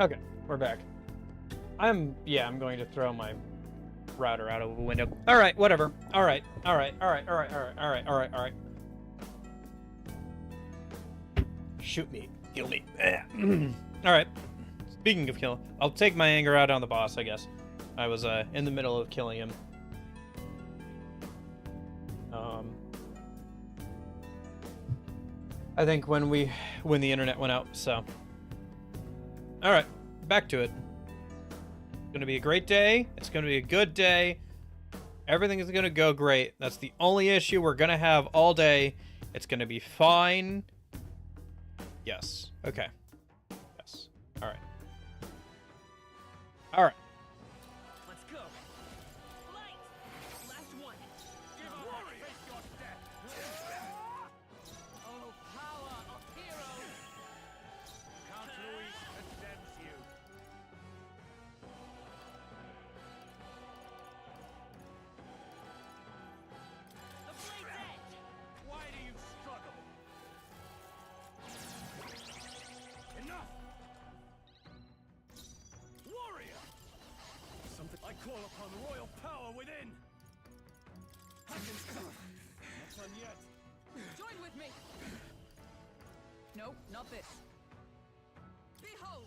Okay, we're back. Yeah, I'm going to throw my router out of the window. All right, whatever. All right. Shoot me, kill me. All right. Speaking of kill, I'll take my anger out on the boss, I guess. I was in the middle of killing him. I think when the internet went out, so. All right, back to it. It's gonna be a great day. It's gonna be a good day. Everything is gonna go great. That's the only issue we're gonna have all day. It's gonna be fine. Yes. Okay. Yes. All right. All right. Let's go. Light. Last one. Give up. Face your death. Oh, power of heroes. Count Louis condemns you. The blade's edge. Why do you struggle? Enough. Warrior. Something I call upon royal power within. Not done yet. Join with me! No, not this. Behold!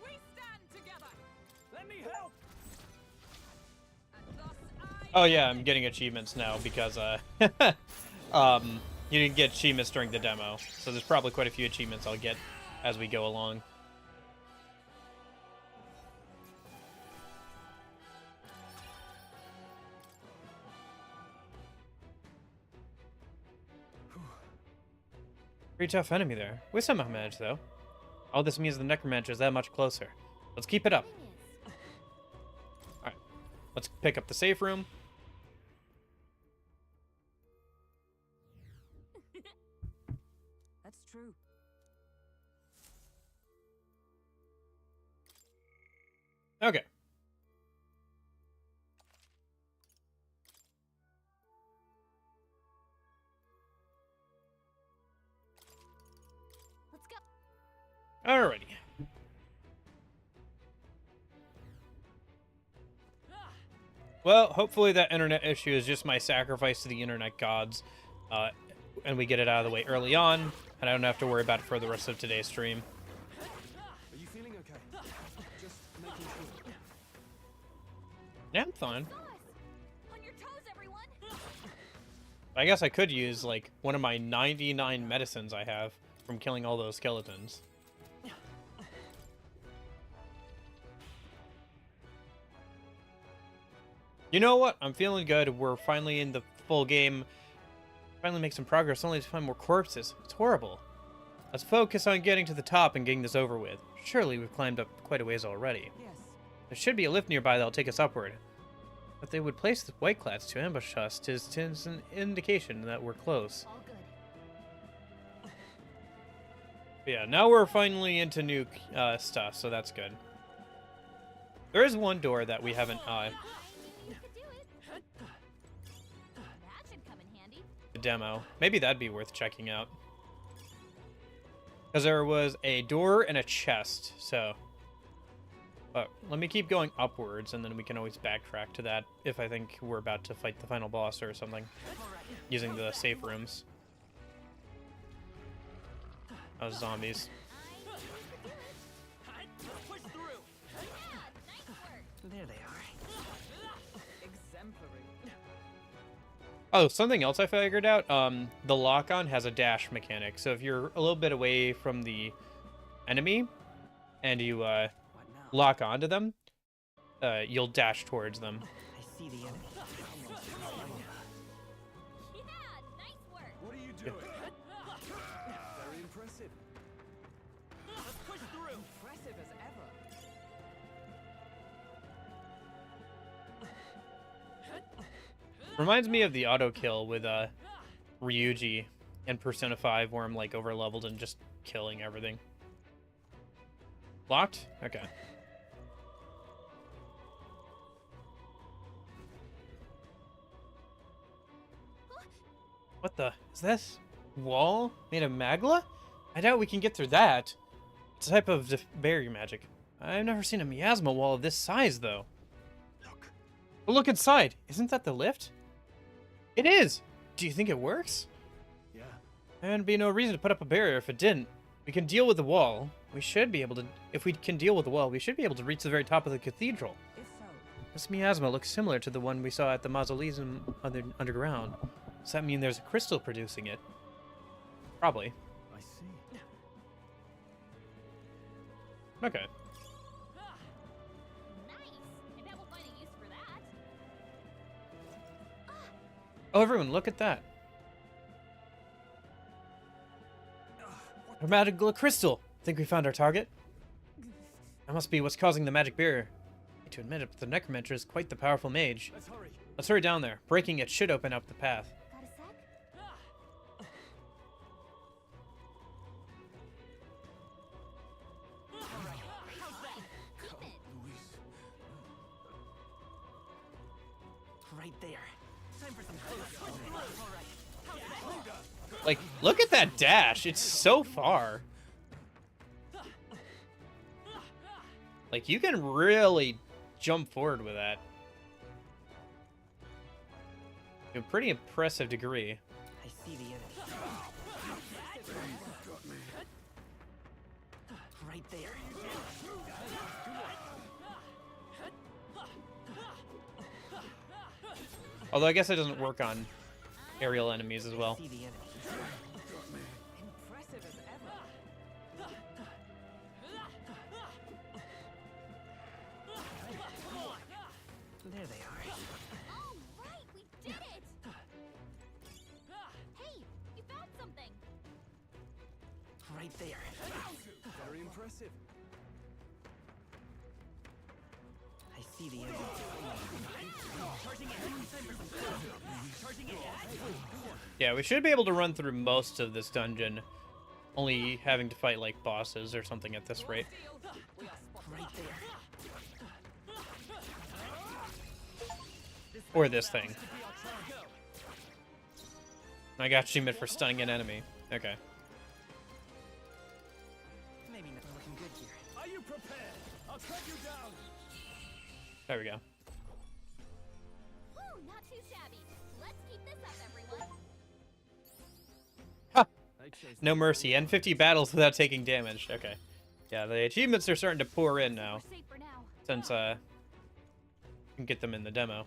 We stand together! Let me help. And thus I... Oh yeah, I'm getting achievements now because you didn't get achievements during the demo, so there's probably quite a few achievements I'll get as we go along. Pretty tough enemy there. We somehow managed, though. All this means the Necromancer is that much closer. Let's keep it up. Alright. Let's pick up the safe room. That's true. Okay. Let's go. Alrighty. Well, hopefully that internet issue is just my sacrifice to the internet gods, and we get it out of the way early on, and I don't have to worry about it for the rest of today's stream. Are you feeling okay? Just making sure. Yeah, I'm fine. On your toes, everyone! I guess I could use, like, one of my 99 medicines I have from killing all those skeletons. You know what? I'm feeling good. We're finally in the full game. Finally make some progress, only to find more corpses. It's horrible. Let's focus on getting to the top and getting this over with. Surely we've climbed up quite a ways already. Yes. There should be a lift nearby that'll take us upward. If they would place the white clads to ambush us, tis an indication that we're close. All good. But yeah, now we're finally into new stuff, so that's good. There is one door that we haven't You could do it. That should come in handy. demo. Maybe that'd be worth checking out. Because there was a door and a chest, so... let me keep going upwards, and then we can always backtrack to that if I think we're about to fight the final boss or something. Using the safe rooms. Oh, zombies. Push through. There they are. Exemplary. Oh, something else I figured out. The lock-on has a dash mechanic, so if you're a little bit away from the enemy, and you, What now? lock onto them, you'll dash towards them. I see the enemy. Yeah, nice work. What are you doing? Very impressive. Let's push through. Impressive as ever. Reminds me of the auto kill with Ryuji in Persona 5, where I'm like over leveled and just killing everything. Locked? Okay. What the? Is this wall made of magla? I doubt we can get through that. It's a type of barrier magic. I've never seen a miasma wall of this size, though. Look. But look inside. Isn't that the lift? It is! Do you think it works? Yeah. There'd be no reason to put up a barrier if it didn't. We can deal with the wall. We should be able to... If we can deal with the wall, we should be able to reach the very top of the cathedral. If so, This miasma looks similar to the one we saw at the mausoleum underground. Does that mean there's a crystal producing it? Probably. I see. Okay. Nice. I bet we'll find a use for that. Oh, everyone, look at that. A magic crystal. Think we found our target? That must be what's causing the magic barrier. I hate to admit it, but the necromancer is quite the powerful mage. Let's hurry. Let's hurry down there. Breaking it should open up the path. Got a sec? Keep it. Luis. right there. Time for some close. Like, look at that dash. It's so far. Like, you can really jump forward with that. To a pretty impressive degree. I see the enemy. Right there. Although I guess it doesn't work on aerial enemies as well. See the enemy. Impressive as ever. There they are. All right, we did it. Hey, you found something. Right there. Very impressive. I see the enemy. Yeah, we should be able to run through most of this dungeon. Only having to fight, like, bosses or something at this rate. Right there. Or this thing. I got achievement for stunning an enemy. Okay. Maybe nothing looking good here. Are you prepared? I'll cut you down. There we go. Whew, not too shabby. Let's keep this up, everyone. I chased No mercy. End 50 battles without taking damage. Okay. Yeah, the achievements are starting to pour in now. We're safe for now. Since, you can get them in the demo.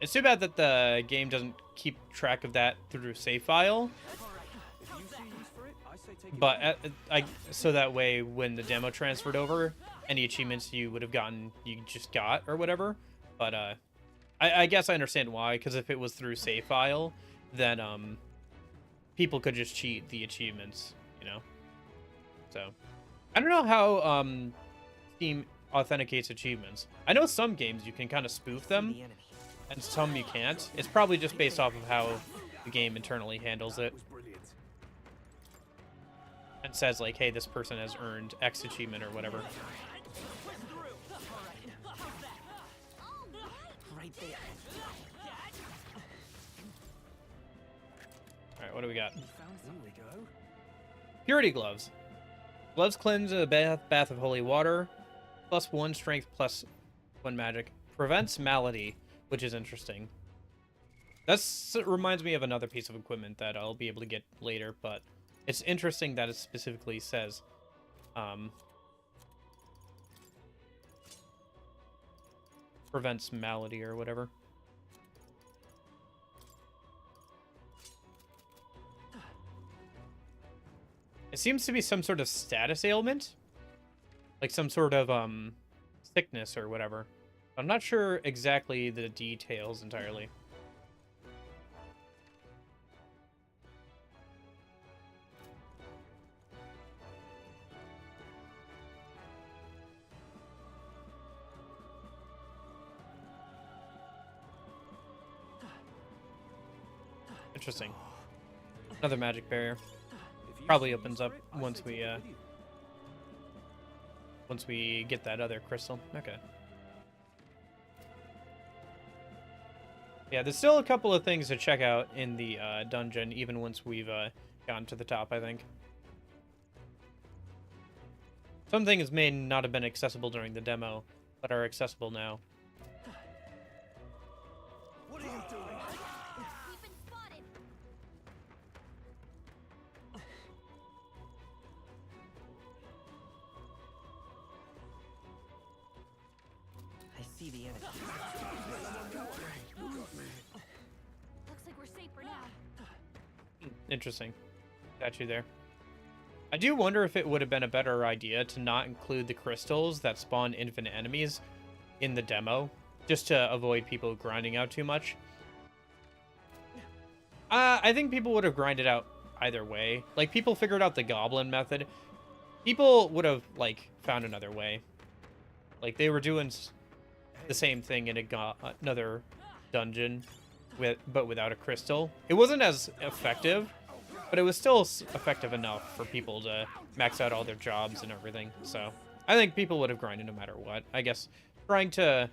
It's too bad that the game doesn't keep track of that through save file. If you see use for it, I say take it. But so that way, when the demo transferred over, any achievements you would have gotten, you just got or whatever. But I guess I understand why, because if it was through save file, then people could just cheat the achievements, you know. So I don't know how Steam authenticates achievements. I know some games you can kind of spoof them, The enemy. and some you can't. It's probably just based off of how the game internally handles it. That was brilliant. And says like, hey, this person has earned X achievement or whatever. Right there. Alright, what do we got? Found some. Here we go. Purity gloves. Gloves cleanse a bath of holy water. +1 strength, +1 magic. Prevents malady, which is interesting. That reminds me of another piece of equipment that I'll be able to get later, but it's interesting that it specifically says prevents malady or whatever. It seems to be some sort of status ailment, like some sort of sickness or whatever. I'm not sure exactly the details entirely. Interesting. Another magic barrier. If you Probably see opens use up for it, I once say we, take it with you. Once we get that other crystal. Okay. Yeah, there's still a couple of things to check out in the dungeon, even once we've gotten to the top, I think. Some things may not have been accessible during the demo, but are accessible now. What are you doing? We've been spotted. I see the enemy. Looks like we're safe for now. Interesting. Got you there. I do wonder if it would have been a better idea to not include the crystals that spawn infinite enemies in the demo, just to avoid people grinding out too much. I think people would have grinded out either way. Like, people figured out the goblin method. People would have, like, found another way. Like, they were doing the same thing in another dungeon, but without a crystal. It wasn't as effective, but it was still effective enough for people to max out all their jobs and everything. So I think people would have grinded no matter what. I guess trying to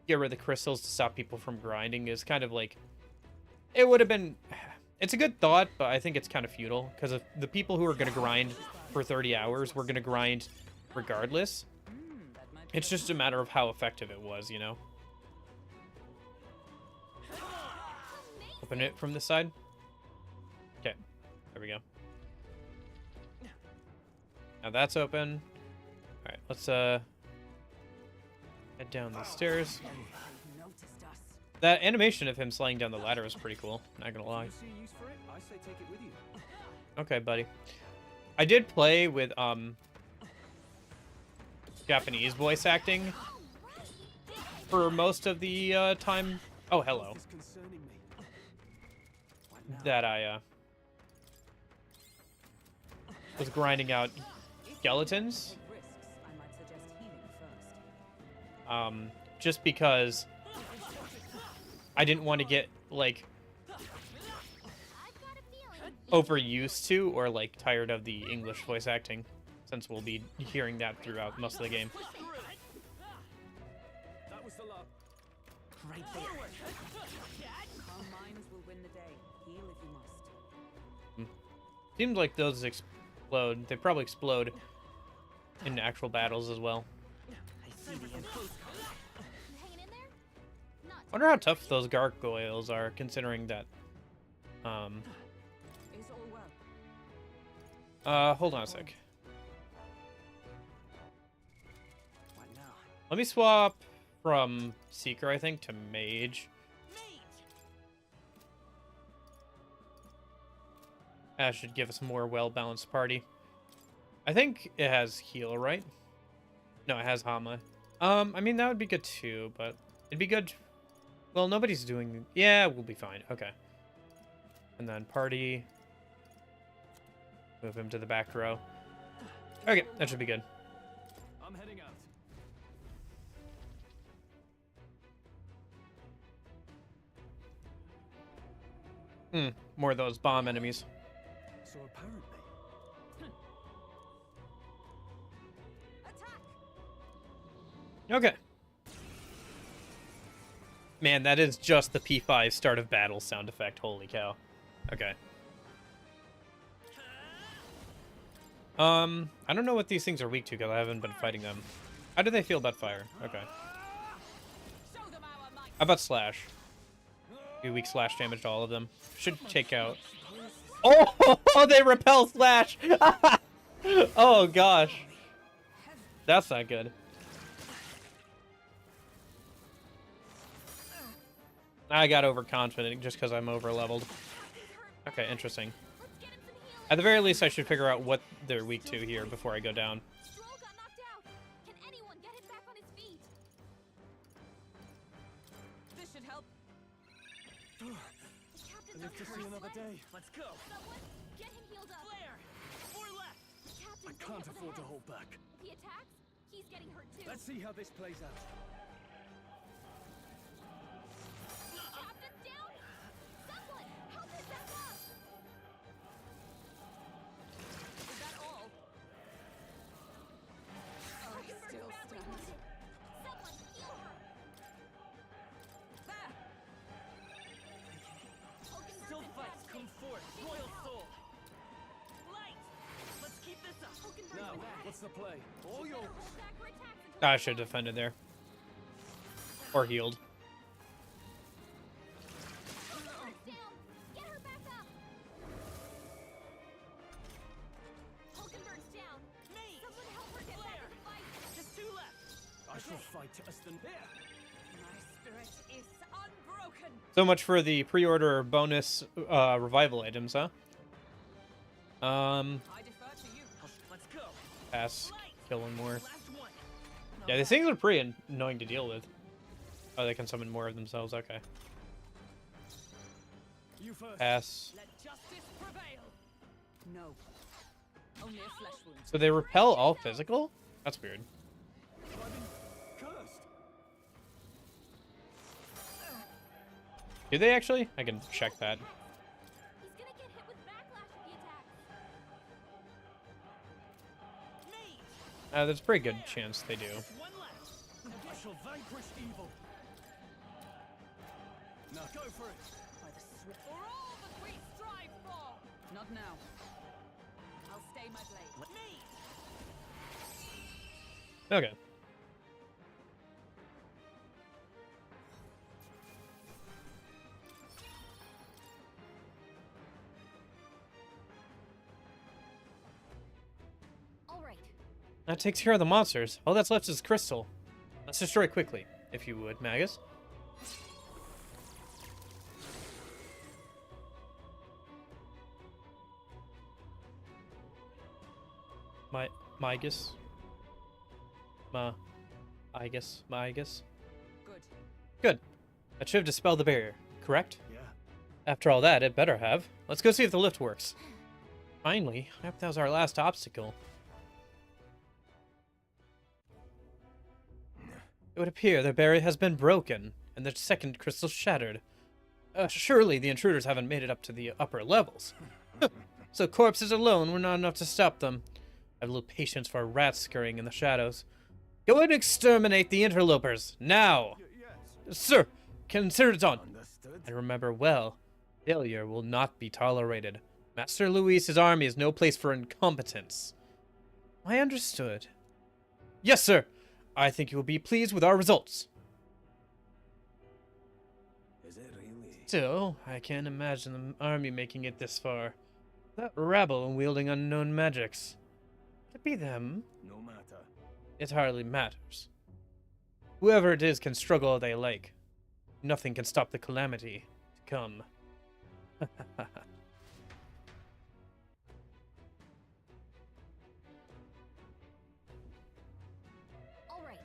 get rid of the crystals to stop people from grinding is kind of like... It would have been... It's a good thought, but I think it's kind of futile. Because if the people who are going to grind for 30 hours were going to grind regardless. It's just a matter of how effective it was, you know? Open it from this side. Okay, there we go. Now that's open. All right, let's head down these stairs. Noticed us. That animation of him sliding down the ladder is pretty cool. Not gonna lie. You see use for it? I say take it with you. Okay, buddy. I did play with Japanese voice acting for most of the time. Oh, hello. This is concerning me. That I was grinding out skeletons. Risks, I might suggest healing first. Just because I didn't want to get like I've got a feeling. overused to or like tired of the English voice acting, since we'll be hearing that throughout most of the game. That was the lot. Right there. Calm minds will win the day. Heal if you must. Seems like those explode. They probably explode in actual battles as well. I see the enemy. You hanging in there? Not Wonder how tough those gargoyles are, considering that. Is all well? Hold on a sec. What now? Let me swap from Seeker, I think, to Mage. That should give us a more well-balanced party. I think it has heal, right? No, it has Hama. I mean, that would be good too, but it'd be good. Well, nobody's doing... Yeah, we'll be fine. Okay. And then party. Move him to the back row. Okay, that should be good. I'm heading out. More of those bomb enemies. So apparently, Attack! Okay. Man, that is just the P5 start of battle sound effect. Holy cow. Okay. I don't know what these things are weak to because I haven't been fighting them. How do they feel about fire? Okay. Show them our might. How about slash? Do weak slash damage to all of them. Should take out. Oh, they repel slash. Oh gosh. That's not good. I got overconfident just because I'm over leveled. Okay, interesting. Let's get him some healing. At the very least, I should figure out what they're weak to here before I go down. Stroll got knocked out. Can anyone get him back on his feet? This should help. The captain's live to see another day. Let's go. Someone get him healed up. Flair. 4 left. The captain's I been can't hit with a afford to hex. hold back. If he attacks, he's getting hurt too. Let's see how this plays out. Captain's down. Someone help him back up. Is that all? Oh, Hockenberg's still badly stunned. wounded. Someone heal her. There! Hockenberg's Still in fights. bad Come shape. forth. Royal soul. Light. Let's keep this up. Hockenberg's Now, been hit. What's the play? All yours. Hold back her attacks until I should have defended there. Or healed. Hulkenberg's down. Get her back up. Hulkenberg's down. Someone help her get back in the fight. Just 2 left. I shall fight us than here. My spirit is unbroken. So much for the pre-order bonus revival items, huh? I defer to you. Let's go. Pass. Kill one more. Last one. Yeah, these things are pretty annoying to deal with. Oh, they can summon more of themselves. Okay. You first. Pass. Let justice prevail. No. Only a flesh wound. So they repel all physical? That's weird. I've been cursed. Do they actually? I can check that. He's gonna get hit with backlash if he attacks. There's a pretty good chance they do. One left. I shall vanquish evil. Now go for it. By the for all that we strive for. Not now. I'll stay my blade. Me. Okay. All right. That takes care of the monsters. All that's left is crystal. Let's destroy it quickly, if you would, Magus. Magus. Magus. Good. Good. That should have dispelled the barrier, correct? Yeah. After all that, it better have. Let's go see if the lift works. Finally, I hope that was our last obstacle. It would appear the barrier has been broken, and the second crystal shattered. Surely the intruders haven't made it up to the upper levels. So corpses alone were not enough to stop them. I have little patience for rats scurrying in the shadows. Go and exterminate the interlopers, now! Yes. Sir, consider it done. Understood. And remember well, failure will not be tolerated. Master Luis's army is no place for incompetence. I understood. Yes, sir. I think you will be pleased with our results. Is it really? Still, I can't imagine the army making it this far. That rabble and wielding unknown magics. Could it be them? No matter. It hardly matters. Whoever it is can struggle all they like. Nothing can stop the calamity to come. All right.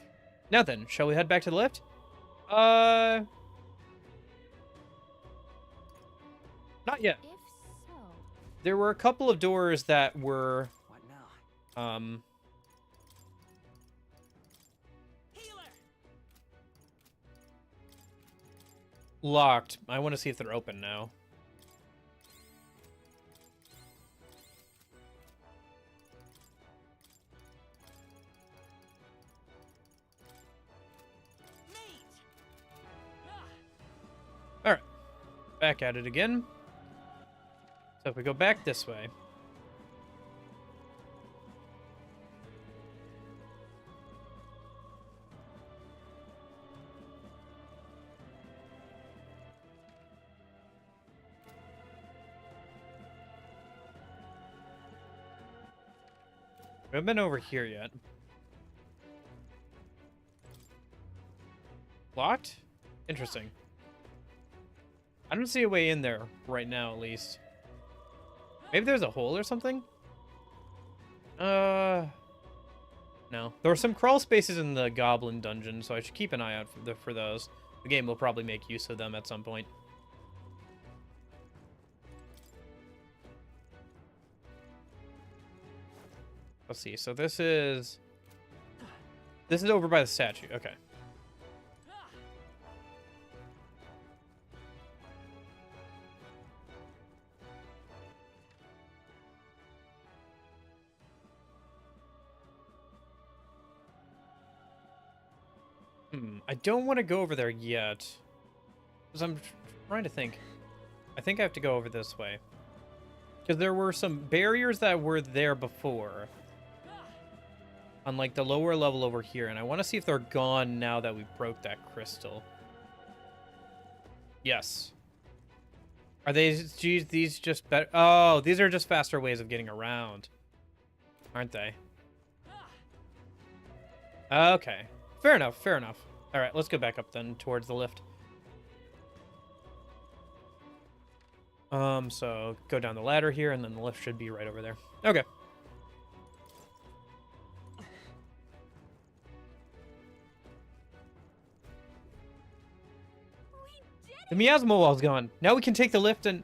Now then, shall we head back to the lift? Not yet. If so, There were a couple of doors that were, What now? locked. I want to see if they're open now. Alright. Back at it again. So if we go back this way. We haven't been over here yet. Locked? Interesting. I don't see a way in there right now, at least. Maybe there's a hole or something? No. There were some crawl spaces in the goblin dungeon, so I should keep an eye out for those. The game will probably make use of them at some point. Let's see. So this is over by the statue. Okay. I don't want to go over there yet. Because I'm trying to think. I think I have to go over this way. Because there were some barriers that were there before. on like the lower level over here, and I want to see if they're gone now that we broke that crystal. Yes. Are these just better? Oh, these are just faster ways of getting around, aren't they? Okay. Fair enough, fair enough. All right, let's go back up then towards the lift. So go down the ladder here, and then the lift should be right over there. Okay. The miasma wall's gone. Now we can take the lift and...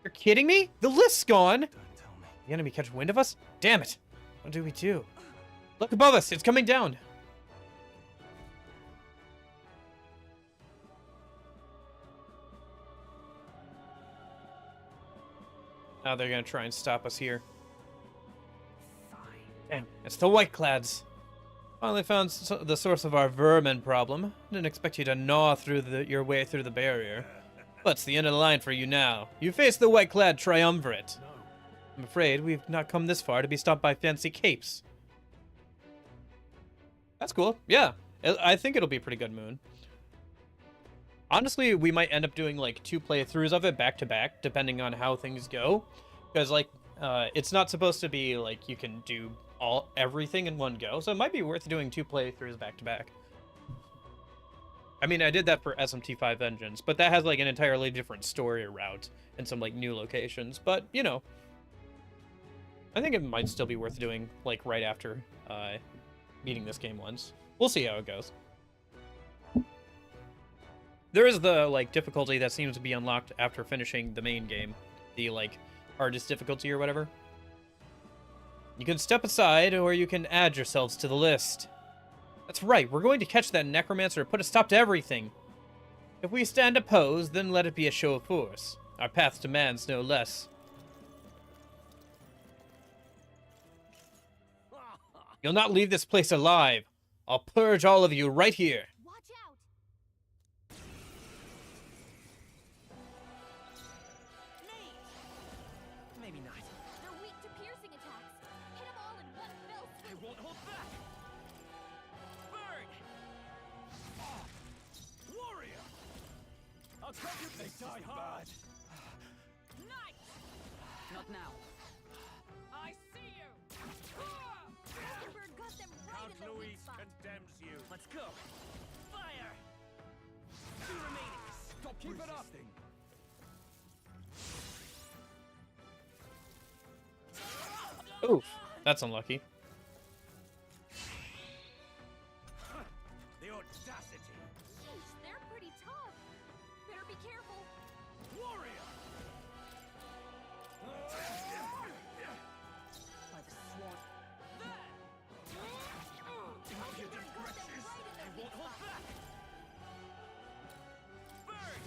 You're kidding me? The lift's gone! Don't tell me. The enemy catch wind of us? Damn it! What do we do? Look above us! It's coming down! Now they're gonna try and stop us here. Damn, it's the Whiteclads. Finally found the source of our vermin problem. Didn't expect you to gnaw through your way through the barrier. What's the end of the line for you now? You face the Whiteclad triumvirate. No. I'm afraid we've not come this far to be stopped by fancy capes. That's cool. Yeah, I think it'll be a pretty good moon. Honestly, we might end up doing like 2 playthroughs of it back to back, depending on how things go. Because like, it's not supposed to be like you can do everything in one go, so it might be worth doing 2 playthroughs back to back. I mean, I did that for SMT5 Vengeance, but that has like an entirely different story route and some like new locations. But you know, I think it might still be worth doing like right after beating this game once. We'll see how it goes. There is the like difficulty that seems to be unlocked after finishing the main game, the like hardest difficulty or whatever. You can step aside, or you can add yourselves to the list. That's right, we're going to catch that necromancer and put a stop to everything. If we stand opposed, then let it be a show of force. Our path demands no less. You'll not leave this place alive. I'll purge all of you right here. Watch out! Maybe not. They're weak to piercing attacks. Hit them all in one fell They swoop. won't hold back. Burn! Warrior! I'll cut you. They die hard. Knight! Not now. I see you! Bird got them right Count in their weak Louis spot. condemns you. Let's go. Fire! 2 remaining. Stop Keep it up. Oof, that's unlucky. The audacity. Sheesh, they're pretty tough. Better be careful. Warrior! By the swan. Your digressions. They won't hold back. Burn!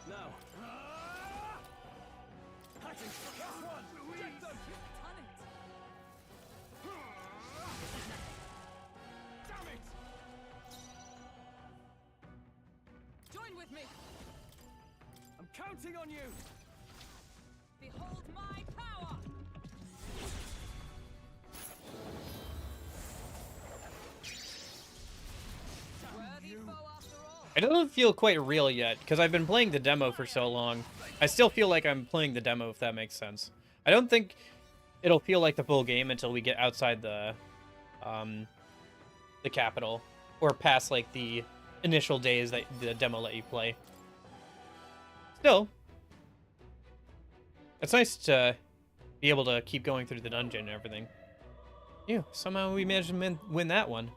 No. I can last one. Get them. Done it! Damn it! Join with me! I'm counting on you. Behold my power! Worthy foe after all. It doesn't feel quite real yet, because I've been playing the demo for so long. I still feel like I'm playing the demo, if that makes sense. I don't think it'll feel like the full game until we get outside the capital, or past like the initial days that the demo let you play. Still, it's nice to be able to keep going through the dungeon and everything. Ew, somehow we managed to win that one.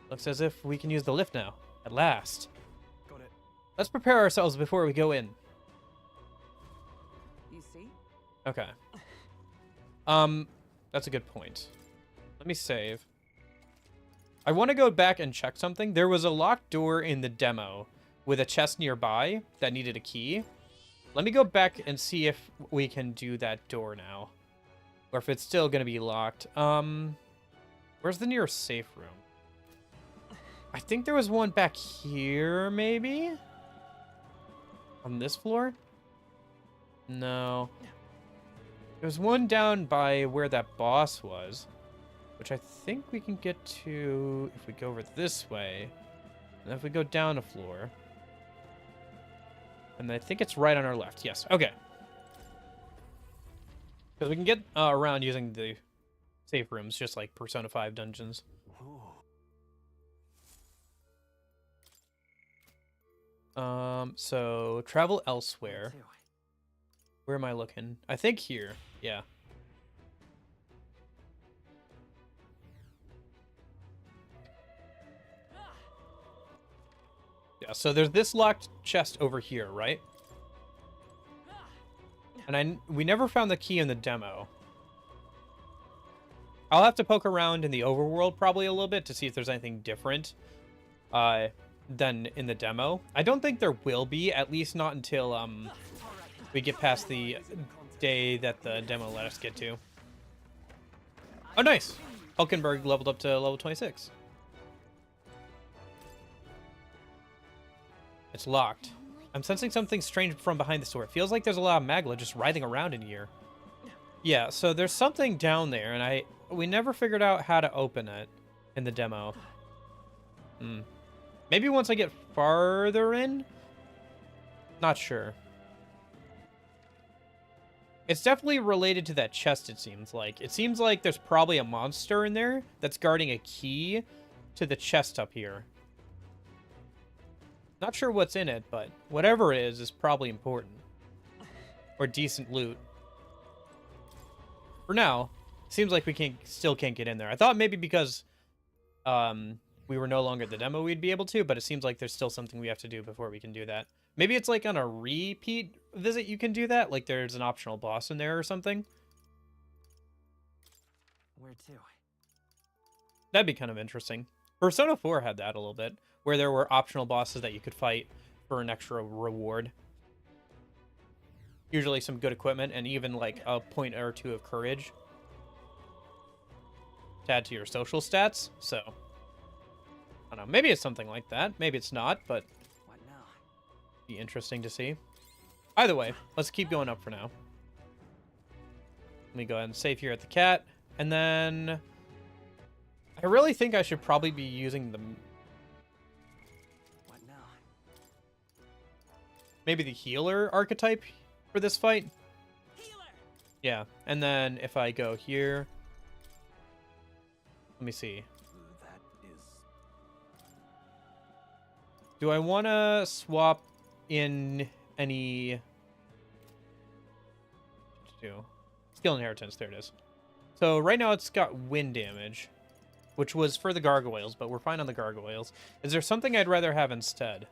Looks as if we can use the lift now, at last. Got it. Let's prepare ourselves before we go in. You see? Okay. That's a good point. Let me save. I want to go back and check something. There was a locked door in the demo with a chest nearby that needed a key. Let me go back and see if we can do that door now. Or if it's still going to be locked. Where's the nearest safe room? I think there was one back here, maybe? On this floor? No. There's one down by where that boss was. which I think we can get to if we go over this way. And if we go down a floor. And I think it's right on our left. Yes. Okay. Because we can get around using the safe rooms, just like Persona 5 dungeons. So travel elsewhere. Where am I looking? I think here. Yeah. Yeah, so there's this locked chest over here, right? And we never found the key in the demo. I'll have to poke around in the overworld probably a little bit to see if there's anything different than in the demo. I don't think there will be, at least not until we get past the day that the demo let us get to. Oh, nice! Hulkenberg leveled up to level 26. It's locked. I'm sensing something strange from behind the door. It feels like there's a lot of magla just writhing around in here. Yeah, so there's something down there, and we never figured out how to open it in the demo. Maybe once I get farther in? Not sure. It's definitely related to that chest, it seems like. It seems like there's probably a monster in there that's guarding a key to the chest up here. Not sure what's in it, but whatever it is probably important. Or decent loot. For now, seems like we still can't get in there. I thought maybe because we were no longer the demo we'd be able to, but it seems like there's still something we have to do before we can do that. Maybe it's like on a repeat visit you can do that, like there's an optional boss in there or something. Where to? That'd be kind of interesting. Persona 4 had that a little bit, where there were optional bosses that you could fight for an extra reward. Usually some good equipment and even like a point or two of courage to add to your social stats. So, I don't know. Maybe it's something like that. Maybe it's not, but What now? be interesting to see. Either way, let's keep going up for now. Let me go ahead and save here at the cat. And then I really think I should probably be using the What now? maybe the healer archetype for this fight. Healer! Yeah, and then if I go here, let me see. That is... Do I want to swap in any... Skill inheritance, there it is. So right now it's got wind damage, which was for the gargoyles, but we're fine on the gargoyles. Is there something I'd rather have instead?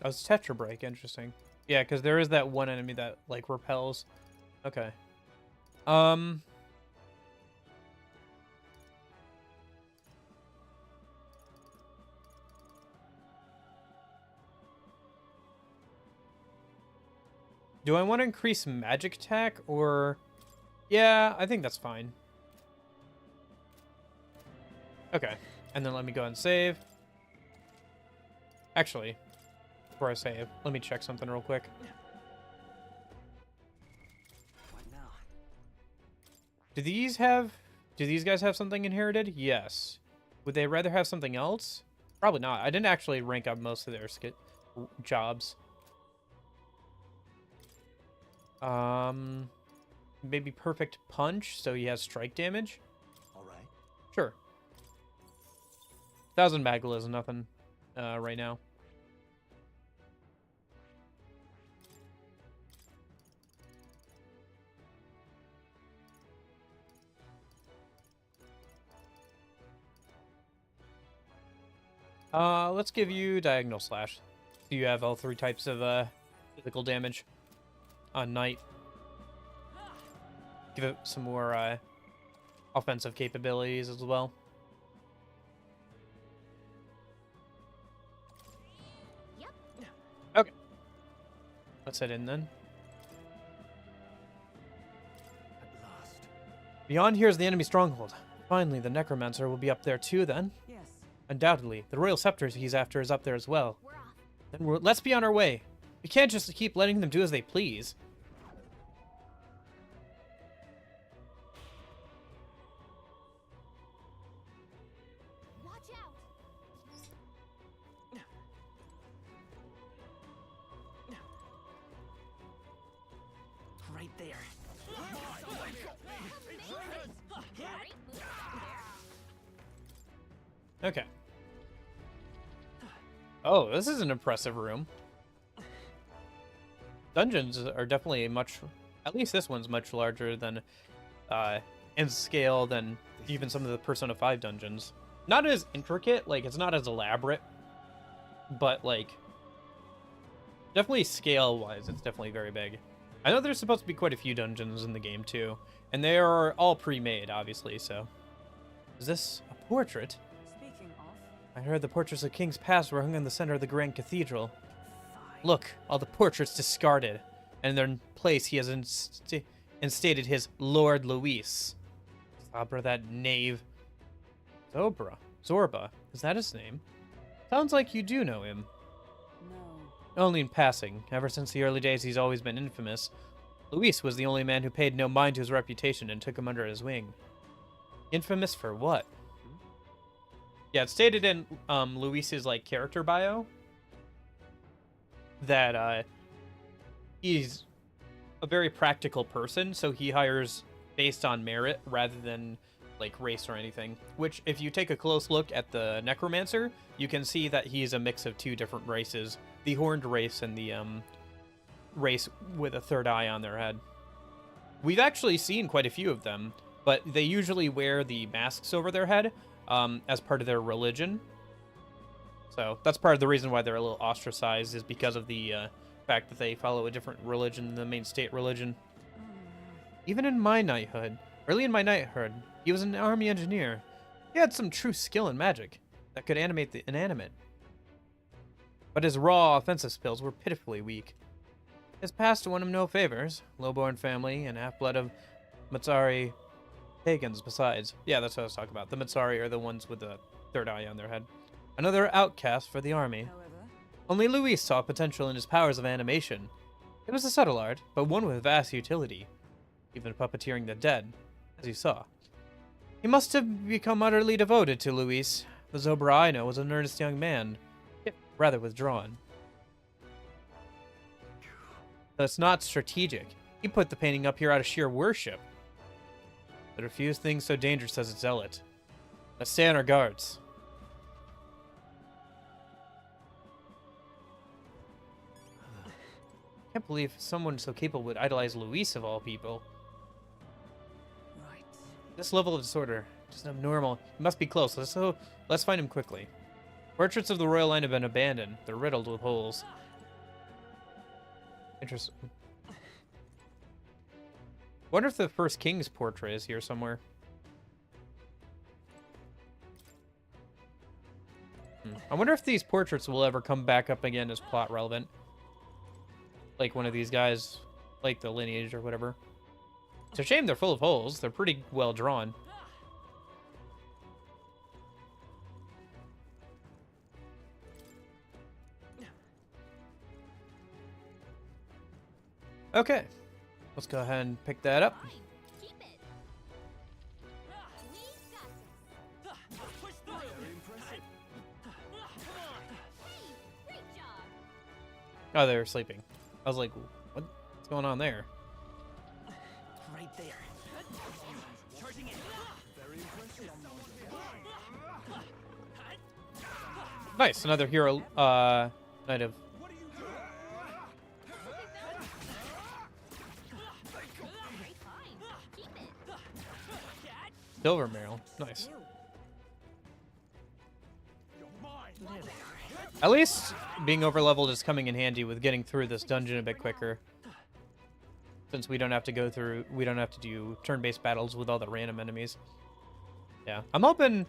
Oh, it's Tetra Break. Interesting. Yeah, because there is that one enemy that, like, repels. Okay. Do I want to increase magic attack, or... Yeah, I think that's fine. Okay. And then let me go and save. Actually... Before I save, let me check something real quick. What now? Do these guys have something inherited? Yes. Would they rather have something else? Probably not. I didn't actually rank up most of their jobs. Maybe perfect punch, so he has strike damage. All right. Sure. 1,000 Magla is nothing right now. Let's give you Diagonal Slash. So you have all three types of physical damage. knight. Give it some more offensive capabilities as well. Yep. Okay. Let's head in then. At last. Beyond here is the enemy stronghold. Finally, the necromancer will be up there too then. Yes. Undoubtedly. The royal scepter he's after is up there as well. We're off. Then let's be on our way. We can't just keep letting them do as they please. Watch out. Right there. Amazing. Great move there. Okay. Oh, this is an impressive room. Dungeons are definitely at least this one's much larger than, in scale than even some of the Persona 5 dungeons. Not as intricate, like, it's not as elaborate, but, like, definitely scale-wise, it's definitely very big. I know there's supposed to be quite a few dungeons in the game, too, and they are all pre-made, obviously, so. Is this a portrait? Speaking of, I heard the portraits of kings past were hung in the center of the Grand Cathedral. fine. Look, all the portraits discarded, and in their place he has instated his Lord Luis. Zabra, that knave. Zorba, is that his name? Sounds like you do know him. No. Only in passing. Ever since the early days, he's always been infamous. Luis was the only man who paid no mind to his reputation and took him under his wing. Infamous for what? Yeah, it's stated in Luis's like character bio that he's a very practical person, so he hires based on merit rather than like race or anything. Which, if you take a close look at the Necromancer, you can see that he's a mix of two different races: the Horned race and the race with a third eye on their head. We've actually seen quite a few of them, but they usually wear the masks over their head as part of their religion. So that's part of the reason why they're a little ostracized, is because of the fact that they follow a different religion than the main state religion. Even in my knighthood, early in my knighthood, he was an army engineer. He had some true skill in magic that could animate the inanimate. But his raw offensive skills were pitifully weak. His past won him no favors. Low-born family and half-blood of Matsari pagans besides. Yeah, that's what I was talking about. The Matsari are the ones with the third eye on their head. Another outcast for the army. However, Only Luis saw potential in his powers of animation. It was a subtle art, but one with vast utility. Even puppeteering the dead, as you saw. He must have become utterly devoted to Luis. The Zobra I know was an earnest young man, yet rather withdrawn. But it's not strategic. He put the painting up here out of sheer worship. There are few things so dangerous as a zealot. Let's stay on our guards. I can't believe someone so capable would idolize Luis of all people. right. This level of disorder, just abnormal. He must be close. Let's find him quickly. Portraits of the royal line have been abandoned. They're riddled with holes. Interesting. Wonder if the first king's portrait is here somewhere. I wonder if these portraits will ever come back up again as plot relevant. Like one of these guys, like the lineage or whatever. It's a shame they're full of holes. They're pretty well drawn. Okay. Let's go ahead and pick that up. Fine. Keep it. We got this. Push through. Very impressive. Hey, great job. Oh, they were sleeping. I was like, what's going on there? Right there. Charging in. Very impressive. Nice, another hero, knight of... What are you doing? Great find. Keep it. Silver Merrill. Nice. You're mine. There they are. At least being overleveled is coming in handy with getting through this dungeon a bit quicker. since we don't have to do turn-based battles with all the random enemies. Yeah, I'm hoping.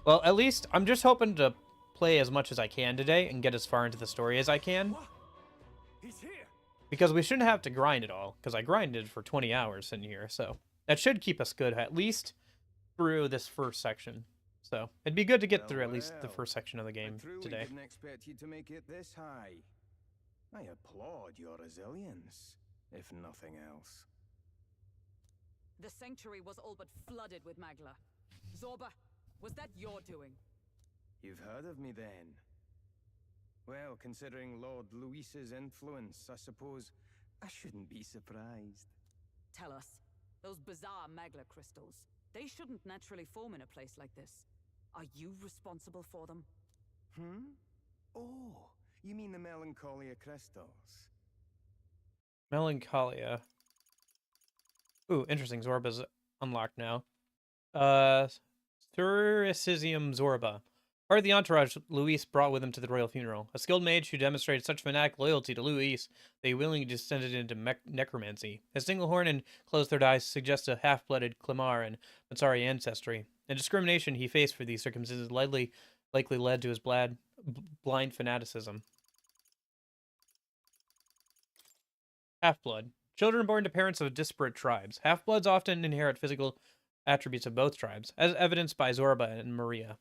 Well, at least I'm just hoping to play as much as I can today and get as far into the story as I can. What? He's here. Because we shouldn't have to grind it all, because I grinded for 20 hours in here, so that should keep us good at least through this first section. So it'd be good to get through at least the first section of the game I truly today. didn't expect you to make it this high. I applaud your resilience, if nothing else. The sanctuary was all but flooded with Magla. Zorba, was that your doing? You've heard of me then? Well, considering Lord Luis's influence, I suppose I shouldn't be surprised. Tell us, those bizarre Magla crystals, they shouldn't naturally form in a place like this. Are you responsible for them? Oh, you mean the Melancholia crystals? Melancholia. Ooh, interesting. Zorba's unlocked now. Thuricizium Zorba. Part of the entourage Luis brought with him to the royal funeral. A skilled mage who demonstrated such fanatic loyalty to Luis, they willingly descended into necromancy. His single horn and closed third eyes suggest a half-blooded Clemar and Matsari ancestry. The discrimination he faced for these circumstances likely led to his blind fanaticism. Half-blood. Children born to parents of disparate tribes. Half-bloods often inherit physical attributes of both tribes, as evidenced by Zorba and Maria.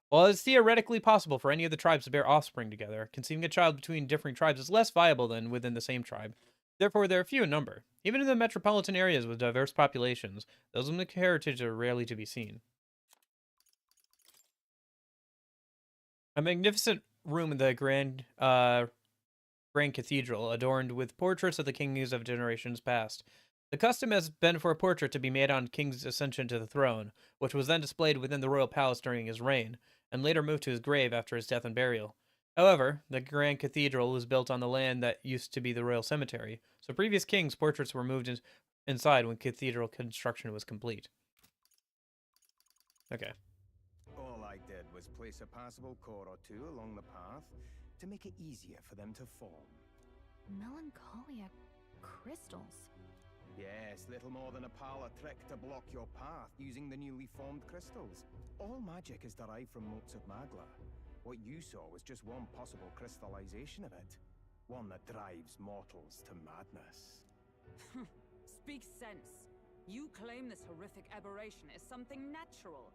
While it is theoretically possible for any of the tribes to bear offspring together, conceiving a child between differing tribes is less viable than within the same tribe. Therefore, they are few in number. Even in the metropolitan areas with diverse populations, those of mixed heritage are rarely to be seen. A magnificent room in the Grand Cathedral, adorned with portraits of the kings of generations past. The custom has been for a portrait to be made on King's ascension to the throne, which was then displayed within the royal palace during his reign, and later moved to his grave after his death and burial. However, the Grand Cathedral was built on the land that used to be the royal cemetery, so previous kings' portraits were moved inside when cathedral construction was complete. Okay. All I did was place a passable core or two along the path to make it easier for them to form. Melancholia crystals. Yes, little more than a parlor trick to block your path using the newly formed crystals. All magic is derived from motes of Magla. What you saw was just one possible crystallization of it. One that drives mortals to madness. Speak sense. You claim this horrific aberration is something natural.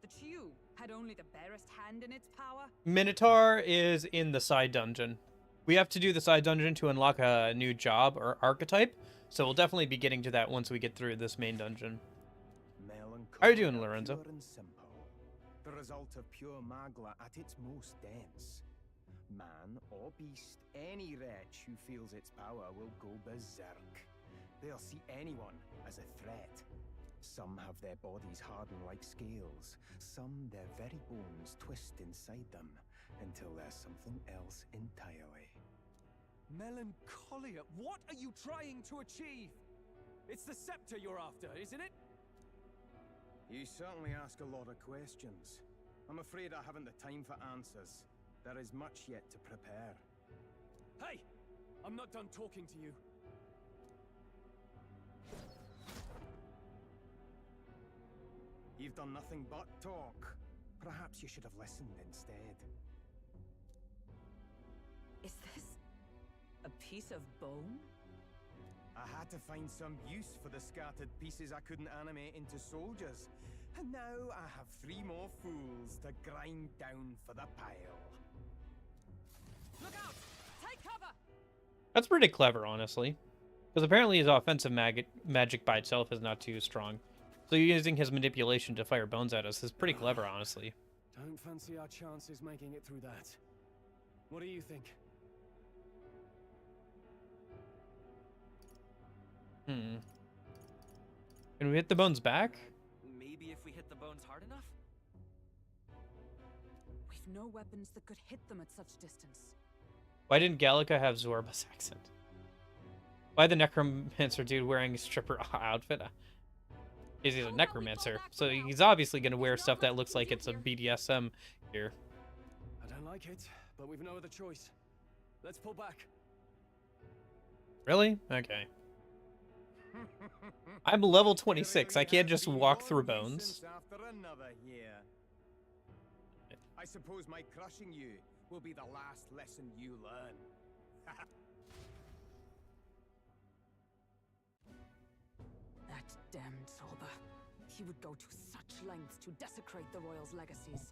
That you had only the barest hand in its power? Minotaur is in the side dungeon. We have to do the side dungeon to unlock a new job or archetype, so we'll definitely be getting to that once we get through this main dungeon. How are you doing, Lorenzo? Pure and simple. The result of pure Magla at its most dense. Man or beast, any wretch who feels its power will go berserk. They'll see anyone as a threat. Some have their bodies harden like scales. Some their very bones twist inside them until there's something else entirely. Melancholia, what are you trying to achieve? It's the scepter you're after, isn't it? You certainly ask a lot of questions. I'm afraid I haven't the time for answers. There is much yet to prepare. Hey! I'm not done talking to you. You've done nothing but talk. Perhaps you should have listened instead. Is this a piece of bone? I had to find some use for the scattered pieces I couldn't animate into soldiers. And now I have 3 more fools to grind down for the pile. Look out! Take cover! That's pretty clever, honestly. Because apparently his offensive magic by itself is not too strong. So using his manipulation to fire bones at us is pretty clever, honestly. Don't fancy our chances making it through that. What do you think? Can we hit the bones back? Maybe if we hit the bones hard enough? We've no weapons that could hit them at such distance. Why didn't Gallica have Zorba's accent? Why the necromancer dude wearing a stripper outfit? He's a necromancer, so he's obviously going to wear stuff that looks like it's a BDSM here. I don't like it, but we've no other choice. Let's pull back. Really? Okay. I'm level 26. I can't just walk through bones. After another here. I suppose my crushing you will be the last lesson you learn. That damned Zorba. He would go to such lengths to desecrate the royals' legacies.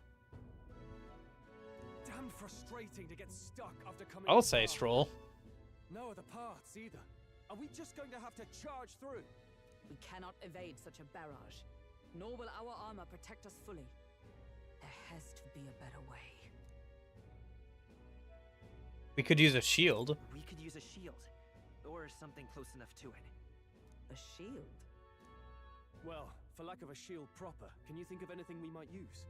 Damn frustrating to get stuck after coming. I'll this say far. Stroll. No other paths either. Are we just going to have to charge through? We cannot evade such a barrage, nor will our armor protect us fully. There has to be a better way. We could use a shield. We could use a shield, or something close enough to it. A shield? Well, for lack of a shield proper, can you think of anything we might use?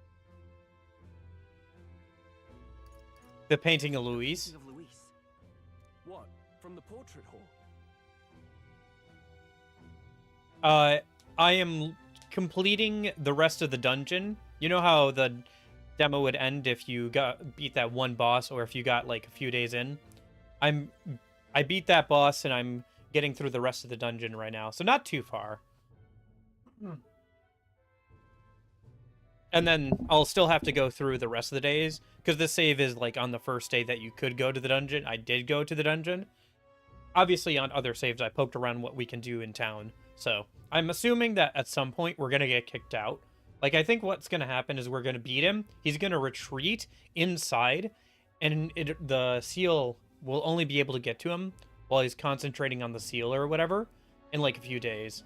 The painting of Louise. Speaking of Luis, What? From the portrait hall? I am completing the rest of the dungeon. You know how the demo would end if you beat that one boss, or if you got like a few days in? I beat that boss, and I'm getting through the rest of the dungeon right now, so not too far. And then I'll still have to go through the rest of the days, because this save is like on the first day that you could go to the dungeon. I did go to the dungeon. Obviously, on other saves, I poked around what we can do in town. So I'm assuming that at some point we're going to get kicked out. Like, I think what's going to happen is we're going to beat him. He's going to retreat inside, and the seal will only be able to get to him while he's concentrating on the seal or whatever in like a few days.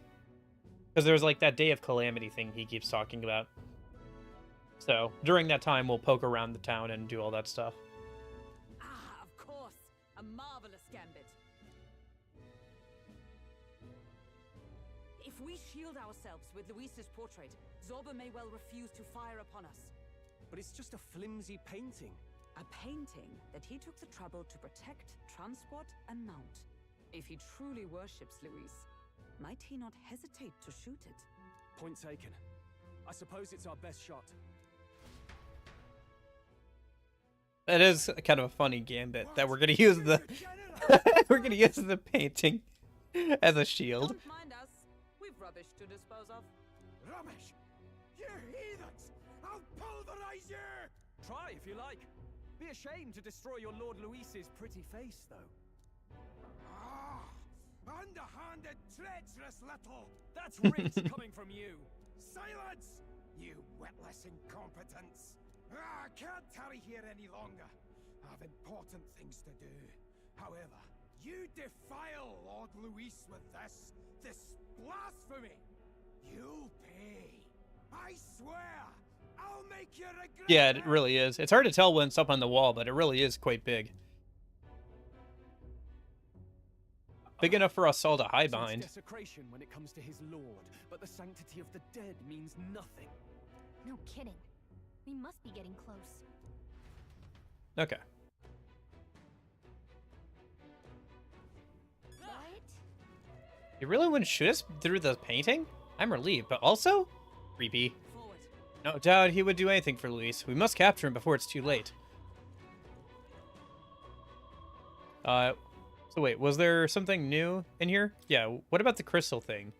Because there's like that day of calamity thing he keeps talking about. So during that time, we'll poke around the town and do all that stuff. Ah, of course. A marvelous gambit. If we shield ourselves with Luis's portrait, Zorba may well refuse to fire upon us. But it's just a flimsy painting. A painting that he took the trouble to protect, transport, and mount. If he truly worships Luis, might he not hesitate to shoot it? Point taken. I suppose it's our best shot. That is kind of a funny gambit that we're gonna use the we're gonna use the painting as a shield. Don't mind us. We've rubbish to dispose of. Rubbish! You heathens! I'll pulverize you! Try if you like. Be ashamed to destroy your Lord Luis's pretty face, though. Ah! Underhanded, treacherous little! That's rich coming from you. Silence! You witless incompetents! I can't tarry here any longer. I have important things to do. However, you defile Lord Luis with this blasphemy. You'll pay. I swear, I'll make you regret. Yeah, it really is. It's hard to tell when it's up on the wall, but it really is quite big. Big enough for us all to hide So it's behind. desecration when it comes to his lord, but the sanctity of the dead means nothing. No kidding. We must be getting close. Okay. What? You really wouldn't shoot us through the painting? I'm relieved, but also creepy. Forward. No doubt he would do anything for Luis. We must capture him before it's too late. So wait, was there something new in here? Yeah, what about the crystal thing?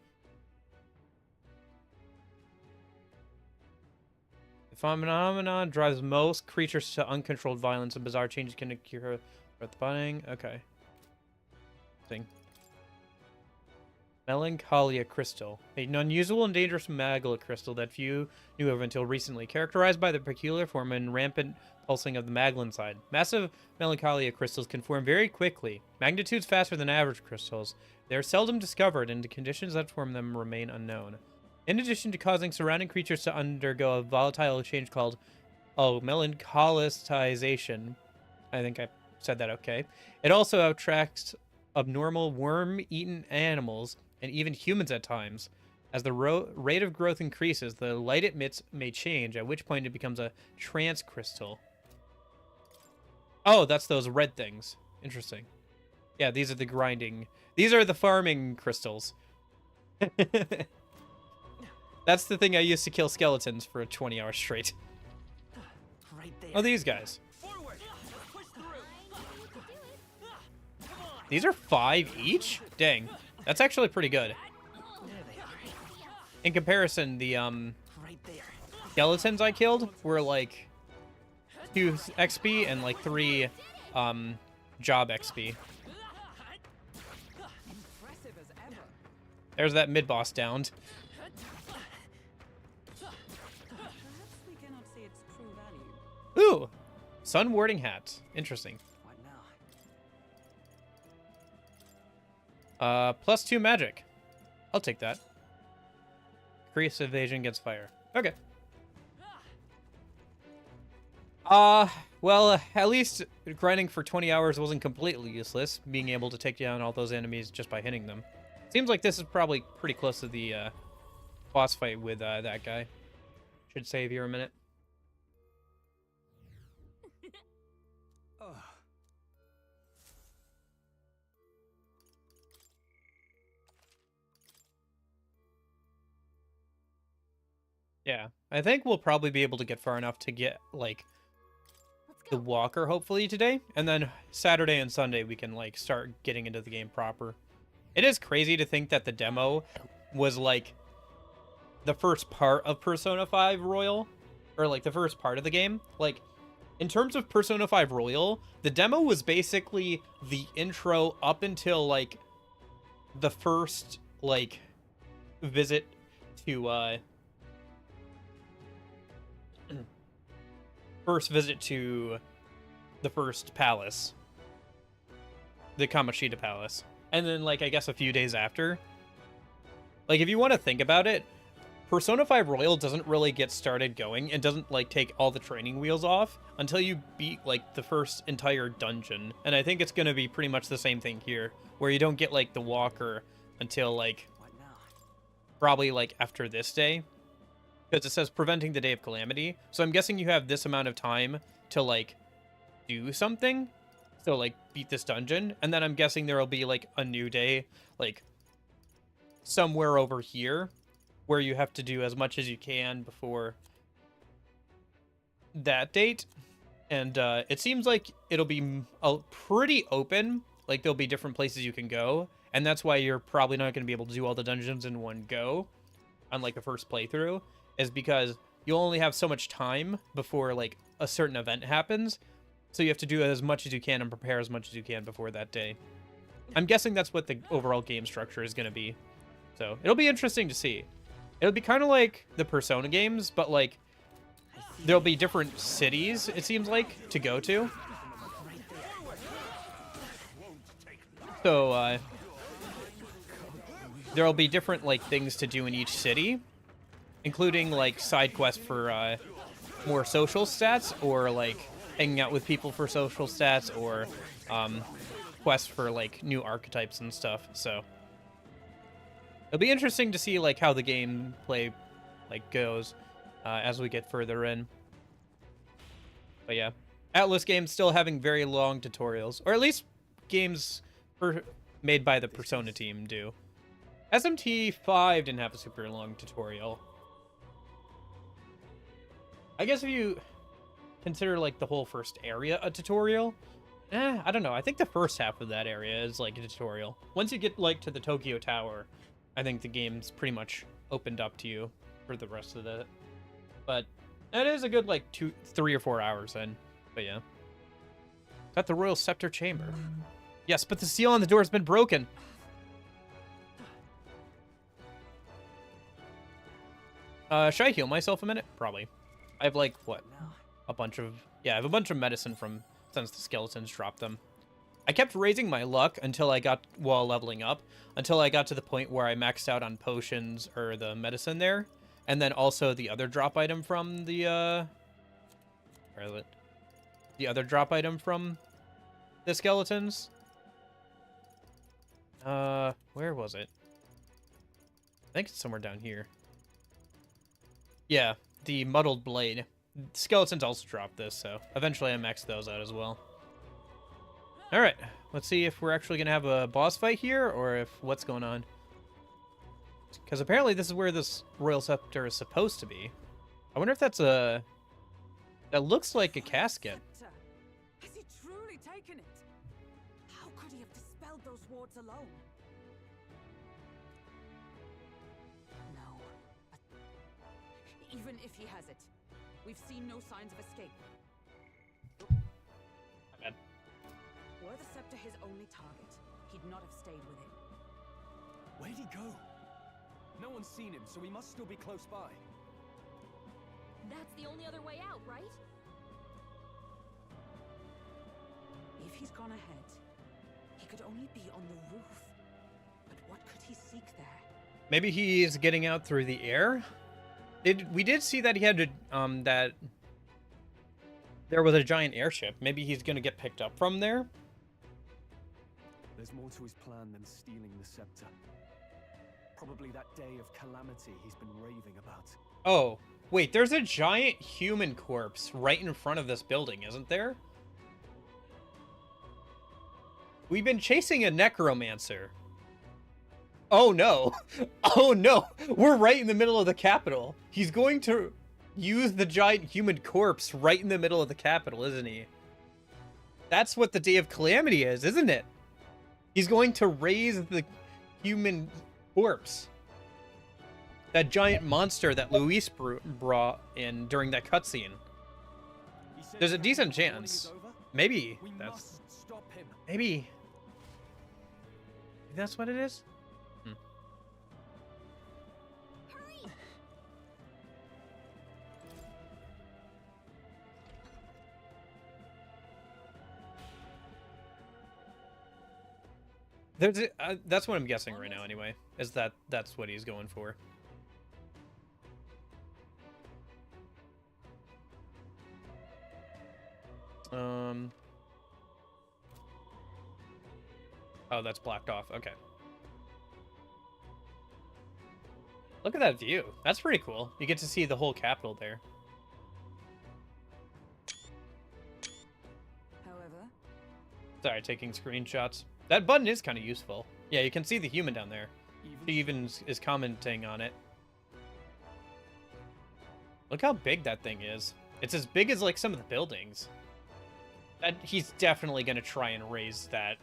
The phenomenon drives most creatures to uncontrolled violence, and bizarre changes can occur at the binding. Okay. Thing. Melancholia crystal. An unusual and dangerous magma crystal that few knew of until recently, characterized by the peculiar form and rampant pulsing of the magma inside. Massive melancholia crystals can form very quickly, magnitudes faster than average crystals. They are seldom discovered, and the conditions that form them remain unknown. In addition to causing surrounding creatures to undergo a volatile change called melancholicization, I think I said that okay, it also attracts abnormal worm-eaten animals and even humans at times. As the rate of growth increases, the light it emits may change, at which point it becomes a trance crystal. Oh, that's those red things. Interesting. Yeah, these are the grinding. These are the farming crystals. That's the thing I used to kill skeletons for 20 hours straight. right there. Oh, these guys. Forward! Push through! I knew you could do it. Come on! These are 5 each? Dang. That's actually pretty good. in comparison, the Right there. skeletons I killed were like 2 XP and like 3 job XP. Impressive as ever. There's that mid-boss downed. Perhaps we cannot see its true value. Ooh! Sun warding hat. Interesting. What now? +2 magic. I'll take that. Increase evasion against fire. Okay. Well, at least grinding for 20 hours wasn't completely useless, being able to take down all those enemies just by hitting them. Seems like this is probably pretty close to the boss fight with that guy. Should save you a minute. Ugh. Yeah, I think we'll probably be able to get far enough to get, like, Let's the go. walker hopefully today, and then Saturday and Sunday we can like start getting into the game proper. It is crazy to think that the demo was like the first part of Persona 5 Royal, or like the first part of the game. Like, in terms of Persona 5 Royal, the demo was basically the intro up until like the first like visit to the first palace, the Kamoshida Palace, and then like I guess a few days after. Like, if you want to think about it, Persona 5 Royal doesn't really get started going and doesn't like take all the training wheels off until you beat like the first entire dungeon. And I think it's going to be pretty much the same thing here, where you don't get like the walker until like What now? probably like after this day, because it says preventing the day of calamity. So I'm guessing you have this amount of time to like do something, so like beat this dungeon, and then I'm guessing there will be like a new day like somewhere over here where you have to do as much as you can before that date. And it seems like it'll be pretty open, like there'll be different places you can go, and that's why you're probably not going to be able to do all the dungeons in one go on like the first playthrough, is because you'll only have so much time before like a certain event happens, so you have to do as much as you can and prepare as much as you can before that day. I'm guessing that's what the overall game structure is going to be, so it'll be interesting to see. It'll be kind of like the Persona games, but like there'll be different cities, it seems like, to go to. So there'll be different like things to do in each city, including like side quests for more social stats, or like hanging out with people for social stats, or quests for like new archetypes and stuff. So it'll be interesting to see like how the gameplay like goes as we get further in. But yeah, Atlus games still having very long tutorials, or at least games made by the Persona team do. SMT5 didn't have a super long tutorial. I guess if you consider like the whole first area a tutorial, I don't know. I think the first half of that area is like a tutorial. Once you get like to the Tokyo Tower, I think the game's pretty much opened up to you for the rest of it. But that is a good like 3 or 4 hours in. But yeah. Is that the Royal Scepter Chamber? Yes, but the seal on the door has been broken. Should I heal myself a minute? Probably. I have like, what? Now. A bunch of... Yeah, I have a bunch of medicine from since the skeletons dropped them. I kept raising my luck until I got... while leveling up. Until I got to the point where I maxed out on potions or the medicine there. And then also the other drop item from the... Where is it? The other drop item from the skeletons. Where was it? I think it's somewhere down here. Yeah, the muddled blade. Skeletons also dropped this, so eventually I maxed those out as well. Alright, let's see if we're actually going to have a boss fight here, or if what's going on. Because apparently this is where this Royal Scepter is supposed to be. I wonder if that's a... That looks like a casket. Scepter. Has he truly taken it? How could he have dispelled those wards alone? No, Even if he has it, we've seen no signs of escape. bad. Were the scepter his only target, he'd not have stayed within. Where'd he go? No one's seen him, so he must still be close by. That's the only other way out, right? If he's gone ahead, he could only be on the roof. But what could he seek there? Maybe he's getting out through the air? We did see that he had to, that there was a giant airship. Maybe he's gonna get picked up from there? There's more to his plan than stealing the scepter. Probably that day of calamity he's been raving about. Oh, wait, there's a giant human corpse right in front of this building, isn't there? We've been chasing a necromancer. Oh no. Oh no. We're right in the middle of the capital. He's going to use the giant human corpse right in the middle of the capital, isn't he? That's what the Day of Calamity is, isn't it? He's going to raise the human corpse. That giant monster that Luis brought in during that cutscene. There's a decent chance. Maybe that's... Stop him. Maybe that's what it is? Hurry! That's what I'm guessing right now anyway, is that's what he's going for. Oh, that's blocked off. Okay. Look at that view. That's pretty cool. You get to see the whole capital there. However, Sorry, taking screenshots. That button is kind of useful. Yeah, you can see the human down there. He even is commenting on it. Look how big that thing is. It's as big as like some of the buildings. That he's definitely gonna try and raise that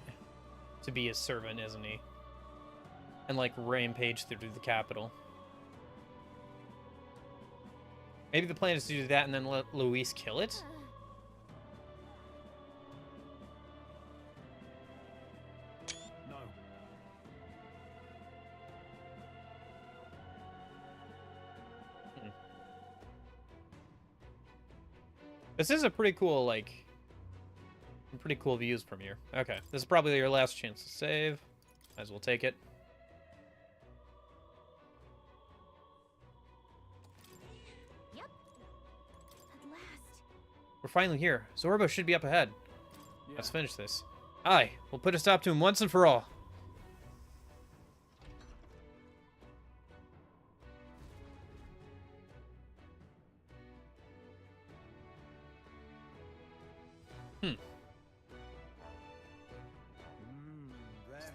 to be his servant, isn't he? And like rampage through the capital. Maybe the plan is to do that and then let Luis kill it? No. This is a pretty cool, like, pretty cool views from here. Okay, this is probably your last chance to save. Might as well take it. Yep. At last. We're finally here. Zorba should be up ahead. Yeah. Let's finish this. Aye, we'll put a stop to him once and for all.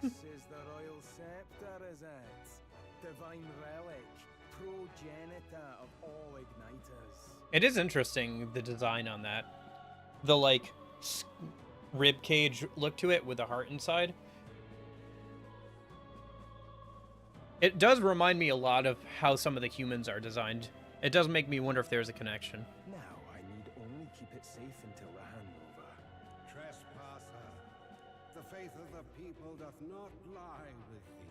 This is the royal scepter, is it? Divine relic, progenitor of all igniters. It is interesting, the design on that. The, like, rib cage look to it with a heart inside. It does remind me a lot of how some of the humans are designed. It does make me wonder if there's a connection. Now I need only keep it safe until the handover. Trespasser, the faith of the people doth not lie with thee.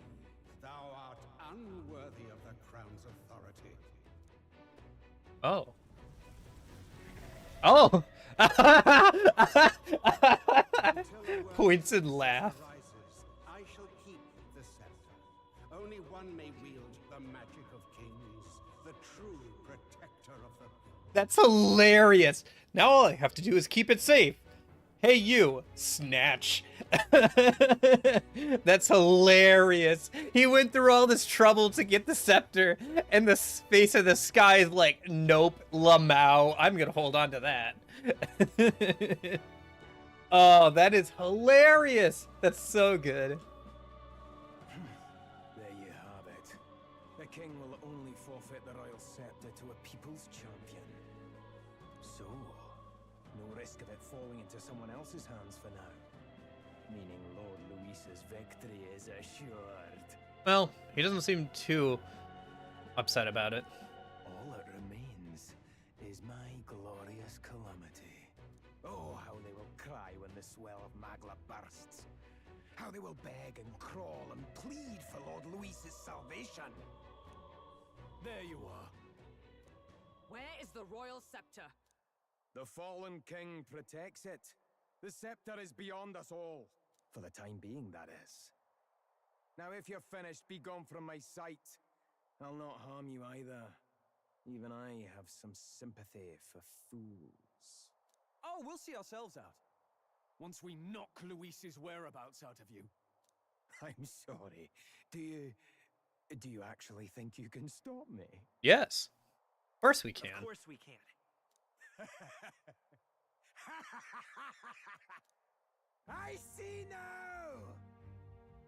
Thou art unworthy of the crown's authority. Oh. Oh! Points and laugh. Arises, I shall keep the scepter. Only one may wield the magic of kings, the true protector of the people. That's hilarious. Now all I have to do is keep it safe. Hey, you, snatch. That's hilarious. He went through all this trouble to get the scepter, and the face of the sky is like, nope, Lamau. I'm going to hold on to that. Oh, that is hilarious. That's so good. There you have it. The king will only forfeit the royal scepter to a people's champion. So, no risk of it falling into someone else's hands for now. Meaning Lord Luis's victory is assured. Well, he doesn't seem too upset about it. All that remains my glorious calamity. Oh, how they will cry when the swell of Magla bursts. How they will beg and crawl and plead for Lord Luis's salvation. There you are. Where is the royal scepter? The fallen king protects it. The scepter is beyond us all. For the time being, that is. Now, if you're finished, be gone from my sight. I'll not harm you either. Even I have some sympathy for fools. Oh, we'll see ourselves out. Once we knock Luis's whereabouts out of you. I'm sorry. Do you actually think you can stop me? Yes. Of course we can. Of course we can. I see now!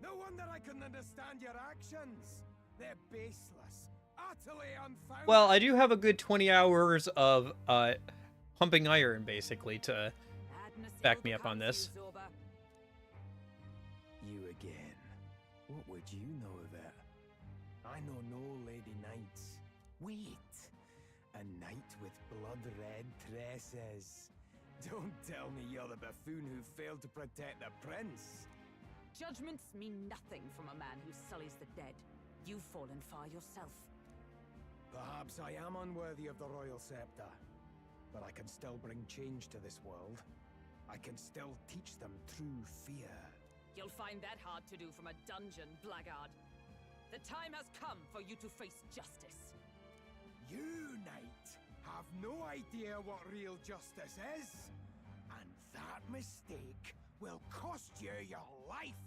No wonder I couldn't understand your actions. They're baseless, utterly unfounded. Well, I do have a good 20 hours of pumping iron, basically, to back me up on this. You again. What would you know of it? I know no lady knights. Wait. A knight with blood-red tresses. Don't tell me you're the buffoon who failed to protect the prince. Judgments mean nothing from a man who sullies the dead. You've fallen far yourself. Perhaps I am unworthy of the royal scepter, but I can still bring change to this world. I can still teach them true fear. You'll find that hard to do from a dungeon, blackguard. The time has come for you to face justice. You, knight, have no idea what real justice is. And that mistake will cost you your life.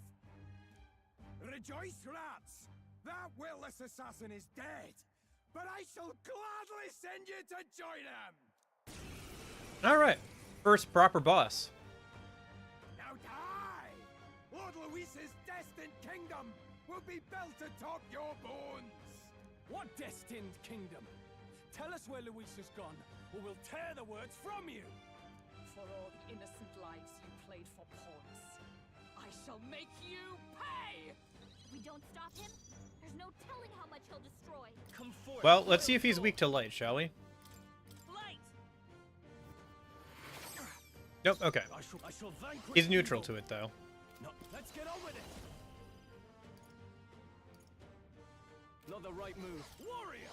Rejoice, rats! That willless assassin is dead, but I shall gladly send you to join him! Alright. First proper boss. Now die! Lord Luis's destined kingdom will be built atop your bones! What destined kingdom? Tell us where Luis has gone, or we'll tear the words from you! For all the innocent lives you played for pawns, I shall make you pay! If we don't stop him, there's no telling how much he'll destroy. Come forth. Well, let's see if he's weak to light, shall we? Light. Nope, okay. I shall vanquish He's neutral evil. to it, though. No, let's get on with it! Not the right move. Warrior!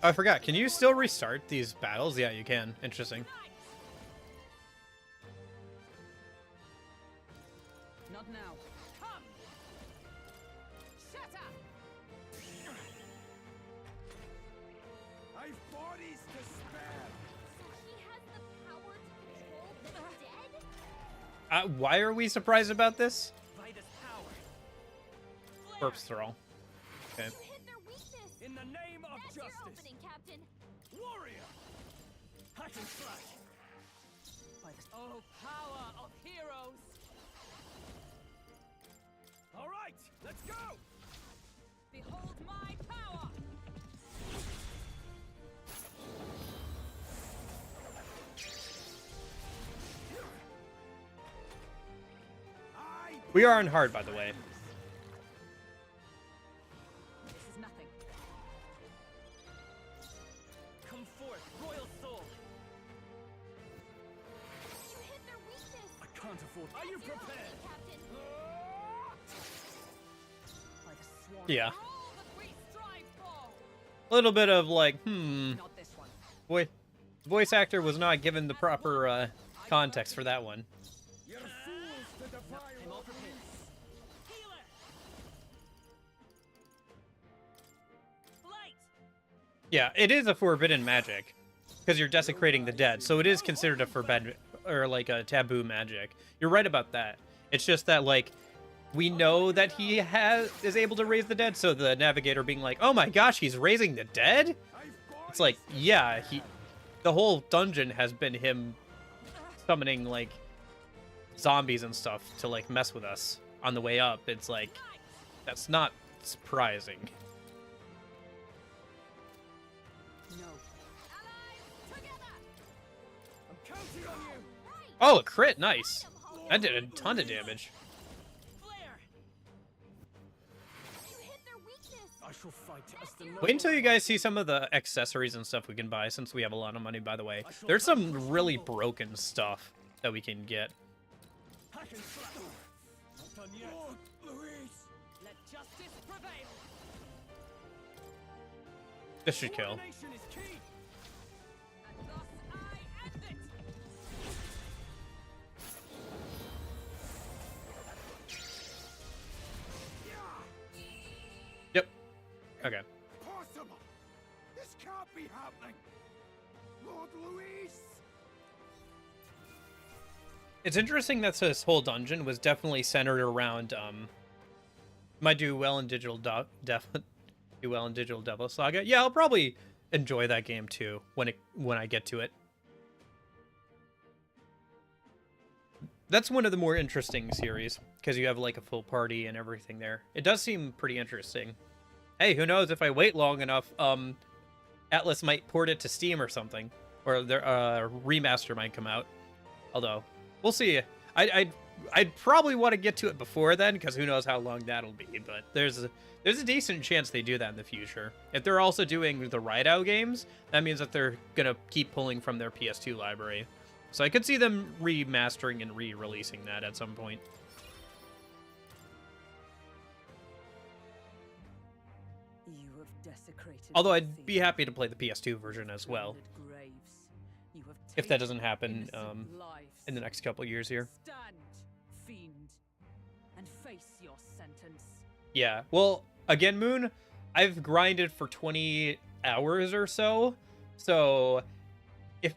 I forgot. Can you still restart these battles? Yeah, you can. Interesting. Not now. Come! Shatter! I've bodies to spare! So he has the power to control the dead? Why are we surprised about this? By this power. Flair. Corpse throw. Okay. You hit their weakness. In the name of That's your justice! opening, Captain. Warrior! Hack and slash! By the power of heroes! All right, let's go! Behold my power! We are on hard, by the way. This is nothing. Come forth, royal soul. You hit their weakness. I can't afford. Are you That's your prepared? opening, Captain. By the swarm. Yeah. For all that we strive for! A little bit of like, Not this one. voice actor was not given the proper context for that one. You're fools to defy I'm all prepared. Healer. Light. Yeah, it is a forbidden magic because you're desecrating the dead, so it is considered a forbidden or like a taboo magic. You're right about that. It's just that like we know that he is able to raise the dead, so the navigator being like, "Oh my gosh, he's raising the dead?" It's like, yeah, the whole dungeon has been him summoning like zombies and stuff to like mess with us on the way up. It's like that's not surprising. No. Allies, together. I'm counting on you! Right. Oh, a crit, nice. That did a ton of damage. Flair. You hit their weakness. I I shall fight as the Wait until you guys see some of the accessories and stuff we can buy, since we have a lot of money, by the way. There's some really broken stuff that we can get. Hack and slap. Not done yet. Louise! Let justice prevail. This should kill. Coordination is key. And thus I end it. Yep. Okay. Impossible! This can't be happening! Lord Luis! It's interesting that this whole dungeon was definitely centered around might do well in Digital Devil Saga. Yeah, I'll probably enjoy that game too when I get to it. That's one of the more interesting series because you have like a full party and everything there. It does seem pretty interesting. Hey, who knows, if I wait long enough, Atlus might port it to Steam or something, or their remaster might come out. Although, we'll see. I'd probably want to get to it before then, because who knows how long that'll be. But there's a decent chance they do that in the future. If they're also doing the Rideout games, that means that they're gonna keep pulling from their PS2 library. So I could see them remastering and re-releasing that at some point. You have desecrated. Although the I'd be field, happy to play the PS2 version as well, plundered graves. You have if that taken doesn't happen innocent lives. in the next couple of years here. Stand, fiend, and face your sentence. Yeah, well, again, Moon, I've grinded for 20 hours or so, so if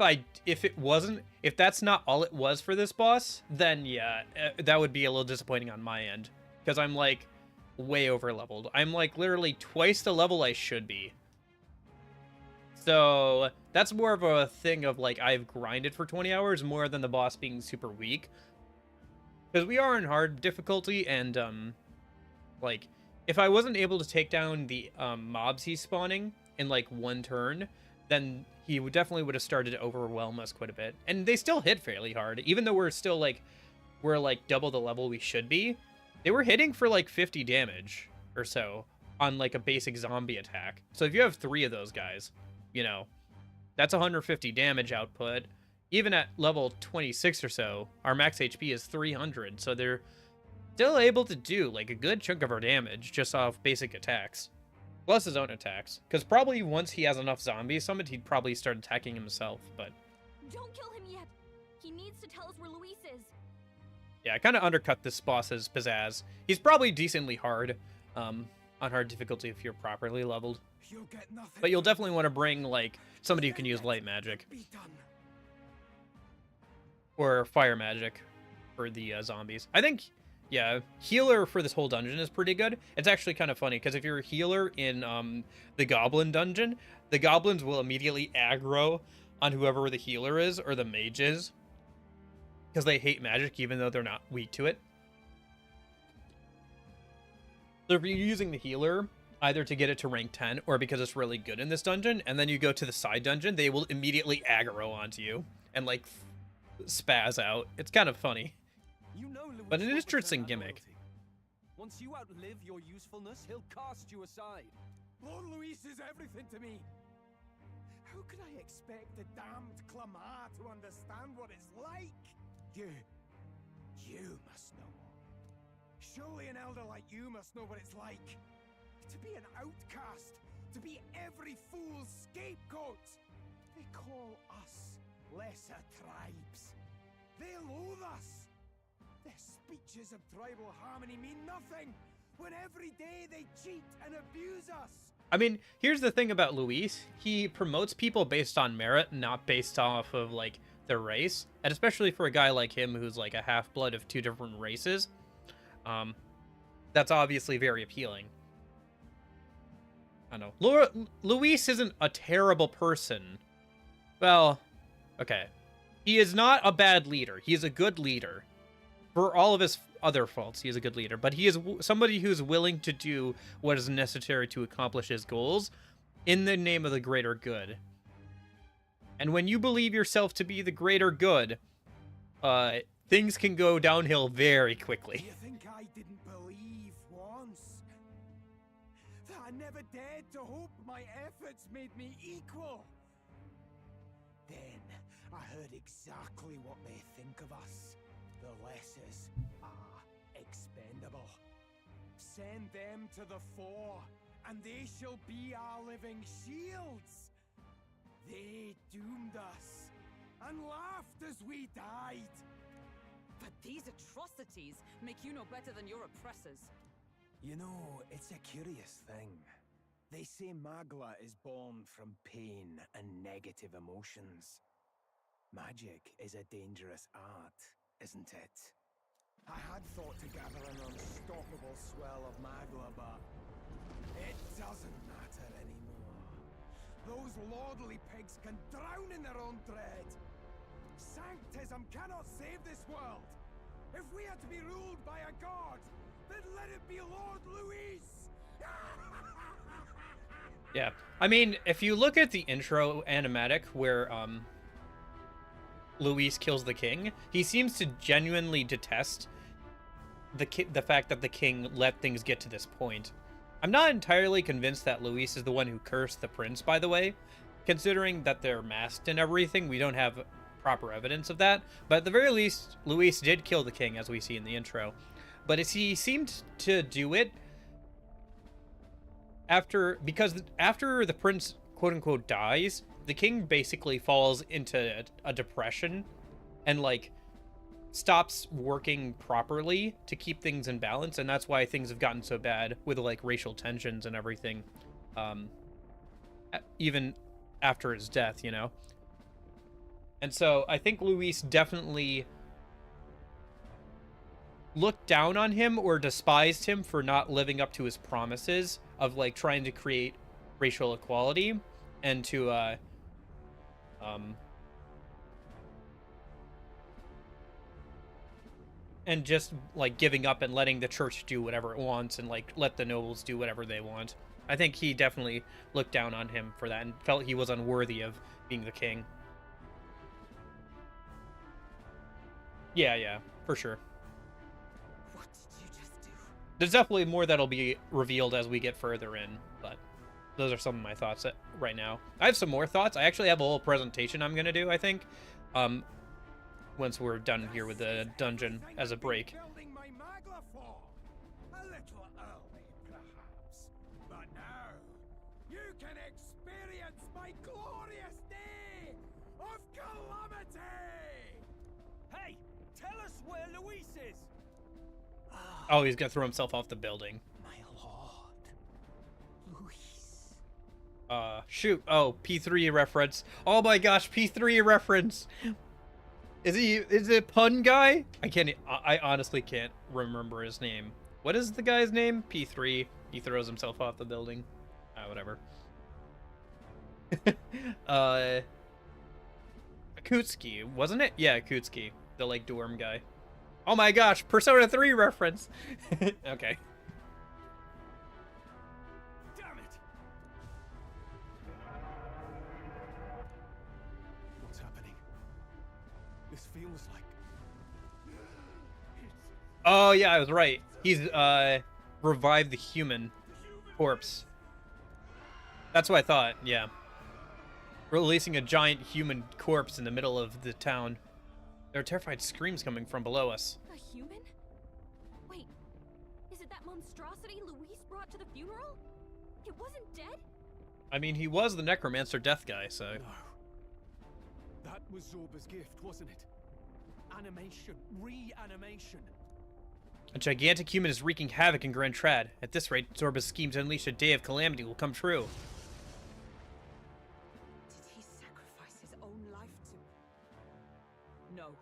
that's not all it was for this boss, then yeah, that would be a little disappointing on my end, because I'm like way over leveled. I'm like literally twice the level I should be. So that's more of a thing of like I've grinded for 20 hours more than the boss being super weak. Because we are in hard difficulty, and like if I wasn't able to take down the mobs he's spawning in like one turn, then he definitely would have started to overwhelm us quite a bit. And they still hit fairly hard, even though we're like double the level we should be. They were hitting for like 50 damage or so on like a basic zombie attack. So if you have 3 of those guys, you know, that's 150 damage output. Even at level 26 or so, our max HP is 300. So they're still able to do like a good chunk of our damage just off basic attacks. Plus his own attacks. Because probably once he has enough zombies summoned, he'd probably start attacking himself, but... Don't kill him yet. He needs to tell us where Luis is. Yeah, I kind of undercut this boss's pizzazz. He's probably decently hard on hard difficulty if you're properly leveled. You'll get nothing. But you'll definitely want to bring, like, somebody who can use light magic. Be done. Or fire magic for the zombies. I think, yeah, healer for this whole dungeon is pretty good. It's actually kind of funny, because if you're a healer in the goblin dungeon, the goblins will immediately aggro on whoever the healer is, or the mage is. Because they hate magic, even though they're not weak to it. So if you're using the healer, either to get it to rank 10, or because it's really good in this dungeon, and then you go to the side dungeon, they will immediately aggro onto you, and like, spaz out. It's kind of funny. You know Louis But an will interesting return gimmick. loyalty. Once you outlive your usefulness, he'll cast you aside. Lord Luis is everything to me. How could I expect the damned Clamar to understand what it's like? You must know. Surely an elder like you must know what it's like. To be an outcast, to be every fool's scapegoat. They call us lesser tribes. They loathe us. Their speeches of tribal harmony mean nothing, when every day they cheat and abuse us. I mean, here's the thing about Luis. He promotes people based on merit, not based off of, like, their race. And especially for a guy like him who's, like, a half-blood of 2 different races. That's obviously very appealing. I don't know. Luis isn't a terrible person. Well, okay. He is not a bad leader. He is a good leader. For all of his other faults, he is a good leader. But he is somebody who's willing to do what is necessary to accomplish his goals in the name of the greater good. And when you believe yourself to be the greater good, things can go downhill very quickly. Do you think I didn't believe once that a never dared to hope my efforts made me equal. Then I heard exactly what they think of us. The lessers are expendable. Send them to the fore, and they shall be our living shields. They doomed us and laughed as we died. But these atrocities make you no better than your oppressors. You know, it's a curious thing. They say Magla is born from pain and negative emotions. Magic is a dangerous art, isn't it? I had thought to gather an unstoppable swell of Magla, but it doesn't matter anymore. Those lordly pigs can drown in their own dread. Sanctism cannot save this world. If we are to be ruled by a god, then let it be Lord Louis! Yeah. I mean, if you look at the intro animatic where Luis kills the king, he seems to genuinely detest the fact that the king let things get to this point. I'm not entirely convinced that Luis is the one who cursed the prince, by the way. Considering that they're masked and everything, we don't have proper evidence of that. But at the very least, Luis did kill the king, as we see in the intro. But he seemed to do it because after the prince, quote-unquote, dies, the king basically falls into a depression and, like, stops working properly to keep things in balance, and that's why things have gotten so bad with, like, racial tensions and everything, even after his death, you know? And so I think Luis definitely looked down on him or despised him for not living up to his promises of, like, trying to create racial equality and to and just, like, giving up and letting the church do whatever it wants and, like, let the nobles do whatever they want. I think he definitely looked down on him for that and felt he was unworthy of being the king. Yeah, for sure. What did you just do? There's definitely more that'll be revealed as we get further in, but those are some of my thoughts right now. I have some more thoughts. I actually have a whole presentation I'm going to do, I think, once we're done here with the dungeon as a break. Building my Magla for. A little early, perhaps. But now, you can experience my glorious day of calamity! Hey, tell us where Luis is. Oh, he's going to throw himself off the building. My lord, Luis. Shoot. Oh, P3 reference. Oh my gosh, P3 reference. Is it Pun Guy? I honestly can't remember his name. What is the guy's name? P3. He throws himself off the building. Whatever. Akutski, wasn't it? Yeah, Akutski. The, like, dorm guy. Oh my gosh, Persona 3 reference. Okay. Damn it! What's happening? This feels like... Oh yeah, I was right. He's revived the human corpse. That's what I thought, yeah. Releasing a giant human corpse in the middle of the town. There are terrified screams coming from below us. A human? Wait, is it that monstrosity Luis brought to the funeral? It wasn't dead? I mean, he was the necromancer death guy, so... No. That was Zorba's gift, wasn't it? Animation. Reanimation. A gigantic human is wreaking havoc in Grand Trad. At this rate, Zorba's scheme to unleash a day of calamity will come true. Did he sacrifice his own life to... No.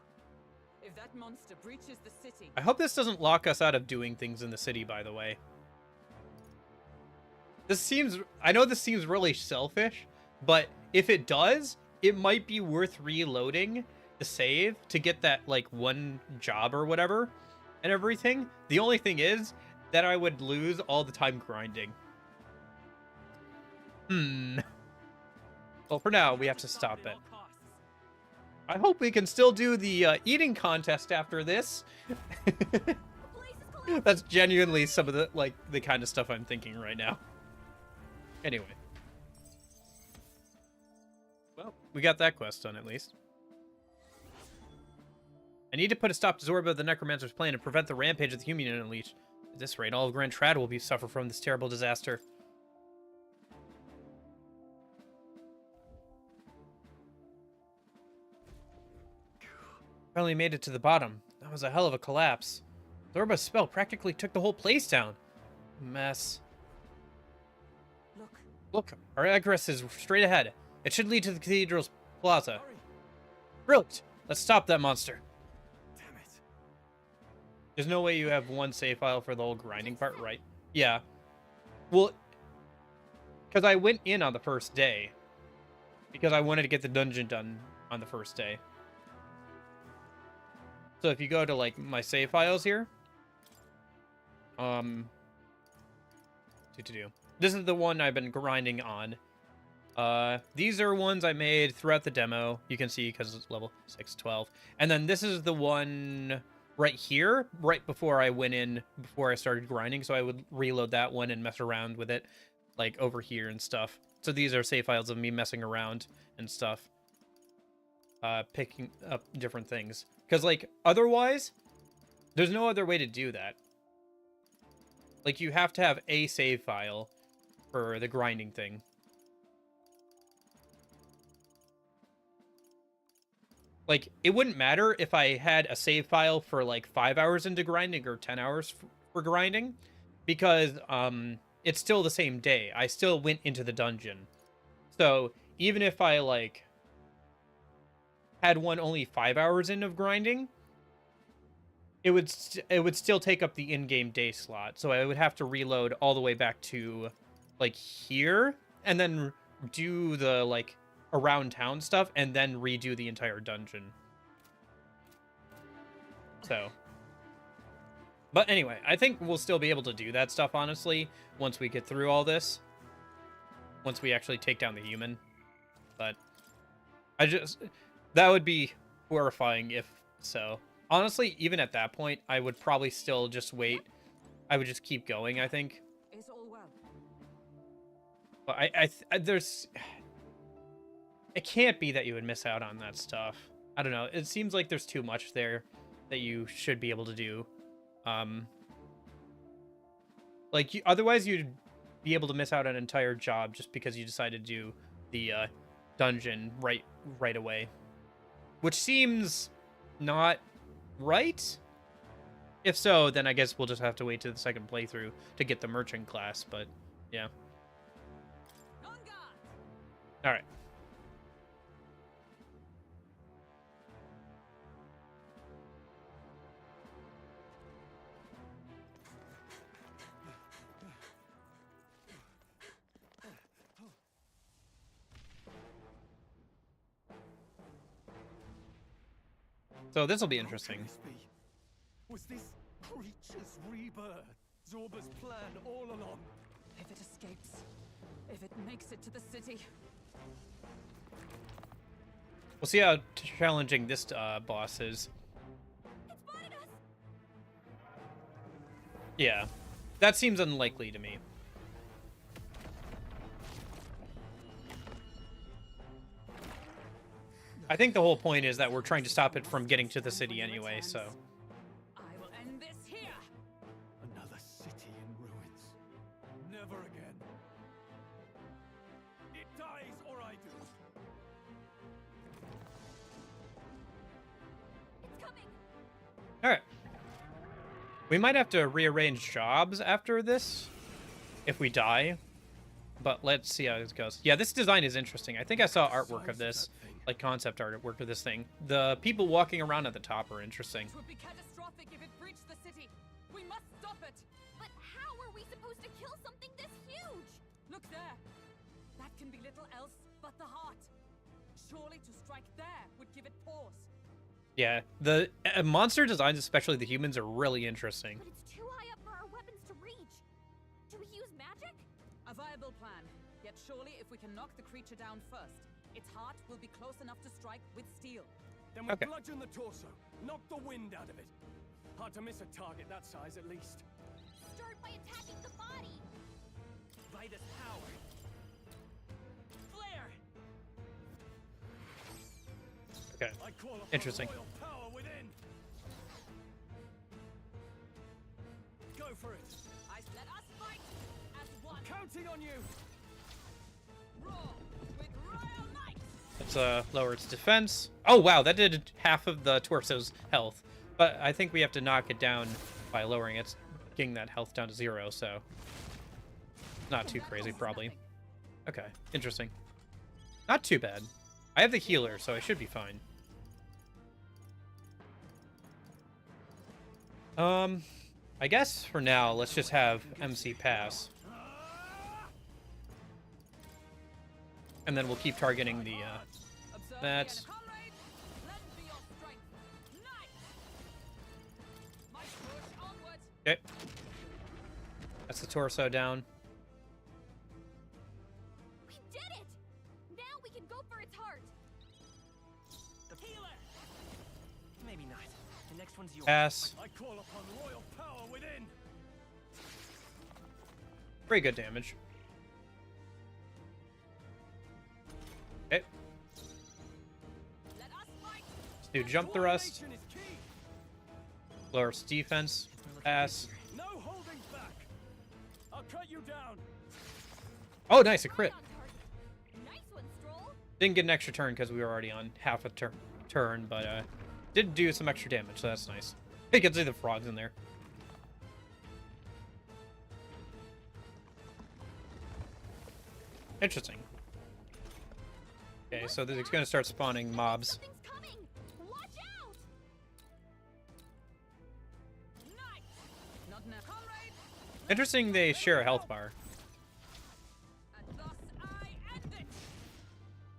If that monster breaches the city... I hope this doesn't lock us out of doing things in the city, by the way. I know this seems really selfish, but if it does, it might be worth reloading the save to get that, like, one job or whatever and everything. The only thing is that I would lose all the time grinding. Well, for now, we have to stop it. I hope we can still do the eating contest after this. That's genuinely some of the, like, the kind of stuff I'm thinking right now. Anyway. Well, we got that quest done at least. I need to put a stop to Zorba the Necromancer's plan and prevent the rampage of the human unleashed. At this rate, all of Grand Trad will suffer from this terrible disaster. Finally made it to the bottom. That was a hell of a collapse. Zorba's spell practically took the whole place down. Mess. Look, our egress is straight ahead. It should lead to the cathedral's plaza. Hurry. Brilliant! Let's stop that monster. Damn it. There's no way you have one save file for the whole grinding part, right? Yeah. Well, because I went in on the first day. Because I wanted to get the dungeon done on the first day. So if you go to, like, my save files here. This is the one I've been grinding on. These are ones I made throughout the demo. You can see because it's level 612. And then this is the one right here, right before I went in, before I started grinding. So I would reload that one and mess around with it, like over here and stuff. So these are save files of me messing around and stuff. Picking up different things. Because, like, otherwise, there's no other way to do that. Like, you have to have a save file for the grinding thing. Like, it wouldn't matter if I had a save file for, like, 5 hours into grinding or 10 hours for grinding. Because, it's still the same day. I still went into the dungeon. So, even if I, like, had one only 5 hours in of grinding, it would still take up the in-game day slot. So I would have to reload all the way back to, like, here, and then do the, like, around town stuff, and then redo the entire dungeon. So, but anyway, I think we'll still be able to do that stuff, honestly, once we get through all this. Once we actually take down the human. But that would be horrifying if so. Honestly, even at that point, I would probably still just wait. I would just keep going, I think. Is all well? But there's... It can't be that you would miss out on that stuff. I don't know. It seems like there's too much there that you should be able to do. Like, otherwise you'd be able to miss out on an entire job just because you decided to do the dungeon right away. Which seems not right. If so, then I guess we'll just have to wait to the second playthrough to get the merchant class, but yeah. Alright. So this will be interesting. Was this creature's rebirth Zorba's plan all along? If it escapes, if it makes it to the city. We'll see how challenging this boss is. It spotted us. Yeah, that seems unlikely to me. I think the whole point is that we're trying to stop it from getting to the city anyway, so. I will end this here. Another city in ruins. Never again. It dies or I do. It's coming. Alright. We might have to rearrange jobs after this, if we die. But let's see how this goes. Yeah, this design is interesting. I think I saw artwork of this, like concept artwork of this thing. The people walking around at the top are interesting. It would be catastrophic if it breached the city. We must stop it. But how are we supposed to kill something this huge? Look there. That can be little else but the heart. Surely to strike there would give it pause. Yeah, the monster designs, especially the humans, are really interesting. But it's too high up for our weapons to reach. Do we use magic? A viable plan. Yet surely if we can knock the creature down first, its heart will be close enough to strike with steel. Then we Okay. bludgeon the torso. Knock the wind out of it. Hard to miss a target that size at least. Start by attacking the body. By this power, Okay. Interesting. Go for it. Let us fight as one. Counting on you. Roar with royal might. Let's lower its defense. Oh wow, that did half of the torso's health. But I think we have to knock it down by lowering its, getting that health down to 0, so not too crazy probably. Okay, interesting. Not too bad. I have the healer, so I should be fine. I guess for now, let's just have MC pass. And then we'll keep targeting the, that. Okay. That's the torso down. We did it! Now we can go for its heart. The healer. Maybe not. The next one's yours. Pass. I call upon royal power within. Pretty good damage. Okay. Let us fight. Let's do jump thrust. Coordination is key. Lower its defense. Pass. No holding back. I'll cut you down. Oh, nice, a crit. Right on target. Nice one, Stroll. Didn't get an extra turn because we were already on half a turn, but did do some extra damage, so that's nice. You can see the frogs in there. Interesting. Okay, so this is going to start spawning mobs. Something's coming. Watch out. Nice. Not now. Comrade! Interesting they share a health bar. And thus I end it.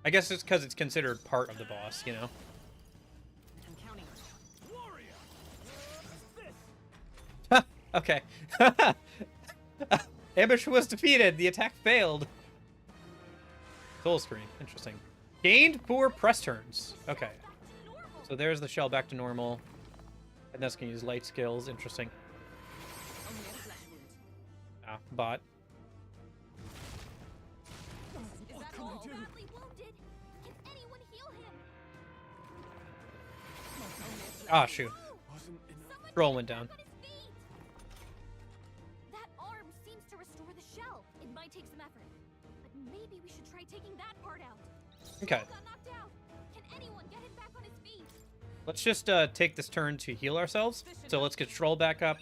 I guess it's because it's considered part of the boss, you know? I'm counting on you. Warrior. Okay. Ambush was defeated. The attack failed. Soul screen. Interesting. Gained 4 press turns. Okay. Back to normal. So there's the shell back to normal. And that's going to use light skills. Interesting. Only a flesh wound. Ah, bot. Is that all? Badly wounded. Can anyone heal him? Ah, shoot. Wasn't enough. Someone Troll get went him down. back on his feet. That arm seems to restore the shell. It might take some effort, but maybe we should try taking that part out. Okay. Stroll got knocked out. Can anyone get him back on his feet? Let's just take this turn to heal ourselves. So let's get Stroll back up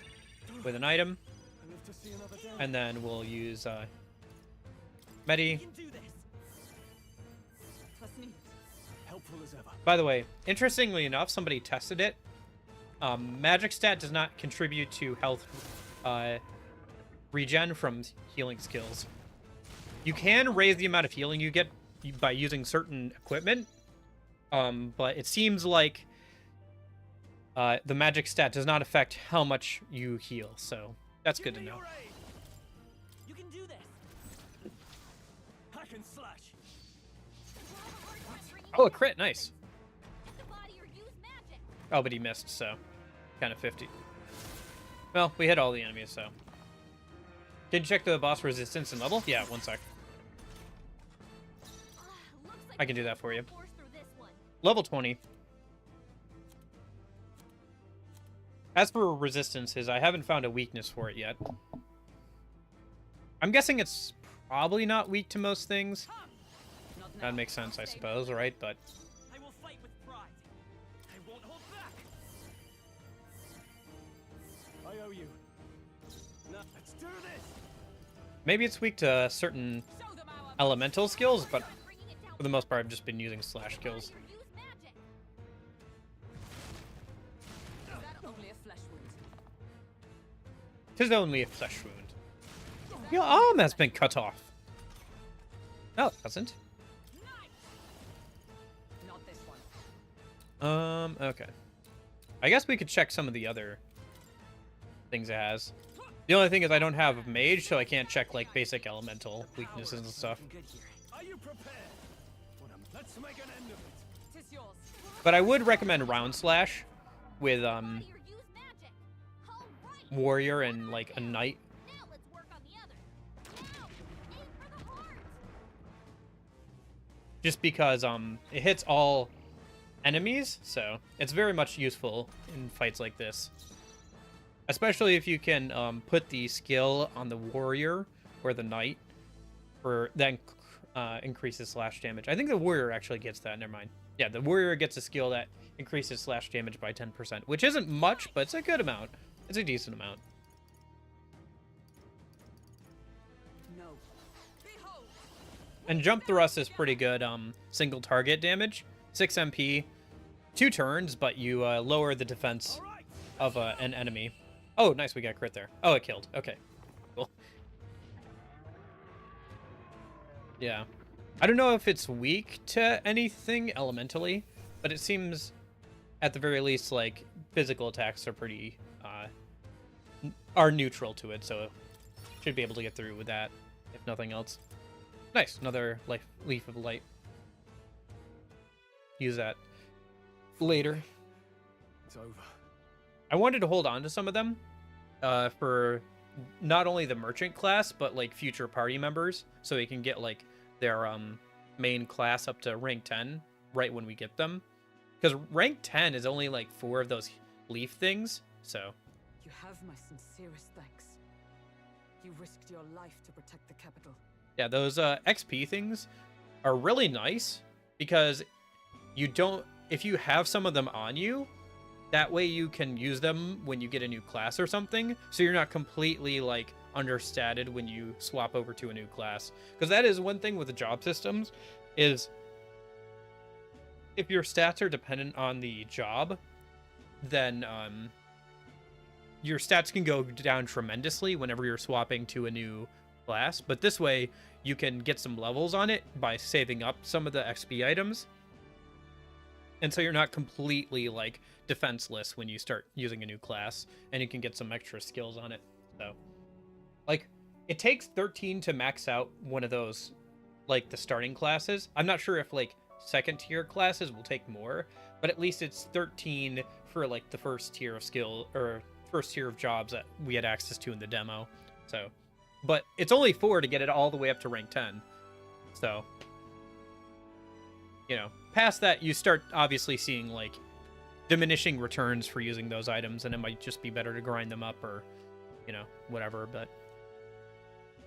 with an item. I live to see another day. And then we'll use Medi. You can do this. Twas neat. Helpful as ever. By the way, interestingly enough, somebody tested it. Magic stat does not contribute to health regen from healing skills. You can raise the amount of healing you get by using certain equipment, but it seems like the magic stat does not affect how much you heal, so that's good to Give me know. your aid. You can do this. Hack and slash. Oh, a crit, nice. Hit the body or use magic. Oh, but he missed, so kind of 50. Well, we hit all the enemies, so. Did you check the boss resistance and level? Yeah, 1 sec. Looks like I can do that for you. force through this one. Level 20. As for resistances, I haven't found a weakness for it yet. I'm guessing it's probably not weak to most things. Not now. That makes sense, I suppose, right? But I will fight with pride. I won't hold back. I owe you. Now, let's do this. maybe it's weak to certain Show them our elemental skills, but start bringing it down. for the most part, I've just been using slash kills. Or use magic. Is that only a flesh wound? 'Tis only a flesh wound. Your arm has been cut off. No, it hasn't. Not this one. Okay. I guess we could check some of the other things it has. The only thing is I don't have a mage, so I can't check, like, basic elemental weaknesses and stuff. Looking good here. Are you prepared? Let's make an end of it. Tis yours. But I would recommend Round Slash with, Body or use magic. All right. Warrior and, like, a Knight. Now let's work on the other. Now, aim for the heart. Just because, it hits all enemies, so it's very much useful in fights like this. Especially if you can put the skill on the warrior or the knight, for that increases slash damage. I think the warrior actually gets that. Never mind. Yeah, the warrior gets a skill that increases slash damage by 10%, which isn't much, but it's a good amount. It's a decent amount. No. Behold! And jump thrust is pretty good. Single target damage, 6 MP, 2 turns, but you lower the defense of an enemy. Oh, nice, we got crit there. Oh, it killed. Okay, cool. Yeah. I don't know if it's weak to anything elementally, but it seems, at the very least, like, physical attacks are pretty, are neutral to it, so should be able to get through with that, if nothing else. Nice, another leaf of light. Use that later. It's over. I wanted to hold on to some of them, for not only the merchant class, but, like, future party members, so we can get, like, their main class up to rank 10 right when we get them, because rank 10 is only like 4 of those leaf things. So You have my sincerest thanks. You risked your life to protect the capital. yeah, those XP things are really nice, because you don't, if you have some of them on you, that way you can use them when you get a new class or something, so you're not completely like understated when you swap over to a new class. Because that is one thing with the job systems, is if your stats are dependent on the job, then your stats can go down tremendously whenever you're swapping to a new class. But this way you can get some levels on it by saving up some of the XP items, and so you're not completely like defenseless when you start using a new class, and you can get some extra skills on it. So like, it takes 13 to max out one of those, like, the starting classes. I'm not sure if, like, second tier classes will take more, but at least it's 13 for, like, the first tier of skill, or first tier of jobs that we had access to in the demo. So, but it's only 4 to get it all the way up to rank 10. So, you know, past that, you start obviously seeing, like, diminishing returns for using those items, and it might just be better to grind them up, or, you know, whatever, but...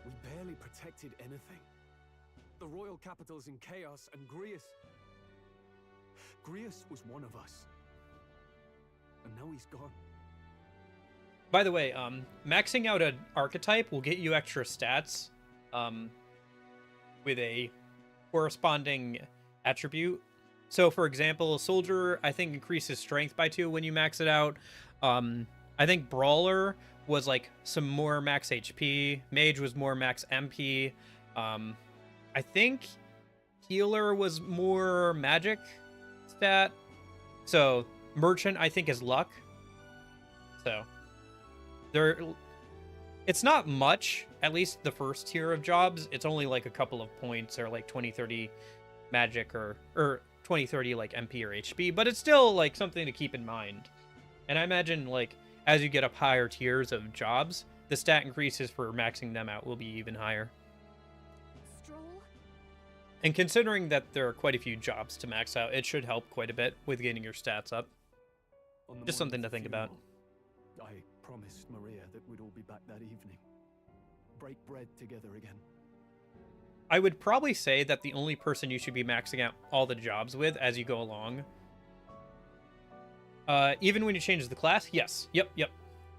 We barely protected anything. The royal capital's in chaos, and Grius was one of us. And now he's gone. By the way, maxing out an archetype will get you extra stats, with a corresponding attribute. So, for example, Soldier, I think, increases strength by 2 when you max it out. I think Brawler was, like, some more max HP. Mage was more max MP. I think Healer was more magic stat. So, Merchant, I think, is luck. So, it's not much, at least the first tier of jobs. It's only, like, a couple of points, or, like, 20-30 magic, or 20-30, like, MP or HP. But it's still, like, something to keep in mind. And I imagine, like, as you get up higher tiers of jobs, the stat increases for maxing them out will be even higher. Stroll? And considering that there are quite a few jobs to max out, it should help quite a bit with getting your stats up. On the Just something morning to of the think about. funeral, I promised Maria that we'd all be back that evening. Break bread together again. I would probably say that the only person you should be maxing out all the jobs with as you go along, even when you change the class, yes, yep.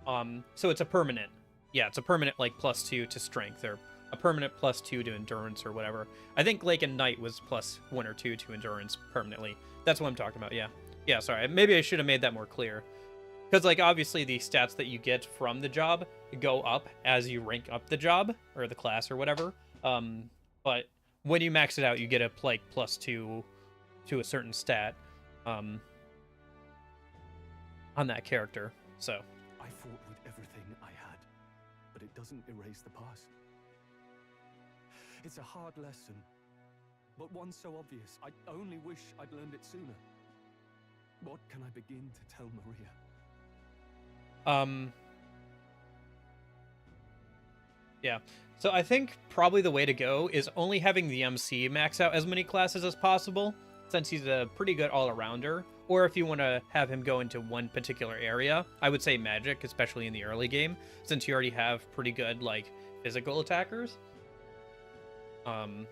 So it's a permanent, yeah, it's a permanent, like, +2 to strength, or a permanent +2 to endurance, or whatever. I think, like, a knight was +1 or 2 to endurance permanently. That's what I'm talking about. Yeah, sorry, maybe I should have made that more clear, because, like, obviously the stats that you get from the job go up as you rank up the job or the class or whatever. But when you max it out, you get a, like, +2 to a certain stat on that character. So I fought with everything I had, but it doesn't erase the past. It's a hard lesson, but one so obvious. I only wish I'd learned it sooner. What can I begin to tell Maria? Yeah. So I think probably the way to go is only having the MC max out as many classes as possible, since he's a pretty good all-arounder. Or if you want to have him go into one particular area, I would say magic, especially in the early game, since you already have pretty good, like, physical attackers. And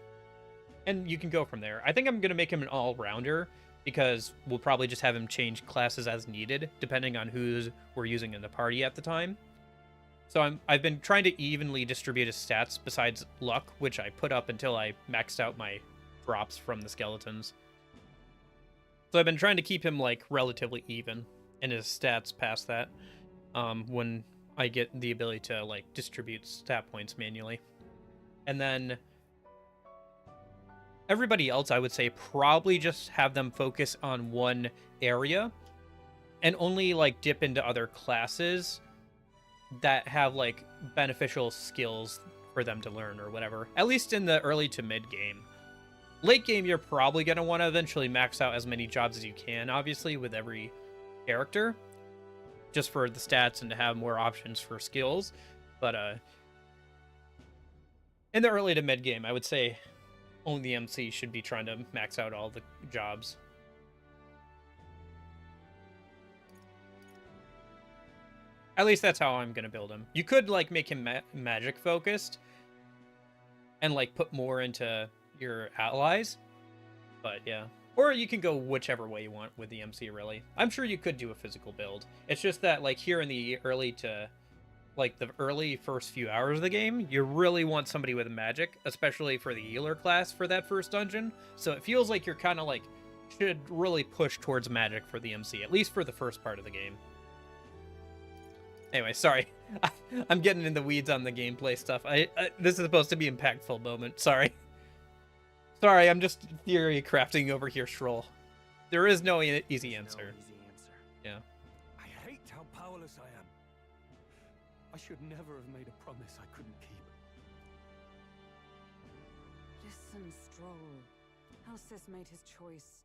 you can go from there. I think I'm going to make him an all-rounder, because we'll probably just have him change classes as needed, depending on who we're using in the party at the time. So I've been trying to evenly distribute his stats besides luck, which I put up until I maxed out my drops from the skeletons. So I've been trying to keep him, like, relatively even in his stats past that, when I get the ability to, like, distribute stat points manually. And then everybody else, I would say, probably just have them focus on one area and only, like, dip into other classes that have, like, beneficial skills for them to learn or whatever. At least in the early to mid game. Late game, you're probably going to want to eventually max out as many jobs as you can, obviously, with every character, just for the stats and to have more options for skills. But in the early to mid game, I would say only the MC should be trying to max out all the jobs. At least that's how I'm going to build him. You could, like, make him magic focused and, like, put more into your allies, but yeah. Or you can go whichever way you want with the MC, really. I'm sure you could do a physical build. It's just that, like, here in the early to, like, the early first few hours of the game, you really want somebody with magic, especially for the healer class for that first dungeon. So it feels like you're kind of, like, should really push towards magic for the MC, at least for the first part of the game. Anyway, sorry. I'm getting in the weeds on the gameplay stuff. This is supposed to be an impactful moment. Sorry. Sorry, I'm just theory crafting over here, Shroll. There is no easy answer. Yeah. I hate how powerless I am. I should never have made a promise I couldn't keep. Listen, Stroll. Alcest made his choice.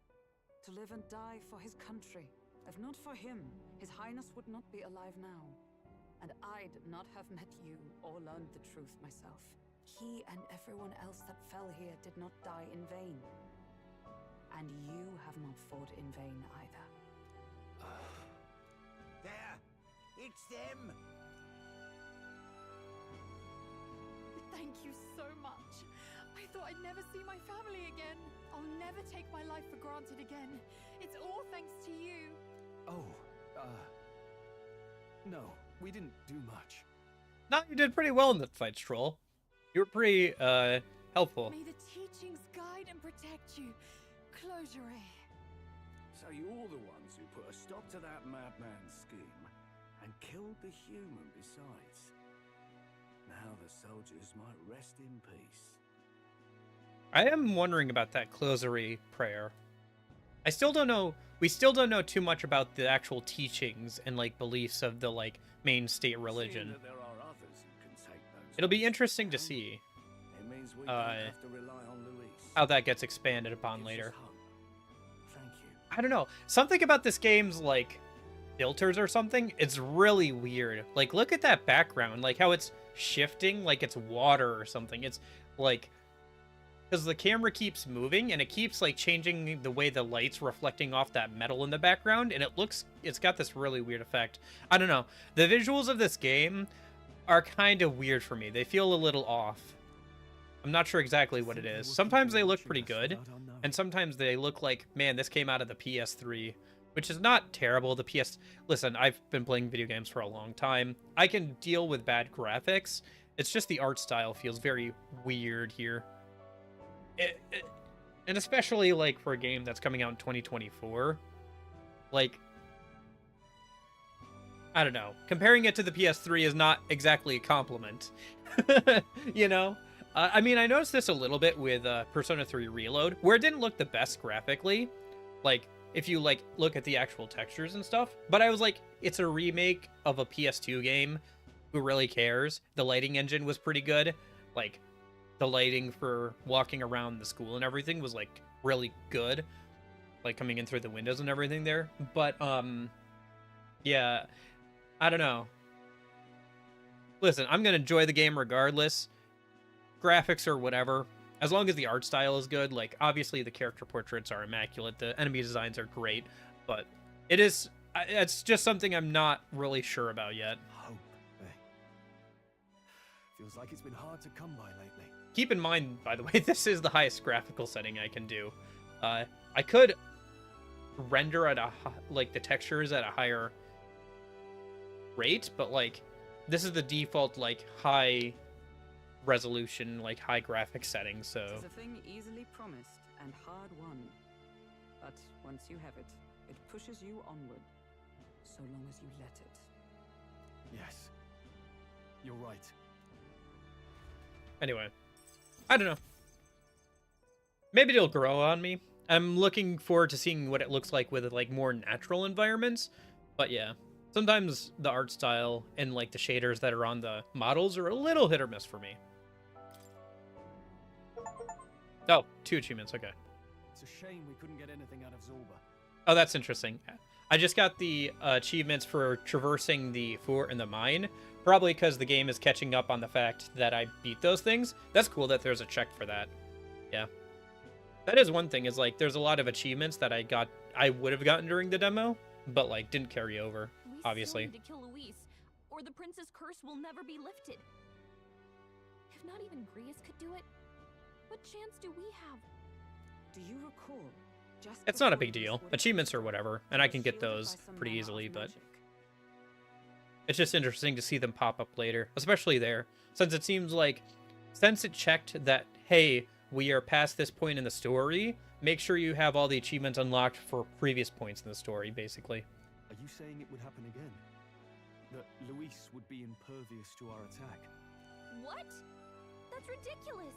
To live and die for his country. If not for him, His Highness would not be alive now. And I'd not have met you or learned the truth myself. He and everyone else that fell here did not die in vain. And you have not fought in vain either. There! It's them! Thank you so much. I thought I'd never see my family again. I'll never take my life for granted again. It's all thanks to you. Oh, no, we didn't do much. No, you did pretty well in that fight, Stroll. You were pretty, helpful. May the teachings guide and protect you. Closure. So you're the ones who put a stop to that madman's scheme and killed the human besides. Now the soldiers might rest in peace. I am wondering about that closery prayer. I still don't know. We still don't know too much about the actual teachings and, like, beliefs of the, like, main state religion. There are others who can take those. It'll be interesting to see It means we don't have to rely on Luis. how that gets expanded upon Gives later. us hope. Thank you. I don't know. Something about this game's, like, filters or something, it's really weird. Like, look at that background. Like, how it's shifting like it's water or something. It's, like, because the camera keeps moving, and it keeps, like, changing the way the light's reflecting off that metal in the background, and it's got this really weird effect. I don't know. The visuals of this game are kind of weird for me. They feel a little off. I'm not sure exactly what it is. Sometimes they look pretty good, and sometimes they look like, man, this came out of the PS3, which is not terrible. Listen, I've been playing video games for a long time. I can deal with bad graphics. It's just the art style feels very weird here. And especially, like, for a game that's coming out in 2024, like, I don't know. Comparing it to the PS3 is not exactly a compliment, you know? I mean, I noticed this a little bit with Persona 3 Reload, where it didn't look the best graphically, like, if you, like, look at the actual textures and stuff. But I was like, it's a remake of a PS2 game. Who really cares? The lighting engine was pretty good. Like, the lighting for walking around the school and everything was, like, really good. Like, coming in through the windows and everything there. But, yeah, I don't know. Listen, I'm gonna enjoy the game regardless. Graphics or whatever. as long as the art style is good, like, obviously the character portraits are immaculate, the enemy designs are great, but it's just something I'm not really sure about yet. Hope, eh? Feels like it's been hard to come by lately. Keep in mind, by the way, this is the highest graphical setting I can do. I could render at like the textures at a higher rate, but like this is the default like high resolution, like high graphic setting, so It's a thing easily promised and hard won. But once you have it, it pushes you onward, so long as you let it. Yes. You're right. anyway, I don't know. Maybe it'll grow on me. I'm looking forward to seeing what it looks like with like more natural environments. But yeah, sometimes the art style and like the shaders that are on the models are a little hit or miss for me. Oh, 2 achievements, okay. It's a shame we couldn't get anything out of Zorba. Oh, that's interesting. I just got the achievements for traversing the fort and the mine, probably because the game is catching up on the fact that I beat those things. That's cool that there's a check for that. Yeah. That is one thing, is like there's a lot of achievements that I would have gotten during the demo, but like didn't carry over, We obviously. still need to kill Luis, or the prince's curse will never be lifted. If not even Grius could do it, what chance do we have? Do you recall? Just It's not a before big these deal. wooden Achievements or whatever, and you I were can get shielded by those some pretty manner of easily, but magic. it's just interesting to see them pop up later, especially there, since it seems like, since it checked that, hey, we are past this point in the story, make sure you have all the achievements unlocked for previous points in the story, basically. Are you saying it would happen again? That Luis would be impervious to our attack? What? That's ridiculous.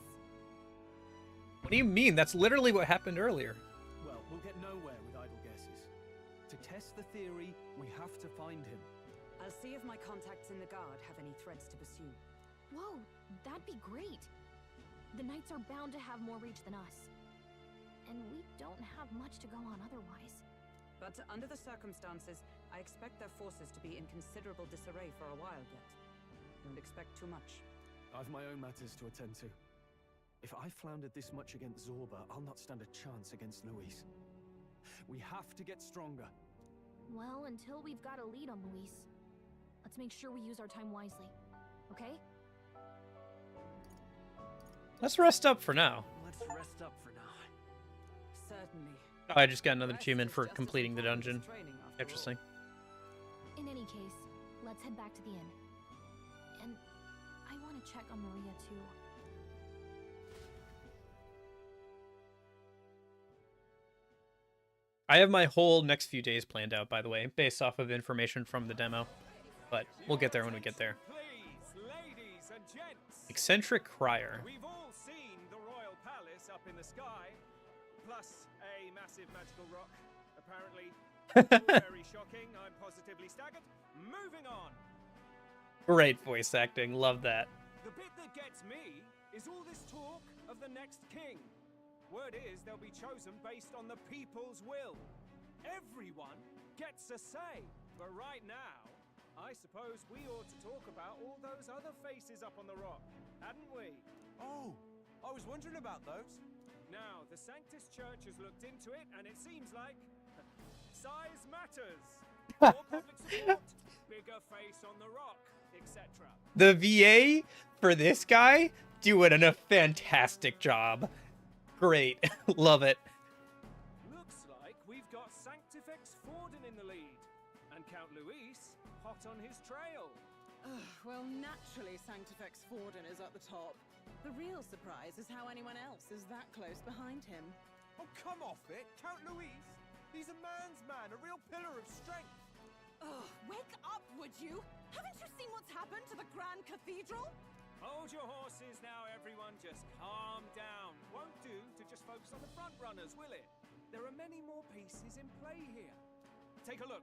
What do you mean? That's literally what happened earlier. Well, we'll get nowhere with idle guesses. To test the theory, we have to find him. I'll see if my contacts in the guard have any threads to pursue. Whoa, that'd be great. The knights are bound to have more reach than us. And we don't have much to go on otherwise. But under the circumstances, I expect their forces to be in considerable disarray for a while yet. Don't expect too much. I've my own matters to attend to. If I floundered this much against Zorba, I'll not stand a chance against Luis. We have to get stronger. Well, until we've got a lead on Luis, let's make sure we use our time wisely. Okay? Let's rest up for now. Let's rest up for now. Certainly. Oh, I just got another Rest achievement is for just as completing the important as dungeon. training, after all. Interesting. In any case, let's head back to the inn. And I want to check on Maria too. I have my whole next few days planned out, by the way, based off of information from the demo. But we'll get there when we get there. Please, ladies and gents. Eccentric Crier. We've all seen the royal palace up in the sky, plus a massive magical rock. Apparently, very shocking. I'm positively staggered. Moving on. Great voice acting. Love that. The bit that gets me is all this talk of the next king. Word is they'll be chosen based on the people's will. Everyone gets a say. But right now, I suppose we ought to talk about all those other faces up on the rock, hadn't we? Oh, I was wondering about those. Now, the Sanctus Church has looked into it, and it seems like size matters. More public support, bigger face on the rock, etc. The VA for this guy doing a fantastic job. Great. Love it. Looks like we've got Sanctifex Forden in the lead, and Count Luis hot on his trail. Well, naturally, Sanctifex Forden is at the top. The real surprise is how anyone else is that close behind him. Oh, come off it, Count Luis. He's a man's man, a real pillar of strength. Ugh, wake up, would you? Haven't you seen what's happened to the Grand Cathedral? Hold your horses now, everyone. Just calm down. Won't do to just focus on the front runners, will it? There are many more pieces in play here. Take a look.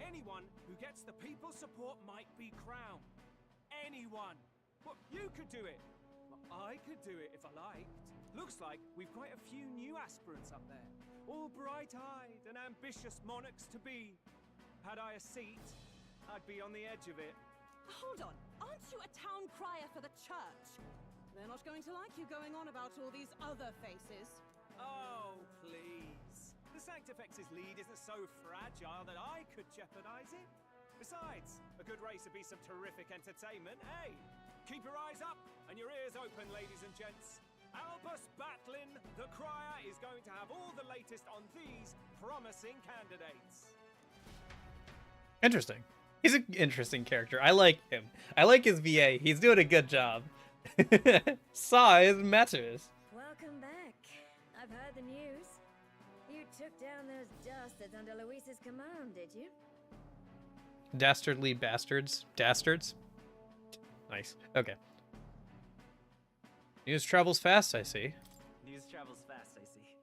Anyone who gets the people's support might be crowned. Anyone. Well, you could do it. Well, I could do it if I liked. Looks like we've quite a few new aspirants up there. All bright-eyed and ambitious monarchs to be. Had I a seat, I'd be on the edge of it. Hold on, aren't you a town crier for the church? They're not going to like you going on about all these other faces. Oh, please. The Sanctifex's lead isn't so fragile that I could jeopardize it. Besides, a good race would be some terrific entertainment, eh? Keep your eyes up and your ears open, ladies and gents. Albus Batlin, the Crier, is going to have all the latest on these promising candidates. Interesting. He's an interesting character. I like him. I like his VA. He's doing a good job. Size matters. Welcome back. I've heard the news. You took down those dastards under Luis's command, did you? Dastardly bastards. Dastards? Nice. Okay. News travels fast, I see. News travels fast, I see.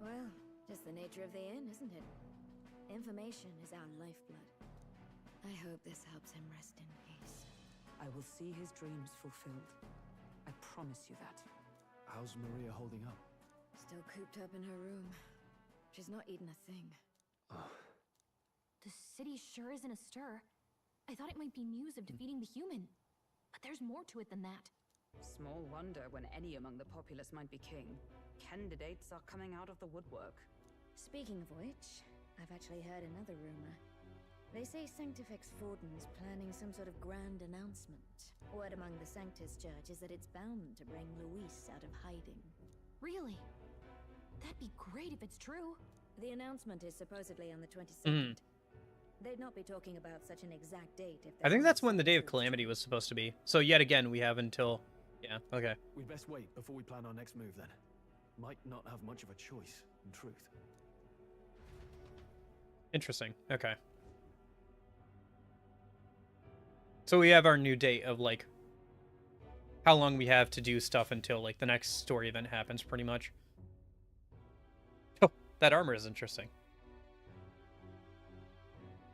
Well, just the nature of the inn, isn't it? Information is our lifeblood. I hope this helps him rest in peace. I will see his dreams fulfilled. I promise you that. How's Maria holding up? Still cooped up in her room. She's not eaten a thing. The city sure isn't astir. I thought it might be news of defeating the human. But there's more to it than that. Small wonder when any among the populace might be king. Candidates are coming out of the woodwork. Speaking of which, I've actually heard another rumor. They say Sanctifex Forden is planning some sort of grand announcement. Word among the Sanctus Church is that it's bound to bring Luis out of hiding. Really? That'd be great if it's true. The announcement is supposedly on the 22nd. They'd not be talking about such an exact date if I think that's when the Day of Calamity was supposed to be. So yet again, we have until... Yeah, okay. We'd best wait before we plan our next move, then. Might not have much of a choice, in truth. Interesting. Okay. So we have our new date of, like, how long we have to do stuff until, like, the next story event happens, pretty much. Oh, that armor is interesting.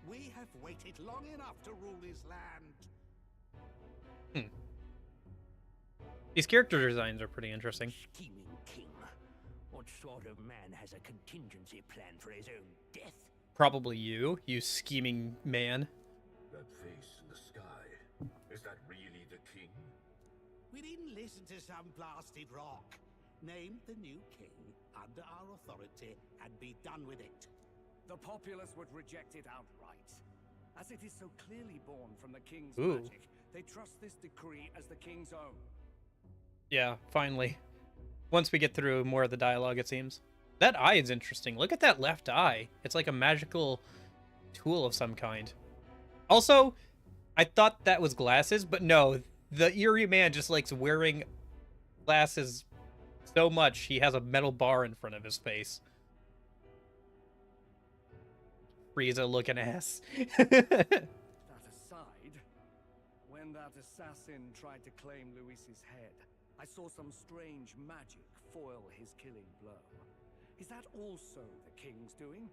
We have waited long enough to rule this land. These character designs are pretty interesting. Scheming king. What sort of man has a contingency plan for his own death? Probably you scheming man. That face in the sky, is that really the king? We didn't listen to some blasted rock. Name the new king under our authority and be done with it. The populace would reject it outright. As it is so clearly born from the king's Ooh. magic, they trust this decree as the king's own. Yeah, finally. Once we get through more of the dialogue, it seems. That eye is interesting. Look at that left eye. It's like a magical tool of some kind. Also, I thought that was glasses, but no. The eerie man just likes wearing glasses so much, he has a metal bar in front of his face. Frieza looking ass. That aside, when that assassin tried to claim Luis's head, I saw some strange magic foil his killing blow. Is that also the king's doing?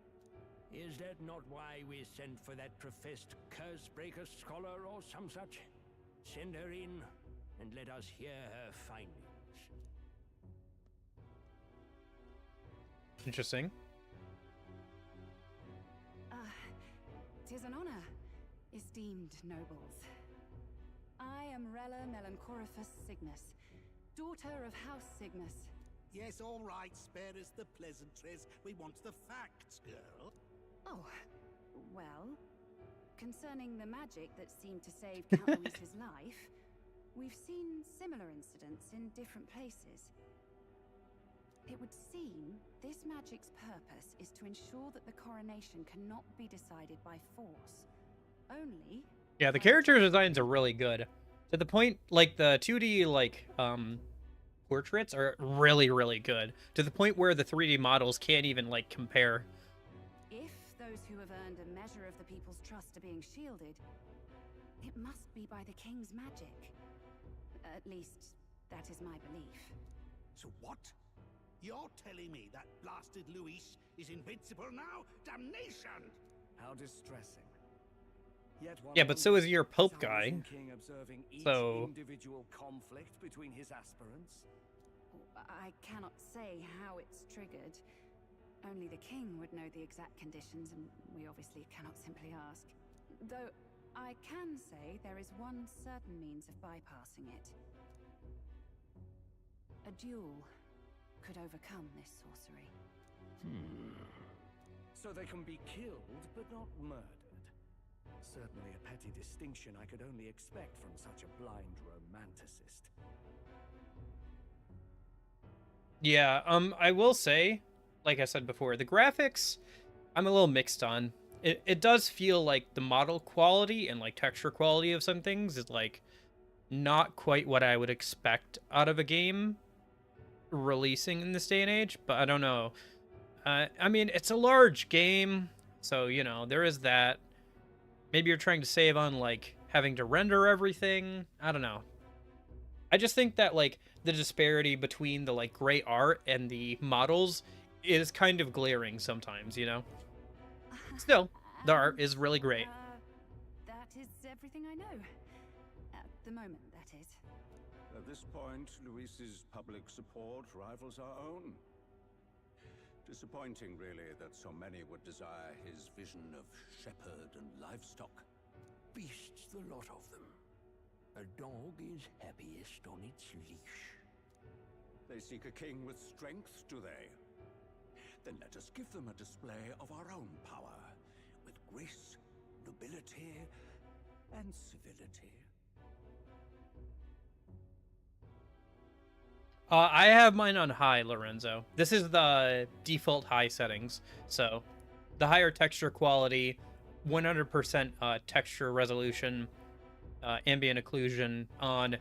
Is that not why we sent for that professed curse-breaker scholar or some such? Send her in, and let us hear her findings. Interesting. 'Tis an honor, esteemed nobles. I am Rella Melanchorophus Cygnus, daughter of House Cygnus. Yes, all right, spare us the pleasantries. We want the facts, girl. Oh, well, concerning the magic that seemed to save Count Luis's life, we've seen similar incidents in different places. It would seem this magic's purpose is to ensure that the coronation cannot be decided by force. Only... Yeah, the character designs are really good. To the point, like, the 2D, like, portraits are really, really good. To the point where the 3D models can't even, like, compare. If those who have earned a measure of the people's trust are being shielded, it must be by the king's magic. At least, that is my belief. So what? You're telling me that blasted Luis is invincible now? Damnation! How distressing. Yet Yeah, but so is your Pope guy. King observing each So individual conflict between his aspirants. I cannot say how it's triggered. Only the king would know the exact conditions, and we obviously cannot simply ask. Though I can say there is one certain means of bypassing it. A duel could overcome this sorcery. So they can be killed, but not murdered. Certainly a petty distinction I could only expect from such a blind romanticist. Yeah, I will say, like I said before, the graphics, I'm a little mixed on. It does feel like the model quality and like texture quality of some things is like not quite what I would expect out of a game releasing in this day and age, but I don't know. I mean, it's a large game, so, you know, there is that. Maybe you're trying to save on, like, having to render everything. I don't know. I just think that, like, the disparity between the, like, great art and the models is kind of glaring sometimes, you know? Still, the art is really great. That is everything I know. At the moment, that is. At this point, Luis's public support rivals our own. Disappointing, really, that so many would desire his vision of shepherd and livestock. Beasts, the lot of them. A dog is happiest on its leash. They seek a king with strength, do they? Then let us give them a display of our own power, with grace, nobility, and civility. I have mine on high, Lorenzo. This is the default high settings. So, the higher texture quality, 100% texture resolution, ambient occlusion on.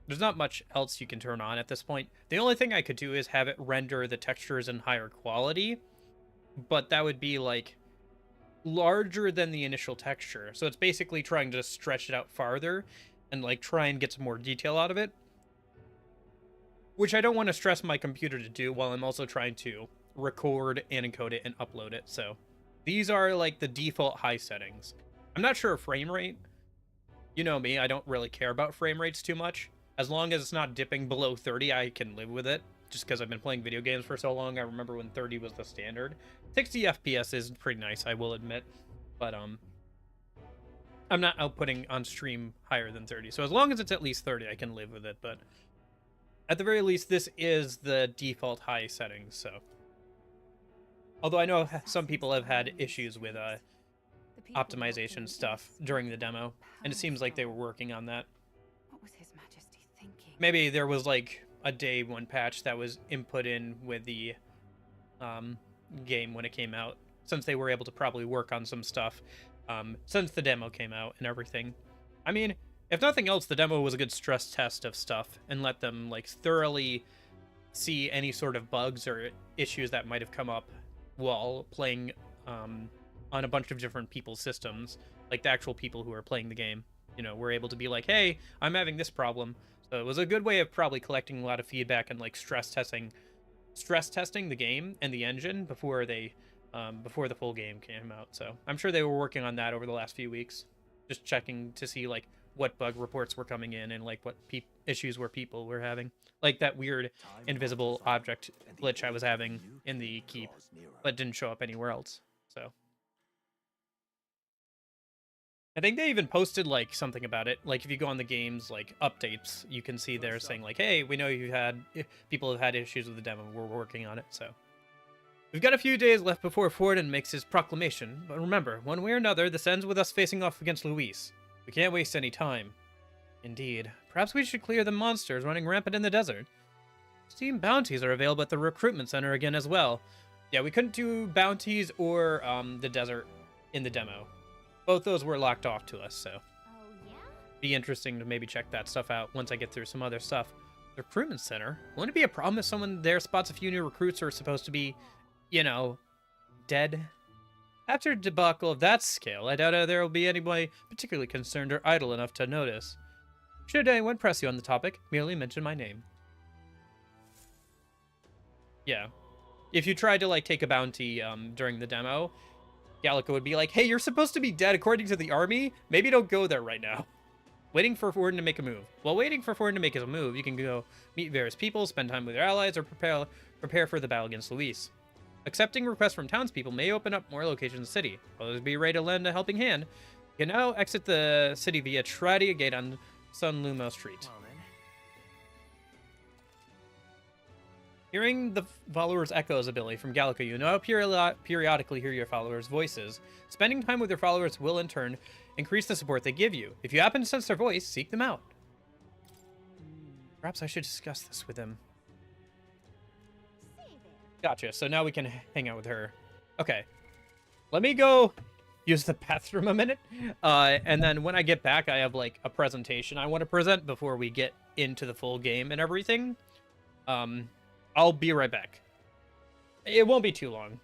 There's not much else you can turn on at this point. The only thing I could do is have it render the textures in higher quality, but that would be like larger than the initial texture. So it's basically trying to stretch it out farther and like try and get some more detail out of it, which I don't want to stress my computer to do while I'm also trying to record and encode it and upload it. So these are like the default high settings. I'm not sure of frame rate. You know me, I don't really care about frame rates too much. As long as it's not dipping below 30, I can live with it. Just because I've been playing video games for so long, I remember when 30 was the standard. 60 FPS is pretty nice, I will admit. But I'm not outputting on stream higher than 30. So as long as it's at least 30, I can live with it. But at the very least, this is the default high settings, so. Although I know some people have had issues with optimization stuff during the demo, and it seems like they were working on that. What was His Majesty thinking? Maybe there was like a day one patch that was input in with the game when it came out, since they were able to probably work on some stuff since the demo came out and everything. I mean, if nothing else, the demo was a good stress test of stuff and let them like thoroughly see any sort of bugs or issues that might have come up while playing on a bunch of different people's systems, like the actual people who are playing the game. You know, were able to be like, hey, I'm having this problem. So it was a good way of probably collecting a lot of feedback and like stress testing the game and the engine before they before the full game came out. So I'm sure they were working on that over the last few weeks, just checking to see like what bug reports were coming in and like what issues were people were having, like that weird invisible object glitch I was having in the keep but didn't show up anywhere else. So I think they even posted like something about it. Like if you go on the game's like updates, you can see they're saying like, hey, we know people have had issues with the demo, we're working on it. So we've got a few days left before Forden makes his proclamation, but remember, one way or another, this ends with us facing off against Luis. We can't waste any time. Indeed. Perhaps we should clear the monsters running rampant in the desert. Steam bounties are available at the recruitment center again as well. Yeah, we couldn't do bounties or the desert in the demo. Both those were locked off to us, so. Oh, yeah? Be interesting to maybe check that stuff out once I get through some other stuff. The recruitment center? Won't it be a problem if someone there spots a few new recruits who are supposed to be, you know, dead? After a debacle of that scale, I doubt there will be anybody particularly concerned or idle enough to notice. Should anyone press you on the topic, merely mention my name. Yeah. If you tried to, like, take a bounty during the demo, Gallica would be like, hey, you're supposed to be dead according to the army? Maybe don't go there right now. Waiting for Forden to make a move. While waiting for Forden to make his move, you can go meet various people, spend time with your allies, or prepare for the battle against Luis. Accepting requests from townspeople may open up more locations in the city. Others be ready to lend a helping hand. You can now exit the city via Tradia Gate on San Lumo Street. Hearing the follower's echoes ability from Gallico, you now periodically hear your followers' voices. Spending time with your followers will, in turn, increase the support they give you. If you happen to sense their voice, seek them out. Perhaps I should discuss this with him. Gotcha, so now we can hang out with her. Okay. Let me go use the bathroom a minute. And then when I get back, I have, like, a presentation I want to present before we get into the full game and everything. I'll be right back. It won't be too long.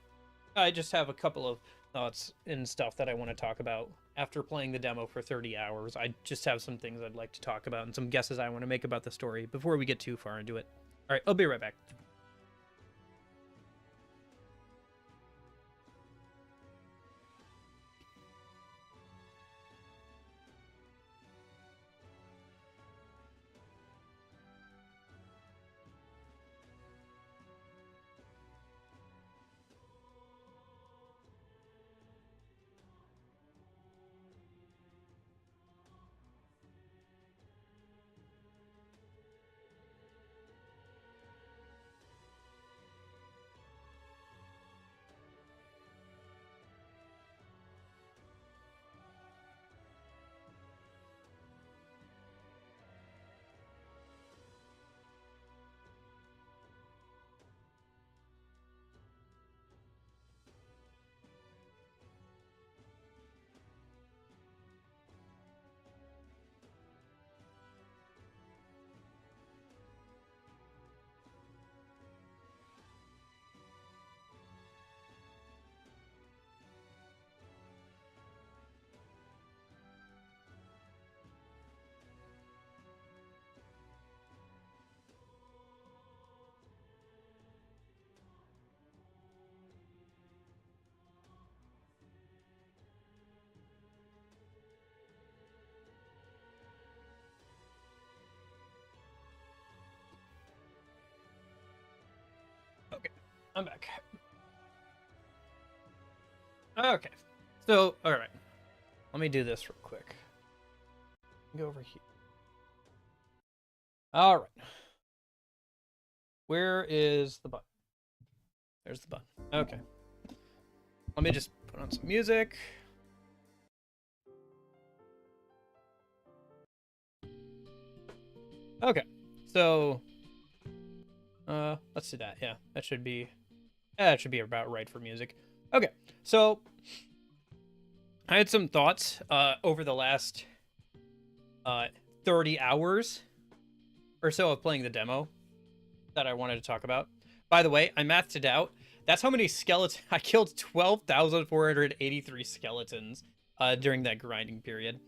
I just have a couple of thoughts and stuff that I want to talk about after playing the demo for 30 hours. I just have some things I'd like to talk about and some guesses I want to make about the story before we get too far into it. All right, I'll be right back. Okay, I'm back. Okay, so, alright. Let me do this real quick. Go over here. Alright. Where is the button? There's the button. Okay. Let me just put on some music. Okay, so let's do that. Yeah, that should be about right for music. Okay, so I had some thoughts over the last 30 hours or so of playing the demo that I wanted to talk about. By the way, I mathed it out. That's how many skeletons I killed. 12,483 skeletons during that grinding period.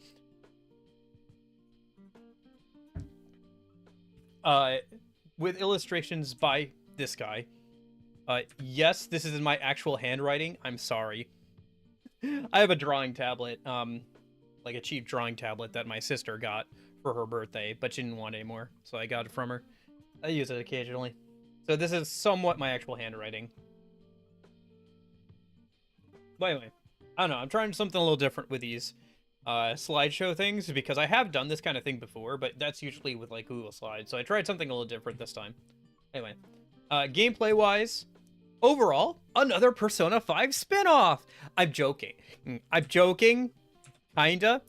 With illustrations by this guy. Yes, this is in my actual handwriting. I'm sorry. I have a drawing tablet, like a cheap drawing tablet that my sister got for her birthday, but she didn't want it anymore, so I got it from her. I use it occasionally. So this is somewhat my actual handwriting. But anyway, I don't know. I'm trying something a little different with these slideshow things, because I have done this kind of thing before, but that's usually with like Google Slides. So I tried something a little different this time. Anyway, gameplay wise, overall, another Persona 5 spin-off. I'm joking. Kinda.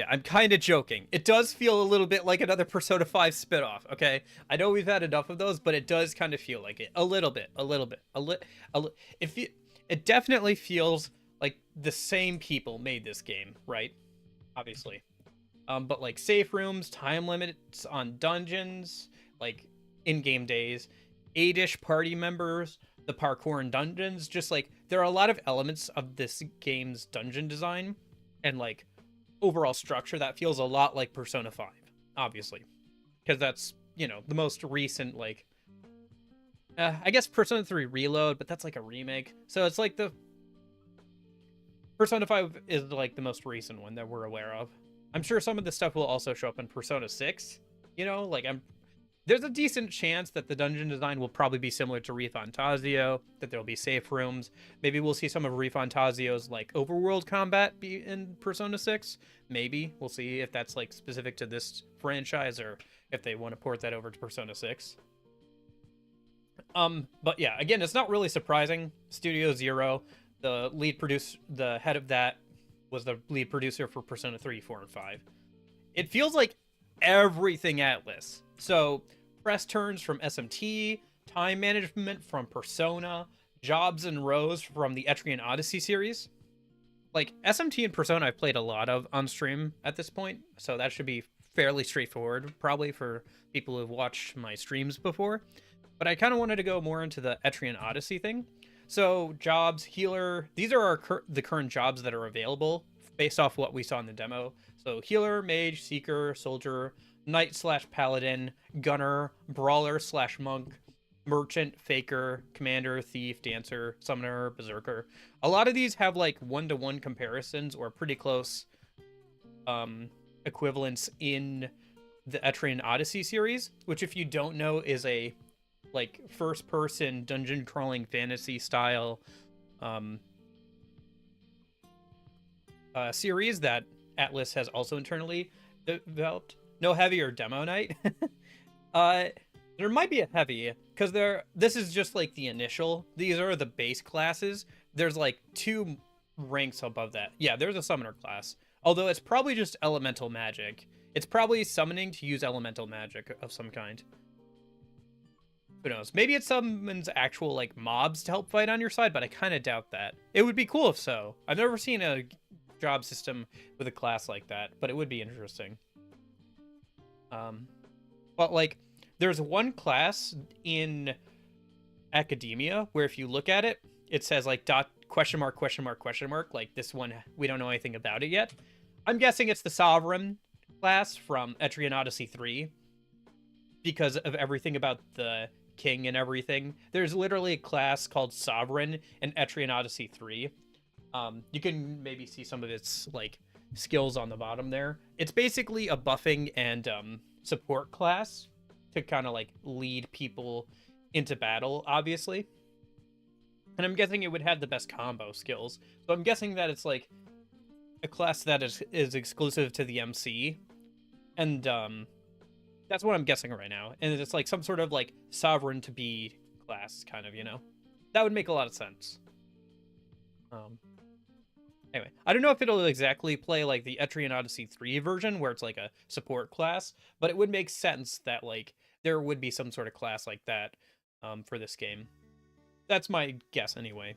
I'm kinda joking. It does feel a little bit like another Persona 5 spin-off, okay? I know we've had enough of those, but it does kind of feel like it. A little bit. It definitely feels like the same people made this game, right? Obviously. But like safe rooms, time limits on dungeons, like in-game days, 8-ish party members, the parkour and dungeons, just like there are a lot of elements of this game's dungeon design and like overall structure that feels a lot like Persona 5, obviously, because that's, you know, the most recent, like I guess Persona 3 Reload, but that's like a remake, so it's like the Persona 5 is like the most recent one that we're aware of. I'm sure some of the stuff will also show up in Persona 6, you know, like there's a decent chance that the dungeon design will probably be similar to ReFantazio, that there'll be safe rooms. Maybe we'll see some of ReFantazio's like overworld combat be in Persona 6. Maybe. We'll see if that's like specific to this franchise or if they want to port that over to Persona 6. But yeah, again, it's not really surprising. Studio Zero, the head of that was the lead producer for Persona 3, 4, and 5. It feels like everything Atlus. So, press turns from SMT, time management from Persona, jobs and rows from the Etrian Odyssey series. Like, SMT and Persona I've played a lot of on stream at this point, so that should be fairly straightforward, probably for people who've watched my streams before. But I kind of wanted to go more into the Etrian Odyssey thing. So, jobs, healer, these are the current jobs that are available based off what we saw in the demo. So, healer, mage, seeker, soldier, knight/paladin, gunner, brawler/monk, merchant, faker, commander, thief, dancer, summoner, berserker. A lot of these have like one-to-one comparisons or pretty close equivalents in the Etrian Odyssey series, which if you don't know is a like first-person dungeon crawling fantasy style series that Atlus has also internally developed. No heavy or demo night. There might be a heavy because this is just like the initial. These are the base classes. There's like 2 ranks above that. Yeah, there's a summoner class. Although it's probably just elemental magic. It's probably summoning to use elemental magic of some kind. Who knows? Maybe it summons actual like mobs to help fight on your side, but I kind of doubt that. It would be cool if so. I've never seen a job system with a class like that, but it would be interesting. But like, there's one class in academia where if you look at it, it says like question mark, like this one, we don't know anything about it yet. I'm guessing it's the Sovereign class from Etrian Odyssey 3 because of everything about the king and everything. There's literally a class called Sovereign in Etrian Odyssey 3. You can maybe see some of its like skills on the bottom there. It's basically a buffing and support class to kind of like lead people into battle, obviously. And I'm guessing it would have the best combo skills. So I'm guessing that it's like a class that is exclusive to the MC. And that's what I'm guessing right now. And it's like some sort of like sovereign to be class kind of, you know? That would make a lot of sense. Anyway, I don't know if it'll exactly play like the Etrian Odyssey 3 version where it's like a support class, but it would make sense that like there would be some sort of class like that for this game. That's my guess anyway.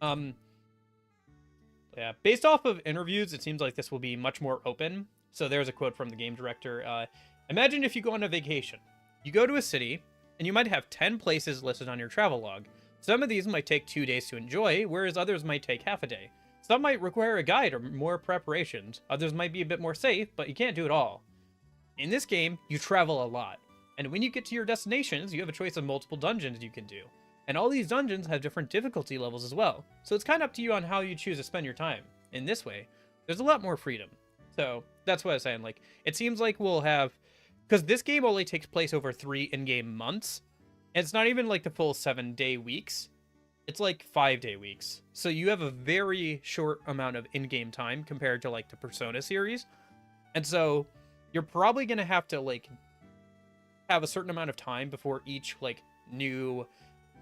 Yeah, based off of interviews, it seems like this will be much more open. So there's a quote from the game director. Imagine if you go on a vacation. You go to a city, and you might have 10 places listed on your travel log. Some of these might take 2 days to enjoy, whereas others might take half a day. Some might require a guide or more preparations. Others might be a bit more safe, but you can't do it all. In this game, you travel a lot. And when you get to your destinations, you have a choice of multiple dungeons you can do. And all these dungeons have different difficulty levels as well. So it's kind of up to you on how you choose to spend your time. In this way, there's a lot more freedom. So that's what I was saying. Like, it seems like we'll have... Because this game only takes place over 3 in-game months. And it's not even like the full 7-day weeks. It's like 5-day weeks. So you have a very short amount of in-game time compared to like the Persona series. And so you're probably going to have to like have a certain amount of time before each like new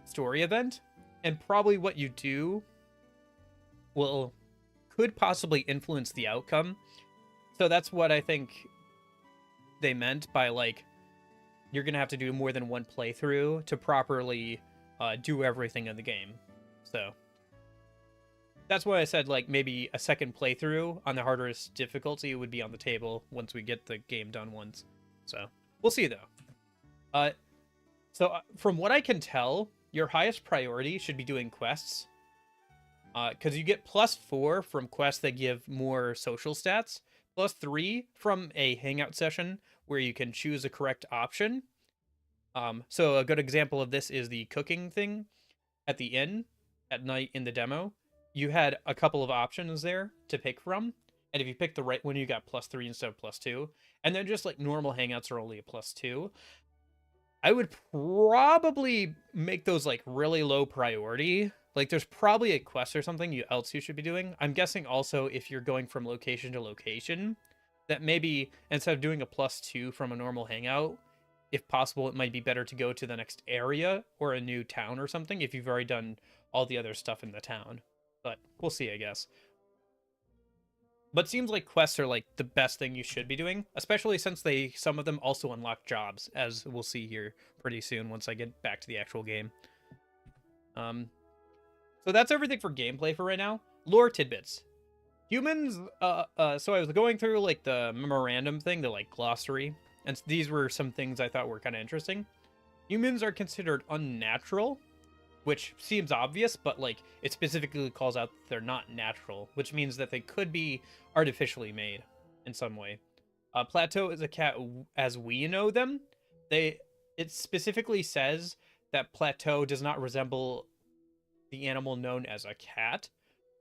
story event. And probably what you do could possibly influence the outcome. So that's what I think they meant by like you're gonna have to do more than one playthrough to properly do everything in the game. So that's why I said like maybe a second playthrough on the hardest difficulty would be on the table once we get the game done once. So we'll see though. So from what I can tell, your highest priority should be doing quests. Because you get +4 from quests that give more social stats, +3 from a hangout session where you can choose the correct option. So a good example of this is the cooking thing at the inn at night in the demo. You had a couple of options there to pick from. And if you picked the right one, you got +3 instead of +2. And then just like normal hangouts are only a +2. I would probably make those like really low priority. Like there's probably a quest or something else you should be doing. I'm guessing also if you're going from location to location, that maybe instead of doing a +2 from a normal hangout, if possible, it might be better to go to the next area or a new town or something if you've already done all the other stuff in the town. But we'll see, I guess. But it seems like quests are like the best thing you should be doing, especially since some of them also unlock jobs, as we'll see here pretty soon once I get back to the actual game. So that's everything for gameplay for right now. Lore tidbits. Humans, so I was going through like the memorandum thing, the like glossary, and these were some things I thought were kind of interesting. Humans are considered unnatural, which seems obvious, but like it specifically calls out that they're not natural, which means that they could be artificially made in some way. Plateau is a cat as we know them. It specifically says that Plateau does not resemble the animal known as a cat.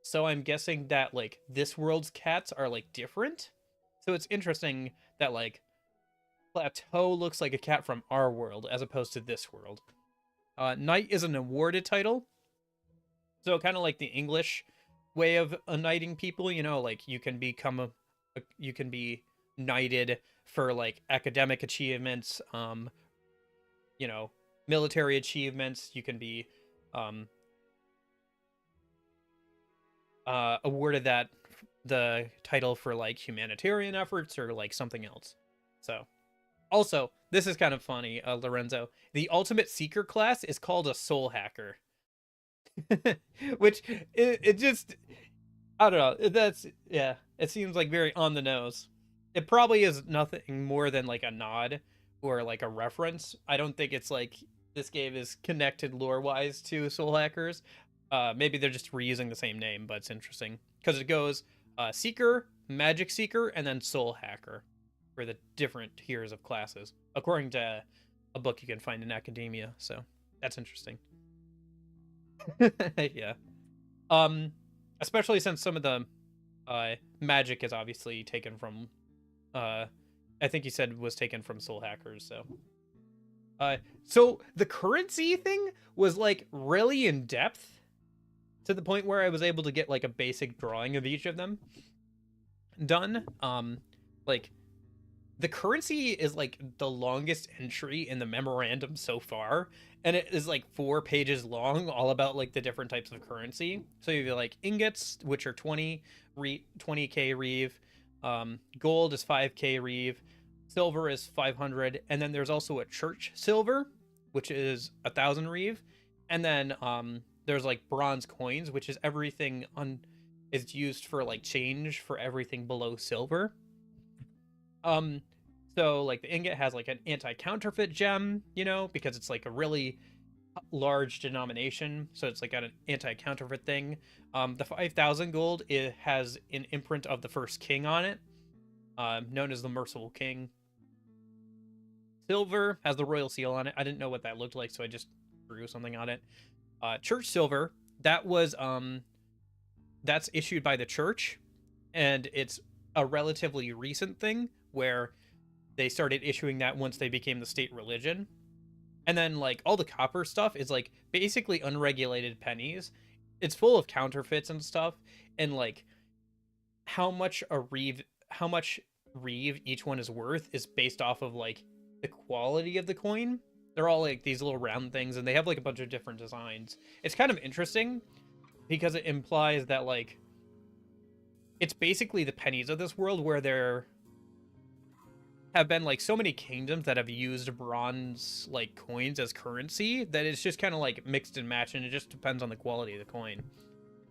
So I'm guessing that like this world's cats are like different. So it's interesting that like Plateau looks like a cat from our world as opposed to this world. Knight is an awarded title. So kind of like the English way of knighting people, you know, like you can become you can be knighted for like academic achievements, you know, military achievements. You can be awarded the title for like humanitarian efforts or like something else. So also, this is kind of funny, Lorenzo. The ultimate seeker class is called a soul hacker. Which it just, I don't know, that's, yeah, it seems like very on the nose. It probably is nothing more than like a nod or like a reference. I don't think it's like this game is connected lore wise to soul hackers. Maybe they're just reusing the same name, but it's interesting because it goes Seeker, Magic Seeker, and then Soul Hacker for the different tiers of classes, according to a book you can find in academia. So that's interesting. Yeah. Especially since some of the magic is obviously taken from, I think you said was taken from Soul Hackers. So the currency thing was like really in depth, to the point where I was able to get like a basic drawing of each of them done. Like the currency is like the longest entry in the memorandum so far, and it is like 4 pages long, all about like the different types of currency. So you have like ingots, which are 20k reeve, gold is 5k reeve, silver is 500, and then there's also a church silver, which is 1000 reeve, and then there's like bronze coins, which is everything is used for like change for everything below silver. So like the ingot has like an anti-counterfeit gem, you know, because it's like a really large denomination, so it's like got an anti-counterfeit thing. The 5000 gold, it has an imprint of the first king on it, known as the Merciful King. Silver has the royal seal on it. I didn't know what that looked like, so I just drew something on it. Church silver, that was that's issued by the church, and it's a relatively recent thing where they started issuing that once they became the state religion. And then like all the copper stuff is like basically unregulated pennies. It's full of counterfeits and stuff, and like how much reeve each one is worth is based off of like the quality of the coin. They're all like these little round things, and they have like a bunch of different designs. It's kind of interesting because it implies that like it's basically the pennies of this world, where there have been like so many kingdoms that have used bronze like coins as currency that it's just kind of like mixed and matched, and it just depends on the quality of the coin.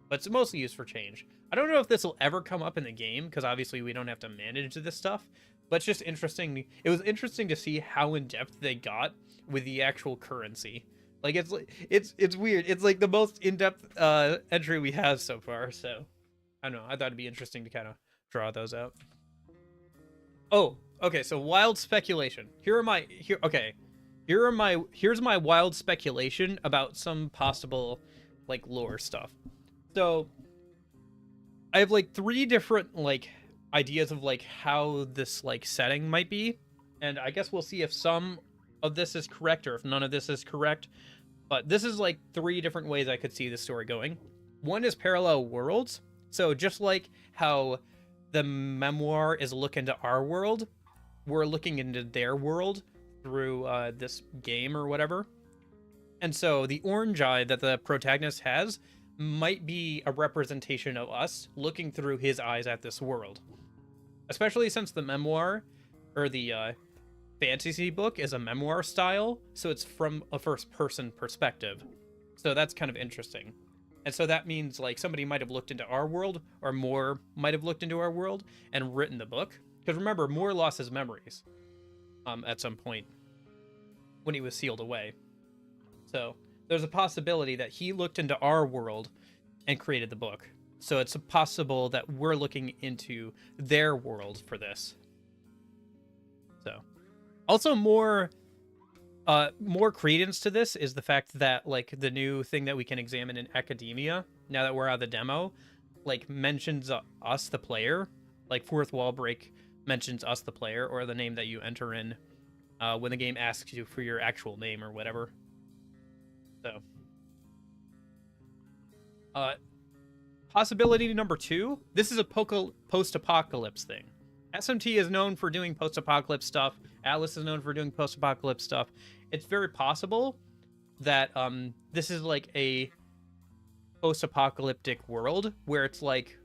But it's mostly used for change. I don't know if this will ever come up in the game, because obviously we don't have to manage this stuff, but it's just interesting. It was interesting to see how in depth they got with the actual currency. Like it's weird. It's like the most in-depth entry we have so far. So I don't know. I thought it'd be interesting to kind of draw those out. Oh, okay. So wild speculation. Here's my wild speculation about some possible like lore stuff. So I have like 3 different like ideas of like how this like setting might be, and I guess we'll see if some of this is correct or if none of this is correct. But this is like 3 different ways I could see this story going. One is parallel worlds. So just like how the memoir is looking into our world, we're looking into their world through this game or whatever. And so the orange eye that the protagonist has might be a representation of us looking through his eyes at this world. Especially since the memoir, or the fantasy book, is a memoir style, so it's from a first-person perspective. So that's kind of interesting. And so that means, like, somebody might have looked into our world, or Moore might have looked into our world and written the book. Because remember, Moore lost his memories at some point when he was sealed away. So there's a possibility that he looked into our world and created the book. So it's possible that we're looking into their world for this. So also more credence to this is the fact that, like, the new thing that we can examine in academia, now that we're out of the demo, like, mentions us, the player. Like, Fourth Wall Break mentions us, the player, or the name that you enter in when the game asks you for your actual name or whatever. So, possibility number 2. This is a post-apocalypse thing. SMT is known for doing post-apocalypse stuff. Atlus is known for doing post-apocalypse stuff. It's very possible that this is like a post-apocalyptic world where it's like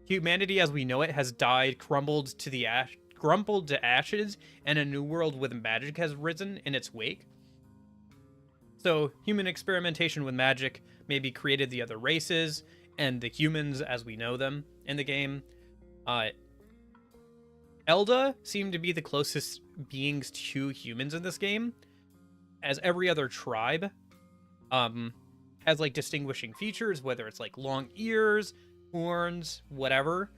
humanity as we know it has died, crumbled to ashes, and a new world with magic has risen in its wake. So human experimentation with magic maybe created the other races and the humans as we know them in the game. Elda seem to be the closest beings to humans in this game, as every other tribe has like distinguishing features, whether it's like long ears, horns, whatever.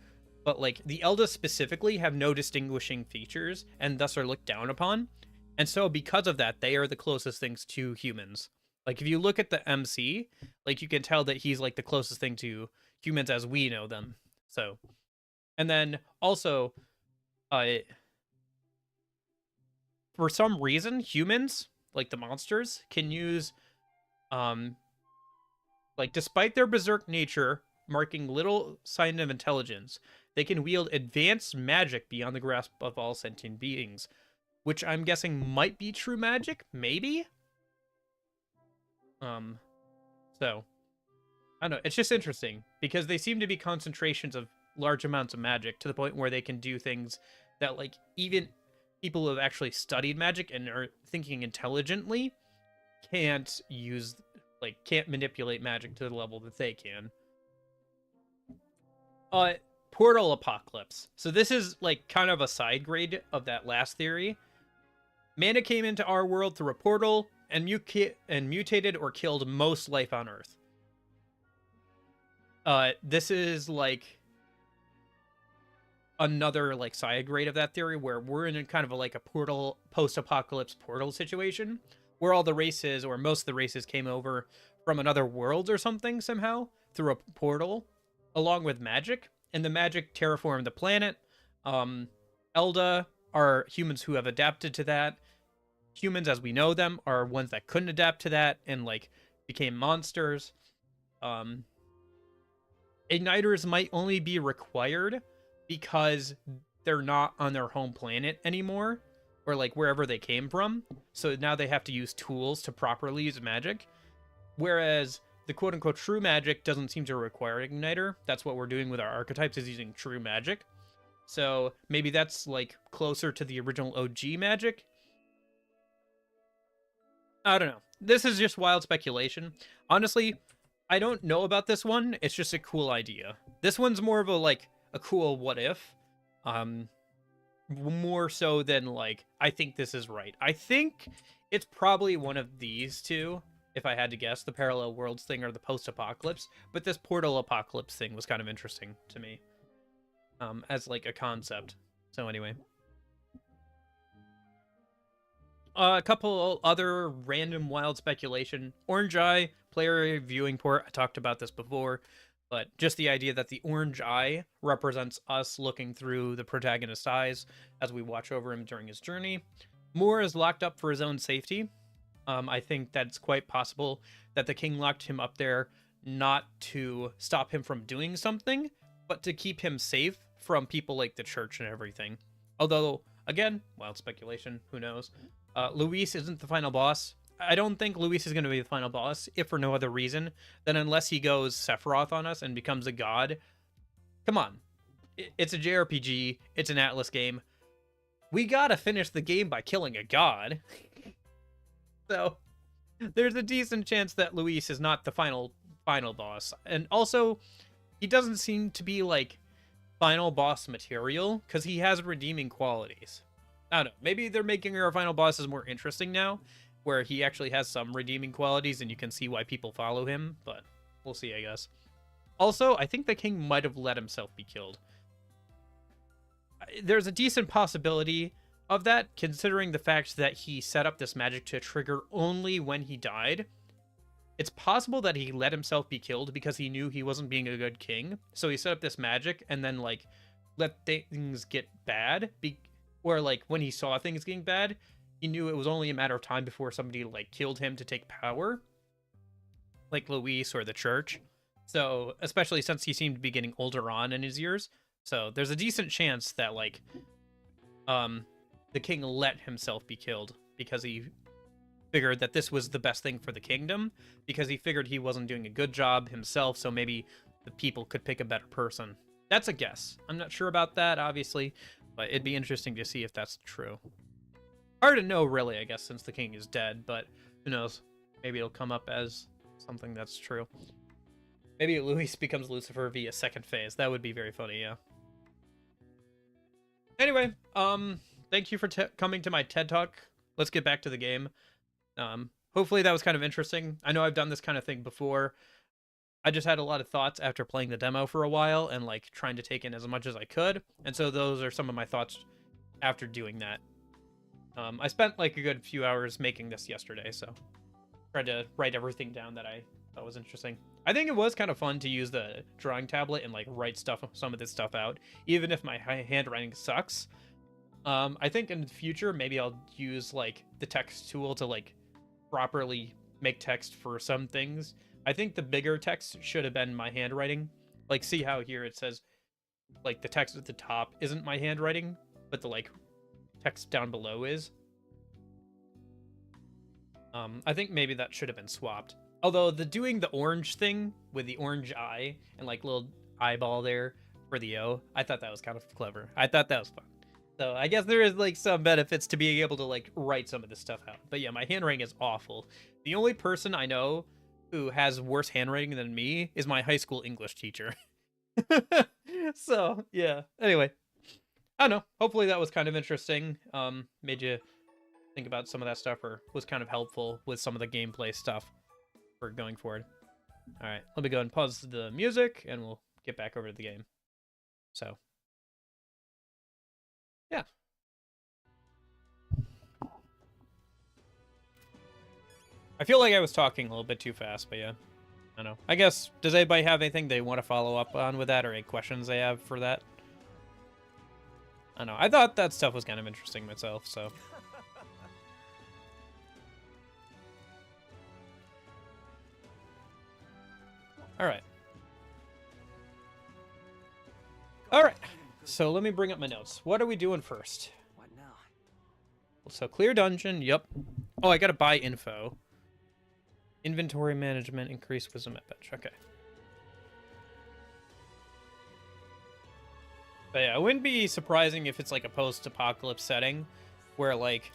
But like the Elda specifically have no distinguishing features and thus are looked down upon. And so because of that, they are the closest things to humans. Like if you look at the MC, like you can tell that he's like the closest thing to humans as we know them. So, and then also, for some reason, humans, like the monsters, can use, like despite their berserk nature, marking little sign of intelligence, they can wield advanced magic beyond the grasp of all sentient beings. Which I'm guessing might be true magic, maybe? So, I don't know, it's just interesting, because they seem to be concentrations of large amounts of magic, to the point where they can do things that, like, even people who have actually studied magic and are thinking intelligently can't use, like, can't manipulate magic to the level that they can. Portal apocalypse. So this is, like, kind of a side grade of that last theory. Mana came into our world through a portal and mutated or killed most life on Earth. This is like another like side grade of that theory, where we're in a kind of like a portal, post-apocalypse portal situation, where all the races, or most of the races, came over from another world or something somehow through a portal, along with magic, and the magic terraformed the planet. Elda are humans who have adapted to that. Humans as we know them are ones that couldn't adapt to that and like became monsters. Igniters might only be required because they're not on their home planet anymore, or like wherever they came from. So now they have to use tools to properly use magic. Whereas the quote-unquote true magic doesn't seem to require an igniter. That's what we're doing with our archetypes, is using true magic. So maybe that's like closer to the original OG magic. I don't know. This is just wild speculation. Honestly, I don't know about this one. It's just a cool idea. This one's more of a like a cool what if. More so than like I think this is right. I think it's probably one of these two, if I had to guess, the parallel worlds thing or the post-apocalypse. But this portal apocalypse thing was kind of interesting to me. As like a concept. So anyway. A couple other random wild speculation. Orange Eye, player viewing port. I talked about this before, but just the idea that the orange eye represents us looking through the protagonist's eyes as we watch over him during his journey. Moore is locked up for his own safety. I think that's quite possible that the king locked him up there not to stop him from doing something, but to keep him safe from people like the church and everything. Although Again, wild speculation. Who knows? Luis isn't the final boss. I don't think Luis is going to be the final boss, if for no other reason than unless he goes Sephiroth on us and becomes a god. Come on. It's a JRPG. It's an Atlus game. We gotta finish the game by killing a god. So, there's a decent chance that Luis is not the final boss. And also, he doesn't seem to be, like, final boss material, because he has redeeming qualities. I don't know. Maybe they're making our final bosses more interesting now, where he actually has some redeeming qualities, and you can see why people follow him, but we'll see, I guess. Also, I think the king might have let himself be killed. There's a decent possibility of that, considering the fact that he set up this magic to trigger only when he died. It's possible that he let himself be killed because he knew he wasn't being a good king. So he set up this magic and then, like, let things get bad. Or, like, when he saw things getting bad, he knew it was only a matter of time before somebody, like, killed him to take power. Like Luis or the church. So, especially since he seemed to be getting older on in his years. So, there's a decent chance that, like, the king let himself be killed because he figured that this was the best thing for the kingdom, because he figured he wasn't doing a good job himself, so maybe the people could pick a better person. That's a guess. I'm not sure about that, obviously, but it'd be interesting to see if that's true. Hard to know, really, I guess, since the king is dead, but who knows? Maybe it'll come up as something that's true. Maybe Luis becomes Lucifer via second phase. That would be very funny, yeah. Anyway, thank you for coming to my TED Talk. Let's get back to the game. Hopefully that was kind of interesting. I know I've done this kind of thing before. I just had a lot of thoughts after playing the demo for a while and, like, trying to take in as much as I could. And so those are some of my thoughts after doing that. I spent, like, a good few hours making this yesterday, so tried to write everything down that I thought was interesting. I think it was kind of fun to use the drawing tablet and, like, write some of this stuff out, even if my handwriting sucks. I think in the future, maybe I'll use, like, the text tool to, like, properly make text for some things. I think the bigger text should have been my handwriting. Like, see how here it says, like, the text at the top isn't my handwriting, but the, like, text down below is. I think maybe that should have been swapped. Although doing the orange thing with the orange eye and, like, little eyeball there for the O, I thought that was kind of clever. I thought that was fun. So I guess there is, like, some benefits to being able to, like, write some of this stuff out. But yeah, my handwriting is awful. The only person I know who has worse handwriting than me is my high school English teacher. So, yeah. Anyway, I don't know. Hopefully that was kind of interesting. Made you think about some of that stuff, or was kind of helpful with some of the gameplay stuff for going forward. All right, let me go and pause the music, and we'll get back over to the game. So, yeah. I feel like I was talking a little bit too fast, but yeah. I don't know. I guess, does anybody have anything they want to follow up on with that, or any questions they have for that? I don't know. I thought that stuff was kind of interesting myself, so. Alright. Alright. So let me bring up my notes. What are we doing first? What now? So clear dungeon, yep. Oh, I gotta buy info. Inventory management, increase wisdom at bench. Okay. But yeah, it wouldn't be surprising if it's like a post-apocalypse setting where, like,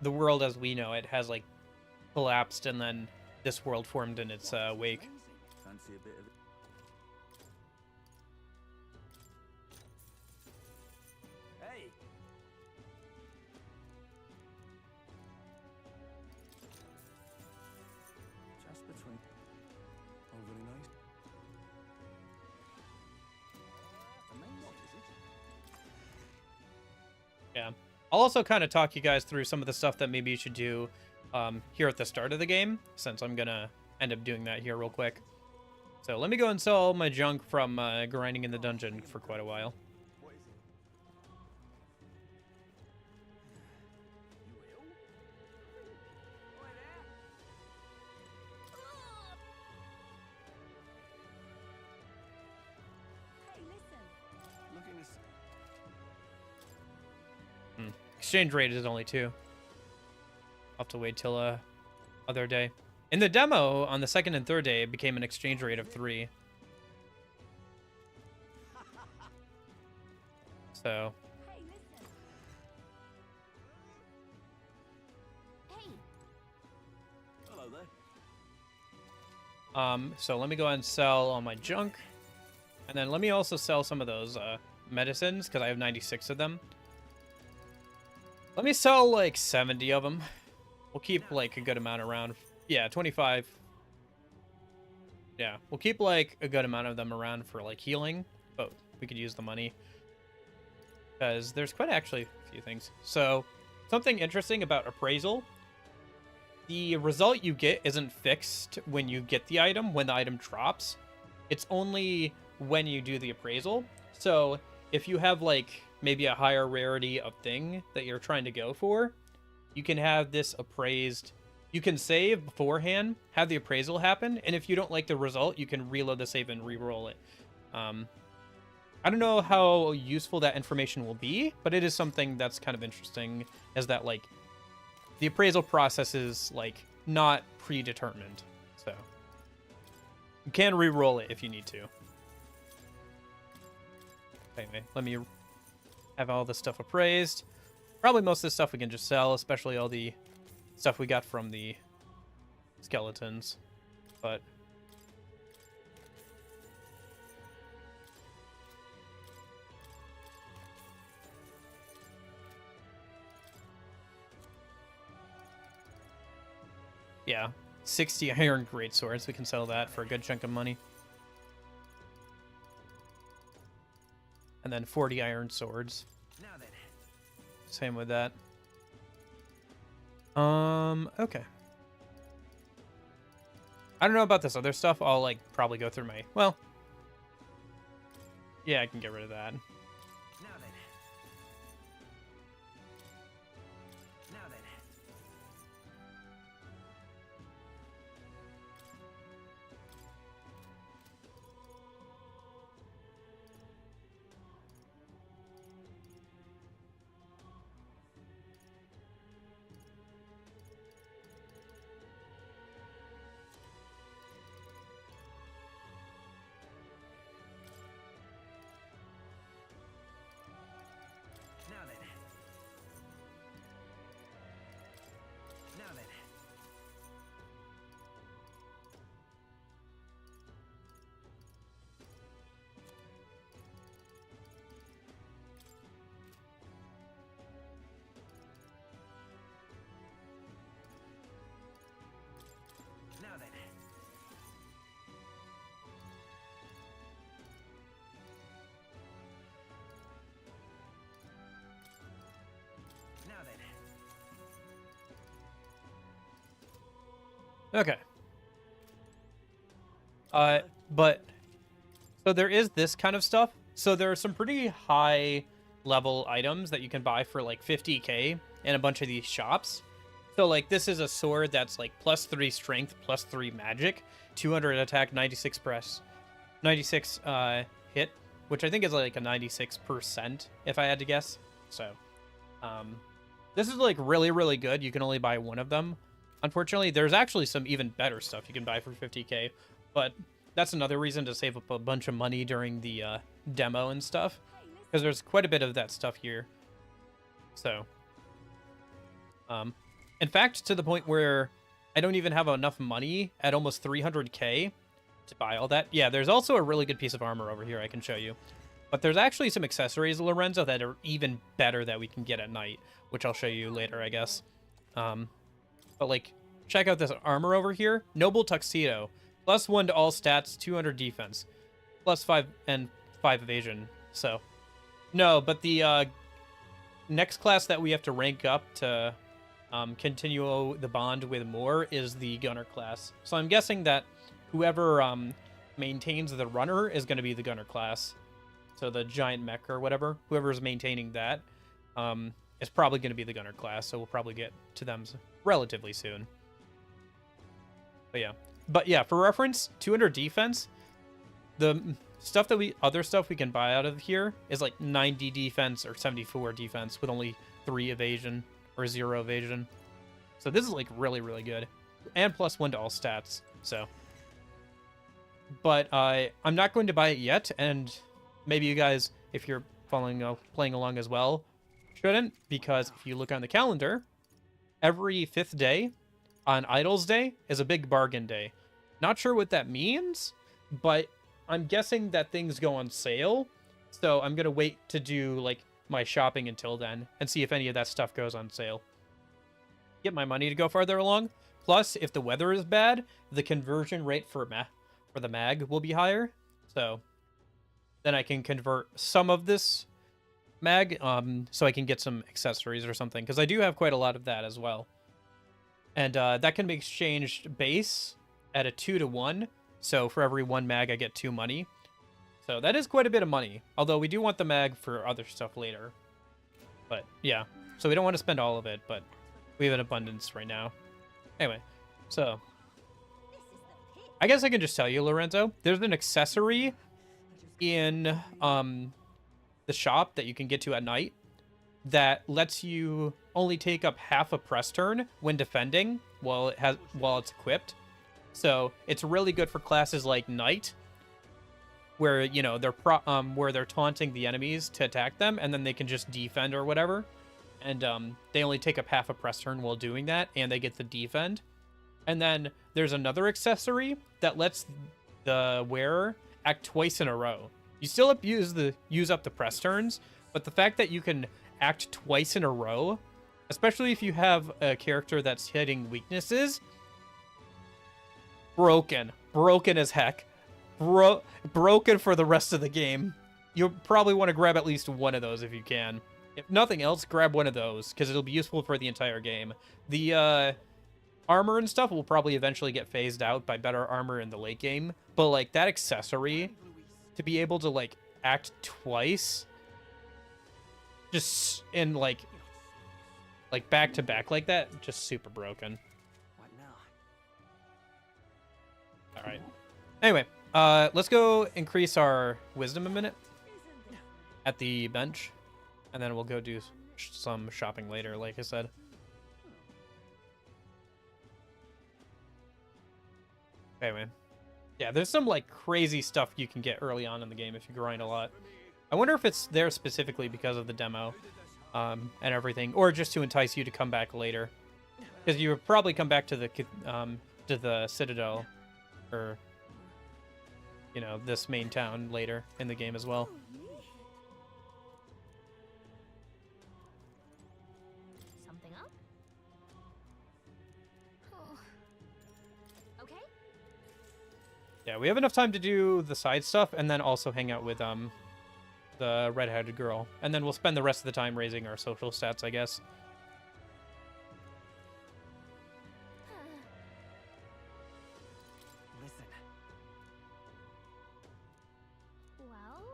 the world as we know it has, like, collapsed and then this world formed in its wake. Fancy a bit of it. Hey! Just between. Overly nice. The main one, is it? Yeah. I'll also kind of talk you guys through some of the stuff that maybe you should do here at the start of the game, since I'm gonna end up doing that here real quick. So let me go and sell all my junk from grinding in the dungeon for quite a while. What is it? You ill? Oi there! Hey, listen. Looking to. Exchange rate is only 2. I'll have to wait till other day. In the demo, on the 2nd and 3rd day, it became an exchange rate of 3. So... Hello there. So let me go ahead and sell all my junk. And then let me also sell some of those medicines, because I have 96 of them. Let me sell like 70 of them. We'll keep like a good amount around. Yeah, 25. Yeah, we'll keep like a good amount of them around for like healing, but we could use the money. Because there's quite actually a few things. So, something interesting about appraisal. The result you get isn't fixed when you get the item, when the item drops. It's only when you do the appraisal. So, if you have like maybe a higher rarity of thing that you're trying to go for, you can have this appraised. You can save beforehand, have the appraisal happen, and if you don't like the result, you can reload the save and re-roll it. I don't know how useful that information will be, but it is something that's kind of interesting, is that like the appraisal process is like not predetermined. So you can re-roll it if you need to. Anyway, let me have all this stuff appraised. Probably most of this stuff we can just sell, especially all the stuff we got from the skeletons. But yeah, 60 iron greatswords. We can sell that for a good chunk of money. And then 40 iron swords. Now then. Same with that. Okay. I don't know about this other stuff. I'll, like, probably go through my... Well. Yeah, I can get rid of that. Now then. Now then. Now then. Now then. Now then. Now then. Okay. But... So there is this kind of stuff. So there are some pretty high level items that you can buy for like 50k in a bunch of these shops. So like this is a sword that's like +3 strength, +3 magic, 200 attack, 96 press, 96 hit, which I think is like a 96% if I had to guess. So this is like really, really good. You can only buy one of them. Unfortunately, there's actually some even better stuff you can buy for 50k, but that's another reason to save up a bunch of money during the demo and stuff, because there's quite a bit of that stuff here. So, in fact, to the point where I don't even have enough money at almost 300k to buy all that. Yeah, there's also a really good piece of armor over here I can show you. But there's actually some accessories, Lorenzo, that are even better that we can get at night, which I'll show you later, I guess. But, like, check out this armor over here. Noble Tuxedo. +1 to all stats, 200 defense. +5 and 5 evasion. So, no, but the next class that we have to rank up to continue the bond with more is the gunner class. So I'm guessing that whoever maintains the runner is going to be the gunner class. So the giant mech or whatever, whoever's maintaining that is probably going to be the gunner class. So we'll probably get to them relatively soon. But yeah, for reference, 200 defense. The other stuff we can buy out of here is like 90 defense or 74 defense with only 3 evasion or 0 evasion. So this is like really, really good. And +1 to all stats. So, but I'm not going to buy it yet, and maybe you guys, if you're playing along as well, shouldn't, because if you look on the calendar, every 5th day on Idol's Day is a big bargain day. Not sure what that means, but I'm guessing that things go on sale. So I'm going to wait to do like my shopping until then and see if any of that stuff goes on sale. Get my money to go farther along. Plus, if the weather is bad, the conversion rate for the mag will be higher. So then I can convert some of this mag so I can get some accessories or something, because I do have quite a lot of that as well. And that can be exchanged base at a 2-to-1. So for every 1 mag, I get 2 money. So that is quite a bit of money. Although we do want the mag for other stuff later. But yeah, so we don't want to spend all of it, but we have an abundance right now. Anyway, so I guess I can just tell you, Lorenzo, there's an accessory in the shop that you can get to at night that lets you only take up half a press turn when defending while it's equipped. So it's really good for classes like Knight, where where they're taunting the enemies to attack them, and then they can just defend or whatever. And they only take up half a press turn while doing that, and they get to defend. And then there's another accessory that lets the wearer act twice in a row. You still have to use up the press turns, but the fact that you can act twice in a row, especially if you have a character that's hitting weaknesses, broken as heck, broken for the rest of the game. You'll probably want to grab at least one of those if you can. If nothing else, grab one of those, because it'll be useful for the entire game. The armor and stuff will probably eventually get phased out by better armor in the late game, but like that accessory to be able to like act twice just in like back to back like that, just super broken. What now? All right. Anyway, let's go increase our wisdom a minute at the bench, and then we'll go do some shopping later, like I said. Anyway, yeah, there's some like crazy stuff you can get early on in the game if you grind a lot. I wonder if it's there specifically because of the demo and everything, or just to entice you to come back later, because you would probably come back to the Citadel, or this main town later in the game as well. Something up? Oh. Okay. Yeah, we have enough time to do the side stuff and then also hang out with the red-headed girl, and then we'll spend the rest of the time raising our social stats, I guess. Listen. Well?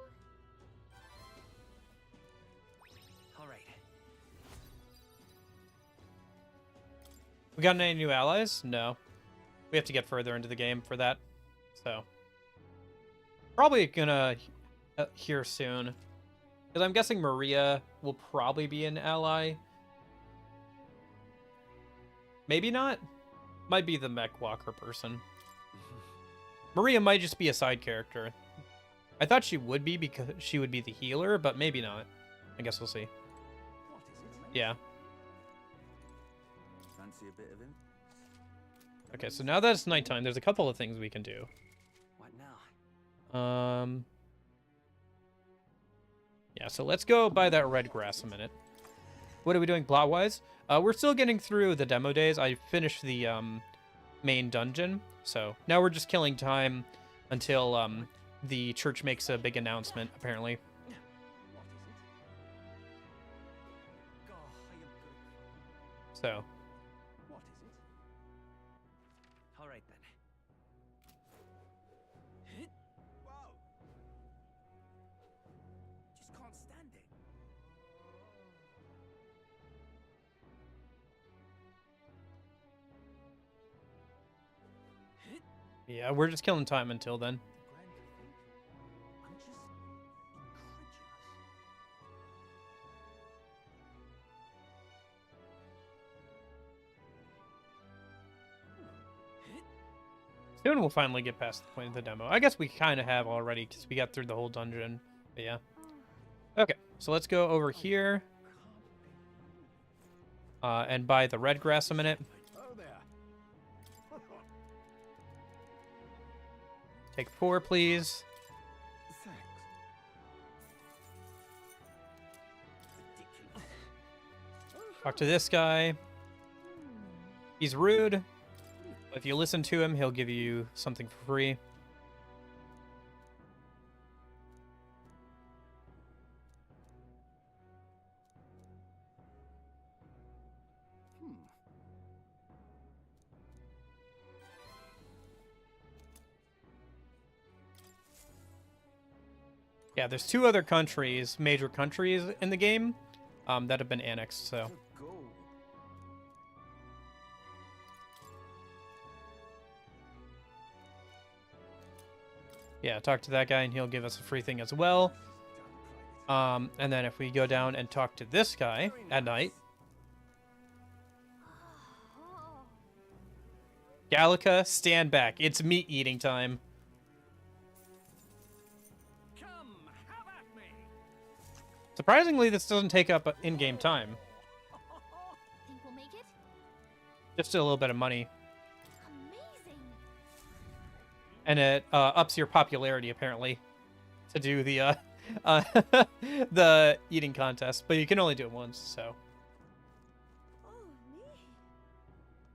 All right. We got any new allies? No. We have to get further into the game for that. So probably gonna hear soon, because I'm guessing Maria will probably be an ally. Maybe not. Might be the mech walker person. Maria might just be a side character. I thought she would be because she would be the healer, but maybe not. I guess we'll see. Yeah. Fancy a bit of him? Okay, so now that it's nighttime, there's a couple of things we can do. What now? Yeah, so let's go buy that red grass a minute. What are we doing plot-wise? We're still getting through the demo days. I finished the main dungeon, so now we're just killing time until the church makes a big announcement, apparently. So. What is it? All right then. Whoa! Just can't stand it. Yeah, we're just killing time until then. I'm just incredulous. we'll finally get past the point of the demo. I guess we kind of have already because we got through the whole dungeon. But yeah. Okay, so let's go over here. And buy the red grass a minute. Take 4, please. Talk to this guy. He's rude. If you listen to him, he'll give you something for free. Yeah, there's 2 other countries, major countries in the game, that have been annexed, so. Yeah, talk to that guy and he'll give us a free thing as well. And then if we go down and talk to this guy at night. Gallica, stand back. It's meat eating time. Surprisingly, this doesn't take up in-game time. Think we'll make it? Just a little bit of money. Amazing. And it ups your popularity, apparently, to do the the eating contest. But you can only do it once, so.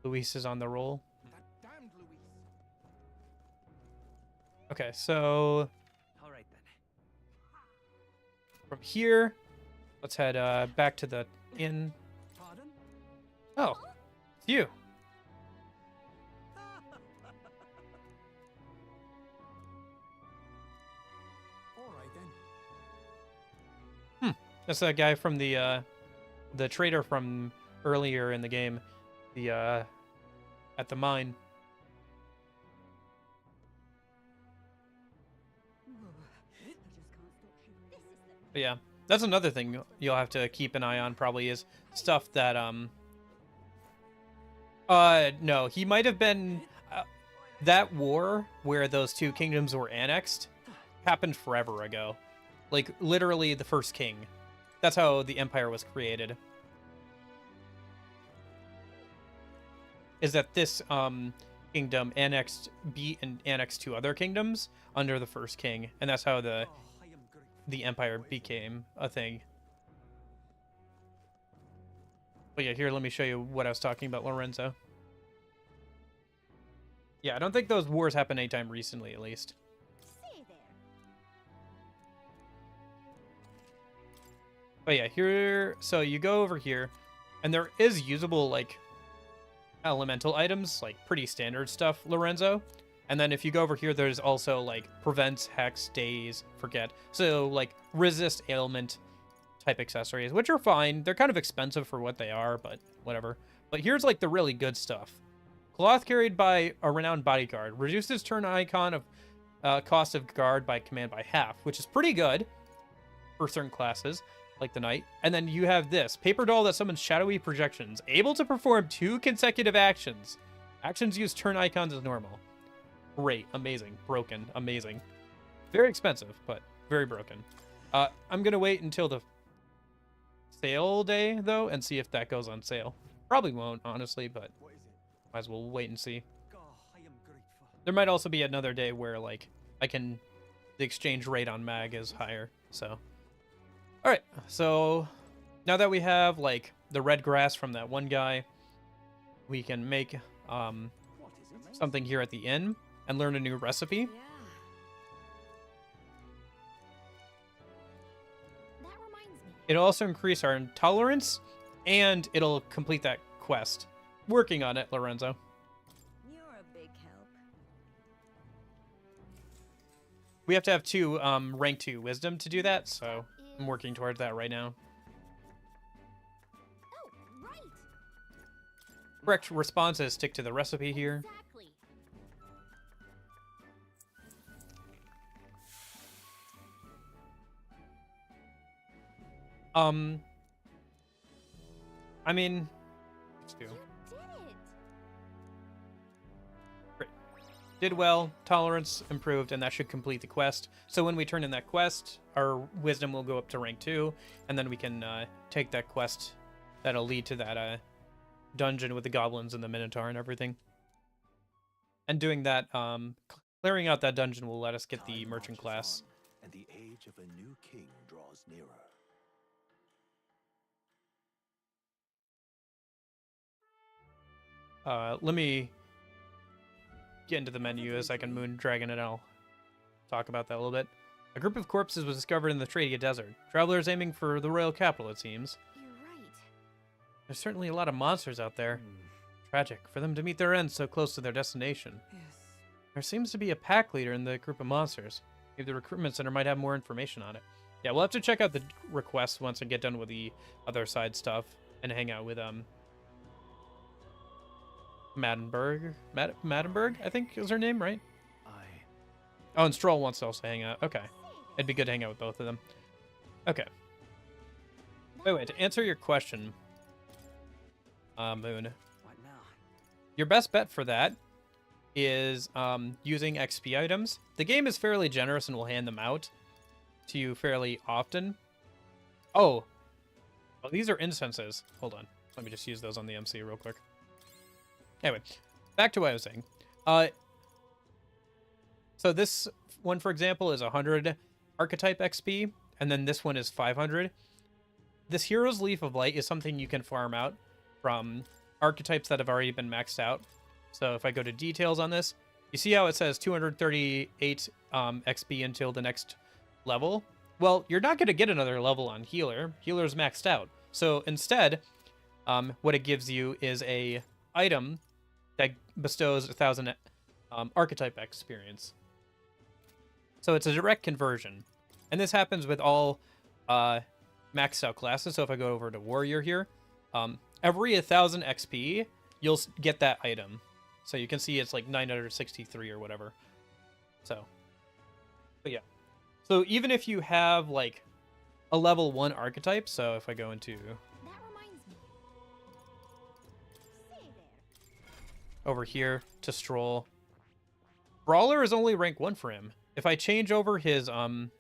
Luis is on the roll. Okay, so All right then. from here, let's head back to the inn. Pardon? Oh, it's you. All right then. That's that guy from the trader from earlier in the game, the at the mine. But yeah, that's another thing you'll have to keep an eye on. Probably is stuff that no, he might have been that war where those 2 kingdoms were annexed happened forever ago. Like, literally the first king. That's how the empire was created. Is that this kingdom beat and annexed 2 other kingdoms under the first king, and that's how the empire became a thing. But yeah, here, let me show you what I was talking about, Lorenzo. Yeah, I don't think those wars happened anytime recently, at least. But yeah, here, so you go over here, and there is usable, like, elemental items, like pretty standard stuff, Lorenzo. And then if you go over here, there's also, like, prevents, hex, daze, forget. So, like, resist ailment type accessories, which are fine. They're kind of expensive for what they are, but whatever. But here's, like, the really good stuff. Cloth carried by a renowned bodyguard. Reduces turn icon of cost of guard by command by half, which is pretty good for certain classes, like the knight. And then you have this. Paper doll that summons shadowy projections. Able to perform 2 consecutive actions. Actions use turn icons as normal. Great. Amazing. Broken. Amazing. Very expensive, but very broken. I'm going to wait until the sale day, though, and see if that goes on sale. Probably won't, honestly, but might as well wait and see. There might also be another day where, like, the exchange rate on mag is higher, so. Alright, so now that we have, like, the red grass from that one guy, we can make something here at the inn and learn a new recipe. That reminds me. It'll also increase our intolerance, and it'll complete that quest. Working on it, Lorenzo. You're a big help. We have to have 2 rank 2 wisdom to do that, so I'm working towards that right now. Oh, right. Correct responses stick to the recipe here. Exactly. I mean, let's do. You did it. Great. did well, tolerance improved, and that should complete the quest. So when we turn in that quest, our wisdom will go up to rank 2, and then we can take that quest that'll lead to that dungeon with the goblins and the minotaur and everything. And doing that, clearing out that dungeon will let us get the merchant class. And the age of a new king draws nearer. Let me get into the menu as I can Moon Dragon, and I'll talk about that a little bit. A group of corpses was discovered in the Tradia Desert. Travelers aiming for the royal capital, it seems. You're right. There's certainly a lot of monsters out there. Tragic for them to meet their end so close to their destination. Yes. There seems to be a pack leader in the group of monsters. Maybe the recruitment center might have more information on it. Yeah, we'll have to check out the requests once I get done with the other side stuff and hang out with Maddenberg, I think is her name, right? Oh, and Stroll wants to also hang out. Okay. It'd be good to hang out with both of them. Okay. Wait, to answer your question, Moon. What now? Your best bet for that is using XP items. The game is fairly generous and will hand them out to you fairly often. Oh, these are incenses. Hold on. Let me just use those on the MC real quick. Anyway, back to what I was saying. So this one, for example, is 100 archetype XP, and then this one is 500. This Hero's Leaf of Light is something you can farm out from archetypes that have already been maxed out. So if I go to details on this, you see how it says 238 XP until the next level? Well, you're not going to get another level on Healer. Healer's maxed out. So instead, what it gives you is a item that bestows 1,000 archetype experience. So it's a direct conversion. And this happens with all maxed out classes. So if I go over to Warrior here, every 1,000 XP, you'll get that item. So you can see it's like 963 or whatever. So, but yeah. So even if you have like a level 1 archetype, so if I go into over here to Stroll, Brawler is only rank 1 for him. If I change over his him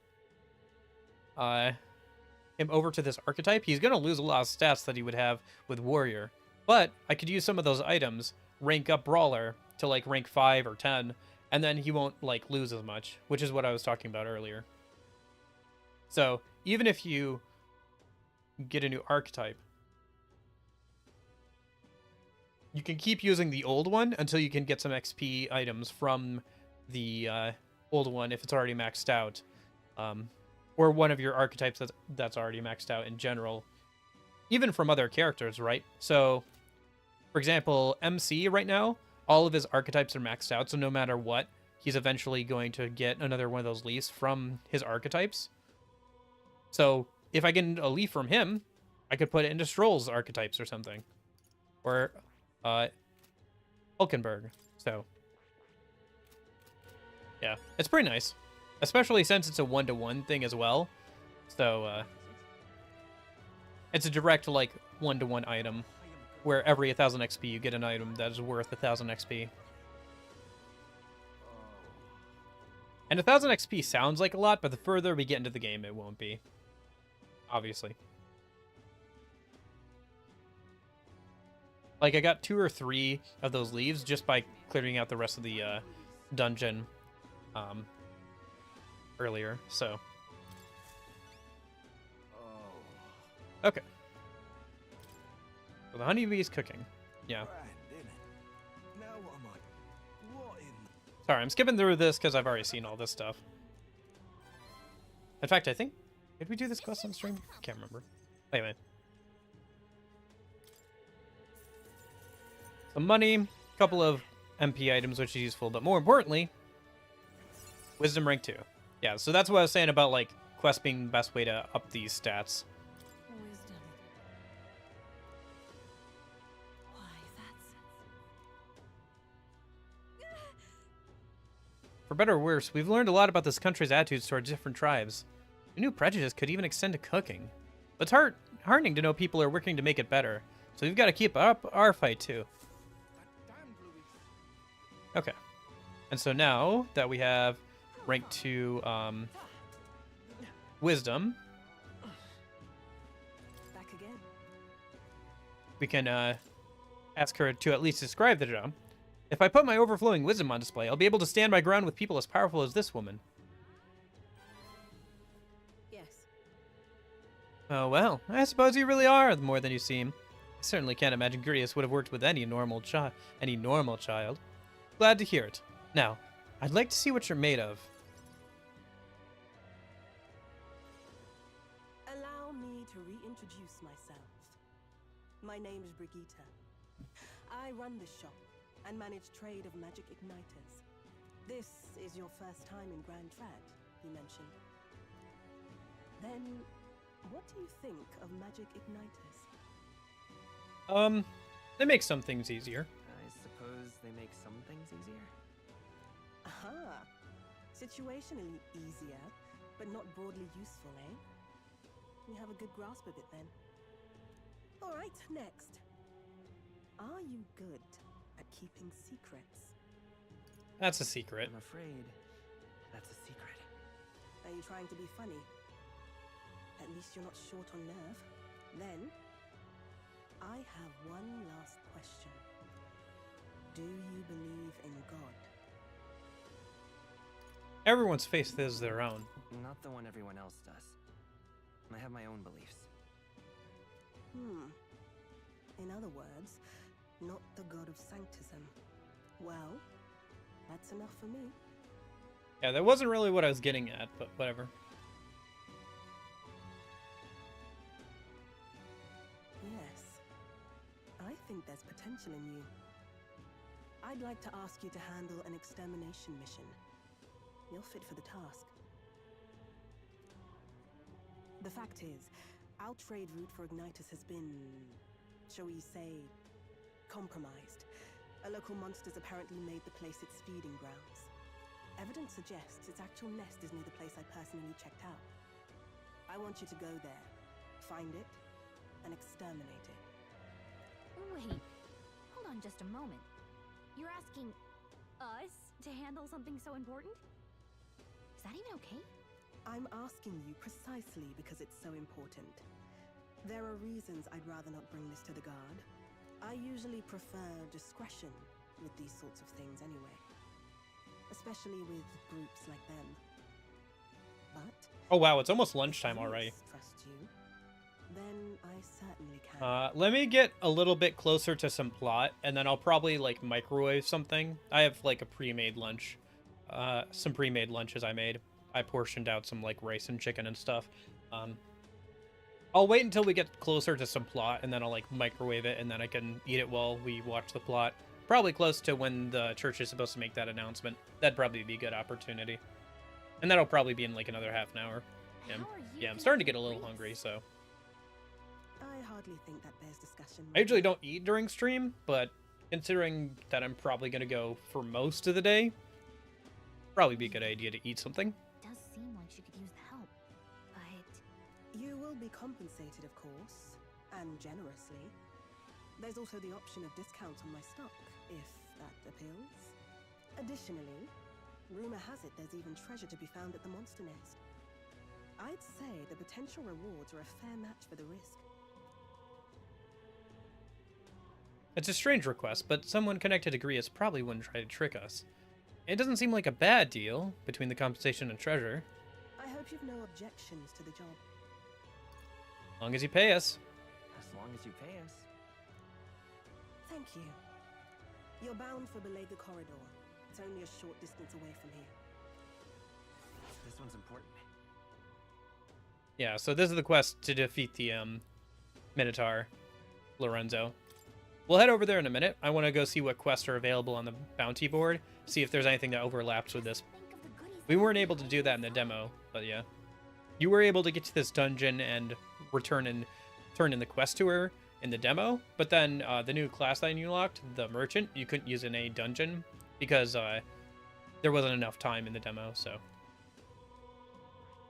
over to this archetype, he's gonna lose a lot of stats that he would have with Warrior. But I could use some of those items, rank up Brawler to like rank 5 or 10, and then he won't like lose as much, which is what I was talking about earlier. So even if you get a new archetype, you can keep using the old one until you can get some XP items from the old one if it's already maxed out. Or one of your archetypes that's already maxed out in general. Even from other characters, right? So, for example, MC right now, all of his archetypes are maxed out, so no matter what, he's eventually going to get another one of those leaves from his archetypes. So, if I get a leaf from him, I could put it into Stroll's archetypes or something. Or Hulkenberg. So yeah, it's pretty nice, especially since it's a 1-to-1 thing as well. So it's a direct like 1-to-1 item where every 1,000 XP you get an item that is worth 1,000 XP. And 1,000 XP sounds like a lot, but the further we get into the game, it won't be. Obviously. Like, I got 2 or 3 of those leaves just by clearing out the rest of the dungeon earlier, so. Okay. So the honeybee is cooking. Yeah. Sorry, I'm skipping through this because I've already seen all this stuff. In fact, I think... Did we do this quest on stream? I can't remember. Anyway. Some money, a couple of MP items, which is useful, but more importantly, Wisdom rank 2. Yeah, so that's what I was saying about, like, quest being the best way to up these stats. Wisdom. Why, For better or worse, we've learned a lot about this country's attitudes towards different tribes. We knew prejudice could even extend to cooking. But it's heartening to know people are working to make it better, so we've got to keep up our fight, too. Okay. And so now that we have rank 2 wisdom, Back again. we can ask her to at least describe the job. If I put my overflowing wisdom on display, I'll be able to stand my ground with people as powerful as this woman. Yes. Oh well, I suppose you really are more than you seem. I certainly can't imagine Grius would have worked with any normal child. Glad to hear it. Now, I'd like to see what you're made of. Allow me to reintroduce myself. My name is Brigitte. I run this shop and manage trade of magic igniters. This is your first time in Grand Trad, you mentioned. Then, what do you think of magic igniters? They make some things easier. I suppose they make some things easier? Aha! Situationally easier, but not broadly useful, eh? You have a good grasp of it then. Alright, next. Are you good at keeping secrets? That's a secret. I'm afraid that's a secret. Are you trying to be funny? At least you're not short on nerve. Then, I have one last question. Do you believe in God? Everyone's faith is their own. Not the one everyone else does. I have my own beliefs. In other words, not the god of sanctism. Well, that's enough for me. Yeah, that wasn't really what I was getting at, but whatever. Yes. I think there's potential in you. I'd like to ask you to handle an extermination mission. You're fit for the task. The fact is, our trade route for Ignitus has been, shall we say, compromised. A local monster's apparently made the place its feeding grounds. Evidence suggests its actual nest is near the place I personally checked out. I want you to go there, find it, and exterminate it. Wait, hold on just a moment. You're asking us to handle something so important? Is that even okay? I'm asking you precisely because it's so important. There are reasons I'd rather not bring this to the guard. I usually prefer discretion with these sorts of things anyway. Especially with groups like them. But... Oh wow, it's almost lunchtime already. Trust you, then I certainly can. Let me get a little bit closer to some plot, and then I'll probably, like, microwave something. I have, like, a pre-made lunch. Some pre-made lunches I made. I portioned out some, like, rice and chicken and stuff. I'll wait until we get closer to some plot, and then I'll, like, microwave it, and then I can eat it while we watch the plot. Probably close to when the church is supposed to make that announcement. That'd probably be a good opportunity. And that'll probably be in, like, another half an hour. Yeah, I'm starting to get a little hungry, so... I hardly think that bears discussion. I usually don't eat during stream, but considering that I'm probably going to go for most of the day, probably be a good idea to eat something. Does seem like she could use the help, but... You will be compensated, of course, and generously. There's also the option of discount on my stock, if that appeals. Additionally, rumor has it there's even treasure to be found at the monster nest. I'd say the potential rewards are a fair match for the risk. It's a strange request, but someone connected to Grius probably wouldn't try to trick us. It doesn't seem like a bad deal between the compensation and treasure. I hope you've no objections to the job. As long as you pay us. As long as you pay us. Thank you. You're bound for Belega Corridor. It's only a short distance away from here. This one's important. Yeah, so this is the quest to defeat the Minotaur, Lorenzo. We'll head over there in a minute. I want to go see what quests are available on the bounty board, see if there's anything that overlaps with this. We weren't able to do that in the demo, but yeah. You were able to get to this dungeon and turn in the quest to her in the demo, but then the new class that you unlocked, the merchant, you couldn't use in a dungeon because there wasn't enough time in the demo, so.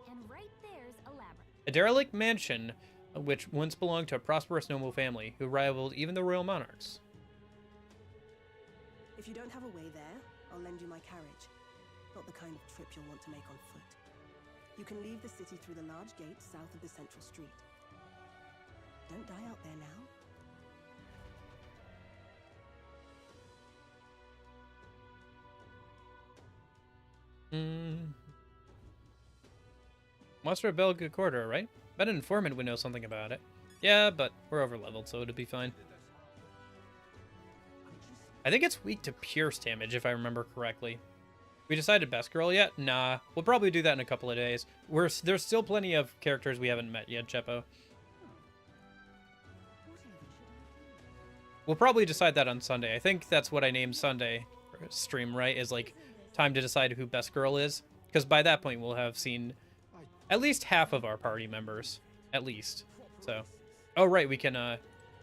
And right there's a labyrinth. A derelict mansion which once belonged to a prosperous noble family who rivaled even the royal monarchs. If you don't have a way there, I'll lend you my carriage. Not the kind of trip you'll want to make on foot. You can leave the city through the large gate south of the central street. Don't die out there now. Monster of Belga Corridor, right? Bet an informant would know something about it. Yeah, but we're over-leveled, so it'll be fine. I think it's weak to pierce damage, if I remember correctly. We decided best girl yet? Nah. We'll probably do that in a couple of days. There's still plenty of characters we haven't met yet, Jeppo. We'll probably decide that on Sunday. I think that's what I named Sunday stream, right? Is like time to decide who best girl is. Because by that point, we'll have seen at least half of our party members. At least. So. Oh, right. We can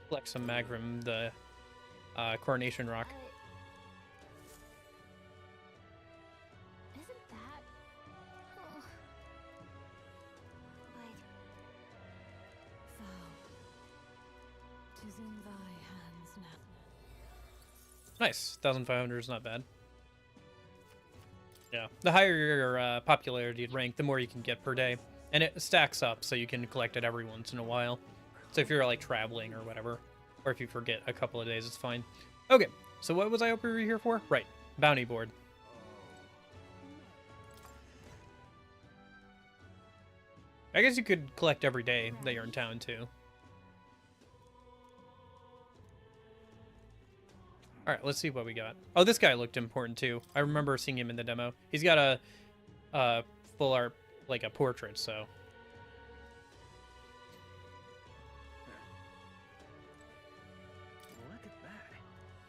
collect some mag from the Coronation Rock. Isn't that... Oh. Vow. 'Tis in thy hands now. Nice. 1,500 is not bad. Yeah. The higher your popularity rank, the more you can get per day. And it stacks up, so you can collect it every once in a while. So if you're, like, traveling or whatever, or if you forget a couple of days, it's fine. Okay, so what was I over here for? Right, bounty board. I guess you could collect every day that you're in town, too. Alright, let's see what we got. Oh, this guy looked important, too. I remember seeing him in the demo. He's got a full art, like a portrait, so... Look at that.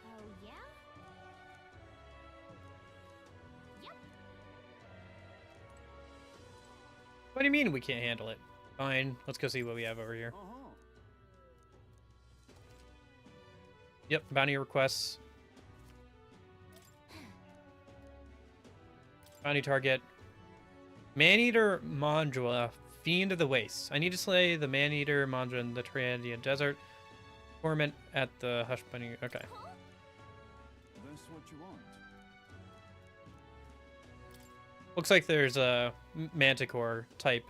Oh, yeah? Yep. What do you mean we can't handle it? Fine, let's go see what we have over here. Yep, bounty requests. Bounty target. Maneater Mandra, Fiend of the Wastes. I need to slay the Maneater Mandra in the Triadian Desert. Torment at the Hush Bunny. Okay. That's what you want. Looks like there's a Manticore type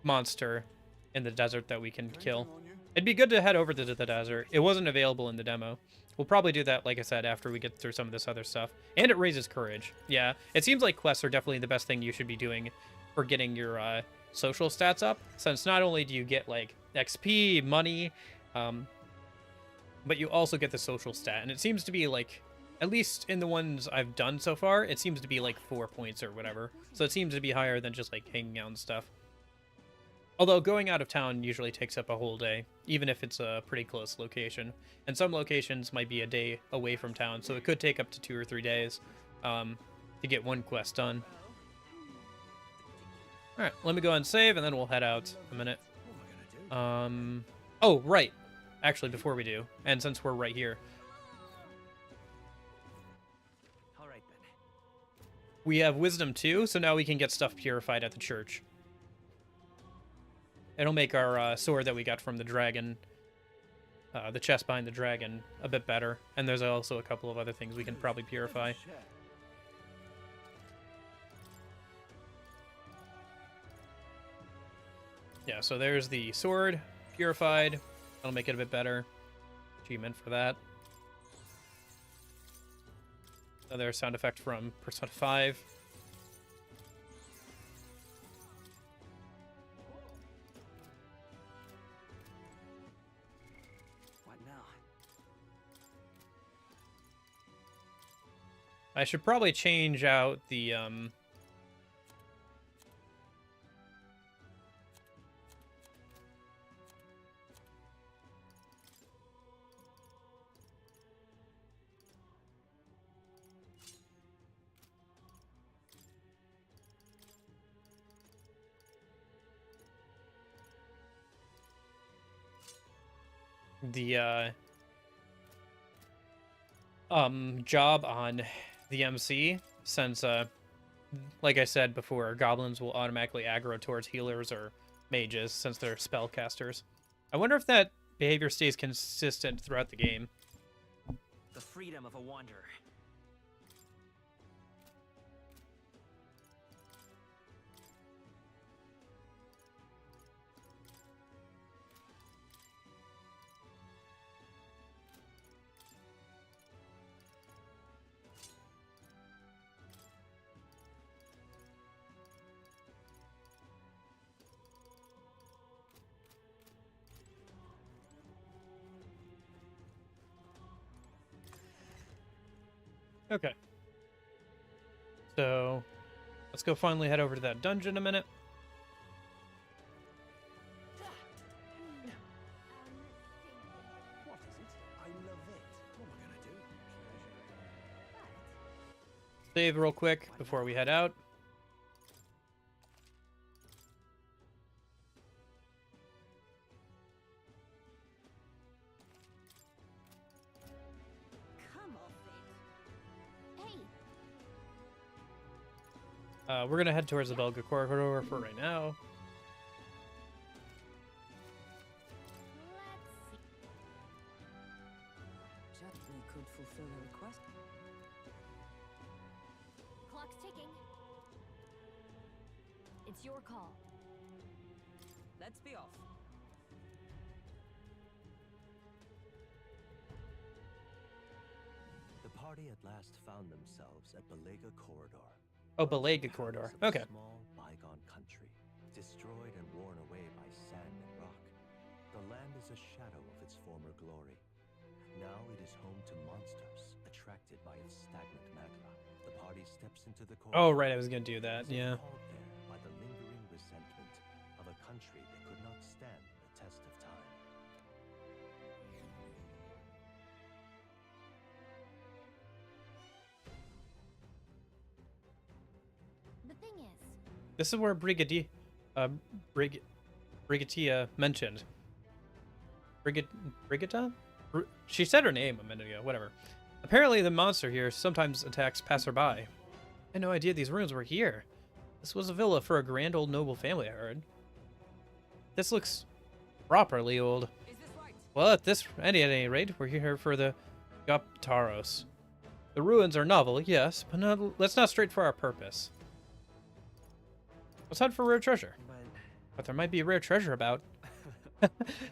monster in the desert that we can kill. It'd be good to head over to the desert. It wasn't available in the demo. We'll probably do that, like I said, after we get through some of this other stuff. And it raises courage. Yeah, it seems like quests are definitely the best thing you should be doing for getting your social stats up. Since not only do you get, like, XP, money, but you also get the social stat. And it seems to be, like, at least in the ones I've done so far, it seems to be, like, 4 points or whatever. So it seems to be higher than just, like, hanging out and stuff. Although going out of town usually takes up a whole day, even if it's a pretty close location. And some locations might be a day away from town, so it could take up to 2 or 3 days to get one quest done. Alright, let me go and save, and then we'll head out a minute. Oh, right. Actually, before we do, and since we're right here. Alright then. We have Wisdom 2, so now we can get stuff purified at the church. It'll make our sword that we got from the dragon, the chest behind the dragon, a bit better. And there's also a couple of other things we can probably purify. Yeah, so there's the sword, purified. That'll make it a bit better. Achievement for that. Another sound effect from Persona 5. I should probably change out the, job on the MC, since like I said before, goblins will automatically aggro towards healers or mages since they're spellcasters. I wonder if that behavior stays consistent throughout the game. The freedom of a wanderer. Okay. So, let's go finally head over to that dungeon a minute. What is it? I love it. What am I gonna do? Save real quick before we head out. Come off it. Hey, We're gonna head towards the Belga corridor for right now. Certainly could fulfill a request. clock's ticking. It's your call. Let's be off. The party at last found themselves at Belega Corridor. Oh, Belega Corridor. Okay. A small, bygone country, destroyed and worn away by sand and rock. The land is a shadow of its former glory. Now it is home to monsters, attracted by its stagnant magma. The party steps into the corridor. Oh, right, I was gonna do that, yeah. Called there by the lingering resentment of a country that could not stand the test of time. The thing is, This is where Brigatia mentioned. Brigida? She said her name a minute ago, whatever. Apparently the monster here sometimes attacks passerby. I had no idea these ruins were here. This was a villa for a grand old noble family, I heard. This looks properly old. Well, at any rate, we're here for the Goptaros. The ruins are novel, yes, but let's not stray for our purpose. Let's hunt for rare treasure. But there might be rare treasure about.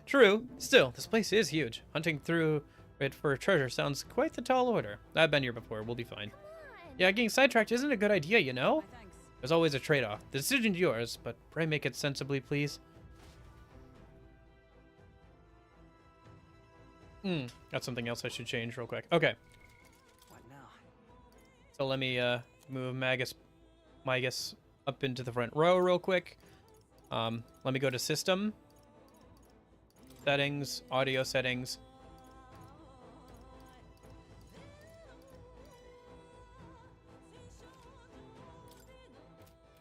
True. Still, this place is huge. Hunting through it for treasure sounds quite the tall order. I've been here before. We'll be fine. Yeah, getting sidetracked isn't a good idea, you know? There's always a trade-off. The decision's yours, but pray make it sensibly, please. That's something else I should change real quick. Okay. What now? So let me move Magus up into the front row real quick. Let me go to System. Settings, Audio Settings.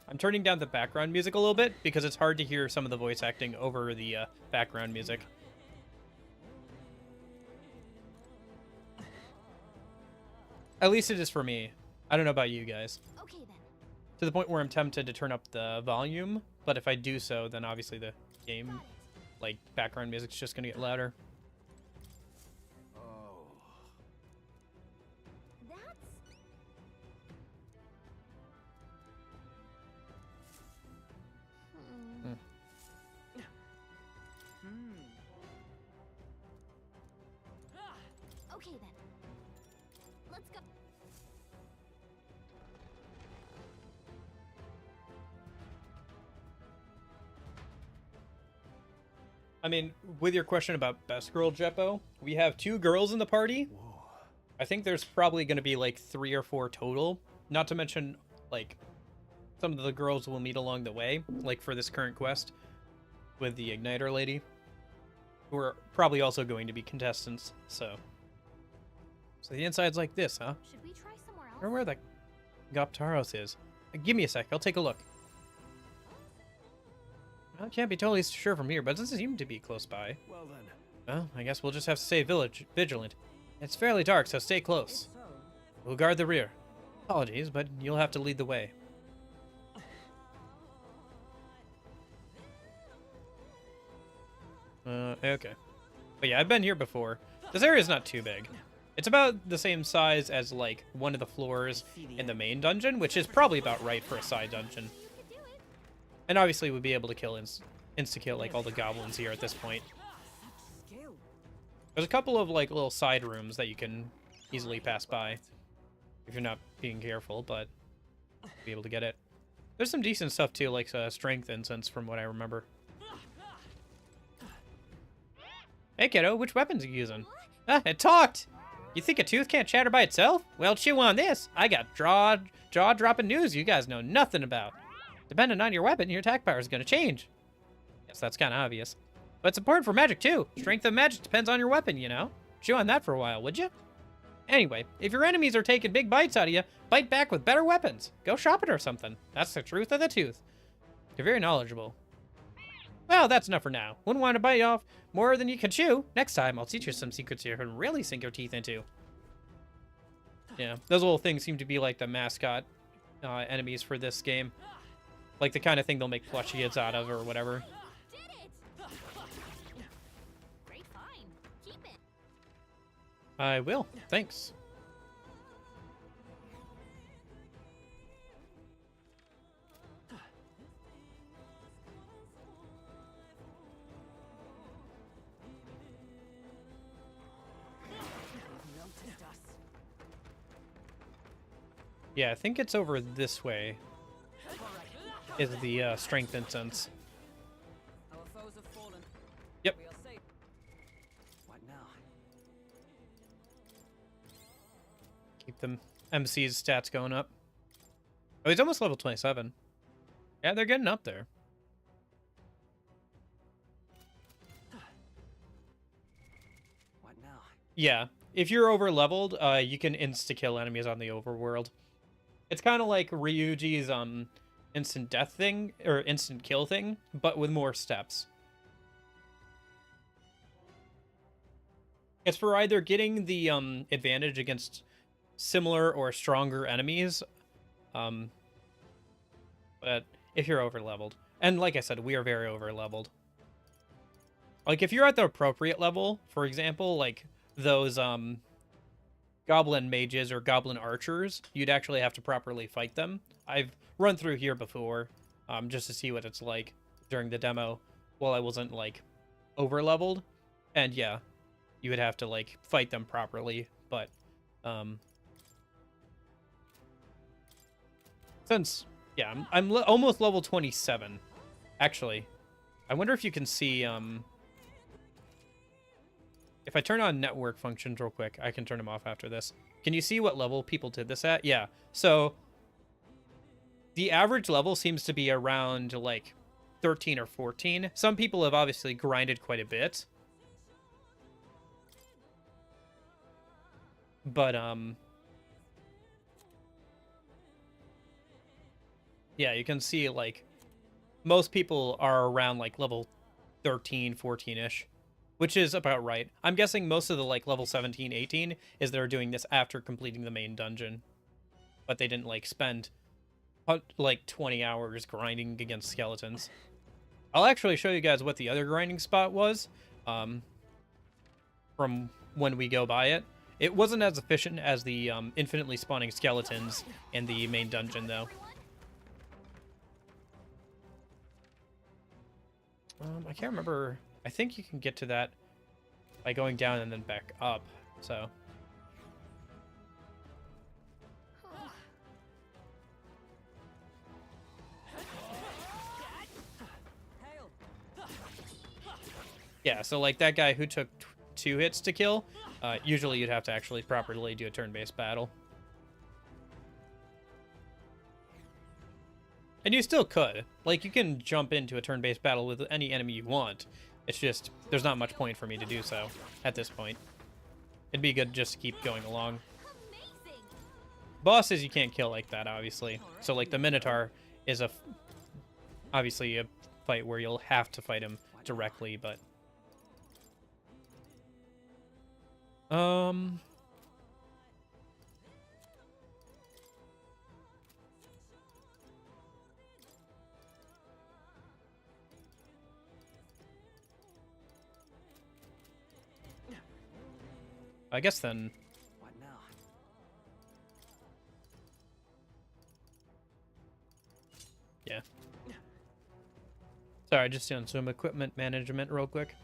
I'm turning down the background music a little bit because it's hard to hear some of the voice acting over the background music. At least it is for me. I don't know about you guys. okay then. To the point where I'm tempted to turn up the volume, but if I do so, then obviously the game, like, background music's just gonna get louder. Oh. That's... Okay then. Let's go. I mean, with your question about best girl, Jeppo, we have 2 girls in the party. Whoa. I think there's probably going to be like 3 or 4 total. Not to mention, like, some of the girls we'll meet along the way, like for this current quest with the Igniter lady, who are probably also going to be contestants. So the inside's like this, huh? Should we try somewhere else? I wonder where the Goptaros is. Give me a sec, I'll take a look. Well, I can't be totally sure from here, but it doesn't seem to be close by. Well then. Well, I guess we'll just have to stay vigilant. It's fairly dark, so stay close. We'll guard the rear. Apologies, but you'll have to lead the way. Okay. But yeah, I've been here before. This area's not too big. It's about the same size as, like, one of the floors in the main dungeon, which is probably about right for a side dungeon. And obviously we'd be able to kill insta-kill, like, all the goblins here at this point. There's a couple of, like, little side rooms that you can easily pass by if you're not being careful, but be able to get it. There's some decent stuff, too, like strength incense from what I remember. Hey, kiddo, which weapons are you using? Ah, it talked! You think a tooth can't chatter by itself? Well, chew on this. I got jaw-dropping news you guys know nothing about. Depending on your weapon, your attack power is going to change. Yes, that's kind of obvious. But it's important for magic, too. Strength of magic depends on your weapon, you know? Chew on that for a while, would you? Anyway, if your enemies are taking big bites out of you, bite back with better weapons. Go shopping or something. That's the truth of the tooth. You're very knowledgeable. Well, that's enough for now. Wouldn't want to bite off more than you can chew. Next time, I'll teach you some secrets you can really sink your teeth into. Yeah, those little things seem to be like the mascot enemies for this game. Like the kind of thing they'll make plushie kids out of or whatever. Great find. Keep it. I will. Thanks. Yeah, I think it's over this way. Is the strength incense. Our foes have fallen. Yep. We are safe. What now? Keep them MC's stats going up. Oh, he's almost level 27. Yeah, they're getting up there. What now? Yeah, if you're over leveled, you can insta-kill enemies on the overworld. It's kind of like Ryuji's instant death thing, or instant kill thing, but with more steps. It's for either getting the advantage against similar or stronger enemies, but if you're over leveled. And like I said, we are very over leveled. Like if you're at the appropriate level, for example, like those goblin mages or goblin archers, you'd actually have to properly fight them. I've run through here before, just to see what it's like during the demo while I wasn't like over leveled, and yeah, you would have to like fight them properly. But since yeah, I'm almost level 27. Actually, I wonder if you can see if I turn on network functions real quick. I can turn them off after this. Can you see what level people did this at? Yeah. So the average level seems to be around like 13 or 14. Some people have obviously grinded quite a bit. But yeah, you can see like most people are around like level 13, 14-ish. Which is about right. I'm guessing most of the like level 17, 18 is they're doing this after completing the main dungeon. But they didn't like spend like 20 hours grinding against skeletons. I'll actually show you guys what the other grinding spot was from when we go by it. It wasn't as efficient as the infinitely spawning skeletons in the main dungeon though. I can't remember. I think you can get to that by going down and then back up, so. Yeah, so like that guy who took 2 hits to kill, usually you'd have to actually properly do a turn-based battle. And you still could. Like, you can jump into a turn-based battle with any enemy you want. It's just, there's not much point for me to do so at this point. It'd be good just to keep going along. Bosses you can't kill like that, obviously. So, like, the Minotaur is obviously a fight where you'll have to fight him directly, but... I guess then... What now? Yeah. Sorry, just doing some equipment management real quick.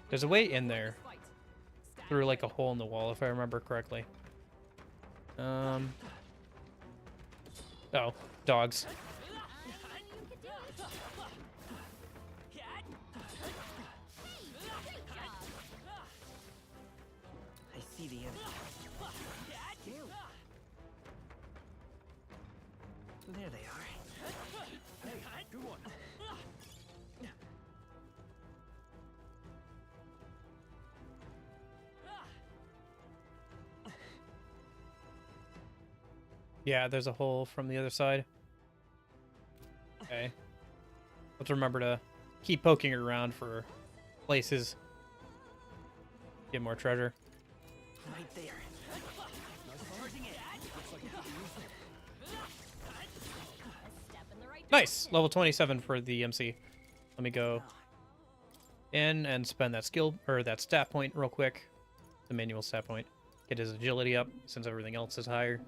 There's a way in there through like a hole in the wall, if I remember correctly. Oh, dogs. I see the enemy. There they are. Hey, good one. Yeah, there's a hole from the other side. Okay. Let's remember to keep poking around for places. Get more treasure. Right there. Nice! Level 27 for the MC. Let me go in and spend that skill, or that stat point real quick. The manual stat point. Get his agility up, since everything else is higher.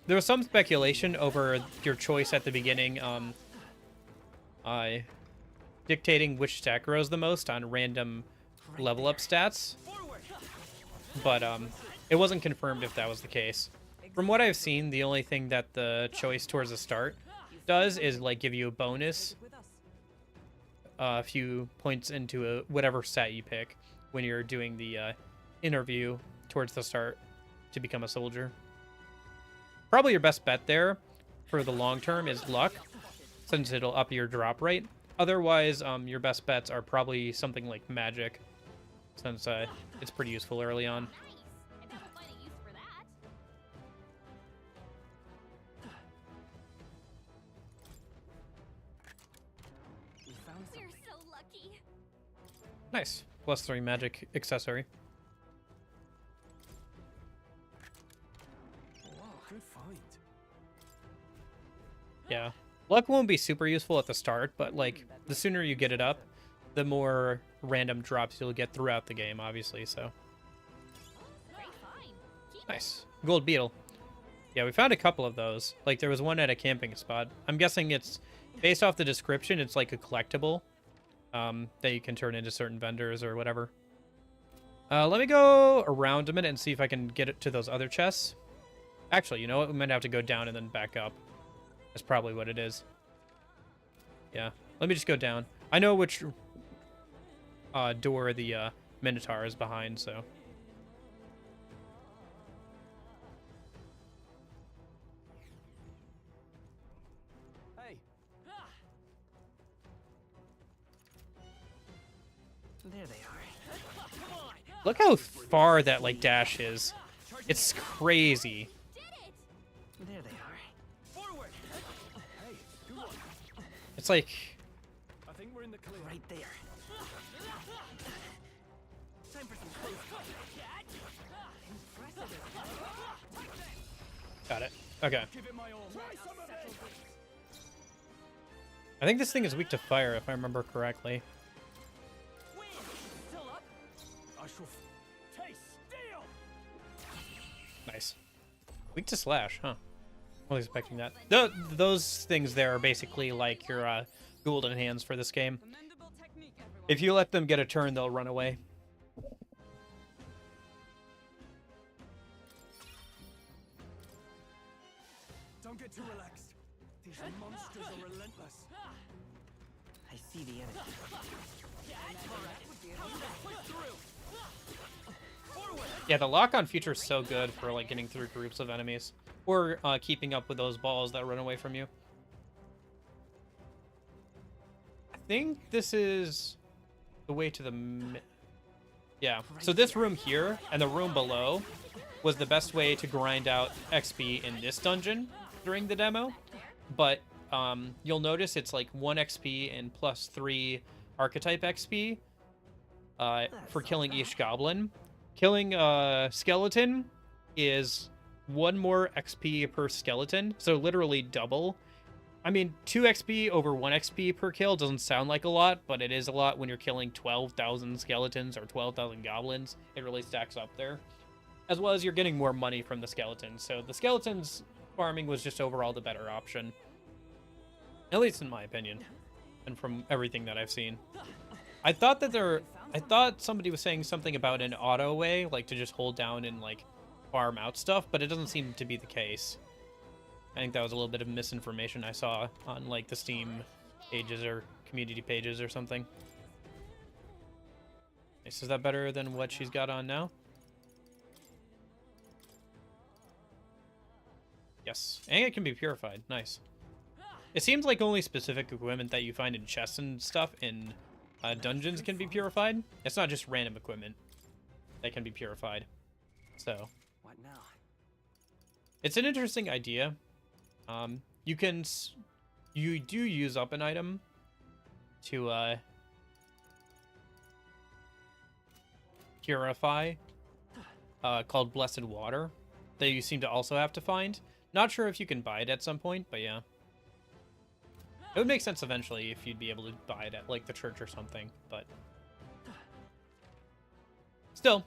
There was some speculation over your choice at the beginning, dictating which stat grows the most on random level up stats. But it wasn't confirmed if that was the case. From what I've seen, the only thing that the choice towards the start does is like give you a bonus a few points into whatever stat you pick when you're doing the interview towards the start to become a soldier. Probably your best bet there for the long term is luck, since it'll up your drop rate. Otherwise, your best bets are probably something like magic, since it's pretty useful early on. We're so lucky. Nice. +3 magic accessory. Wow, good find. Yeah. Luck won't be super useful at the start, but like the sooner you get it up, the more random drops you'll get throughout the game, obviously, so. Nice. Gold beetle. Yeah, we found a couple of those. Like there was one at a camping spot. I'm guessing it's based off the description, it's like a collectible that you can turn into certain vendors or whatever. Let me go around a minute and see if I can get it to those other chests. Actually, you know what? We might have to go down and then back up. That's probably what it is. Yeah. Let me just go down. I know which door the Minotaur is behind, so. Hey. There they are. Look how far that like dash is. It's crazy. There they are. Forward. Hey, good one. It's like I think we're in the clear. Right there. Time for some close got it. Okay. Give it my all. Try some of it. I think this thing is weak to fire if I remember correctly. Still up? I shall taste steel. Nice. Weak to slash, huh? I was expecting that. Those things there are basically like your golden hands for this game. If you let them get a turn, they'll run away. Don't get too relaxed. These monsters are relentless. I see the enemy. Yeah, the lock-on feature is so good for like getting through groups of enemies or keeping up with those balls that run away from you. I think this is the way to the... Yeah, so this room here and the room below was the best way to grind out XP in this dungeon during the demo. But you'll notice it's like 1 XP and +3 archetype XP for killing each goblin. Killing a skeleton is 1 more XP per skeleton, so literally double. I mean, 2 XP over 1 XP per kill doesn't sound like a lot, but it is a lot when you're killing 12,000 skeletons or 12,000 goblins. It really stacks up there. As well as you're getting more money from the skeletons, so the skeletons farming was just overall the better option. At least in my opinion, and from everything that I've seen. I thought that I thought somebody was saying something about an auto way, like to just hold down and like farm out stuff, but it doesn't seem to be the case. I think that was a little bit of misinformation I saw on like the Steam pages or community pages or something. Nice. Is that better than what she's got on now? Yes. And it can be purified. Nice. It seems like only specific equipment that you find in chests and stuff in dungeons can be purified. It's not just random equipment that can be purified. So. What now? It's an interesting idea. You do use up an item to purify, called Blessed Water, that you seem to also have to find. Not sure if you can buy it at some point, but yeah. It would make sense eventually if you'd be able to buy it at like the church or something, but still,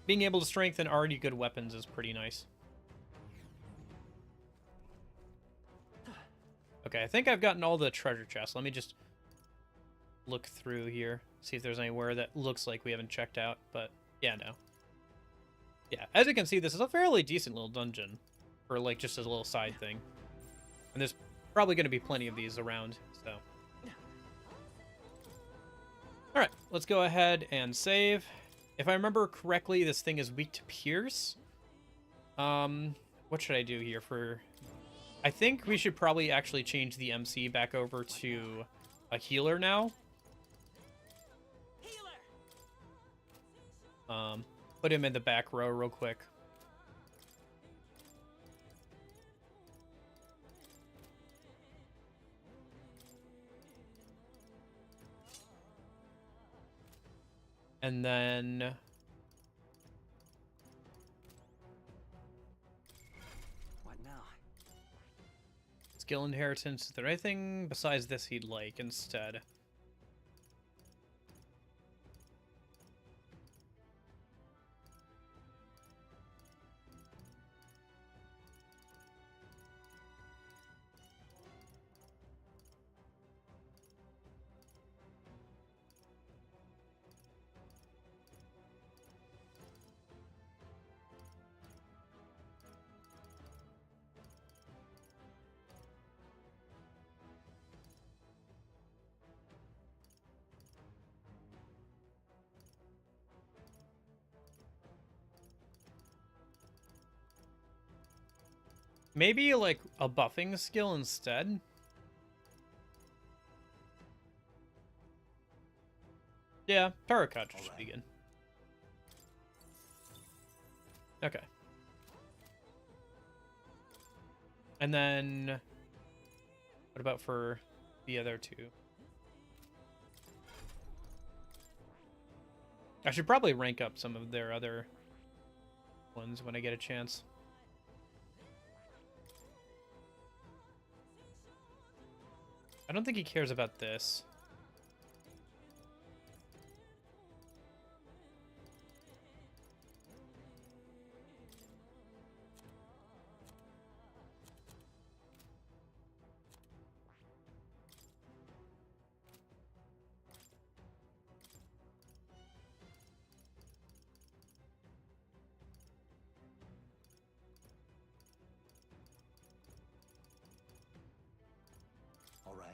being able to strengthen already good weapons is pretty nice. Okay, I think I've gotten all the treasure chests. Let me just look through here, see if there's anywhere that looks like we haven't checked out, but yeah, no. Yeah, as you can see, this is a fairly decent little dungeon for like just a little side thing. And there's probably going to be plenty of these around, so. Alright, let's go ahead and save. If I remember correctly, this thing is weak to pierce. What should I do here for... I think we should probably actually change the MC back over to a healer now. Put him in the back row real quick. And then... What now? Skill inheritance. Is there anything besides this he'd like instead? Maybe, like, a buffing skill instead? Yeah, Tarakaj should be good. Okay. And then... what about for the other two? I should probably rank up some of their other ones when I get a chance. I don't think he cares about this. All right.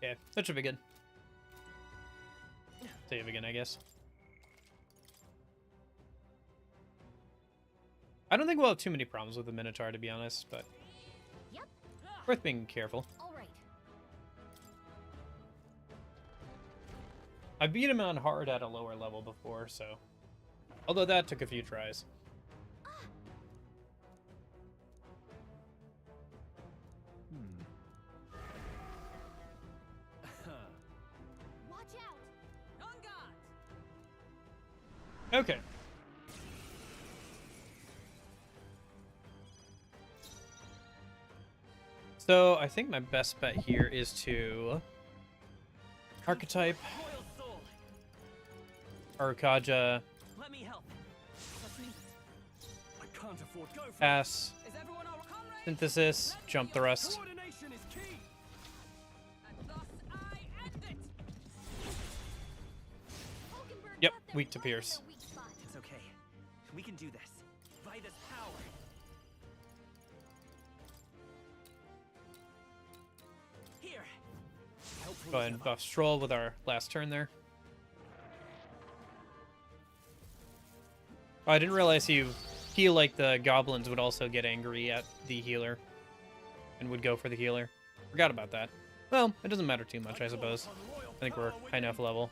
Yeah, that should be good. Save again, I guess. I don't think we'll have too many problems with the Minotaur, to be honest, but Yep. worth being careful. All right. I beat him on hard at a lower level before, so... although that took a few tries. Watch out! On guard! Okay. So, I think my best bet here is to... archetype... Arakaja... Let me help. I can't afford go for pass... Is everyone all comrades? synthesis, jump thrust. Coordination is key. And thus I end it. weak to pierce. It's okay. We can do this. By this power. Here. Go ahead and buff Stroll with our last turn there. Oh, I didn't realize he, like the goblins, would also get angry at the healer. And would go for the healer. Forgot about that. Well, it doesn't matter too much, I suppose. I think we're high enough level.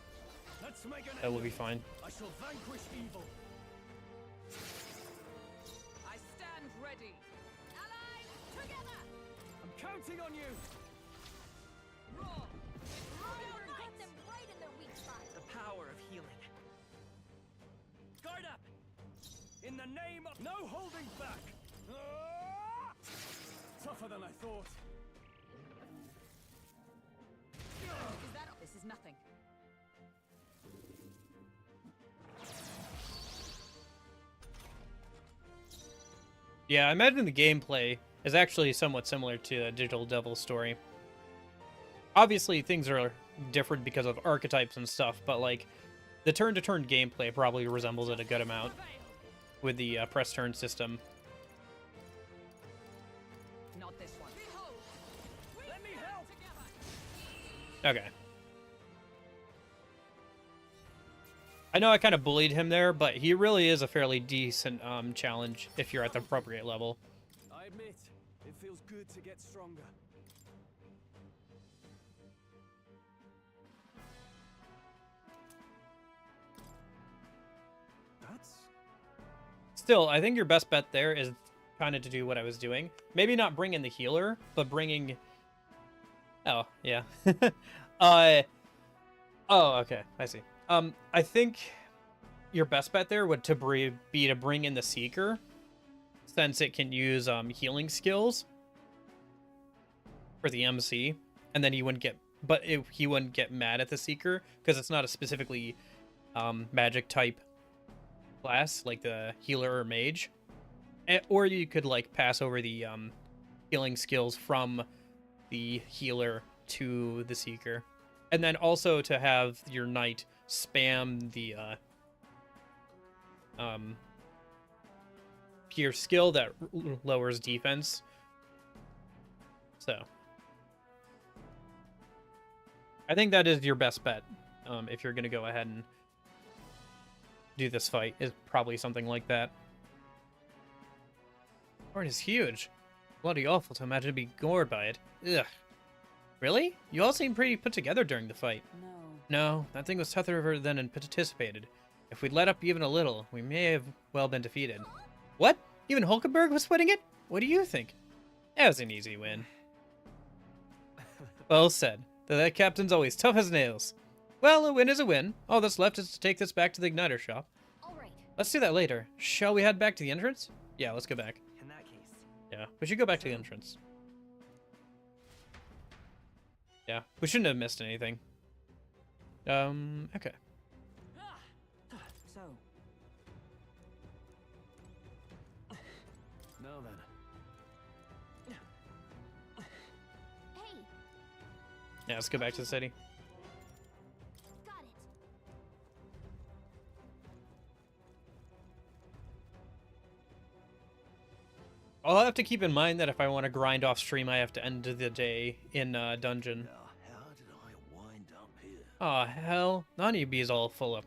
That will be fine. I shall vanquish evil. I stand ready. Allies, together! I'm counting on you. Roar! Hit them right in their weak spot. The power of healing. Guard up! In the name of no holding back. Ah! Tougher than I thought. This is nothing. Yeah, I imagine the gameplay is actually somewhat similar to a Digital Devil story. Obviously, things are different because of archetypes and stuff, but like the turn-to-turn gameplay probably resembles it a good amount with the press turn system. Not this one. Let me help. Okay. I know I kind of bullied him there, but he really is a fairly decent challenge if you're at the appropriate level. I admit, it feels good to get stronger. Still, I think your best bet there is kind of to do what I was doing. Maybe not bring in the healer, but bringing... Oh, yeah. Oh, okay. I see. I think your best bet there would be to bring in the Seeker, since it can use healing skills for the MC, and then he wouldn't get... But he wouldn't get mad at the Seeker, because it's not a specifically magic type class, like the healer or mage. Or you could, like, pass over the healing skills from the healer to the Seeker. And then also to have your knight spam the pierce skill that lowers defense. So I think that is your best bet if you're going to go ahead and do this fight, is probably something like that. Sword is huge. Bloody awful to imagine being gored by it. Ugh. Really? You all seem pretty put together during the fight. No, that thing was tougher than anticipated. If we'd let up even a little, we may have well been defeated. What? Even Hulkenberg was sweating it? What do you think? That was an easy win. Well said. That captain's always tough as nails. Well, a win is a win. All that's left is to take this back to the igniter shop. All right. Let's do that later. Shall we head back to the entrance? Yeah, let's go back. In that case. Yeah, we should go back to the entrance. Yeah, we shouldn't have missed anything. Okay. So. Now then. Hey, Yeah, let's go back to the city. got it. I'll have to keep in mind that if I want to grind off stream, I have to end the day in dungeon. How did I wind up here? Aw, hell. The honeybee's all full of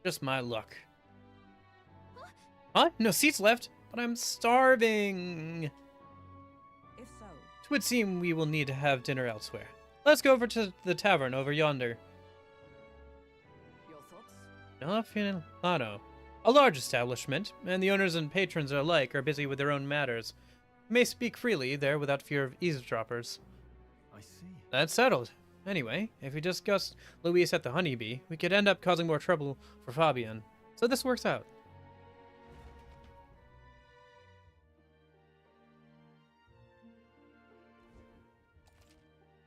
just my luck. Huh? No seats left? But I'm starving. If so, It would seem we will need to have dinner elsewhere. Let's go over to the tavern over yonder. your thoughts? Milano. A large establishment, and the owners and patrons alike are busy with their own matters. You may speak freely there without fear of eavesdroppers. I see. That's settled. Anyway, if we discuss Luis at the Honeybee, we could end up causing more trouble for Fabian. So this works out.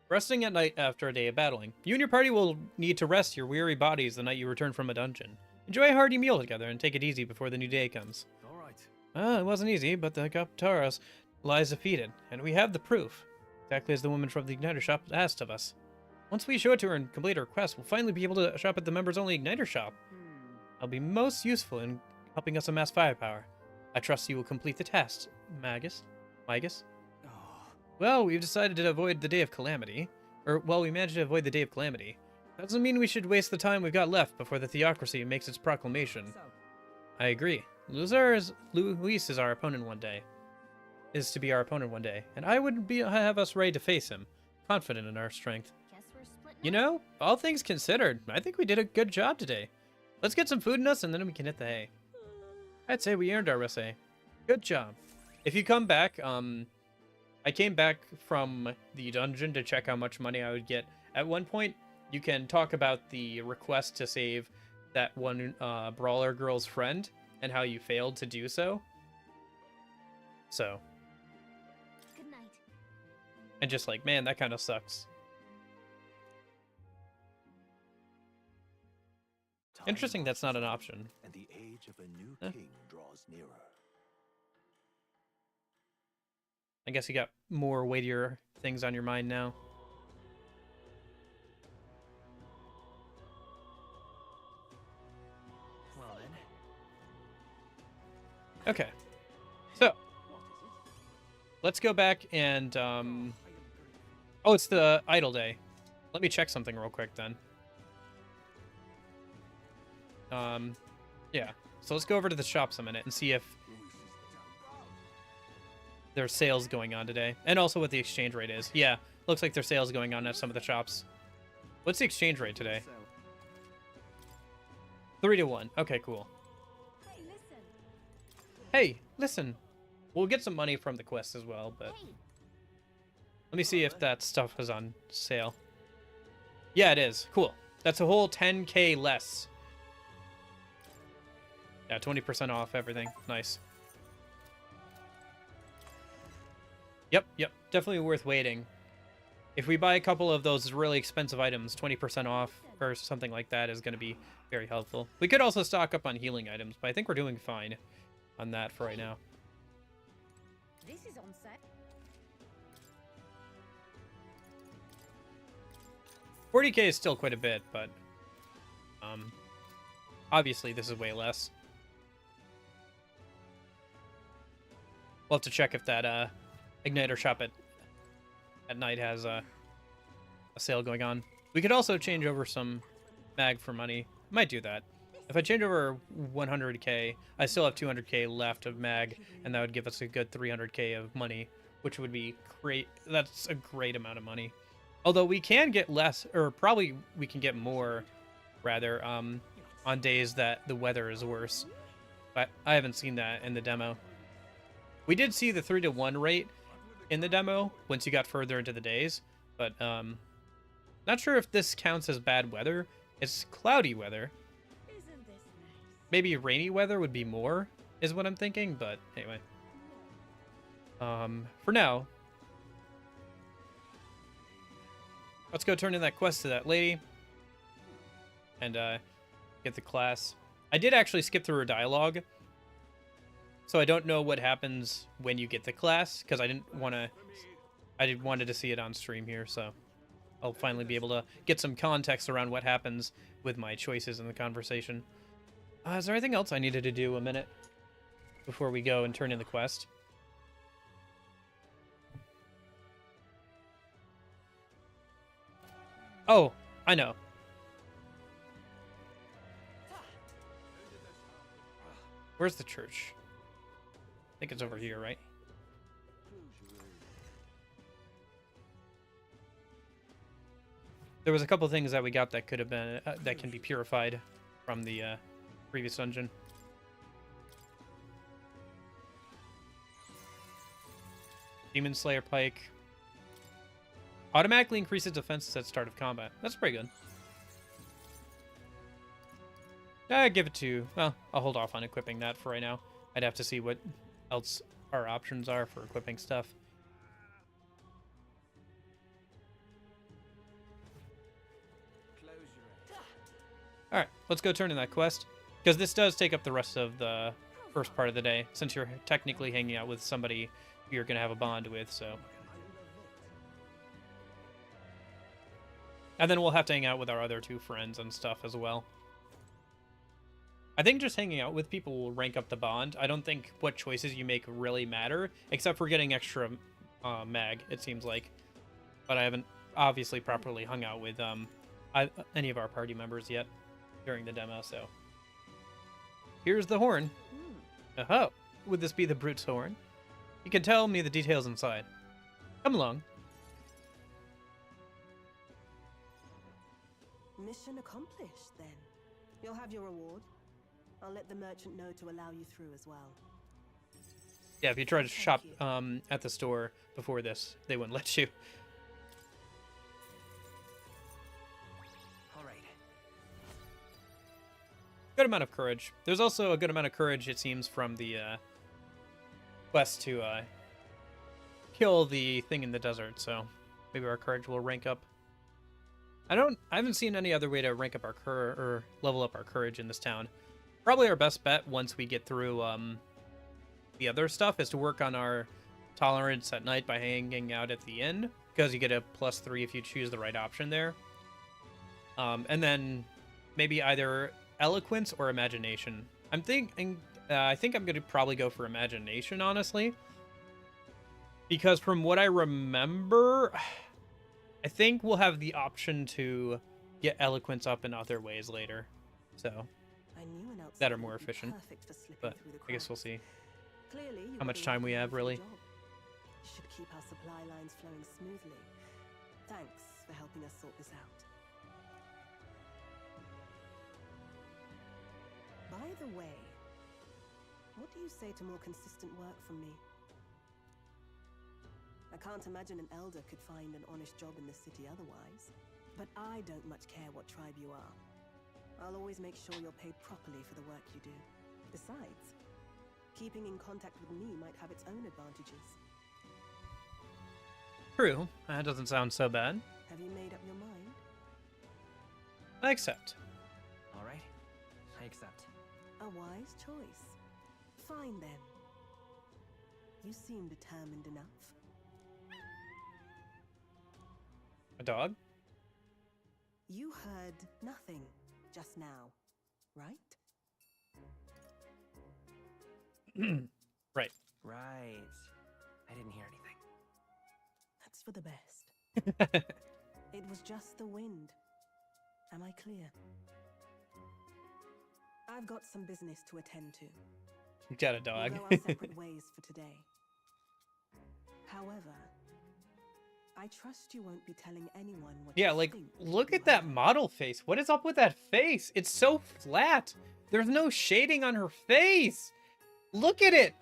Resting at night after a day of battling. You and your party will need to rest your weary bodies the night you return from a dungeon. Enjoy a hearty meal together and take it easy before the new day comes. All right. It wasn't easy, but the Kaptaros lies defeated, and we have the proof. Exactly as the woman from the Igniter shop asked of us. Once we show it to her and complete her quest, we'll finally be able to shop at the members-only Igniter shop. I'll be most useful in helping us amass firepower. I trust you will complete the task, Magus. Well, we've decided to avoid the Day of Calamity. We managed to avoid the Day of Calamity. Doesn't mean we should waste the time we've got left before the theocracy makes its proclamation. I agree. Luis is our opponent one day. Is to be our opponent one day, and I would have us ready to face him, confident in our strength. You know, all things considered, I think we did a good job today. Let's get some food in us, and then we can hit the hay. I'd say we earned our rest. Good job. If you come back, I came back from the dungeon to check how much money I would get. At one point, you can talk about the request to save that one brawler girl's friend and how you failed to do so. So. Good night. And just like, man, that kind of sucks. Interesting that's not an option. And the age of a new king draws nearer. I guess you got more weightier things on your mind now. Well then. Okay. So, let's go back and, oh, it's the idle day. Let me check something real quick then. Yeah. So let's go over to the shops a minute and see if there's sales going on today. And also what the exchange rate is. Yeah, looks like there's sales going on at some of the shops. What's the exchange rate today? 3-1. Okay, cool. Hey, listen. We'll get some money from the quest as well, but... Let me see if that stuff is on sale. Yeah, it is. Cool. That's a whole 10k less. Yeah, 20% off everything. Nice. Yep. Definitely worth waiting. If we buy a couple of those really expensive items, 20% off or something like that is going to be very helpful. We could also stock up on healing items, but I think we're doing fine on that for right now. This is on set. 40k is still quite a bit, but obviously this is way less. We'll have to check if that Igniter shop at night has a sale going on. We could also change over some mag for money. Might do that. If I change over 100k, I still have 200k left of mag, and that would give us a good 300k of money, which would be great. That's a great amount of money. Although we can get less, or probably we can get more, rather, on days that the weather is worse. But I haven't seen that in the demo. We did see the 3-to-1 rate in the demo once you got further into the days, but not sure if this counts as bad weather. It's cloudy weather. Isn't this nice? Maybe rainy weather would be more, is what I'm thinking, but anyway. For now, let's go turn in that quest to that lady and get the class. I did actually skip through her dialogue, so I don't know what happens when you get the class, because I wanted to see it on stream here, so I'll finally be able to get some context around what happens with my choices in the conversation. Is there anything else I needed to do a minute before we go and turn in the quest? Oh, I know. Where's the church? I think it's over here, right? There was a couple things that we got that could have been that can be purified from the previous dungeon. Demon Slayer Pike. Automatically increases defenses at start of combat. That's pretty good. Give it to... Well, I'll hold off on equipping that for right now. I'd have to see what else our options are for equipping stuff. Alright, let's go turn in that quest. Because this does take up the rest of the first part of the day, since you're technically hanging out with somebody you're going to have a bond with, so... And then we'll have to hang out with our other two friends and stuff as well. I think just hanging out with people will rank up the bond. I don't think what choices you make really matter, except for getting extra mag, it seems like. But I haven't obviously properly hung out with any of our party members yet during the demo, so. Here's the horn. Oh, would this be the brute's horn? You can tell me the details inside. Come along. Mission accomplished, then. You'll have your reward. I'll let the merchant know to allow you through as well. Yeah, if you try to shop at the store before this, they wouldn't let you. All right. Good amount of courage. There's also a good amount of courage, it seems, from the quest to kill the thing in the desert, so maybe our courage will rank up. I haven't seen any other way to rank up our or level up our courage in this town. Probably our best bet once we get through the other stuff is to work on our tolerance at night by hanging out at the inn, because you get a +3 if you choose the right option there. And then maybe either eloquence or imagination. I think I'm gonna probably go for imagination, honestly, because from what I remember, I think we'll have the option to get eloquence up in other ways later, so that are more efficient. But I guess we'll see how much time we have, really. You should keep our supply lines flowing smoothly. Thanks for helping us sort this out. By the way, what do you say to more consistent work from me? I can't imagine an elder could find an honest job in this city otherwise. But I don't much care what tribe you are. I'll always make sure you're paid properly for the work you do. Besides, keeping in contact with me might have its own advantages. True. That doesn't sound so bad. Have you made up your mind? I accept. All right. I accept. A wise choice. Fine then. You seem determined enough. A dog? You heard nothing just now, right? Right. Right. I didn't hear anything. That's for the best. It was just the wind. Am I clear? I've got some business to attend to. You got a dog. We'll go our separate ways for today. However, I trust you won't be telling anyone what Yeah, you like, think look you at that heard. model face. What is up with that face? It's so flat. There's no shading on her face. Look at it.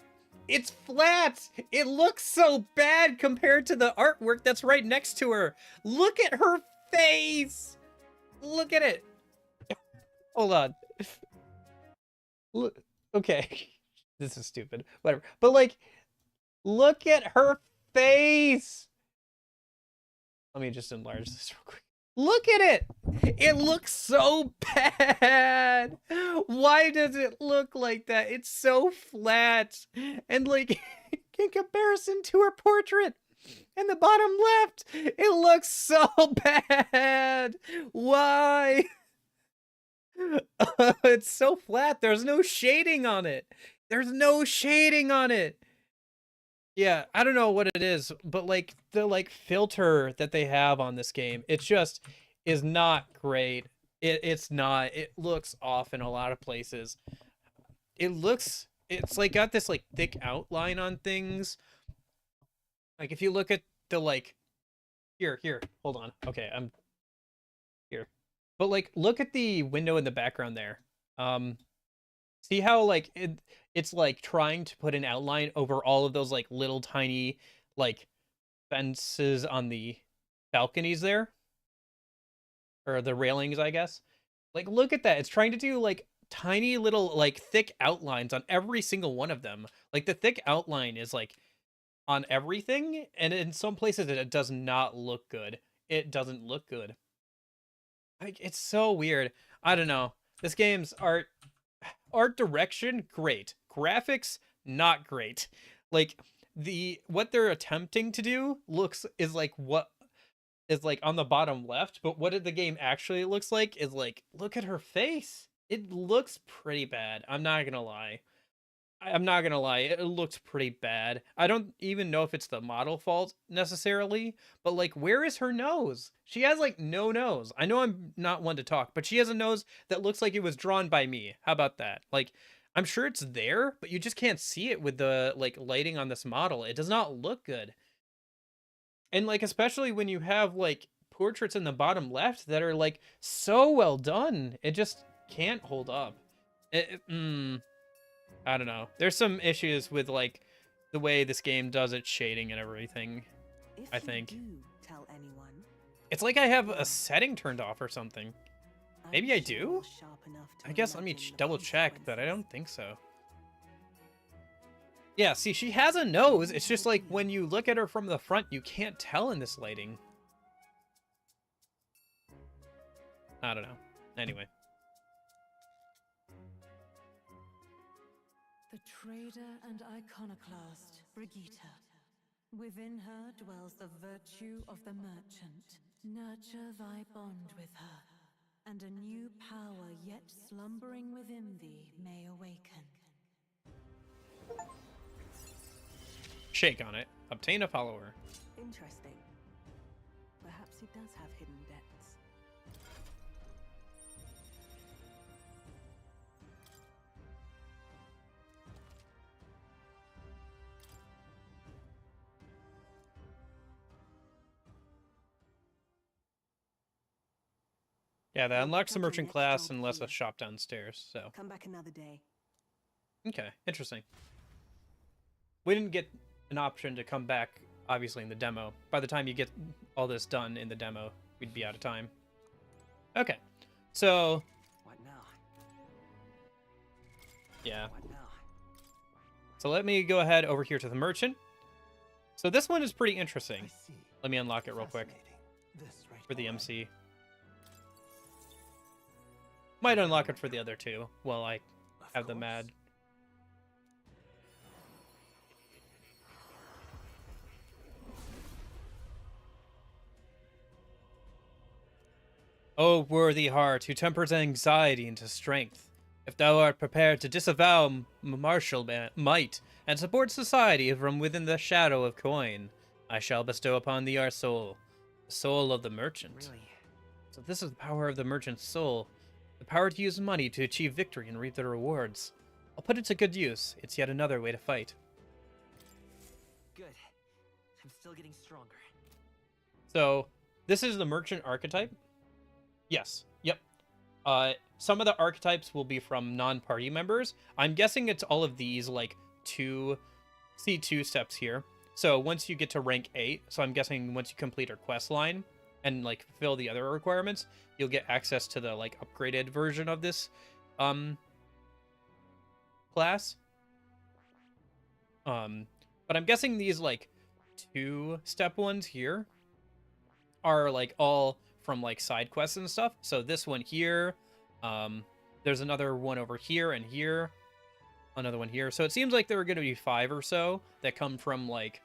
It's flat. It looks so bad compared to the artwork that's right next to her. Look at her face. Look at it. Hold on. Look. Okay. This is stupid. Whatever. But, like, look at her face. Let me just enlarge this real quick. Look at it. It looks so bad. Why does it look like that? It's so flat. And, like, in comparison to her portrait in the bottom left, it looks so bad. Why? It's so flat. There's no shading on it. There's no shading on it. Yeah, I don't know what it is, but like the filter that they have on this game, it just is not great. It's not. It looks off in a lot of places. It's like got this like thick outline on things. Like if you look at the here, hold on. Okay, I'm here. But like look at the window in the background there. See how like it's like trying to put an outline over all of those like little tiny like fences on the balconies there, or the railings, I guess. Like look at that. It's trying to do like tiny little like thick outlines on every single one of them. Like the thick outline is like on everything, and in some places it does not look good. It doesn't look good. Like it's so weird. I don't know. This game's art direction, great. Graphics, not great. Like what they're attempting to do is like what is like on the bottom left, but what the game actually looks like is like, look at her face. It looks pretty bad. I'm not gonna lie. I'm not gonna lie, it looks pretty bad. I don't even know if it's the model fault necessarily, but like, where is her nose? She has like no nose. I know I'm not one to talk, but she has a nose that looks like it was drawn by me. How about that? Like, I'm sure it's there, but you just can't see it with the like lighting on this model. It does not look good. And like, especially when you have like portraits in the bottom left that are like so well done, it just can't hold up. I don't know. There's some issues with like the way this game does its shading and everything. I think. Tell anyone. It's like I have a setting turned off or something. Maybe I do? I guess let me double check, but I don't think so. Yeah, see, she has a nose. It's just like when you look at her from the front, you can't tell in this lighting. I don't know. Anyway. The trader and iconoclast, Brigitte. Within her dwells the virtue of the merchant. Nurture thy bond with her, and a new power yet slumbering within thee may awaken. Shake on it. Obtain a follower. Interesting. Perhaps he does have hidden depths. Yeah, that unlocks the merchant class and lets us shop downstairs, so. Come back another day. Okay, interesting. We didn't get an option to come back, obviously, in the demo. By the time you get all this done in the demo, we'd be out of time. Okay, so... What now? Yeah. What now? So let me go ahead over here to the merchant. So this one is pretty interesting. Let me unlock it real quick for the MC. Might unlock it for the other two while I have them mad. O worthy heart, who tempers anxiety into strength, if thou art prepared to disavow martial might and support society from within the shadow of coin, I shall bestow upon thee our soul, the soul of the merchant. Really? So this is the power of the merchant's soul, the power to use money to achieve victory and reap the rewards. I'll put it to good use. It's yet another way to fight. Good. I'm still getting stronger. So this is the merchant archetype. Yes. Yep. Some of the archetypes will be from non-party members. I'm guessing it's all of these, like, two steps here. So once you get to rank 8, so I'm guessing once you complete our quest line and, like, fulfill the other requirements, you'll get access to the, like, upgraded version of this, class. But I'm guessing these, like, 2-step ones here are, like, all from like side quests and stuff. So this one here, there's another one over here and here, another one here. So it seems like there are going to be 5 or so that come from like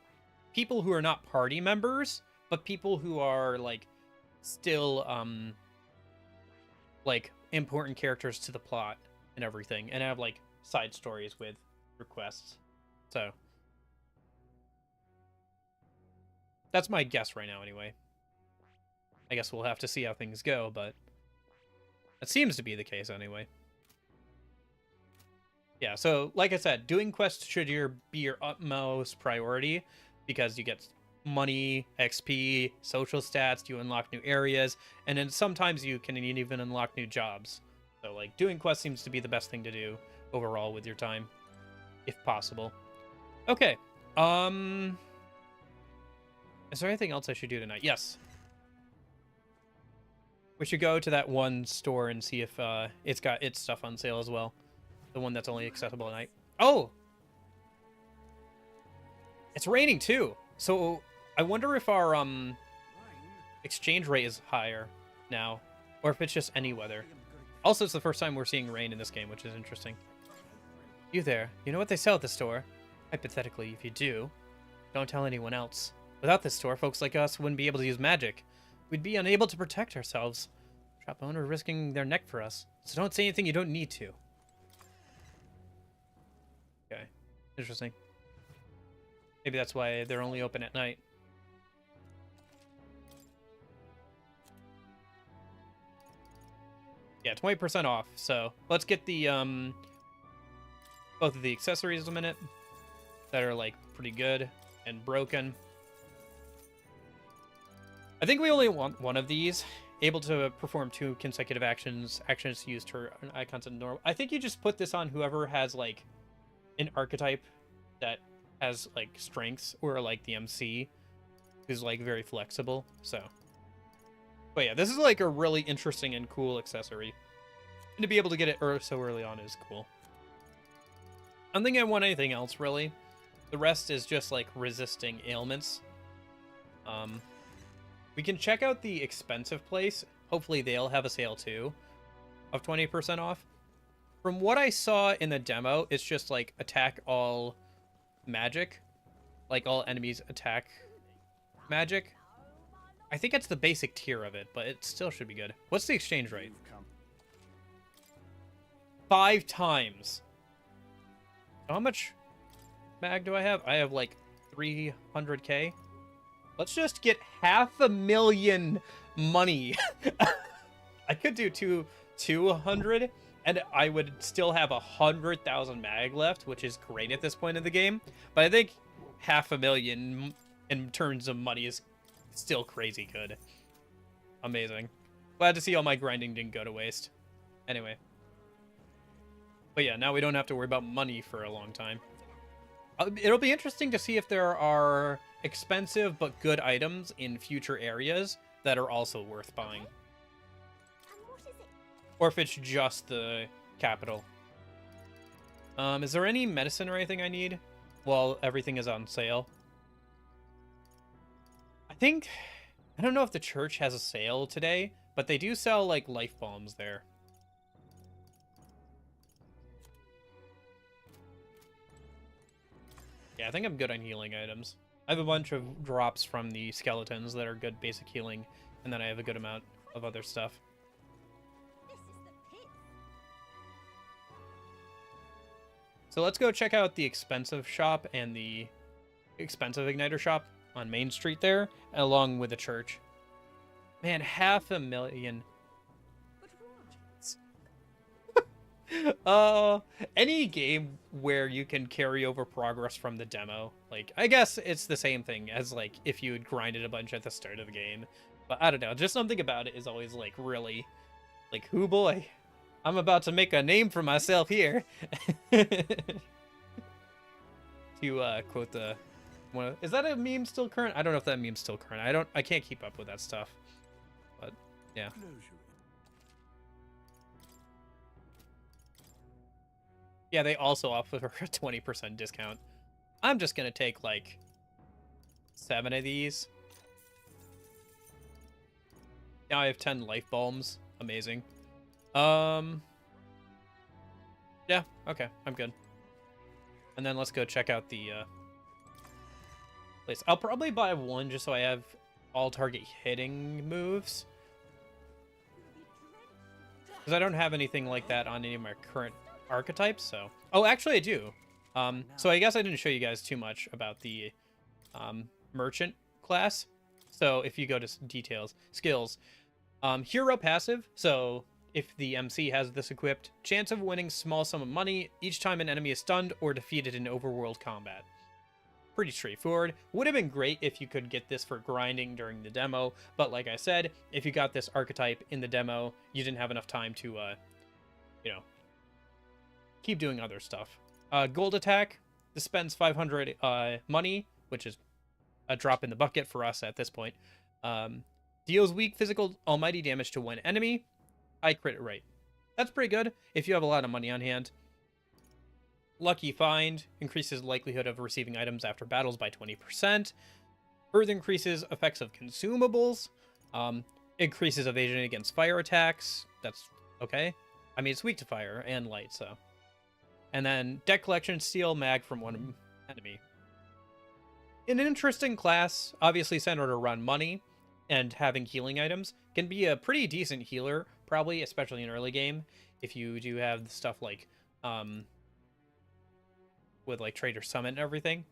people who are not party members, but people who are like still like important characters to the plot and everything, and have like side stories with requests. So that's my guess right now anyway. I guess we'll have to see how things go, but it seems to be the case anyway. Yeah, so like I said, doing quests should be your utmost priority because you get money, XP, social stats, you unlock new areas, and then sometimes you can even unlock new jobs. So like doing quests seems to be the best thing to do overall with your time, if possible. Okay, is there anything else I should do tonight? Yes. We should go to that one store and see if it's got its stuff on sale as well. The one that's only accessible at night. Oh! It's raining too! So I wonder if our exchange rate is higher now, or if it's just any weather. Also, it's the first time we're seeing rain in this game, which is interesting. You there, you know what they sell at the store? Hypothetically, if you do, don't tell anyone else. Without this store, folks like us wouldn't be able to use magic. We'd be unable to protect ourselves. Shop owner risking their neck for us. So don't say anything you don't need to. Okay. Interesting. Maybe that's why they're only open at night. Yeah, 20% off. So let's get the both of the accessories in a minute that are like pretty good and broken. I think we only want one of these. Able to perform 2 consecutive actions. Actions used to icons in normal. I think you just put this on whoever has like an archetype that has like strengths, or like the MC who's like very flexible. So, but yeah, this is like a really interesting and cool accessory. And to be able to get it so early on is cool. I don't think I want anything else really. The rest is just like resisting ailments. We can check out the expensive place. Hopefully they'll have a sale too of 20% off. From what I saw in the demo, it's just like attack all magic. Like all enemies attack magic. I think it's the basic tier of it, but it still should be good. What's the exchange rate? 5 times. How much mag do I have? I have like 300k. Let's just get 500,000 money. I could do 200, and I would still have 100,000 mag left, which is great at this point in the game. But I think 500,000 in terms of money is still crazy good. Amazing. Glad to see all my grinding didn't go to waste. Anyway. But yeah, now we don't have to worry about money for a long time. It'll be interesting to see if there are expensive but good items in future areas that are also worth buying. Or if it's just the capital. Is there any medicine or anything I need while everything is on sale? I don't know if the church has a sale today, but they do sell like life bombs there. Yeah, I think I'm good on healing items. I have a bunch of drops from the skeletons that are good basic healing, and then I have a good amount of other stuff. So let's go check out the expensive shop and the expensive igniter shop on Main Street there, along with the church. Man, 500,000. Any game where you can carry over progress from the demo, like, I guess it's the same thing as, like, if you had grinded a bunch at the start of the game. But I don't know, just something about it is always, like, really, like, hoo boy, I'm about to make a name for myself here. To, quote the, is that a meme still current? I don't know if that meme's still current. I can't keep up with that stuff. But, yeah. Yeah, they also offer a 20% discount. I'm just gonna take, like, 7 of these. Now I have 10 life bulbs. Amazing. Yeah, okay, I'm good. And then let's go check out the, place. I'll probably buy one just so I have all target hitting moves. Because I don't have anything like that on any of my current archetypes, so... Oh, actually I do. So I guess I didn't show you guys too much about the merchant class. So if you go to details, skills, hero passive, so if the MC has this equipped, chance of winning small sum of money each time an enemy is stunned or defeated in overworld combat. Pretty straightforward. Would have been great if you could get this for grinding during the demo, but like I said, if you got this archetype in the demo, you didn't have enough time to, you know, keep doing other stuff. Gold attack. This spends 500 money, which is a drop in the bucket for us at this point. Deals weak physical almighty damage to one enemy. High crit rate. That's pretty good if you have a lot of money on hand. Lucky find. Increases likelihood of receiving items after battles by 20%. Further increases effects of consumables. Increases evasion against fire attacks. That's okay. I mean, it's weak to fire and light, so... And then deck collection, steal mag from one enemy. An interesting class, obviously centered around money. and having healing items can be a pretty decent healer, probably, especially in early game, if you do have stuff like, with like Trader Summit and everything.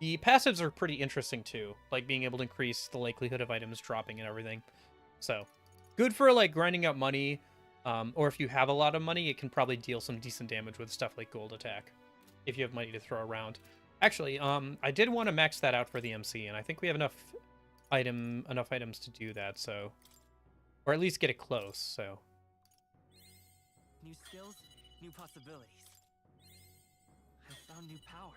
The passives are pretty interesting too, like being able to increase the likelihood of items dropping and everything. So, good for like grinding out money, or if you have a lot of money, it can probably deal some decent damage with stuff like Gold Attack, if you have money to throw around. Actually, I did want to max that out for the MC, and I think we have enough items to do that, so... Or at least get it close, so... New skills, new possibilities. I found new power.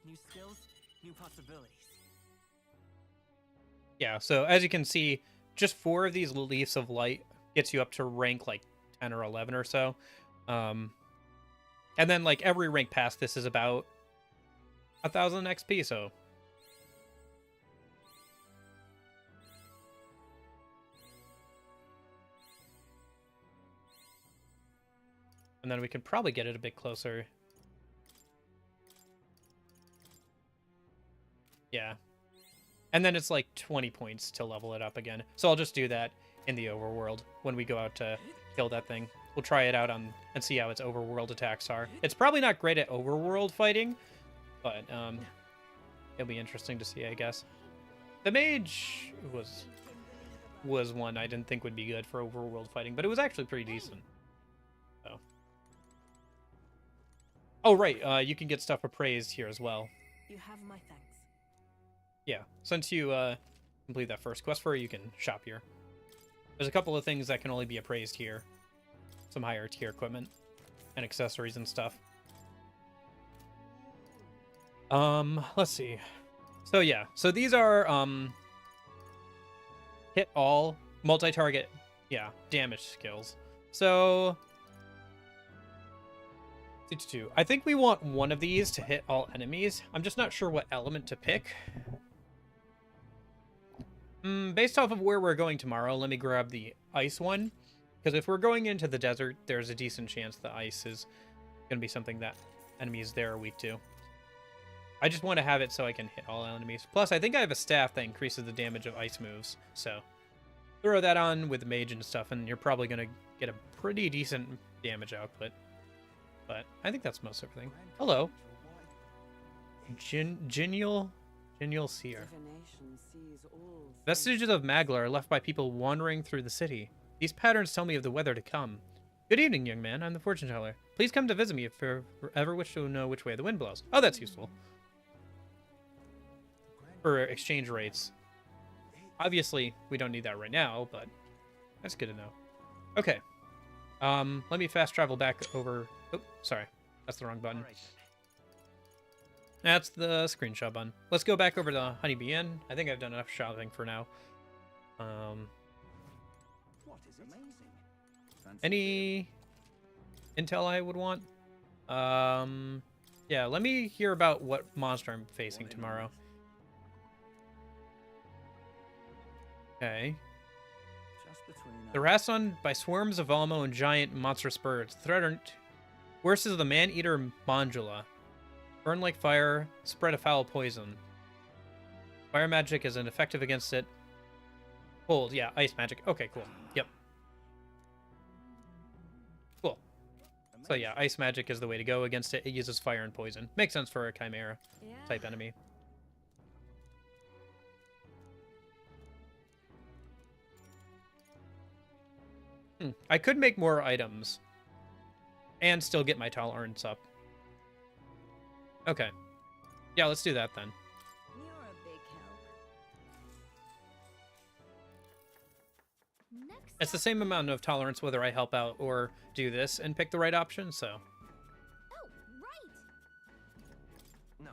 New skills, new possibilities. Yeah, so as you can see, just 4 of these Leaves of Light gets you up to rank like 10 or 11 or so. And then like every rank past this is about 1,000 XP, so... And then we can probably get it a bit closer. Yeah. And then it's like 20 points to level it up again. So I'll just do that in the overworld when we go out to kill that thing. We'll try it out on and see how its overworld attacks are. It's probably not great at overworld fighting, but it'll be interesting to see, I guess. The mage was one I didn't think would be good for overworld fighting, but it was actually pretty decent. So. Oh, right. You can get stuff appraised here as well. You have my thanks. Yeah, since you complete that first quest for her, you can shop here. There's a couple of things that can only be appraised here. Some higher tier equipment and accessories and stuff. Let's see. So yeah, so these are hit all multi-target, yeah, damage skills. So I think we want one of these to hit all enemies. I'm just not sure what element to pick. Based off of where we're going tomorrow, let me grab the ice one. Because if we're going into the desert, there's a decent chance the ice is going to be something that enemies there are weak to. I just want to have it so I can hit all enemies. Plus, I think I have a staff that increases the damage of ice moves. So, throw that on with mage and stuff, and you're probably going to get a pretty decent damage output. But I think that's most everything. Hello. Genial Seer. Vestiges of Magla are left by people wandering through the city. These patterns tell me of the weather to come. Good evening, young man. I'm the fortune teller. Please come to visit me if you ever wish to know which way the wind blows. Oh, that's useful. For exchange rates. Obviously, we don't need that right now, but that's good to know. Okay. Let me fast travel back over... Oh, sorry. That's the wrong button. That's the screenshot button. Let's go back over to Honeybee Inn. I think I've done enough shopping for now. Any intel I would want? Yeah, let me hear about what monster I'm facing tomorrow. Okay. They're harassed by swarms of Almo and giant monstrous birds. Threatened. Worst is the man-eater Mondula. Burn like fire, spread a foul poison. Fire magic is ineffective against it. Cold, yeah, ice magic. Okay, cool. Yep. Cool. So yeah, ice magic is the way to go against it. It uses fire and poison. Makes sense for a Chimera type enemy. I could make more items and still get my tolerance up. Okay. Yeah, let's do that then. You're a big help. It's the same amount of tolerance whether I help out or do this and pick the right option, so. Oh, right. No.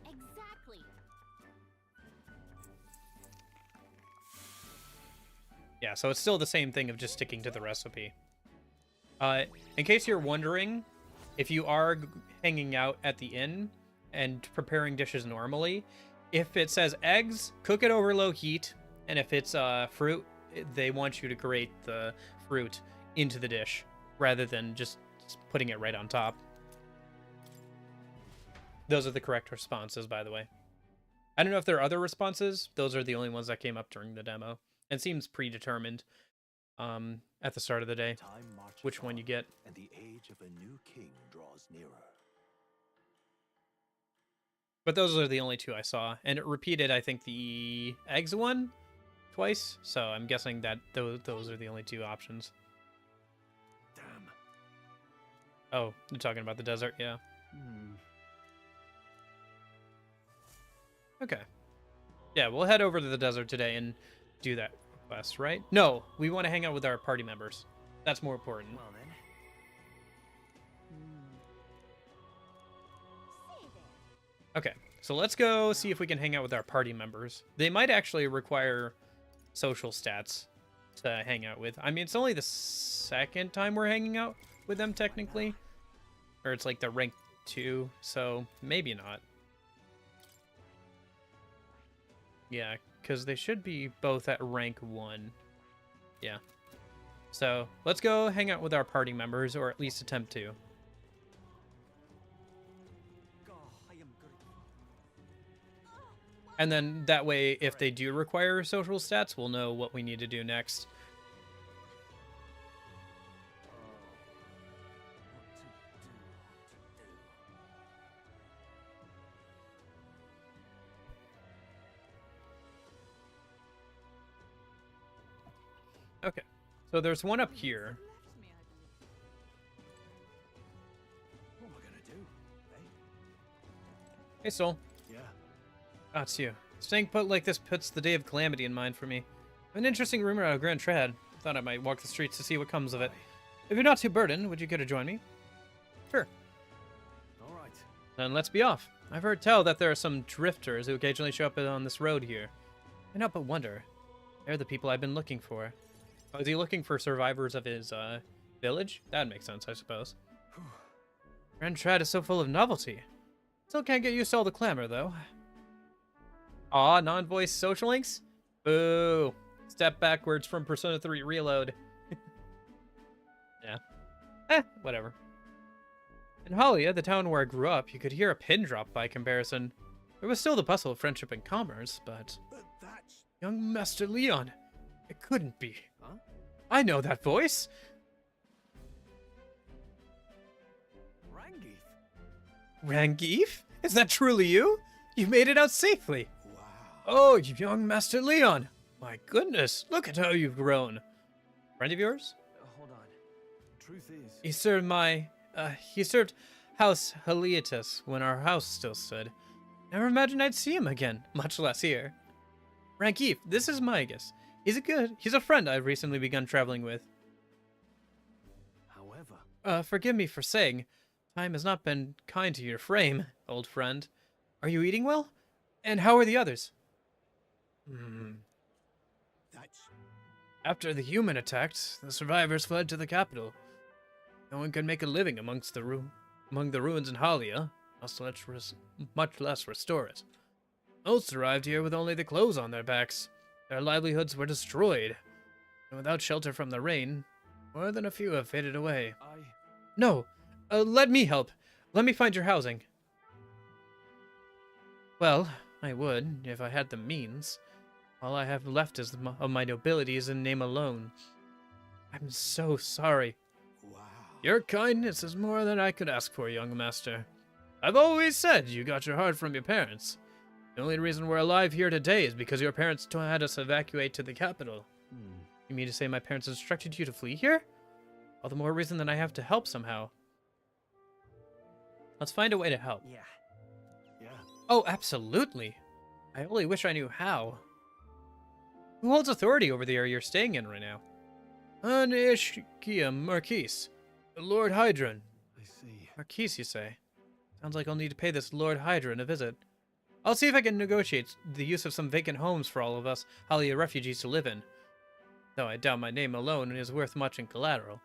Exactly. Yeah, so it's still the same thing of just sticking to the recipe. In case you're wondering, if you are hanging out at the inn and preparing dishes normally, if it says eggs, cook it over low heat, and if it's fruit, they want you to grate the fruit into the dish rather than just putting it right on top. Those are the correct responses, by the way. I don't know if there are other responses. Those are the only ones that came up during the demo. It seems predetermined at the start of the day, which one you get. And the age of a new king draws nearer. But those are the only two I saw. And it repeated, I think, the eggs one twice. So I'm guessing that those are the only two options. Damn. Oh, you're talking about the desert? Yeah. Okay. Yeah, we'll head over to the desert today and do that quest, right? No, we want to hang out with our party members. That's more important. Well then. Okay, so let's go see if we can hang out with our party members. They might actually require social stats to hang out with. I mean, it's only the second time we're hanging out with them, technically. Or it's like the rank 2, so maybe not. Yeah, because they should be both at rank 1. Yeah. So, let's go hang out with our party members, or at least attempt to. And then that way, if they do require social stats, we'll know what we need to do next. Okay, so there's one up here. What am I gonna do? Hey, Soul. Yeah. Ah, it's you. Staying put like this puts the day of calamity in mind for me. I have an interesting rumor out of Grand Trad. Thought I might walk the streets to see what comes of it. If you're not too burdened, would you care to join me? Sure. All right. Then let's be off. I've heard tell that there are some drifters who occasionally show up on this road here. I cannot but wonder. They're the people I've been looking for. Oh, is he looking for survivors of his village? That'd make sense, I suppose. Grand Trad is so full of novelty. Still can't get used to all the clamor, though. Aw, non-voice social links? Boo. Step backwards from Persona 3 Reload. Yeah. Whatever. In Halia, the town where I grew up, you could hear a pin drop by comparison. There was still the bustle of friendship and commerce, but that's... Young Master Leon. It couldn't be. Huh? I know that voice. Rangief? Is that truly you? You made it out safely. Wow. Oh, young Master Leon. My goodness, look at how you've grown. Friend of yours? Hold on. Truth is... He served House Heliatus when our house still stood. Never imagined I'd see him again, much less here. Rangief, this is Migas. He's a friend I've recently begun traveling with. However... Forgive me for saying, time has not been kind to your frame, old friend. Are you eating well? And how are the others? That's... After the human attacked, the survivors fled to the capital. No one could make a living among the ruins in Halia, much less restore it. Most arrived here with only the clothes on their backs. Their livelihoods were destroyed, and without shelter from the rain, more than a few have faded away. No, let me help. Let me find your housing. Well, I would, if I had the means. All I have left of my nobility is in name alone. I'm so sorry. Wow. Your kindness is more than I could ask for, young master. I've always said you got your heart from your parents. The only reason we're alive here today is because your parents had us evacuate to the capital. You mean to say my parents instructed you to flee here? All the more reason that I have to help somehow. Let's find a way to help. Yeah. Oh, absolutely. I only wish I knew how. Who holds authority over the area you're staying in right now? Ishkia Marquise, the Lord Hydron. I see. Marquise, you say? Sounds like I'll need to pay this Lord Hydron a visit. I'll see if I can negotiate the use of some vacant homes for all of us Halia refugees to live in. Though I doubt my name alone is worth much in collateral.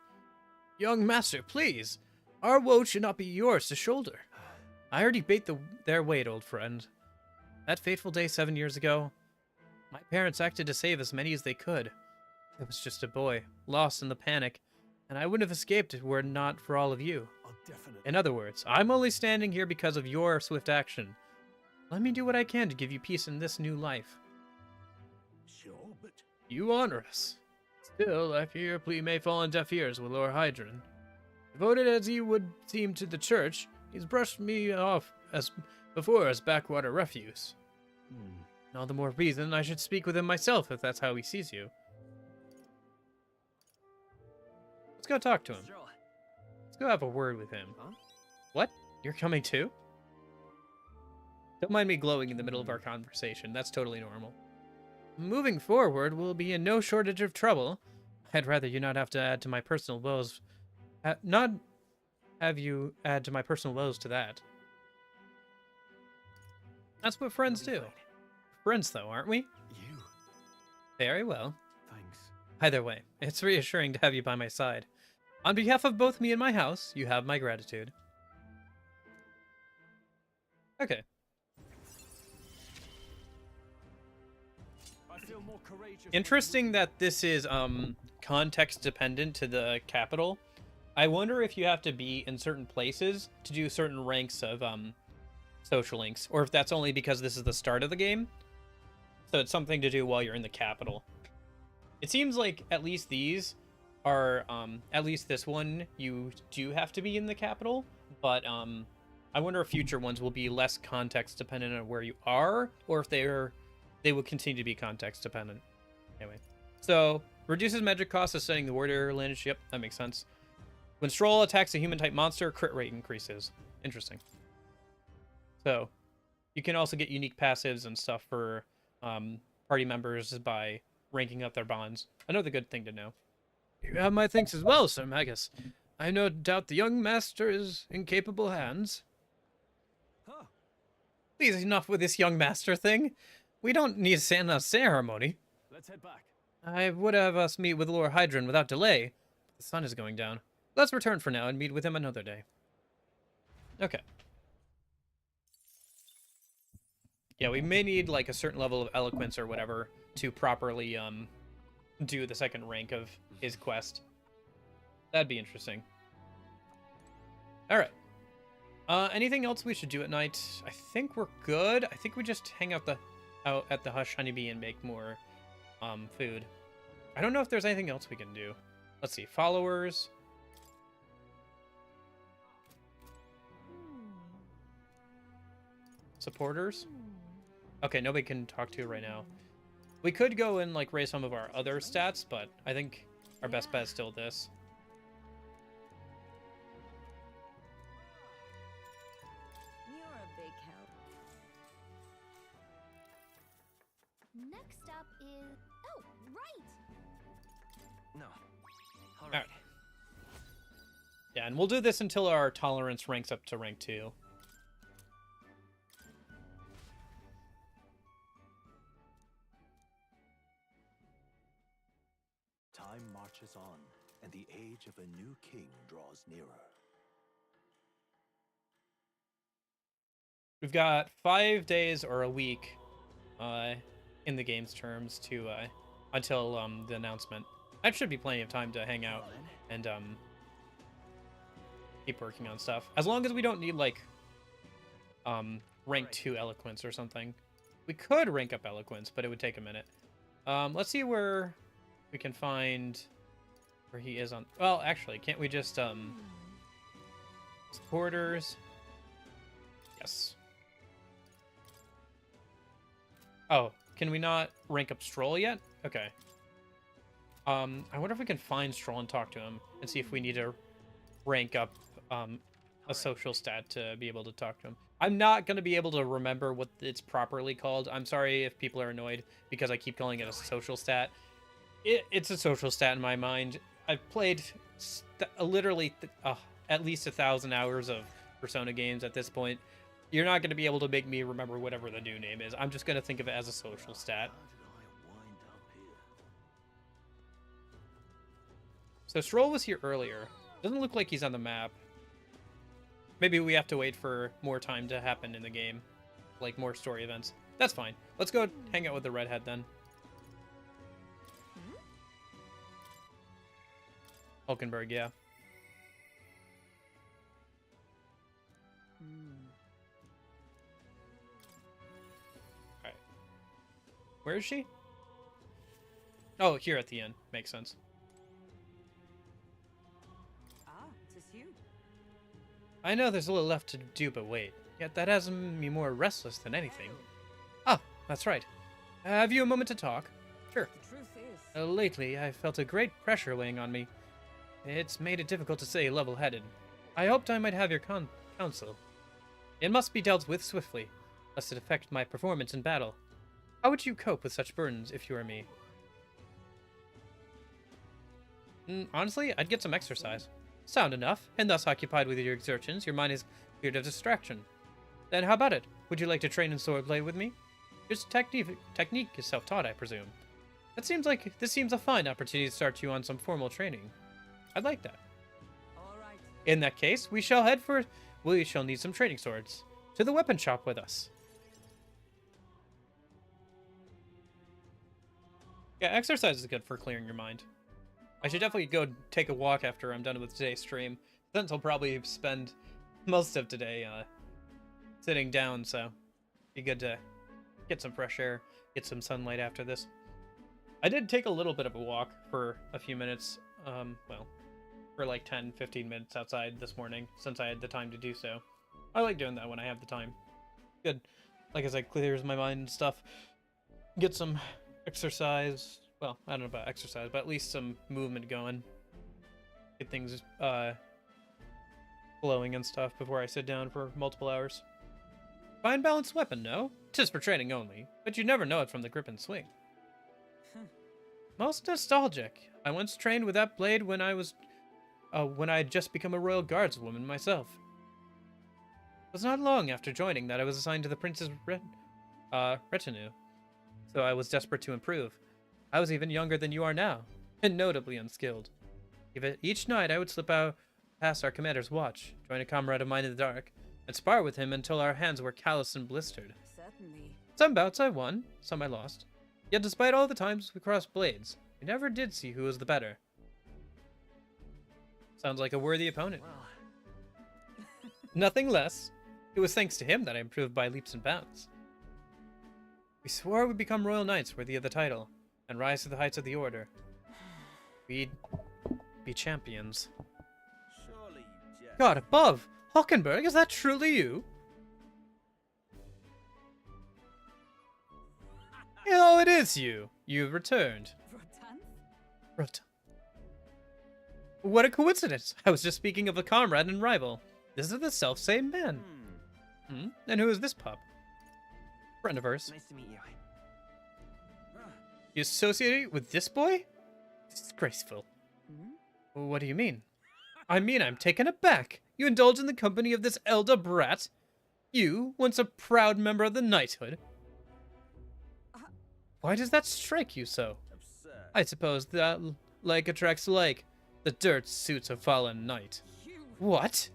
Young master, please! Our woe should not be yours to shoulder. I already bait their weight, old friend. That fateful day 7 years ago, my parents acted to save as many as they could. I was just a boy, lost in the panic, and I wouldn't have escaped it were it not for all of you. I'll definitely... In other words, I'm only standing here because of your swift action. Let me do what I can to give you peace in this new life. Sure, but... You honor us. Still, I fear your plea may fall on deaf ears with Lord Hydron. Devoted as he would seem to the church, he's brushed me off as before as backwater refuse. All the more reason I should speak with him myself if that's how he sees you. Let's go talk to him. Let's go have a word with him. Huh? What? You're coming too? Don't mind me glowing in the middle of our conversation. That's totally normal. Moving forward, we'll be in no shortage of trouble. I'd rather you not have to add to my personal woes. Not have you add to my personal woes to that. That's what friends do. Friends, though, aren't we? You. Very well. Thanks. Either way, it's reassuring to have you by my side. On behalf of both me and my house, you have my gratitude. Okay. I feel more courageous. Interesting that this is context dependent to the capital. I wonder if you have to be in certain places to do certain ranks of social links, or if that's only because this is the start of the game. So it's something to do while you're in the capital. It seems like at least these are, at least this one, you do have to be in the capital, but I wonder if future ones will be less context dependent on where you are, or if they will continue to be context dependent. Anyway, so reduces magic cost of setting the warrior lineage. Yep, that makes sense. When Stroll attacks a human-type monster, crit rate increases. Interesting. So, you can also get unique passives and stuff for party members by ranking up their bonds. Another good thing to know. You have my thanks as well, Sir Magus. I have no doubt the young master is in capable hands. Huh. Please, enough with this young master thing. We don't need a ceremony. Let's head back. I would have us meet with Lord Hydron without delay. The sun is going down. Let's return for now and meet with him another day. Okay. Yeah, we may need like a certain level of eloquence or whatever to properly do the second rank of his quest. That'd be interesting. All right. Anything else we should do at night? I think we're good. I think we just hang out at the Hush Honeybee and make more food. I don't know if there's anything else we can do. Let's see. Followers. Supporters. Okay, nobody can talk to right now. We could go and like raise some of our other stats, but I think our best bet is still this. You're a big help. Next up is... Oh, right! No. All right. Yeah, and we'll do this until our tolerance ranks up to rank 2. Time marches on, and the age of a new king draws nearer. We've got 5 days or a week in the game's terms to until the announcement. That should be plenty of time to hang out and keep working on stuff. As long as we don't need like rank 2 eloquence or something. We could rank up eloquence, but it would take a minute. Let's see where we can find where he is on... Well, actually, can't we just supporters? Yes. Oh, can we not rank up Stroll yet? Okay. I wonder if we can find Stroll and talk to him and see if we need to rank up a social stat to be able to talk to him. I'm not going to be able to remember what it's properly called. I'm sorry if people are annoyed because I keep calling it a social stat. It's a social stat in my mind. I've played literally at least 1,000 hours of Persona games at this point. You're not going to be able to make me remember whatever the new name is. I'm just going to think of it as a social stat. So Stroll was here earlier. Doesn't look like he's on the map. Maybe we have to wait for more time to happen in the game. Like more story events. That's fine. Let's go hang out with the redhead then. Hulkenberg, yeah. Where is she? Oh, here at the end. Makes sense. Ah, 'tis you. I know there's a little left to do, but wait. Yet that has me more restless than anything. Ah, that's right. Have you a moment to talk? Sure. The truth is... Lately, I've felt a great pressure weighing on me. It's made it difficult to stay level-headed. I hoped I might have your counsel. It must be dealt with swiftly, lest it affect my performance in battle. How would you cope with such burdens if you were me? Honestly, I'd get some exercise. Sound enough, and thus occupied with your exertions, your mind is cleared of distraction. Then how about it? Would you like to train in swordplay with me? Your technique is self-taught, I presume. This seems a fine opportunity to start you on some formal training. I'd like that. All right. In that case, we shall need some training swords. To the weapon shop with us. Yeah, exercise is good for clearing your mind. I should definitely go take a walk after I'm done with today's stream. Since I'll probably spend most of today sitting down, so be good to get some fresh air, get some sunlight after this. I did take a little bit of a walk for a few minutes, well, for like 10-15 minutes outside this morning, since I had the time to do so. I like doing that when I have the time. Good. Like I said, clears my mind and stuff. Get some exercise. Well, I don't know about exercise, but at least some movement going. Get things flowing and stuff before I sit down for multiple hours. Fine balanced weapon, no? 'Tis for training only, but you never know it from the grip and swing. Most nostalgic. I once trained with that blade when I had just become a royal guardswoman myself. It was not long after joining that I was assigned to the prince's retinue, so I was desperate to improve. I was even younger than you are now, and notably unskilled. Each night I would slip out past our commander's watch, join a comrade of mine in the dark, and spar with him until our hands were calloused and blistered. Certainly. Some bouts I won, some I lost. Yet despite all the times we crossed blades, we never did see who was the better. Sounds like a worthy opponent. Well. Nothing less. It was thanks to him that I improved by leaps and bounds. We swore we'd become royal knights worthy of the title, and rise to the heights of the order. We'd be champions. Surely you jest. God above! Hulkenberg, is that truly you? Oh, it is you. You've returned. Rotan. What a coincidence. I was just speaking of a comrade and rival. This is the self-same man. And who is this pup? Friend of hers. Nice to meet you. You associate with this boy? Disgraceful. What do you mean? I mean, I'm taken aback. You indulge in the company of this elder brat? You, once a proud member of the knighthood? Why does that strike you so? Absurd. I suppose that like attracts like. The dirt suits a fallen knight. What?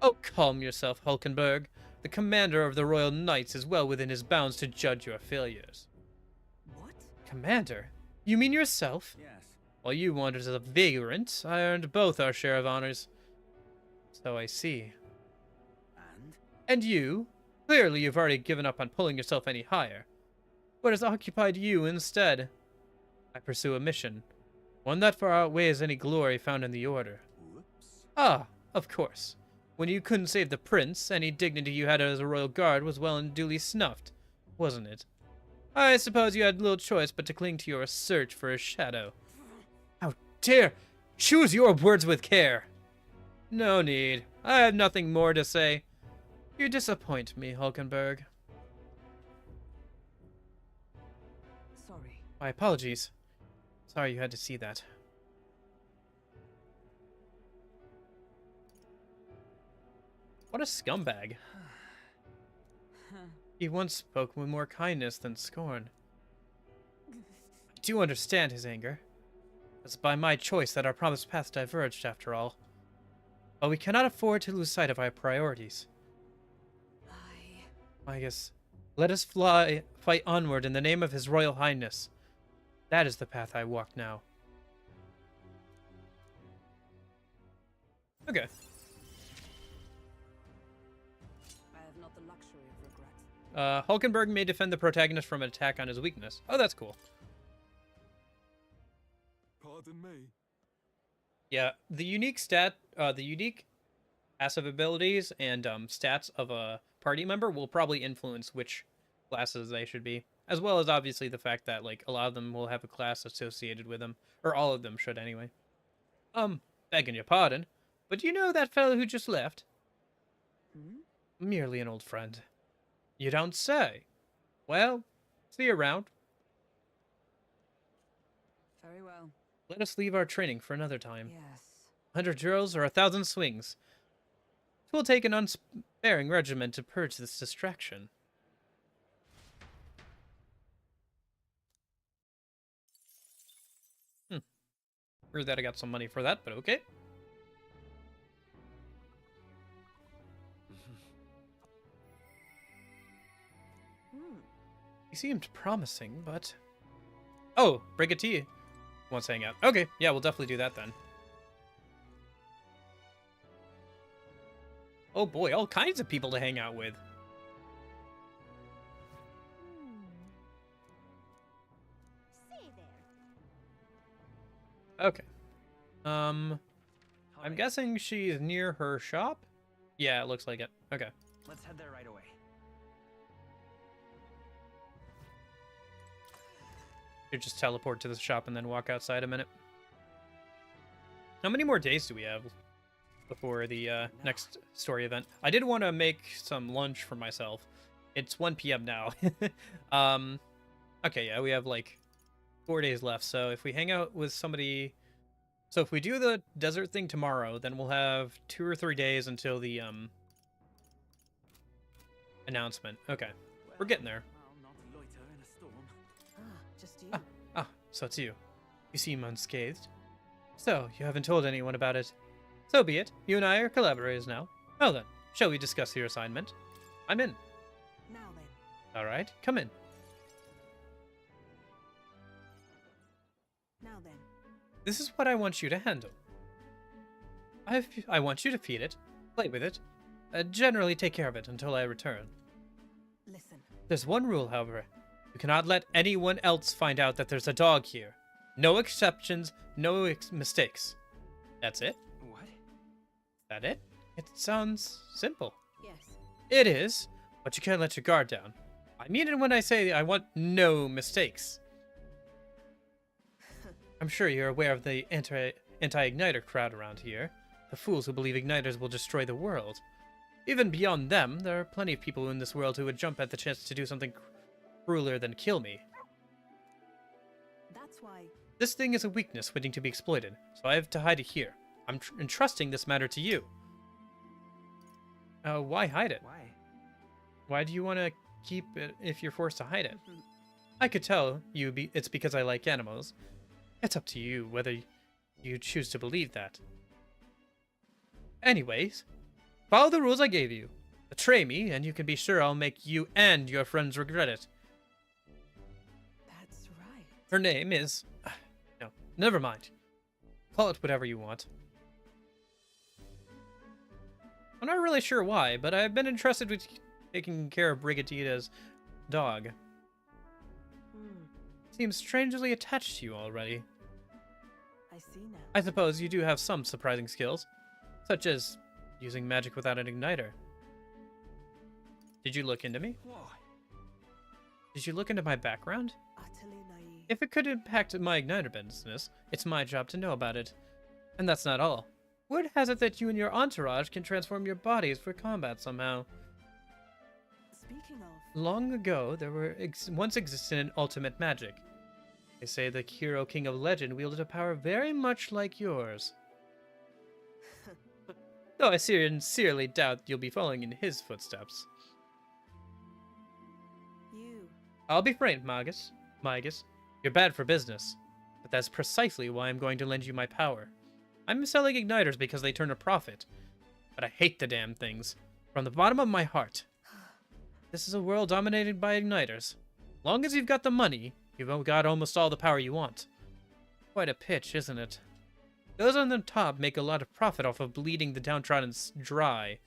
Oh, calm yourself, Hulkenberg. The commander of the Royal Knights is well within his bounds to judge your failures. What? Commander? You mean yourself? Yes. While you wandered as a vagrant, I earned both our share of honors. So I see. And you? Clearly you've already given up on pulling yourself any higher. What has occupied you instead? I pursue a mission. One that far outweighs any glory found in the Order. Whoops. Ah, of course. When you couldn't save the prince, any dignity you had as a royal guard was well and duly snuffed, wasn't it? I suppose you had little choice but to cling to your search for a shadow. How dare! Choose your words with care! No need. I have nothing more to say. You disappoint me, Hulkenberg. Sorry. My apologies. Sorry you had to see that. What a scumbag. He once spoke with more kindness than scorn. I do understand his anger. It's by my choice that our promised paths diverged, after all. But we cannot afford to lose sight of our priorities. I guess, let us fight onward in the name of His Royal Highness. That is the path I walk now. Okay. I have not the luxury of regret. Hulkenberg may defend the protagonist from an attack on his weakness. Oh, that's cool. Pardon me. Yeah, the unique passive abilities and stats of a party member will probably influence which classes they should be, as well as obviously the fact that like a lot of them will have a class associated with them, or all of them should anyway. Begging your pardon, but do you know that fellow who just left? Merely an old friend. You don't say. Well, see you around. Very well. Let us leave our training for another time. Yes. 100 drills or 1,000 swings. It will take an unsparing regiment to purge this distraction. Heard that I got some money for that, but okay. He seemed promising, but... Oh, Brigadier wants to hang out. Okay, yeah, we'll definitely do that then. Oh boy, all kinds of people to hang out with. Okay. I'm guessing she's near her shop? Yeah, it looks like it. Okay. Let's head there right away. You just teleport to the shop and then walk outside a minute. How many more days do we have before the next story event? I did want to make some lunch for myself. It's 1 p.m. now. Okay, yeah, we have like 4 days left. So if we hang out with somebody... So if we do the desert thing tomorrow, then we'll have 2 or 3 days until the announcement. Okay, we're getting there. Just you. So it's you. You seem unscathed. So, you haven't told anyone about it. So be it. You and I are collaborators now. Well then, shall we discuss your assignment? I'm in. Now then. Alright, come in. Now then. This is what I want you to handle. I want you to feed it, play with it, generally take care of it until I return. Listen. There's one rule, however. You cannot let anyone else find out that there's a dog here. No exceptions, no mistakes. That's it? What? That it? It sounds simple. Yes. It is, but you can't let your guard down. I mean it when I say I want no mistakes. I'm sure you're aware of the anti-igniter crowd around here. The fools who believe igniters will destroy the world. Even beyond them, there are plenty of people in this world who would jump at the chance to do something crueler than kill me. That's why. This thing is a weakness waiting to be exploited, so I have to hide it here. I'm entrusting this matter to you. Why hide it? Why? Why do you want to keep it if you're forced to hide it? I could tell you it's because I like animals. It's up to you whether you choose to believe that. Anyways, follow the rules I gave you. Betray me, and you can be sure I'll make you and your friends regret it. That's right. Her name is... No, never mind. Call it whatever you want. I'm not really sure why, but I've been entrusted with taking care of Brigadita's dog. Seems strangely attached to you already. I see now. I suppose you do have some surprising skills, such as using magic without an igniter. Did you look into me? Why? Did you look into my background? Utterly naive. If it could impact my igniter business, it's my job to know about it. And that's not all. Word has it that you and your entourage can transform your bodies for combat somehow. Speaking of... Long ago, there once existed an ultimate magic. They say the hero king of legend wielded a power very much like yours. Though I sincerely doubt you'll be following in his footsteps. You. I'll be frank, Magus. You're bad for business. But that's precisely why I'm going to lend you my power. I'm selling igniters because they turn a profit. But I hate the damn things. From the bottom of my heart. This is a world dominated by igniters. Long as you've got the money, you've got almost all the power you want. Quite a pitch, isn't it? Those on the top make a lot of profit off of bleeding the downtrodden dry,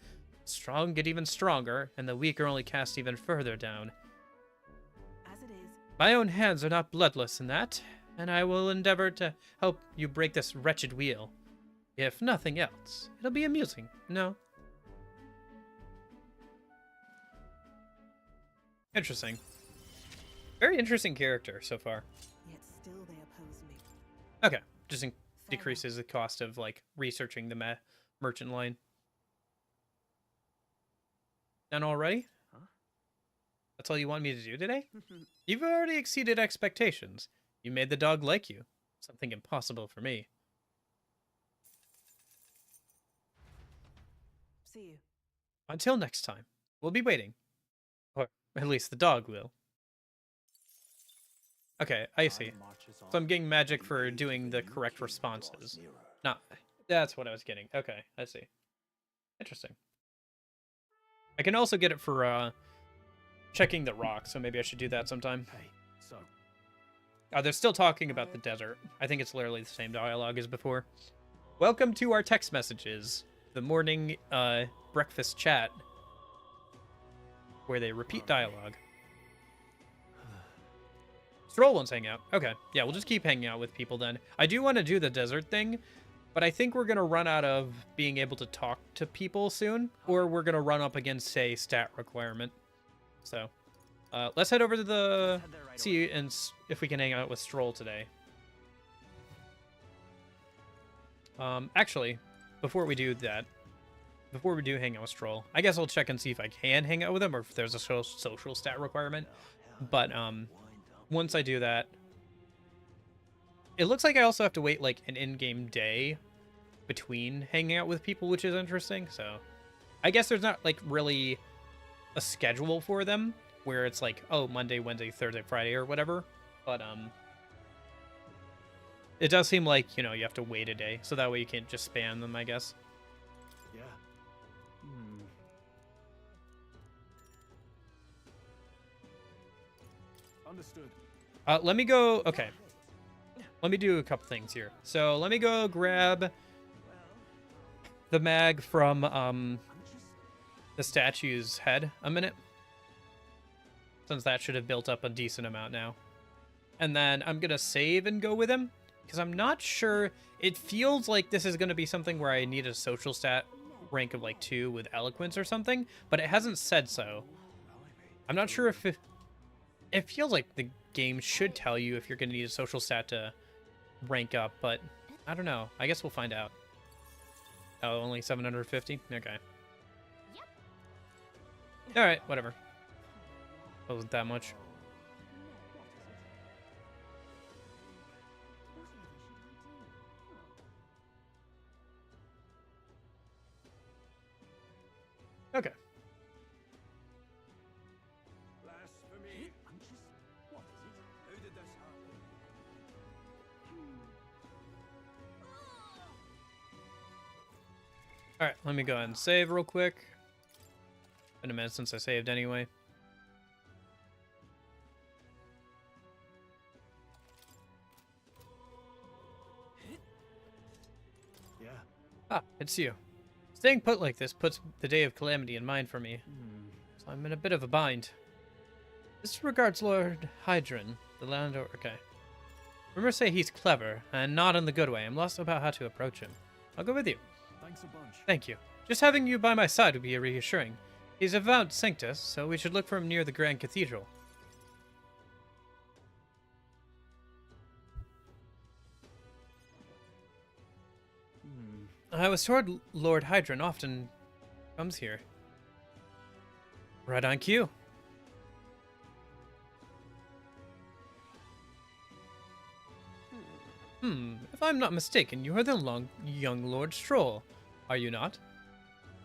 strong get even stronger, and the weak are only cast even further down. As it is. My own hands are not bloodless in that, and I will endeavor to help you break this wretched wheel. If nothing else, it'll be amusing, no? Interesting. Very interesting character so far. Yet still they oppose me. Okay, just decreases the cost of, like, researching the merchant line. Done already? Huh? That's all you want me to do today? You've already exceeded expectations. You made the dog like you. Something impossible for me. See you. Until next time, we'll be waiting. Or at least the dog will. Okay, I see. So I'm getting magic for doing the correct responses. Not, that's what I was getting. Okay, I see. Interesting. I can also get it for checking the rock, so maybe I should do that sometime. Hey, so They're still talking about the desert. I think it's literally the same dialogue as before. Welcome to our text messages. The morning breakfast chat. Where they repeat dialogue. Stroll wants to hang out. Okay, yeah, we'll just keep hanging out with people then. I do want to do the desert thing, but I think we're going to run out of being able to talk to people soon, or we're going to run up against a stat requirement. So, let's head over to the... see and if we can hang out with Stroll today. Actually, before we do that, before we do hang out with Stroll, I guess I'll check and see if I can hang out with him or if there's a social stat requirement. But, once I do that, it looks like I also have to wait, like, an in-game day between hanging out with people, which is interesting. So, I guess there's not, like, really a schedule for them where it's like, oh, Monday, Wednesday, Thursday, Friday, or whatever. But, it does seem like, you know, you have to wait a day, so that way you can't just spam them, I guess. yeah. Understood. Let me go... okay. Let me do a couple things here. So, let me go grab the mag from, the statue's head a minute. Since that should have built up a decent amount now. And then I'm going to save and go with him. Because I'm not sure... it feels like this is going to be something where I need a social stat rank of, like, 2 with eloquence or something. But it hasn't said so. I'm not sure if... it feels like the game should tell you if you're going to need a social stat to rank up, but I don't know. I guess we'll find out. Oh, only 750? Okay. Alright, whatever. Wasn't that much. Okay. Blasphemy. What is it? Who did this happen? Alright, let me go ahead and save real quick. Been a minute since I saved anyway. Yeah. Ah, it's you. Staying put like this puts the day of calamity in mind for me. So I'm in a bit of a bind. This regards Lord Hydron, the landowner. Okay. Rumors say he's clever, and not in the good way. I'm lost about how to approach him. I'll go with you. Thanks a bunch. Thank you. Just having you by my side would be reassuring. He's a devout sanctus, so we should look for him near the Grand Cathedral. I was told Lord Hydron often comes here. Right on cue. If I'm not mistaken, you are the young Lord Stroll, are you not?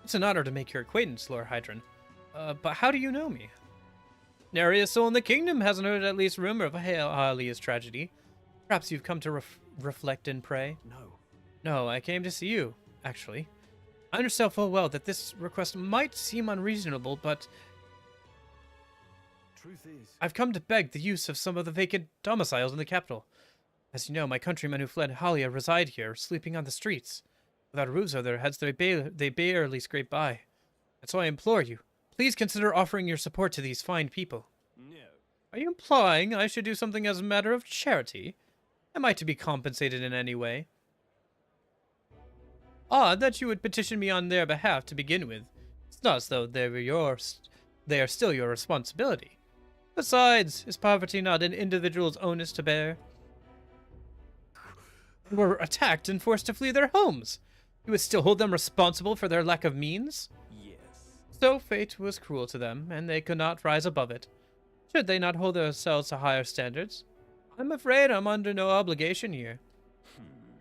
It's an honor to make your acquaintance, Lord Hydron. But how do you know me? Nary a soul in the kingdom hasn't heard at least rumor of Hylia's tragedy. Perhaps you've come to reflect and pray? No. No, I came to see you, actually. I understand full well that this request might seem unreasonable, but... Truth is... I've come to beg the use of some of the vacant domiciles in the capital. As you know, my countrymen who fled Hylia reside here, sleeping on the streets. Without roofs over their heads, they barely scrape by. And so I implore you, please consider offering your support to these fine people. No. Are you implying I should do something as a matter of charity? Am I to be compensated in any way? Odd that you would petition me on their behalf to begin with. It's not as though they are still your responsibility. Besides, is poverty not an individual's onus to bear? They were attacked and forced to flee their homes. You would still hold them responsible for their lack of means? Yes. So fate was cruel to them, and they could not rise above it. Should they not hold themselves to higher standards? I'm afraid I'm under no obligation here.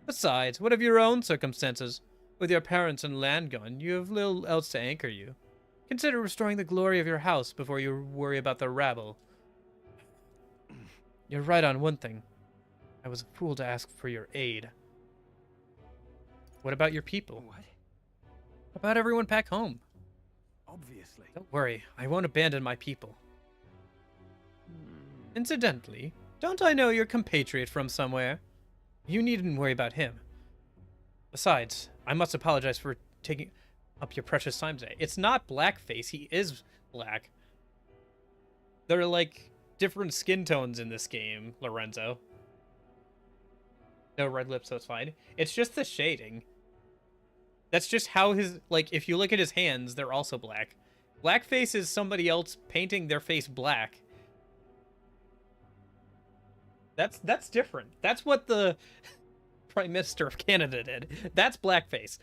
Besides, what of your own circumstances? With your parents and land gone, you have little else to anchor you. Consider restoring the glory of your house before you worry about the rabble. You're right on one thing. I was a fool to ask for your aid. What about your people? What? About everyone back home? Obviously. Don't worry, I won't abandon my people. Incidentally, don't I know your compatriot from somewhere? You needn't worry about him. Besides, I must apologize for taking up your precious time today. It's not blackface, he is black. There are like different skin tones in this game, Lorenzo. No red lips, so it's fine. It's just the shading. That's just how his, like, if you look at his hands, they're also black. Blackface is somebody else painting their face black. That's different. That's what the Prime Minister of Canada did. That's blackface.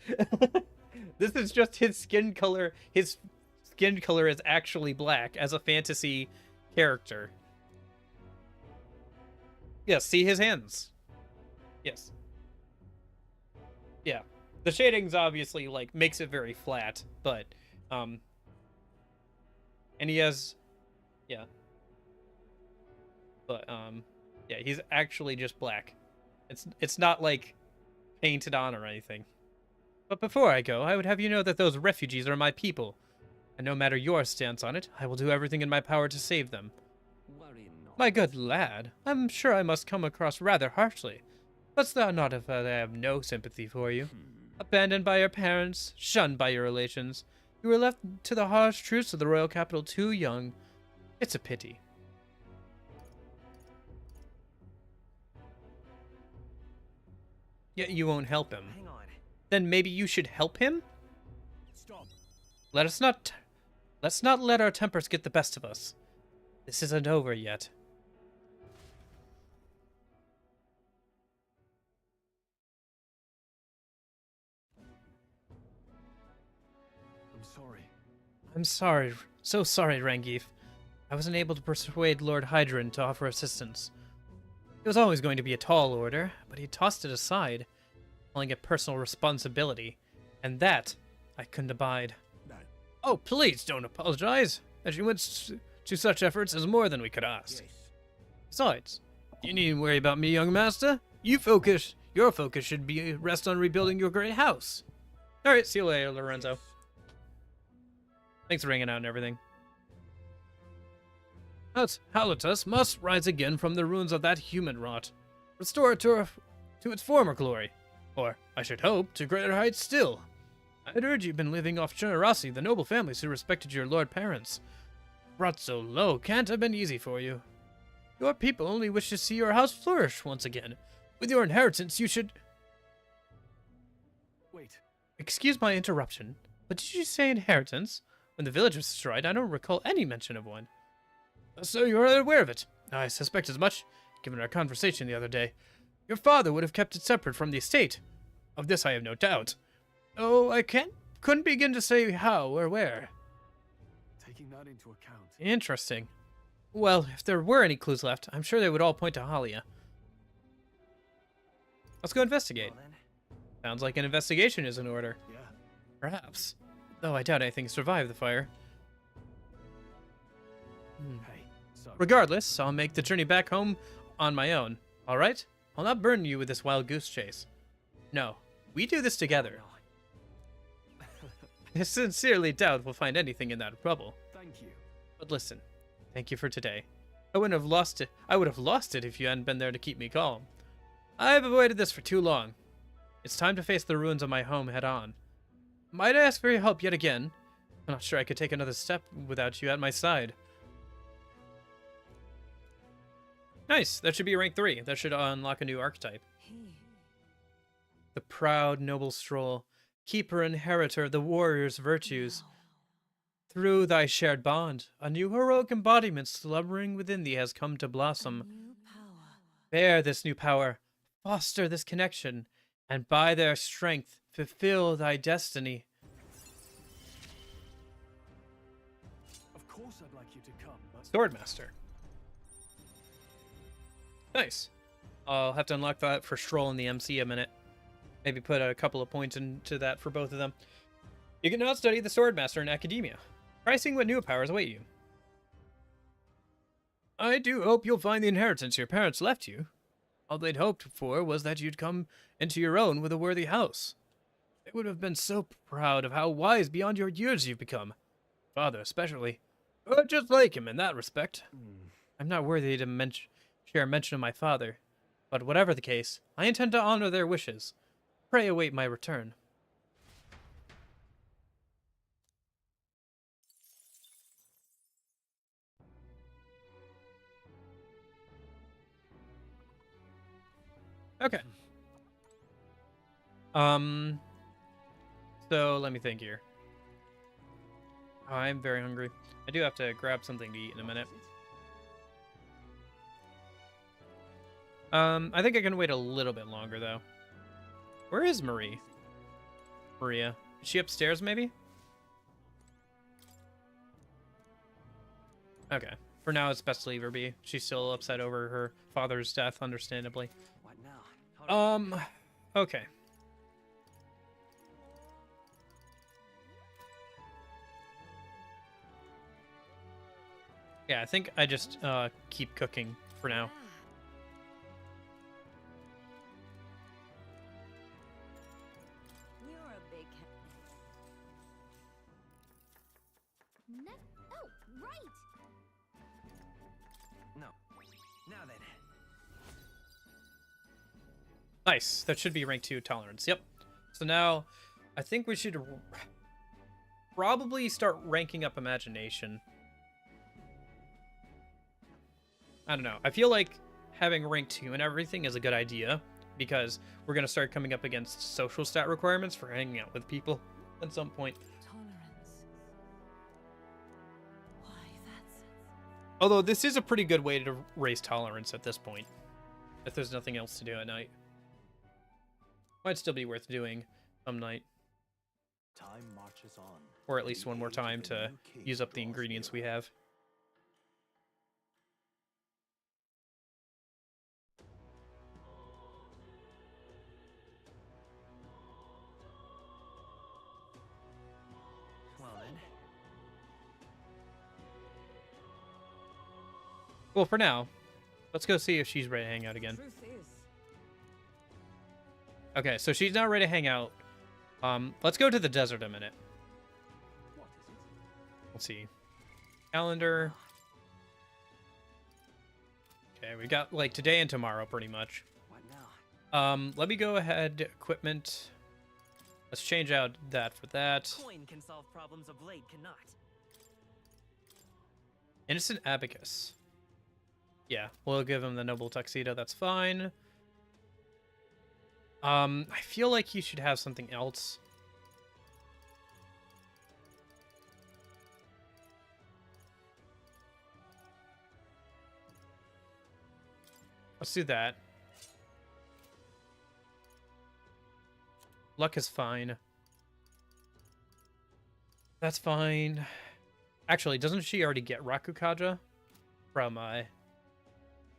This is just his skin color. His skin color is actually black as a fantasy character. Yes, see his hands. Yes. Yeah. The shading's obviously, like, makes it very flat, but, and he has, yeah. But, yeah, he's actually just black. It's not, like, painted on or anything. But before I go, I would have you know that those refugees are my people. And no matter your stance on it, I will do everything in my power to save them. Worry not. My good lad, I'm sure I must come across rather harshly. Dost thou not if I have no sympathy for you? Abandoned by your parents, shunned by your relations, you were left to the harsh truths of the royal capital too young. It's a pity. Yet you won't help him. Hang on. Then maybe you should help him? Stop. Let's not let our tempers get the best of us. This isn't over yet. I'm sorry. I'm sorry. So sorry, Rangif. I wasn't able to persuade Lord Hydron to offer assistance. It was always going to be a tall order, but he tossed it aside, calling it personal responsibility, and that I couldn't abide. Oh, please don't apologize. As you went to such efforts is more than we could ask. Yes. Besides, you needn't worry about me, young master. Your focus should be rest on rebuilding your great house. All right, see you later, Lorenzo. Thanks for hanging out and everything. But Halitus must rise again from the ruins of that human rot. Restore it to its former glory. Or, I should hope, to greater heights still. I'd heard you've been living off generosity, the noble families who respected your lord parents. Brought so low can't have been easy for you. Your people only wish to see your house flourish once again. With your inheritance, you should... Wait. Excuse my interruption, but did you say inheritance? When the village was destroyed, I don't recall any mention of one. So you are aware of it. I suspect as much, given our conversation the other day. Your father would have kept it separate from the estate. Of this I have no doubt. Oh, I couldn't begin to say how or where. Taking that into account. Interesting. Well, if there were any clues left, I'm sure they would all point to Halia. Let's go investigate. Well, then. Sounds like an investigation is in order. Yeah. Perhaps. Though I doubt anything survived the fire. Hey, sorry. Regardless, I'll make the journey back home on my own. Alright? I'll not burden you with this wild goose chase. No. We do this together. I sincerely doubt we'll find anything in that rubble. Thank you. But listen, thank you for today. I would have lost it if you hadn't been there to keep me calm. I've avoided this for too long. It's time to face the ruins of my home head on. Might I ask for your help yet again? I'm not sure I could take another step without you at my side. Nice. That should be rank 3. That should unlock a new archetype. The proud, noble Stroll, keeper inheritor of the warrior's virtues. Through thy shared bond, a new heroic embodiment slumbering within thee has come to blossom. Bear this new power, foster this connection, and by their strength, fulfill thy destiny. Of course I'd like you to come, but... Swordmaster. Nice. I'll have to unlock that for Stroll in the MC a minute. Maybe put a couple of points into that for both of them. You can now study the Swordmaster in academia. Try seeing what new powers await you. I do hope you'll find the inheritance your parents left you. All they'd hoped for was that you'd come into your own with a worthy house. They would have been so proud of how wise beyond your years you've become. Father especially. Just like him in that respect. I'm not worthy to share a mention of my father, but whatever the case, I intend to honor their wishes. Pray await my return. Okay. So let me think here. I'm very hungry. I do have to grab something to eat in a minute. I think I can wait a little bit longer though. Where is Maria? Is she upstairs maybe? Okay. For now, it's best to leave her be. She's still upset over her father's death, understandably. What now? Okay. Yeah, I think I just keep cooking for now. Oh, right! No. Now then. Nice. That should be rank 2 tolerance. Yep. So now, I think we should probably start ranking up imagination. I don't know. I feel like having rank 2 and everything is a good idea because we're going to start coming up against social stat requirements for hanging out with people at some point. Although this is a pretty good way to raise tolerance at this point, if there's nothing else to do at night. Might still be worth doing some night. Time marches on. Or at least one more time to use up the ingredients we have. Well then. Well, for now, let's go see if she's ready to hang out again. Okay, so she's now ready to hang out. Let's go to the desert a minute. Let's see. Calendar. Okay, we got like today and tomorrow pretty much. What now? Let me go ahead. Equipment. Let's change out that for that. Coin can solve problems a blade cannot. Innocent Abacus. Yeah, we'll give him the noble tuxedo. That's fine. I feel like you should have something else. Let's do that. Luck is fine. That's fine. Actually, doesn't she already get Rakukaja? From,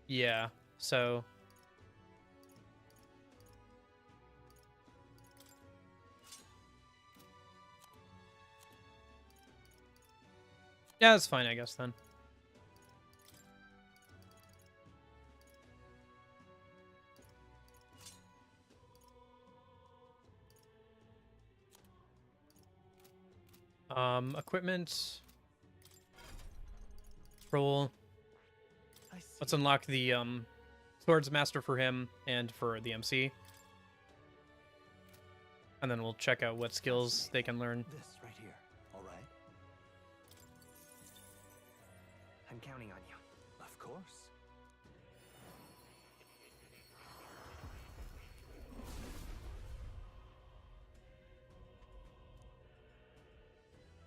yeah, so... Yeah, that's fine, I guess, then. Equipment. Roll. Let's unlock the, Swords Master for him and for the MC. And then we'll check out what skills they can learn. This right here, all right? I'm counting on you. Of course.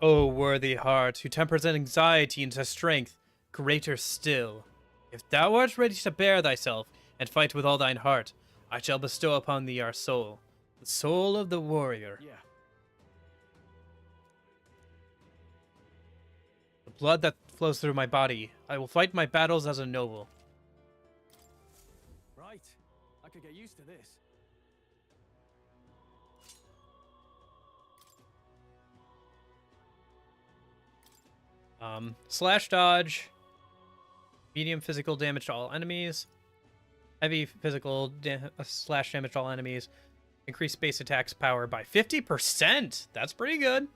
O worthy heart, who tempers anxiety into strength, greater still. If thou art ready to bear thyself, and fight with all thine heart, I shall bestow upon thee our soul, the soul of the warrior. Yeah. The blood that flows through my body, I will fight my battles as a noble. Right. I could get used to this. Slash dodge, medium physical damage to all enemies, heavy physical slash damage to all enemies, increase base attacks power by 50%. That's pretty good.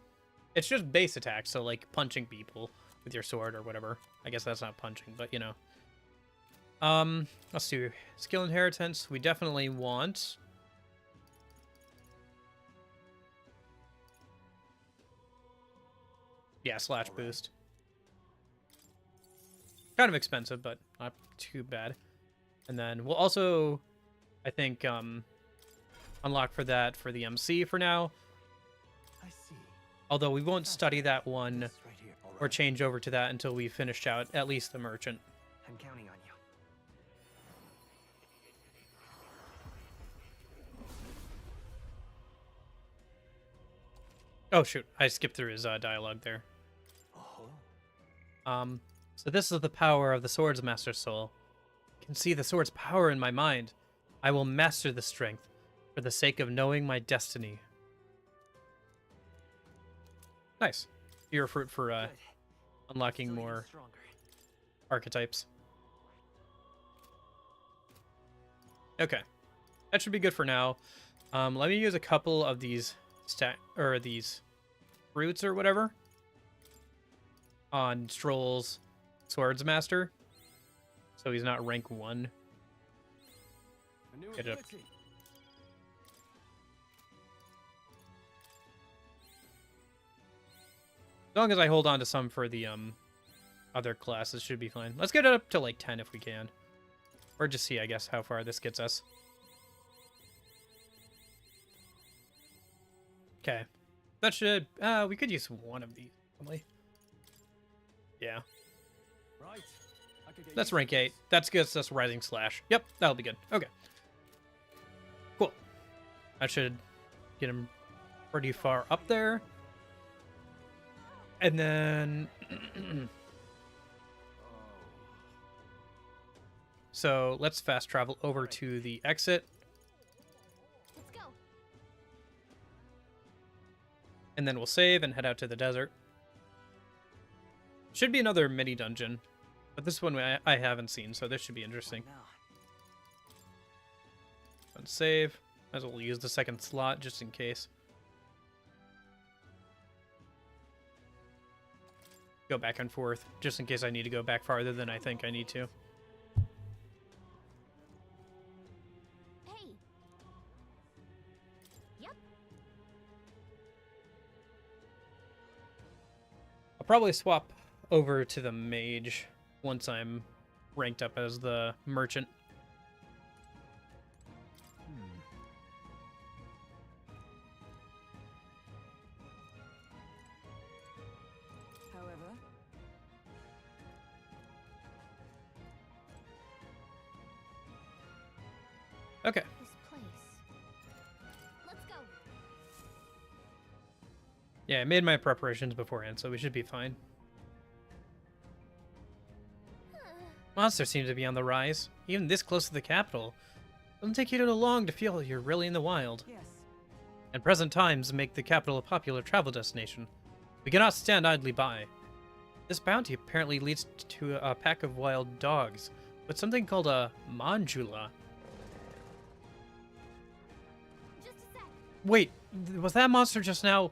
It's just base attacks, so like punching people with your sword or whatever. I guess that's not punching, but you know. Let's do skill inheritance. We definitely want. Yeah, slash boost. Kind of expensive, but not too bad. And then we'll also, I think, unlock for that for the MC for now. I see. Although we won't study that one or change over to that until we finished out at least the merchant. I'm counting on you. Oh shoot, I skipped through his dialogue there. So this is the power of the Sword's Master Soul. I can see the sword's power in my mind. I will master the strength for the sake of knowing my destiny. Nice. You're a fruit for unlocking more archetypes. Okay, that should be good for now. Let me use a couple of these these fruits or whatever on Stroll's Swords Master, so he's not rank 1. Get it up. As long as I hold on to some for the other classes, should be fine. Let's get it up to like 10 if we can, or just see, I guess, how far this gets us. Okay, that should we could use one of these probably. Yeah. Right. That's rank 8. That's gets us Rising Slash. Yep, that'll be good. Okay. Cool. That should get him pretty far up there. And then... so let's fast travel over to the exit. Let's go. And then we'll save and head out to the desert. Should be another mini dungeon, but this one I haven't seen, so this should be interesting. Let's save. Might as well use the second slot just in case. Go back and forth just in case I need to go back farther than I think I need to. Hey. Yep. I'll probably swap over to the mage once I'm ranked up as the merchant. However, Okay. This place. Let's go. Yeah, I made my preparations beforehand, so we should be fine. Monsters seem to be on the rise, even this close to the capital. Doesn't take you too long to feel you're really in the wild. yes. And present times make the capital a popular travel destination. We cannot stand idly by. This bounty apparently leads to a pack of wild dogs, with something called a mandula. Just a sec. Wait, was that monster just now?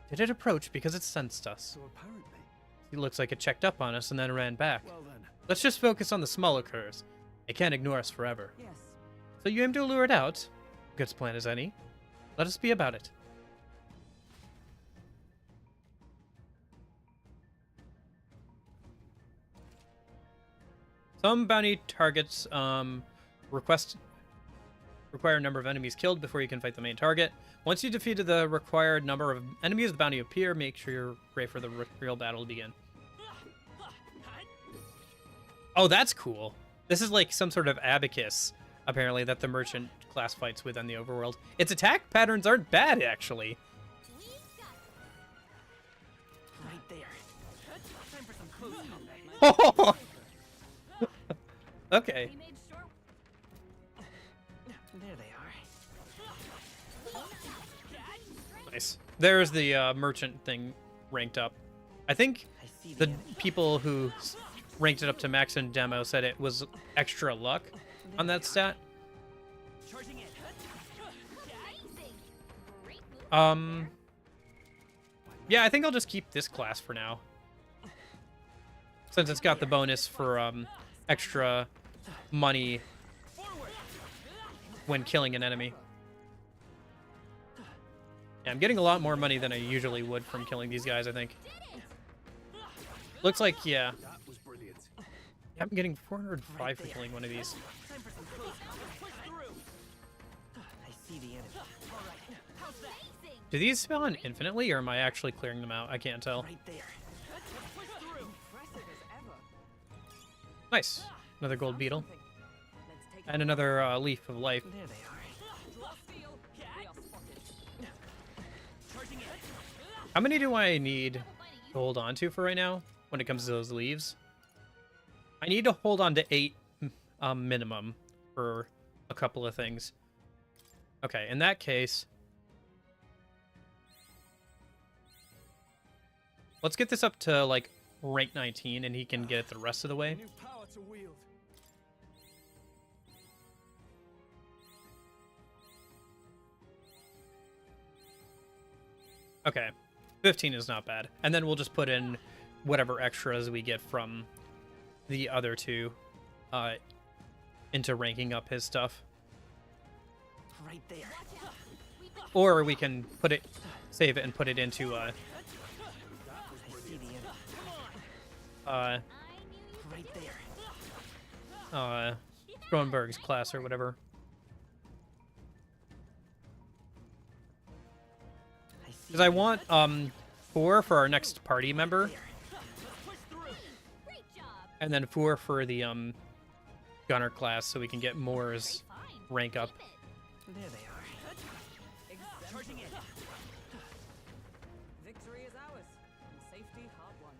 Did it approach because it sensed us? So apparently. It looks like it checked up on us and then ran back. Well then. Let's just focus on the smaller curs. It can't ignore us forever. Yes. So you aim to lure it out? Good plan as any. Let us be about it. Some bounty targets require a number of enemies killed before you can fight the main target. Once you defeated the required number of enemies, the bounty appear. Make sure you're ready for the real battle to begin. Oh, that's cool. This is like some sort of abacus, apparently, that the merchant class fights with in the overworld. Its attack patterns aren't bad, actually. Right there. Time for some close combat. Okay. There they are. Nice. There's the merchant thing ranked up. I think the people who ranked it up to max in demo said it was extra luck on that stat. Yeah, I think I'll just keep this class for now, since it's got the bonus for extra money when killing an enemy. Yeah, I'm getting a lot more money than I usually would from killing these guys, I think. Looks like, yeah. I'm getting 405 for killing one of these. I see the enemy. Do these spawn infinitely, or am I actually clearing them out? I can't tell. Nice. Another gold beetle. And another leaf of life. There they are. How many do I need to hold on to for right now when it comes to those leaves? I need to hold on to 8 minimum for a couple of things. Okay, in that case, let's get this up to like rank 19 and he can get it the rest of the way. Okay, 15 is not bad. And then we'll just put in whatever extras we get from the other two into ranking up his stuff. Right there. Or we can put it, save it and put it into I see the enemy. Right there. Kronberg's class or whatever. Because I want 4 for our next party member, and then 4 for the gunner class, so we can get Moore's rank up. There they are. Charging in. Victory is ours, and safety hard won.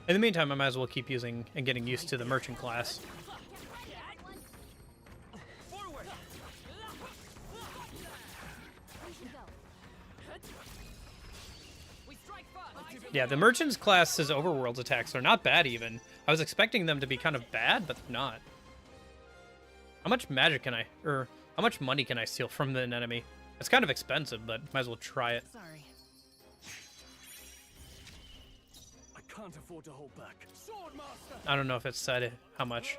In the meantime, I might as well keep using and getting used to the merchant class. Yeah, the merchant's class's overworld's attacks are not bad even. I was expecting them to be kind of bad, but they're not. How much magic can how much money can I steal from an enemy? It's kind of expensive, but might as well try it. Sorry. I can't afford to hold back. Swordmaster! I don't know if it said how much.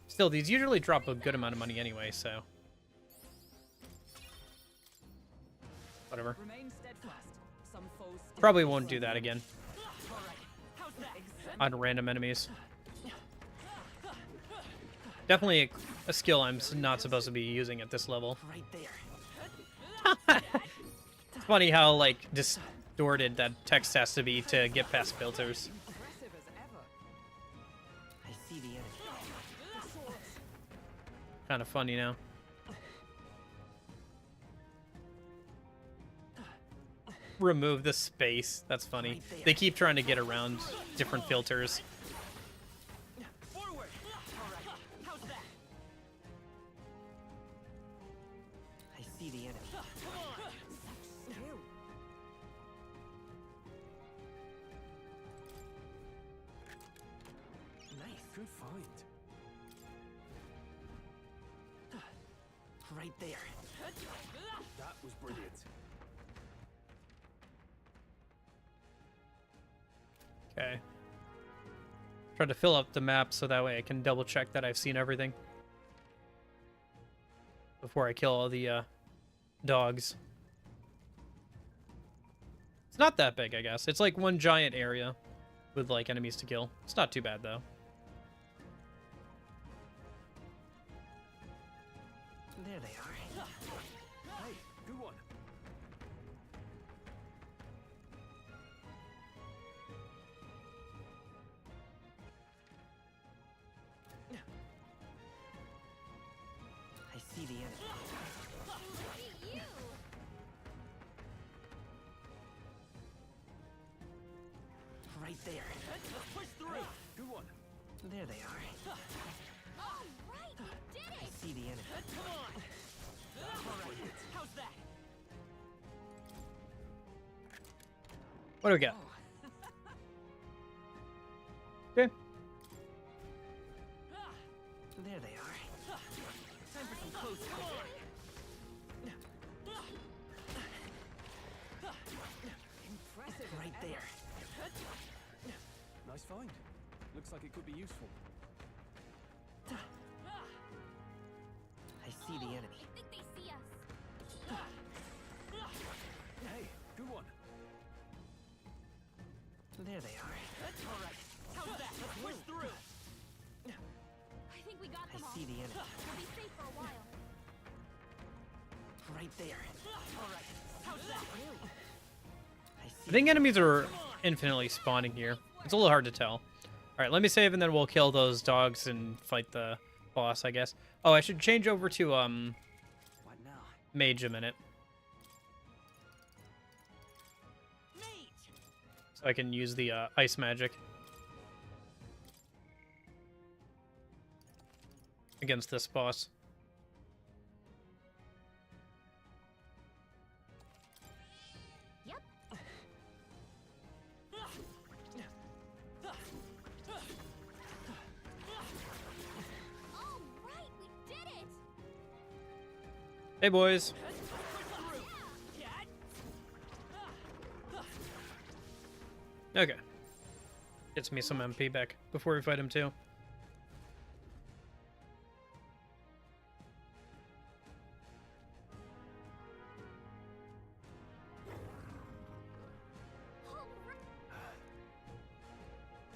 Still, these usually drop a good amount of money anyway, so whatever. Probably won't do that again on random enemies. Definitely a skill I'm not supposed to be using at this level. Right there. It's funny how like distorted that text has to be to get past filters. I see the enemy. Kind of funny now. Remove the space. That's funny. They keep trying to get around different filters. I see the enemy. Nice. Good find. Right there. That was brilliant. Okay. Try to fill up the map so that way I can double check that I've seen everything. before I kill all the dogs. It's not that big, I guess. It's like one giant area with like enemies to kill. It's not too bad though. There they are. Hey, good one. I see the enemy. Right there. Push through. Hey, good one. There they are. All right, we did I it! see the enemy. Come on! All right, how's that? What do we got? Okay. There they are. Time for some close quarters. Impressive. Right there. Nice find. Looks like it could be useful. I see the enemy. I think they see us. Hey, good one. There they are. All right, how's that? Let's push through. I think we got I them all. see the enemy. We'll be safe for a while. Right there. All right, how's that? I think enemies are infinitely spawning here. It's a little hard to tell. Alright, let me save and then we'll kill those dogs and fight the boss, I guess. Oh, I should change over to, What now? Mage a minute. So I can use the, ice magic. Against this boss. Yep. All right, we did it! Hey, boys. Okay. Gets me some MP back before we fight him, too.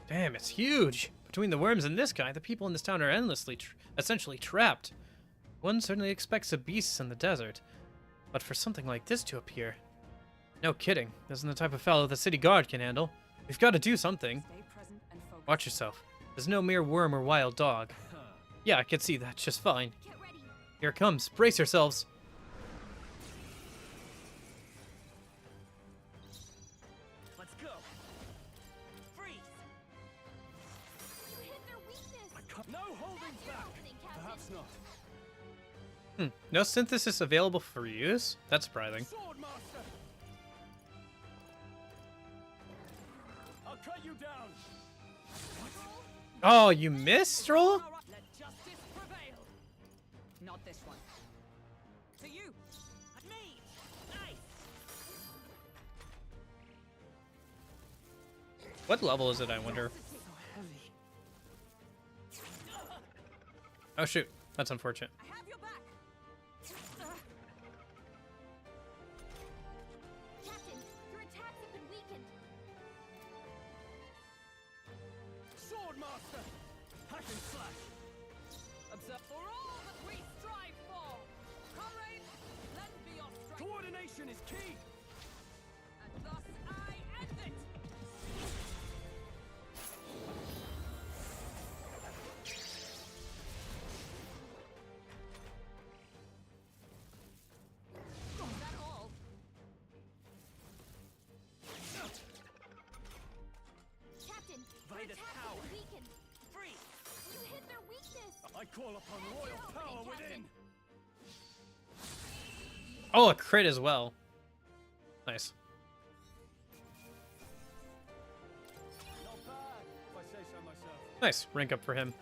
Damn, it's huge! Between the worms and this guy, the people in this town are endlessly, essentially trapped. One certainly expects the beasts in the desert, but for something like this to appear... No kidding, this isn't the type of fellow the city guard can handle. We've got to do something. Watch yourself. There's no mere worm or wild dog. Yeah, I can see that just fine. Here it comes. Brace yourselves. Let's go. Freeze. You hit their weakness. No holding back. Perhaps not. No synthesis available for use? That's surprising. Swordmaster. I'll cut you down. Oh, you missed, Stroll? Let justice prevail. Not this one. To you. Me. Nice. What level is it, I wonder? So heavy. Oh, shoot. That's unfortunate. I have your back. Captain, your attacks have been weakened. Swordmaster. Hack and slash. Observe for all that we strive for. Comrades, lend me your strength. Coordination is key. And thus I end it. Is that all? Captain, your Vitus attacks power. have been weakened. Freeze. You hit their weakness. I call upon royal power within. Oh, a crit as well. Nice. Not bad, if I say so myself. Nice. Rank up for him.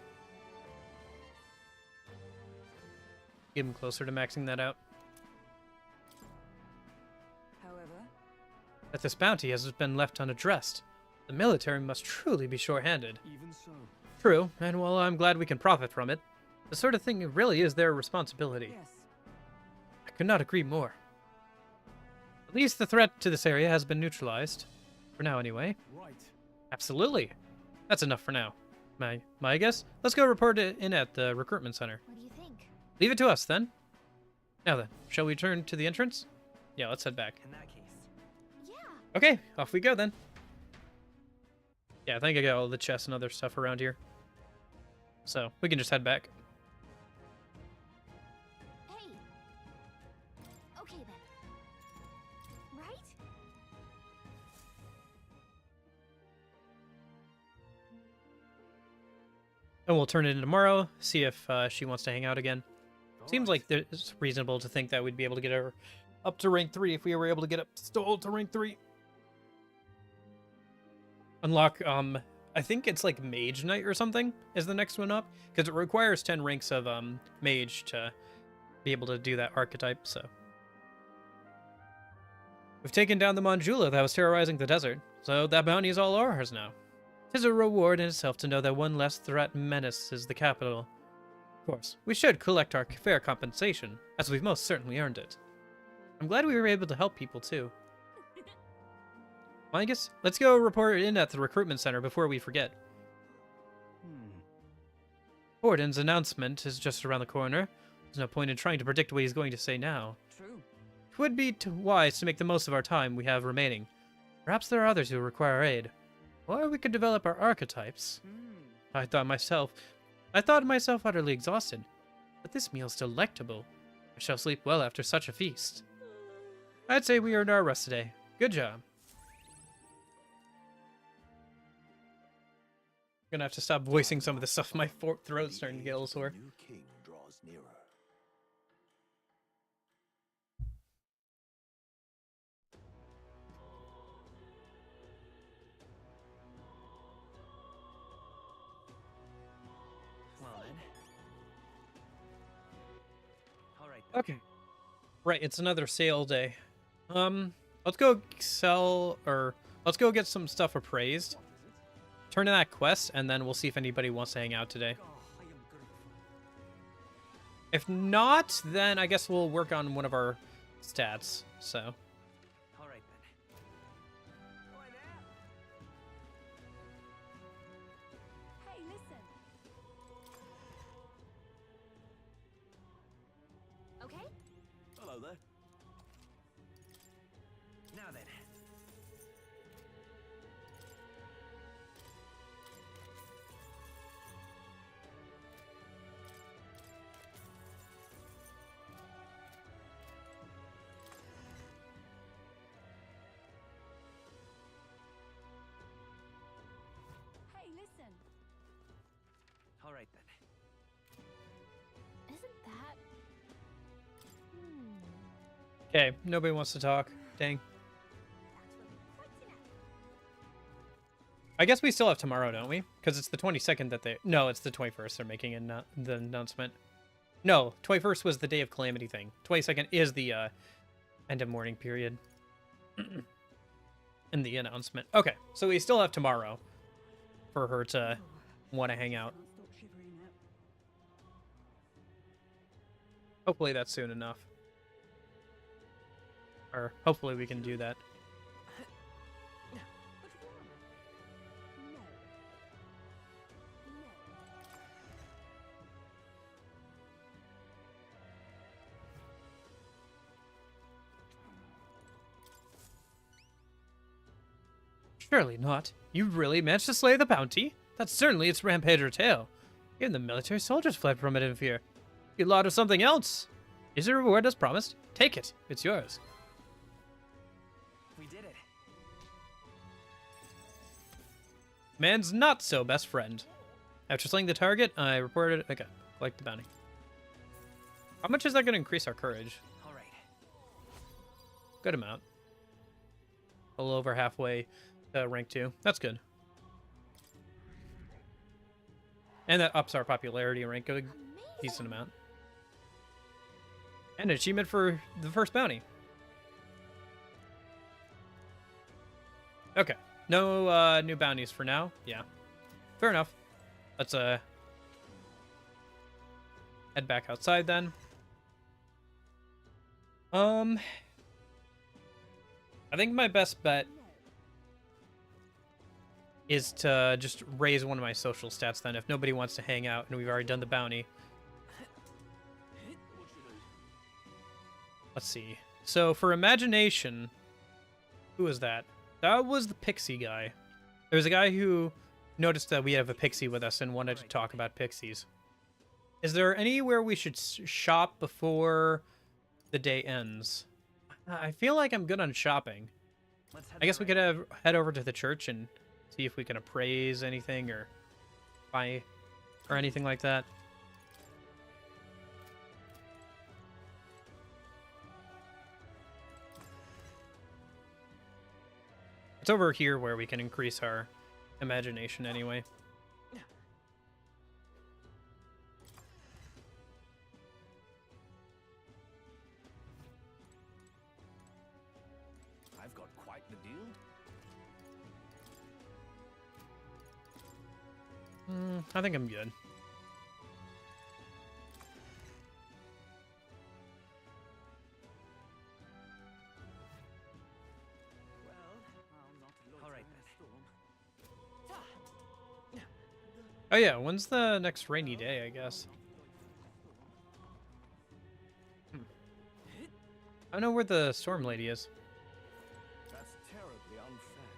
Get him closer to maxing that out. However, That this bounty has been left unaddressed. The military must truly be short-handed. Even so. True, and while I'm glad we can profit from it, the sort of thing really is their responsibility. yes, could not agree more. At least the threat to this area has been neutralized. For now, anyway. Right. Absolutely. That's enough for now. My guess? Let's go report it in at the recruitment center. What do you think? Leave it to us, then. Now then, shall we turn to the entrance? Yeah, let's head back. In that case. Yeah. Okay, off we go, then. Yeah, I think I got all the chests and other stuff around here. So, we can just head back. Hey. Okay, then. Right? And we'll turn it in tomorrow, see if she wants to hang out again. Seems like it's reasonable to think that we'd be able to get her up to rank 3 if we were able to get up still to rank 3. Unlock, I think it's like Mage Knight or something is the next one up, because it requires 10 ranks of Mage to be able to do that archetype, so. We've taken down the Monjula that was terrorizing the desert, so that bounty is all ours now. 'Tis a reward in itself to know that one less threat menaces the capital. Of course, we should collect our fair compensation, as we've most certainly earned it. I'm glad we were able to help people, too. Well, I guess let's go report it in at the recruitment center before we forget. Borden's announcement is just around the corner. There's no point in trying to predict what he's going to say now. True. It would be wise to make the most of our time we have remaining. Perhaps there are others who require aid. Or we could develop our archetypes. I thought myself utterly exhausted, but this meal's delectable. I shall sleep well after such a feast. I'd say we earned our rest today. Good job. Gonna have to stop voicing some of the stuff. My throat's starting to get a little sore. New king draws nearer. Well then. Alright. Okay. Right, it's another sale day. Let's go let's go get some stuff appraised. Turn in that quest, and then we'll see if anybody wants to hang out today. If not, then I guess we'll work on one of our stats, so. Alright then. Hey, listen. Okay? Hello there. Now then. Hey, listen. Alright then. Isn't that... Okay, nobody wants to talk. Dang. I guess we still have tomorrow, don't we? Because it's the 22nd that they... No, it's the 21st they're making the announcement. No, 21st was the Day of Calamity thing. 22nd is the end of mourning period. In the announcement. Okay, so we still have tomorrow for her to want to hang out. Hopefully that's soon enough. Or hopefully we can do that. Surely not. You really managed to slay the bounty? That's certainly its rampage or tail. Even the military soldiers fled from it in fear. You lot of something else. Is your reward as promised? Take it. It's yours. We did it. Man's not so best friend. After slaying the target, I reported... Okay, collect the bounty. How much is that going to increase our courage? Alright. Good amount. A little over halfway to rank 2. That's good. And that ups our popularity rank a decent amount. And an achievement for the first bounty. Okay. No new bounties for now. Yeah. Fair enough. Let's head back outside then. I think my best bet is to just raise one of my social stats then if nobody wants to hang out and we've already done the bounty. Let's see. So for imagination, who was that? That was the pixie guy. There was a guy who noticed that we have a pixie with us and wanted to talk about pixies. Is there anywhere we should shop before the day ends? I feel like I'm good on shopping. I guess we could head over to the church and see if we can appraise anything or buy or anything like that. It's over here where we can increase our imagination anyway. I've got quite the deal. I think I'm good. Oh yeah, when's the next rainy day, I guess? I don't know where the storm lady is. That's terribly unfair.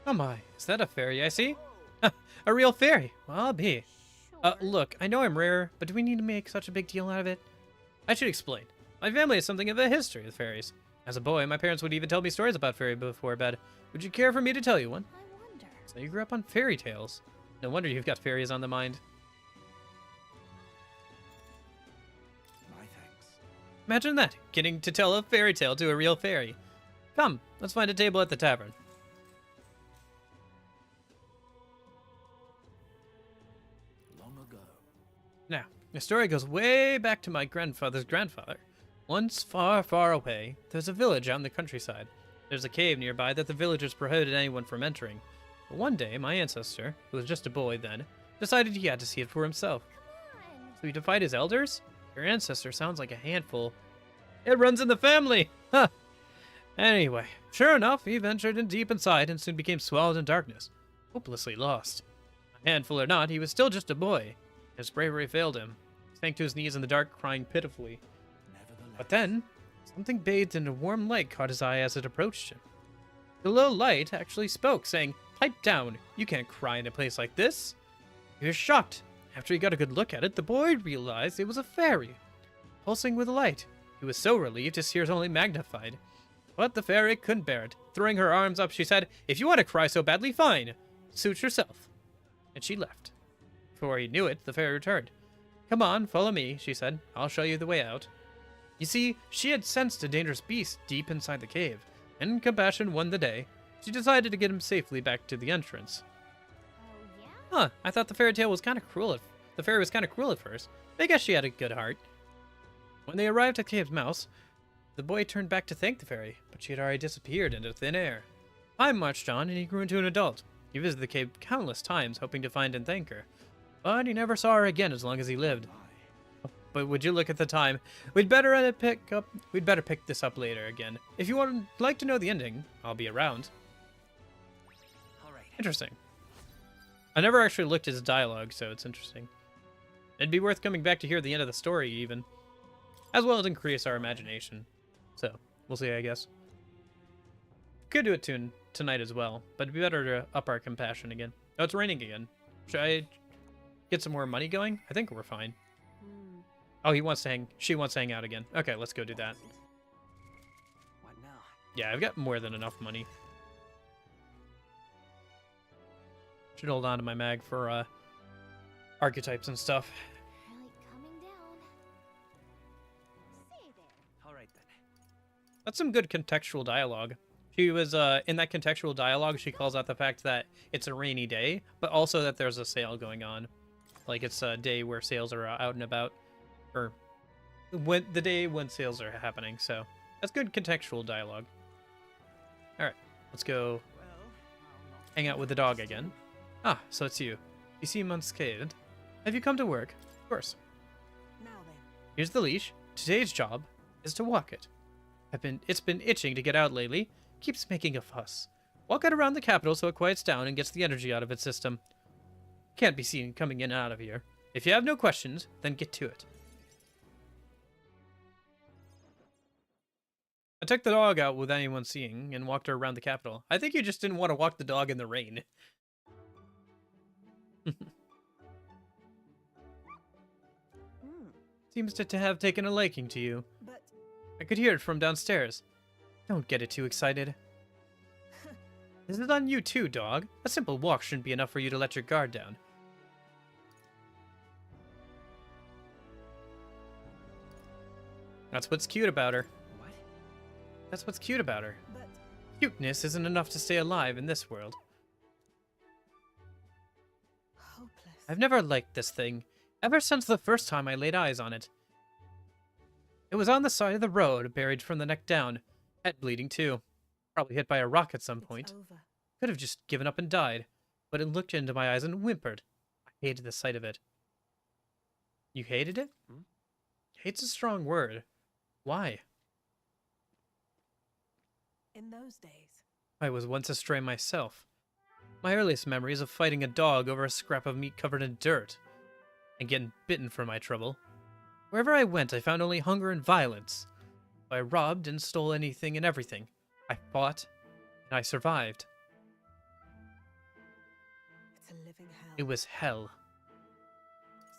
Oh my, is that a fairy I see? A real fairy? Well, I'll be. Look, I know I'm rare, but do we need to make such a big deal out of it? I should explain. My family has something of a history with fairies. As a boy, my parents would even tell me stories about fairy before bed. Would you care for me to tell you one? I wonder. So you grew up on fairy tales. No wonder you've got fairies on the mind. My thanks. Imagine that, getting to tell a fairy tale to a real fairy. Come, let's find a table at the tavern. Long ago. Now, the story goes way back to my grandfather's grandfather. Once, far, far away, there's a village out in the countryside. There's a cave nearby that the villagers prohibited anyone from entering. But one day, my ancestor, who was just a boy then, decided he had to see it for himself. So he defied his elders? Your ancestor sounds like a handful. It runs in the family! Huh! Anyway, sure enough, he ventured in deep inside and soon became swallowed in darkness, hopelessly lost. A handful or not, he was still just a boy. His bravery failed him. He sank to his knees in the dark, crying pitifully. But then, something bathed in a warm light caught his eye as it approached him. The little light actually spoke, saying, "Pipe down, you can't cry in a place like this." He was shocked. After he got a good look at it, the boy realized it was a fairy, pulsing with light. He was so relieved his tears only magnified. But the fairy couldn't bear it. Throwing her arms up, she said, "If you want to cry so badly, fine. Suit yourself." And she left. Before he knew it, the fairy returned. "Come on, follow me," she said. "I'll show you the way out." You see, she had sensed a dangerous beast deep inside the cave, and compassion won the day. She decided to get him safely back to the entrance. Huh, I thought the fairy tale was kind of cruel. The fairy was kind of cruel at first. I guess she had a good heart. When they arrived at the cave's mouth, the boy turned back to thank the fairy, but she had already disappeared into thin air. Time marched on, and he grew into an adult. He visited the cave countless times, hoping to find and thank her. But he never saw her again as long as he lived. But would you look at the time? We'd better pick this up later again. If you would like to know the ending, I'll be around. Interesting. I never actually looked at his dialogue, so it's interesting. It'd be worth coming back to hear the end of the story, even. As well as increase our imagination. So, we'll see, I guess. Could do it tonight as well, but it'd be better to up our compassion again. Oh, it's raining again. Should I get some more money going? I think we're fine. Oh, she wants to hang out again. Okay, let's go do that. What now? Yeah, I've got more than enough money. Should hold on to my mag for archetypes and stuff. Really coming down. Say there. All right then. That's some good contextual dialogue. She was in that contextual dialogue, she calls out the fact that it's a rainy day, but also that there's a sale going on. Like it's a day where sales are out and about. Or the day when sales are happening, so that's good contextual dialogue. Alright, let's go hang out with the dog again. Ah, so it's you. You seem unscathed. Have you come to work? Of course. Now then. Here's the leash. Today's job is to walk it. It's been itching to get out lately. Keeps making a fuss. Walk it around the capital so it quiets down and gets the energy out of its system. Can't be seen coming in and out of here. If you have no questions, then get to it. I took the dog out without anyone seeing and walked her around the capital. I think you just didn't want to walk the dog in the rain. Seems to have taken a liking to you. But I could hear it from downstairs. Don't get it too excited. This is on you too, dog. A simple walk shouldn't be enough for you to let your guard down. That's what's cute about her. What? That's what's cute about her. but Cuteness isn't enough to stay alive in this world. hopeless. I've never liked this thing, ever since the first time I laid eyes on it. It was on the side of the road, buried from the neck down, head bleeding too. Probably hit by a rock at some point. It's over. Could have just given up and died, but it looked into my eyes and whimpered. I hated the sight of it. You hated it? Hate's a strong word. Why? In those days. I was once a stray myself. My earliest memories of fighting a dog over a scrap of meat covered in dirt, and getting bitten for my trouble. Wherever I went, I found only hunger and violence. I robbed and stole anything and everything. I fought, and I survived. It's a living hell. It was hell.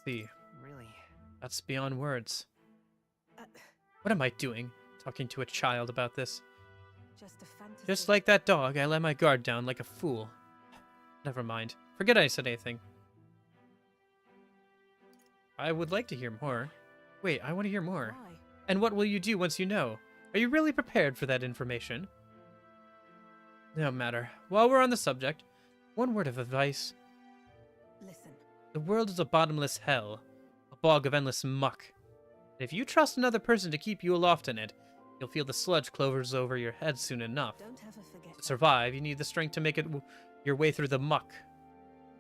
See, Really? that's beyond words. Uh, What am I doing, talking to a child about this? just a fantasy. Just like that dog, I let my guard down like a fool. Never mind. Forget I said anything. I would like to hear more. Wait, I want to hear more. Why? And what will you do once you know? Are you really prepared for that information? No matter. While we're on the subject, one word of advice. Listen. The world is a bottomless hell, a bog of endless muck. And if you trust another person to keep you aloft in it, you'll feel the sludge clovers over your head soon enough. Don't ever forget. To survive, you need the strength to make it your way through the muck.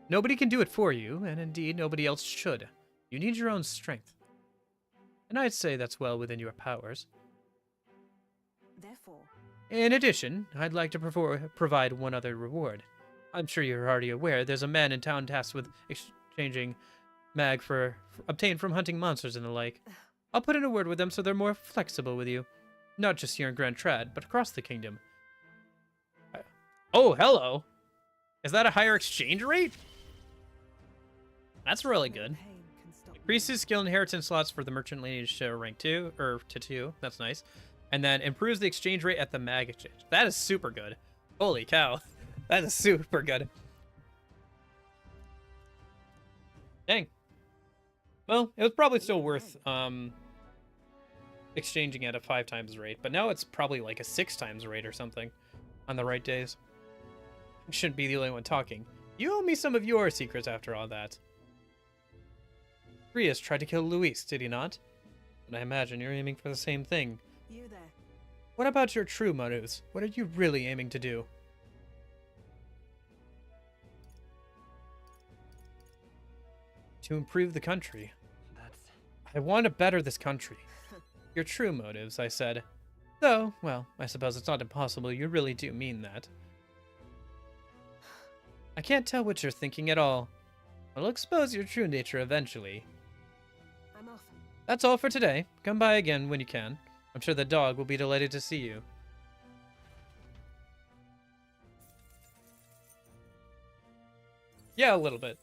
Nobody can do it for you, and indeed nobody else should. You need your own strength. And I'd say that's well within your powers. Therefore, In addition, I'd like to provide one other reward. I'm sure you're already aware there's a man in town tasked with exchanging mag obtained from hunting monsters and the like. I'll put in a word with them so they're more flexible with you. Not just here in Grand Trad, but across the kingdom. Oh, hello! Is that a higher exchange rate? That's really good. pain can stop. Increases skill inheritance slots for the merchant lineage to rank 2, or to 2. That's nice. And then improves the exchange rate at the mag exchange. That is super good. Holy cow. That is super good. Dang. Well, it was probably still worth exchanging at a 5 times rate, but now it's probably like a 6 times rate or something on the right days. I shouldn't be the only one talking. You owe me some of your secrets after all that. Rias tried to kill Luis, did he not? And I imagine you're aiming for the same thing. You there. What about your true motives? What are you really aiming to do? To improve the country. I want to better this country. Your true motives, I said. Though, well, I suppose it's not impossible you really do mean that. I can't tell what you're thinking at all. I'll expose your true nature eventually. I'm off. That's all for today. Come by again when you can. I'm sure the dog will be delighted to see you. Yeah, a little bit.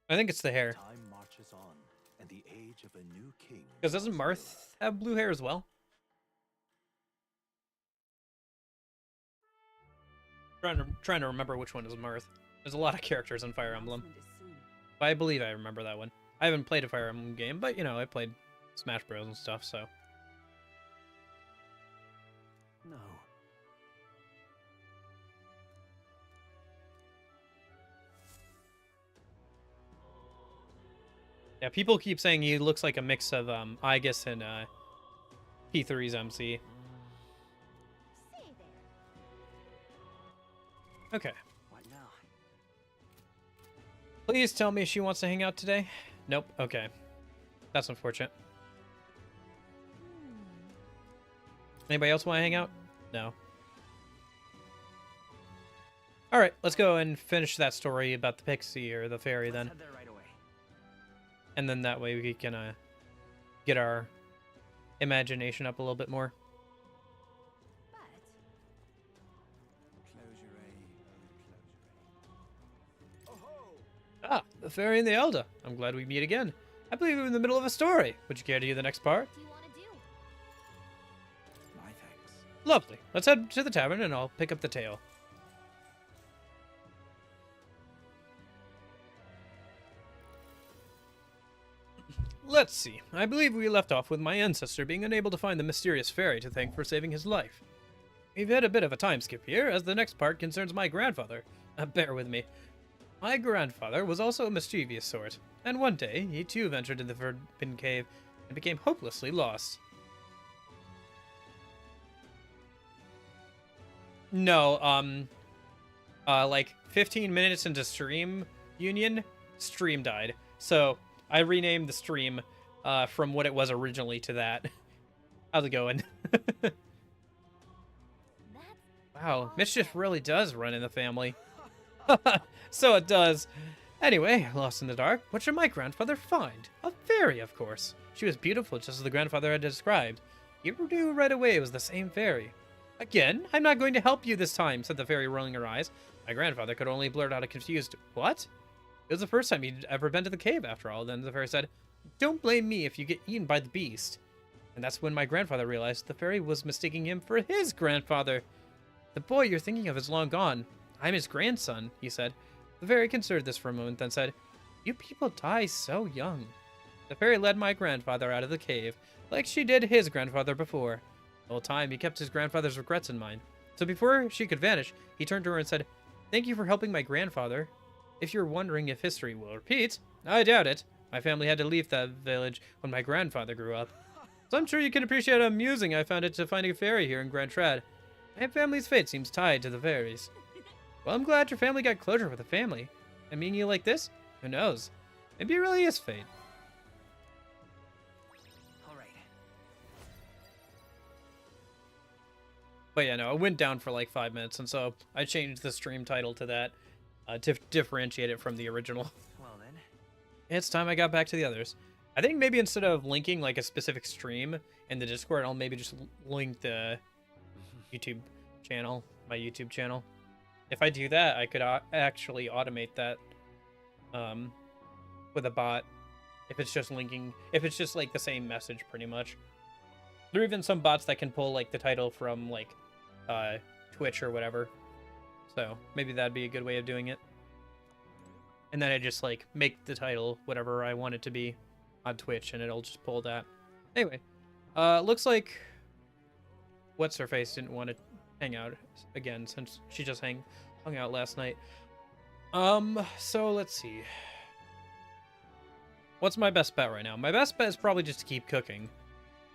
I think it's the hair. Time marches on, and the age of a new king. Because doesn't Marth have blue hair as well? Trying to remember which one is Marth. There's a lot of characters in Fire Emblem. But I believe I remember that one. I haven't played a Fire Emblem game, but you know, I played Smash Bros and stuff, so. No. Yeah, people keep saying he looks like a mix of Aegis and P3's MC. Okay. What now? Please tell me she wants to hang out today. Nope. Okay. That's unfortunate. Anybody else want to hang out? No. All right, let's go and finish that story about the pixie or the fairy then. Head there right away. And then that way we can get our imagination up a little bit more. Close your eye. Oh ho! Ah, the fairy and the elder. I'm glad we meet again. I believe we're in the middle of a story. Would you care to hear the next part? What do you want to do? My thanks. Lovely. Let's head to the tavern and I'll pick up the tale. Let's see. I believe we left off with my ancestor being unable to find the mysterious fairy to thank for saving his life. We've had a bit of a time skip here, as the next part concerns my grandfather. Bear with me. My grandfather was also a mischievous sort, and one day he too ventured into the Forbidden Cave and became hopelessly lost. No, like 15 minutes into stream union, stream died. So I renamed the stream from what it was originally to that. How's it going? Wow, mischief really does run in the family. So it does. Anyway, lost in the dark, what should my grandfather find? A fairy, of course. She was beautiful, just as the grandfather had described. He knew right away it was the same fairy. Again, I'm not going to help you this time, said the fairy, rolling her eyes. My grandfather could only blurt out a confused, "What?" It was the first time he'd ever been to the cave, after all. Then the fairy said, "Don't blame me if you get eaten by the beast." And that's when my grandfather realized the fairy was mistaking him for his grandfather. The boy you're thinking of is long gone. I'm his grandson, he said. The fairy considered this for a moment, then said, "You people die so young." The fairy led my grandfather out of the cave, like she did his grandfather before. The whole time, he kept his grandfather's regrets in mind. So before she could vanish, he turned to her and said, "Thank you for helping my grandfather. If you're wondering if history will repeat, I doubt it. My family had to leave that village when my grandfather grew up. So I'm sure you can appreciate how amusing I found it to find a fairy here in Grand Trad. My family's fate seems tied to the fairies." Well, I'm glad your family got closure with the family. And meeting you like this? Who knows? Maybe it really is fate. All right. But yeah, no, it went down for like 5 minutes, and so I changed the stream title to that to differentiate it from the original. Well then. It's time I got back to the others. I think maybe instead of linking like a specific stream in the Discord, I'll maybe just link the YouTube channel, my YouTube channel. If I do that, I could actually automate that with a bot. If it's just linking, if it's just like the same message, pretty much. There are even some bots that can pull like the title from like Twitch or whatever. So maybe that'd be a good way of doing it. And then I just like make the title whatever I want it to be on Twitch, and it'll just pull that. Anyway, looks like what's her face didn't want to hang out again since she just hung out last night. So let's see. What's my best bet right now? My best bet is probably just to keep cooking,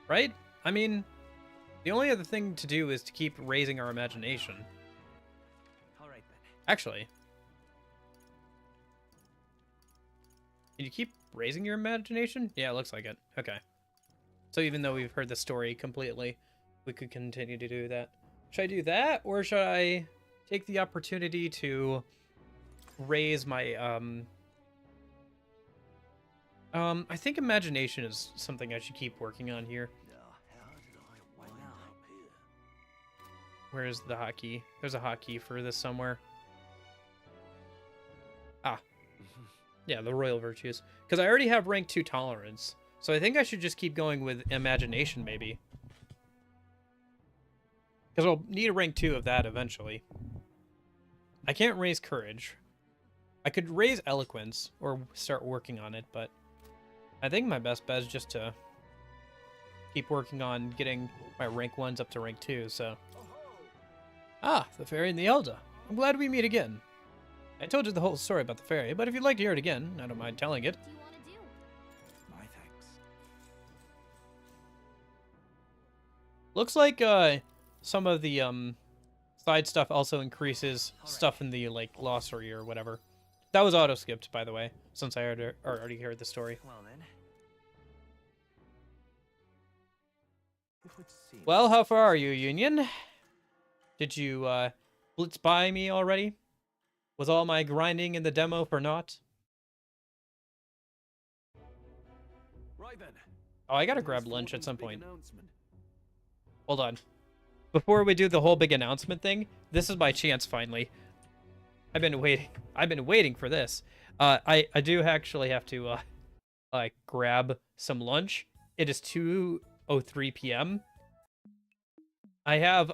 right? I mean, the only other thing to do is to keep raising our imagination. All right then. Actually, can you keep raising your imagination? Yeah, it looks like it. Okay. So even though we've heard the story completely, we could continue to do that. Should I do that, or should I take the opportunity to raise my, I think imagination is something I should keep working on here. Where is the hotkey? There's a hotkey for this somewhere. Ah. Yeah, the royal virtues. Because I already have rank 2 tolerance. So I think I should just keep going with imagination, maybe. Because I'll need a rank 2 of that eventually. I can't raise courage. I could raise eloquence or start working on it, but I think my best bet is just to keep working on getting my rank 1s up to rank 2, so. Ah, the fairy and the elder. I'm glad we meet again. I told you the whole story about the fairy, but if you'd like to hear it again, I don't mind telling it. What do you want to do? My thanks. Looks like some of the Side stuff also increases stuff in the, like, glossary or whatever. That was auto-skipped, by the way, since I already heard the story. Well then. It would seem Well, how far are you, Union? Did you, blitz by me already? Was all my grinding in the demo for naught? Right then. Oh, I gotta Here's grab lunch at Forden's some big point. announcement. Hold on. Before we do the whole big announcement thing, this is my chance finally. I've been waiting for this. I do actually have to like grab some lunch. It is 2:03 p.m. I have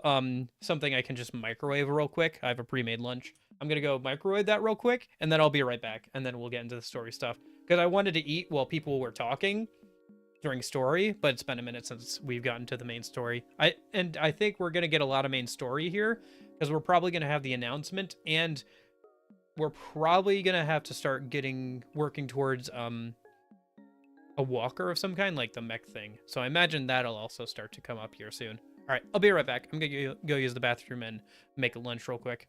something I can just microwave real quick. I have a pre-made lunch. I'm gonna go microwave that real quick, and then I'll be right back, and then we'll get into the story stuff. Because I wanted to eat while people were talking during story, but it's been a minute since we've gotten to the main story. I think we're gonna get a lot of main story here, because we're probably gonna have the announcement, and we're probably gonna have to start working towards a walker of some kind, like the mech thing. So I imagine that'll also start to come up here soon. All right, I'll be right back. I'm gonna go use the bathroom and make a lunch real quick.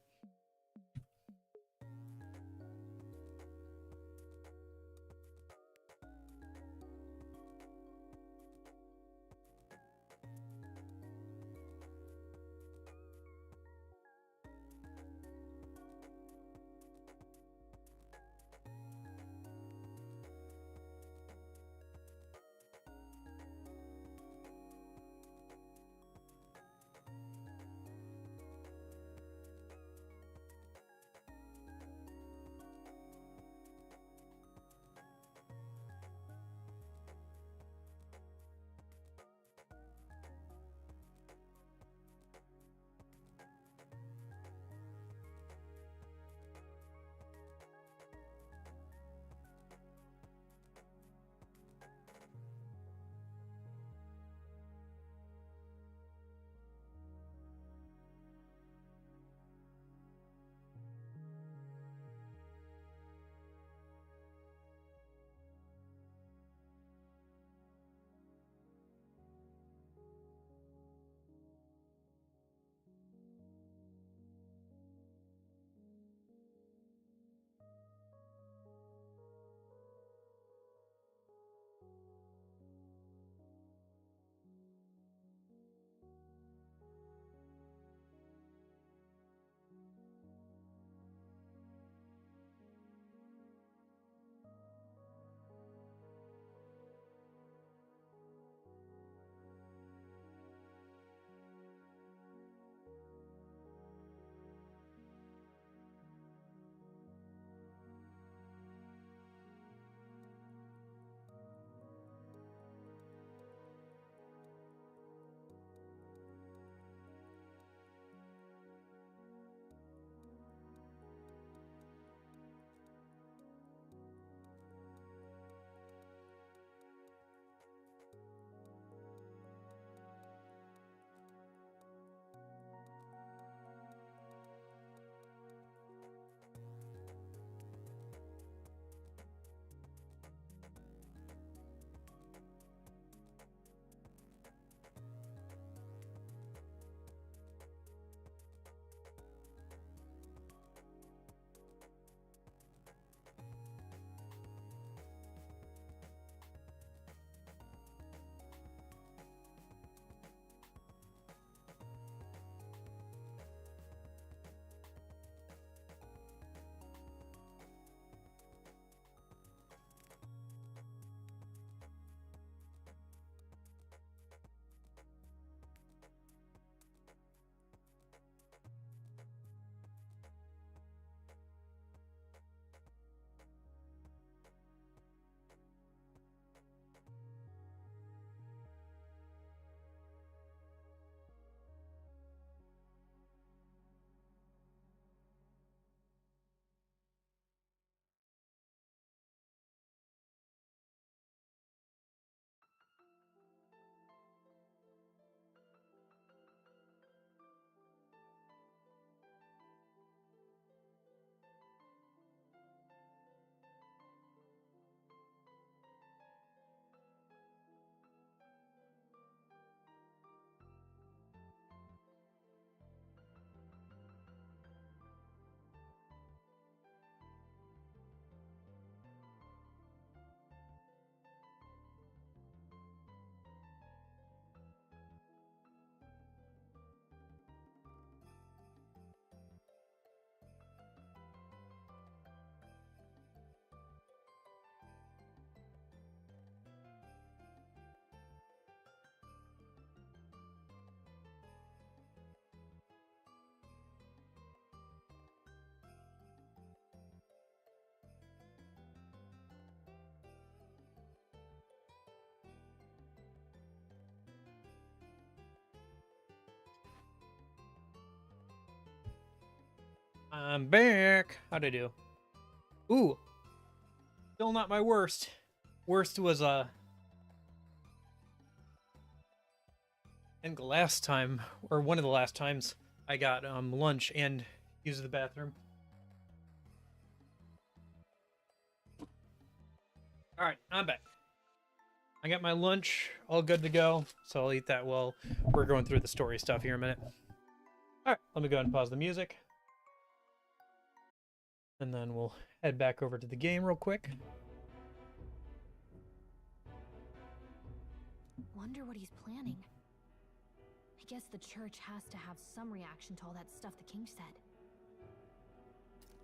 I'm back. How'd I do? Ooh. Still not my worst. Worst was, I think the last time, or one of the last times, I got, lunch and used the bathroom. Alright, I'm back. I got my lunch all good to go, so I'll eat that while we're going through the story stuff here in a minute. Alright, let me go ahead and pause the music. And then we'll head back over to the game real quick. Wonder what he's planning. I guess the church has to have some reaction to all that stuff the king said.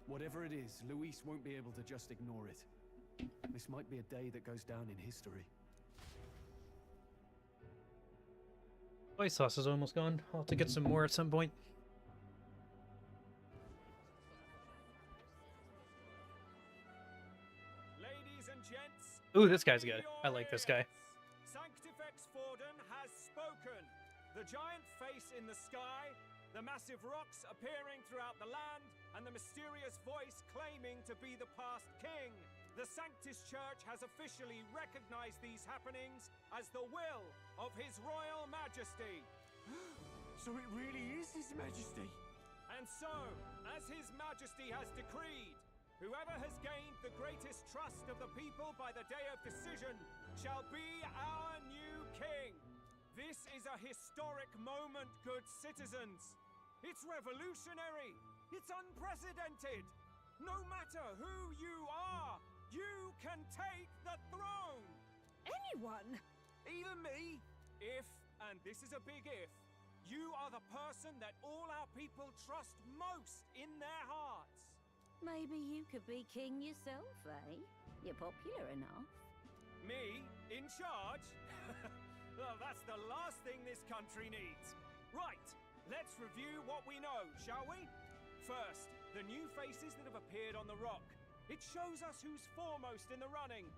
Whatever it is, Luis won't be able to just ignore it. This might be a day that goes down in history. Soy sauce is almost gone. I'll have to get some more at some point. Ladies and gents, Ooh, this guy's good. I like this guy. Sanctifex Forden has spoken. The giant face in the sky, the massive rocks appearing throughout the land, and the mysterious voice claiming to be the past king. The Sanctus Church has officially recognized these happenings as the will of His Royal Majesty. So it really is His Majesty? And so, as His Majesty has decreed, whoever has gained the greatest trust of the people by the day of decision shall be our new king. This is a historic moment, good citizens. It's revolutionary. It's unprecedented. No matter who you are, you can take the throne. Anyone? Even me. If, and this is a big if, you are the person that all our people trust most in their hearts. Maybe you could be king yourself, eh? You're popular enough. Me? In charge? Well, that's the last thing this country needs. Right, let's review what we know, shall we? First, the new faces that have appeared on the rock. It shows us who's foremost in the running.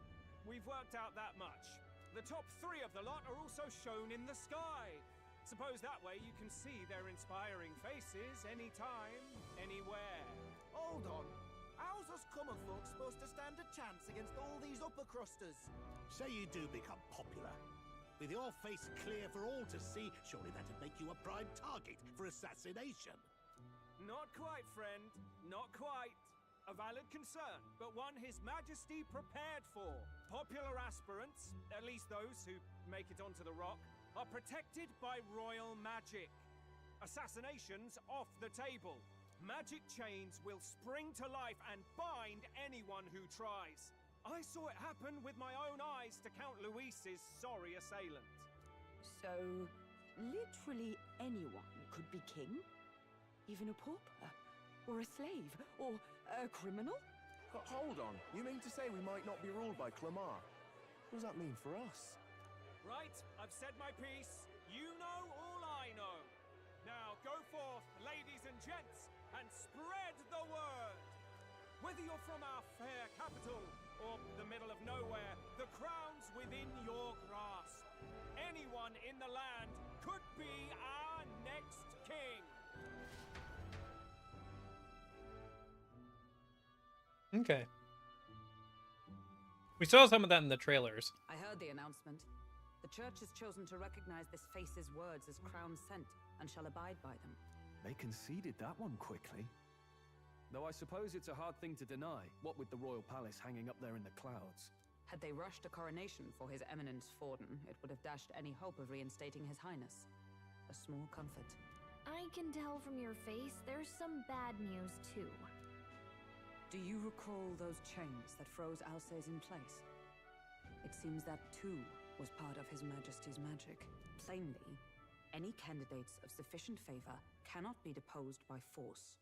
We've worked out that much. The top 3 of the lot are also shown in the sky. Suppose that way you can see their inspiring faces anytime, anywhere. Hold on. How's us common folk supposed to stand a chance against all these upper crusters? Say you do become popular. With your face clear for all to see, surely that'd make you a prime target for assassination. Not quite, friend. Not quite. A valid concern, but one His Majesty prepared for. Popular aspirants, at least those who make it onto the rock, are protected by royal magic. Assassinations off the table. Magic chains will spring to life and bind anyone who tries. I saw it happen with my own eyes to Count Luis's sorry assailant. So, literally anyone could be king? Even a pauper? Or a slave? Or a criminal? Hold on. You mean to say we might not be ruled by Clamar? What does that mean for us? Right, I've said my piece. You know all I know. Now go forth, ladies and gents, and spread the word. Whether you're from our fair capital or the middle of nowhere, the crown's within your grasp. Anyone in the land could be our next king. Okay. We saw some of that in the trailers. I heard the announcement. The church has chosen to recognize this face's words as crown sent and shall abide by them. They conceded that one quickly. Though I suppose it's a hard thing to deny, what with the royal palace hanging up there in the clouds. Had they rushed a coronation for His Eminence Forden, it would have dashed any hope of reinstating His Highness. A small comfort. I can tell from your face there's some bad news too. Do you recall those chains that froze Alsace in place? It seems that too was part of His Majesty's magic. Plainly, any candidates of sufficient favor cannot be deposed by force.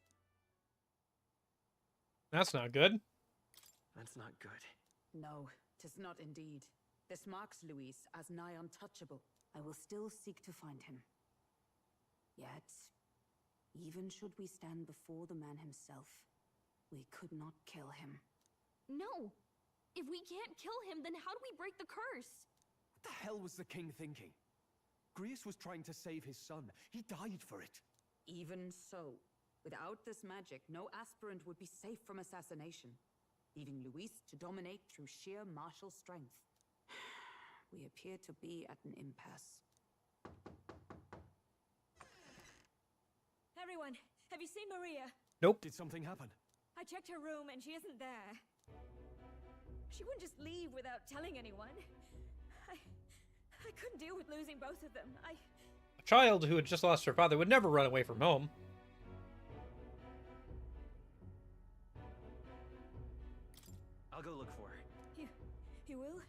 That's not good. That's not good. No, 'tis not indeed. This marks Luis as nigh untouchable. I will still seek to find him. Yet, even should we stand before the man himself, we could not kill him. No! If we can't kill him, then how do we break the curse? What the hell was the king thinking? Grius was trying to save his son. He died for it. Even so, Without this magic, no aspirant would be safe from assassination, leaving Luis to dominate through sheer martial strength. We appear to be at an impasse. Everyone, have you seen Maria? Nope. Did something happen? I checked her room and she isn't there. She wouldn't just leave without telling anyone. I couldn't deal with losing both of them. A child who had just lost her father would never run away from home. I'll go look for her. You will?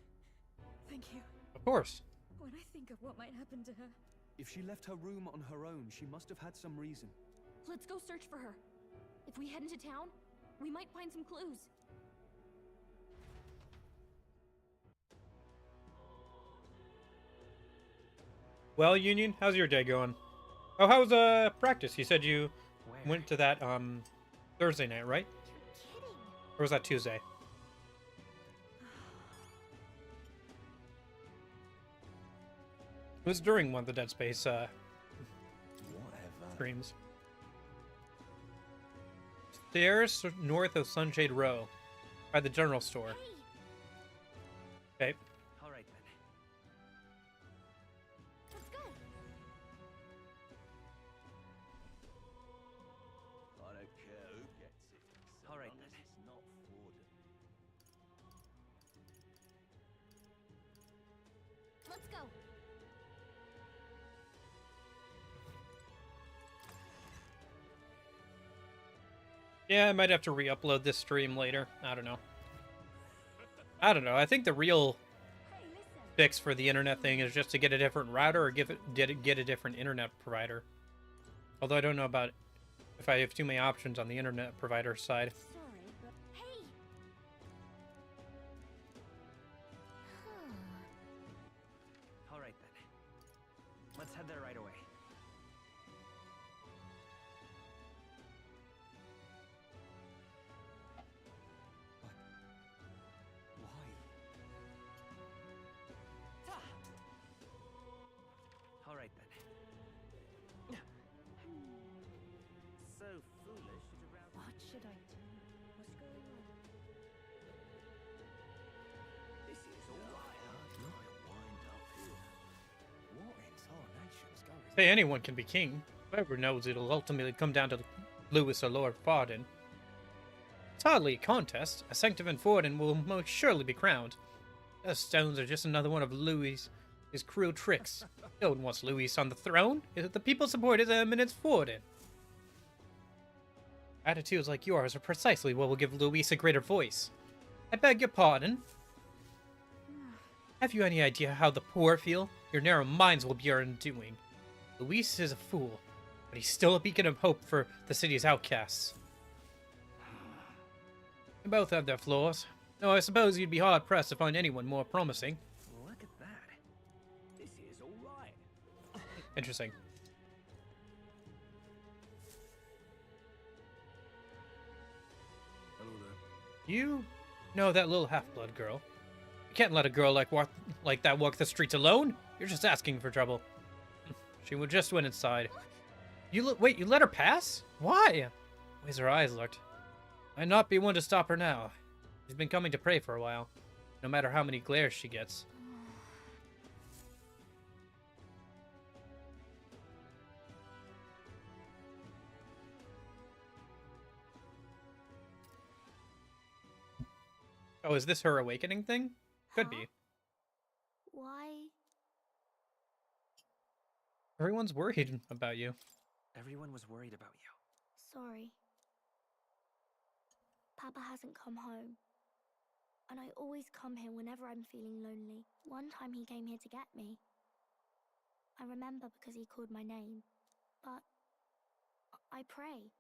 Thank you. Of course. When I think of what might happen to her. If she left her room on her own, she must have had some reason. Let's go search for her. If we head into town, we might find some clues. Well, Union, how's your day going? Oh, how's practice? You said you went to that Thursday night, right? You're kidding. Or was that Tuesday? It was during one of the Dead Space streams. Stairs north of Sunshade Row, by the general store. Okay. All right then. Let's go. I don't care who gets it. So All right long then. as it's not Forden. Let's go. Yeah, I might have to re-upload this stream later. I don't know. I think the real fix for the internet thing is just to get a different router or get a different internet provider. Although I don't know about if I have too many options on the internet provider side. Sorry, but hey. All right then. Let's head there right away. All right then. So foolish at around. What should I do? What's going on? This is all right. Wind up here. What in tarnation's going on? Hey, anyone can be king. Whoever knows it'll ultimately come down to Lewis or Lord Forden. It's hardly a contest. A Sanctum Forden will most surely be crowned. Those stones are just another one of Louis' cruel tricks. No one wants Louis on the throne. The people supported him and it's Forden. Attitudes like yours are precisely what will give Louis a greater voice. I beg your pardon. Have you any idea how the poor feel? Your narrow minds will be your undoing. Luis is a fool, but he's still a beacon of hope for the city's outcasts. They both have their flaws, though I suppose you'd be hard-pressed to find anyone more promising. Look at that. This is all right. Interesting. Hello there. You know that little half-blood girl. You can't let a girl like that walk the streets alone. You're just asking for trouble. She just went inside. Wait, you let her pass? Why? Where's her eyes looked? Might not be one to stop her now. She's been coming to pray for a while, no matter how many glares she gets. Oh, is this her awakening thing? Could be. Why? Everyone's worried about you. Everyone was worried about you. Sorry. Papa hasn't come home. And I always come here whenever I'm feeling lonely. One time he came here to get me. I remember because he called my name. But I pray,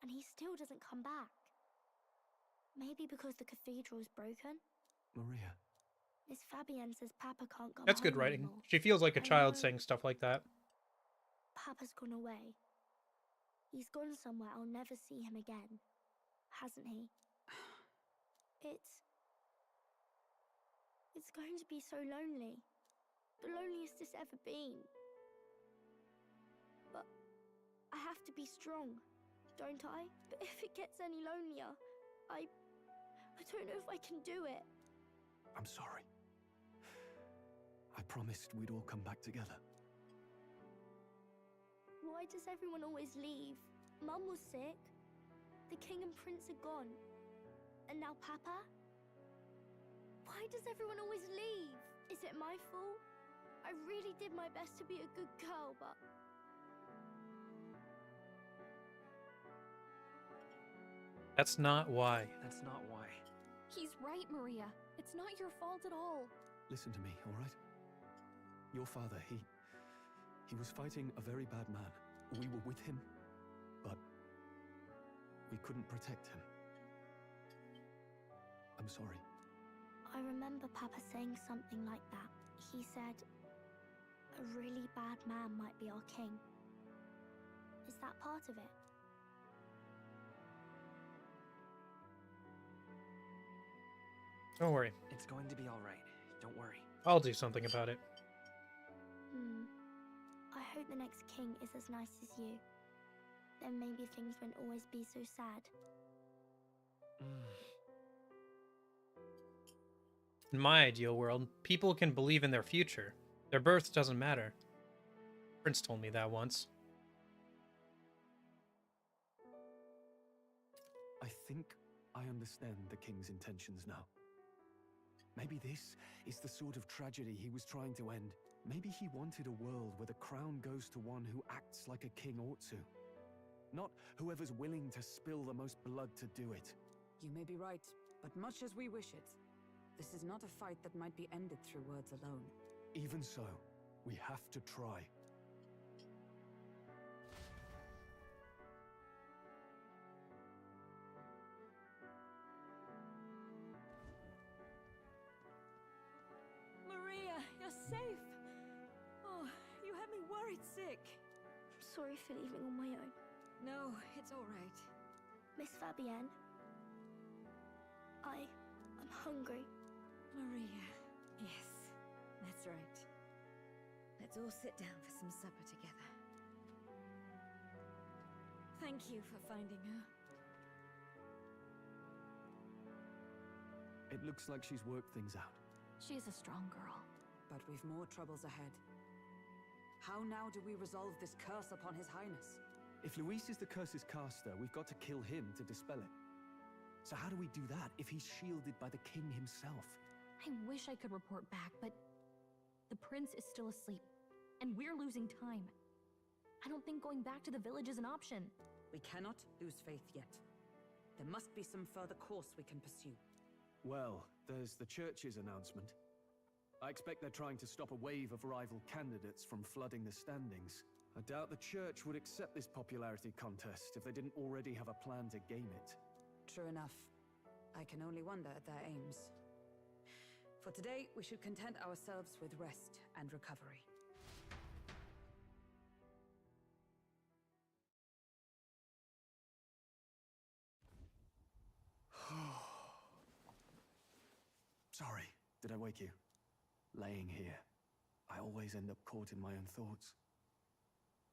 and he still doesn't come back. Maybe because the cathedral's broken? Maria. Miss Fabienne says Papa can't come That's home good writing. anymore. She feels like a I child know. saying stuff like that. Papa's gone away. He's gone somewhere I'll never see him again. Hasn't he? It's going to be so lonely. The loneliest it's ever been. But I have to be strong. don't I? But if it gets any lonelier, I don't know if I can do it. I'm sorry. I promised we'd all come back together. Why does everyone always leave? Mum was sick. The king and prince are gone. And now Papa? Why does everyone always leave? Is it my fault? I really did my best to be a good girl, but... That's not why. That's not why. He's right, Maria. It's not your fault at all. Listen to me, all right? Your father, he was fighting a very bad man. We were with him, but we couldn't protect him. I'm sorry. I remember Papa saying something like that. He said, a really bad man might be our king. Is that part of it? Don't worry. It's going to be all right. Don't worry. I'll do something about it. I hope the next king is as nice as you. Then maybe things won't always be so sad. In my ideal world, people can believe in their future. Their birth doesn't matter. Prince told me that once. I think I understand the king's intentions now. Maybe this is the sort of tragedy he was trying to end. Maybe he wanted a world where the crown goes to one who acts like a king ought to. Not whoever's willing to spill the most blood to do it. You may be right, but much as we wish it, this is not a fight that might be ended through words alone. Even so, we have to try. Maria, you're safe. Oh, you had me worried sick. Sorry for leaving on my own. No, it's all right. Miss Fabienne, I'm hungry. Maria. Yes, that's right. Let's all sit down for some supper together. Thank you for finding her. It looks like she's worked things out. She's a strong girl. But we've more troubles ahead. How now do we resolve this curse upon His Highness? If Luis is the curse's caster, we've got to kill him to dispel it. So how do we do that if he's shielded by the king himself? I wish I could report back, but the prince is still asleep, and we're losing time. I don't think going back to the village is an option. We cannot lose faith yet. There must be some further course we can pursue. Well, there's the church's announcement. I expect they're trying to stop a wave of rival candidates from flooding the standings. I doubt the church would accept this popularity contest if they didn't already have a plan to game it. True enough. I can only wonder at their aims. For today, we should content ourselves with rest and recovery. Sorry, did I wake you? Laying here, I always end up caught in my own thoughts.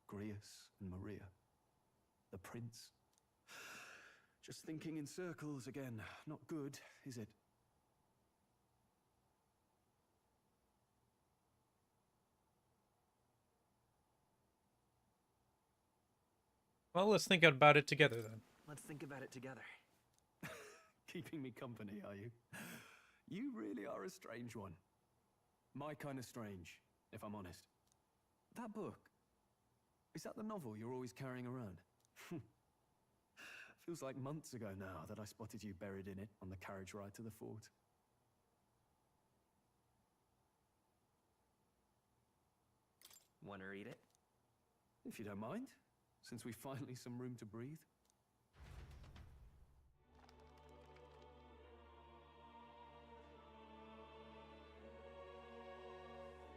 Grius and Maria. The prince. Just thinking in circles again. Not good, is it? Well, let's think about it together then. Let's think about it together. Keeping me company, are you? You really are a strange one. My kind of strange, if I'm honest. That book, is that the novel you're always carrying around? Feels like months ago now that I spotted you buried in it on the carriage ride to the fort. Want to read it? If you don't mind, since we've finally some room to breathe.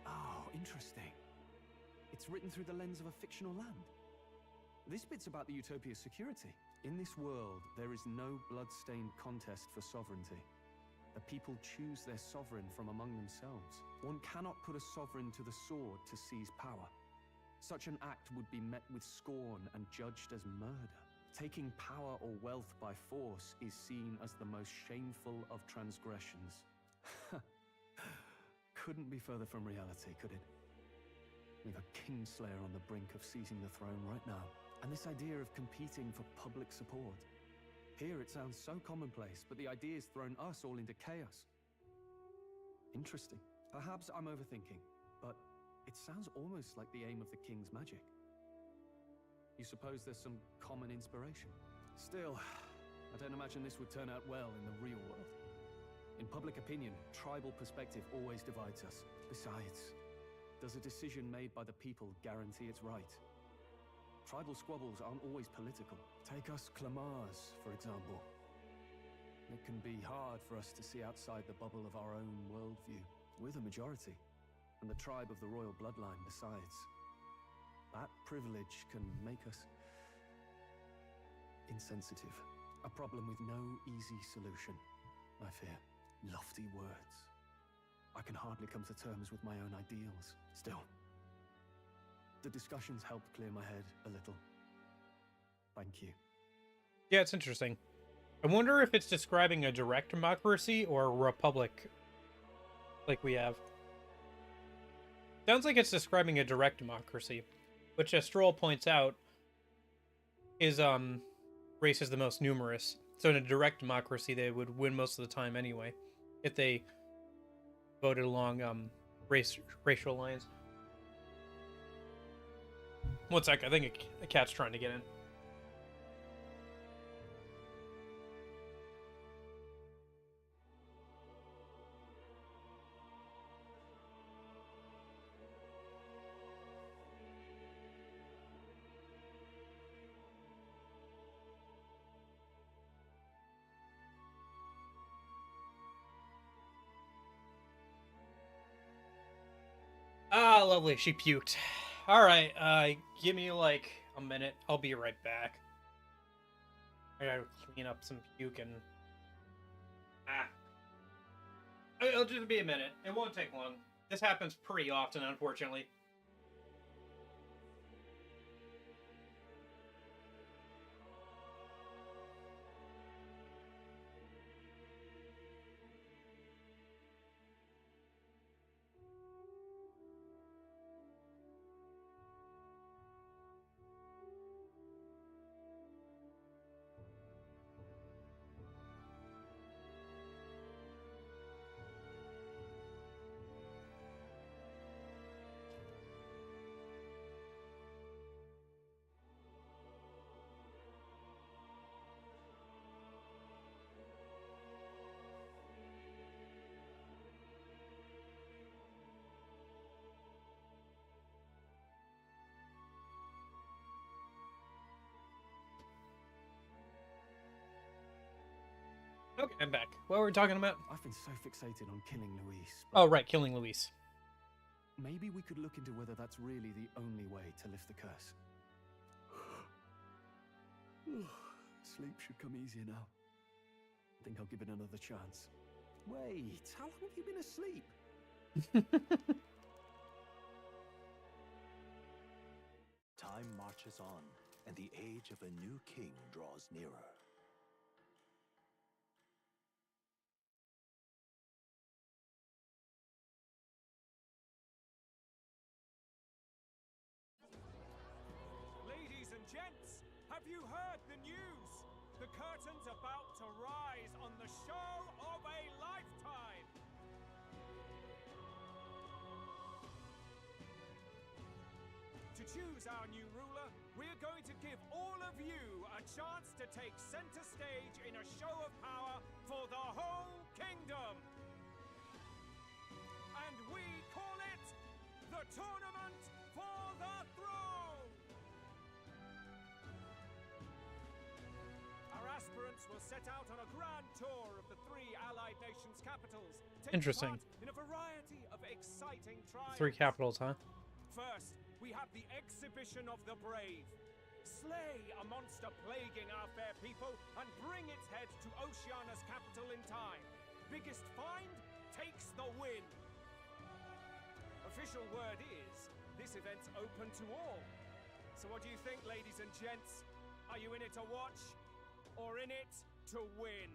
Oh, interesting. It's written through the lens of a fictional land. This bit's about the Utopia's security. In this world, there is no blood-stained contest for sovereignty. The people choose their sovereign from among themselves. One cannot put a sovereign to the sword to seize power. Such an act would be met with scorn and judged as murder. Taking power or wealth by force is seen as the most shameful of transgressions. Couldn't be further from reality, could it? We've a Kingslayer on the brink of seizing the throne right now. And this idea of competing for public support. Here it sounds so commonplace, but the idea's thrown us all into chaos. Interesting. Perhaps I'm overthinking, but it sounds almost like the aim of the king's magic. You suppose there's some common inspiration? Still, I don't imagine this would turn out well in the real world. In public opinion, tribal perspective always divides us. Besides, does a decision made by the people guarantee it's right? Tribal squabbles aren't always political. Take us Clamars, for example. It can be hard for us to see outside the bubble of our own worldview. We're the majority, and the tribe of the royal bloodline besides. That privilege can make us insensitive. A problem with no easy solution, I fear. Lofty words. I can hardly come to terms with my own ideals. Still, the discussions helped clear my head a little. Thank you. Yeah, it's interesting. I wonder if it's describing a direct democracy or a republic like we have. Sounds like it's describing a direct democracy, which, as Stroll points out, is race is the most numerous. So in a direct democracy, they would win most of the time anyway, if they voted along racial lines. One sec, I think a cat's trying to get in. Ah, lovely. She puked. Alright, give me like a minute. I'll be right back. I gotta clean up some puke and... It'll just be a minute. It won't take long. This happens pretty often, unfortunately. Okay, I'm back. What were we talking about? I've been so fixated on killing Luis. Oh, right, killing Luis. Maybe we could look into whether that's really the only way to lift the curse. Sleep should come easier now. I think I'll give it another chance. Wait, how long have you been asleep? Time marches on, and the age of a new king draws nearer. Ladies and gents, have you heard the news? The curtain's about to rise on the show of a lifetime! To choose our new ruler, we're going to give all of you a chance to take center stage in a show of power for the whole kingdom! And we call it the Tournament for the Throne! Our aspirants will set out on a grand tour of the 3 allied nations' capitals, taking Interesting. part in a variety of exciting trials. 3 capitals, huh? First, we have the Exhibition of the Brave. Slay a monster plaguing our fair people and bring its head to Oceania's capital in time. Biggest find takes the win. Official word is, this event's open to all. So what do you think, ladies and gents? Are you in it to watch, or in it to win?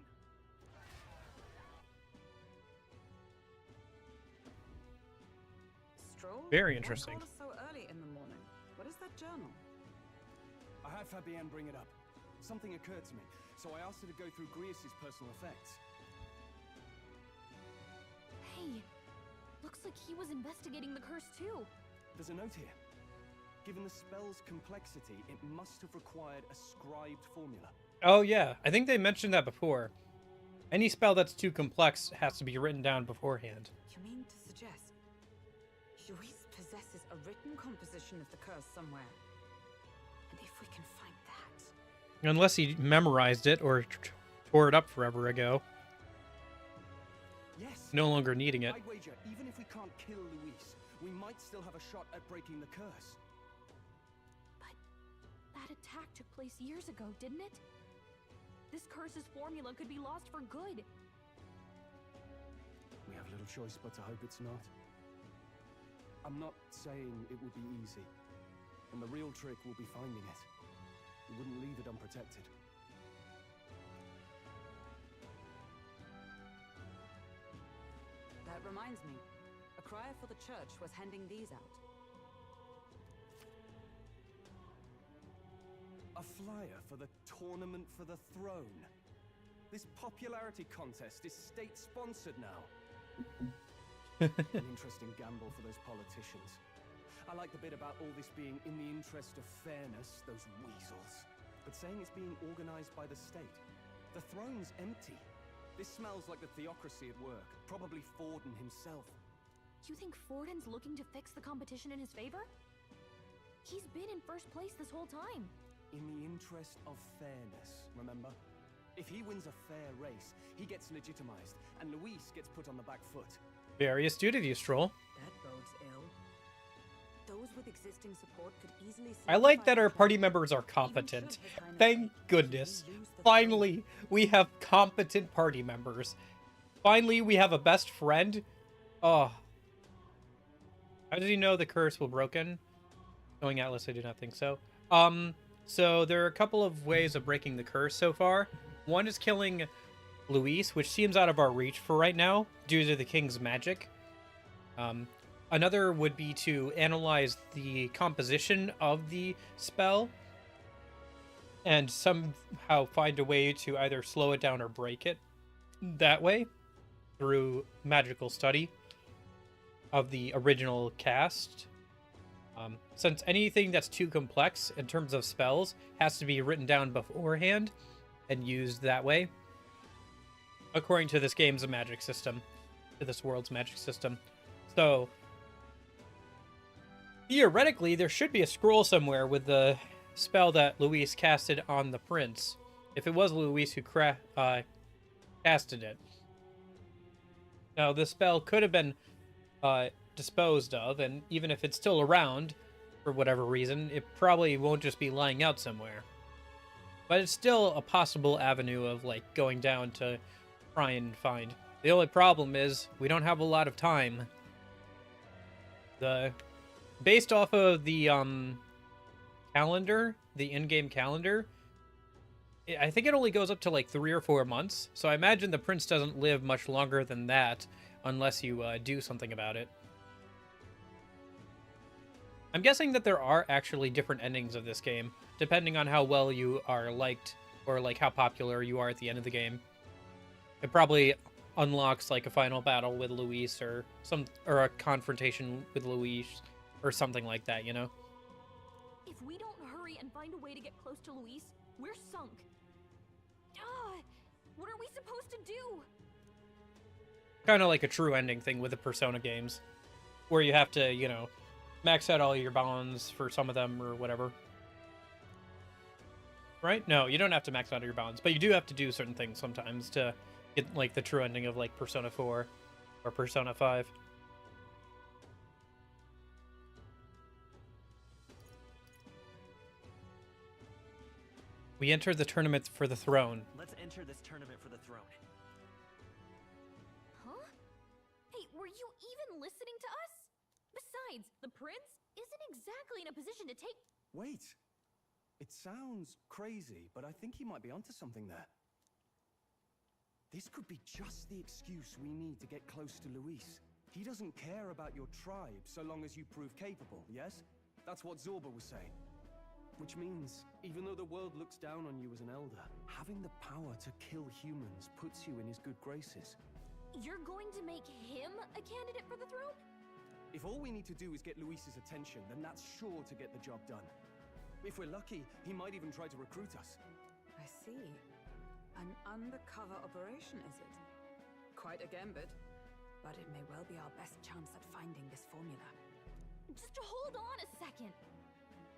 Stroll? Very interesting. Why call us so early in the morning? What is that journal? I had Fabienne bring it up. Something occurred to me, so I asked her to go through Grius' personal effects. Hey, looks like he was investigating the curse too. There's a note here. Given the spell's complexity, it must have required a scribed formula. Oh yeah, I think they mentioned that before. Any spell that's too complex has to be written down beforehand. You mean to suggest Luis possesses a written composition of the curse somewhere? And if we can find that... Unless he memorized it or tore it up forever ago. Yes. No longer needing it. I'd wager, even if we can't kill Luis, we might still have a shot at breaking the curse. But that attack took place years ago, didn't it? This curse's formula could be lost for good. We have little choice but to hope it's not. I'm not saying it would be easy, and the real trick will be finding it. We wouldn't leave it unprotected. That reminds me. A crier for the church was handing these out. A flyer for the Tournament for the Throne. This popularity contest is state-sponsored now. An interesting gamble for those politicians. I like the bit about all this being in the interest of fairness, those weasels. But saying it's being organized by the state. The throne's empty. This smells like the theocracy at work. Probably Forden himself. You think Forden's looking to fix the competition in his favor? He's been in first place this whole time. In the interest of fairness, remember? If he wins a fair race, he gets legitimized, and Luis gets put on the back foot. Very astute of you, Stroll. That bodes ill. Those with existing support could easily... I like that our party members are competent. Thank goodness. Finally, we have competent party members. Finally, we have a best friend. Oh. How did he know the curse was broken? Knowing Atlus, I do not think so. So there are a couple of ways of breaking the curse so far. One is killing Luis, which seems out of our reach for right now, due to the king's magic. Another would be to analyze the composition of the spell, and somehow find a way to either slow it down or break it that way, through magical study of the original cast. Since anything that's too complex in terms of spells has to be written down beforehand and used that way, according to this game's magic system, to this world's magic system. So, theoretically, there should be a scroll somewhere with the spell that Luis casted on the prince, if it was Luis who casted it. Now, the spell could have been disposed of, and even if it's still around, for whatever reason, it probably won't just be lying out somewhere. But it's still a possible avenue of, like, going down to try and find. The only problem is, we don't have a lot of time. Based off of the, calendar, the in-game calendar, I think it only goes up to, like, 3 or 4 months, so I imagine the prince doesn't live much longer than that, unless you, do something about it. I'm guessing that there are actually different endings of this game, depending on how well you are liked, or like how popular you are at the end of the game. It probably unlocks like a final battle with Luis, or a confrontation with Luis, or something like that, you know? If we don't hurry and find a way to get close to Luis, we're sunk. What are we supposed to do? Kind of like a true ending thing with the Persona games, where you have to, you know, max out all your bonds for some of them or whatever. Right? No, you don't have to max out your bonds, but you do have to do certain things sometimes to get, like, the true ending of, like, Persona 4 or Persona 5. We enter the tournament for the throne. Let's enter this tournament for the throne. Huh? Hey, were you even listening to us? Besides, the prince isn't exactly in a position to take... Wait. It sounds crazy, but I think he might be onto something there. This could be just the excuse we need to get close to Luis. He doesn't care about your tribe so long as you prove capable, yes? That's what Zorba was saying. Which means, even though the world looks down on you as an elder, having the power to kill humans puts you in his good graces. You're going to make him a candidate for the throne? If all we need to do is get Luis's attention, then that's sure to get the job done. If we're lucky, he might even try to recruit us. I see. An undercover operation, is it? Quite a gambit. But it may well be our best chance at finding this formula. Just hold on a second.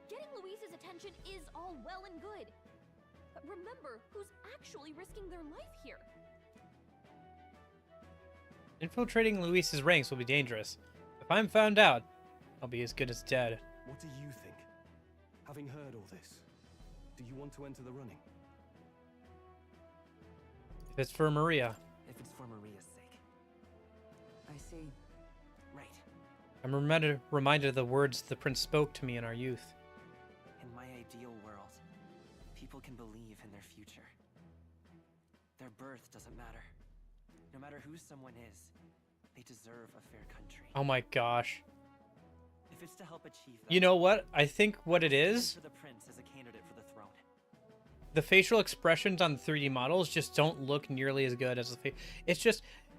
Getting Luis's attention is all well and good. But remember who's actually risking their life here. Infiltrating Luis's ranks will be dangerous. If I'm found out, I'll be as good as dead. What do you think? Having heard all this, do you want to enter the running? If it's for Maria. If it's for Maria's sake. I see. Right. I'm reminded of the words the prince spoke to me in our youth. In my ideal world, people can believe in their future. Their birth doesn't matter. No matter who someone is, they deserve a fair country. Oh my gosh. If it's to help achieve that, You know what? I think what it is, for the prince as a candidate for the throne. the facial expressions on the 3D models just don't look nearly as good as the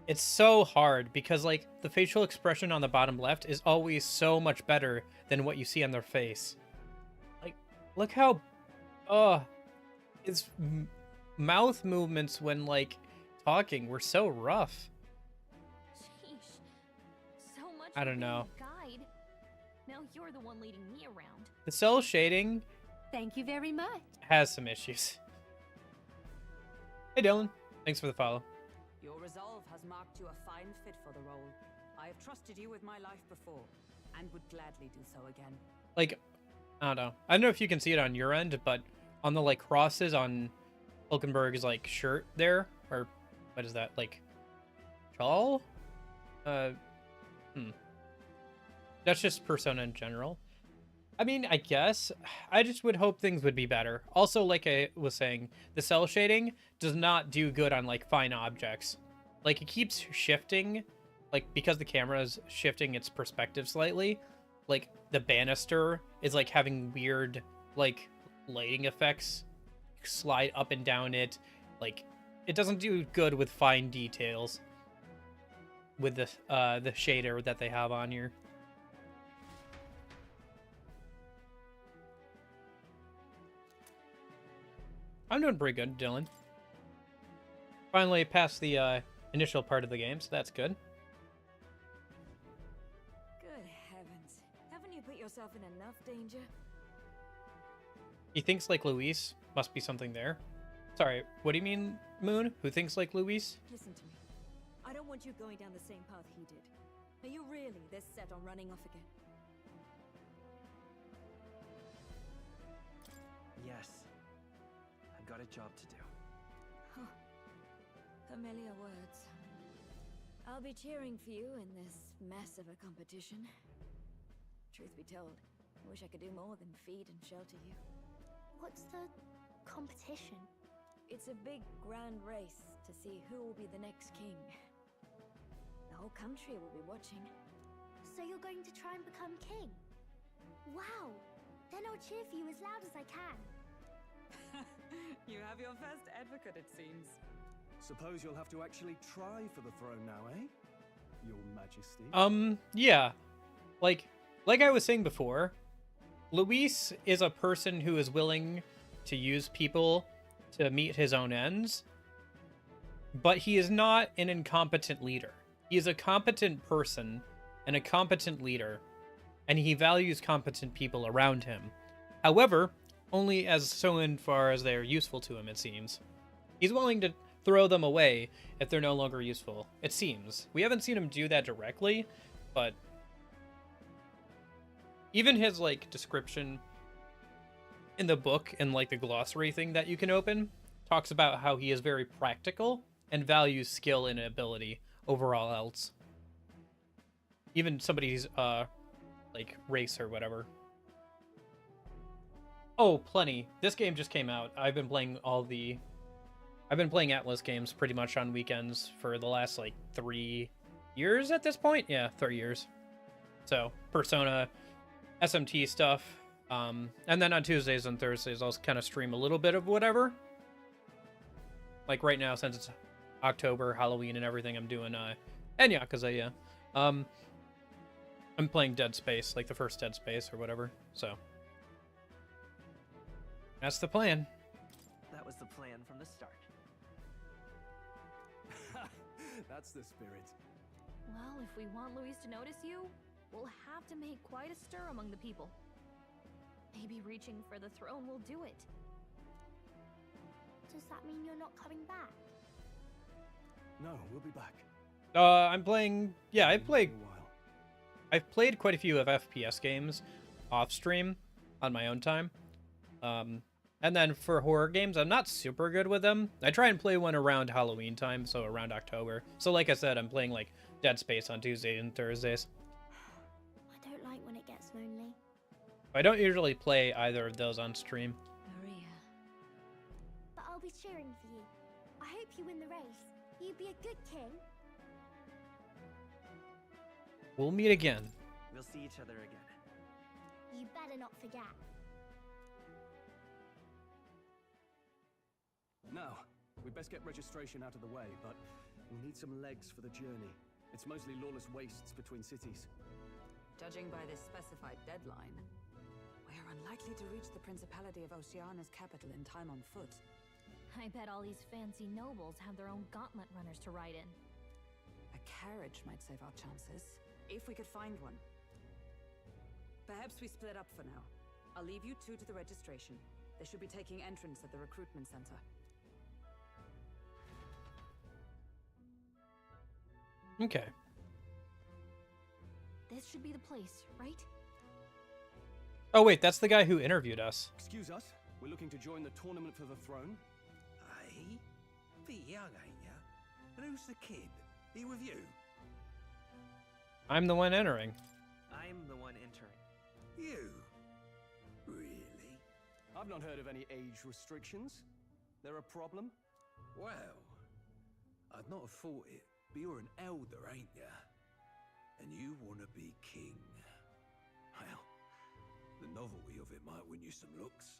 it's so hard because like the facial expression on the bottom left is always so much better than what you see on their face. Like, look how, his mouth movements when like talking were so rough. Sheesh. So much I don't for being know. a guide. Now you're the one leading me around. The cell shading Thank you very much. has some issues. Hey Dylan, thanks for the follow. Your resolve has marked you a fine fit for the role. I have trusted you with my life before, and would gladly do so again. Like, I don't know. I don't know if you can see it on your end, but on the like crosses on Hulkenberg's like shirt there, or what is that, like shawl? That's just Persona in general. I mean, I guess I just would hope things would be better. Also, like I was saying, the cell shading does not do good on like fine objects. Like it keeps shifting, like because the camera is shifting its perspective slightly. Like the banister is like having weird like lighting effects slide up and down it. Like it doesn't do good with fine details with the shader that they have on here. I'm doing pretty good, Dylan. Finally passed the initial part of the game, so that's good. Good heavens. Haven't you put yourself in enough danger? He thinks like Luis. Must be something there. Sorry, what do you mean, Moon? Who thinks like Luis? Listen to me. I don't want you going down the same path he did. Are you really this set on running off again? Yes. I've got a job to do. Huh. Familiar words. I'll be cheering for you in this mess of a competition. Truth be told, I wish I could do more than feed and shelter you. What's the competition? It's a big, grand race to see who will be the next king. The whole country will be watching. So you're going to try and become king? Wow! Then I'll cheer for you as loud as I can. You have your first advocate, it seems. Suppose you'll have to actually try for the throne now, eh? Your Majesty. Yeah. Like I was saying before, Luis is a person who is willing to use people to meet his own ends, but he is not an incompetent leader. He is a competent person and a competent leader, and he values competent people around him. However, only as so far as they are useful to him, it seems. He's willing to throw them away if they're no longer useful, it seems. We haven't seen him do that directly, but even his, like, description in the book and, like, the glossary thing that you can open talks about how he is very practical and values skill and ability over all else. Even somebody's, like, race or whatever. Oh, plenty. This game just came out. I've been playing Atlus games pretty much on weekends for the last, like, 3 years at this point? Yeah, 3 years. So, Persona, SMT stuff. And then on Tuesdays and Thursdays, I'll kind of stream a little bit of whatever. Like right now, since it's October, Halloween, and everything, I'm doing, and Yakuza, yeah. I'm playing Dead Space, like the first Dead Space or whatever, so. That's the plan. That was the plan from the start. That's the spirit. Well, if we want Luis to notice you, we'll have to make quite a stir among the people. Maybe reaching for the throne will do it. Does that mean you're not coming back? No, we'll be back. I'm playing, yeah, I've played quite a few of FPS games off stream on my own time. And then for horror games, I'm not super good with them. I try and play one around Halloween time, so around October. So like I said, I'm playing like Dead Space on Tuesdays and Thursdays. I don't like when it gets lonely. I don't usually play either of those on stream. Maria. But I'll be cheering for you. I hope you win the race. You'd be a good king. We'll meet again. We'll see each other again. You better not forget. Now, we best get registration out of the way, but we'll need some legs for the journey. It's mostly lawless wastes between cities. Judging by this specified deadline, we are unlikely to reach the Principality of Oceana's capital in time on foot. I bet all these fancy nobles have their own gauntlet runners to ride in. A carriage might save our chances, if we could find one. Perhaps we split up for now. I'll leave you two to the registration. They should be taking entrance at the recruitment center. Okay. This should be the place, right? Oh wait, that's the guy who interviewed us. Excuse us, we're looking to join the tournament for the throne. Hey? Bit young, ain't ya? And who's the kid? He with you? I'm the one entering. I'm the one entering. You? Really? I've not heard of any age restrictions. There a problem? Well, I'd not have thought it, but you're an elder, ain't ya? And you want to be king. Well, the novelty of it might win you some looks.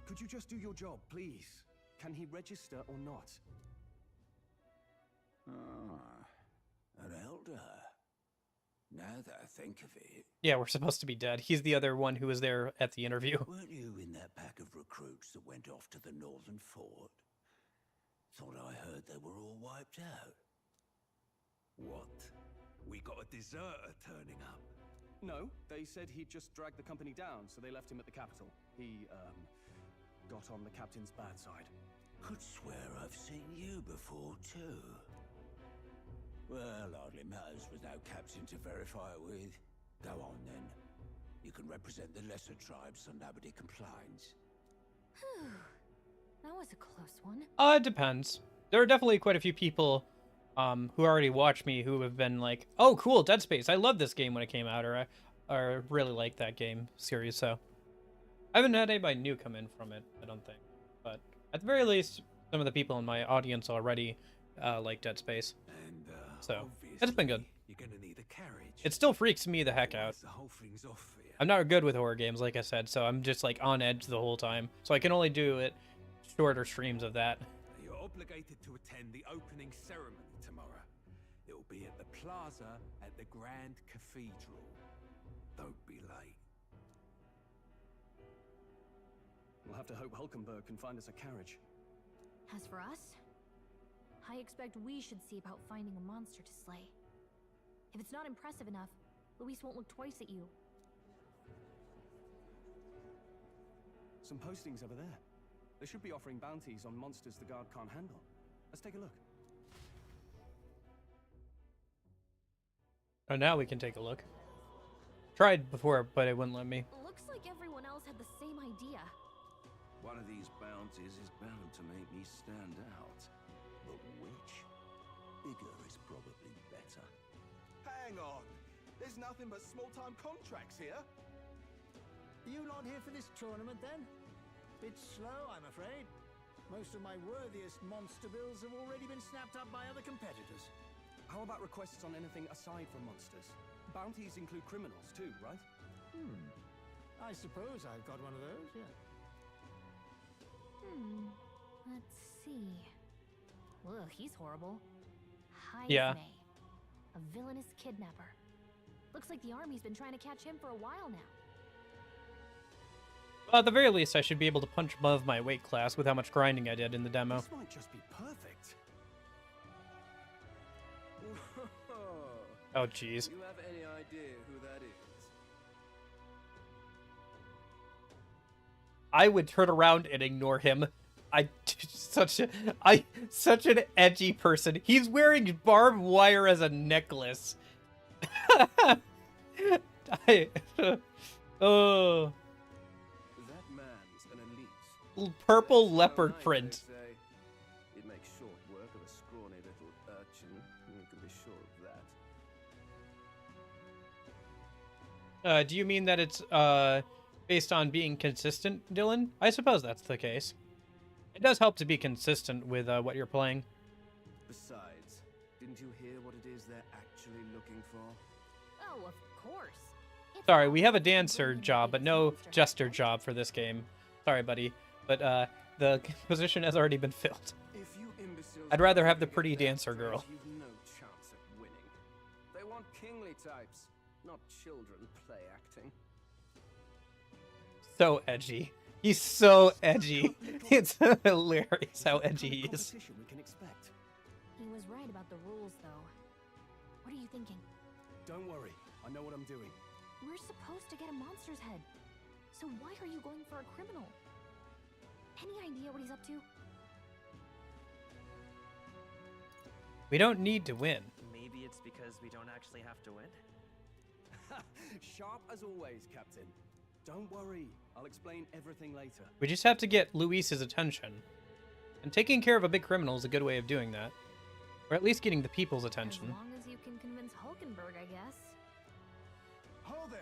Could you just do your job, please? Can he register or not? Ah, an elder. Now that I think of it... Yeah, we're supposed to be dead. He's the other one who was there at the interview. Weren't you in that pack of recruits that went off to the northern fort? Thought I heard they were all wiped out. What? We got a deserter turning up? No, they said he'd just dragged the company down, so they left him at the capital. He, got on the captain's bad side. Could swear I've seen you before, too. Well, hardly matters with no captain to verify it with. Go on, then. You can represent the lesser tribes so nobody complains. Whew. That was a close one. It depends. There are definitely quite a few people who already watch me who have been like, oh, cool, Dead Space. I love this game when it came out, or really like that game series, so. I haven't had anybody new come in from it, I don't think. But at the very least, some of the people in my audience already like Dead Space. And, so, it's been good. You're gonna need a carriage. It still freaks me the heck out. The whole thing's off for you. I'm not good with horror games, like I said, so I'm just like on edge the whole time. So I can only do it shorter streams of that. You're obligated to attend the opening ceremony tomorrow. It'll be at the plaza at the Grand Cathedral. Don't be late. We'll have to hope Hulkenberg can find us a carriage. As for us, I expect we should see about finding a monster to slay. If it's not impressive enough, Luis won't look twice at you. Some postings over there. They should be offering bounties on monsters the guard can't handle. Let's take a look. Oh, now we can take a look. Tried before, but it wouldn't let me. Looks like everyone else had the same idea. One of these bounties is bound to make me stand out. But which? Bigger is probably better. Hang on. There's nothing but small-time contracts here. Are you not here for this tournament, then? Bit slow, I'm afraid. Most of my worthiest monster builds have already been snapped up by other competitors. How about requests on anything aside from monsters? Bounties include criminals too, right? I suppose I've got one of those, yeah. Let's see. Ugh, he's horrible. Yeah. Heisme, a villainous kidnapper. Looks like the army's been trying to catch him for a while now. Well, at the very least, I should be able to punch above my weight class with how much grinding I did in the demo. This might just be perfect. Oh, jeez. Do you have any idea who that is? I would turn around and ignore him. Such an edgy person. He's wearing barbed wire as a necklace. Oh. That man's an elite. Purple leopard print. It makes short work of a scrawny little urchin. You can be sure of that. Do you mean that it's based on being consistent, Dylan? I suppose that's the case. It does help to be consistent with what you're playing. Besides, didn't you hear what it is they're actually looking for? Oh, of course. Sorry, we have a dancer job, but no jester job for this game. Sorry, buddy. But the position has already been filled. If you imbeciles I'd rather have the pretty dancer girl. You've no chance at winning. They want kingly types, not children play acting. So edgy. He's so edgy. It's hilarious how edgy he is. We can expect. He was right about the rules, though. What are you thinking? Don't worry, I know what I'm doing. We're supposed to get a monster's head. So why are you going for a criminal? Any idea what he's up to? We don't need to win. Maybe it's because we don't actually have to win? Sharp as always, Captain. Don't worry, I'll explain everything later. We just have to get Luis's attention. And taking care of a big criminal is a good way of doing that. Or at least getting the people's attention. As long as you can convince Hulkenberg, I guess. Ho there!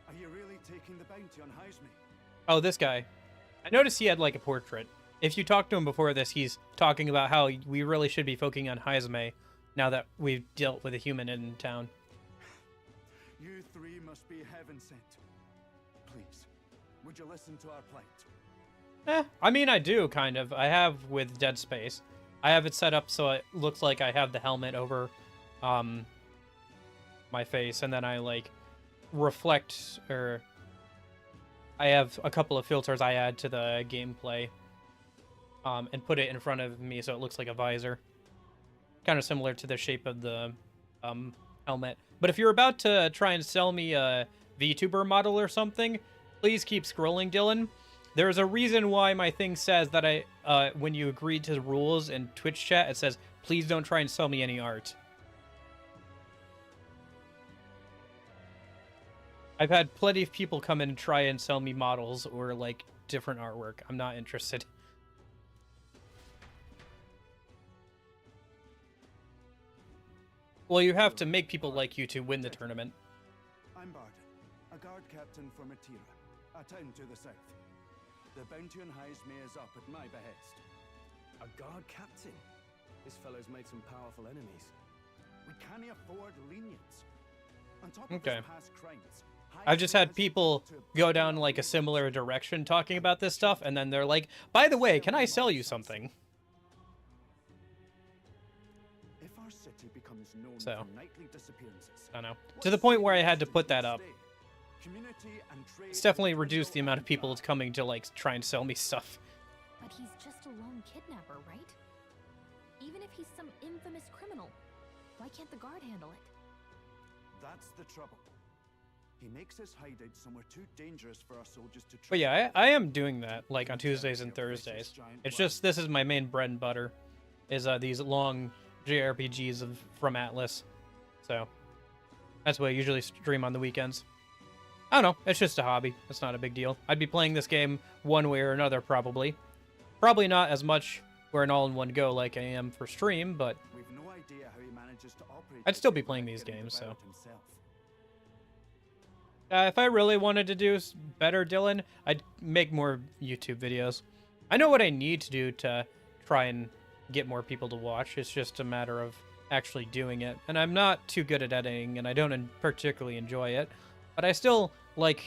Are you really taking the bounty on Heisme? Oh, this guy. I noticed he had like a portrait. If you talked to him before this, he's talking about how we really should be focusing on Heisme now that we've dealt with a human in town. You three must be heaven sent. Please, would you listen to our plight? I mean, I do, kind of. I have with Dead Space. I have it set up so it looks like I have the helmet over my face, and then I, like, reflect, or I have a couple of filters I add to the gameplay and put it in front of me so it looks like a visor. Kind of similar to the shape of the helmet. But if you're about to try and sell me a VTuber model or something, please keep scrolling, Dylan. There's a reason why my thing says that when you agreed to the rules in Twitch chat, it says, please don't try and sell me any art. I've had plenty of people come in and try and sell me models or, like, different artwork. I'm not interested. Well, you have to make people like you to win the tournament. I'm Barden, a guard captain for Matira, a town to the south. The bounty on Heisme is up at my behest. A guard captain? This fellow's made some powerful enemies. We can't afford lenience. On top of his past crimes, I've just had people go down like a similar direction talking about this stuff, and then they're like, by the way, can I sell you something? If our city becomes known So, for nightly disappearances, I don't know. To the point where I had to put that up. It's definitely reduced the amount of people coming to, like, try and sell me stuff. But he's just a lone kidnapper, right? Even if he's some infamous criminal, why can't the guard handle it? That's the trouble. He makes his hideout somewhere too dangerous for our soldiers to try. But yeah, I am doing that, like, on Tuesdays and Thursdays. It's just, this is my main bread and butter, is these long JRPGs from Atlus. So, that's what I usually stream on the weekends. I don't know, it's just a hobby. It's not a big deal. I'd be playing this game one way or another, probably. Probably not as much where an all-in-one go like I am for stream, but We've no idea how he manages to operate. I'd still be playing these games, so. If I really wanted to do better, Dylan, I'd make more YouTube videos. I know what I need to do to try and get more people to watch. It's just a matter of actually doing it. And I'm not too good at editing, and I don't particularly enjoy it. But I still like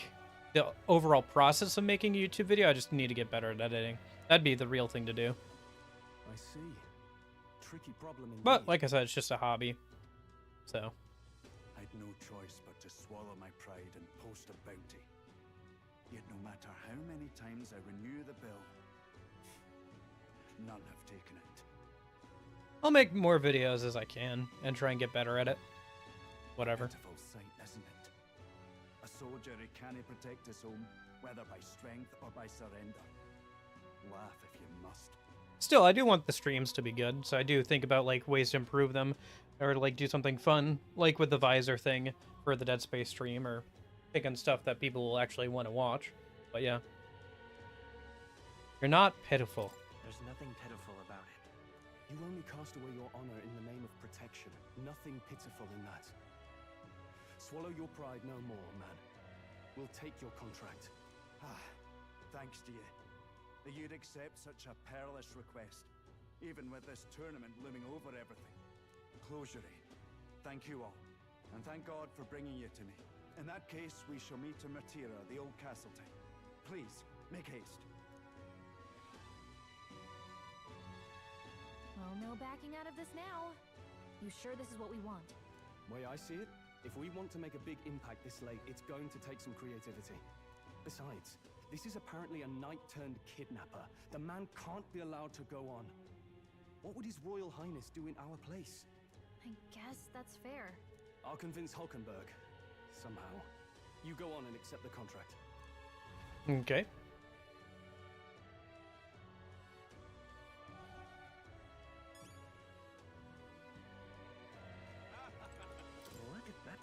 the overall process of making a YouTube video. I just need to get better at editing. That'd be the real thing to do. I see. Tricky problem indeed. But like I said, it's just a hobby. So. I'd no choice but to swallow my pride and post a bounty. Yet no matter how many times I renew the bill, none have taken it. I'll make more videos as I can and try and get better at it. Whatever. Pitiful sight, isn't it? A soldier who can't protect his home, whether by strength or by surrender. Laugh if you must. Still, I do want the streams to be good, so I do think about like ways to improve them, or like do something fun, like with the visor thing for the Dead Space stream, or pick on stuff that people will actually want to watch. But yeah, you're not pitiful. There's nothing pitiful about it. You only cast away your honor in the name of protection. Nothing pitiful in that. Swallow your pride no more, man. We'll take your contract. Thanks to you. That you'd accept such a perilous request, even with this tournament looming over everything. Closure. Thank you all, and thank God for bringing you to me. In that case, we shall meet in Matira, the old Castleton. Please, make haste. Well, no backing out of this now. You sure this is what we want? Way I see it, if we want to make a big impact this late, it's going to take some creativity. Besides, this is apparently a knight-turned-kidnapper. The man can't be allowed to go on. What would His Royal Highness do in our place? I guess that's fair. I'll convince Hulkenberg. Somehow. You go on and accept the contract. Okay. Look at that.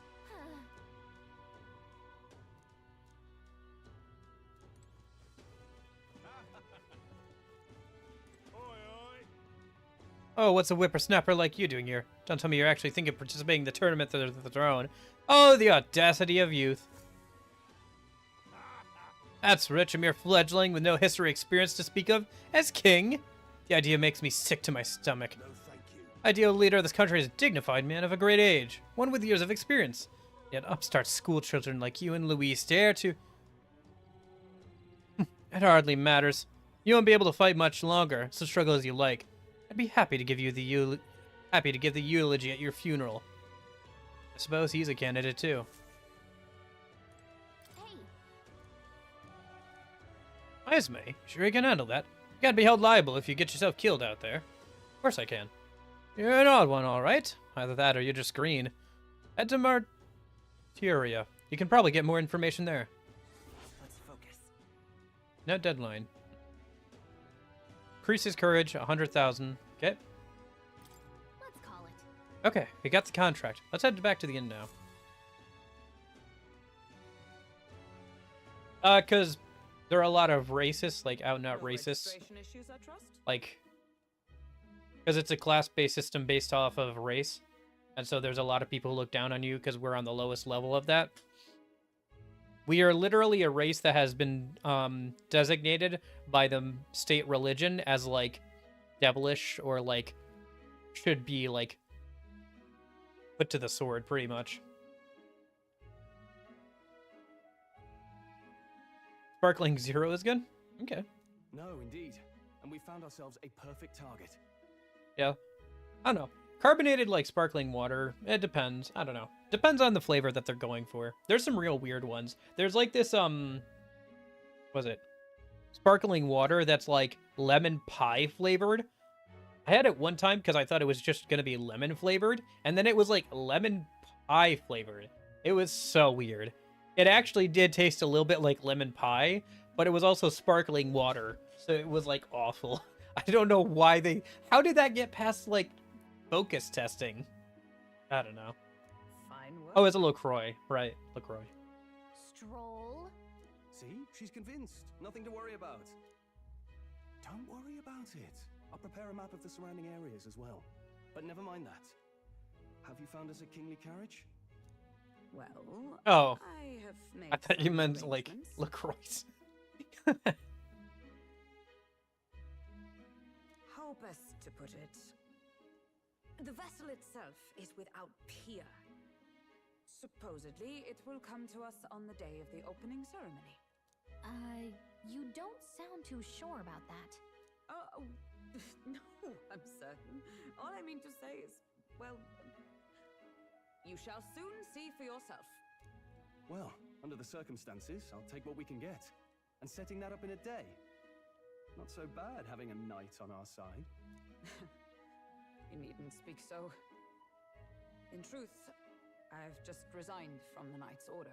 Oh, what's a whippersnapper like you doing here? Don't tell me you're actually thinking of participating in the tournament of the throne. Oh, the audacity of youth. That's rich, a mere fledgling with no history experience to speak of, as king. The idea makes me sick to my stomach. No, thank you. Ideal leader of this country is a dignified man of a great age, one with years of experience. Yet upstart schoolchildren like you and Louise dare to... It hardly matters. You won't be able to fight much longer, so struggle as you like. I'd be happy to give you the eulogy at your funeral. I suppose he's a candidate too. Hey. Esme, sure you can handle that. You can't be held liable if you get yourself killed out there. Of course I can. You're an odd one, all right. Either that or you're just green. Head to Martyria. You can probably get more information there. Let's focus. No deadline. Increases courage, 100,000. Okay. Let's call it. Okay, we got the contract. Let's head back to the inn now. Because there are a lot of racists, like out-and-out racists. Issues, I trust? Like, because it's a class-based system based off of race. And so there's a lot of people who look down on you because we're on the lowest level of that. We are literally a race that has been designated by the state religion as, like, devilish or, like, should be, like, put to the sword, pretty much. Sparkling Zero is good? Okay. No, indeed. And we found ourselves a perfect target. Yeah. I don't know. Carbonated, like, sparkling water, it depends. I don't know. Depends on the flavor that they're going for. There's some real weird ones. There's, like, this, what was it? Sparkling water that's, like, lemon pie flavored. I had it one time because I thought it was just gonna be lemon flavored, and then it was, like, lemon pie flavored. It was so weird. It actually did taste a little bit like lemon pie, but it was also sparkling water, so it was, like, awful. I don't know why they... How did that get past, like, focus testing? I don't know. Fine work. Oh, it's a LaCroix. Right, LaCroix. Stroll. See? She's convinced. Nothing to worry about. Don't worry about it. I'll prepare a map of the surrounding areas as well. But never mind that. Have you found us a kingly carriage? Well, Oh. I have made I thought you some meant, like, arrangements. LaCroix. How best to put it? The vessel itself is without peer. Supposedly, it will come to us on the day of the opening ceremony. You don't sound too sure about that. Oh, no, I'm certain. All I mean to say is, well, you shall soon see for yourself. Well, under the circumstances, I'll take what we can get. And setting that up in a day. Not so bad having a knight on our side. You needn't speak so. In truth, I've just resigned from the Knight's Order.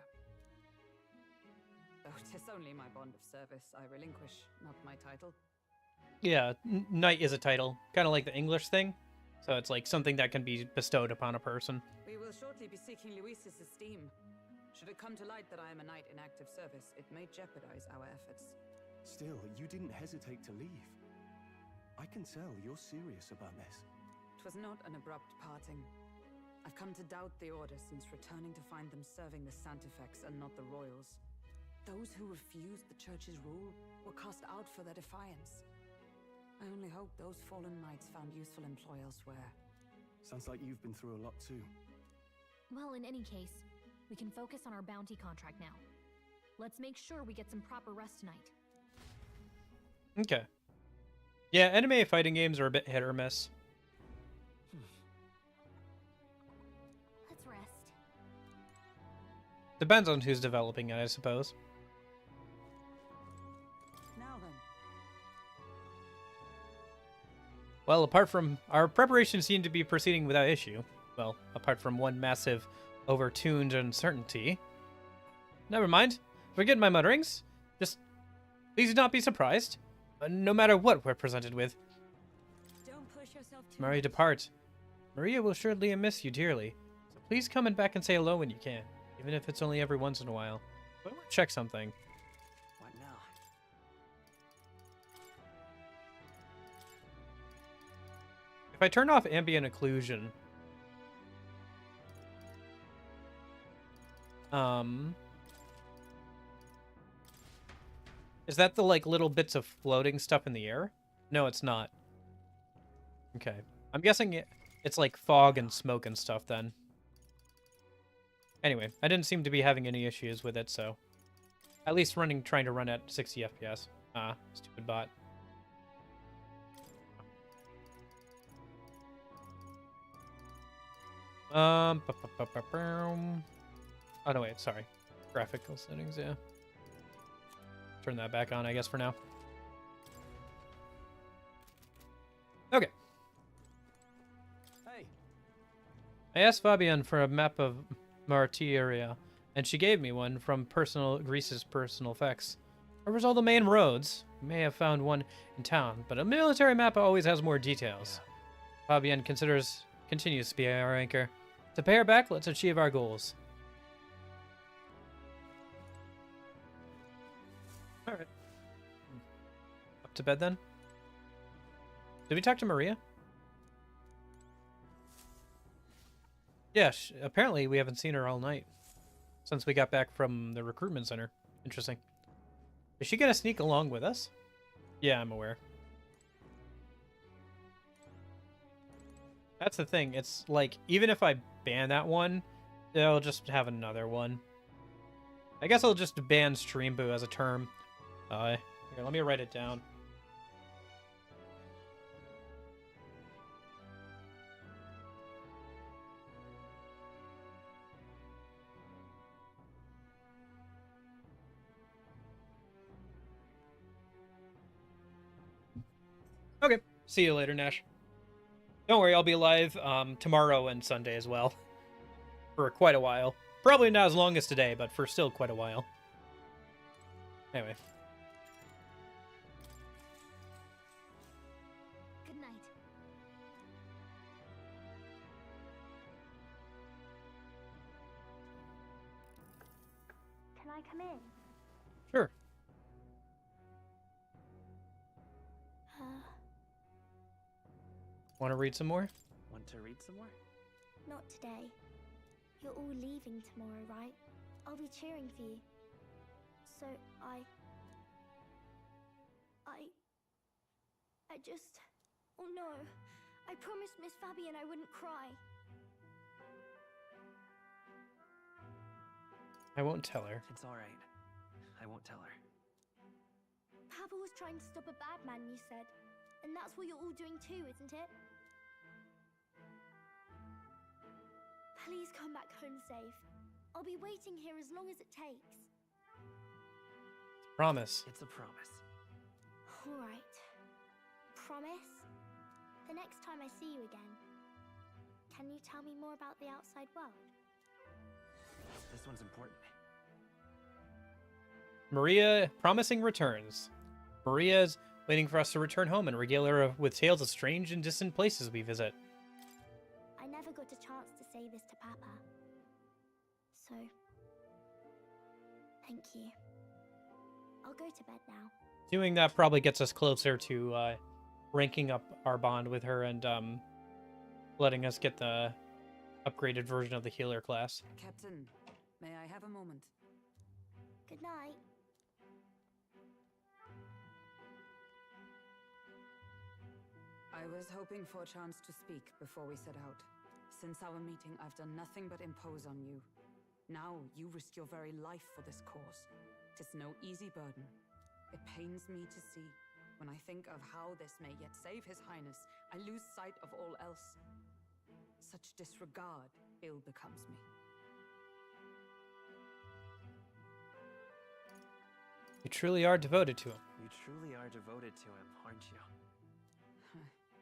Though 'tis only my bond of service I relinquish, not my title. Yeah, knight is a title. Kind of like the English thing. So it's like something that can be bestowed upon a person. We will shortly be seeking Luis's esteem. Should it come to light that I am a knight in active service, it may jeopardize our efforts. Still, you didn't hesitate to leave. I can tell you're serious about this. It was not an abrupt parting. I've come to doubt the Order since returning to find them serving the Santifex and not the Royals. Those who refused the Church's rule were cast out for their defiance. I only hope those fallen knights found useful employ elsewhere. Sounds like you've been through a lot too. Well, in any case, we can focus on our bounty contract now. Let's make sure we get some proper rest tonight. Okay. Yeah, anime fighting games are a bit hit or miss. Let's rest. Depends on who's developing it, I suppose. Now then. Well, apart from... Our preparations seem to be proceeding without issue. Well, apart from one massive overtuned uncertainty. Never mind. Forget my mutterings. Just please do not be surprised. No matter what we're presented with. Don't push yourself too Maria, much. depart. Maria will surely miss you dearly. So please come back and say hello when you can. Even if it's only every once in a while. But I want to check something. What now? If I turn off ambient occlusion... Is that the, like, little bits of floating stuff in the air? No, it's not. Okay. I'm guessing it's like fog and smoke and stuff then. Anyway, I didn't seem to be having any issues with it, so... At least trying to run at 60 FPS. Ah, stupid bot. Oh, no, wait, sorry. Graphical settings, yeah. Turn that back on, I guess, for now. Okay. Hey. I asked Fabienne for a map of Martiria, and she gave me one from Greece's personal effects. Covers all the main roads. We may have found one in town, but a military map always has more details. Fabienne continues to be our anchor. To pay her back, let's achieve our goals. Alright. Up to bed then? Did we talk to Maria? Yeah, apparently we haven't seen her all night. Since we got back from the recruitment center. Interesting. Is she gonna sneak along with us? Yeah, I'm aware. That's the thing. It's like, even if I ban that one, they'll just have another one. I guess I'll just ban Stream Boo as a term. Here, let me write it down. Okay, see you later, Nash. Don't worry, I'll be live tomorrow and Sunday as well. For quite a while. Probably not as long as today, but for still quite a while. Anyway. Good night. Can I come in? Sure. Want to read some more? Want to read some more? Not today. You're all leaving tomorrow, right? I'll be cheering for you. So I just... Oh no. I promised Miss Fabian I wouldn't cry. I won't tell her. It's alright. I won't tell her. Papa was trying to stop a bad man, you said. And that's what you're all doing too, isn't it? Please come back home safe. I'll be waiting here as long as it takes. Promise. It's a promise. All right. Promise? The next time I see you again, can you tell me more about the outside world? This one's important. Maria promising returns. Maria's waiting for us to return home and regale her with tales of strange and distant places we visit. I never got a chance to say this to Papa. So, thank you. I'll go to bed now. Doing that probably gets us closer to ranking up our bond with her and letting us get the upgraded version of the healer class. Captain, may I have a moment? Good night. I was hoping for a chance to speak before we set out. Since our meeting, I've done nothing but impose on you. Now you risk your very life for this cause. 'Tis no easy burden. It pains me to see. When I think of how this may yet save His Highness, I lose sight of all else. Such disregard ill becomes me. You truly are devoted to him. You truly are devoted to him, aren't you?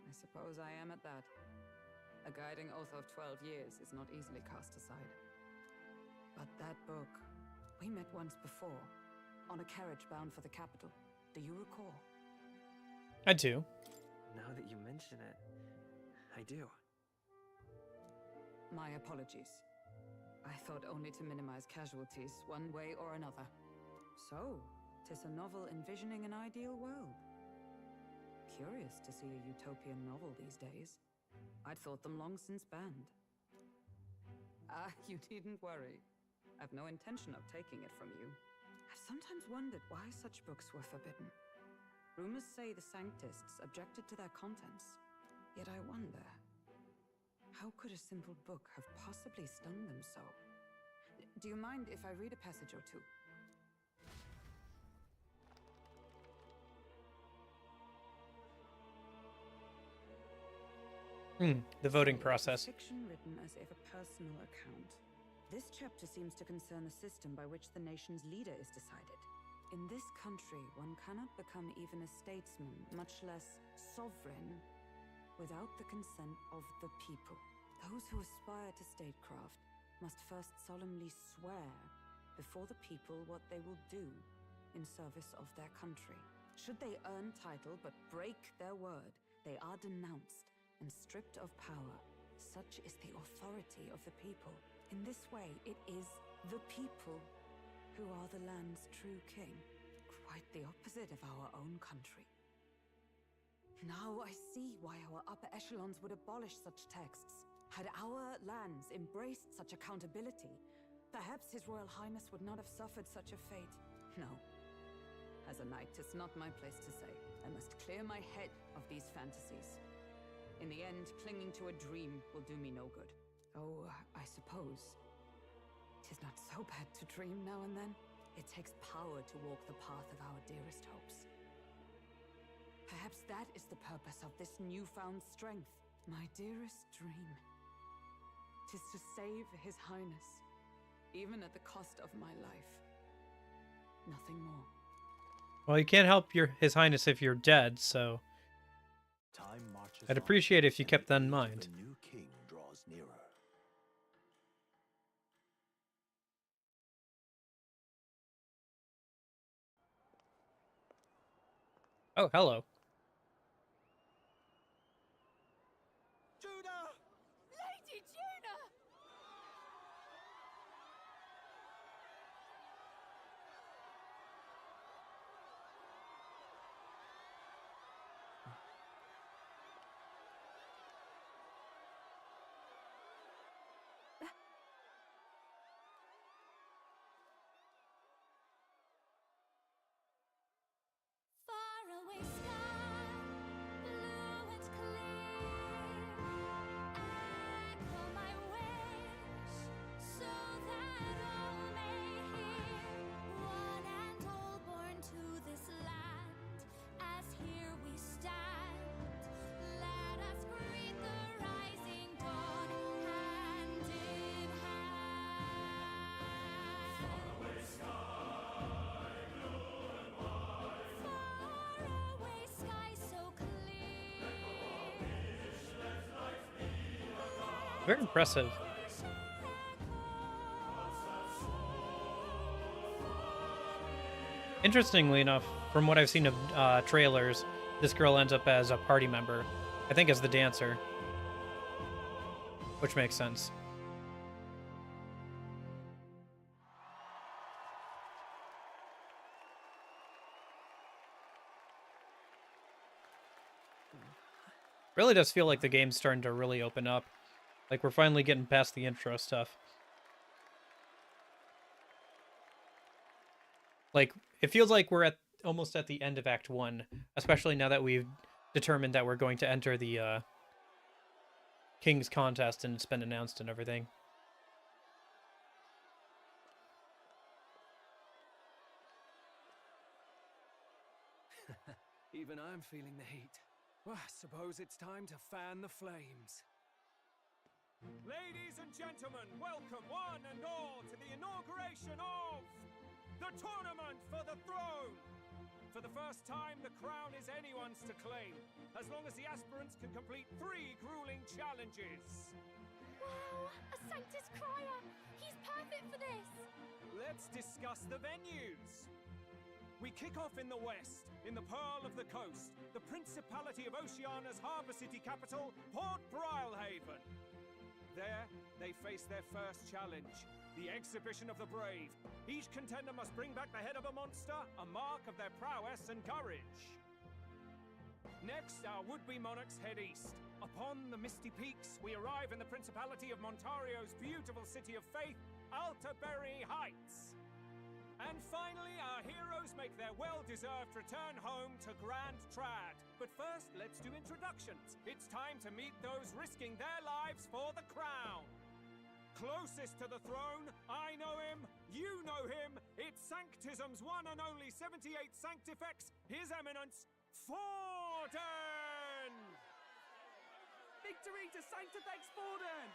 I suppose I am at that. A guiding oath of 12 years is not easily cast aside. But that book, we met once before, on a carriage bound for the capital. Do you recall? I do. Now that you mention it, I do. My apologies. I thought only to minimize casualties, one way or another. So, 'tis a novel envisioning an ideal world. Curious to see a utopian novel these days. I'd thought them long since banned. You needn't worry. I've no intention of taking it from you. I've sometimes wondered why such books were forbidden. Rumors say the Sanctists objected to their contents. Yet I wonder, how could a simple book have possibly stung them so? Do you mind if I read a passage or two? The voting process. Fiction written as if a personal account. This chapter seems to concern the system by which the nation's leader is decided. In this country, one cannot become even a statesman, much less sovereign, without the consent of the people. Those who aspire to statecraft must first solemnly swear before the people what they will do in service of their country. Should they earn title but break their word, they are denounced and stripped of power. Such is the authority of the people. In this way, it is the people who are the land's true king. Quite the opposite of our own country. Now I see why our upper echelons would abolish such texts. Had our lands embraced such accountability, perhaps His Royal Highness would not have suffered such a fate. No. As a knight, it's not my place to say. I must clear my head of these fantasies. In the end, clinging to a dream will do me no good. Oh, I suppose 'tis not so bad to dream now and then. It takes power to walk the path of our dearest hopes. Perhaps that is the purpose of this newfound strength. My dearest dream. 'Tis to save His Highness, even at the cost of my life. Nothing more. Well, you can't help His Highness if you're dead, so I'd appreciate it if you kept that in mind. The new king draws nearer. Oh, hello. Judah! Lady Judah! Very impressive. Interestingly enough, from what I've seen of trailers, this girl ends up as a party member. I think as the dancer. Which makes sense. Really does feel like the game's starting to really open up. Like we're finally getting past the intro stuff. Like, it feels like we're almost at the end of Act 1, especially now that we've determined that we're going to enter the King's Contest and it's been announced and everything. Even I'm feeling the heat. Well, I suppose it's time to fan the flames. Ladies and gentlemen, welcome one and all to the inauguration of the Tournament for the Throne! For the first time, the crown is anyone's to claim, as long as the aspirants can complete 3 grueling challenges. Wow, a Sanctus Crier! He's perfect for this! Let's discuss the venues. We kick off in the west, in the Pearl of the Coast, the Principality of Oceania's harbour city capital, Port Brilehaven. There, they face their first challenge, the Exhibition of the Brave. Each contender must bring back the head of a monster, a mark of their prowess and courage. Next, our would-be monarchs head east. Upon the misty peaks, we arrive in the Principality of Montario's beautiful city of faith, Altaberry Heights. And finally, our heroes make their well-deserved return home to Grand Trad. But first, let's do introductions. It's time to meet those risking their lives for the crown. Closest to the throne, I know him, you know him. It's Sanctism's one and only 78th Sanctifex, His Eminence, Forden! Victory to Sanctifex Forden!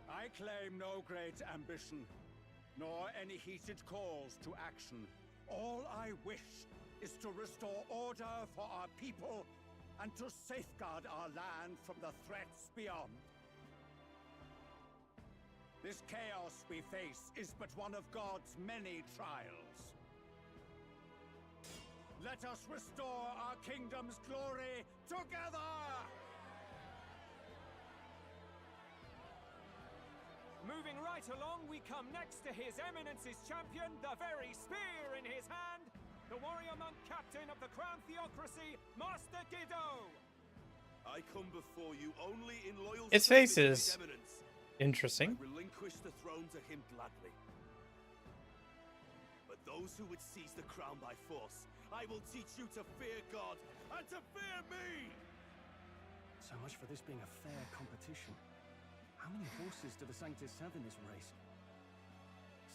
I claim no great ambition, nor any heated calls to action. All I wish is to restore order for our people and to safeguard our land from the threats beyond. This chaos we face is but one of God's many trials. Let us restore our kingdom's glory together! Moving right along, we come next to His Eminence's champion, the very spear in his hand, the warrior monk captain of the Crown Theocracy, Master Giddo! I come before you only in loyal Its face service to is His Eminence. interesting. I relinquish the throne to him gladly. But those who would seize the crown by force, I will teach you to fear God and to fear me! So much for this being a fair competition. How many horses do the Sanctus have in this race?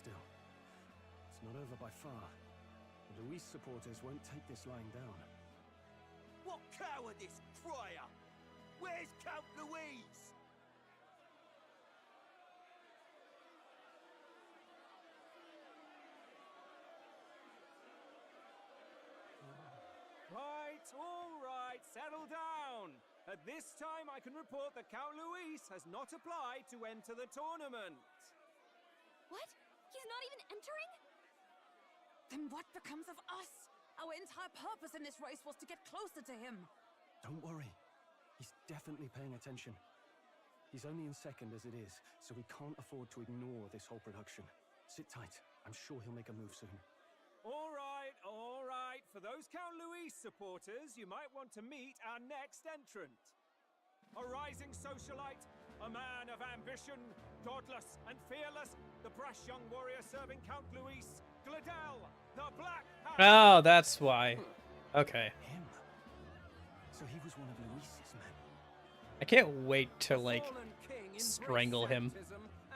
Still, it's not over by far. The Luis supporters won't take this lying down. What cowardice, Crier! Where's Count Louise? All right, settle down. At this time, I can report that Count Luis has not applied to enter the tournament. What? He's not even entering? Then what becomes of us? Our entire purpose in this race was to get closer to him. Don't worry. He's definitely paying attention. He's only in second as it is, so we can't afford to ignore this whole production. Sit tight. I'm sure he'll make a move soon. All right, all right. For those Count Luis supporters, you might want to meet our next entrant. A rising socialite, a man of ambition, godless and fearless, the brash young warrior serving Count Luis, Gladel, the Black Hand. Oh, that's why. Okay. Him? So he was one of Luis's men. I can't wait to, like, strangle him.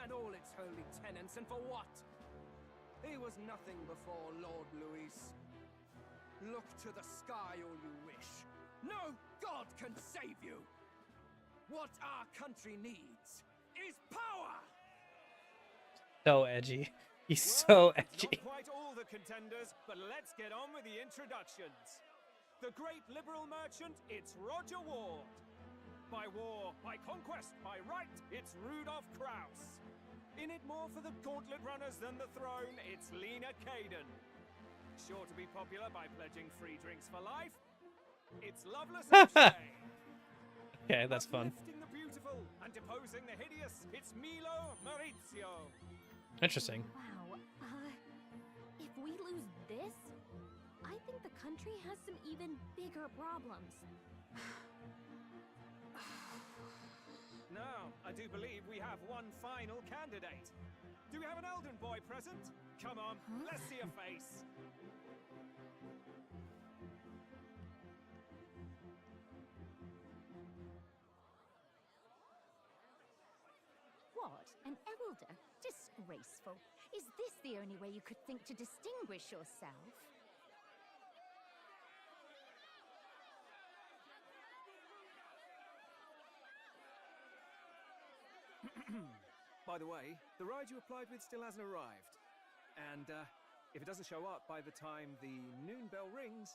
And all its holy tenets, and for what? He was nothing before Lord Luis. Look to the sky all you wish. No god can save you. What our country needs is power. So edgy. He's so edgy. Not quite all the contenders, but let's get on with the introductions. The great liberal merchant, it's Roger Ward. By war, by conquest, by right, it's Rudolph Krauss. In it more for the gauntlet runners than the throne, it's Lena Caden. Sure to be popular by pledging free drinks for life, it's Loveless O'Shea. Okay, that's fun. Uplifting the beautiful and deposing the hideous, it's Milo Maurizio. Interesting. Wow, if we lose this, I think the country has some even bigger problems. Now, I do believe we have one final candidate. Do we have an Elden boy present? Come on, let's see a face. What? An elder? Disgraceful. Is this the only way you could think to distinguish yourself? By the way, the ride you applied with still hasn't arrived. And if it doesn't show up by the time the noon bell rings,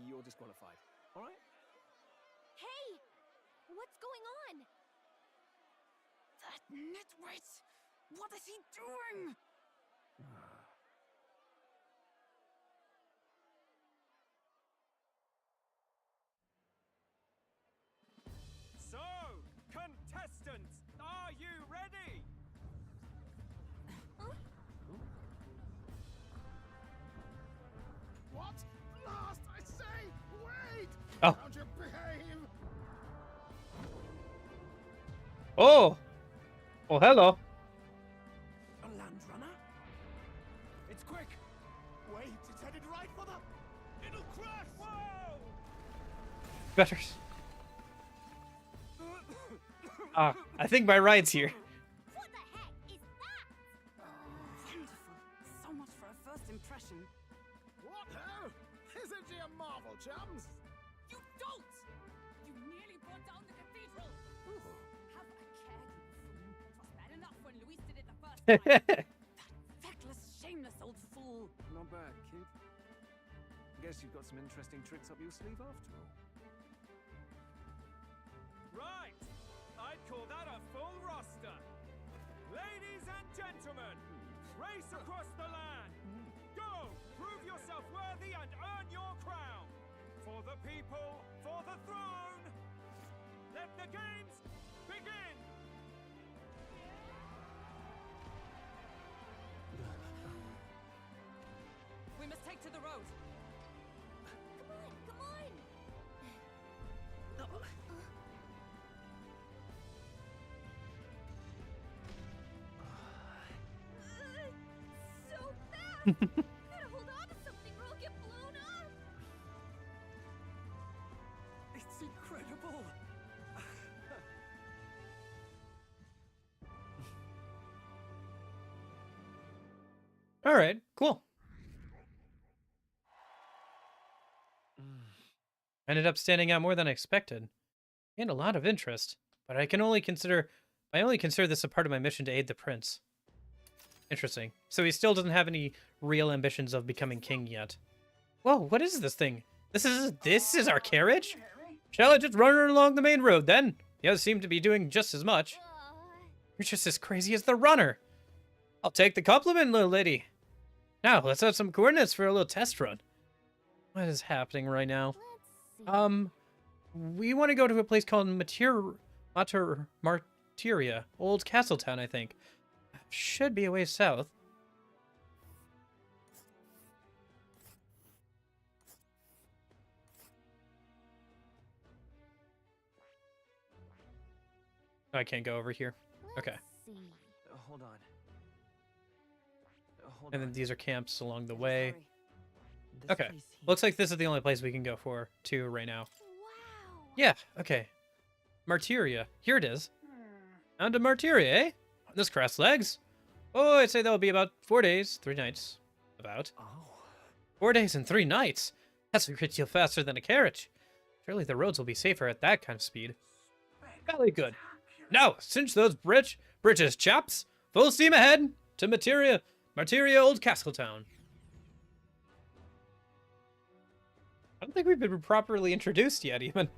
you're disqualified. All right? Hey! What's going on? That nitwit! What is he doing? So, contestants, are you ready? What? Last, I say! Wait! Oh. Don't you behave! Oh! Oh, hello. A land runner? It's quick! Wait, it's headed right for the... It'll crash! Whoa! Better. I think my ride's here. What the heck is that? Wonderful. So much for a first impression. What ho? Isn't she a marvel, chums? You don't! You nearly brought down the cathedral! Have a care, you fool. It was bad enough when Luis did it the first time. Feckless, shameless old fool. Not bad, kid. Guess you've got some interesting tricks up your sleeve after all. Right! I'd call that a full roster. Ladies and gentlemen, race across the land. Go! Prove yourself worthy and earn your crown. For the people, for the throne. Let the games begin! We must take to the road. Come on, come on! So fast! Gotta hold on to something or I'll get blown up! It's incredible! All right, cool. Ended up standing out more than I expected. And a lot of interest. But I only consider this a part of my mission to aid the prince. Interesting. So he still doesn't have any real ambitions of becoming king yet. Whoa, what is this thing? This is our carriage? Shall I just run her along the main road then? The others seem to be doing just as much. You're just as crazy as the runner. I'll take the compliment, little lady. Now, let's have some coordinates for a little test run. What is happening right now? We want to go to a place called Martyria. Old Castletown, I think. Should be a ways south. Oh, I can't go over here. Okay. Hold on. And then these are camps along the way. Okay. Looks like this is the only place we can go to right now. Wow. Yeah, okay. Martyria. Here it is. On to Martyria, eh? This cross legs. Oh, I'd say that would be about 4 days, 3 nights. About. 4 days and 3 nights? That's a great deal faster than a carriage. Surely the roads will be safer at that kind of speed. Jolly good. Now, cinch those britches, chaps. Full steam ahead to Martyria Martyria Old Castletown. I don't think we've been properly introduced yet, even.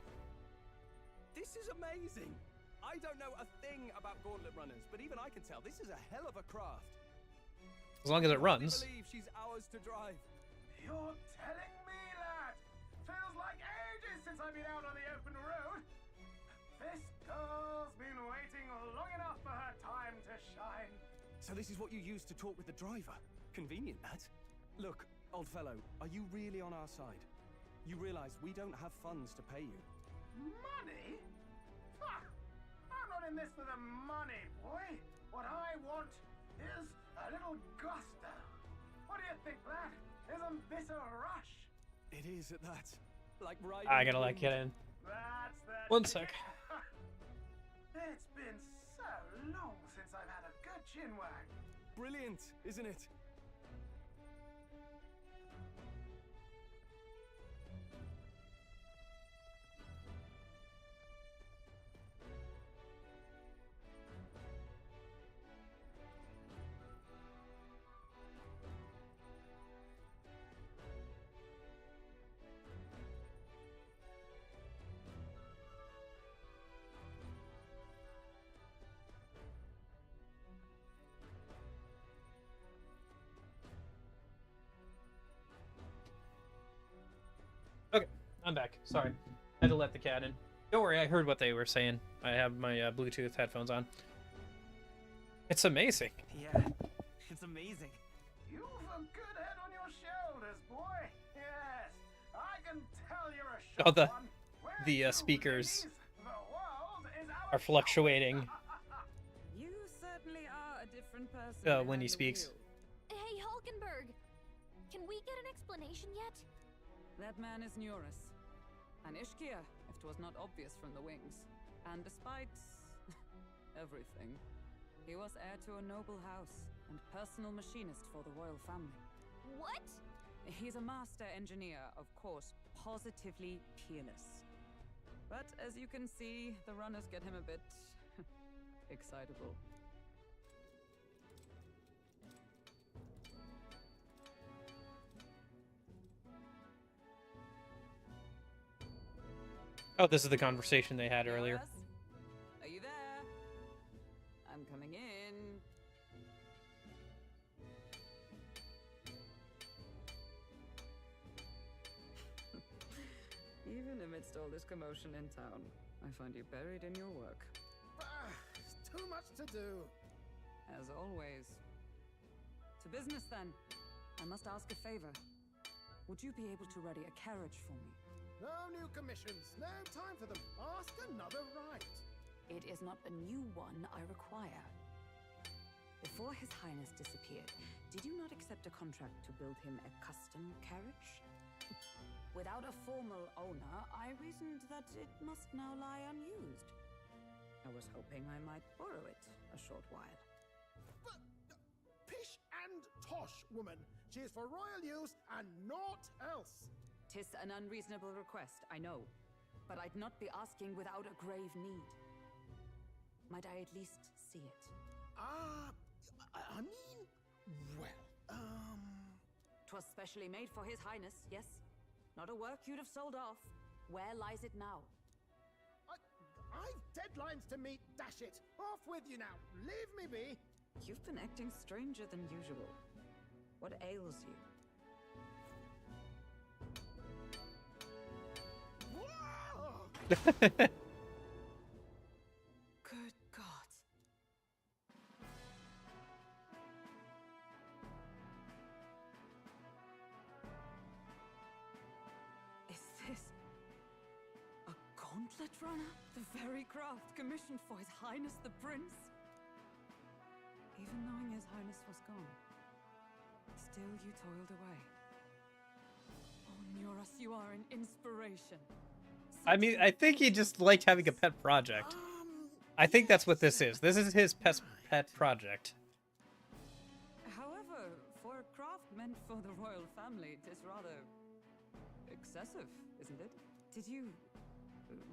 This is amazing. I don't know a thing about gauntlet runners, but even I can tell this is a hell of a craft. As long as it runs. I believe she's ours to drive. You're telling me, lad? Feels like ages since I've been out on the open road. This girl's been waiting long enough for her time to shine. So this is what you used to talk with the driver? Convenient, that. Look, old fellow, are you really on our side? You realize we don't have funds to pay you. Money? Fuck! I'm not in this for the money, boy. What I want is a little gusto. What do you think, lad? Isn't this a rush? It is at that. Like right. I gotta let get in. That's the 1 sec. It's been so long since I've had a good chin wag. Brilliant, isn't it? Okay, I'm back. Sorry. Had to let the cat in. Don't worry, I heard what they were saying. I have my Bluetooth headphones on. It's amazing. Yeah, it's amazing. You've a good head on your shoulders, boy. Yes, I can tell you're a Oh, the speakers are fluctuating. You certainly are a different person. When he speaks. Hey, Hulkenberg! Can we get an explanation yet? That man is Neurus. An Ishkia, if 'twas not obvious from the wings. And despite everything, he was heir to a noble house and personal machinist for the royal family. What? He's a master engineer, of course, positively peerless. But as you can see, the runners get him a bit excitable. Oh, this is the conversation they had earlier. Are you there? I'm coming in. Even amidst all this commotion in town, I find you buried in your work. It's too much to do. As always. To business then. I must ask a favor. Would you be able to ready a carriage for me? No new commissions, no time for them. Ask another right. It is not a new one I require. Before His Highness disappeared, did you not accept a contract to build him a custom carriage? Without a formal owner, I reasoned that it must now lie unused. I was hoping I might borrow it a short while. But, pish and tosh, woman. She is for royal use and naught else. 'Tis an unreasonable request, I know, but I'd not be asking without a grave need. Might I at least see it? I mean, well, 'Twas specially made for His Highness, yes? Not a work you'd have sold off. Where lies it now? I've deadlines to meet, dash it. Off with you now. Leave me be. You've been acting stranger than usual. What ails you? Whoa! Good God. Is this a gauntlet runner? The very craft commissioned for His Highness the Prince? Even knowing His Highness was gone, still you toiled away. Oh, Neurus, you are an inspiration. I mean, I think he just liked having a pet project. I think that's what this is. This is his pet project. However, for a craft meant for the royal family, it is rather excessive, isn't it? Did you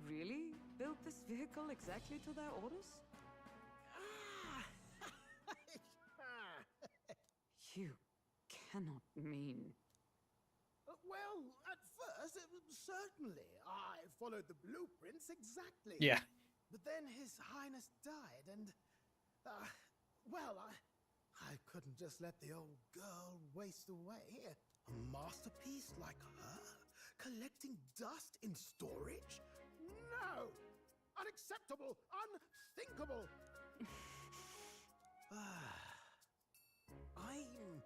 really build this vehicle exactly to their orders? You cannot mean... Well, at first, certainly. I followed the blueprints exactly. Yeah. But then His Highness died, and... well, I couldn't just let the old girl waste away. A masterpiece like her? Collecting dust in storage? No! Unacceptable! Unthinkable! I'm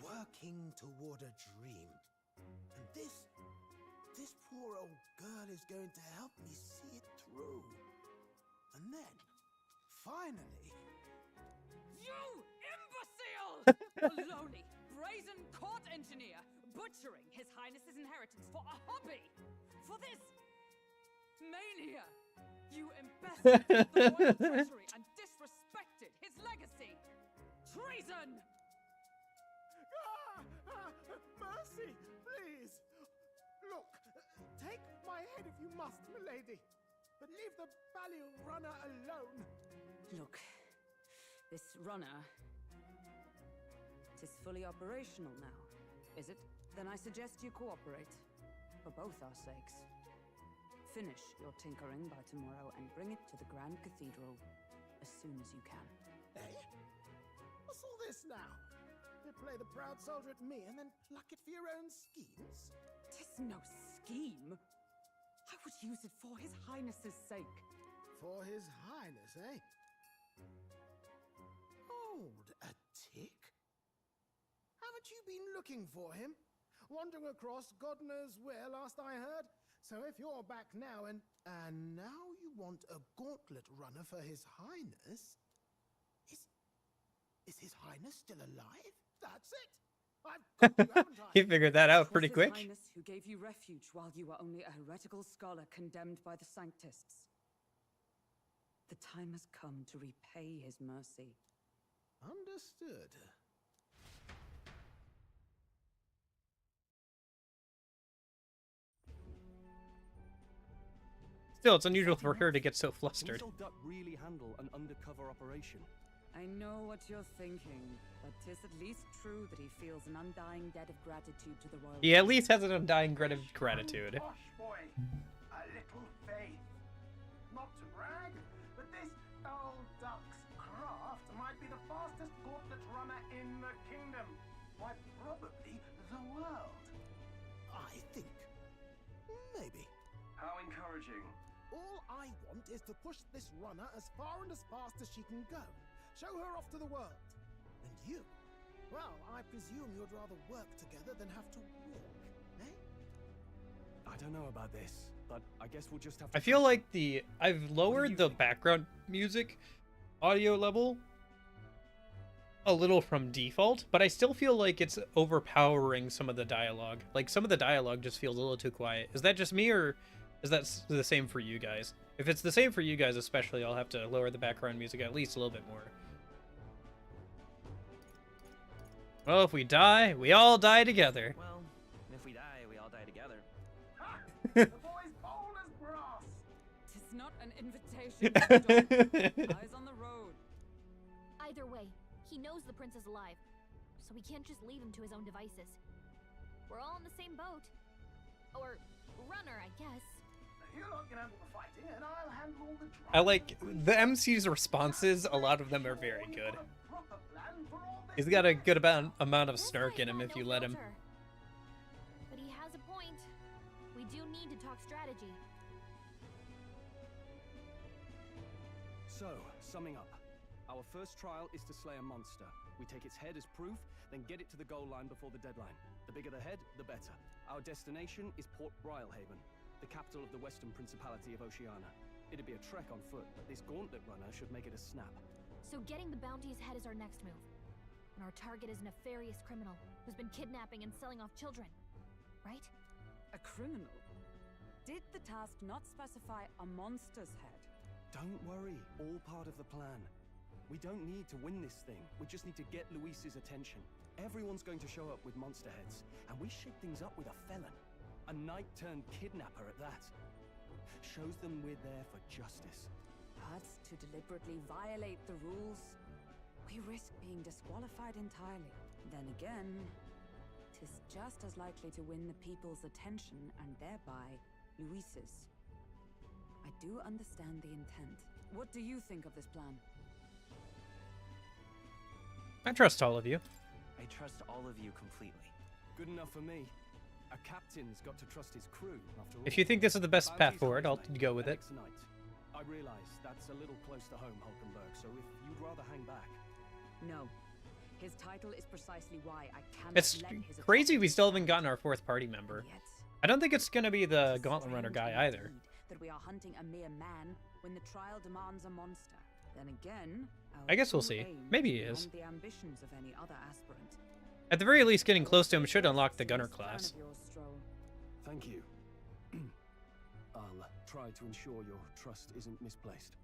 working toward a dream. And this poor old girl is going to help me see it through. And then, finally... You imbecile! Baloney! Brazen court engineer! Butchering His Highness's inheritance for a hobby! For this... mania! You embezzled the royal treasury and disrespected his legacy! Treason! Mercy, please! Look, take my head if you must, milady. But leave the value runner alone. Look, this runner... it is fully operational now, is it? Then I suggest you cooperate, for both our sakes. Finish your tinkering by tomorrow and bring it to the Grand Cathedral as soon as you can. Eh? What's all this now? You play the proud soldier at me and then pluck it for your own schemes? 'Tis no scheme. I would use it for His Highness's sake. For His Highness, eh? Hold a tick. Haven't you been looking for him? Wandering across God knows where last I heard? So if you're back now and now you want a gauntlet runner for His Highness? Is His Highness still alive? That's it! I've got you, haven't I? He figured that out pretty quick. His Highness who gave you refuge while you were only a heretical scholar condemned by the Sanctists. The time has come to repay his mercy. Understood. Still, it's unusual for her to get so flustered. Can Duck really handle an undercover operation? I know what you're thinking, but 'tis at least true that he feels an undying debt of gratitude to the royal... He at least has an undying gratitude. Posh boy, a little faith. Not to brag, but this old duck's craft might be the fastest gauntlet runner in the kingdom. Why, probably the world. I think. Maybe. How encouraging. All I want is to push this runner as far and as fast as she can go. Show her off to the world. And you? Well, I presume you'd rather work together than have to walk, eh? I don't know about this, but I guess we'll just have to... I feel like I've lowered the background music audio level a little from default, but I still feel like it's overpowering some of the dialogue. Like, some of the dialogue just feels a little too quiet. Is that just me, or is that the same for you guys? If it's the same for you guys especially, I'll have to lower the background music at least a little bit more. Well, if we die, we all die together. Well, if we die, we all die together. The boy's bold as brass. 'Tis not an invitation to stop. Eyes on the road. Either way, he knows the prince is alive, so we can't just leave him to his own devices. We're all in the same boat. Or runner, I guess. You lot can handle the fighting, and I'll handle all the driving. I like the MC's responses. A lot of them are very good. He's got a good amount of snark in him if you let him. But he has a point. We do need to talk strategy. So, summing up. Our first trial is to slay a monster. We take its head as proof, then get it to the goal line before the deadline. The bigger the head, the better. Our destination is Port Brylehaven, the capital of the Western Principality of Oceania. It'd be a trek on foot, but this gauntlet runner should make it a snap. So getting the bounty's head is our next move. And our target is a nefarious criminal who's been kidnapping and selling off children. Right? A criminal? Did the task not specify a monster's head? Don't worry, all part of the plan. We don't need to win this thing. We just need to get Luis's attention. Everyone's going to show up with monster heads, and we shake things up with a felon. A knight-turned-kidnapper at that. Shows them we're there for justice. But to deliberately violate the rules, we risk being disqualified entirely. Then again, 'tis just as likely to win the people's attention and thereby Luis's. I do understand the intent. What do you think of this plan? I trust all of you. I trust all of you completely. Good enough for me. A captain's got to trust his crew, after all. If you think this is the best path forward, I'll go with it. I realize that's a little close to home, Hulkenberg, so if you'd rather hang back. No. His title is precisely why I cannot It's let his crazy we still haven't gotten our 4th party member. I don't think it's gonna be the Gauntlet Runner guy either. That we are hunting a mere man when the trial demands a monster. Then again, I guess we'll see. Maybe he is. the ambitions of any other aspirant. At the very least, getting close to him should unlock the Gunner class. Thank you. I'll try to ensure your trust isn't misplaced.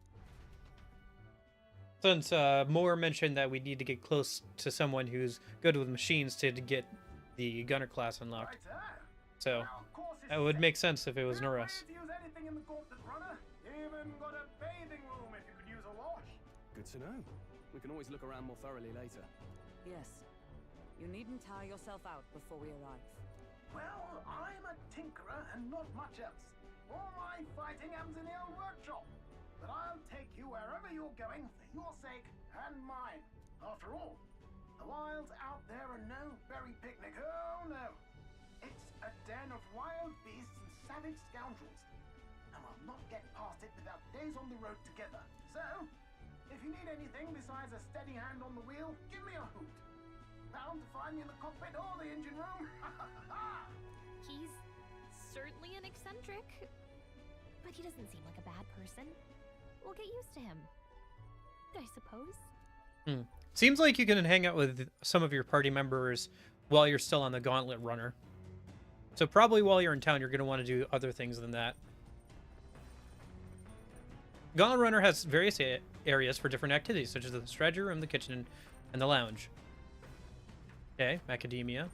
Since Moore mentioned that we need to get close to someone who's good with machines to get the Gunner class unlocked. So, that would make sense if it was Norris. Good to know. We can always look around more thoroughly later. Yes. You needn't tire yourself out before we arrive. Well, I'm a tinkerer and not much else. All my fighting ends in the old workshop. But I'll take you wherever you're going for your sake and mine. After all, the wilds out there are no berry picnic. Oh no. It's a den of wild beasts and savage scoundrels. And we'll not get past it without days on the road together. So, if you need anything besides a steady hand on the wheel, give me a hoot. Bound to find me in the cockpit or the engine room. He's certainly an eccentric, but he doesn't seem like a bad person. We'll get used to him, I suppose. Seems like you can hang out with some of your party members while you're still on the Gauntlet Runner. So probably while you're in town, you're going to want to do other things than that. Gauntlet Runner has various areas for different activities, such as the strategy room, the kitchen, and the lounge. Okay, Macadamia.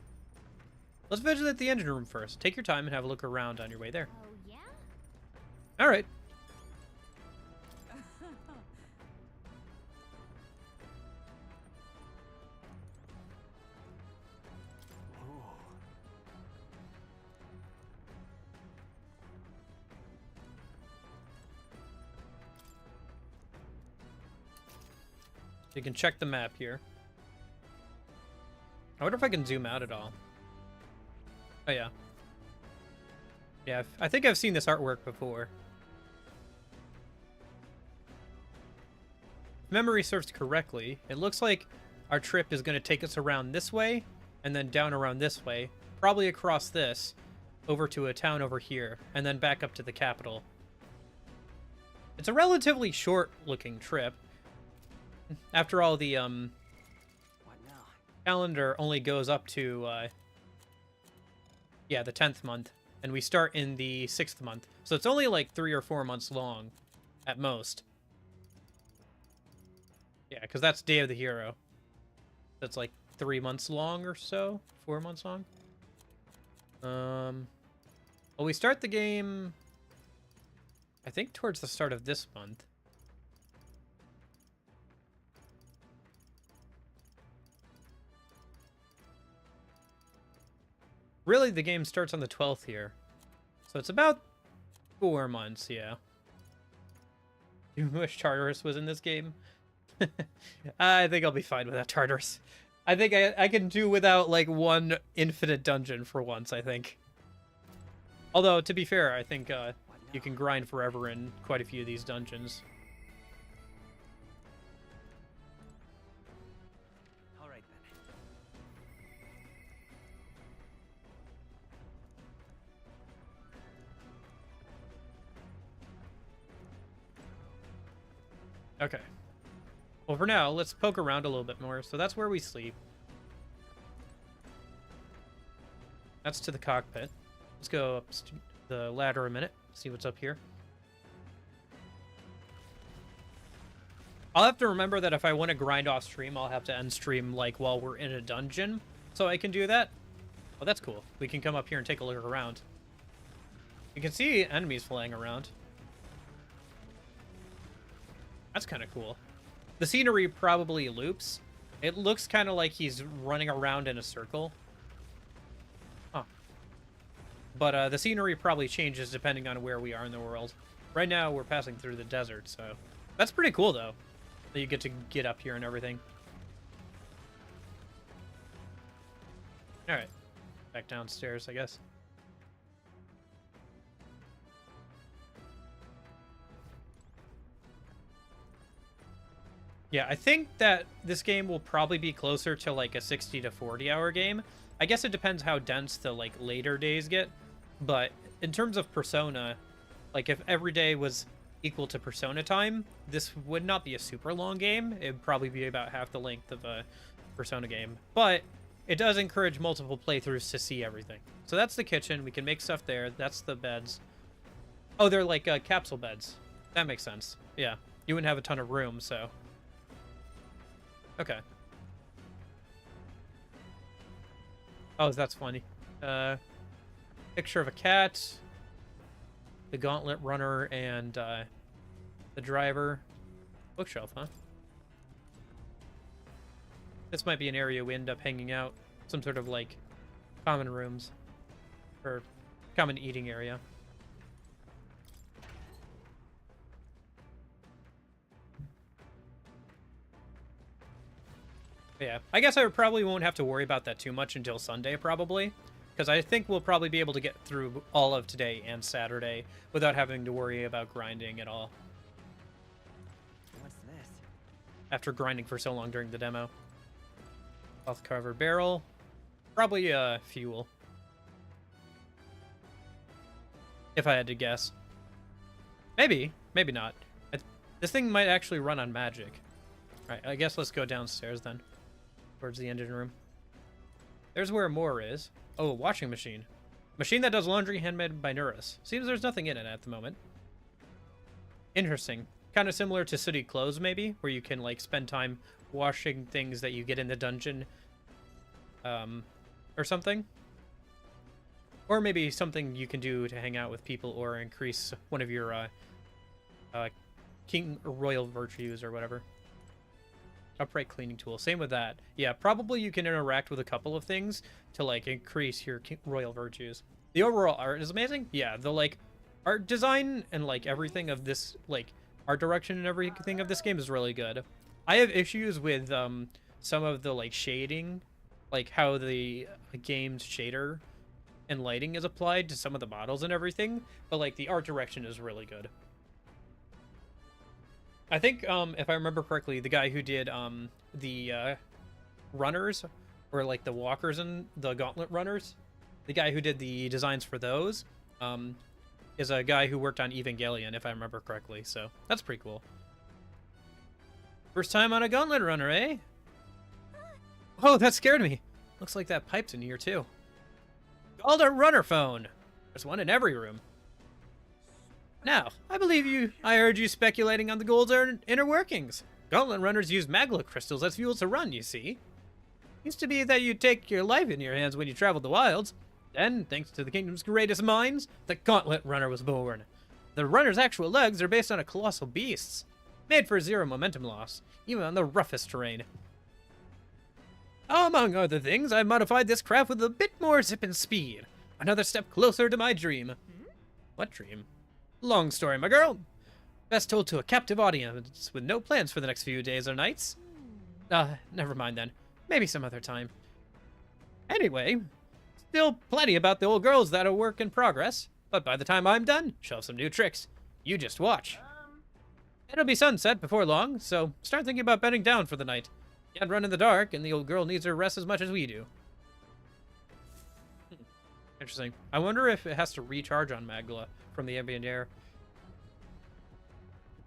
Let's visit the engine room first. Take your time and have a look around on your way there. Oh, yeah? Alright. You can check the map here. I wonder if I can zoom out at all. Oh, yeah. Yeah, I think I've seen this artwork before. If memory serves correctly, it looks like our trip is going to take us around this way, and then down around this way, probably across this, over to a town over here, and then back up to the capital. It's a relatively short-looking trip. After all, the calendar only goes up to yeah, the 10th month, and we start in the 6th month, so it's only like 3 or 4 months long at most. Yeah, because that's Day of the Hero. That's like 3 months long or so, 4 months long. Well, we start the game, I think, towards the start of this month. Really, the game starts on the 12th here. So it's about 4 months, yeah. You wish Tartarus was in this game? I think I'll be fine without Tartarus. I think I can do without, like, one infinite dungeon for once, I think. Although, to be fair, I think you can grind forever in quite a few of these dungeons. Okay. Well, for now, let's poke around a little bit more. So that's where we sleep. That's to the cockpit. Let's go up the ladder a minute, see what's up here. I'll have to remember that if I want to grind off stream, I'll have to end stream like while we're in a dungeon, so I can do that. Oh, that's cool. We can come up here and take a look around. You can see enemies flying around. That's kind of cool. The scenery probably loops, It looks kind of like he's running around in a circle. Huh. But the scenery probably changes depending on where we are in the world. Right now, we're passing through the desert, so... That's pretty cool, though. That you get to get up here and everything. Alright. Back downstairs, I guess. Yeah, I think that this game will probably be closer to like a 60 to 40 hour game. I guess it depends how dense the like later days get, but in terms of Persona, like if every day was equal to Persona time, this would not be a super long game. It would probably be about half the length of a Persona game, but it does encourage multiple playthroughs to see everything. So that's the kitchen. We can make stuff there. That's the beds. Oh, they're like capsule beds. That makes sense. Yeah, you wouldn't have a ton of room, so... Okay. Oh, that's funny. Picture of a cat, the gauntlet runner, and the driver. Bookshelf, huh? This might be an area we end up hanging out. Some sort of, like, common rooms. Or common eating area. Yeah, I guess I probably won't have to worry about that too much until Sunday, probably. Because I think we'll probably be able to get through all of today and Saturday without having to worry about grinding at all. What's this? After grinding for so long during the demo. Cloth covered barrel. Probably fuel. If I had to guess. Maybe. Maybe not. This thing might actually run on magic. Alright, I guess let's go downstairs then. Towards the engine room. There's where more is. Oh, a washing machine. Machine that does laundry handmade by Nuris. Seems there's nothing in it at the moment. Interesting. Kind of similar to City Clothes, maybe, where you can, like, spend time washing things that you get in the dungeon. Or something. Or maybe something you can do to hang out with people or increase one of your, king or royal virtues or whatever. Upright cleaning tool. Same with that. Yeah, probably you can interact with a couple of things to, like, increase your royal virtues. The overall art is amazing. Yeah, the, like, art design and, like, everything of this, like, art direction and everything of this game is really good. I have issues with, some of the, like, shading, like, how the game's shader and lighting is applied to some of the models and everything, but, like, the art direction is really good. I think, if I remember correctly, the guy who did the runners, or like the walkers and the gauntlet runners, the guy who did the designs for those, is a guy who worked on Evangelion, if I remember correctly. So that's pretty cool. First time on a gauntlet runner, eh? Oh, that scared me. Looks like that pipe's in here too. Called a runner phone. There's one in every room. Now, I heard you speculating on the goal's inner workings. Gauntlet runners use magla crystals as fuel to run, you see. Used to be that you'd take your life in your hands when you traveled the wilds. Then, thanks to the kingdom's greatest minds, the gauntlet runner was born. The runner's actual legs are based on a colossal beast's, made for zero momentum loss, even on the roughest terrain. Among other things, I've modified this craft with a bit more zip and speed. Another step closer to my dream. What dream? Long story, my girl. Best told to a captive audience with no plans for the next few days or nights. Never mind then. Maybe some other time. Anyway, still plenty about the old girls that are work in progress, but by the time I'm done, she'll have some new tricks. You just watch. It'll be sunset before long, so start thinking about bedding down for the night. Can't run in the dark, and the old girl needs her rest as much as we do. Interesting. I wonder if it has to recharge on Magla from the ambient air.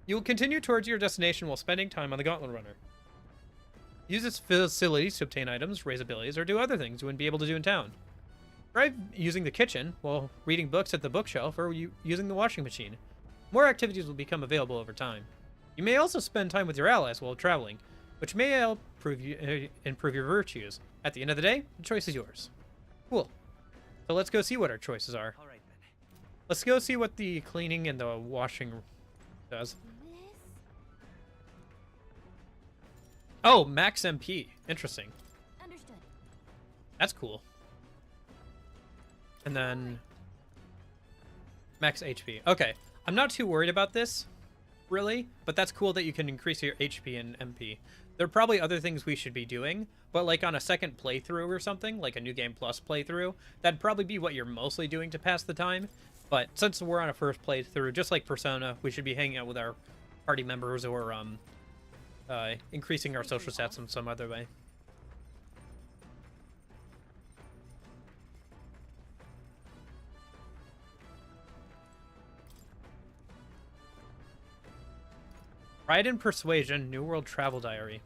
You will continue towards your destination while spending time on the Gauntlet Runner. Use its facilities to obtain items, raise abilities, or do other things you wouldn't be able to do in town. Try using the kitchen while reading books at the bookshelf or using the washing machine. More activities will become available over time. You may also spend time with your allies while traveling, which may help improve your virtues. At the end of the day, the choice is yours. Cool. So let's go see what our choices are. All right, then. Let's go see what the cleaning and the washing does. Oh, max MP. Interesting. Understood. That's cool. And then max HP. Okay. I'm not too worried about this, really, but that's cool that you can increase your HP and MP. There are probably other things we should be doing, but like on a second playthrough or something, like a New Game Plus playthrough, that'd probably be what you're mostly doing to pass the time. But since we're on a first playthrough, just like Persona, we should be hanging out with our party members or increasing our social stats in some other way. Pride and Persuasion, New World Travel Diary.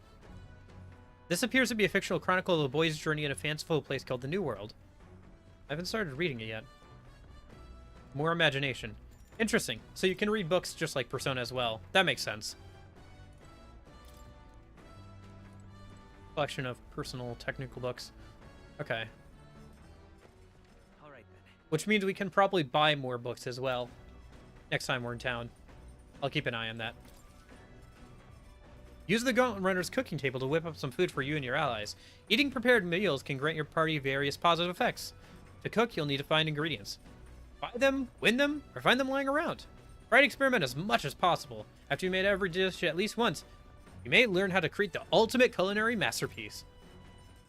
This appears to be a fictional chronicle of a boy's journey in a fanciful place called the New World. I haven't started reading it yet. More imagination. Interesting. So you can read books just like Persona as well. That makes sense. Collection of personal technical books. Okay. All right then. Which means we can probably buy more books as well next time we're in town. I'll keep an eye on that. Use the Gauntlet Runner's cooking table to whip up some food for you and your allies. Eating prepared meals can grant your party various positive effects. To cook, you'll need to find ingredients. Buy them, win them, or find them lying around. Try to experiment as much as possible. After you made every dish at least once, you may learn how to create the ultimate culinary masterpiece.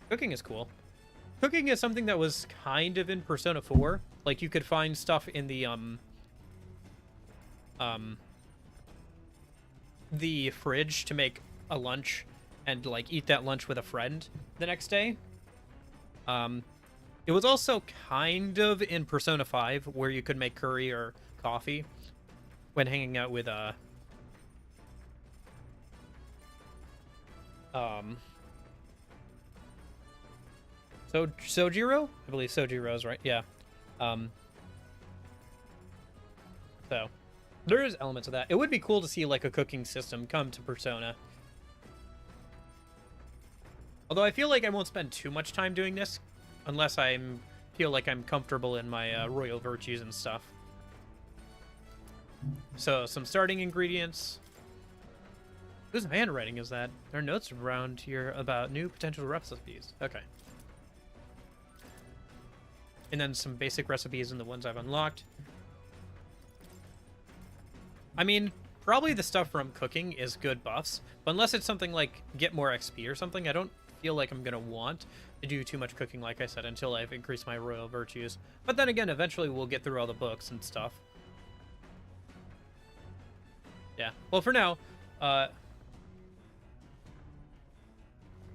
Cooking is cool. Cooking is something that was kind of in Persona 4. Like, you could find stuff in the fridge to make a lunch and like eat that lunch with a friend the next day. It was also kind of in Persona 5 where you could make curry or coffee when hanging out with Sojiro? I believe Sojiro's right. Yeah. So there is elements of that. It would be cool to see like a cooking system come to Persona. Although I feel like I won't spend too much time doing this unless I feel like I'm comfortable in my royal virtues and stuff. So some starting ingredients. Whose handwriting is that? There are notes around here about new potential recipes. Okay. And then some basic recipes and the ones I've unlocked. I mean, probably the stuff from cooking is good buffs, but unless it's something like get more XP or something, I don't feel like I'm going to want to do too much cooking, like I said, until I've increased my royal virtues. But then again, eventually we'll get through all the books and stuff. Yeah. Well, for now,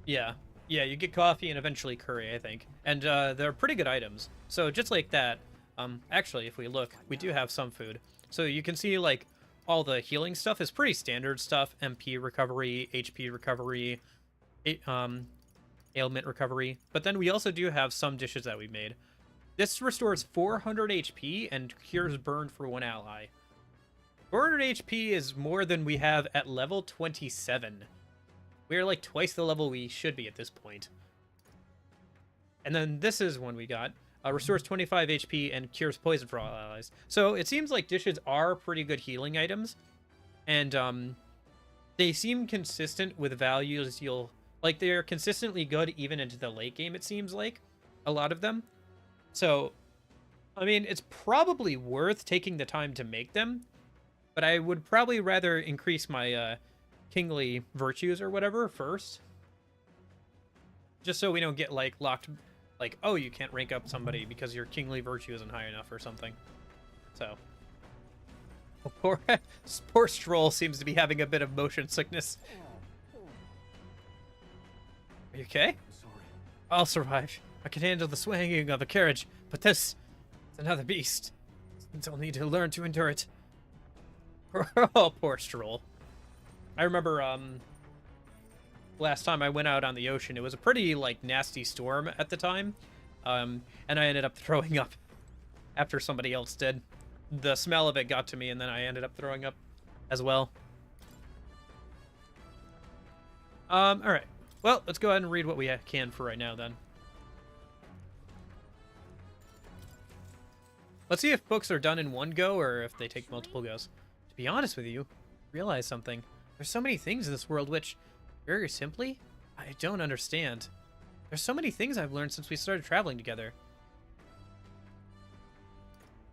yeah, you get coffee and eventually curry, I think. And they're pretty good items. So just like that, actually, if we look, we do have some food. So you can see, like, all the healing stuff is pretty standard stuff. MP recovery, HP recovery, ailment recovery. But then we also do have some dishes that we made. This restores 400 HP and cures burn for one ally. 400 HP is more than we have at level 27. We are like twice the level we should be at this point. And then this is one we got. Restores 25 HP and cures poison for all allies. So it seems like dishes are pretty good healing items. And they seem consistent with values you'll... Like, they're consistently good even into the late game, it seems like. A lot of them. So, I mean, it's probably worth taking the time to make them. But I would probably rather increase my kingly virtues or whatever first. Just so we don't get, like, locked... Like, oh, you can't rank up somebody because your kingly virtue isn't high enough or something. So. Oh, poor Stroll seems to be having a bit of motion sickness. Are you okay? I'm sorry. I'll survive. I can handle the swinging of a carriage, but this is another beast. I'll need to learn to endure it. Oh, poor Stroll. I remember, last time I went out on the ocean, it was a pretty, like, nasty storm at the time. And I ended up throwing up after somebody else did. The smell of it got to me, and then I ended up throwing up as well. Alright. Well, let's go ahead and read what we can for right now, then. Let's see if books are done in one go, or if they take multiple goes. To be honest with you, realize something. There's so many things in this world which, very simply, I don't understand. There's so many things I've learned since we started traveling together.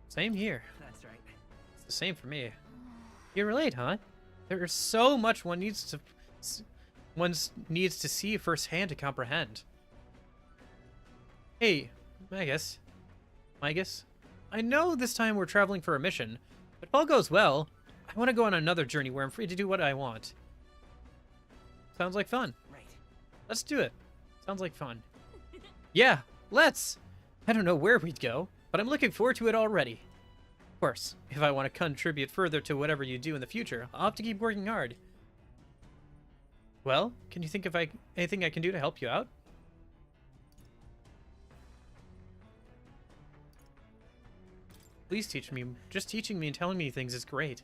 Same here. That's right. It's the same for me. You relate, huh? There is so much one needs to see firsthand to comprehend. Hey, Magus. I know this time we're traveling for a mission, but if all goes well, I want to go on another journey where I'm free to do what I want. Sounds like fun. Right. Let's do it. Sounds like fun. Yeah, let's! I don't know where we'd go, but I'm looking forward to it already. Of course, if I want to contribute further to whatever you do in the future, I'll have to keep working hard. Well, can you think of anything I can do to help you out? Please teach me. Just teaching me and telling me things is great.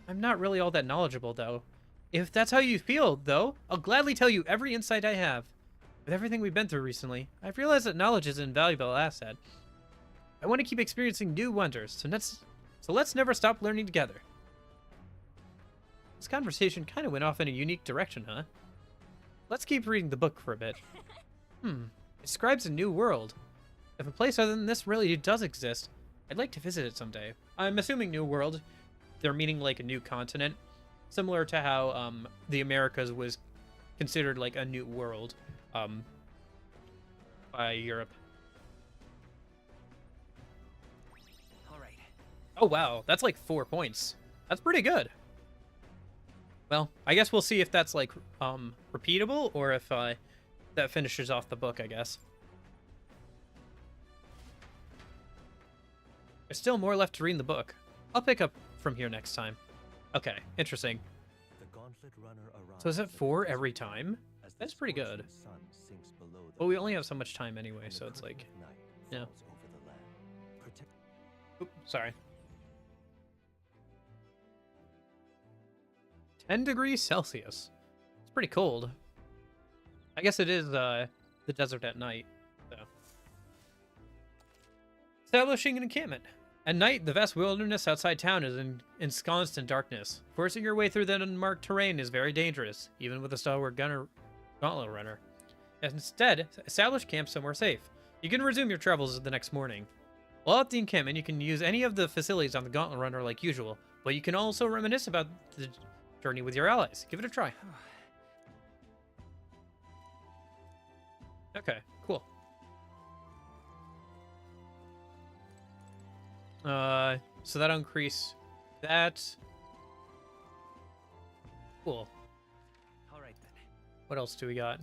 I'm not really all that knowledgeable, though. If that's how you feel, though, I'll gladly tell you every insight I have. With everything we've been through recently, I've realized that knowledge is an invaluable asset. I want to keep experiencing new wonders, so let's never stop learning together. This conversation kind of went off in a unique direction, huh? Let's keep reading the book for a bit. It describes a new world. If a place other than this really does exist, I'd like to visit it someday. I'm assuming new world, they're meaning like a new continent, similar to how the Americas was considered like a new world by Europe. All right. Oh wow, that's like 4 points. That's pretty good. Well, I guess we'll see if that's like repeatable or if that finishes off the book, I guess. There's still more left to read in the book. I'll pick up from here next time. Okay, interesting. So is it 4 every time? That's pretty good. But we only have so much time anyway, so it's like, yeah. Oop, sorry. 10 degrees Celsius. It's pretty cold. I guess it is the desert at night, so. Establishing an encampment. At night, the vast wilderness outside town is ensconced in darkness. Forcing your way through that unmarked terrain is very dangerous, even with a stalwart gauntlet runner. Instead, establish camp somewhere safe. You can resume your travels the next morning. While at the encampment, you can use any of the facilities on the gauntlet runner like usual, but you can also reminisce about the journey with your allies. Give it a try. Okay, cool. So that'll increase that. Cool. All right then. What else do we got?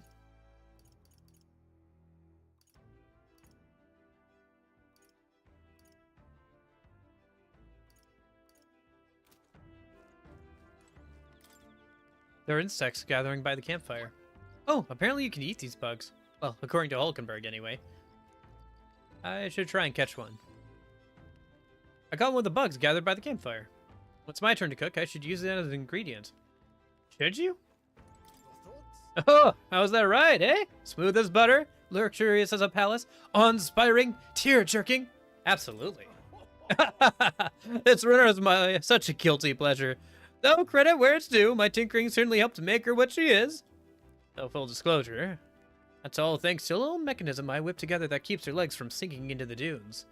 There are insects gathering by the campfire. Oh, apparently you can eat these bugs. Well, according to Hulkenberg, anyway. I should try and catch one. I got one of the bugs gathered by the campfire. When it's my turn to cook, I should use it as an ingredient. Should you? Oh, how's that right, eh? Smooth as butter, luxurious as a palace, awe-inspiring, tear-jerking. Absolutely. It's runner such a guilty pleasure. Though credit where it's due, my tinkering certainly helped make her what she is. Though full disclosure, that's all thanks to a little mechanism I whipped together that keeps her legs from sinking into the dunes.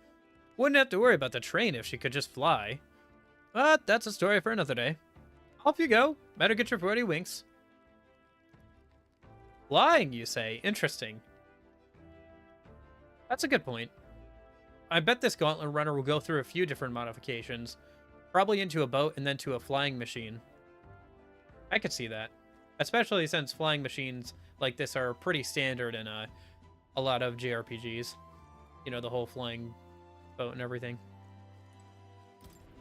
Wouldn't have to worry about the train if she could just fly. But that's a story for another day. Off you go. Better get your 40 winks. Flying, you say? Interesting. That's a good point. I bet this gauntlet runner will go through a few different modifications. Probably into a boat and then to a flying machine. I could see that. Especially since flying machines like this are pretty standard in a lot of JRPGs. You know, the whole flying boat and everything.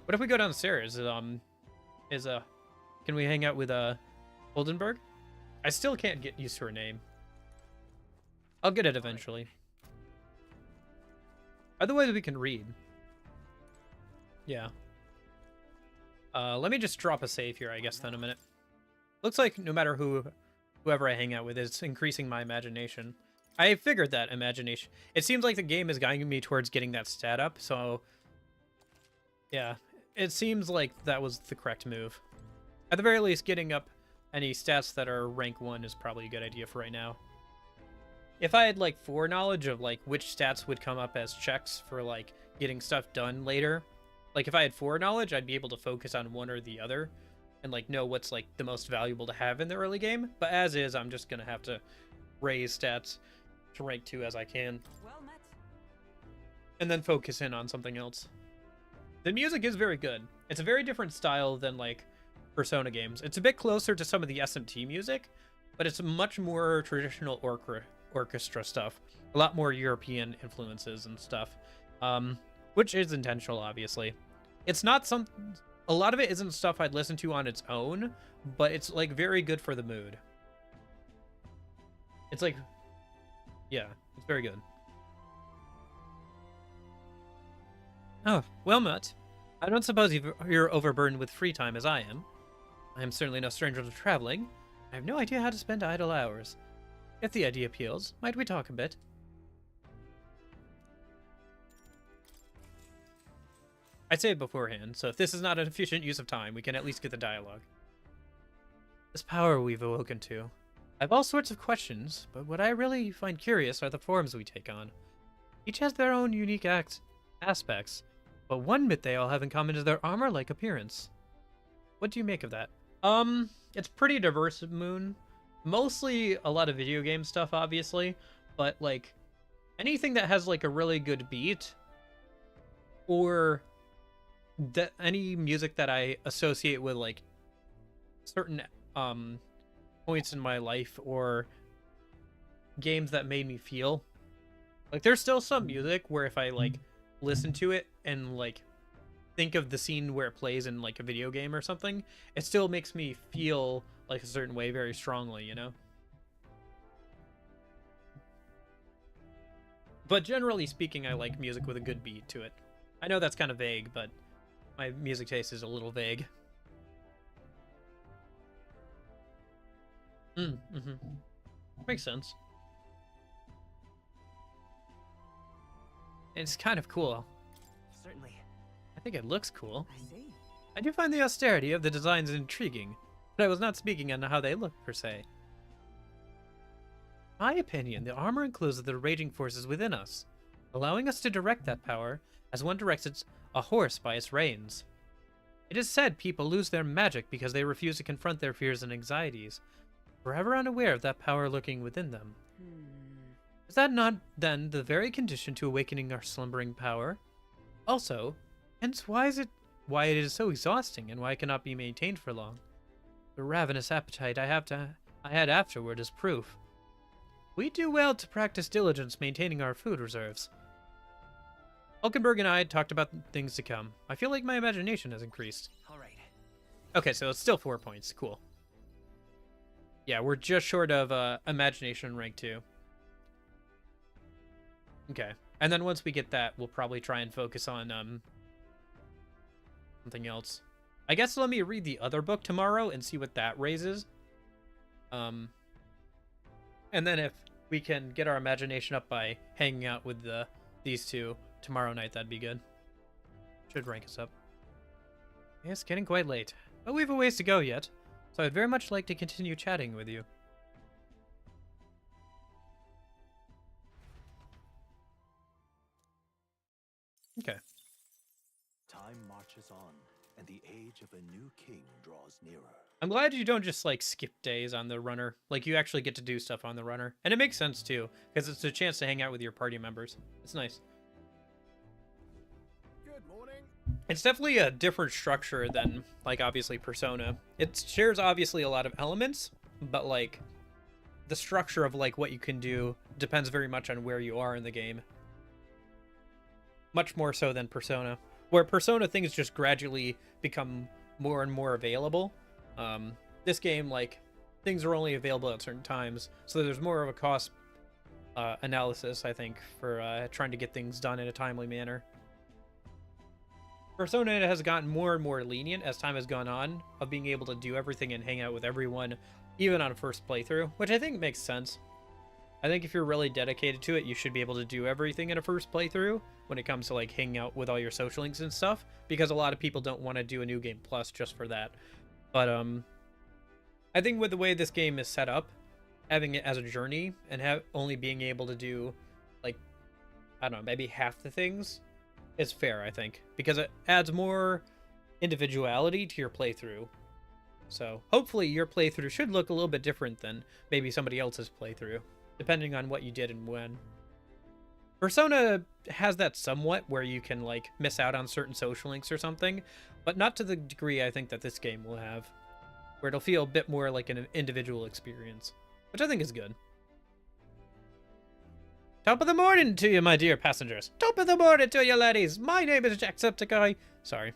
What if we go downstairs? Can we hang out with Oldenburg? I still can't get used to her name. I'll get it eventually. Otherwise we can read. Yeah. Let me just drop a save here, I guess, then a minute. Looks like no matter whoever I hang out with, it's increasing my imagination. I figured that imagination. It seems like the game is guiding me towards getting that stat up, so yeah, it seems like that was the correct move. At the very least, getting up any stats that are rank 1 is probably a good idea for right now. If I had like foreknowledge of like which stats would come up as checks for like getting stuff done later, like if I had foreknowledge, I'd be able to focus on one or the other and like know what's like the most valuable to have in the early game. But as is, I'm just gonna have to raise stats to rank 2 as I can. Well met. And then focus in on something else. The music is very good. It's a very different style than like Persona games. It's a bit closer to some of the SMT music, but it's much more traditional orchestra stuff. A lot more European influences and stuff, which is intentional, obviously. It's not a lot of it isn't stuff I'd listen to on its own, but it's like very good for the mood. It's like, yeah, it's very good. Oh, well met. I don't suppose you're overburdened with free time as I am. I am certainly no stranger to traveling. I have no idea how to spend idle hours. If the idea appeals, might we talk a bit? I'd say it beforehand, so if this is not an efficient use of time, we can at least get the dialogue. This power we've awoken to. I have all sorts of questions, but what I really find curious are the forms we take on. Each has their own unique aspects, but one bit they all have in common is their armor-like appearance. What do you make of that? It's pretty diverse, Moon. Mostly a lot of video game stuff, obviously, but like anything that has like a really good beat or any music that I associate with like certain points in my life or games that made me feel like there's still some music where if I like listen to it and like think of the scene where it plays in like a video game or something, it still makes me feel like a certain way very strongly, you know? But generally speaking, I like music with a good beat to it. I know that's kind of vague, but my music taste is a little vague. Makes sense. It's kind of cool. Certainly. I think it looks cool. I see. I do find the austerity of the designs intriguing, but I was not speaking on how they look, per se. In my opinion, the armor includes the raging forces within us, allowing us to direct that power as one directs a horse by its reins. It is said people lose their magic because they refuse to confront their fears and anxieties, forever unaware of that power lurking within them. Is that not, then, the very condition to awakening our slumbering power? Also, hence why it is so exhausting and why it cannot be maintained for long. The ravenous appetite I had afterward is proof. We do well to practice diligence maintaining our food reserves. Hulkenberg and I talked about things to come. I feel like my imagination has increased. All right. Okay, so it's still 4 points. Cool. Yeah, we're just short of imagination rank 2. Okay. And then once we get that, we'll probably try and focus on something else. I guess let me read the other book tomorrow and see what that raises. And then if we can get our imagination up by hanging out with these two tomorrow night, that'd be good. Should rank us up. Yeah, it's getting quite late, but we've a ways to go yet, so I'd very much like to continue chatting with you. Okay. Time marches on, and the age of a new king draws nearer. I'm glad you don't just like skip days on the runner. Like you actually get to do stuff on the runner. And it makes sense too, because it's a chance to hang out with your party members. It's nice. Good morning. It's definitely a different structure than like obviously Persona. It shares obviously a lot of elements, but like the structure of like what you can do depends very much on where you are in the game. Much more so than Persona. Where Persona things just gradually become more and more available. This game, like, things are only available at certain times, so there's more of a cost analysis, I think, for trying to get things done in a timely manner. Persona has gotten more and more lenient as time has gone on, of being able to do everything and hang out with everyone, even on a first playthrough, which I think makes sense. I think if you're really dedicated to it, you should be able to do everything in a first playthrough when it comes to, like, hanging out with all your social links and stuff, because a lot of people don't want to do a New Game Plus just for that. But, I think with the way this game is set up, having it as a journey and only being able to do, like, I don't know, maybe half the things is fair, I think. Because it adds more individuality to your playthrough. So hopefully your playthrough should look a little bit different than maybe somebody else's playthrough, depending on what you did and when. Persona has that somewhat where you can like miss out on certain social links or something, but not to the degree I think that this game will have, where it'll feel a bit more like an individual experience, which I think is good. Top of the morning to you, my dear passengers. Top of the morning to you, laddies. My name is Jacksepticeye. Sorry.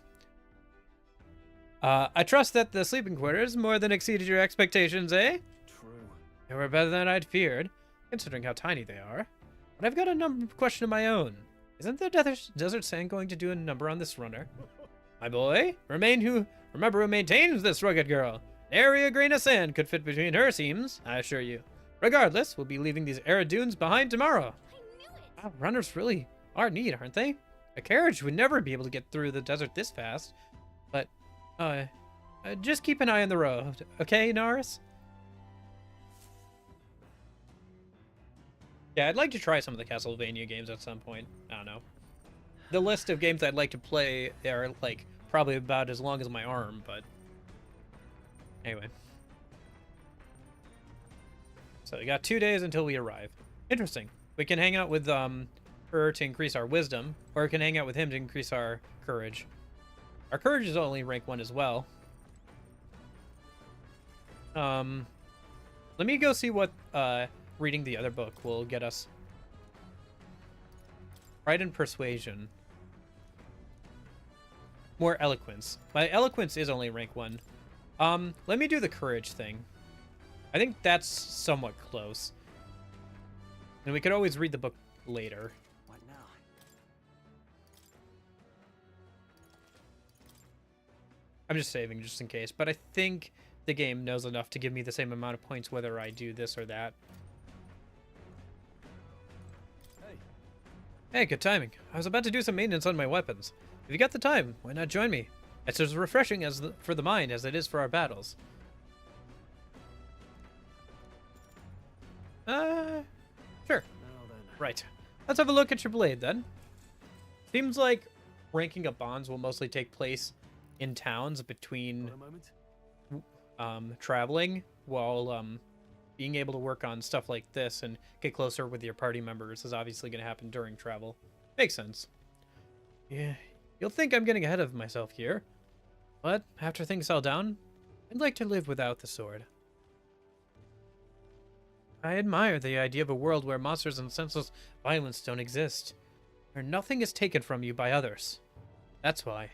I trust that the sleeping quarters more than exceeded your expectations, eh? True. They were better than I'd feared, considering how tiny they are. But I've got a question of my own. Isn't the desert sand going to do a number on this runner? My boy, remember who maintains this rugged girl. Nary a grain of sand could fit between her seams, I assure you. Regardless, we'll be leaving these arid dunes behind tomorrow. Wow, runners really are neat, aren't they? A carriage would never be able to get through the desert this fast. But, just keep an eye on the road, okay, Norris? Yeah, I'd like to try some of the Castlevania games at some point. I don't know. The list of games I'd like to play are, like, probably about as long as my arm, but... Anyway. So we got 2 days until we arrive. Interesting. We can hang out with her to increase our wisdom, or we can hang out with him to increase our courage. Our courage is only rank 1 as well. Let me go see what reading the other book will get us. Pride and persuasion. More eloquence. My eloquence is only rank 1. Let me do the courage thing. I think that's somewhat close. And we could always read the book later. What now? I'm just saving just in case, but I think the game knows enough to give me the same amount of points whether I do this or that. Hey, good timing. I was about to do some maintenance on my weapons. If you got the time, why not join me? It's as refreshing for the mind as it is for our battles. Sure. Right. Let's have a look at your blade, then. Seems like ranking up bonds will mostly take place in towns between traveling, while being able to work on stuff like this and get closer with your party members is obviously going to happen during travel. Makes sense. Yeah, you'll think I'm getting ahead of myself here, but after things settle down, I'd like to live without the sword. I admire the idea of a world where monsters and senseless violence don't exist, where nothing is taken from you by others. That's why,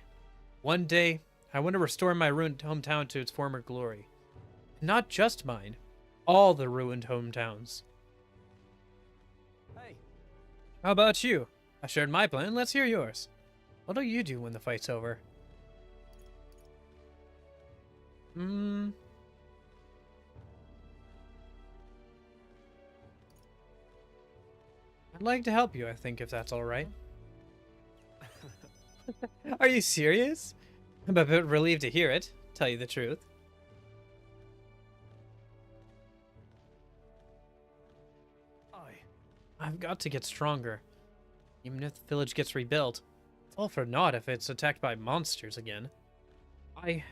one day, I want to restore my ruined hometown to its former glory. Not just mine, all the ruined hometowns. Hey. How about you? I shared my plan, let's hear yours. What'll you do when the fight's over? I'd like to help you, I think, if that's alright. Are you serious? I'm a bit relieved to hear it, tell you the truth. I've got to get stronger. Even if the village gets rebuilt, it's all for naught if it's attacked by monsters again. I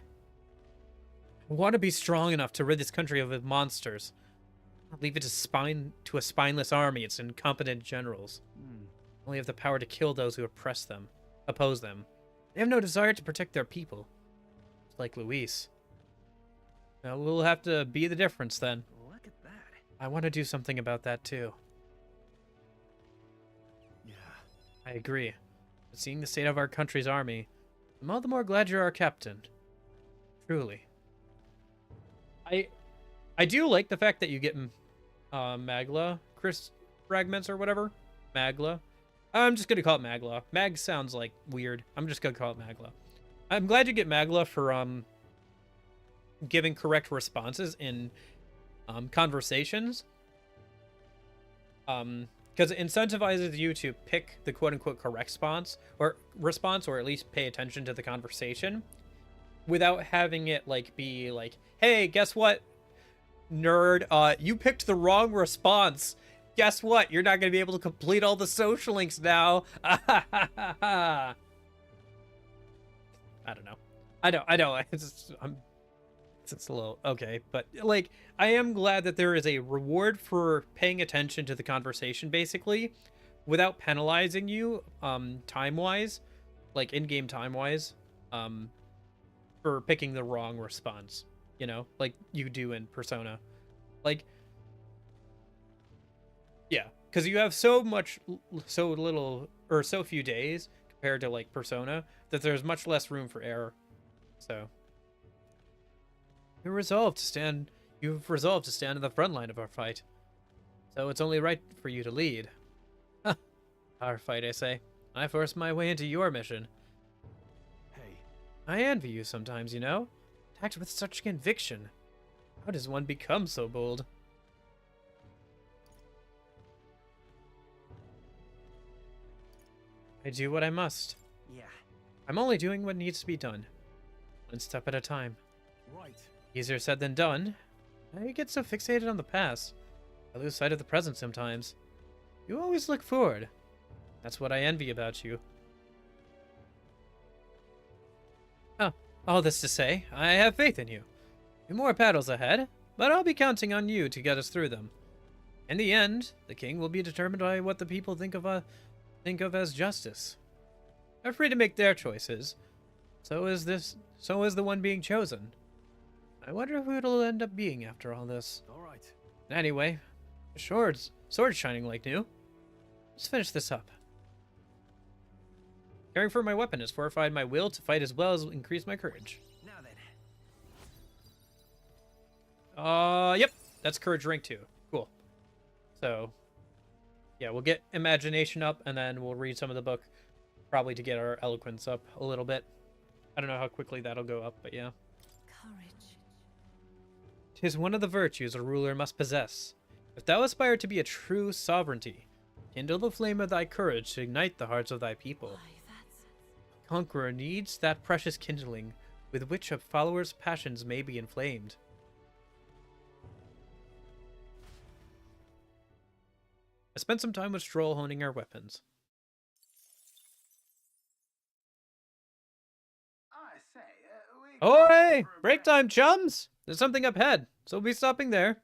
want to be strong enough to rid this country of its monsters. Not leave it to a spineless army, its incompetent generals. Only have the power to kill those who oppose them. They have no desire to protect their people. It's like Luis. Now we'll have to be the difference then. Look at that. I want to do something about that too. I agree. But seeing the state of our country's army, I'm all the more glad you're our captain. Truly. I do like the fact that you get Magla, Chris fragments or whatever. Magla. I'm just going to call it Magla. Mag sounds like weird. I'm just going to call it Magla. I'm glad you get Magla for giving correct responses in conversations. Because it incentivizes you to pick the quote-unquote correct response, or at least pay attention to the conversation, without having it like be like, hey, guess what? Nerd, you picked the wrong response. Guess what? You're not going to be able to complete all the social links now. I don't know. I know. It's a little okay, but like I am glad that there is a reward for paying attention to the conversation, basically, without penalizing you, time-wise, like in-game time-wise, for picking the wrong response. You know, like you do in Persona, like. Yeah, because you have so little, or so few days compared to like Persona that there's much less room for error. So you've resolved to stand in the front line of our fight. So it's only right for you to lead. Huh. Our fight, I say. I forced my way into your mission. Hey. I envy you sometimes, you know? Act with such conviction. How does one become so bold? I do what I must. Yeah. I'm only doing what needs to be done. One step at a time. Right. Easier said than done. I get so fixated on the past. I lose sight of the present sometimes. You always look forward. That's what I envy about you. Oh, all this to say, I have faith in you. More battles ahead, but I'll be counting on you to get us through them. In the end, the king will be determined by what the people think of as justice. They're free to make their choices. So is the one being chosen. I wonder who it'll end up being after all this. Alright. Anyway, the sword's shining like new. Let's finish this up. Caring for my weapon has fortified my will to fight as well as increased my courage. Now then. Yep. That's courage rank 2. Cool. So, yeah, we'll get imagination up, and then we'll read some of the book, probably to get our eloquence up a little bit. I don't know how quickly that'll go up, but yeah. Courage. 'Tis one of the virtues a ruler must possess. If thou aspire to be a true sovereignty, kindle the flame of thy courage to ignite the hearts of thy people. Conqueror needs that precious kindling with which a follower's passions may be inflamed. I spent some time with Stroll honing our weapons. I say, Oi! Break time, chums! There's something up ahead, so we'll be stopping there.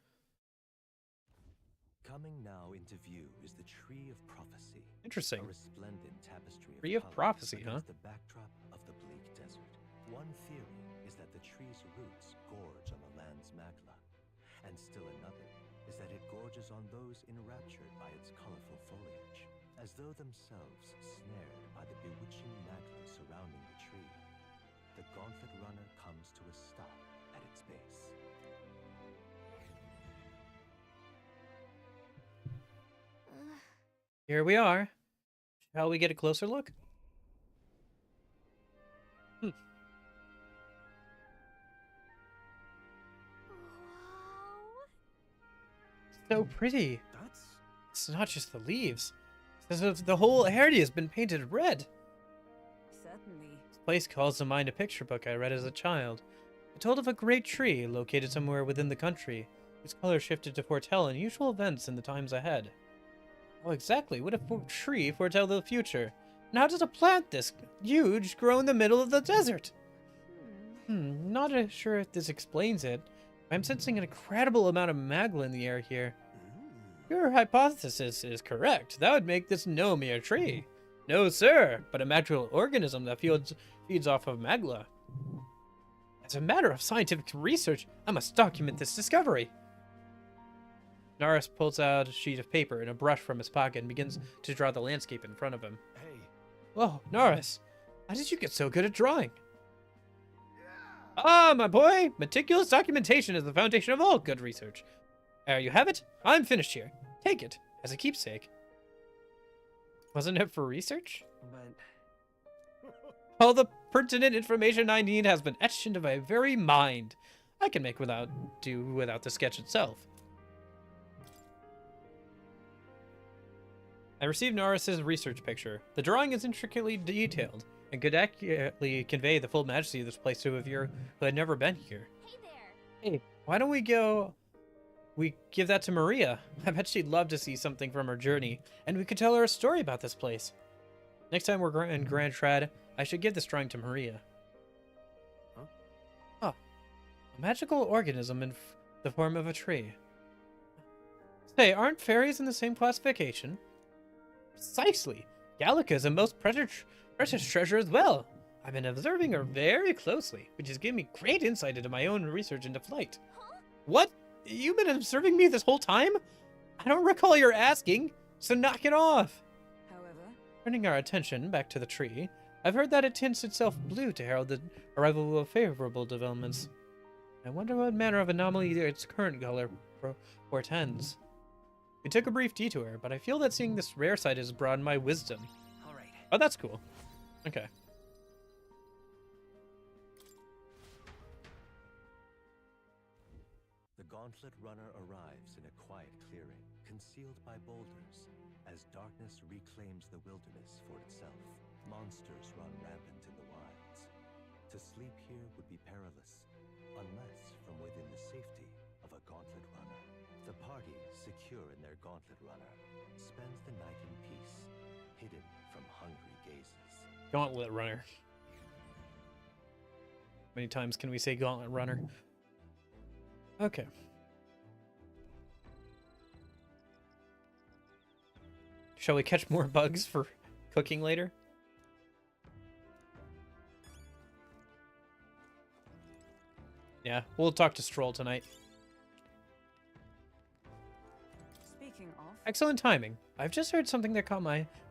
Coming now into view is the Tree of Prophecy. Interesting. A resplendent tapestry Tree of Prophecy, huh? The backdrop of the bleak desert. One theory is that the tree's roots gorge on the land's magla, and still another is that it gorges on those enraptured by its colorful foliage, as though themselves snared by the bewitching magla surrounding the tree. The gauntlet runner comes to a stop at its base. Here we are. Shall we get a closer look? So pretty. It's not just the leaves. The whole area has been painted red. Certainly. This place calls to mind a picture book I read as a child. It told of a great tree located somewhere within the country, whose color shifted to foretell unusual events in the times ahead. Oh, exactly. What a tree foretell the future? And how does a plant this huge grow in the middle of the desert? Not sure if this explains it. I'm sensing an incredible amount of magla in the air here. Your hypothesis is correct. That would make this no mere tree. No, sir, but a magical organism that feeds off of magla. As a matter of scientific research, I must document this discovery. Naris pulls out a sheet of paper and a brush from his pocket and begins to draw the landscape in front of him. Hey. Whoa, Naris, how did you get so good at drawing? Ah, my boy! Meticulous documentation is the foundation of all good research. There you have it. I'm finished here. Take it as a keepsake. Wasn't it for research? But all the pertinent information I need has been etched into my very mind. I can make do without the sketch itself. I received Naris's research picture. The drawing is intricately detailed and could accurately convey the full majesty of this place to a viewer who had never been here. Hey there. Hey, why don't we go we give that to Maria? I bet she'd love to see something from her journey, and we could tell her a story about this place. Next time we're in Grand Trad, I should give this drawing to Maria. Huh? Oh, a magical organism in the form of a tree. Say, aren't fairies in the same classification? Precisely. Gallica is a most precious treasure as well. I've been observing her very closely, which has given me great insight into my own research into flight. What? You've been observing me this whole time? I don't recall your asking, so knock it off. However, Turning our attention back to the tree, I've heard that it tints itself blue to herald the arrival of favorable developments. I wonder what manner of anomaly its current color portends. We took a brief detour, but I feel that seeing this rare sight has broadened my wisdom. All right. Oh, that's cool. Okay. The Gauntlet Runner arrives in a quiet clearing, concealed by boulders, as darkness reclaims the wilderness for itself. Monsters run rampant in the wilds. To sleep here would be perilous, unless from within the safety of a Gauntlet Runner. The party, secure in their Gauntlet Runner, spends the night in peace, hidden from hungry gazes. Gauntlet Runner. How many times can we say Gauntlet Runner? Okay. Shall we catch more bugs for cooking later? Yeah, we'll talk to Stroll tonight. speaking of, Excellent timing. I've just heard something that caught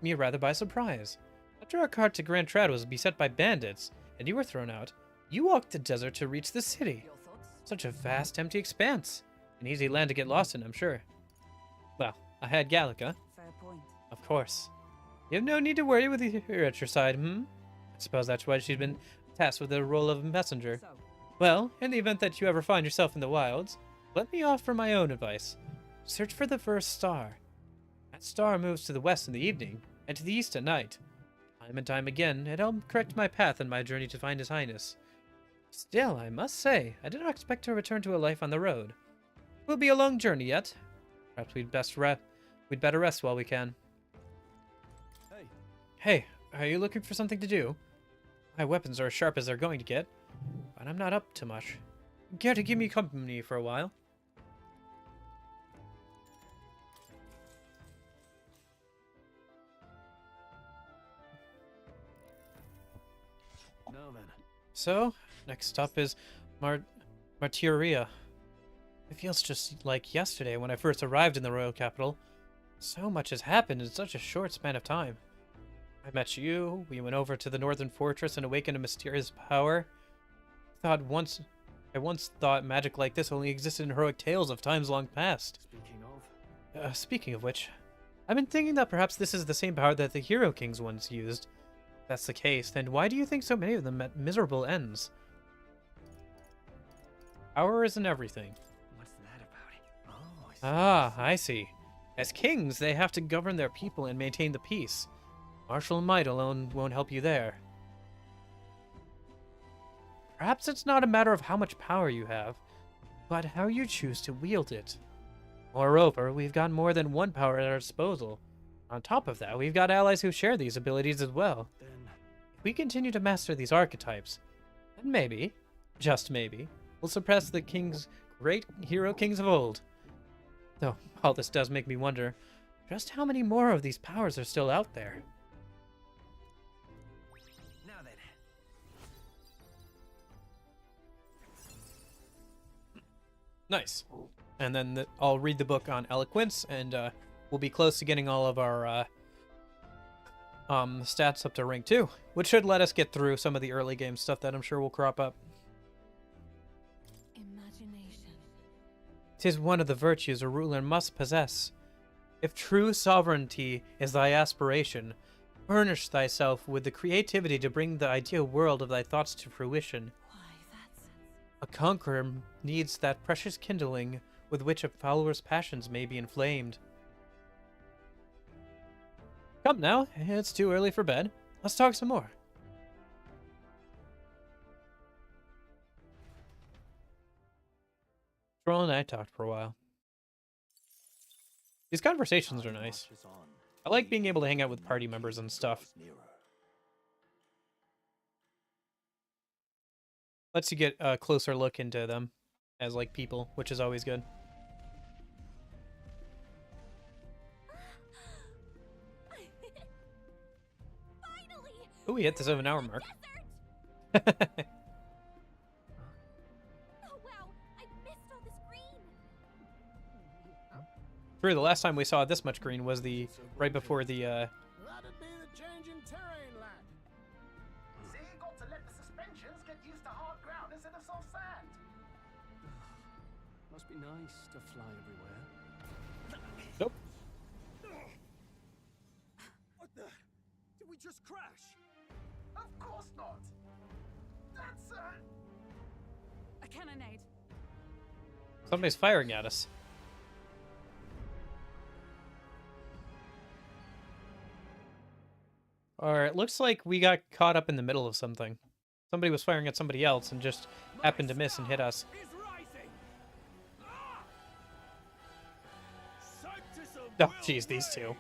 me rather by surprise. After our cart to Grand Trad was beset by bandits, and you were thrown out, you walked the desert to reach the city. your thoughts? Such a vast, empty expanse. An easy land to get lost in, I'm sure. Well, I had Gallica. Fair point. Of course. You have no need to worry with her at your side, I suppose that's why she's been tasked with the role of messenger. So, Well, in the event that you ever find yourself in the wilds, let me offer my own advice. Search for the first star. That star moves to the west in the evening, and to the east at night. Time and time again, it helped correct my path in my journey to find His Highness. Still, I must say, I did not expect to return to a life on the road. It will be a long journey yet. Perhaps we'd better rest while we can. Hey, Hey, are you looking for something to do? My weapons are as sharp as they're going to get, but I'm not up to much. Care to give me company for a while? now then. So, next up is Martyria. It feels just like yesterday when I first arrived in the royal capital. So much has happened in such a short span of time. I met you, we went over to the northern fortress and awakened a mysterious power. I once thought magic like this only existed in heroic tales of times long past. Speaking of which, I've been thinking that perhaps this is the same power that the Hero Kings once used. If that's the case, then why do you think so many of them met miserable ends? Power isn't everything. What's that about? Oh, I see. As kings, they have to govern their people and maintain the peace. Martial might alone won't help you there. Perhaps it's not a matter of how much power you have, but how you choose to wield it. Moreover, we've got more than one power at our disposal. On top of that, we've got allies who share these abilities as well. If we continue to master these archetypes, then maybe, just maybe, we'll surpass the great hero kings of old. Though, all this does make me wonder, just how many more of these powers are still out there? Now then. Nice. And then I'll read the book on eloquence, and we'll be close to getting all of our stats up to rank 2, which should let us get through some of the early game stuff that I'm sure will crop up. imagination. 'Tis one of the virtues a ruler must possess. If true sovereignty is thy aspiration, furnish thyself with the creativity to bring the ideal world of thy thoughts to fruition. A conqueror needs that precious kindling with which a follower's passions may be inflamed. Come now, it's too early for bed. Let's talk some more. Stroll and I talked for a while. These conversations are nice. I like being able to hang out with party members and stuff. Lets you get a closer look into them as like people, which is always good. Oh, we hit the 7-hour mark. Oh wow, I missed all this green. True, the last time we saw this much green was the right before the That'd be the change in terrain, lad. See, got to let the suspensions get used to hard ground instead of soft sand. Must be nice to fly everywhere. Nope. What the? Did we just crash? Of course not. That's A cannonade. Somebody's firing at us. Or it looks like we got caught up in the middle of something. Somebody was firing at somebody else and just happened to miss and hit us. Oh, jeez, these two.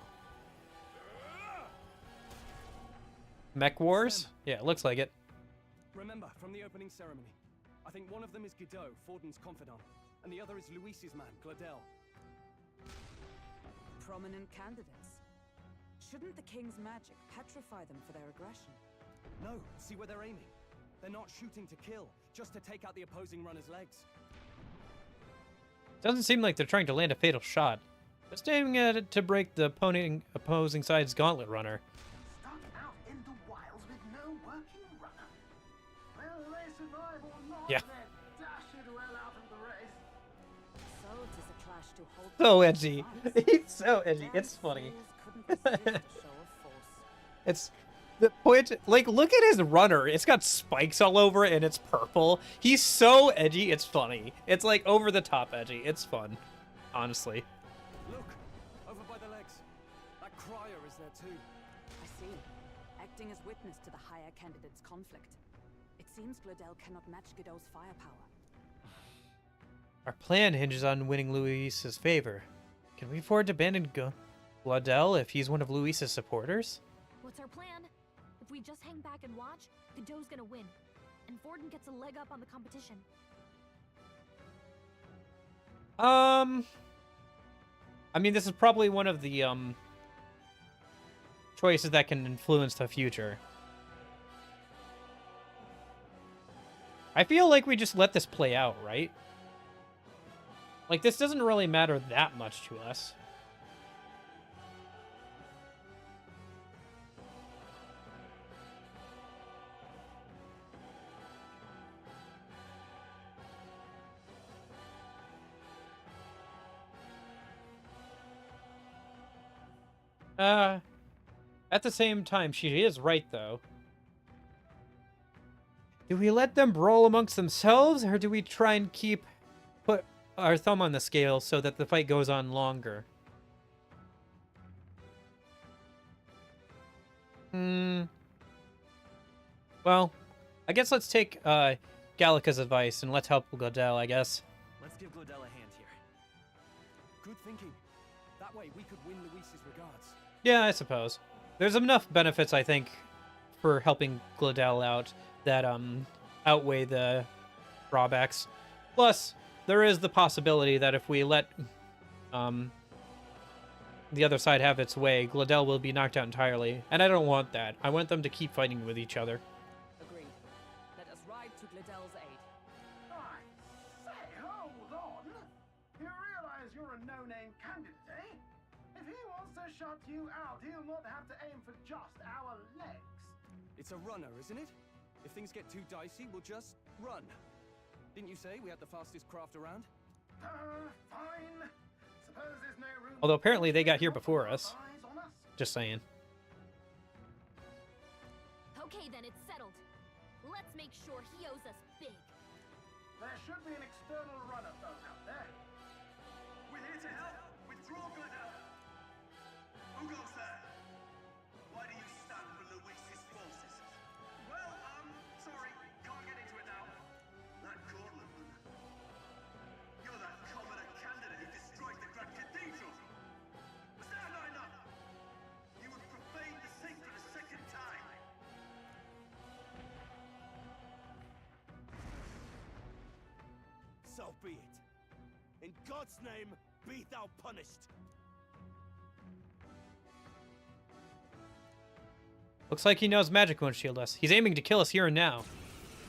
Mech Wars? Yeah, it looks like it. Remember, from the opening ceremony, I think one of them is Godot, Forden's confidant, and the other is Luis's man, Gladel. Prominent candidates. Shouldn't the king's magic petrify them for their aggression? No, see where they're aiming. They're not shooting to kill, just to take out the opposing runner's legs. Doesn't seem like they're trying to land a fatal shot. Just aiming at it to break the opposing side's gauntlet runner. Stuck out in the wilds with no working runner. Will they survive or not? Yeah. They're dashed well out of the race. So it is a clash to hold. So edgy. He's so edgy. It's funny. It's the point. Like, look at his runner. It's got spikes all over it and it's purple. He's so edgy. It's funny. It's like over the top edgy. It's fun, honestly. Look, over by the legs. That crier is there too. I see. Acting as witness to the higher candidate's conflict. It seems Gladel cannot match Godot's firepower. Our plan hinges on winning Luis's favor. Can we afford to abandon Gladel if he's one of Luis's supporters? What's our plan? If we just hang back and watch, Godot's gonna win, and Forden gets a leg up on the competition. I mean, this is probably one of the choices that can influence the future. I feel like we just let this play out, right? Like, this doesn't really matter that much to us. At the same time, she is right, though. Do we let them brawl amongst themselves, or do we try and put our thumb on the scale so that the fight goes on longer? Well, I guess let's take Gallica's advice and let's help Gladel, I guess. Let's give Gladel a hand here. Good thinking. That way we could win Luis's regards. Yeah, I suppose. There's enough benefits, I think, for helping Gladel out that outweigh the drawbacks. Plus, there is the possibility that if we let the other side have its way, Gladel will be knocked out entirely, and I don't want that. I want them to keep fighting with each other. Agreed. Let us ride to Gladel's aid. I say, hold on. You realize you're a no-name candidate, eh? If he wants to shut you out, he'll not have to aim for just our legs. It's a runner, isn't it? If things get too dicey, we'll just run. Didn't you say we had the fastest craft around? Fine. Suppose there's no room. Although apparently they got here before us. Just saying. Okay, then it's settled. Let's make sure he owes us big. There should be an external runner boat out there. We're here to help. Withdraw, Gladel. Who goes there? Why do you stand for Luis's forces? Well, sorry, can't get into it now. That Gauntlet runner. You're that commoner candidate who destroyed the Grand Cathedral. So be it. In God's name, be thou punished. Looks like he knows magic won't shield us. He's aiming to kill us here and now.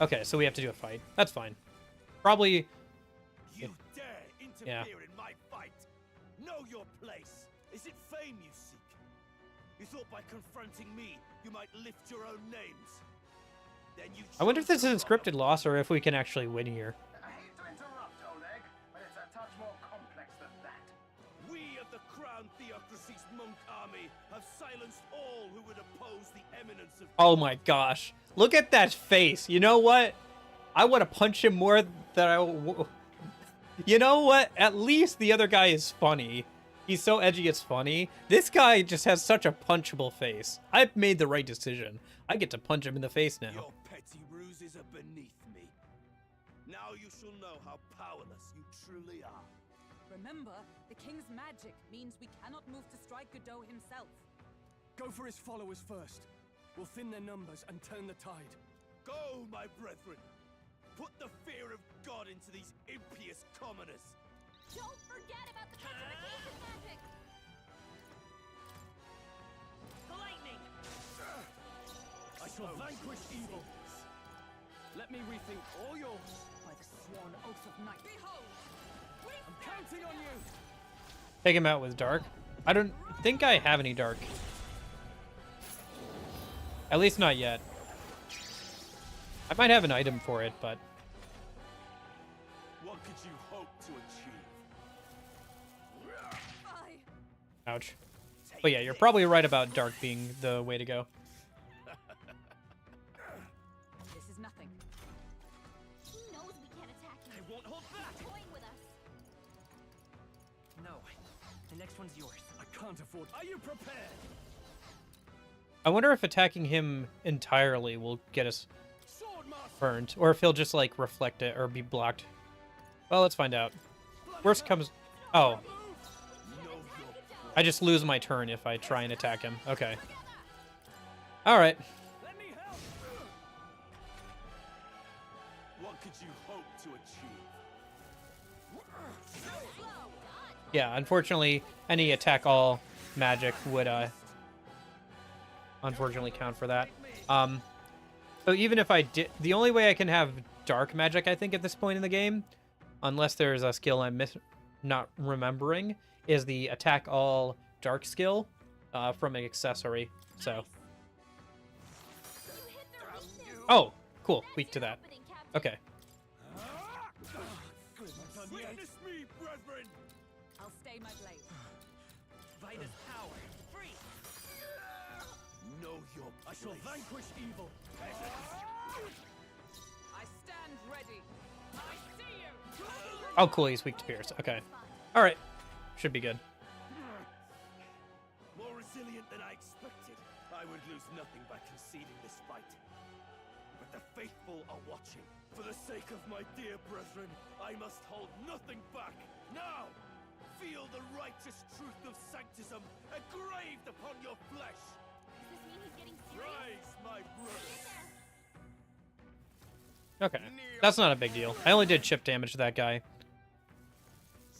Okay, so we have to do a fight. That's fine. Probably... You dare interfere in my fight? Know your place. Is it fame you seek? You thought by confronting me, you might lift your own names. Then you I wonder if this is a scripted loss or if we can actually win here. I hate to interrupt, Oleg, but it's a touch more complex than that. We of the Crown Theocracy's monk army have silenced all who would oppose the eminence of... Oh my gosh. Look at that face. You know what? I want to punch him more than I... You know what? At least the other guy is funny. He's so edgy it's funny. This guy just has such a punchable face. I've made the right decision. I get to punch him in the face now. Your petty ruses are beneath me. Now you shall know how powerless you truly are. Remember, the king's magic means we cannot move to strike Godot himself. Go for his followers first. We'll thin their numbers and turn the tide. Go, my brethren. Put the fear of God into these impious commoners. Don't forget about the petrification magic! The lightning! I shall vanquish evil. Let me rethink all yours. By the sworn oath of night. Behold! I'm counting on you! Take him out with dark. I don't think I have any dark. At least not yet. I might have an item for it, but... What could you hope to achieve? Ouch. But yeah, you're probably right about dark being the way to go. This is nothing. He knows we can't attack him. I won't hold back. He's toying with us. No, the next one's yours. I can't afford... Are you prepared? I wonder if attacking him entirely will get us burned, or if he'll just like reflect it or be blocked. Well, let's find out. Worst comes... Oh. I just lose my turn if I try and attack him. Okay. Alright. What could you hope to achieve? Yeah, unfortunately, any attack all magic would unfortunately count for that. So even if I did... The only way I can have dark magic, I think, at this point in the game, unless there's a skill I'm not remembering, is the attack all dark skill from an accessory. So... Oh, cool. Weak to that. Okay. Witness me, brethren! I'll stay my blade. Vida's power. Free! Know your I shall vanquish evil. I stand ready. I see you. Oh, cool. He's weak to pierce. Okay. Alright. Should be good. More resilient than I expected. I would lose nothing by conceding this fight. But the faithful are watching. For the sake of my dear brethren, I must hold nothing back. Now, feel the righteous truth of sanctism engraved upon your flesh. Does this mean he's getting serious? Rise, my brothers. Okay. That's not a big deal. I only did chip damage to that guy.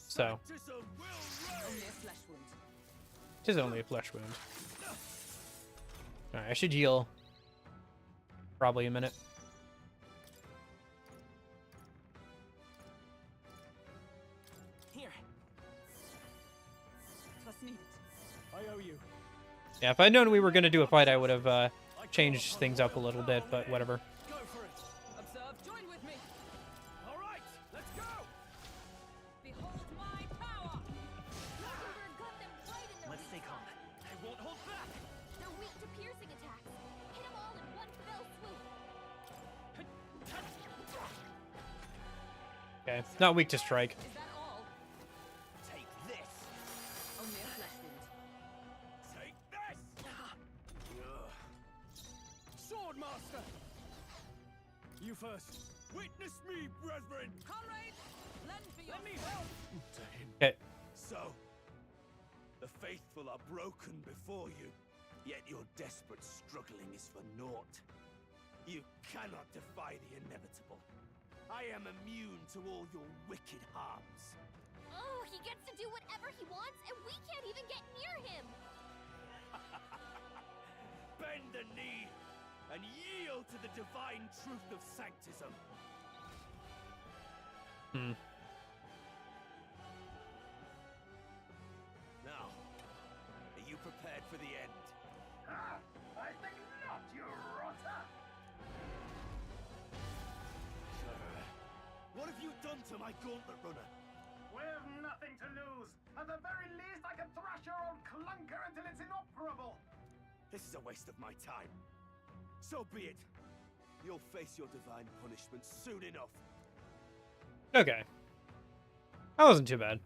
So. Only a flesh wound. It is only a flesh wound. Alright, I should heal. Probably a minute. Here. Trust needed. I owe you. Yeah, if I'd known we were going to do a fight, I would have changed things up a little bit, but whatever. Go for it. Observe, join with me. All right, let's go. Behold my power. Let's stay calm. I won't hold back. They're weak to piercing attacks. Hit them all in one fell swoop. Okay, not weak to strike. Is that all? Take this. Only a flesh wound. Take this. Sword master. You first. Witness me, brethren. Comrade, lend me your... Let me help. Okay. So, the faithful are broken before you, yet your desperate struggling is for naught. You cannot defy the inevitable. I am immune to all your wicked harms. Oh, he gets to do whatever he wants, and we can't even get near him! Bend the knee and yield to the divine truth of sanctism. Now, are you prepared for the end? I think not, you rotter! What have you done to my gauntlet runner? We've nothing to lose. At the very least, I can thrash your old clunker until it's inoperable. This is a waste of my time. So be it. You'll face your divine punishment soon enough. Okay. That wasn't too bad.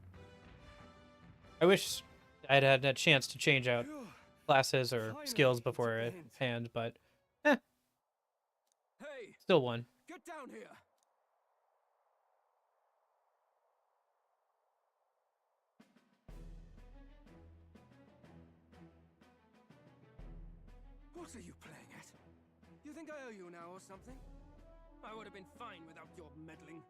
I wish I'd had a chance to change out classes or skills beforehand, but Hey, still won. get down here. What are you playing at? You think I owe you now or something? I would have been fine without your meddling.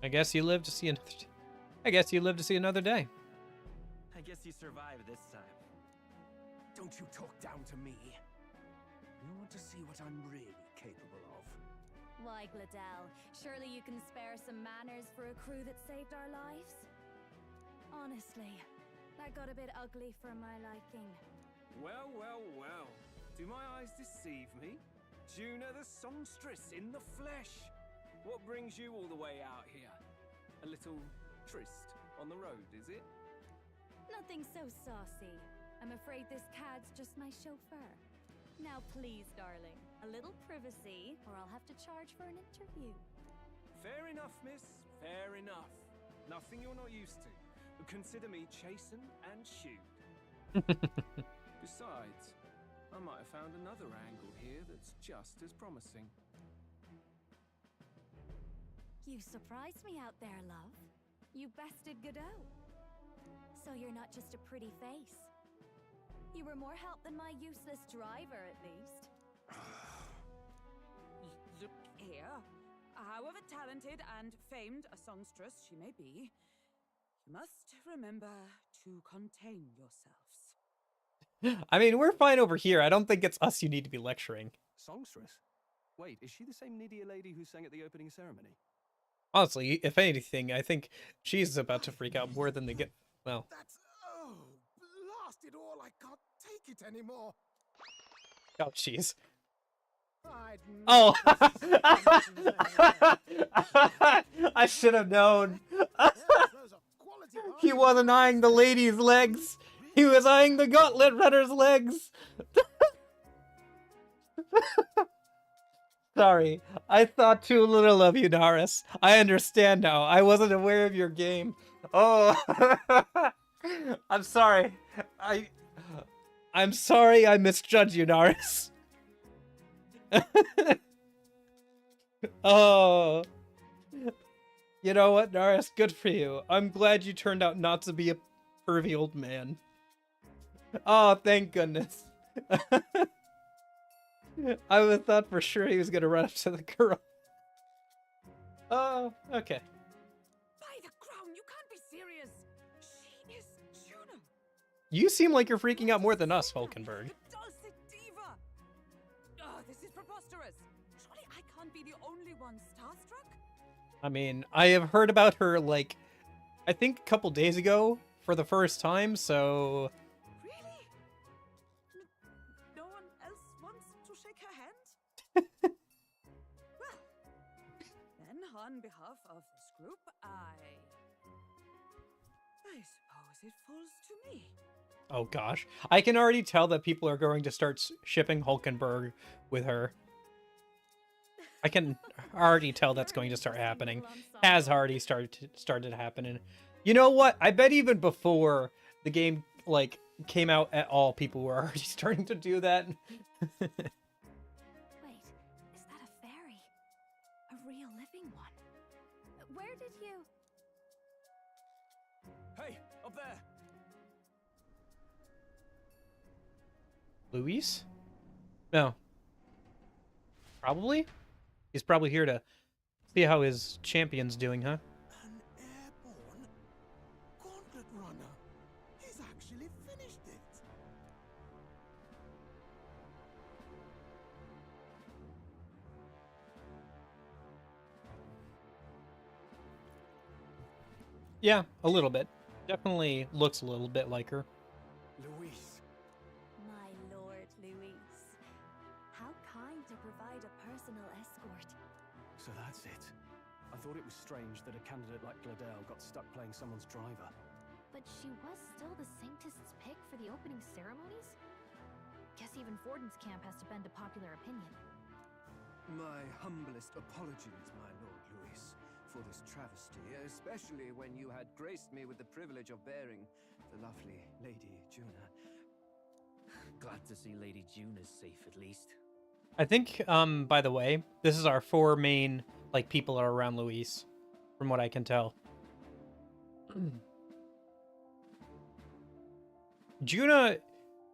I guess you live to see another. I guess you live to see another day. I guess you survived this time. Don't you talk down to me. You want to see what I'm really capable of? Why, Gladell, surely you can spare some manners for a crew that saved our lives? Honestly, that got a bit ugly for my liking. Well, well, well. Do my eyes deceive me? Juna the songstress in the flesh. What brings you all the way out here? A little tryst on the road, is it? Nothing so saucy. I'm afraid this cad's just my chauffeur. Now please, darling, a little privacy, or I'll have to charge for an interview. Fair enough, miss. Fair enough. Nothing you're not used to. Consider me chastened and shooed. Besides, I might have found another angle here that's just as promising. You surprised me out there, love. You bested Godot. So you're not just a pretty face. You were more help than my useless driver, at least. Look here. However talented and famed a songstress she may be, you must remember to contain yourselves. I mean, we're fine over here. I don't think it's us you need to be lecturing. Songstress? Wait, is she the same Nydia lady who sang at the opening ceremony? Honestly, if anything, I think she's about to freak out more than they get. Well, That's... oh, blasted all, I can't take it anymore. oh, jeez. I'd Oh, I should have known. He wasn't eyeing the lady's legs. He was eyeing the gauntlet runner's legs. Sorry, I thought too little of you, Naris. I understand now. I wasn't aware of your game. Oh, I'm sorry. I'm sorry I misjudged you, Naris. Oh. You know what, Naris? Good for you. I'm glad you turned out not to be a pervy old man. Oh, thank goodness. I would have thought for sure he was going to run up to the girl. Oh, okay. By the crown, you can't be serious. She is Juno. You seem like you're freaking out more than us, Hulkenberg. Dulcet diva. Oh, this is preposterous. Surely I can't be the only one starstruck? I mean, I have heard about her, like, I think a couple days ago for the first time, so... Really? No one else wants to shake her hand? Well, then on behalf of this group, I suppose it falls to me. Oh gosh. I can already tell that people are going to start shipping Hulkenberg with her. I can already tell that's going to start happening. Has already started happening. You know what? I bet even before the game like came out at all, people were already starting to do that. Wait, is that a fairy? A real living one? Where did you... Hey, up there! Luis? No. Probably? He's probably here to see how his champion's doing, huh? An airborne gauntlet runner. He's actually finished it. Yeah, a little bit. Definitely looks a little bit like her. Luis. My lord, Luis. How kind to provide a personal escort. So that's it. I thought it was strange that a candidate like Gladale got stuck playing someone's driver. But she was still the Sanctist's pick for the opening ceremonies? Guess even Forden's camp has to bend to popular opinion. My humblest apologies, my lord Luis, for this travesty, especially when you had graced me with the privilege of bearing the lovely Lady Juna. Glad to see Lady Juna's safe at least. I think, by the way, this is our 4 main, like, people are around Luis, from what I can tell. Juna,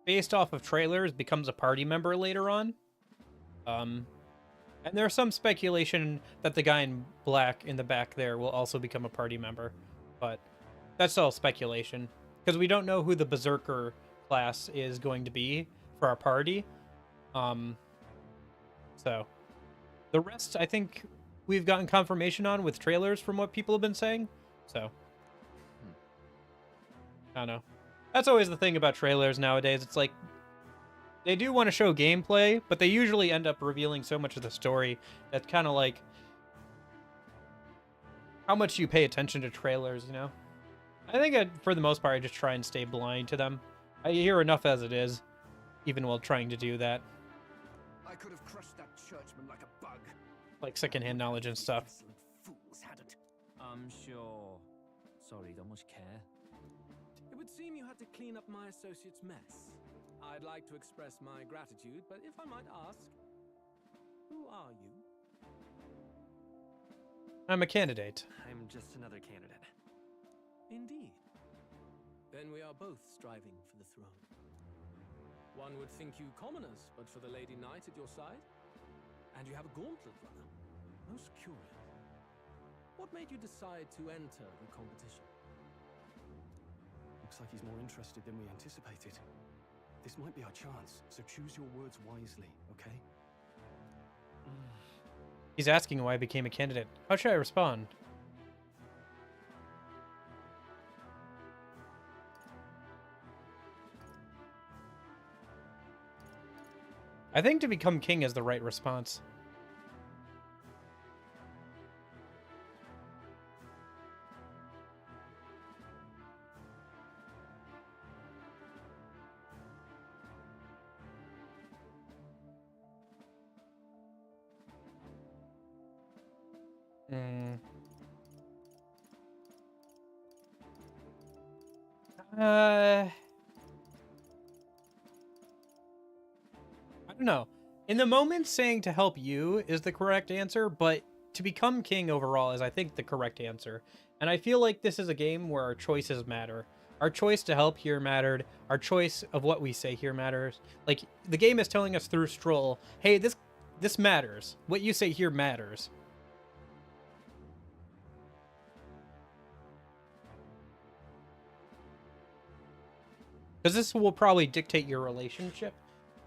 based off of trailers, becomes a party member later on. And there's some speculation that the guy in black in the back there will also become a party member. But that's all speculation. Because we don't know who the Berserker class is going to be for our party. So the rest, I think we've gotten confirmation on with trailers from what people have been saying. So I don't know. That's always the thing about trailers nowadays. It's like they do want to show gameplay, but they usually end up revealing so much of the story that's kind of like how much you pay attention to trailers, you know? I think for the most part, I just try and stay blind to them. I hear enough as it is, even while trying to do that. I could have crushed that churchman like a bug. Like secondhand knowledge and stuff. Fools had it. I'm sure. Sorry, don't much care. It would seem you had to clean up my associate's mess. I'd like to express my gratitude, but if I might ask, who are you? I'm a candidate. I'm just another candidate. Indeed. Then we are both striving for the throne. One would think you commoners, but for the Lady Knight at your side. And you have a gauntlet runner. Most curious. What made you decide to enter the competition? Looks like he's more interested than we anticipated. This might be our chance, so choose your words wisely, okay? He's asking why I became a candidate. How should I respond? I think to become king is the right response. I don't know. In the moment, saying to help you is the correct answer, but to become king overall is, I think, the correct answer. And I feel like this is a game where our choices matter. Our choice to help here mattered. Our choice of what we say here matters. Like, the game is telling us through Stroll, hey, this matters. What you say here matters. Because this will probably dictate your relationship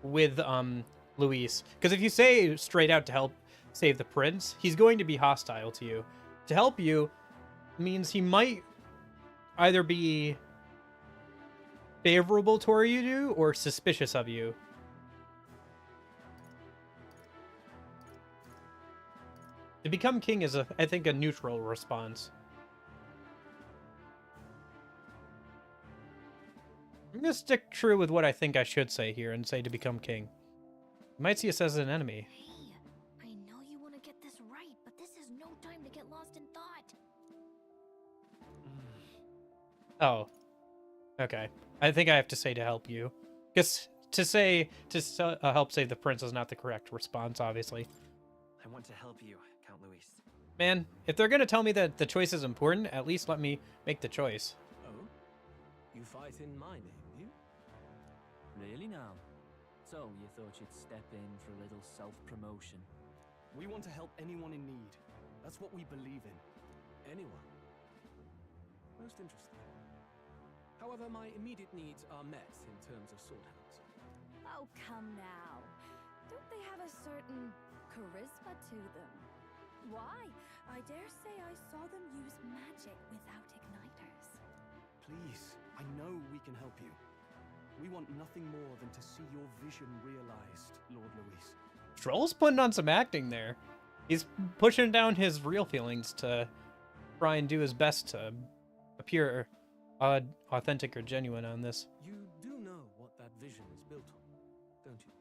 with Luis. Because if you say straight out to help save the prince, he's going to be hostile to you. To help you means he might either be favorable toward you or suspicious of you. To become king is, I think, a neutral response. I'm going to stick true with what I think I should say here and say to become king. You might see us as an enemy. Hey, I know you want to get this right, but this is no time to get lost in thought. Oh. Okay. I think I have to say to help you. Because to say to help save the prince is not the correct response, obviously. I want to help you, Count Luis. Man, if they're going to tell me that the choice is important, at least let me make the choice. Oh? You fight in my name, do you? Really now? So, you thought you'd step in for a little self-promotion? We want to help anyone in need. That's what we believe in. Anyone? Most interesting. However, my immediate needs are met in terms of swordhands. Oh, come now. Don't they have a certain charisma to them? Why? I dare say I saw them use magic without igniters. Please, I know we can help you. We want nothing more than to see your vision realized, Lord Luis. Stroll's putting on some acting there. He's pushing down his real feelings to try and do his best to appear authentic or genuine on this. You do know what that vision is built on, don't you?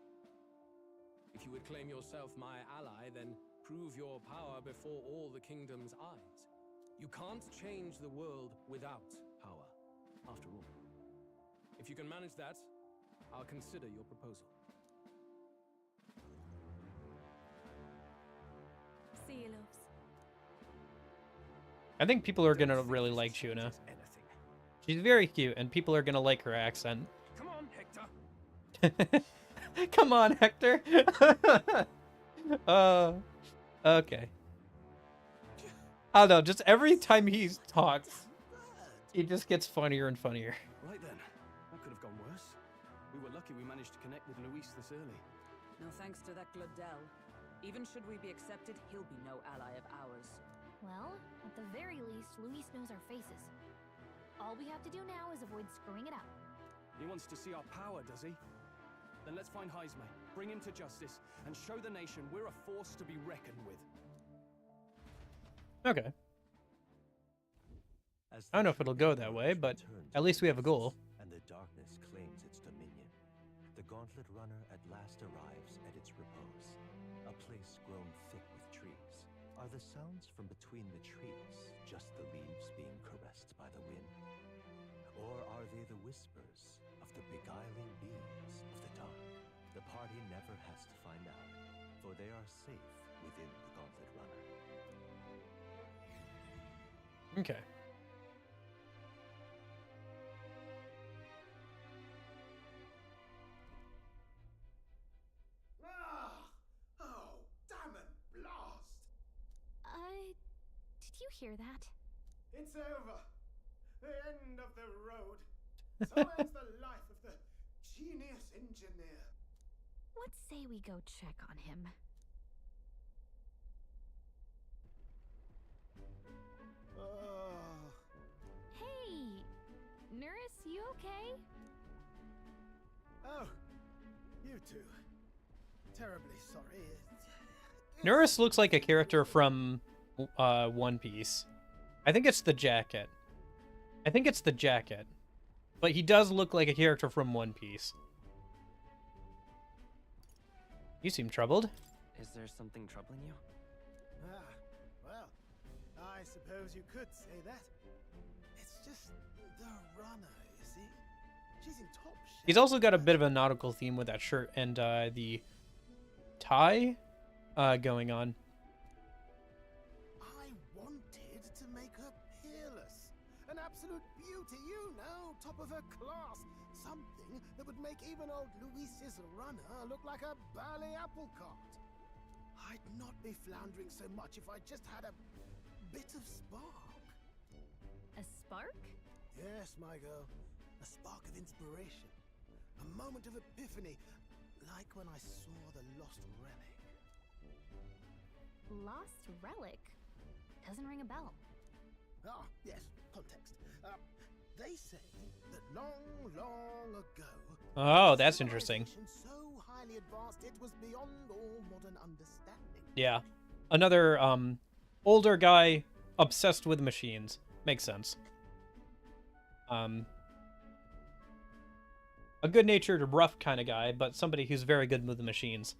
If you would claim yourself my ally, then prove your power before all the kingdom's eyes. You can't change the world without power, after all. If you can manage that, I'll consider your proposal. See you, loves. I think people are gonna really like Shuna. She's very cute, and people are gonna like her accent. Come on, Hector. Come on, Hector. Okay. I don't know, just every time he talks, he just gets funnier and funnier. Right then. That could have gone worse. We were lucky we managed to connect with Luis this early. No thanks to that Gladel. Even should we be accepted, he'll be no ally of ours. Well, at the very least, Luis knows our faces. All we have to do now is avoid screwing it up. He wants to see our power, does he? Then let's find Heisme, bring him to justice, and show the nation we're a force to be reckoned with. Okay. I don't know if it'll go that way, but at least we have a goal. And the darkness claims its dominion. The Gauntlet Runner at last arrives at its repose, a place grown thick with trees. Are the sounds from between the trees just the leaves being caressed by the wind? Or are they the whispers of the beguiling beings of the dark? The party never has to find out, for they are safe within the Gauntlet Runner. Okay. Oh, damn it, blast! Did you hear that? It's over. The end of the road. So ends the life of the genius engineer. Let's say we go check on him. Hey, Nurse, you okay? Oh, you two. Terribly sorry. Nurse looks like a character from One Piece. I think it's the jacket. But he does look like a character from One Piece. You seem troubled. Is there something troubling you? Well, I suppose you could say that. It's just the runner, you see? She's in top shape. He's also got a bit of a nautical theme with that shirt and the tie going on. I wanted to make her peerless. An absolute beauty, you know, top of her class. Something that would make even old Luis's runner look like a ballet apple cart. I'd not be floundering so much if I just had a bit of spark. A spark? Yes, my girl. A spark of inspiration. A moment of epiphany, like when I saw the lost relic. Lost relic? Doesn't ring a bell. Ah, yes, context. They say that long ago... Oh, that's interesting. ...so highly advanced it was beyond all modern understanding. Yeah. Another older guy obsessed with machines. Makes sense. A good-natured, rough kind of guy, but somebody who's very good with the machines.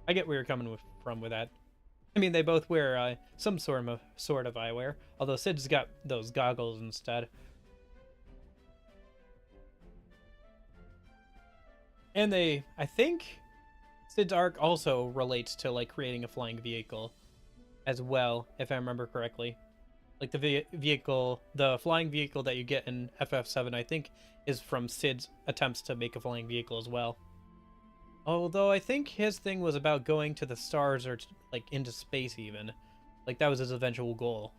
I get where you're coming from with that. I mean, they both wear some sort of eyewear, although Sid's got those goggles instead. And I think Sid's arc also relates to like creating a flying vehicle as well, if I remember correctly. Like the vehicle, the flying vehicle that you get in FF7, I think, is from Cid's attempts to make a flying vehicle as well. Although I think his thing was about going to the stars or like into space even. Like that was his eventual goal,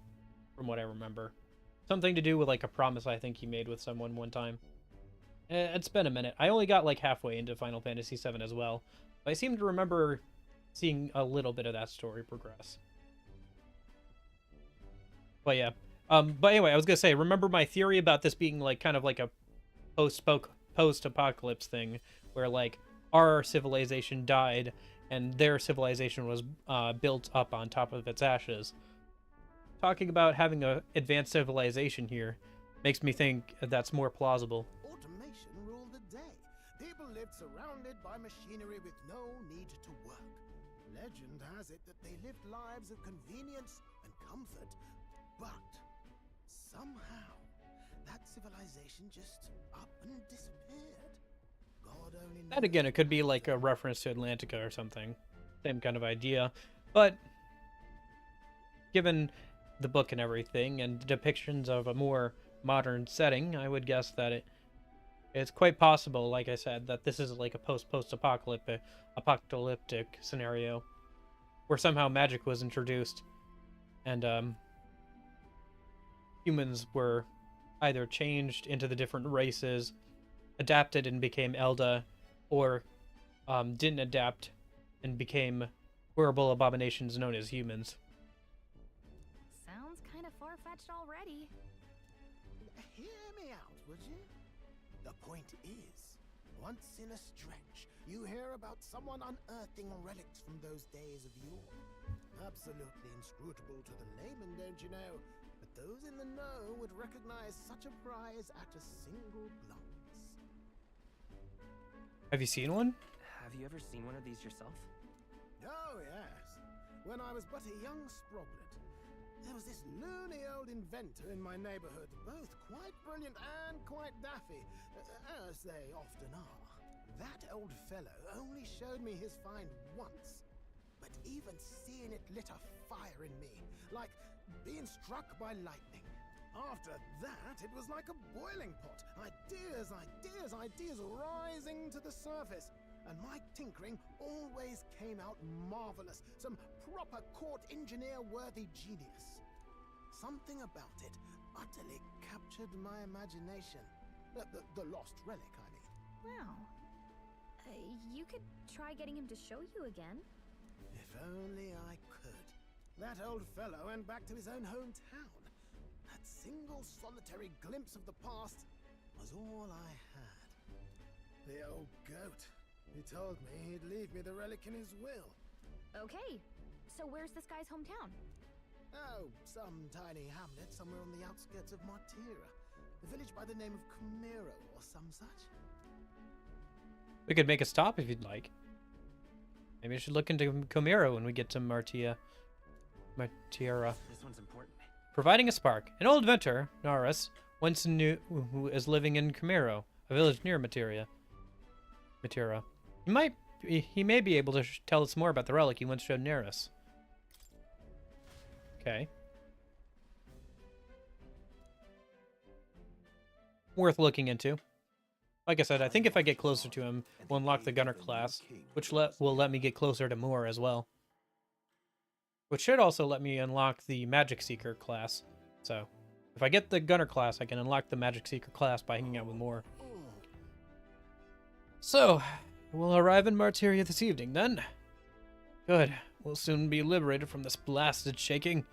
from what I remember. Something to do with like a promise I think he made with someone one time. It's been a minute. I only got like halfway into Final Fantasy VII as well. But I seem to remember seeing a little bit of that story progress. But yeah. But anyway, I was gonna say, remember my theory about this being like kind of like a post-apocalypse thing, where like our civilization died and their civilization was built up on top of its ashes. Talking about having a advanced civilization here makes me think that's more plausible. Automation ruled the day. People lived surrounded by machinery with no need to work. Legend has it that they lived lives of convenience and comfort, but somehow that civilization just up and disappeared. God only knows. And again, it could be like a reference to Atlantica or something. Same kind of idea. But given the book and everything and depictions of a more modern setting, I would guess that it's quite possible, like I said, that this is like a post-apocalyptic scenario where somehow magic was introduced and humans were either changed into the different races, adapted and became Elda, or didn't adapt and became horrible abominations known as humans. Sounds kind of far-fetched already. Hear me out, would you? The point is, once in a stretch, you hear about someone unearthing relics from those days of yore. Absolutely inscrutable to the layman, don't you know? But those in the know would recognize such a prize at a single glance. Have you seen one? Have you ever seen one of these yourself? Oh, yes. When I was but a young sproglet, there was this loony old inventor in my neighborhood, both quite brilliant and quite daffy, as they often are. That old fellow only showed me his find once, but even seeing it lit a fire in me, like being struck by lightning. After that, it was like a boiling pot. Ideas, ideas, ideas rising to the surface. And my tinkering always came out marvelous. Some proper court engineer-worthy genius. Something about it utterly captured my imagination. The lost relic, I mean. Wow. You could try getting him to show you again. If only I could. That old fellow went back to his own hometown. That single solitary glimpse of the past was all I had. The old goat. He told me he'd leave me the relic in his will. Okay, so where's this guy's hometown? Oh, some tiny hamlet somewhere on the outskirts of Martira. A village by the name of Camero or some such. We could make a stop if you'd like. Maybe I should look into Camero when we get to Martira. This one's important. Providing a spark. An old inventor, Naris, once knew who is living in Camero, a village near Martira. He may be able to tell us more about the relic he once showed Naris. Okay. Worth looking into. Like I said, I think if I get closer to him, we'll unlock the Gunner class, which will let me get closer to Moore as well. Which should also let me unlock the Magic Seeker class. So, if I get the Gunner class, I can unlock the Magic Seeker class by hanging out with Moore. So, we'll arrive in Martyria this evening, then. Good. We'll soon be liberated from this blasted shaking.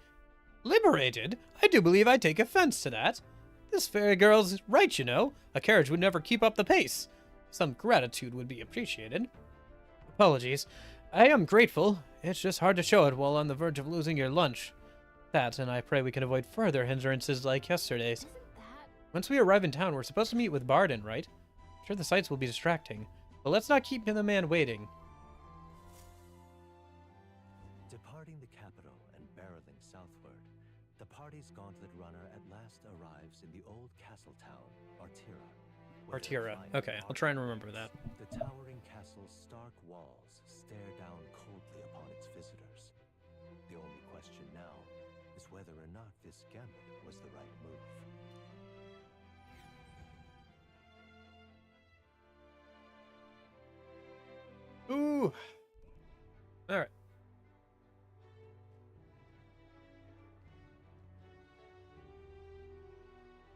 Liberated? I do believe I take offense to that. This fairy girl's right, you know. A carriage would never keep up the pace. Some gratitude would be appreciated. Apologies. I am grateful. It's just hard to show it while on the verge of losing your lunch. That, and I pray we can avoid further hindrances like yesterday's. Once we arrive in town, we're supposed to meet with Barden, right? I'm sure the sights will be distracting. But let's not keep the man waiting. Departing the capital and barreling southward, the party's gauntlet runner at last arrives in the old castle town, Martira. Martira. Okay, I'll try and remember that. The towering castle's stark walls stare down coldly upon its visitors. The only question now is whether or not this gambit was the right move. Ooh. All right.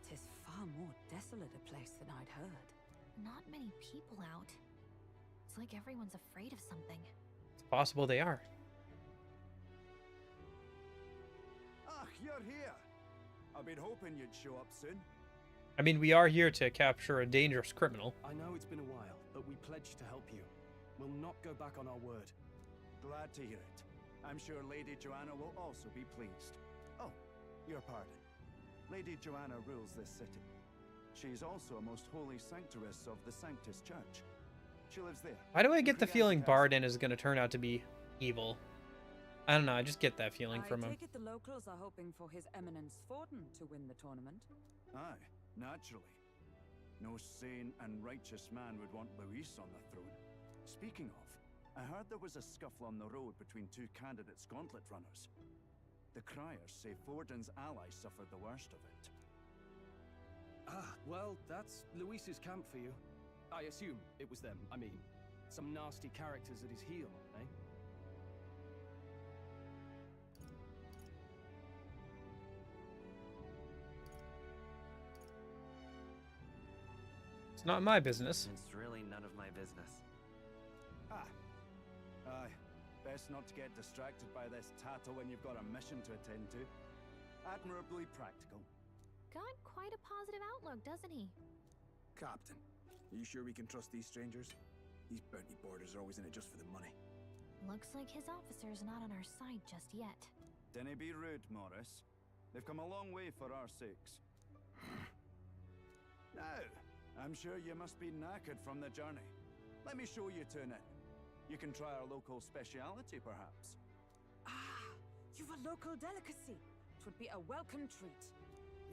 Tis far more desolate a place than I'd heard. Not many people out. It's like everyone's afraid of something. It's possible they are. Ah, you're here. I've been hoping you'd show up soon. I mean, we are here to capture a dangerous criminal. I know it's been a while, but we pledged to help you. We'll not go back on our word. Glad to hear it. I'm sure Lady Joanna will also be pleased. Oh, your pardon. Lady Joanna rules this city. She's also a most holy sanctuaress of the Sanctus Church. She lives there. Why do I get the feeling Bardin is going to turn out to be evil? I don't know, I just get that feeling from him. I take it the locals are hoping for His Eminence Forden to win the tournament. Aye, naturally. No sane and righteous man would want Luis on the throne. Speaking of, I heard there was a scuffle on the road between two candidates gauntlet runners. The criers say Forden's allies suffered the worst of it. Ah, well, that's Luis's camp for you. I assume it was them. I mean, some nasty characters at his heel, eh? It's not my business. It's really none of my business. Ah. Aye. Best not to get distracted by this tattle when you've got a mission to attend to. Admirably practical. Got quite a positive outlook, doesn't he? Captain, are you sure we can trust these strangers? These bounty boarders are always in it just for the money. Looks like his officer's not on our side just yet. Dinna be rude, Morris. They've come a long way for our sakes. Now, I'm sure you must be knackered from the journey. Let me show you to an inn. You can try our local speciality, perhaps. Ah, you've a local delicacy. 'Twould be a welcome treat.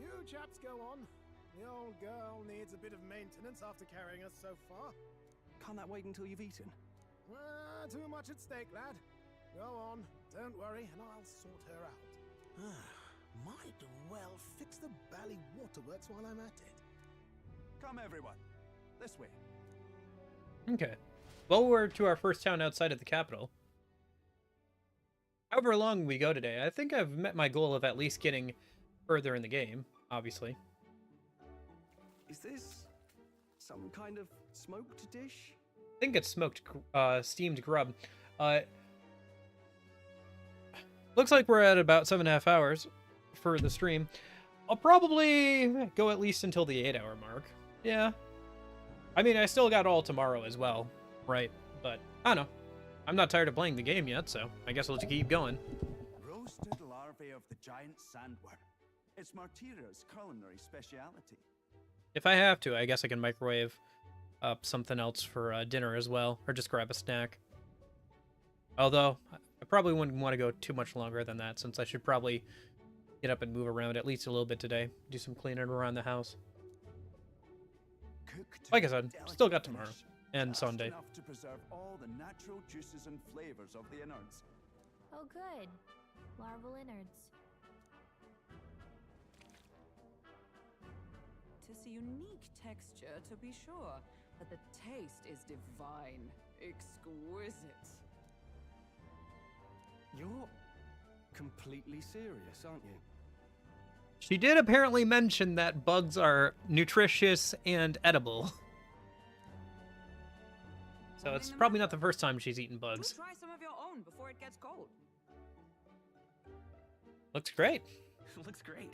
You chaps go on. The old girl needs a bit of maintenance after carrying us so far. Can't that wait until you've eaten? Too much at stake, lad. Go on, don't worry, and I'll sort her out. Might well fix the Bally Waterworks while I'm at it. Come, everyone. This way. Okay. Well, we're to our first town outside of the capital. However long we go today, I think I've met my goal of at least getting further in the game, obviously. Is this some kind of smoked dish? I think it's smoked, steamed grub. Looks like we're at about 7.5 hours for the stream. I'll probably go at least until the 8-hour mark. Yeah. I mean, I still got all tomorrow as well, right? But, I don't know. I'm not tired of playing the game yet, so I guess I'll just keep going. Roasted larvae of the giant sandworm. It's Martira's culinary speciality. If I have to, I guess I can microwave up something else for dinner as well, or just grab a snack. Although, I probably wouldn't want to go too much longer than that, since I should probably get up and move around at least a little bit today. Do some cleaning around the house. Like I said, still got tomorrow and Sunday. Enough to preserve all the natural juices and flavors of the innards. Oh, good. Larval innards. Tis a unique texture, to be sure, but the taste is divine. Exquisite. You're completely serious, aren't you? She did apparently mention that bugs are nutritious and edible. So it's probably not the first time she's eaten bugs. Try some of your own before it gets cold. Looks great. Looks great.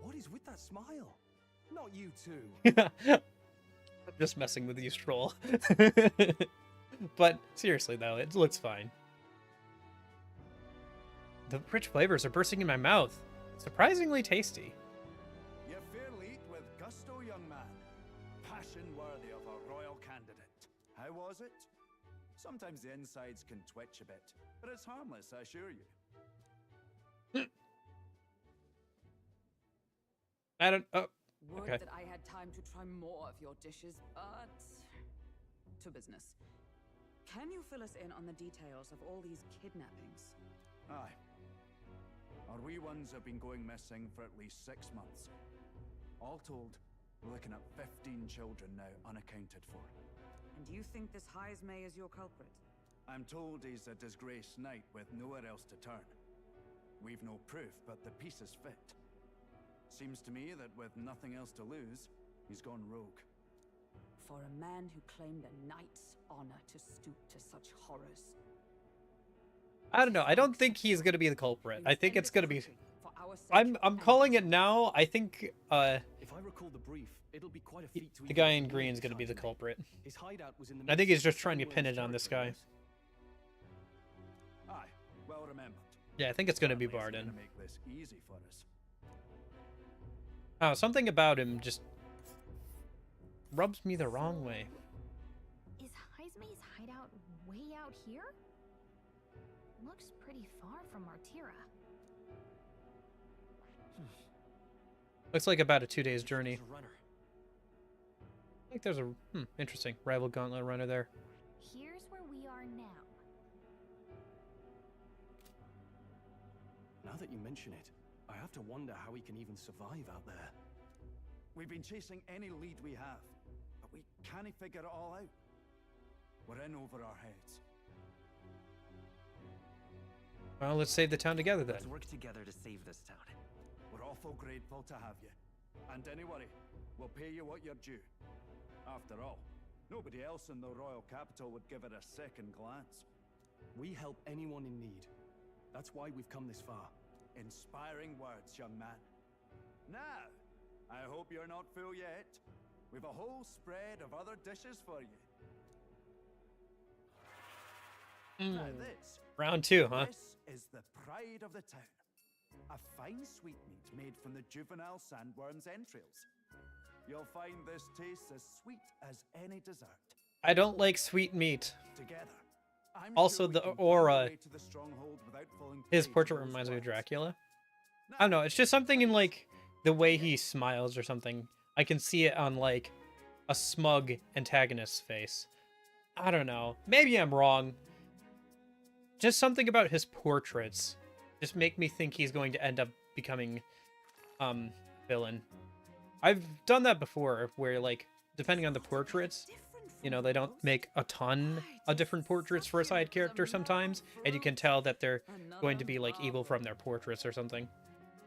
What is with that smile? Not you two. I'm just messing with you, Stroll. But seriously, though, it looks fine. The rich flavors are bursting in my mouth. Surprisingly tasty. You fairly eat with gusto, young man. Passion worthy of a royal candidate. How was it? Sometimes the insides can twitch a bit, but it's harmless, I assure you. I don't... Oh, Would okay. that I had time to try more of your dishes, but... to business. Can you fill us in on the details of all these kidnappings? Aye. Our wee ones have been going missing for at least 6 months. All told, we're looking at 15 children now unaccounted for. And you think this Heismay is your culprit? I'm told he's a disgraced knight with nowhere else to turn. We've no proof, but the pieces fit. Seems to me that with nothing else to lose, he's gone rogue. For a man who claimed a knight's honor to stoop to such horrors. I don't know. I don't think he's gonna be the culprit. I think it's gonna be. I'm calling it now. I think If I recall the brief, it'll be quite a feat to the guy in green is gonna be the culprit. His hideout was in the I think he's just trying to pin it on this guy. Aye, well remembered. Yeah, I think it's gonna be Certainly isn't Barden. gonna make this easy for us. Oh, something about him just rubs me the wrong way. Is Heismay's hideout way out here? Looks pretty far from Martira. Looks like about a 2 days journey. I think there's a interesting rival gauntlet runner there. Here's where we are now. Now that you mention it, I have to wonder how he can even survive out there. We've been chasing any lead we have, but we can't figure it all out. We're in over our heads. Well, let's save the town together then. Let's work together to save this town. We're awful grateful to have you. And don't worry, we'll pay you what you're due. After all, nobody else in the royal capital would give it a second glance. We help anyone in need. That's why we've come this far. Inspiring words, young man. Now, I hope you're not full yet. We've a whole spread of other dishes for you. Now this, Round 2, huh? This is the pride of the town. A fine sweetmeat made from the juvenile sandworm's entrails. You'll find this tastes as sweet as any dessert. I don't like sweet meat. Together, I'm Also, sure we the can find aura. our way to the stronghold without falling His prey to portrait those reminds me of plans. Dracula. I don't know. It's just something in like the way he smiles or something. I can see it on like a smug antagonist's face. I don't know. Maybe I'm wrong. Just something about his portraits just make me think he's going to end up becoming villain. I've done that before where like depending on the portraits, you know, they don't make a ton of different portraits for a side character sometimes, and you can tell that they're going to be like evil from their portraits or something.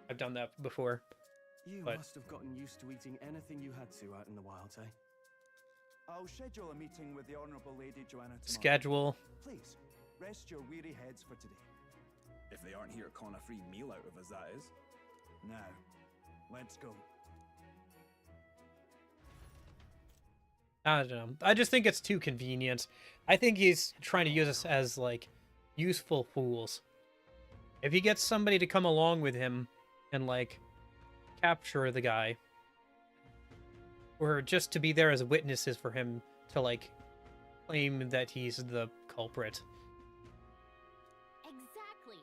I've done that before. You But must have gotten used to eating anything you had to out in the wilds, eh? I'll schedule a meeting with the Honourable Lady Joanna tomorrow. Schedule. Please, rest your weary heads for today. If they aren't here calling a free meal out of us, that is. Now, let's go. I don't know. I just think it's too convenient. I think he's trying to use us as, like, useful fools. If he gets somebody to come along with him and, like, capture the guy, or just to be there as witnesses for him to, like, claim that he's the culprit. Exactly.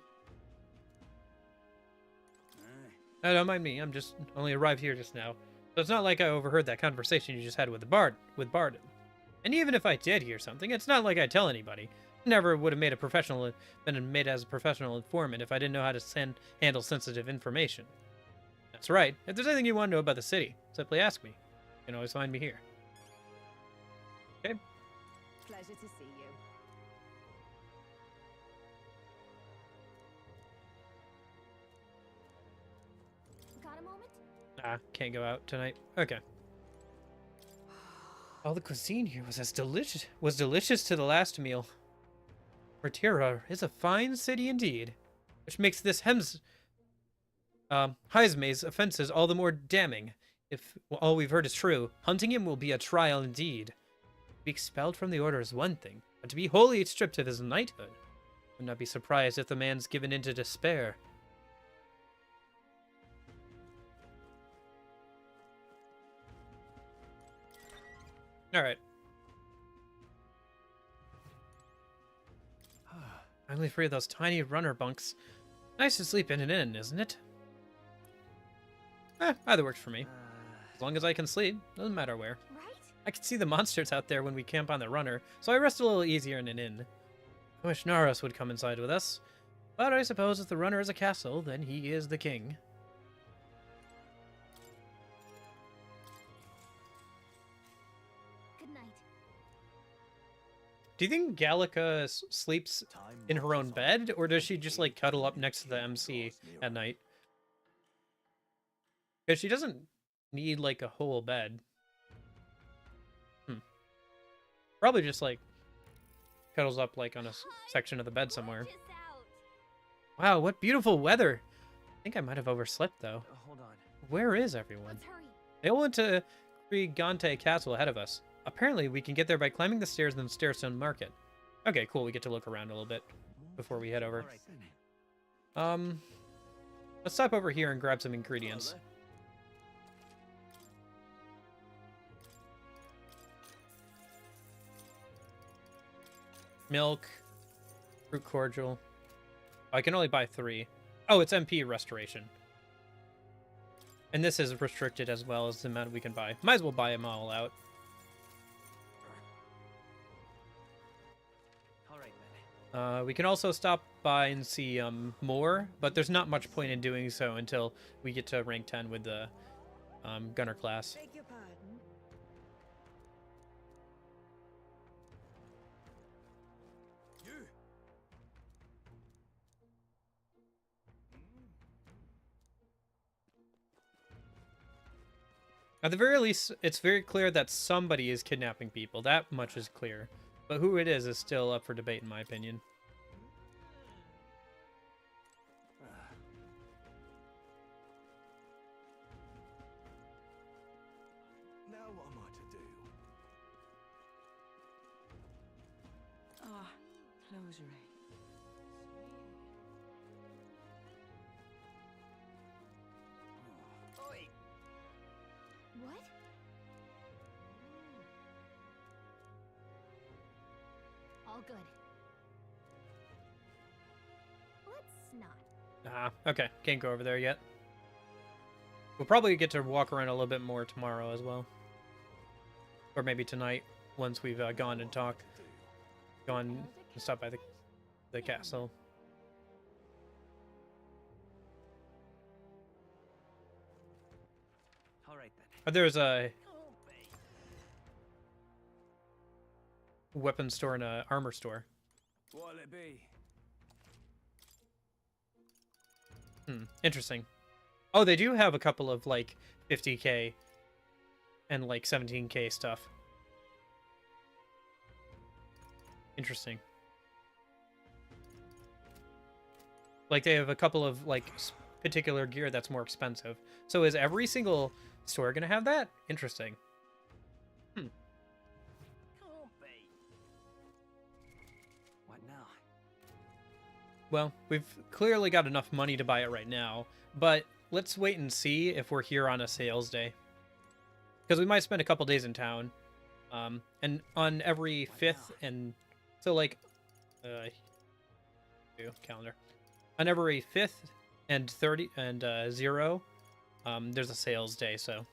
Oh, don't mind me. I'm just only arrived here just now. So it's not like I overheard that conversation you just had with Barden. And even if I did hear something, it's not like I'd tell anybody. Never would have been made as a professional informant if I didn't know how to handle sensitive information. That's right. If there's anything you want to know about the city, simply ask me. You can always find me here. Okay. Pleasure to see you. Got a moment? Ah, can't go out tonight. Okay. All the cuisine here was delicious to the last meal. Martira is a fine city indeed, which makes this Heismay's offenses all the more damning. If all we've heard is true, hunting him will be a trial indeed. To be expelled from the order is one thing, but to be wholly stripped of his knighthood, would not be surprised if the man's given in to despair. Alright. Finally free of those tiny runner bunks. Nice to sleep in an inn, isn't it? Either works for me. As long as I can sleep, doesn't matter where. Right? I can see the monsters out there when we camp on the runner, so I rest a little easier in an inn. I wish Naros would come inside with us. But I suppose if the runner is a castle, then he is the king. Good night. Do you think Gallica sleeps in her own bed, or does she just like cuddle up next to the MC at night? Because she doesn't need like a whole bed. Probably just like cuddles up like on a section of the bed somewhere. Wow, what beautiful weather! I think I might have overslept though. Hold on. Where is everyone? They all went to Gigante Castle ahead of us. Apparently, we can get there by climbing the stairs in the Stairstone Market. Okay, cool. We get to look around a little bit before we head over. Let's stop over here and grab some ingredients. Milk, fruit cordial. Oh, I can only buy 3. Oh, it's MP restoration. And this is restricted as well as the amount we can buy. Might as well buy them all out. We can also stop by and see more, but there's not much point in doing so until we get to rank 10 with the gunner class. Beg your pardon. At the very least, it's very clear that somebody is kidnapping people. That much is clear. But who it is still up for debate, in my opinion. Now what am I to do? Ah, closure. What? All good. Let's not. Ah, okay. Can't go over there yet. We'll probably get to walk around a little bit more tomorrow as well. Or maybe tonight, once we've gone and talked. Gone and stopped by the castle. Alright then. There's a weapon store and a armor store. What'll it be? Interesting. Oh, they do have a couple of like 50k and like 17k stuff. Interesting. Like they have a couple of like particular gear that's more expensive. So is every single store gonna have that? Interesting. What now? Well, we've clearly got enough money to buy it right now, but let's wait and see if we're here on a sales day. Because we might spend a couple days in town. And on every 5th and... So, like... calendar. On every 5th and 30 and 0, there's a sales day, so...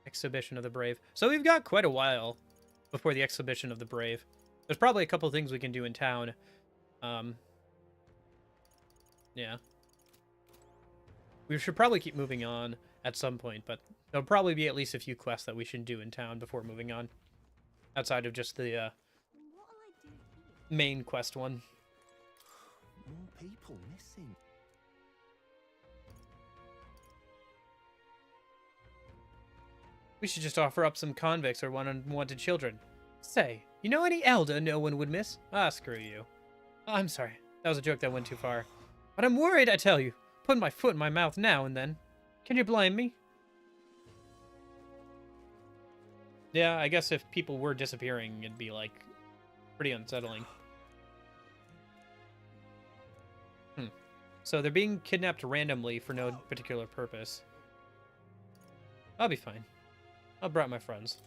Exhibition of the Brave. So we've got quite a while before the Exhibition of the Brave. There's probably a couple things we can do in town. Yeah. We should probably keep moving on at some point, but there'll probably be at least a few quests that we should do in town before moving on. Outside of just the main quest one. More people missing. We should just offer up some convicts or unwanted children. Say, you know any elder no one would miss? Ah, screw you. I'm sorry. That was a joke that went too far. But I'm worried, I tell you. Putting my foot in my mouth now and then. Can you blame me? Yeah, I guess if people were disappearing, it'd be, like, pretty unsettling. So they're being kidnapped randomly for no particular purpose. I'll be fine. I brought my friends.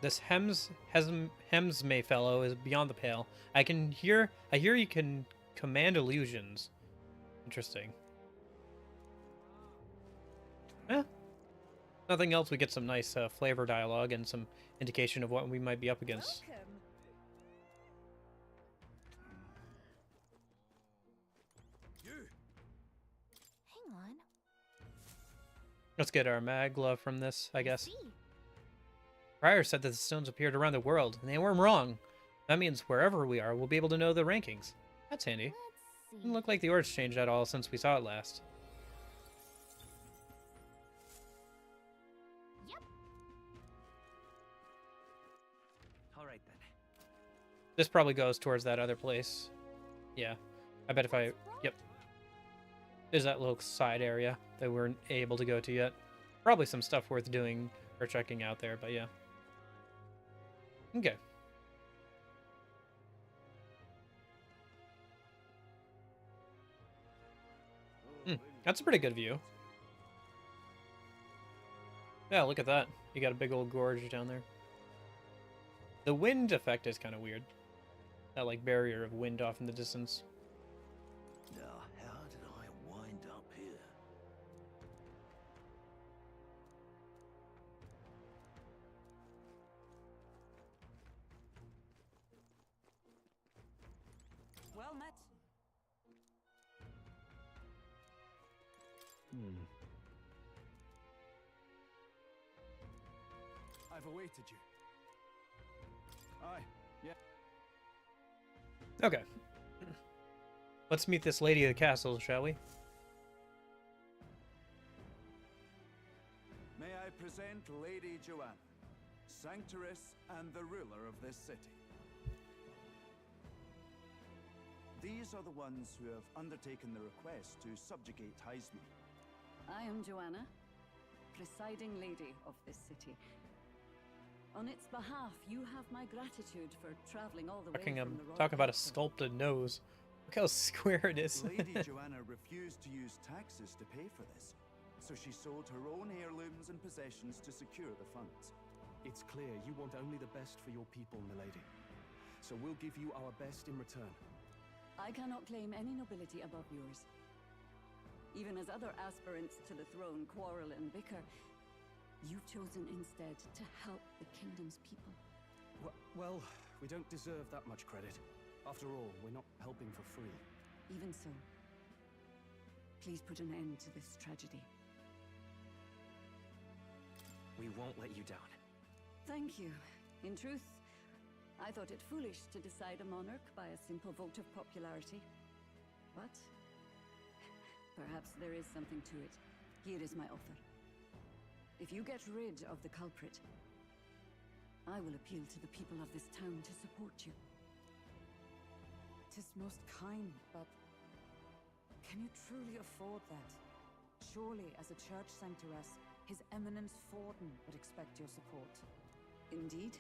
This Hemsmay fellow is beyond the pale. I hear you can command illusions. Interesting. Nothing else, we get some nice flavor dialogue and some indication of what we might be up against. Hang on. Let's get our magla from this, I guess. Prior said that the stones appeared around the world, and they weren't wrong. That means wherever we are, we'll be able to know the rankings. That's handy. Doesn't look like the orders changed at all since we saw it last. This probably goes towards that other place. Yeah. I bet if I... Yep. There's that little side area that we weren't able to go to yet. Probably some stuff worth doing or checking out there, but yeah. Okay. That's a pretty good view. Yeah, look at that. You got a big old gorge down there. The wind effect is kind of weird. That, like, barrier of wind off in the distance. Now, how did I wind up here? Well met. I've awaited you. Aye, yeah. Okay. Let's meet this lady of the castle, shall we? May I present Lady Joanna, Sanctoress and the ruler of this city. These are the ones who have undertaken the request to subjugate Heisman. I am Joanna, presiding lady of this city. On its behalf, you have my gratitude for traveling all the way from the royal Talk about a capital. sculpted nose. Look how square it is. Lady Joanna refused to use taxes to pay for this, so she sold her own heirlooms and possessions to secure the funds. It's clear you want only the best for your people, milady. So we'll give you our best in return. I cannot claim any nobility above yours. Even as other aspirants to the throne quarrel and bicker, you've chosen instead to help the kingdom's people. Well, we don't deserve that much credit. After all, we're not helping for free. Even so, please put an end to this tragedy. We won't let you down. Thank you. In truth, I thought it foolish to decide a monarch by a simple vote of popularity. But perhaps there is something to it. Here is my offer. If you get rid of the culprit, I will appeal to the people of this town to support you. 'Tis most kind, but can you truly afford that? Surely, as a church sanctoress, His Eminence Forden would expect your support. Indeed.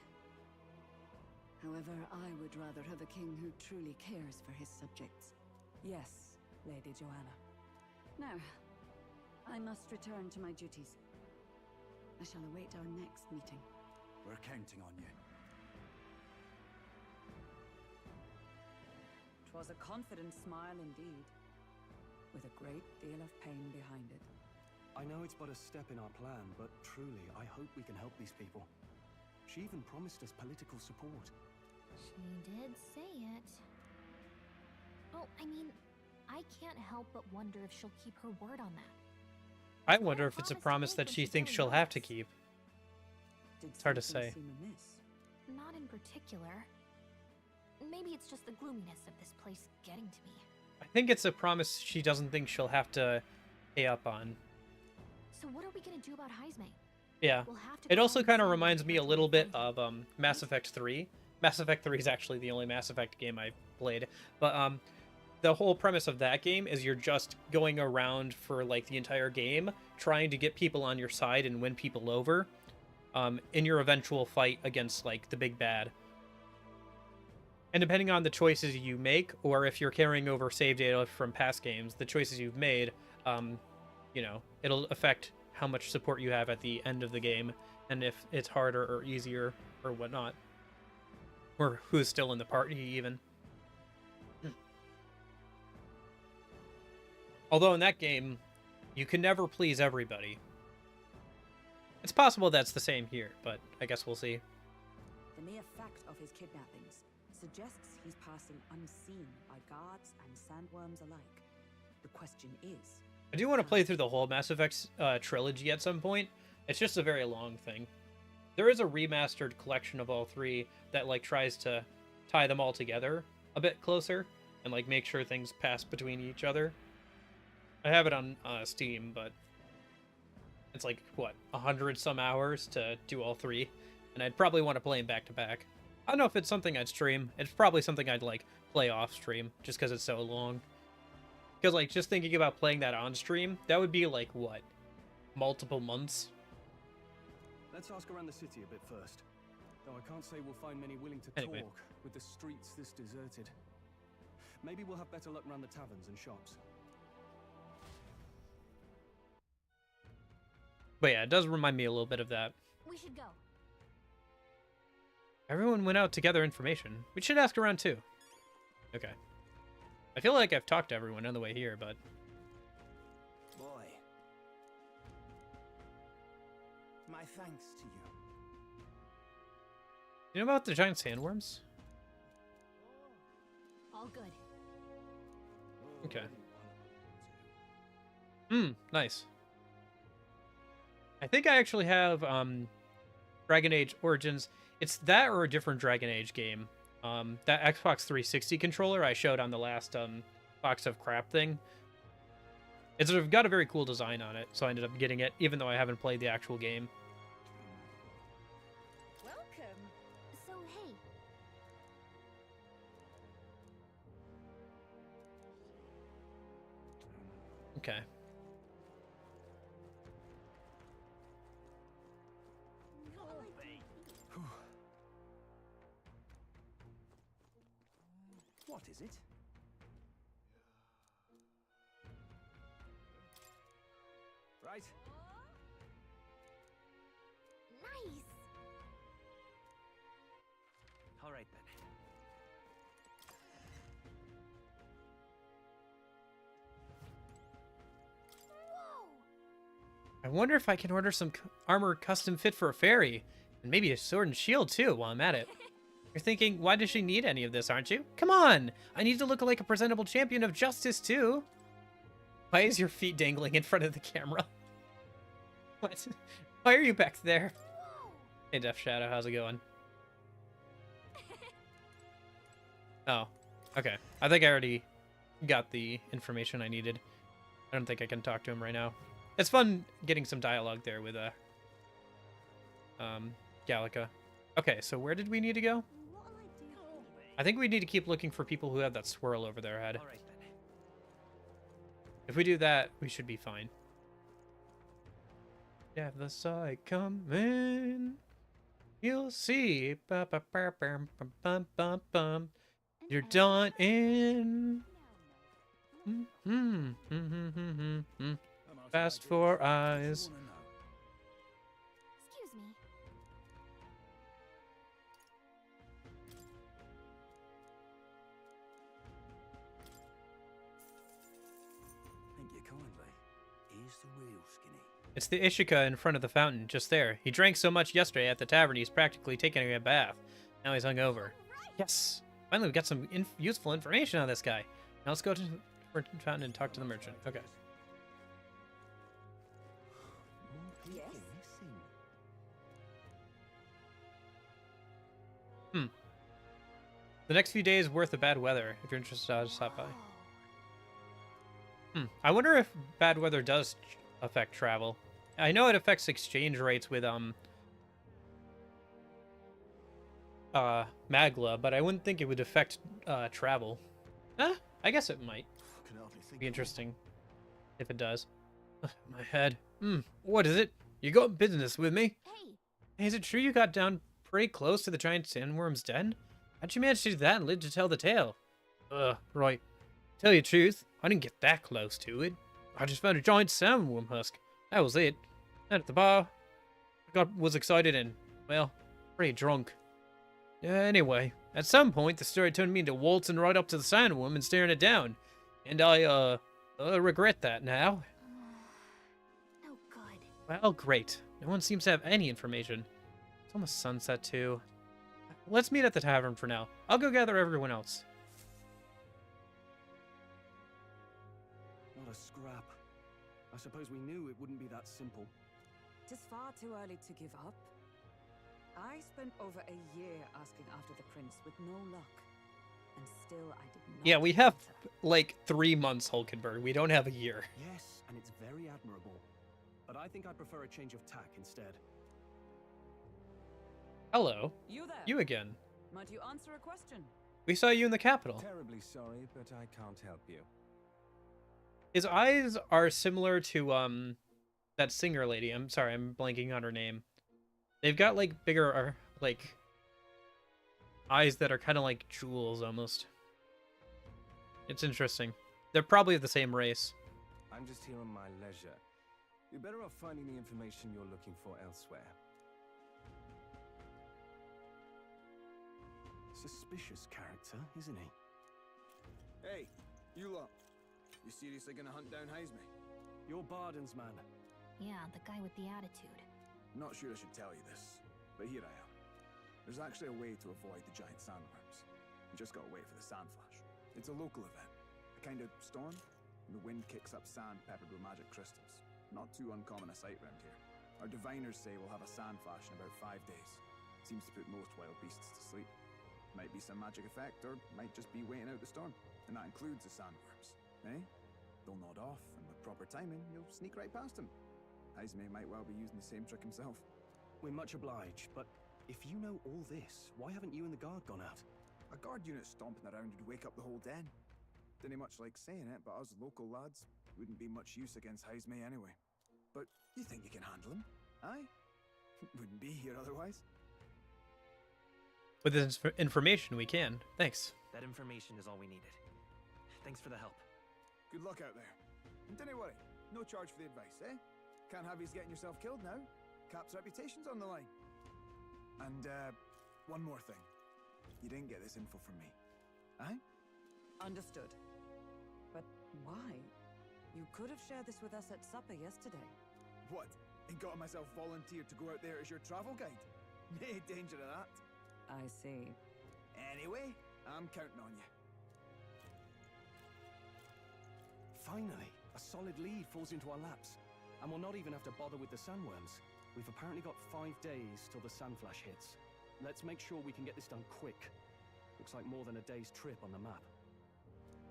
However, I would rather have a king who truly cares for his subjects. Yes, Lady Joanna. Now, I must return to my duties. I shall await our next meeting. We're counting on you. 'Twas a confident smile indeed, with a great deal of pain behind it. I know it's but a step in our plan, but truly, I hope we can help these people. She even promised us political support. She did say it. Oh, I mean, I can't help but wonder if she'll keep her word on that. I wonder if it's a promise that she thinks she'll have to keep. It's hard to say. Not in particular. Maybe it's just the gloominess of this place getting to me. I think it's a promise she doesn't think she'll have to pay up on. So what are we gonna do about Heisme? Yeah. We'll have to It also kind of reminds me a little bit of Mass Effect 3. Mass Effect 3 is actually the only Mass Effect game I've played. But the whole premise of that game is you're just going around for like the entire game, trying to get people on your side and win people over in your eventual fight against like the big bad. And depending on the choices you make, or if you're carrying over save data from past games, the choices you've made, you know, it'll affect how much support you have at the end of the game, and if it's harder or easier or whatnot, or who's still in the party even. Although in that game, you can never please everybody. it's possible that's the same here, but I guess we'll see. The mere fact of his kidnappings suggests he's passing unseen by guards and sandworms alike. The question is... I do want to play through the whole Mass Effect trilogy at some point. It's just a very long thing. There is a remastered collection of all three that like tries to tie them all together a bit closer and like make sure things pass between each other. I have it on Steam, but it's like, what, 100 some hours to do all three, and I'd probably want to play them back to back. I don't know if it's something I'd stream. It's probably something I'd like play off stream just because it's so long. Because like just thinking about playing that on stream, that would be like what, multiple months? Let's ask around the city a bit first. Though I can't say we'll find many willing to Anyway. talk with the streets this deserted. Maybe we'll have better luck around the taverns and shops. But yeah, it does remind me a little bit of that. We should go. Everyone went out to gather information. We should ask around too. Okay. I feel like I've talked to everyone on the way here, but... Boy. My thanks to you. You know about the giant sandworms? All good. Okay. Nice. I think I actually have Dragon Age Origins. It's that or a different Dragon Age game. That Xbox 360 controller I showed on the last Box of Crap thing. It's got a very cool design on it, so I ended up getting it, even though I haven't played the actual game. Welcome. So, hey. Okay. What is it? Right. Nice. All right then. I wonder if I can order some armor custom fit for a fairy. And maybe a sword and shield too while I'm at it. You're thinking, why does she need any of this, aren't you? Come on! I need to look like a presentable champion of justice too! Why is your feet dangling in front of the camera? What? Why are you back there? Hey, Death Shadow, how's it going? Oh, okay. I think I already got the information I needed. I don't think I can talk to him right now. It's fun getting some dialogue there with Gallica. Okay, so where did we need to go? I think we need to keep looking for people who have that swirl over their head. All right then. If we do that, we should be fine. Yeah, the side coming. You'll see. Ba, ba, ba, bum, bum, bum, bum, bum. You're done in. Fast 4 eyes. Excuse me. Thank you kindly. Here's the real skinny. It's the Ishika in front of the fountain, just there. He drank so much yesterday at the tavern he's practically taking a bath. Now he's hungover. Yes! Finally we got some useful information on this guy. Now let's go to the fountain and talk to the merchant. Okay. Yes? The next few days worth of bad weather. If you're interested, I'll stop by. I wonder if bad weather does affect travel. I know it affects exchange rates with Magla, but I wouldn't think it would affect travel. I guess it might. Be interesting if it does. My head. What is it? You got business with me? Hey, is it true you got down pretty close to the giant sandworm's den? How'd you manage to do that and live to tell the tale? Right. Tell you the truth, I didn't get that close to it. I just found a giant sandworm husk. That was it. And at the bar, I was excited and, well, pretty drunk. Anyway, at some point, the story turned me into waltzing right up to the sandworm and staring it down. And I regret that now. Oh, good. Well, great. No one seems to have any information. It's almost sunset, too. Let's meet at the tavern for now. I'll go gather everyone else. Not a scrap. I suppose we knew it wouldn't be that simple. 'Tis far too early to give up. I spent over a year asking after the prince with no luck. And still I did not. Yeah, we have, like, 3 months, Hulkenberg. We don't have a year. Yes, and it's very admirable. But I think I'd prefer a change of tack instead. Hello. You there? You again. Might you answer a question? We saw you in the capital. Terribly sorry, but I can't help you. His eyes are similar to, that singer lady. I'm sorry, I'm blanking on her name. They've got, like, bigger, like, eyes that are kind of like jewels, almost. It's interesting. They're probably the same race. I'm just here on my leisure. You're better off finding the information you're looking for elsewhere. Suspicious character, isn't he? Hey, you lot. You seriously gonna hunt down Heisme? You're Barden's man. Yeah, the guy with the attitude. Not sure I should tell you this, but here I am. There's actually a way to avoid the giant sandworms. You just gotta wait for the sand flash. It's a local event, a kind of storm, and the wind kicks up sand peppered with magic crystals. Not too uncommon a sight round here. Our diviners say we'll have a sand flash in about 5 days. Seems to put most wild beasts to sleep. Might be some magic effect, or might just be waiting out the storm. And that includes the sandworms, eh? They'll nod off, and with proper timing, you'll sneak right past them. Heisme might well be using the same trick himself. We're much obliged, but if you know all this, why haven't you and the guard gone out? A guard unit stomping around would wake up the whole den. Didn't much like saying it, but us local lads wouldn't be much use against Heisme anyway. But you think you can handle him? Aye? Wouldn't be here otherwise. With this information, we can. Thanks. That information is all we needed. Thanks for the help. Good luck out there. And don't worry, no charge for the advice, eh? Can't have you getting yourself killed now. Cap's reputation's on the line. And, one more thing. You didn't get this info from me. Aye? Understood. But why? You could have shared this with us at supper yesterday. What? And got myself volunteered to go out there as your travel guide? No danger of that. I see. Anyway, I'm counting on you. Finally, a solid lead falls into our laps. And we'll not even have to bother with the sandworms. We've apparently got 5 days till the sand flash hits. Let's make sure we can get this done quick. Looks like more than a day's trip on the map.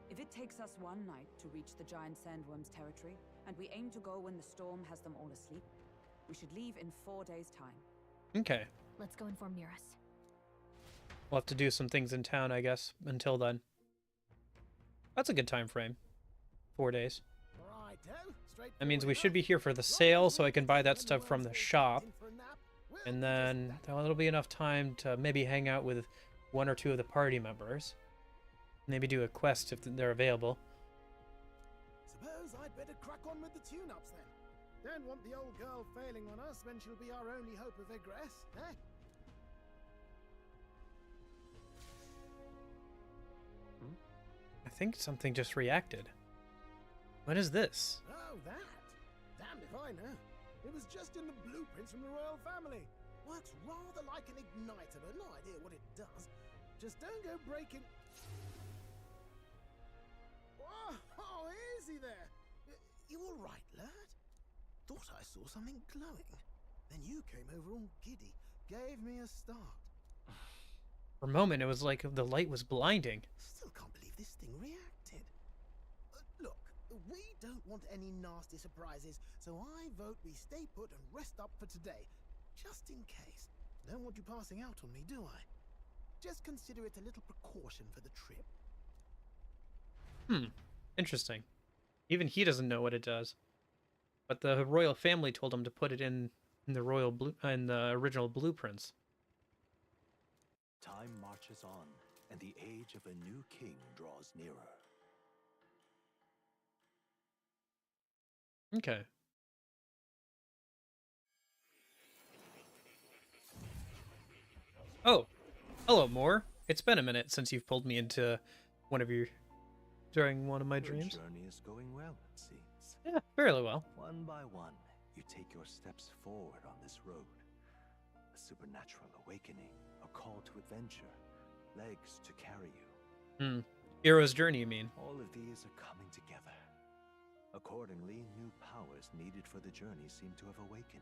If it takes us one night to reach the giant sandworms' territory, and we aim to go when the storm has them all asleep, we should leave in 4 days' time. Okay. Let's go inform Nearest. We'll have to do some things in town, I guess, until then. That's a good time frame. 4 days. That means we should be here for the sale, so I can buy that stuff from the shop. And then that'll be enough time to maybe hang out with 1 or 2 of the party members. Maybe do a quest if they're available. Suppose I'd better crack on with the tune-ups then. Don't want the old girl failing on us when she'll be our only hope of egress, eh? I think something just reacted. What is this? Oh, that? Damned if I know. It was just in the blueprints from the royal family. Works rather like an igniter, but no idea what it does. Just don't go breaking... Oh, easy there. You all right, lad? Thought I saw something glowing. Then you came over all giddy, gave me a start. For a moment, it was like the light was blinding. Still can't believe this thing reacted. Look, we don't want any nasty surprises, so I vote we stay put and rest up for today. Just in case. Don't want you passing out on me, do I? Just consider it a little precaution for the trip. Interesting. Even he doesn't know what it does. But the royal family told him to put it in the original blueprints. Time marches on, and the age of a new king draws nearer. Okay. Oh, hello, Moore. It's been a minute since you've pulled me into during one of my dreams. Your journey is going well, it seems. Yeah, fairly well. One by one, you take your steps forward on this road. A supernatural awakening, a call to adventure, legs to carry you. Hero's journey, you mean? All of these are coming together. Accordingly, new powers needed for the journey seem to have awakened.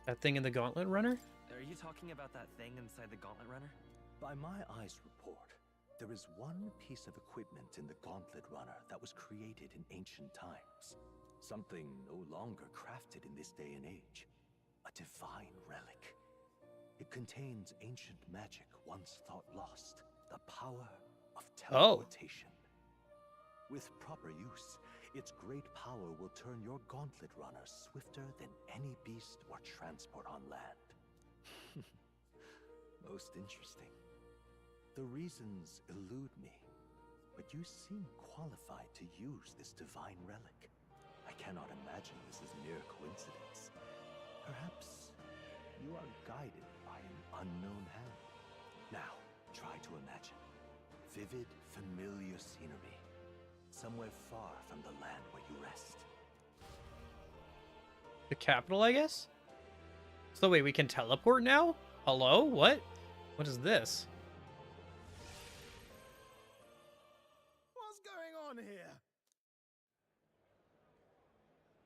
That thing in the Gauntlet Runner? Are you talking about that thing inside the Gauntlet Runner? By my eyes report, there is one piece of equipment in the Gauntlet Runner that was created in ancient times. Something no longer crafted in this day and age. A divine relic. It contains ancient magic once thought lost. The power of teleportation. With proper use, its great power will turn your Gauntlet Runner swifter than any beast or transport on land. Most interesting. The reasons elude me, but you seem qualified to use this divine relic. I cannot imagine this is mere coincidence. Perhaps you are guided by an unknown hand. Now, try to imagine. Vivid, familiar scenery. Somewhere far from the land where you rest. The capital, I guess? So wait, we can teleport now? Hello? What? What is this? What's going on here?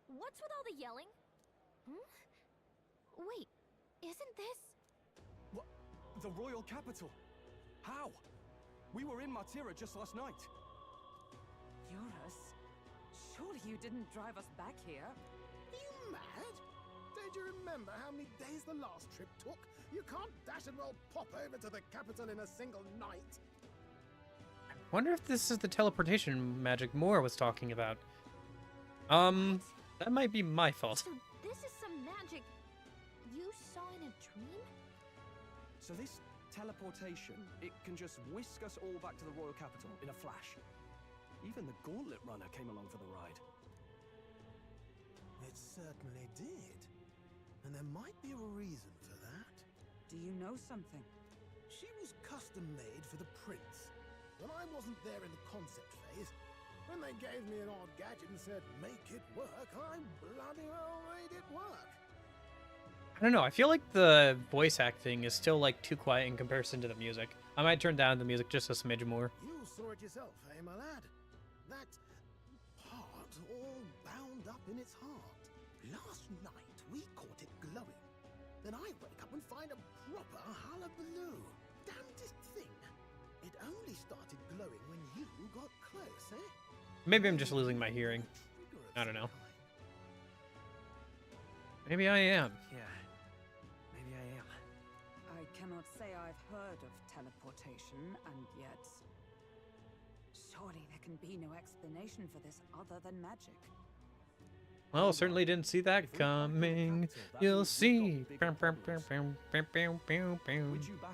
What's with all the yelling? Wait, isn't this... What? The royal capital? How? We were in Martira just last night. Eurus, surely you didn't drive us back here? Are you mad? Don't you remember how many days the last trip took? You can't dash and roll pop over to the capital in a single night. Wonder if this is the teleportation magic Moore was talking about. That might be my fault. So this is some magic you saw in a dream? So this teleportation, it can just whisk us all back to the royal capital in a flash. Even the Gauntlet Runner came along for the ride. It certainly did. And there might be a reason for that. Do you know something? She was custom made for the prince. When I wasn't there in the concept phase, when they gave me an odd gadget and said, make it work, I bloody well made it work. I don't know. I feel like the voice acting is still like too quiet in comparison to the music. I might turn down the music just a smidge more. You saw it yourself, eh, my lad? That part all bound up in its heart. Last night, we caught it glowing. Then I wake up and find a proper hullabaloo. Damnedest thing. It only started glowing when you got close, eh? Maybe I'm just losing my hearing. I don't know. Maybe I am. Yeah, maybe I am. I cannot say I've heard of teleportation, and yet... surely there can be no explanation for this other than magic. Well, certainly didn't see that coming. You'll see. With you back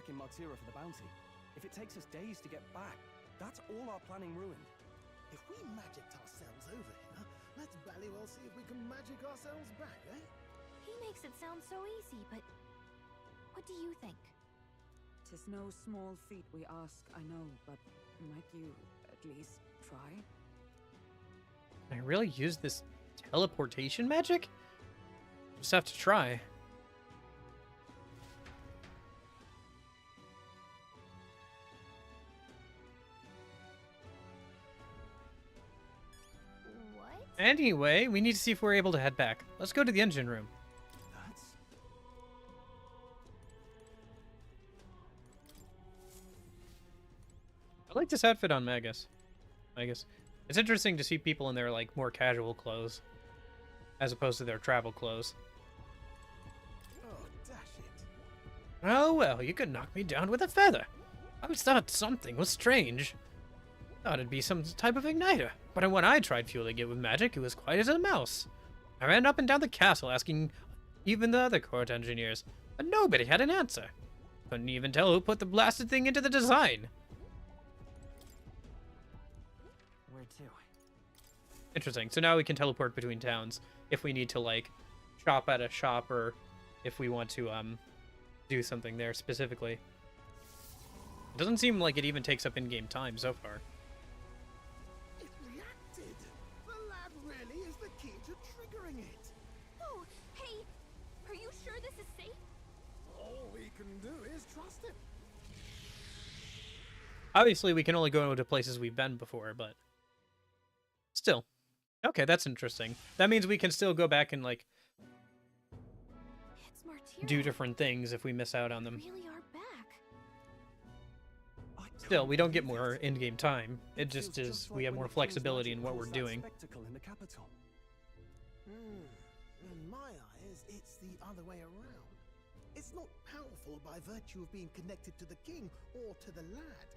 in Martira for the bounty. If it takes us days to get back, that's all our planning ruined. If we magicked ourselves over here, let's bally well see if we can magic ourselves back, eh? He makes it sound so easy, but what do you think? 'Tis no small feat we ask, I know, but might you at least try? I really use this teleportation magic? Just have to try. What? Anyway, we need to see if we're able to head back. Let's go to the engine room. I like this outfit on Magus. It's interesting to see people in their like more casual clothes as opposed to their travel clothes. Oh, dash it. Oh well, you could knock me down with a feather. I always thought something was strange. Thought it'd be some type of igniter, but when I tried fueling it with magic, it was quiet as a mouse. I ran up and down the castle asking even the other court engineers, but nobody had an answer. Couldn't even tell who put the blasted thing into the design. Where to? Interesting. So now we can teleport between towns if we need to like shop at a shop or if we want to do something there specifically. It doesn't seem like it even takes up in-game time so far. It reacted. The lad really is the key to triggering it. past it? Obviously, we can only go to places we've been before, but still. Okay, that's interesting. That means we can still go back and, like, do different things if we miss out on them. Really are back. Still, we don't get more in-game time. It just is, we have more flexibility in what we're doing. In the capital. In my eyes, it's the other way around. It's not powerful by virtue of being connected to the king or to the lad.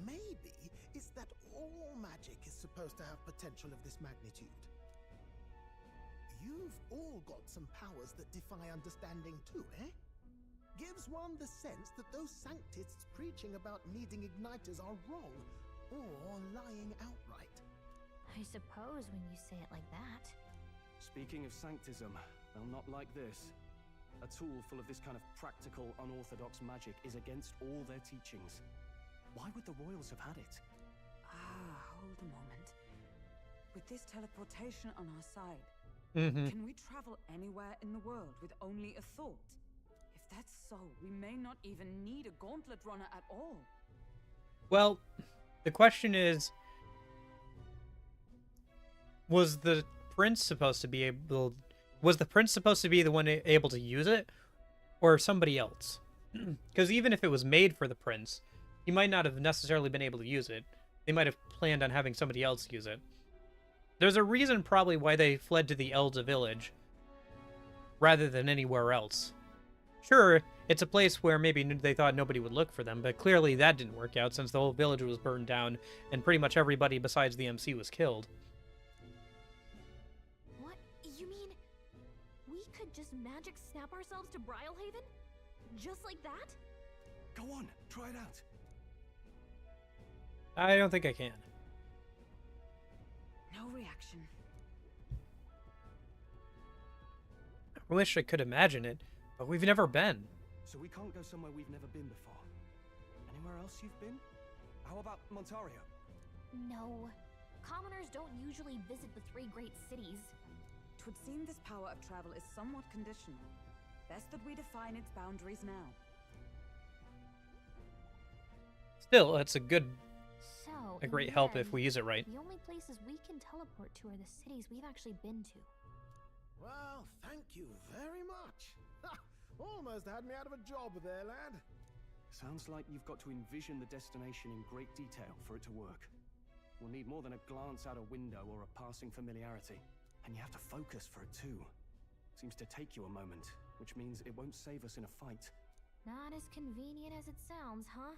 Maybe it's that all magic is supposed to have potential of this magnitude. You've all got some powers that defy understanding too, eh? Gives one the sense that those sanctists preaching about needing igniters are wrong, or lying outright. I suppose when you say it like that. Speaking of sanctism, they'll not like this. A tool full of this kind of practical, unorthodox magic is against all their teachings. Why would the royals have had it? Hold a moment. With this teleportation on our side, can we travel anywhere in the world with only a thought? If that's so, we may not even need a gauntlet runner at all. Well, the question is, was the prince supposed to be able... Was the prince supposed to be the one able to use it? Or somebody else? Because even if it was made for the prince, he might not have necessarily been able to use it. They might have planned on having somebody else use it. There's a reason probably why they fled to the Elda village rather than anywhere else. Sure, it's a place where maybe they thought nobody would look for them, but clearly that didn't work out since the whole village was burned down and pretty much everybody besides the MC was killed. What? You mean we could just magic snap ourselves to Brylehaven? Just like that? Go on, try it out. I don't think I can. No reaction. I wish I could imagine it, but we've never been. So we can't go somewhere we've never been before. Anywhere else you've been? How about Montario? No. Commoners don't usually visit the 3 great cities. 'Twould seem this power of travel is somewhat conditional. Best that we define its boundaries now. Still, it's a great in help the if we use it right. The only places we can teleport to are the cities we've actually been to. Well, thank you very much. Almost had me out of a job there, lad. Sounds like you've got to envision the destination in great detail for it to work. We'll need more than a glance out a window or a passing familiarity. And you have to focus for it too. Seems to take you a moment, which means it won't save us in a fight. Not as convenient as it sounds, huh?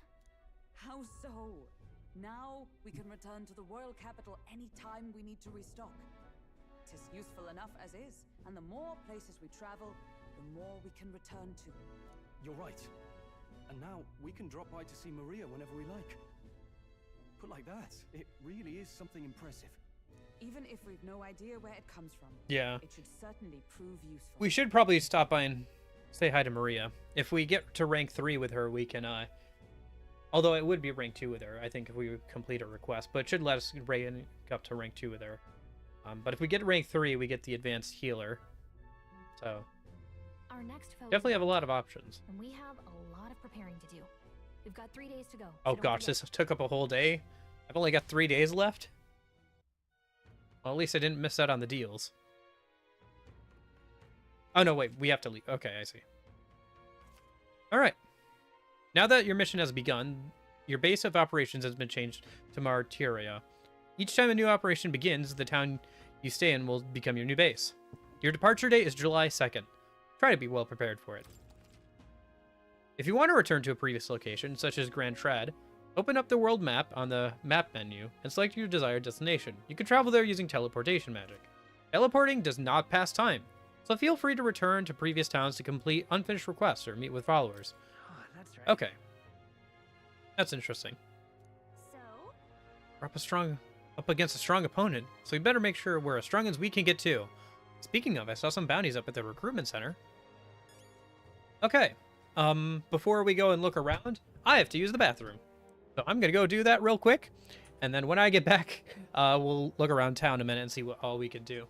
How so? Now we can return to the royal capital any time we need to restock. 'Tis useful enough as is, and the more places we travel, the more we can return to. You're right. And now we can drop by to see Maria whenever we like. Put like that, it really is something impressive. Even if we've no idea where it comes from, Yeah. it should certainly prove useful. We should probably stop by and say hi to Maria. If we get to rank 3 with her, we can, although it would be rank 2 with her, I think, if we complete a request, but it should let us rank up to rank 2 with her. But if we get to rank 3, we get the advanced healer. So, Our next foe definitely have a lot of options. and we have a lot of preparing to do. We've got 3 days to go. Oh gosh, this took up a whole day? I've only got 3 days left? Well, at least I didn't miss out on the deals. Oh no, wait, we have to leave. Okay, I see. Alright. Now that your mission has begun, your base of operations has been changed to Martyria. Each time a new operation begins, the town you stay in will become your new base. Your departure date is July 2nd. Try to be well prepared for it. If you want to return to a previous location, such as Grand Trad, open up the world map on the map menu and select your desired destination. You can travel there using teleportation magic. Teleporting does not pass time, so feel free to return to previous towns to complete unfinished requests or meet with followers. That's right. Okay. That's interesting. So? We're up against a strong opponent, so we better make sure we're as strong as we can get to. Speaking of, I saw some bounties up at the recruitment center. Okay. Before we go and look around, I have to use the bathroom. So I'm gonna go do that real quick, and then when I get back, we'll look around town a minute and see what all we can do.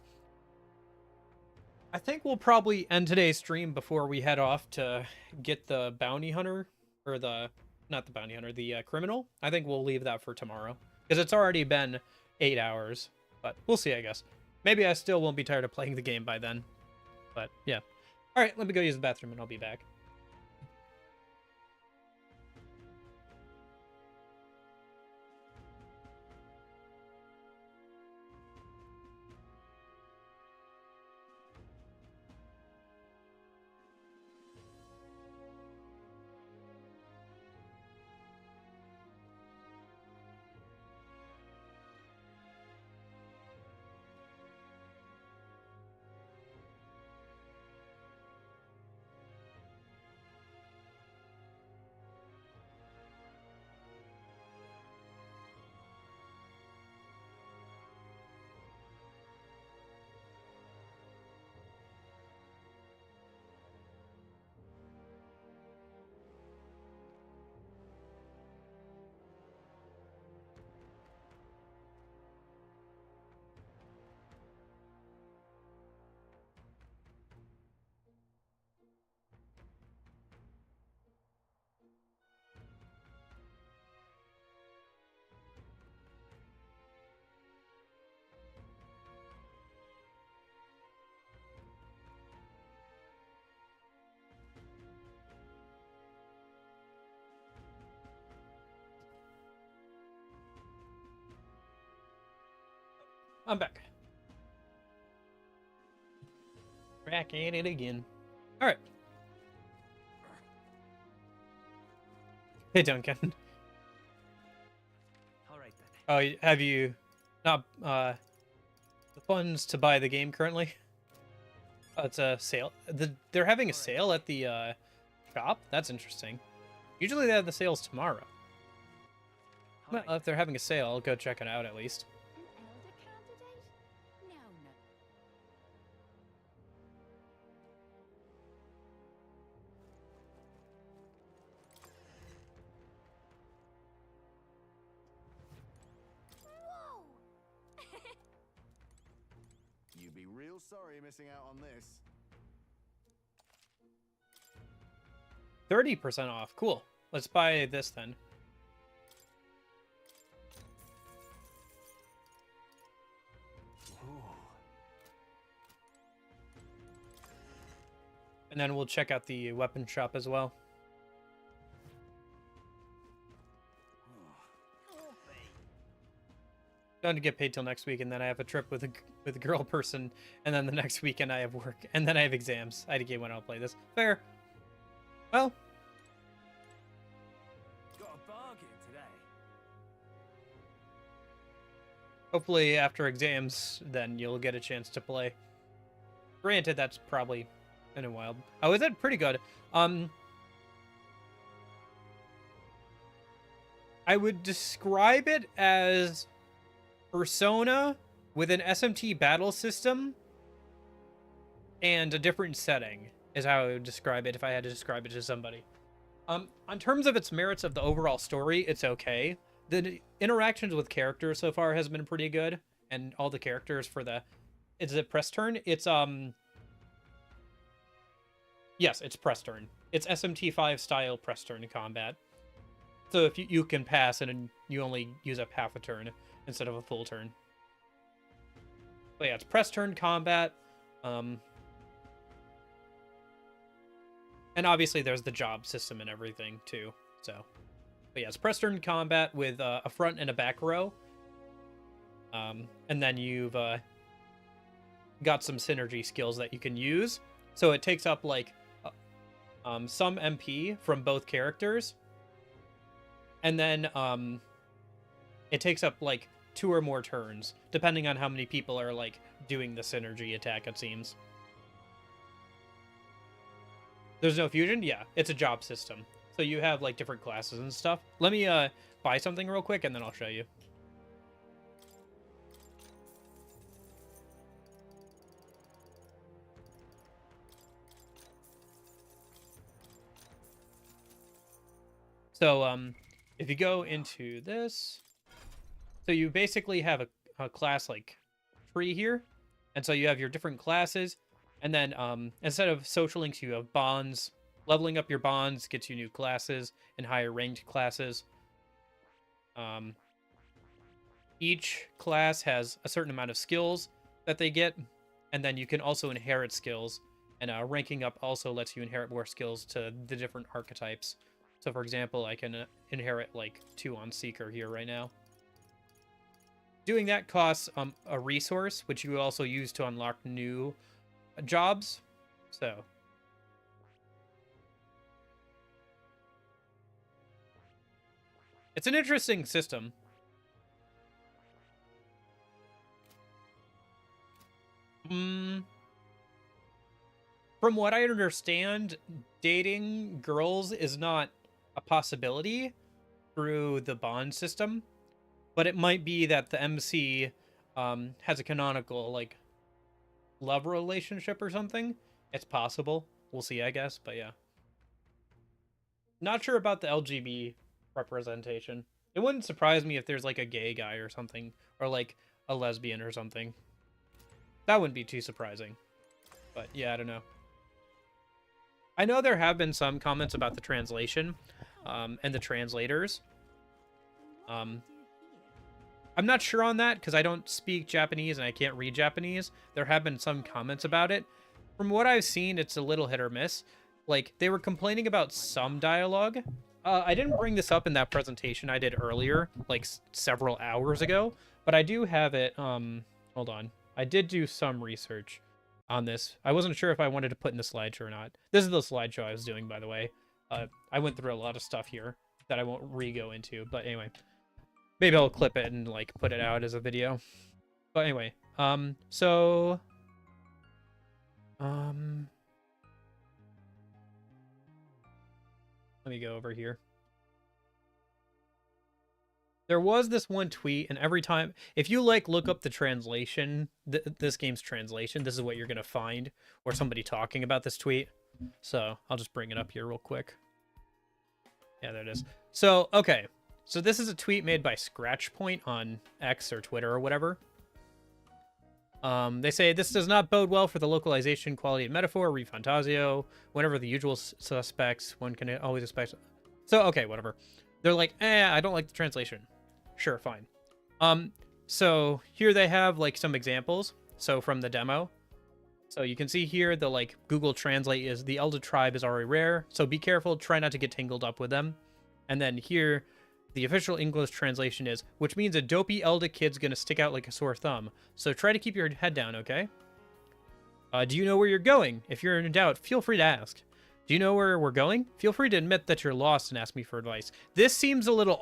I think we'll probably end today's stream before we head off to get the bounty hunter or not the bounty hunter, the criminal. I think we'll leave that for tomorrow because it's already been 8 hours. But we'll see, I guess. Maybe I still won't be tired of playing the game by then. But yeah. All right, let me go use the bathroom and I'll be back. I'm back. Back at it again. All right. Hey, Duncan. All right then. Oh, have you not the funds to buy the game currently? Oh, it's a sale. They're having a sale at the shop. That's interesting. Usually they have the sales tomorrow. Well, if they're having a sale, I'll go check it out at least. You'd be real sorry missing out on this. 30% off. Cool. Let's buy this then. And then we'll check out the weapon shop as well. Don't get paid till next week, and then I have a trip with a girl person, and then the next weekend I have work, and then I have exams. I when I'll play this. Fair. Well. Got a bargain today. Hopefully after exams, then you'll get a chance to play. Granted, that's probably in a while. Oh, is it pretty good? I would describe it as Persona with an SMT battle system and a different setting is how I would describe it if I had to describe it to somebody. On terms of its merits of the overall story, it's okay. The interactions with characters so far has been pretty good, and all the characters for the... Is it press turn? It's yes, it's press turn. It's SMT5 style press turn combat. So if you can pass and you only use up half a turn instead of a full turn. But yeah, it's press turn combat. And obviously there's the job system and everything too. So, but yeah, it's press turn combat with a front and a back row. And then you've got some synergy skills that you can use. So it takes up like some MP from both characters. And then it takes up like 2 or more turns, depending on how many people are like doing the synergy attack, it seems. There's no fusion? Yeah, it's a job system. So you have like different classes and stuff. Let me buy something real quick and then I'll show you. So if you go into this, so you basically have a class like tree here. And so you have your different classes. And then instead of social links, you have bonds, Leveling up your bonds gets you new classes and higher ranked classes. Each class has a certain amount of skills that they get, and then you can also inherit skills. And ranking up also lets you inherit more skills to the different archetypes. So, for example, I can inherit like 2 on Seeker here right now. Doing that costs a resource, which you also use to unlock new jobs. So, it's an interesting system. From what I understand, dating girls is not a possibility through the bond system, but it might be that the MC has a canonical like love relationship or something. It's possible. We'll see, I guess, but yeah. Not sure about the LGB representation. It wouldn't surprise me if there's like a gay guy or something, or like a lesbian or something. That wouldn't be too surprising. But yeah, I don't know. I know there have been some comments about the translation and the translators. I'm not sure on that because I don't speak Japanese and I can't read Japanese. There have been some comments about it. From what I've seen, it's a little hit or miss. Like, they were complaining about some dialogue. I didn't bring this up in that presentation I did earlier, like several hours ago, but I do have it. Hold on. I did do some research on this. I wasn't sure if I wanted to put in the slideshow or not. This is the slideshow I was doing, by the way. I went through a lot of stuff here that I won't re-go into, but anyway. Maybe I'll clip it and, like, put it out as a video. But anyway, so... let me go over here. There was this one tweet, and every time, if you like look up the translation, this game's translation, this is what you're gonna find, or somebody talking about this tweet. So I'll just bring it up here real quick. Yeah, there it is. So okay, so this is a tweet made by Scratchpoint on X or Twitter or whatever. They say, this does not bode well for the localization, quality, and metaphor. ReFantazio. Whenever the usual suspects, one can always expect. So, okay, whatever. They're like, I don't like the translation. Sure, fine. So here they have, like, some examples. So from the demo. So you can see here, the, like, Google Translate is, the Elder tribe is already rare. So be careful. Try not to get tangled up with them. And then here... the official English translation is, which means a dopey elder kid's gonna stick out like a sore thumb. So try to keep your head down, okay? Do you know where you're going? If you're in doubt, feel free to ask. Do you know where we're going? Feel free to admit that you're lost and ask me for advice. This seems a little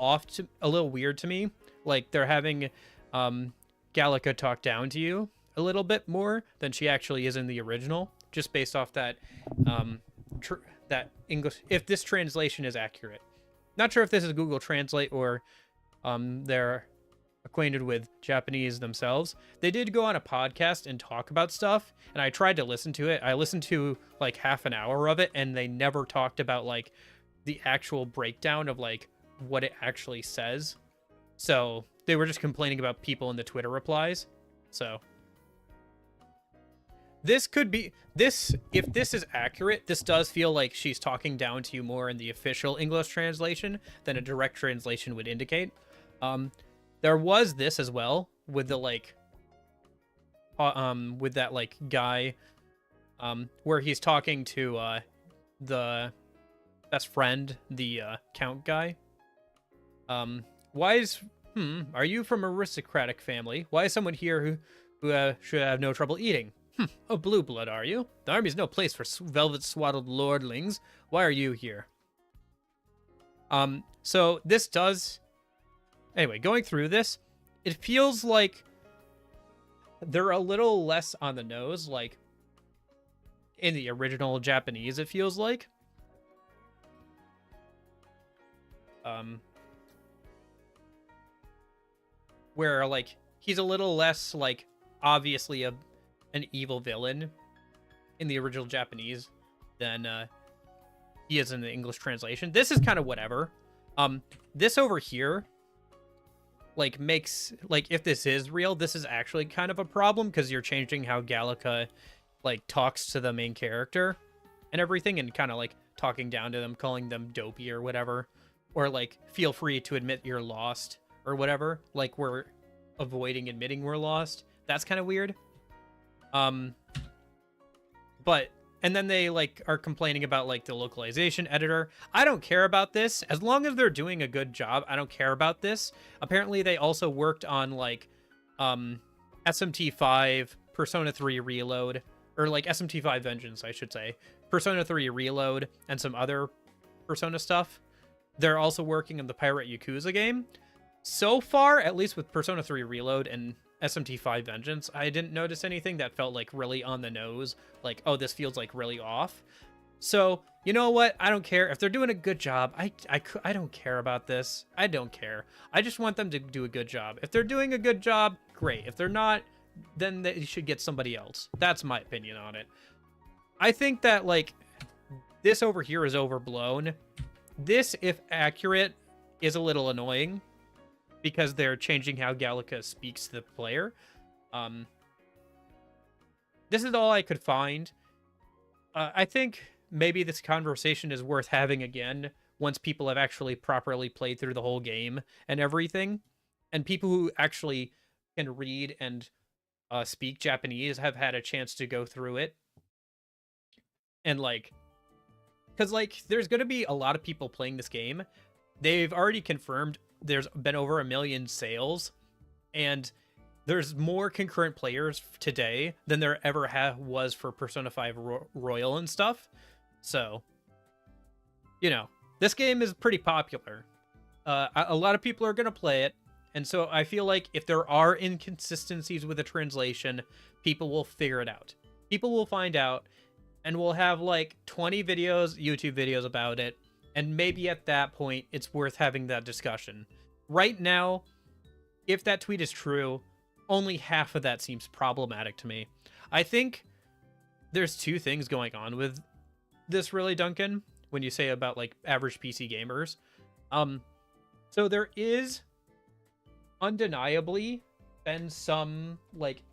a little weird to me. Like they're having Gallica talk down to you a little bit more than she actually is in the original, just based off that that English. If this translation is accurate. Not sure if this is Google Translate or they're acquainted with Japanese themselves. They did go on a podcast and talk about stuff, and I tried to listen to it. I listened to like half an hour of it, and they never talked about like the actual breakdown of like what it actually says. So they were just complaining about people in the Twitter replies. So this could be this. If this is accurate, this does feel like she's talking down to you more in the official English translation than a direct translation would indicate. There was this as well with the like, with that like guy, where he's talking to the best friend, the count guy. Why is are you from an aristocratic family? Why is someone here who should have no trouble eating? Oh, blue blood, are you? The army's no place for velvet-swaddled lordlings. Why are you here? So this does... Anyway, going through this, it feels like they're a little less on the nose, like in the original Japanese, it feels like. Where, like, he's a little less, like, obviously an evil villain in the original Japanese than he is in the English translation. This is kind of whatever. This over here, like, makes, like, if this is real, this is actually kind of a problem because you're changing how Gallica, like, talks to the main character. and everything, and kind of like talking down to them, calling them dopey or whatever, or like feel free to admit you're lost or whatever, like we're avoiding admitting we're lost. That's kind of weird. But and then they like are complaining about like the localization editor. I don't care about this as long as they're doing a good job. I don't care about this. Apparently they also worked on like SMT5, Persona 3 Reload, or like SMT5 Vengeance, I should say, Persona 3 Reload, and some other Persona stuff. They're also working on the Pirate Yakuza game. So far, at least with Persona 3 Reload and SMT5 Vengeance, I didn't notice anything that felt like really on the nose, like, oh, this feels like really off. So, you know what? I don't care. If they're doing a good job, I don't care about this. I don't care. I just want them to do a good job. If they're doing a good job, great. If they're not, then they should get somebody else. That's my opinion on it. I think that, like, this over here is overblown. This, if accurate, is a little annoying because they're changing how Gallica speaks to the player. This is all I could find. I think maybe this conversation is worth having again once people have actually properly played through the whole game and everything. And people who actually can read and speak Japanese have had a chance to go through it. And, like, because, like, there's going to be a lot of people playing this game. They've already confirmed there's been over 1 million sales, and there's more concurrent players today than there ever was for Persona 5 Royal and stuff. So, you know, this game is pretty popular. A lot of people are going to play it, and so I feel like if there are inconsistencies with the translation, people will figure it out. People will find out, and we'll have like 20 videos, YouTube videos about it, and maybe at that point, it's worth having that discussion. Right now, if that tweet is true, only half of that seems problematic to me. I think there's two things going on with this, really, Duncan, when you say about, like, average PC gamers. So there is undeniably been some, like,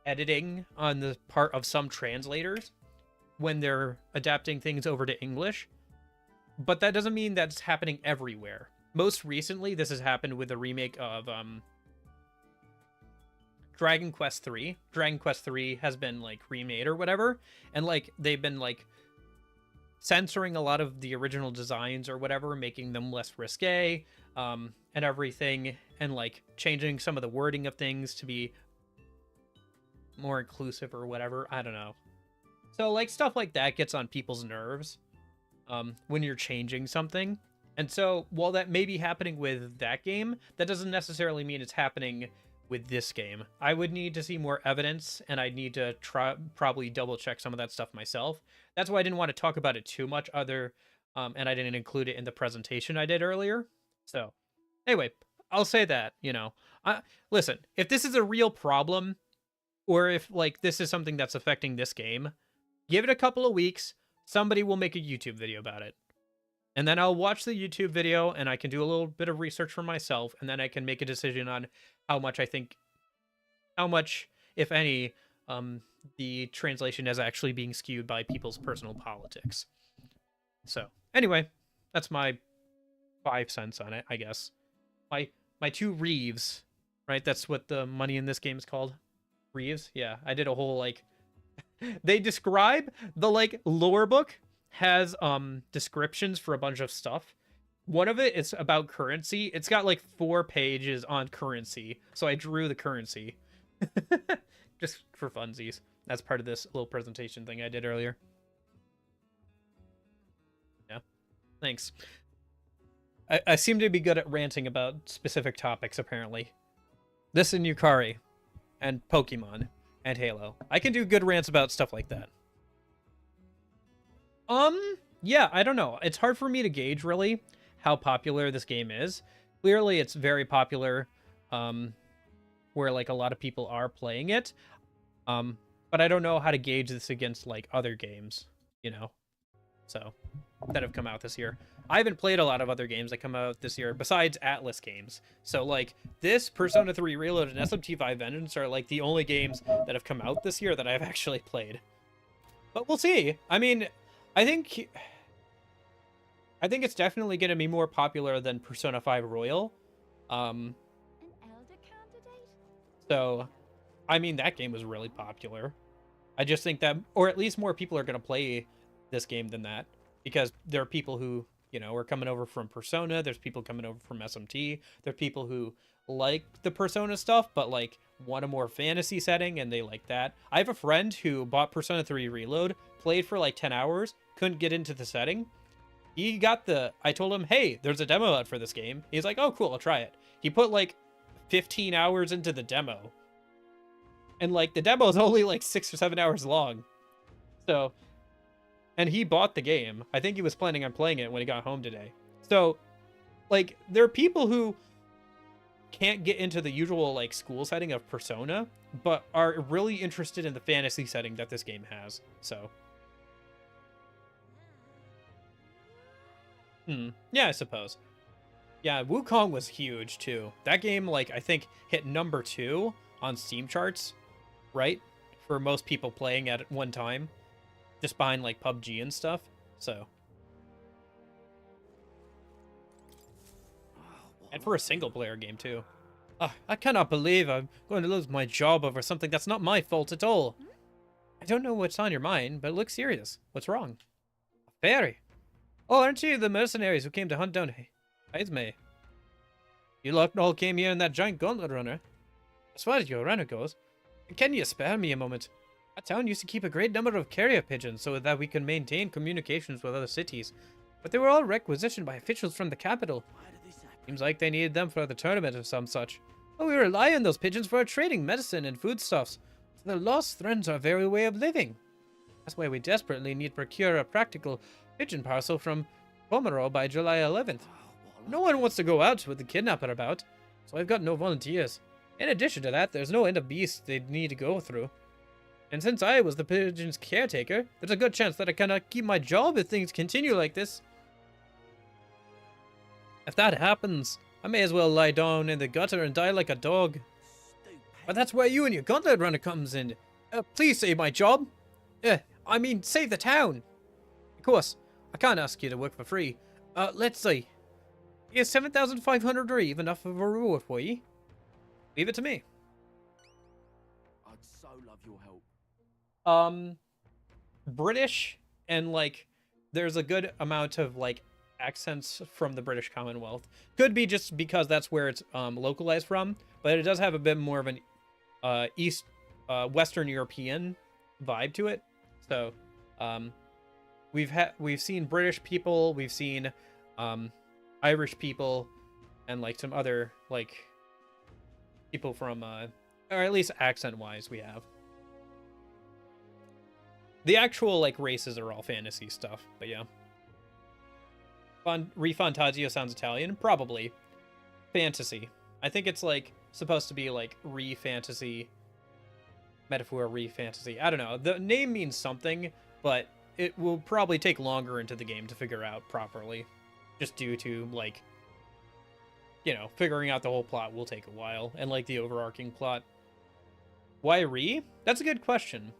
editing on the part of some translators when they're adapting things over to English. But that doesn't mean that's happening everywhere. Most recently, this has happened with the remake of Dragon Quest 3. Dragon Quest 3 has been, like, remade or whatever. And, like, they've been, like, censoring a lot of the original designs or whatever, making them less risque, and everything. And, like, changing some of the wording of things to be more inclusive or whatever. I don't know. So, like, stuff like that gets on people's nerves when you're changing something. And so, while that may be happening with that game, that doesn't necessarily mean it's happening with this game. I would need to see more evidence, and I'd need to probably double-check some of that stuff myself. That's why I didn't want to talk about it too much, and I didn't include it in the presentation I did earlier. So, anyway, I'll say that, you know. Listen, if this is a real problem, or if, like, this is something that's affecting this game, give it a couple of weeks, somebody will make a YouTube video about it. And then I'll watch the YouTube video, and I can do a little bit of research for myself, and then I can make a decision on how much, if any, the translation is actually being skewed by people's personal politics. So, anyway, that's my 5 cents on it, I guess. My 2 Reeves, right? That's what the money in this game is called. Reeves? Yeah, I did a whole, like... They describe the, like, lore book has descriptions for a bunch of stuff. One of it is about currency. It's got like 4 pages on currency, so I drew the currency just for funsies. That's part of this little presentation thing I did earlier. Yeah, thanks. I seem to be good at ranting about specific topics, apparently. This and Yukari and Pokemon and Halo. I can do good rants about stuff like that. Yeah, I don't know. It's hard for me to gauge, really, how popular this game is. Clearly, it's very popular, where, like, a lot of people are playing it. But I don't know how to gauge this against, like, other games, you know? So, that have come out this year. I haven't played a lot of other games that come out this year, besides Atlus games. So, like, this, Persona 3 Reload, and SMT5 Vengeance are, like, the only games that have come out this year that I've actually played. But we'll see. I mean... I think it's definitely going to be more popular than Persona 5 Royal. An elder candidate? So, I mean, that game was really popular. I just think that, or at least more people are going to play this game than that, because there are people who, you know, are coming over from Persona. There's people coming over from SMT. There are people who like the Persona stuff, but like want a more fantasy setting, and they like that. I have a friend who bought Persona 3 Reload, played for like 10 hours, couldn't get into the setting. He got I told him, hey, there's a demo out for this game. He's like, oh, cool, I'll try it. He put like 15 hours into the demo. And like the demo is only like 6 or 7 hours long. So, and he bought the game. I think he was planning on playing it when he got home today. So, like, there are people who can't get into the usual like school setting of Persona, but are really interested in the fantasy setting that this game has. So, yeah, I suppose. Yeah, Wukong was huge too. That game, like, I think hit number 2 on Steam charts, right? For most people playing at one time, just behind like PUBG and stuff. So, and for a single player game too. I cannot believe I'm going to lose my job over something that's not my fault at all. I don't know what's on your mind, but it looks serious. What's wrong? A fairy. Oh, aren't you the mercenaries who came to hunt down Heismay? You lot all came here in that giant gauntlet runner. As far as your runner goes, can you spare me a moment? Our town used to keep a great number of carrier pigeons so that we could maintain communications with other cities, but they were all requisitioned by officials from the capital. Seems like they needed them for the tournament or some such. But we rely on those pigeons for our trading medicine and foodstuffs, so their loss threatens our very way of living. That's why we desperately need to procure a practical pigeon parcel from Pomero by July 11th. No one wants to go out with the kidnapper about, so I've got no volunteers. In addition to that, there's no end of beasts they'd need to go through. And since I was the pigeon's caretaker, there's a good chance that I cannot keep my job if things continue like this. If that happens, I may as well lie down in the gutter and die like a dog. But that's where you and your gauntlet runner comes in. Please save my job. I mean, save the town. Of course, I can't ask you to work for free. Let's see. Is 7,500 Reeve enough of a reward for you? Leave it to me. I'd so love your help. British, and like, there's a good amount of like accents from the British Commonwealth. Could be just because that's where it's localized from, but it does have a bit more of an Western European vibe to it. So, we've seen British people, we've seen Irish people, and like some other like people from or at least accent wise we have. The actual like races are all fantasy stuff, but yeah. ReFantazio sounds Italian, probably. Fantasy. I think it's like supposed to be like re-fantasy, metaphor re-fantasy. I don't know. The name means something, but it will probably take longer into the game to figure out properly, just due to like, you know, figuring out the whole plot will take a while, and like the overarching plot. Why re? That's a good question.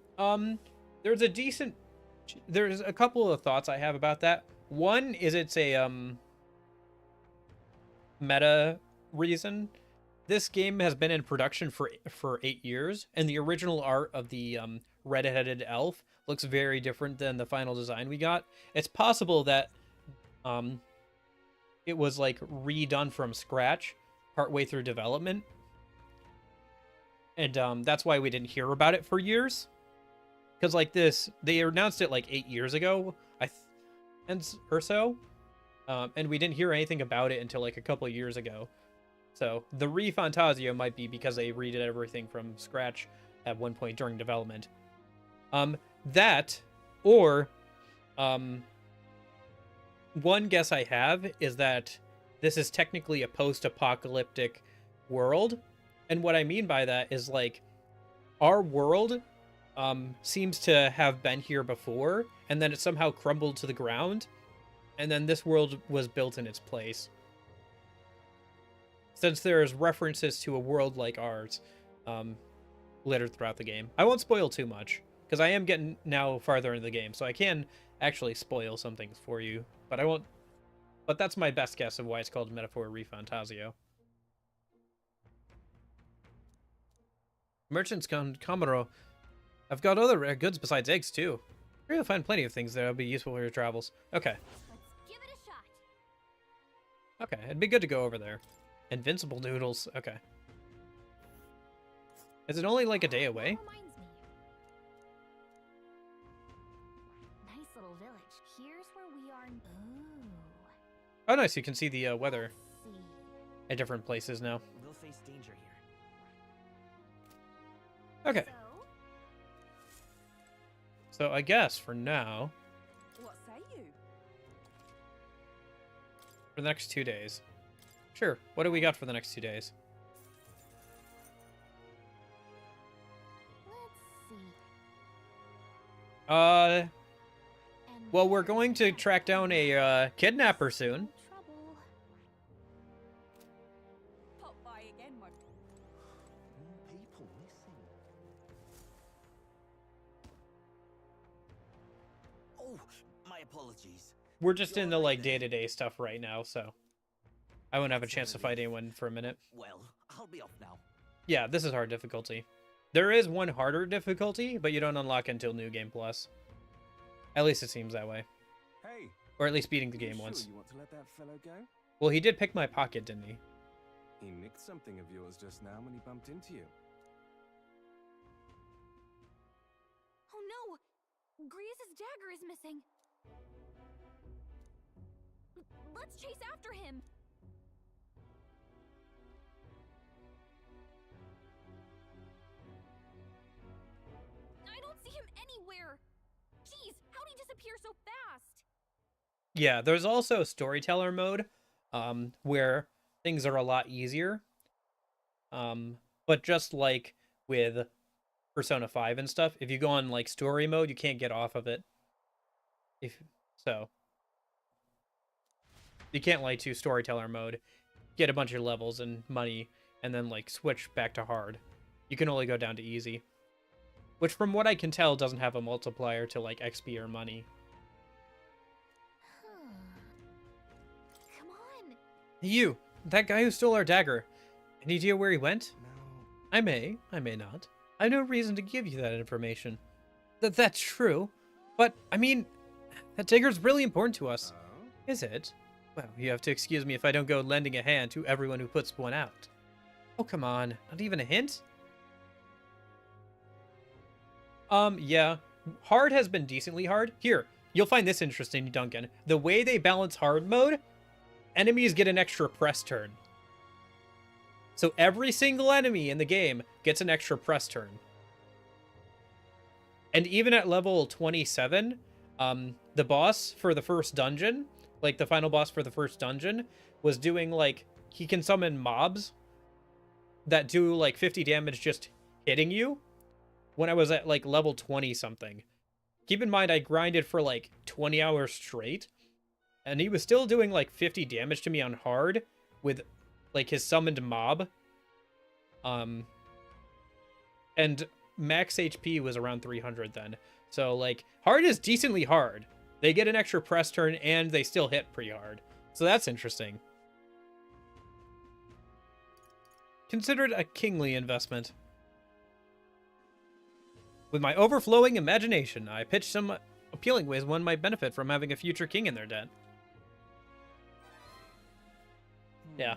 There's a couple of thoughts I have about that. One is it's a meta reason. This game has been in production for 8 years, and the original art of the red-headed elf looks very different than the final design we got. It's possible that it was like redone from scratch partway through development, and that's why we didn't hear about it for years. Because like this, they announced it like 8 years ago, or so, and we didn't hear anything about it until like a couple of years ago. So the ReFantazio might be because they redid everything from scratch at one point during development. That, or one guess I have is that this is technically a post-apocalyptic world, and what I mean by that is like our world seems to have been here before, and then it somehow crumbled to the ground, and then this world was built in its place. Since there's references to a world like ours littered throughout the game. I won't spoil too much, because I am getting now farther into the game, so I can actually spoil some things for you, but I won't. But that's my best guess of why it's called Metaphor ReFantazio. Merchants Commodore. I've got other rare goods besides eggs too. You'll find plenty of things that'll be useful for your travels. Okay. Let's give it a shot. Okay, it'd be good to go over there. Invincible noodles. Okay. Is it only like a day away? Reminds me. Nice little village. Here's where we are. Ooh. Oh, nice. You can see the weather See. at different places now. We'll face danger here. Okay. So I guess for now, What say you? for the next 2 days. Sure. What do we got for the next 2 days? Let's see. Well, we're going to track down a kidnapper soon. Trouble. Pop by again, my. More people missing. Oh, my apologies. We're just in the like day-to-day stuff right now, so I won't have a chance to fight anyone for a minute. Well, I'll be off now. Yeah, this is hard difficulty. There is one harder difficulty, but you don't unlock until New Game Plus. At least it seems that way. Hey. Or at least beating the game Sure once. you want to let that fellow go? Well, he did pick my pocket, didn't he? He nicked something of yours just now when he bumped into you. Oh no! Griez's dagger is missing. Let's chase after him. I don't see him anywhere. Jeez, how'd he disappear so fast? Yeah, there's also a storyteller mode, where things are a lot easier. But just like with Persona 5 and stuff, if you go on like story mode, you can't get off of it. You can't like to storyteller mode, get a bunch of levels and money, and then like switch back to hard. You can only go down to easy. Which from what I can tell doesn't have a multiplier to like XP or money. Come on. You, that guy who stole our dagger. Any idea where he went? No. I may not. I have no reason to give you that information. That's true. But, I mean, that dagger's really important to us. Is it? Well, you have to excuse me if I don't go lending a hand to everyone who puts one out. Oh, come on. Not even a hint? Yeah. Hard has been decently hard. Here, you'll find this interesting, Duncan. The way they balance hard mode, enemies get an extra press turn. So every single enemy in the game gets an extra press turn. And even at level 27, the boss for the first dungeon, like the final boss for the first dungeon, was doing like, he can summon mobs that do like 50 damage just hitting you when I was at like level 20 something. Keep in mind, I grinded for like 20 hours straight, and he was still doing like 50 damage to me on hard with like his summoned mob. And max HP was around 300 then. So like hard is decently hard. They get an extra press turn and they still hit pretty hard. So that's interesting. Consider it a kingly investment. With my overflowing imagination, I pitched some appealing ways one might benefit from having a future king in their debt. Yeah.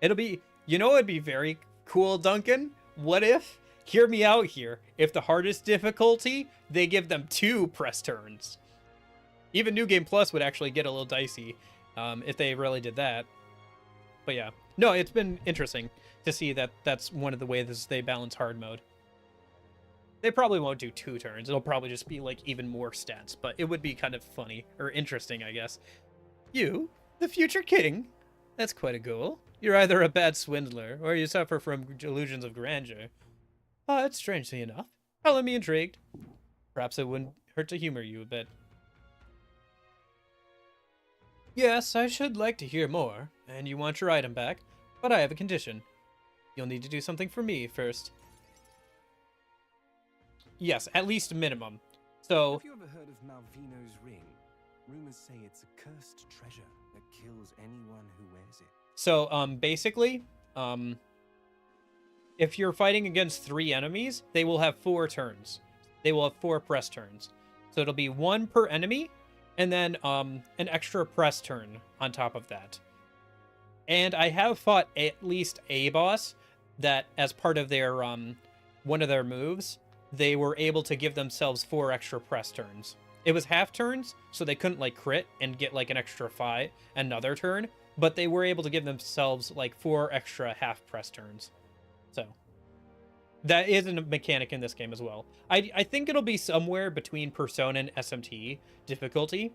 It'll be, you know, it'd be very cool, Duncan. What if, hear me out here, if the hardest difficulty, they give them 2 press turns. Even New Game Plus would actually get a little dicey if they really did that. But yeah. No, it's been interesting to see that that's one of the ways they balance hard mode. They probably won't do 2 turns. It'll probably just be like even more stats, but it would be kind of funny or interesting, I guess. You, the future king? That's quite a goal. You're either a bad swindler or you suffer from delusions of grandeur. But strangely enough, how let me intrigued. Perhaps it wouldn't hurt to humor you a bit. Yes, I should like to hear more, and you want your item back, but I have a condition. You'll need to do something for me first. Yes, at least minimum. So, Have you ever heard of Malvino's ring? Rumors say it's a cursed treasure that kills anyone who wears it. So, basically, if you're fighting against 3 enemies, they will have 4 turns. They will have 4 press turns. So it'll be 1 per enemy, and then an extra press turn on top of that. And I have fought at least a boss that, as part of their one of their moves, they were able to give themselves 4 extra press turns. It was half turns, so they couldn't like crit and get like an extra 5 another turn, but they were able to give themselves like 4 extra half press turns. So that is a mechanic in this game as well. I think it'll be somewhere between Persona and SMT difficulty.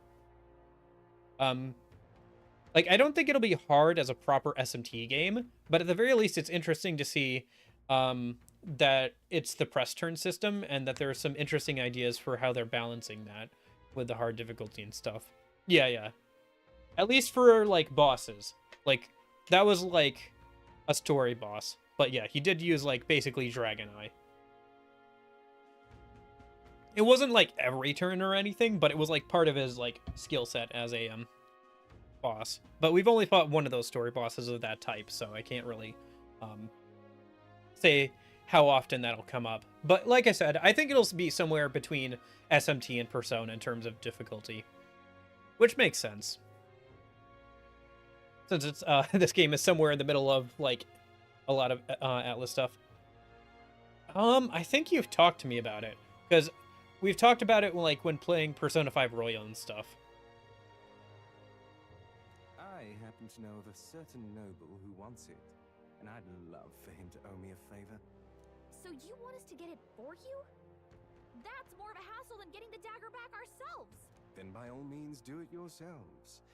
Like, I don't think it'll be hard as a proper SMT game, but at the very least, it's interesting to see that it's the press turn system and that there are some interesting ideas for how they're balancing that with the hard difficulty and stuff. Yeah. At least for, like, bosses. Like, that was, like, a story boss. But yeah, he did use, like, basically Dragon Eye. It wasn't, like, every turn or anything, but it was, like, part of his, like, skill set as a, boss. But we've only fought one of those story bosses of that type, so I can't really, say how often that'll come up. But like I said, I think it'll be somewhere between SMT and Persona in terms of difficulty. Which makes sense. Since it's, this game is somewhere in the middle of, like, a lot of Atlus stuff. I think you've talked to me about it, because we've talked about it like when playing Persona 5 Royal and stuff. I happen to know of a certain noble who wants it, and I'd love for him to owe me a favor. So you want us to get it for you? That's more of a hassle than getting the dagger back ourselves. Then by all means do it yourselves.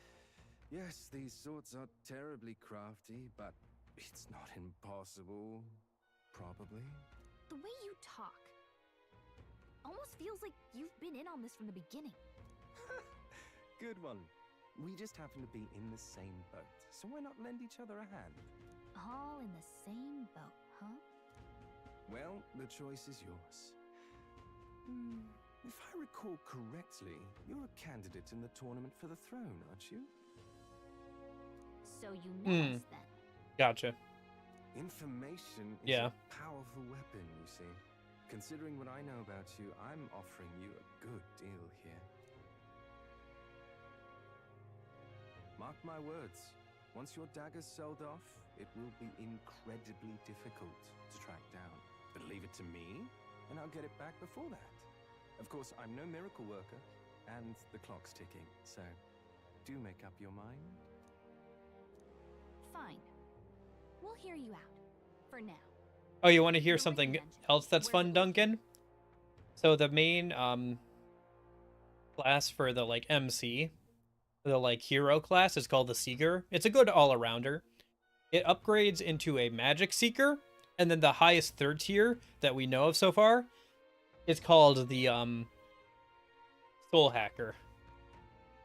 Yes, these swords are terribly crafty, but it's not impossible. Probably. The way you talk almost feels like you've been in on this from the beginning. Good one. We just happen to be in the same boat, so why not lend each other a hand? All in the same boat, huh? Well, the choice is yours. If I recall correctly, you're a candidate in the tournament for the throne, aren't you? So you know us then. Gotcha. Information is Yeah. a powerful weapon, you see. Considering what I know about you, I'm offering you a good deal here. Mark my words, once your dagger's sold off, it will be incredibly difficult to track down. But leave it to me, and I'll get it back before that. Of course, I'm no miracle worker, and the clock's ticking, so do make up your mind. Fine. We'll hear you out. For now. Oh, you want to hear something else that's fun, Duncan? So the main class for the like MC, the like hero class, is called the Seeker. It's a good all-arounder. It upgrades into a Magic Seeker, and then the highest 3rd tier that we know of so far is called the Soul Hacker.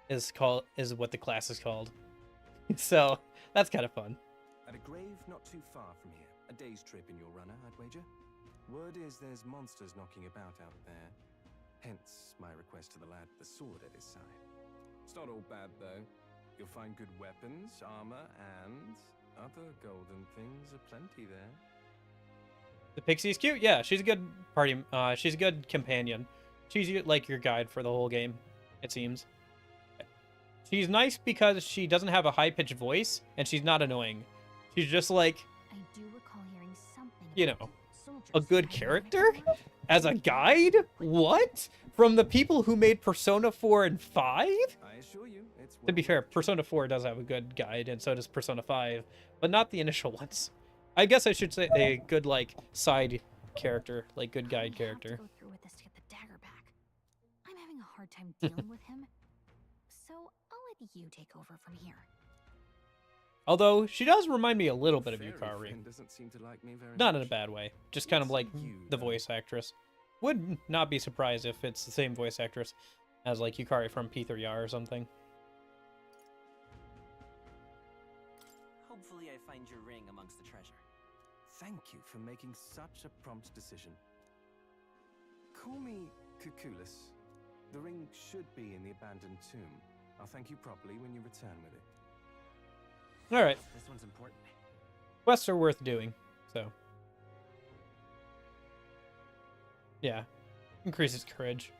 Is what the class is called. So that's kind of fun. At a grave not too far from here. A day's trip in your runner, I'd wager. Word is there's monsters knocking about out there. Hence my request to the lad with the sword at his side. It's not all bad, though. You'll find good weapons, armor, and other golden things aplenty there. The Pixie's cute. Yeah, she's a good party. She's a good companion. She's like your guide for the whole game, it seems. She's nice because she doesn't have a high-pitched voice, and she's not annoying. She's just like, I do recall hearing something. you know, a good character as a guide. What? From the people who made Persona 4 and 5? I assure you, it's To be fair, Persona 4 does have a good guide, and so does Persona 5, but not the initial ones. I guess I should say a good, like, side character, like, good guide character. Go through with this to get the dagger back. I'm having a hard time dealing with him, so I'll let you take over from here. Although, she does remind me a little bit of Fairy Yukari. friend doesn't seem to like me very Not in a much. bad way. Just kind of like the voice actress. Would not be surprised if it's the same voice actress as, like, Yukari from P3R or something. Hopefully I find your ring amongst the treasure. Thank you for making such a prompt decision. Call me Cuculus. The ring should be in the abandoned tomb. I'll thank you properly when you return with it. All right. This one's important. Quests are worth doing, so. Yeah. Increases courage.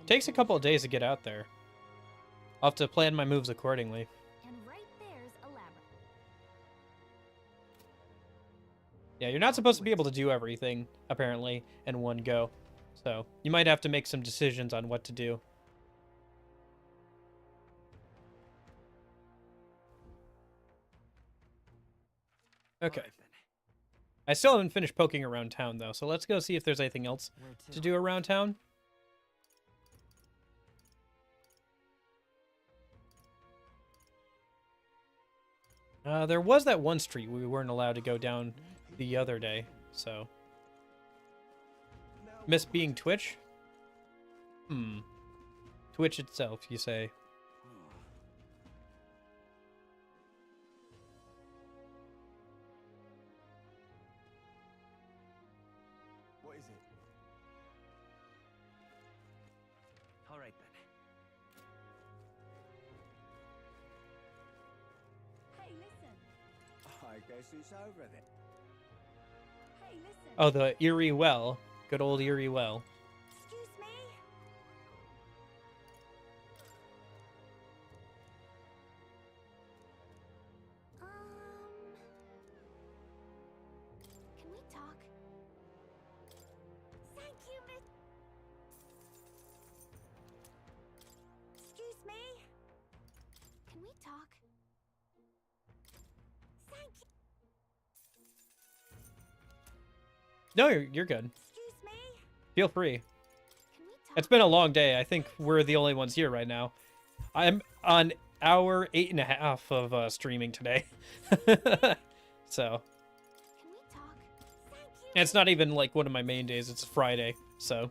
Takes a couple of days to get out there. I'll have to plan my moves accordingly. And right there's a labyrinth. Yeah, you're not supposed to be able to do everything, apparently, in one go. So, you might have to make some decisions on what to do. Okay. I still haven't finished poking around town, though, so let's go see if there's anything else to do around town. There was that one street we weren't allowed to go down the other day, so. Miss being Twitch? Twitch itself, you say. What is it? All right then. Hey, listen. I guess it's over then. Hey, listen. Oh, the Erie Well. Good old Erie Well. Excuse me. Can we talk? Thank you, miss. Excuse me. Can we talk? Thank you. No, you're good. Excuse me. Feel free. It's been a long day. I think we're the only ones here right now. I'm on hour 8.5 of streaming today. So. And it's not even like one of my main days. It's Friday, so.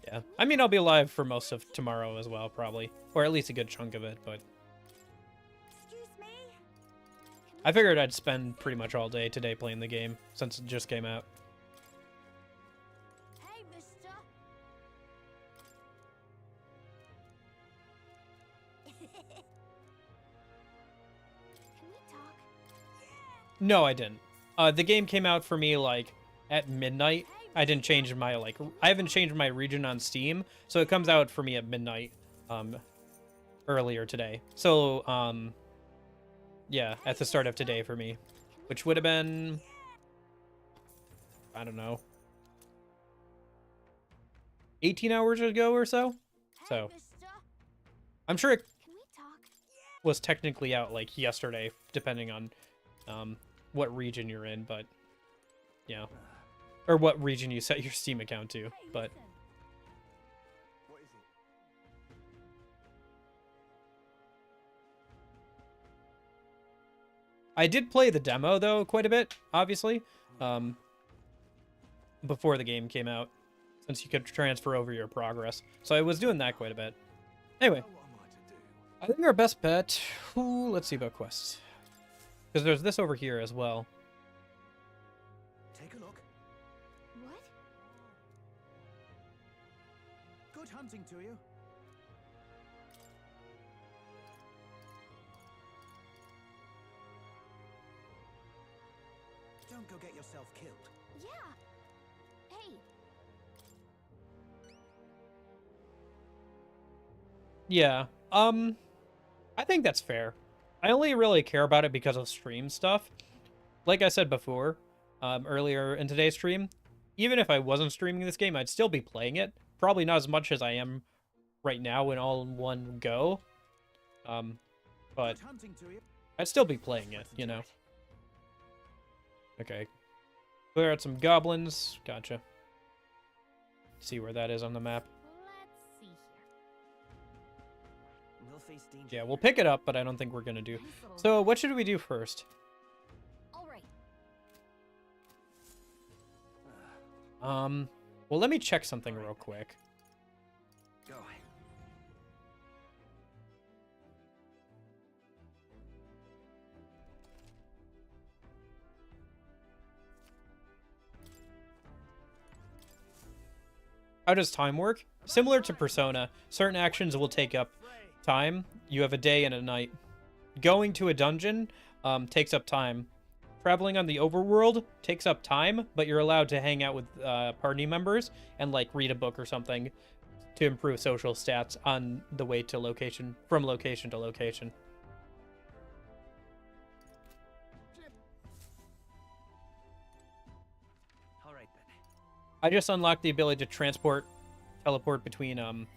Yeah. I mean, I'll be live for most of tomorrow as well, probably. Or at least a good chunk of it, but. I figured I'd spend pretty much all day today playing the game, since it just came out. Hey, mister. Can we talk? No, I didn't. The game came out for me, like, at midnight. I didn't change my, like, I haven't changed my region on Steam, so it comes out for me at midnight, earlier today. So, yeah, at the start of today for me, which would have been, I don't know, 18 hours ago or so. So, I'm sure it was technically out, like, yesterday, depending on, what region you're in, but, yeah. Or what region you set your Steam account to, but... What is it? I did play the demo, though, quite a bit, obviously, before the game came out, since you could transfer over your progress. So I was doing that quite a bit. Anyway, I think our best bet... Ooh, let's see about quests. Because there's this over here as well. Take a look. What? Good hunting to you. Don't go get yourself killed. Yeah. Hey. Yeah, I think that's fair. I only really care about it because of stream stuff. Like I said before, earlier in today's stream, even if I wasn't streaming this game, I'd still be playing it. Probably not as much as I am right now in all in one go. But I'd still be playing it, you know. Okay. Clear out some goblins. Gotcha. See where that is on the map. Let's see here. We'll face danger. Yeah, we'll pick it up, but I don't think we're gonna do. So, what should we do first? All right. Well, let me check something real quick. Go. How does time work? Similar to Persona, certain actions will take up time. You have a day and a night. Going to a dungeon takes up time. Traveling on the overworld takes up time, but you're allowed to hang out with party members and like read a book or something to improve social stats on the way to location, from location to location. All right then. I just unlocked the ability to teleport between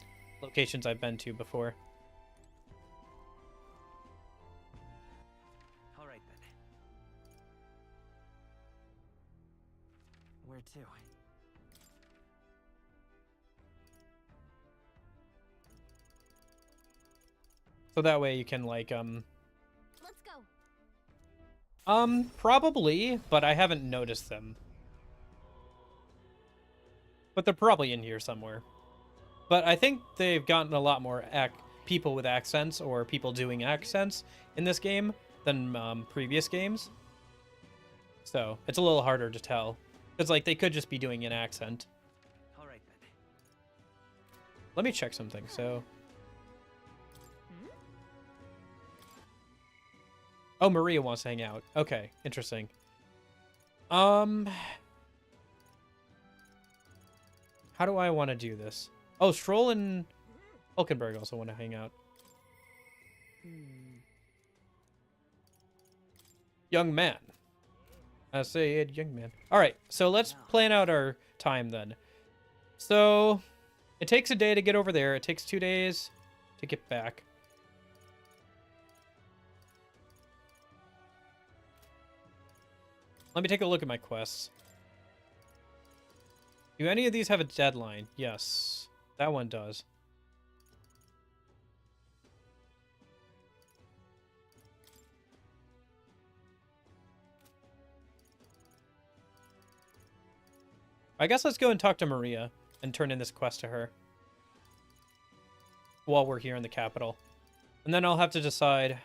locations I've been to before. All right then. Where to? So that way you can like Let's go. Probably, but I haven't noticed them. But they're probably in here somewhere. But I think they've gotten a lot more people with accents or people doing accents in this game than previous games. So it's a little harder to tell. Because like they could just be doing an accent. All right then. Let me check something. So oh, Maria wants to hang out. Okay, interesting. How do I want to do this? Oh, Stroll and Hulkenberg also want to hang out. Young man. I say it, young man. All right, so let's plan out our time then. So it takes a day to get over there. It takes 2 days to get back. Let me take a look at my quests. Do any of these have a deadline? Yes, that one does. I guess let's go and talk to Maria and turn in this quest to her while we're here in the capital. And then I'll have to decide.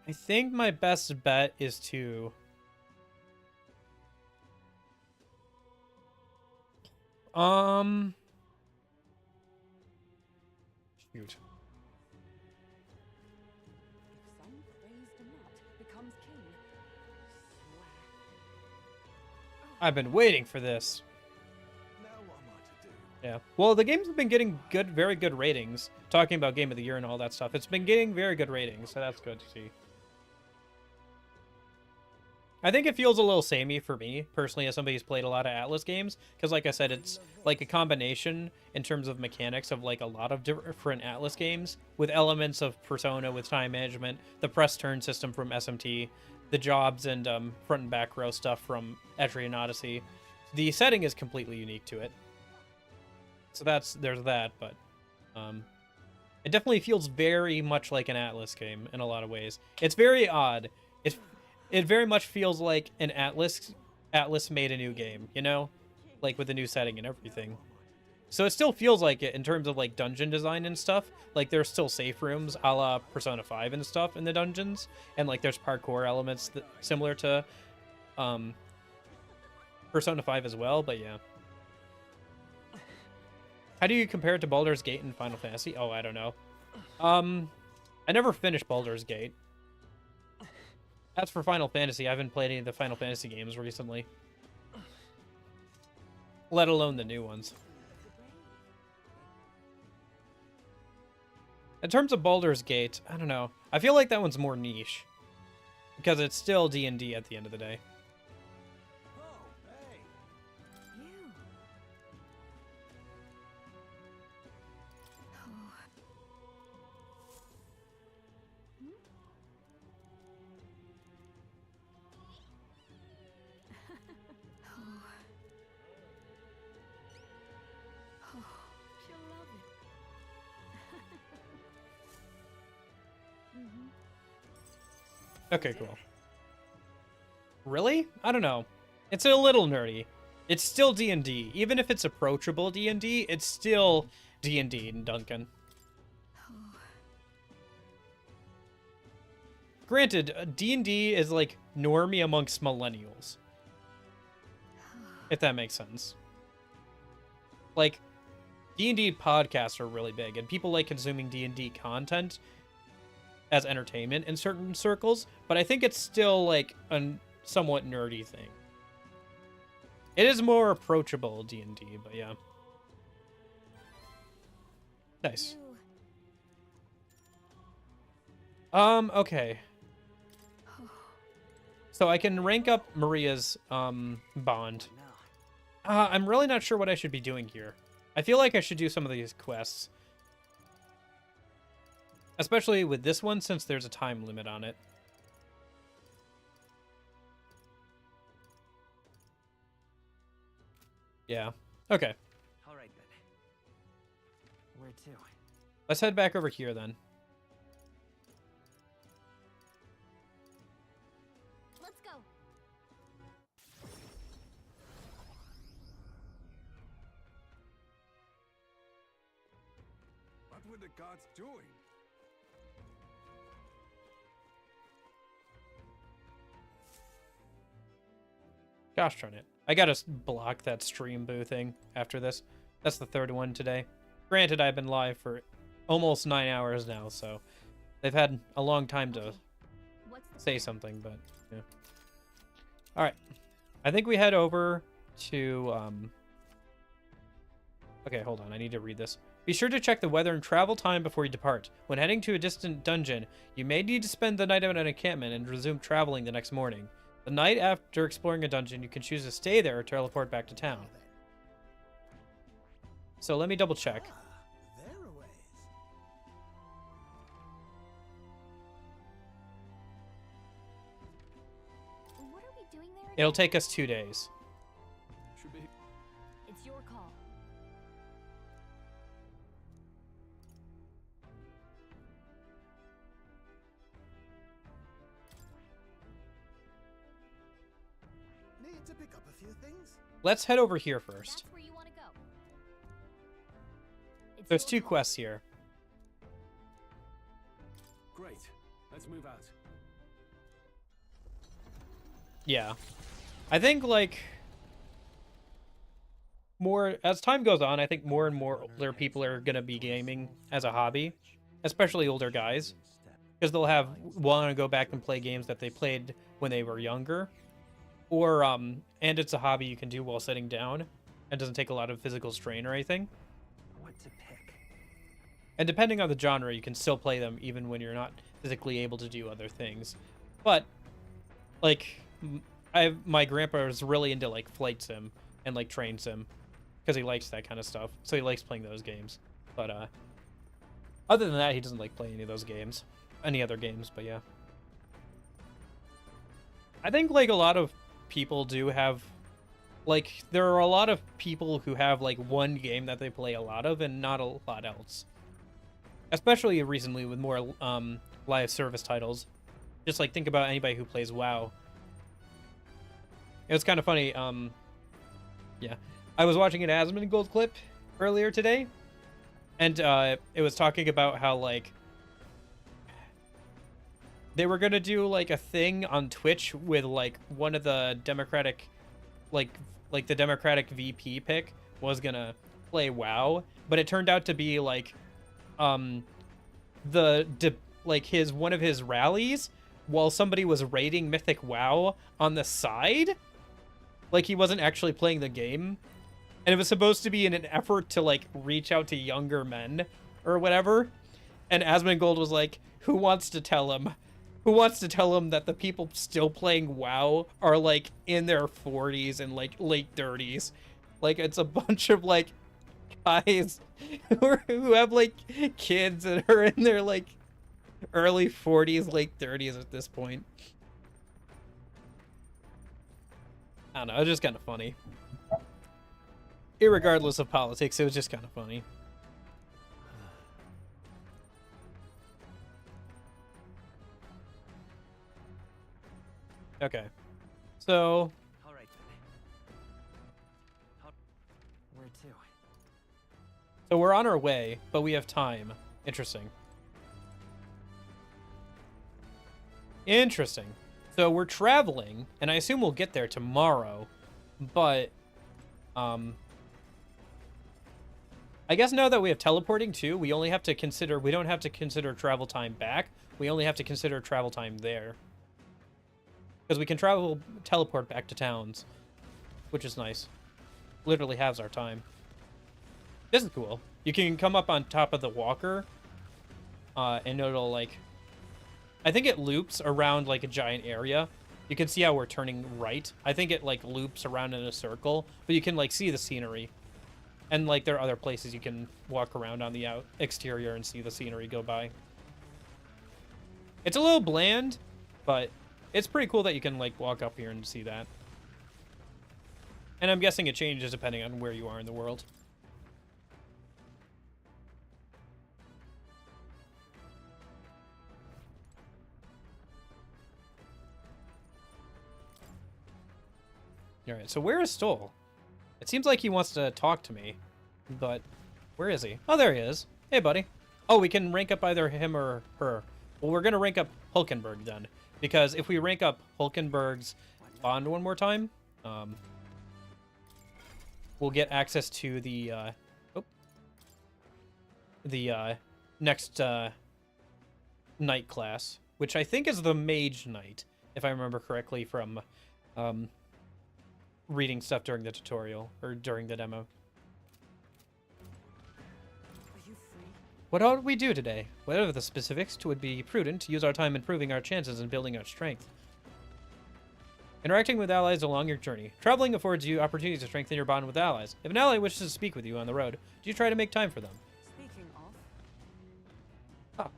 I think my best bet is to shoot. If some praised not becomes king, swear. I've been waiting for this. Now what am I to do? Yeah. Well, the game's been getting very good ratings. Talking about Game of the Year and all that stuff. It's been getting very good ratings, so that's good to see. I think it feels a little samey for me, personally, as somebody who's played a lot of Atlus games. Because, like I said, it's like a combination in terms of mechanics of like a lot of different Atlus games with elements of Persona with time management, the press turn system from SMT, the jobs and front and back row stuff from Etrian Odyssey. The setting is completely unique to it. So there's that, but it definitely feels very much like an Atlus game in a lot of ways. It's very odd. It very much feels like an Atlus made a new game, you know? Like with a new setting and everything. So it still feels like it in terms of like dungeon design and stuff. Like there's still safe rooms a la Persona 5 and stuff in the dungeons. And like there's parkour elements similar to Persona 5 as well, but yeah. How do you compare it to Baldur's Gate and Final Fantasy? Oh, I don't know. I never finished Baldur's Gate. As for Final Fantasy, I haven't played any of the Final Fantasy games recently. Let alone the new ones. In terms of Baldur's Gate, I don't know. I feel like that one's more niche. Because it's still D&D at the end of the day. She'll love it. Okay, cool. Really? I don't know. It's a little nerdy. It's still D&D. Even if it's approachable D&D, it's still D&D, Duncan. Granted, D&D is like normie amongst millennials. If that makes sense. like, D&D podcasts are really big, and people like consuming D&D content as entertainment in certain circles, but I think it's still, like, a somewhat nerdy thing. It is more approachable D&D, but yeah. Nice. Okay. So I can rank up Maria's, bond. I'm really not sure what I should be doing here. I feel like I should do some of these quests. Especially with this one, since there's a time limit on it. Yeah. Okay. All right then. Where to? Let's head back over here then. Let's go. What were the gods doing? Gosh darn it. I gotta block that stream boo thing after this. That's the third one today. Granted, I've been live for almost 9 hours now, so they've had a long time to say something, but yeah. Alright. I think we head over to, okay, hold on. I need to read this. Be sure to check the weather and travel time before you depart. When heading to a distant dungeon, you may need to spend the night at an encampment and resume traveling the next morning. The night after exploring a dungeon, you can choose to stay there or teleport back to town. So let me double check. What are we doing there? It'll take us 2 days. Should be. It's your call. Need to pick up a few things? Let's head over here first. That's where you want to go. There's 2 quests here. Great. Let's move out. Yeah. I think, like, more as time goes on, I think more and more older people are going to be gaming as a hobby, especially older guys, because they'll want to go back and play games that they played when they were younger, or and it's a hobby you can do while sitting down and doesn't take a lot of physical strain or anything. What to pick? And depending on the genre, you can still play them even when you're not physically able to do other things. But like my grandpa is really into like flight sim and like train sim because he likes that kind of stuff. So he likes playing those games. But other than that, he doesn't like playing any of those games, any other games. But yeah, I think like a lot of people do have, like, there are a lot of people who have like one game that they play a lot of and not a lot else. Especially recently with more live service titles. Just like think about anybody who plays WoW. It was kind of funny. Yeah, I was watching an Asmongold clip earlier today, and it was talking about how like they were gonna do like a thing on Twitch with like one of the Democratic, like the Democratic VP pick was gonna play WoW, but it turned out to be like one of his rallies while somebody was raiding Mythic WoW on the side. Like he wasn't actually playing the game, and it was supposed to be in an effort to like reach out to younger men or whatever. And Asmongold was like, who wants to tell him that the people still playing WoW are like in their 40s and like late 30s? Like it's a bunch of like guys who have like kids that are in their like early 40s, late 30s at this point. I don't know, it was just kind of funny. Irregardless of politics, it was just kind of funny. Okay. So... Alright then. Where to? So we're on our way, but we have time. Interesting. Interesting. So we're traveling, and I assume we'll get there tomorrow, but I guess now that we have teleporting too, we only have to consider, we don't have to consider travel time back. We only have to consider travel time there. Because we can teleport back to towns, which is nice. Literally halves our time. This is cool. You can come up on top of the walker, and it'll like, I think it loops around like a giant area. You can see how we're turning right. I think it like loops around in a circle, but you can like see the scenery. And like there are other places you can walk around on the exterior and see the scenery go by. It's a little bland, but it's pretty cool that you can like walk up here and see that. And I'm guessing it changes depending on where you are in the world. Alright, so where is Stoll? It seems like he wants to talk to me, but where is he? Oh, there he is. Hey, buddy. Oh, we can rank up either him or her. Well, we're going to rank up Hulkenberg then, because if we rank up Hulkenberg's bond one more time, we'll get access to the next knight class, which I think is the Mage Knight, if I remember correctly from reading stuff during the tutorial, or during the demo. What ought we do today? Whatever the specifics, it would be prudent to use our time improving our chances and building our strength. Interacting with allies along your journey. Traveling affords you opportunities to strengthen your bond with allies. If an ally wishes to speak with you on the road, do you try to make time for them? Speaking of... Ah,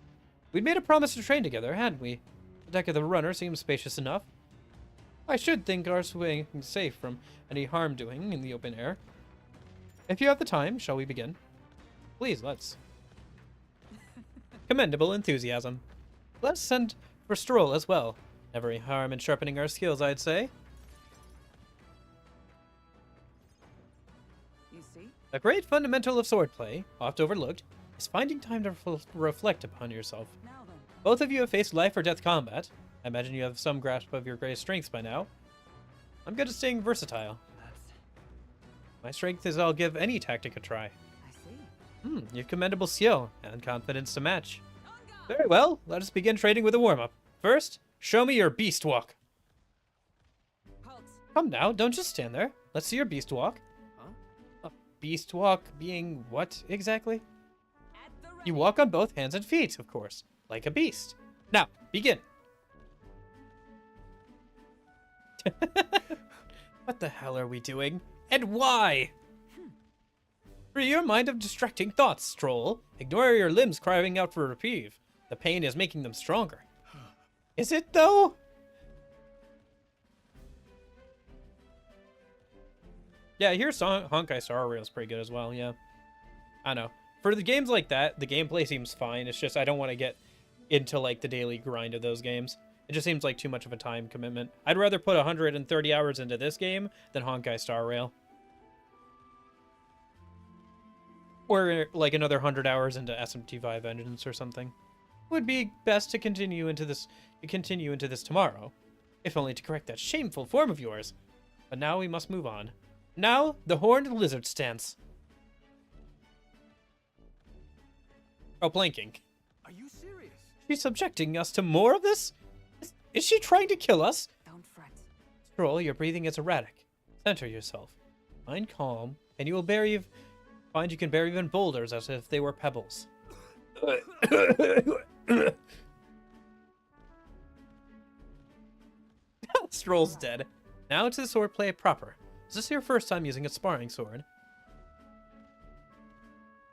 we'd made a promise to train together, hadn't we? The deck of the runner seems spacious enough. I should think our swing is safe from any harm doing in the open air. If you have the time, shall we begin? Please, let's. Commendable enthusiasm. Let's send for Stroll as well. Never any harm in sharpening our skills, I'd say. You see? A great fundamental of swordplay, oft overlooked, is finding time to reflect upon yourself. Now then. Both of you have faced life or death combat. I imagine you have some grasp of your greatest strengths by now. I'm good at staying versatile. My strength is I'll give any tactic a try. I see. You've commendable skill and confidence to match. Very well, let us begin trading with a warm-up. First, show me your beast walk. Halt. Come now, don't just stand there. Let's see your beast walk. Huh? A beast walk being what exactly? At the ready. You walk on both hands and feet, of course, like a beast. Now, begin. What the hell are we doing? And why? Free your mind of distracting thoughts, Stroll. Ignore your limbs crying out for reprieve. The pain is making them stronger. Is it, though? Yeah, I hear Honkai Star Rail is pretty good as well, yeah. I know. For the games like that, the gameplay seems fine. It's just I don't want to get into, like, the daily grind of those games. It just seems like too much of a time commitment. I'd rather put 130 hours into this game than Honkai Star Rail. Or like another 100 hours into SMT5 Vengeance or something. It would be best to continue into this tomorrow, if only to correct that shameful form of yours. But now we must move on. Now, the horned lizard stance. Oh, planking. Are you serious? She's subjecting us to more of this? Is she trying to kill us? Don't fret. Stroll, your breathing is erratic. Center yourself. Mind calm, and you will find you can bury even boulders as if they were pebbles. Stroll's dead. Now to the swordplay proper. Is this your first time using a sparring sword?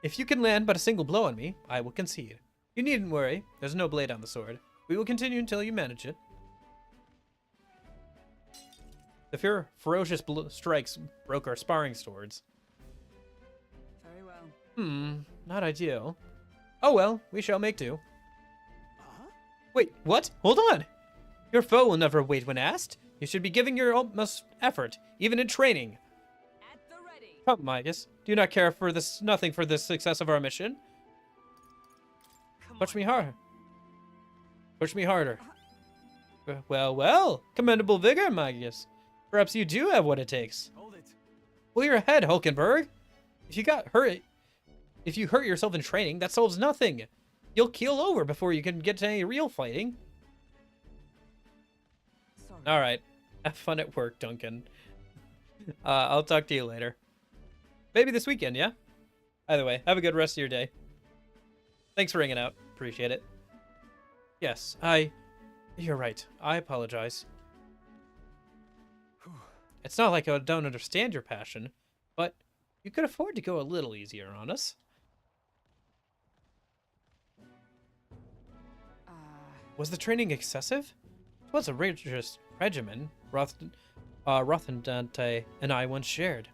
If you can land but a single blow on me, I will concede. You needn't worry. There's no blade on the sword. We will continue until you manage it. The ferocious strikes broke our sparring swords. Very well. Not ideal. Oh well, we shall make do. Wait, what? Hold on! Your foe will never wait when asked. You should be giving your utmost effort, even in training. At the ready. Come, Midas. Do you not care for this? Nothing for the success of our mission? Push me harder. Push me harder. Well, well. Commendable vigor, Midas. Perhaps you do have what it takes. Hold it. Pull your head, Hulkenberg. If you got hurt, If you hurt yourself in training, that solves nothing. You'll keel over before you can get to any real fighting. Alright. Have fun at work, Duncan. I'll talk to you later. Maybe this weekend, yeah? Either way, have a good rest of your day. Thanks for ringing out. Appreciate it. Yes, you're right. I apologize. It's not like I don't understand your passion, but you could afford to go a little easier on us. Was the training excessive? It was a rigorous regimen Rothendante and I once shared.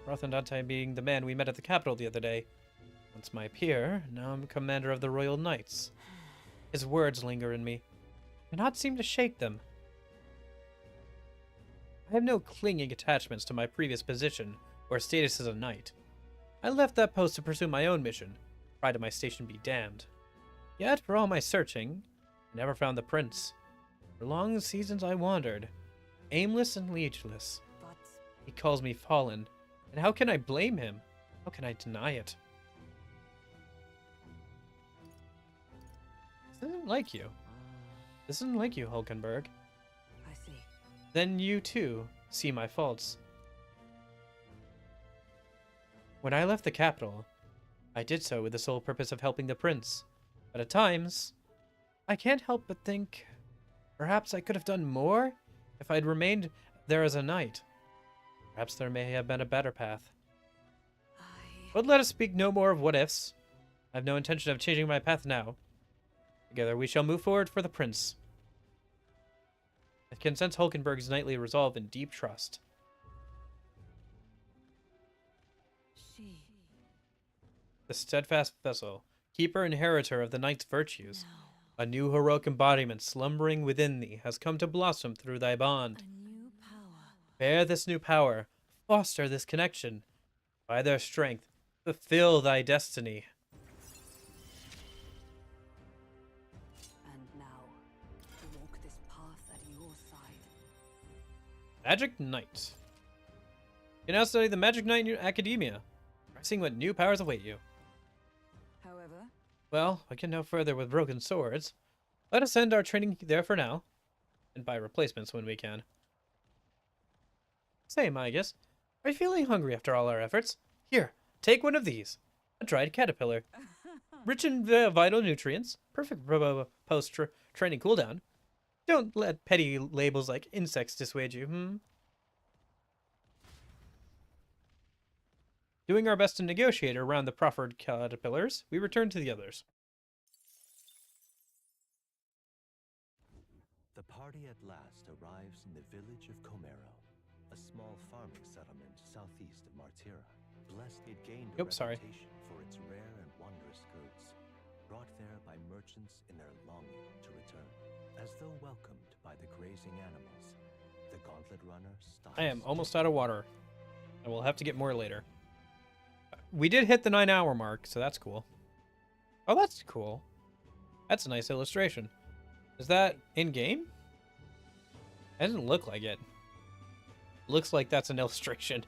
Rothendante being the man we met at the capital the other day. Once my peer, now I'm commander of the Royal Knights. His words linger in me. I cannot seem to shake them. I have no clinging attachments to my previous position or status as a knight. I left that post to pursue my own mission. Pride of my station be damned. Yet, for all my searching, I never found the prince. For long seasons I wandered, aimless and leaderless. He calls me fallen, and how can I blame him? How can I deny it? This isn't like you. This isn't like you, Hulkenberg. I see. Then you, too, see my faults. When I left the capital, I did so with the sole purpose of helping the prince. But at times, I can't help but think perhaps I could have done more if I'd remained there as a knight. Perhaps there may have been a better path. But let us speak no more of what-ifs. I have no intention of changing my path now. Together we shall move forward for the prince. I can sense Hulkenberg's knightly resolve and deep trust. The steadfast vessel, keeper and inheritor of the knight's virtues. No. A new heroic embodiment slumbering within thee has come to blossom through thy bond. A new power. Bear this new power, foster this connection. By their strength, fulfill thy destiny. And now, to walk this path at your side. Magic Knight. You can now study the Magic Knight in your academia, seeing what new powers await you. However, well, we can no further with broken swords. Let us end our training there for now, and buy replacements when we can. Say, Magus, are you feeling hungry after all our efforts? Here, take one of these. A dried caterpillar. Rich in vital nutrients. Perfect post-training cooldown. Don't let petty labels like insects dissuade you, Doing our best to negotiate around the proffered caterpillars, we return to the others. The party at last arrives in the village of Comero, a small farming settlement southeast of Martira. Blessed, it gained a reputation for its rare and wondrous goods, brought there by merchants in their longing to return. As though welcomed by the grazing animals, the gauntlet runner stops. I am almost out of water, and we'll have to get more later. We did hit the 9-hour mark, so that's cool. Oh, that's cool. That's a nice illustration. Is that in-game? It doesn't look like it. Looks like that's an illustration.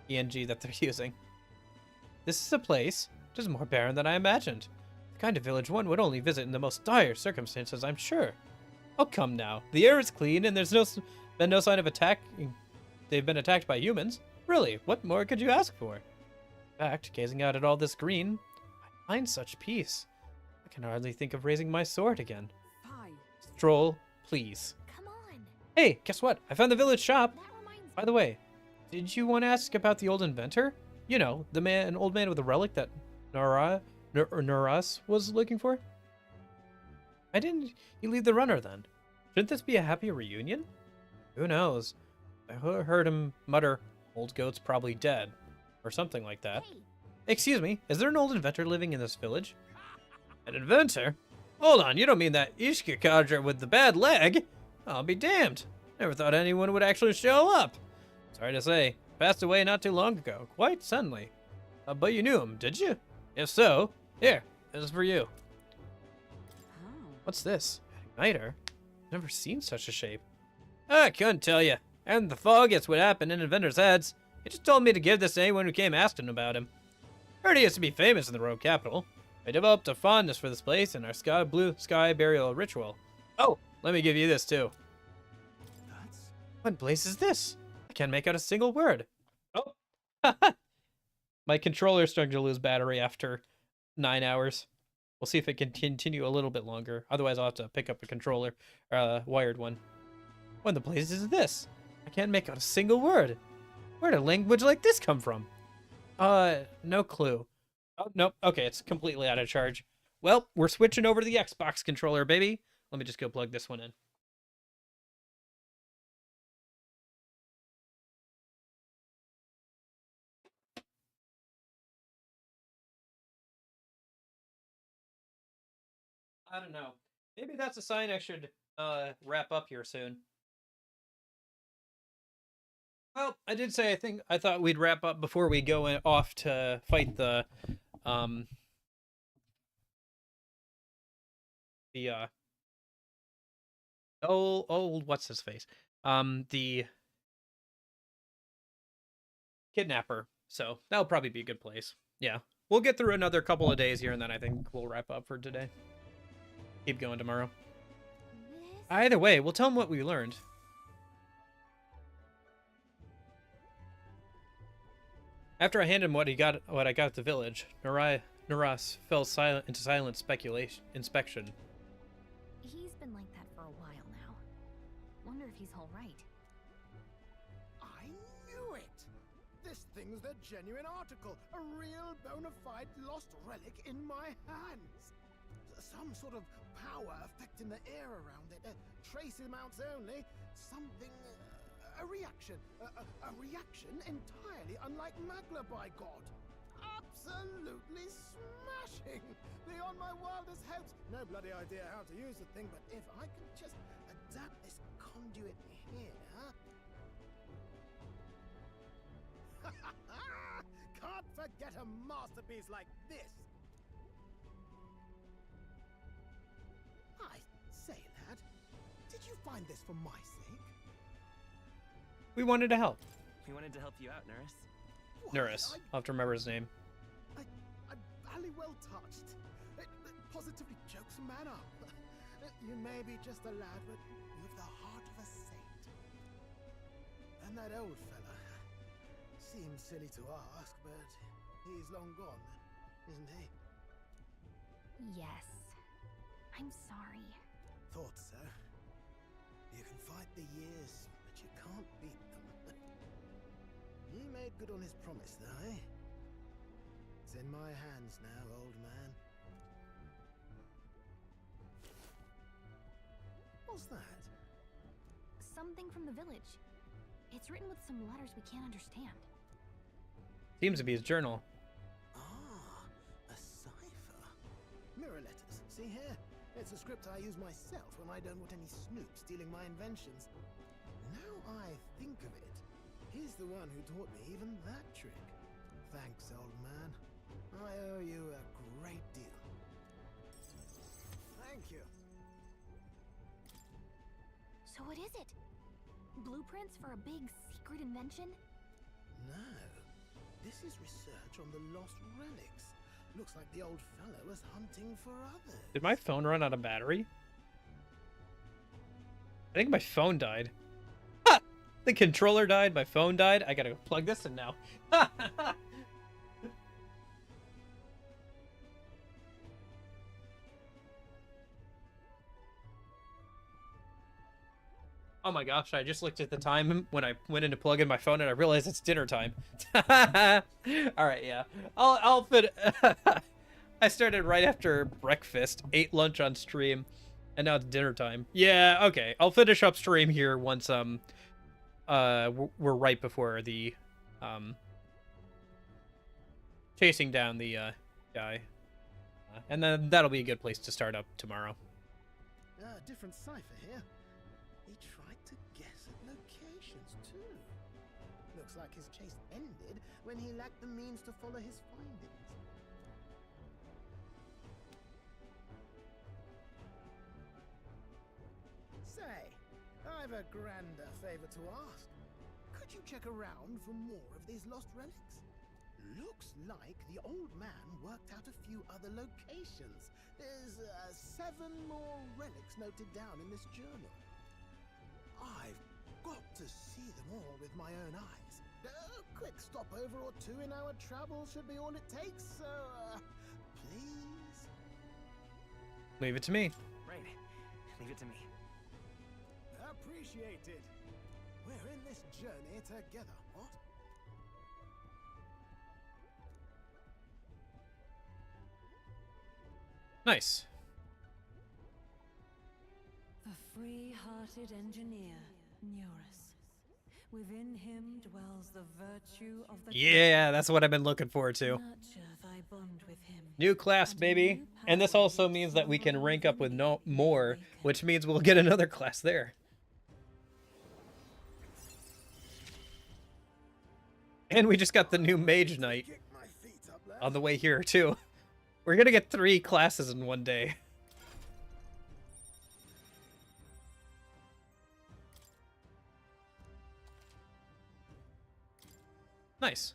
PNG that they're using. This is a place just more barren than I imagined. The kind of village one would only visit in the most dire circumstances, I'm sure. Oh, come now. The air is clean, and there's been no sign of attack. They've been attacked by humans. Really, what more could you ask for? In fact, gazing out at all this green, I find such peace. I can hardly think of raising my sword again. Fine. Stroll, please. Come on. Hey, guess what? I found the village shop. By the way, did you want to ask about the old inventor? You know, an old man with a relic that Nuras was looking for? Why didn't you leave the runner then? Shouldn't this be a happy reunion? Who knows? I heard him mutter, "Old goat's probably dead," or something like that. Hey. Excuse me, is there an old inventor living in this village? An inventor? Hold on, you don't mean that Ishka cadre with the bad leg? I'll be damned. Never thought anyone would actually show up. Sorry to say, passed away not too long ago, quite suddenly. But you knew him, did you? If so, here, this is for you. Oh. What's this? An igniter? Never seen such a shape. I couldn't tell you. And the fog, it's what happened in inventors' heads. He just told me to give this to anyone who came asking about him. Heard he used to be famous in the rogue capital. I developed a fondness for this place and our blue sky burial ritual. Oh, let me give you this too. What place is this? I can't make out a single word. Oh. My controller's starting to lose battery after 9 hours. We'll see if it can continue a little bit longer. Otherwise, I'll have to pick up a controller, wired one. What in the place is this? I can't make out a single word. Where did a language like this come from? No clue. Oh, nope. Okay, it's completely out of charge. Well, we're switching over to the Xbox controller, baby. Let me just go plug this one in. I don't know. Maybe that's a sign I should wrap up here soon. Well, I did say I thought we'd wrap up before we go off to fight the old what's his face? The kidnapper. So that'll probably be a good place. Yeah. We'll get through another couple of days here and then I think we'll wrap up for today. Keep going tomorrow. Either way, we'll tell him what we learned. After I handed him what I got at the village, Naras fell into silent inspection. He's been like that for a while now. Wonder if he's all right. I knew it! This thing's the genuine article, a real bona fide lost relic in my hands. Some sort of power affecting the air around it. Trace amounts only. Something... a reaction. A reaction entirely unlike Magla, by God. Absolutely smashing! Beyond my wildest hopes. No bloody idea how to use the thing, but if I could just adapt this conduit here... Can't forget a masterpiece like this! I say, lad, did you find this for my sake? We wanted to help. We wanted to help you out, Nurse. Nurse. I'll have to remember his name. I'm very well touched. It positively chokes a man up. You may be just a lad, but you've the heart of a saint. And that old fella. Seems silly to ask, but he's long gone, isn't he? Yes. I'm sorry. Thought so. You can fight the years, but you can't beat them. He made good on his promise, though, eh? It's in my hands now, old man. What's that? Something from the village. It's written with some letters we can't understand. Seems to be his journal. Ah, a cipher. Mirror letters, see here? It's a script I use myself when I don't want any snoops stealing my inventions. Now I think of it, he's the one who taught me even that trick. Thanks, old man. I owe you a great deal. Thank you. So what is it? Blueprints for a big secret invention? No. This is research on the lost relics. Looks like the old fellow was hunting for others. Did my phone run out of battery? I think my phone died. Ha! The controller died, my phone died. I gotta go plug this in now. Oh my gosh, I just looked at the time when I went in to plug in my phone and I realized it's dinner time. Alright, yeah. I'll fit. I started right after breakfast, ate lunch on stream, and now it's dinner time. Yeah, okay. I'll finish up stream here once we're right before the chasing down the guy. And then that'll be a good place to start up tomorrow. Different cipher here. He tried to guess at locations, too. Looks like his chase ended when he lacked the means to follow his findings. Say, I've a grander favor to ask. Could you check around for more of these lost relics? Looks like the old man worked out a few other locations. There's 7 more relics noted down in this journal. I've got to see them all with my own eyes. A quick stopover or two in our travels should be all it takes, so, please? Leave it to me. Right. Leave it to me. Appreciated. We're in this journey together, what? Nice. The free-hearted engineer, Neurus. Within him dwells the virtue of the Yeah, that's what I've been looking forward to. Nurture thy bond with him. New class, baby. And this also means that we can rank up with no more, which means we'll get another class there. And we just got the new Mage Knight on the way here, too. We're gonna get 3 classes in one day. Nice.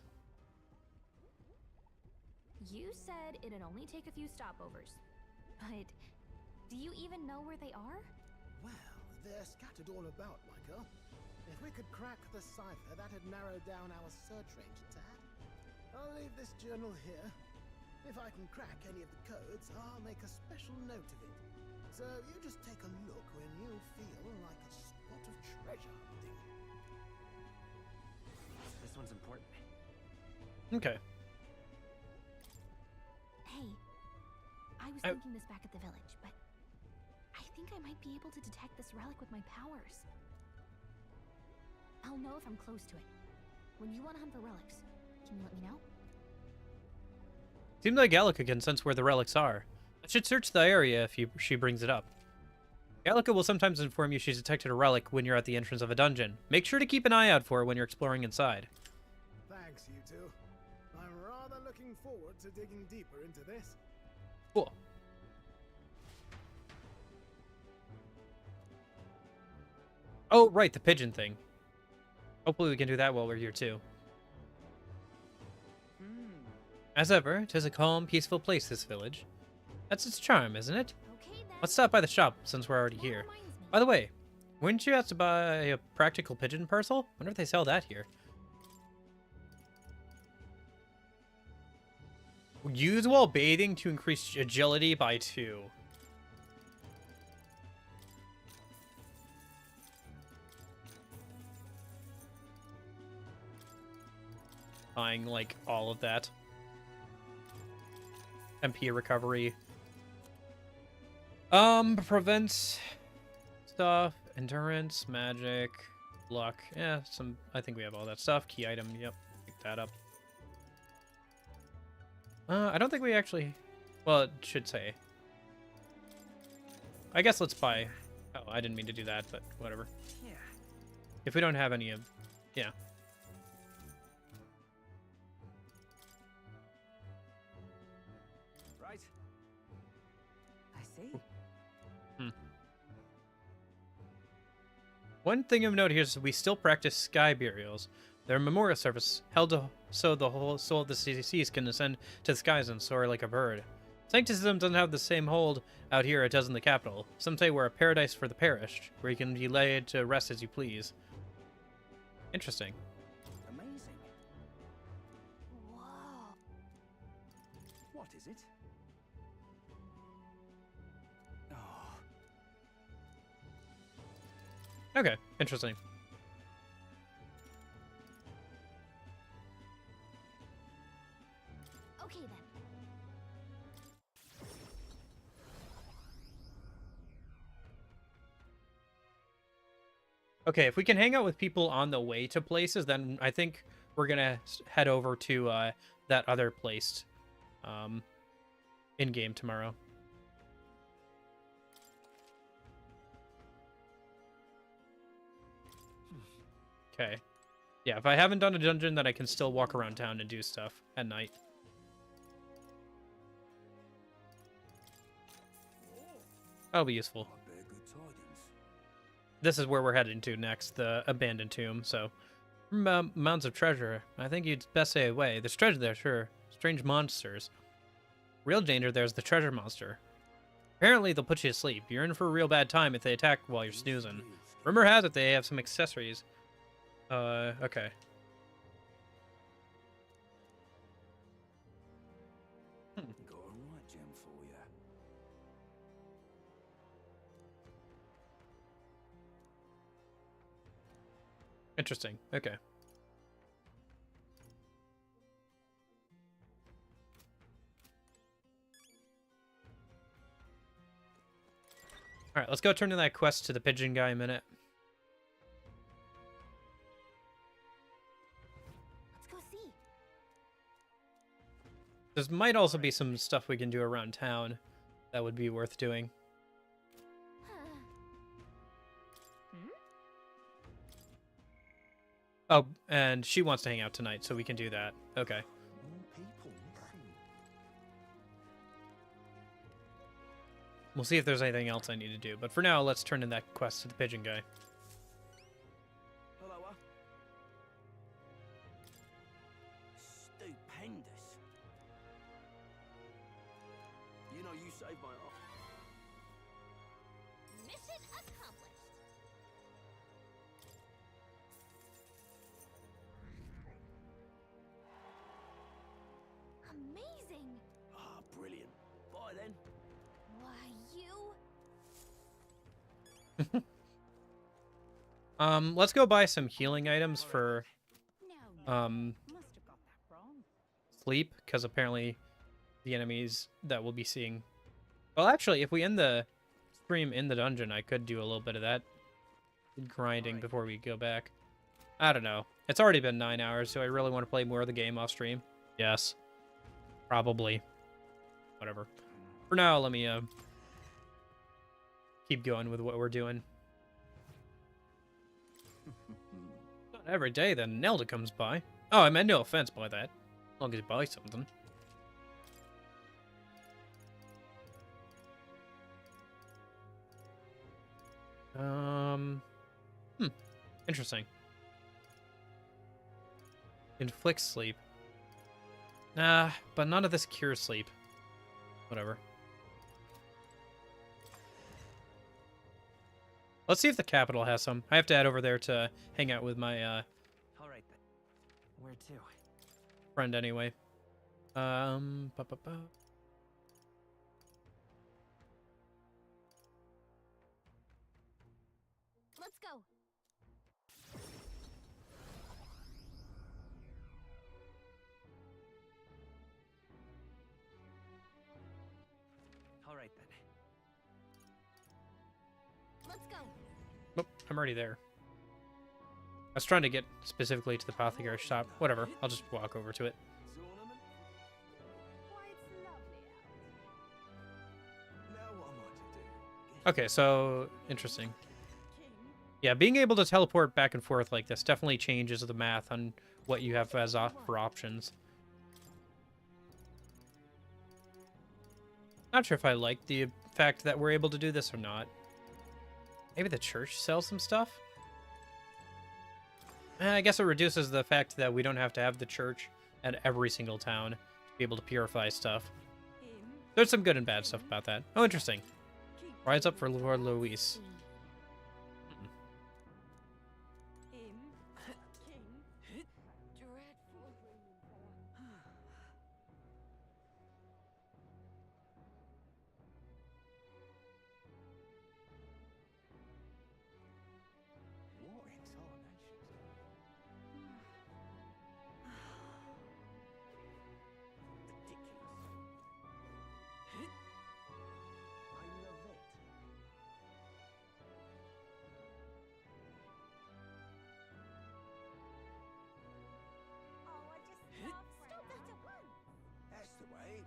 You said it'd only take a few stopovers. But do you even know where they are? Well, they're scattered all about, my girl. If we could crack the cipher, that'd narrow down our search range a tad. I'll leave this journal here. If I can crack any of the codes, I'll make a special note of it. So you just take a look when you feel like a spot of treasure hunting. This one's important. Okay. Hey, I was thinking this back at the village, but I think I might be able to detect this relic with my powers. I'll know if I'm close to it. When you want to hunt for relics, can you let me know? Seems like Gallica can sense where the relics are. I should search the area if she brings it up. Gallica will sometimes inform you she's detected a relic when you're at the entrance of a dungeon. Make sure to keep an eye out for it when you're exploring inside. Thanks, you two. I'm rather looking forward to digging deeper into this. Cool. Oh, right, the pigeon thing. Hopefully we can do that while we're here, too. As ever, 'tis a calm, peaceful place, this village. That's its charm, isn't it? Let's stop by the shop, since we're already here. By the way, wouldn't you have to buy a practical pigeon parcel? Wonder if they sell that here. Use while bathing to increase agility by 2. Buying, like, all of that. MP recovery. Prevents stuff, endurance, magic, luck. Yeah, I think we have all that stuff. Key item, yep. Pick that up. I don't think we actually, well, it should say. I guess let's buy, oh, I didn't mean to do that, but whatever. Yeah. If we don't have any of, yeah. Right. I see. One thing of note here is we still practice sky burials. They're a memorial service held so the whole soul of the seas can ascend to the skies and soar like a bird. Sancticism doesn't have the same hold out here it does in the capital. Some say we're a paradise for the perished, where you can be laid to rest as you please. Interesting. Amazing. Whoa. What is it? Oh. Okay, interesting. Okay then. Okay, if we can hang out with people on the way to places, then I think we're gonna head over to that other place in-game tomorrow. Okay. Yeah, if I haven't done a dungeon, then I can still walk around town and do stuff at night. That'll be useful. This is where we're heading to next, the abandoned tomb, so Mounds of treasure. I think you'd best stay away. There's treasure there, sure. Strange monsters. Real danger, there's the treasure monster. Apparently, they'll put you to sleep. You're in for a real bad time if they attack while you're snoozing. Rumor has it they have some accessories. Okay. Got a right gem for you. Interesting. Okay. Alright, let's go turn in that quest to the pigeon guy a minute. Let's go see. There might also be some stuff we can do around town that would be worth doing. Oh, and she wants to hang out tonight, so we can do that. Okay. We'll see if there's anything else I need to do. But for now, let's turn in that quest to the pigeon guy. Hello, Stupendous. You know, you saved my life. Mission accomplished. Amazing. Ah, brilliant. Bye then. Why, you... Let's go buy some healing items for, sleep, because apparently the enemies that we'll be seeing... Well, actually, if we end the stream in the dungeon, I could do a little bit of that grinding before we go back. I don't know. It's already been 9 hours, so I really want to play more of the game off stream. Yes. Probably. Whatever. For now, let me, keep going with what we're doing. Not every day that Nelda comes by. Oh, I meant no offense by that. As long as you buy something. Interesting. Inflict sleep. Nah, but none of this cures sleep. Whatever. Let's see if the capital has some. I have to head over there to hang out with my All right then. Where to? friend anyway. Ba -ba -ba. Let's go. All right then. Let's go. Nope, I'm already there. I was trying to get specifically to the apothecary shop. Whatever, I'll just walk over to it. Okay, so interesting. Yeah, being able to teleport back and forth like this definitely changes the math on what you have as for options. Not sure if I like the fact that we're able to do this or not. Maybe the church sells some stuff? I guess it reduces the fact that we don't have to have the church at every single town to be able to purify stuff. There's some good and bad stuff about that. Oh, interesting. Rise up for Lord Luis. That's the way.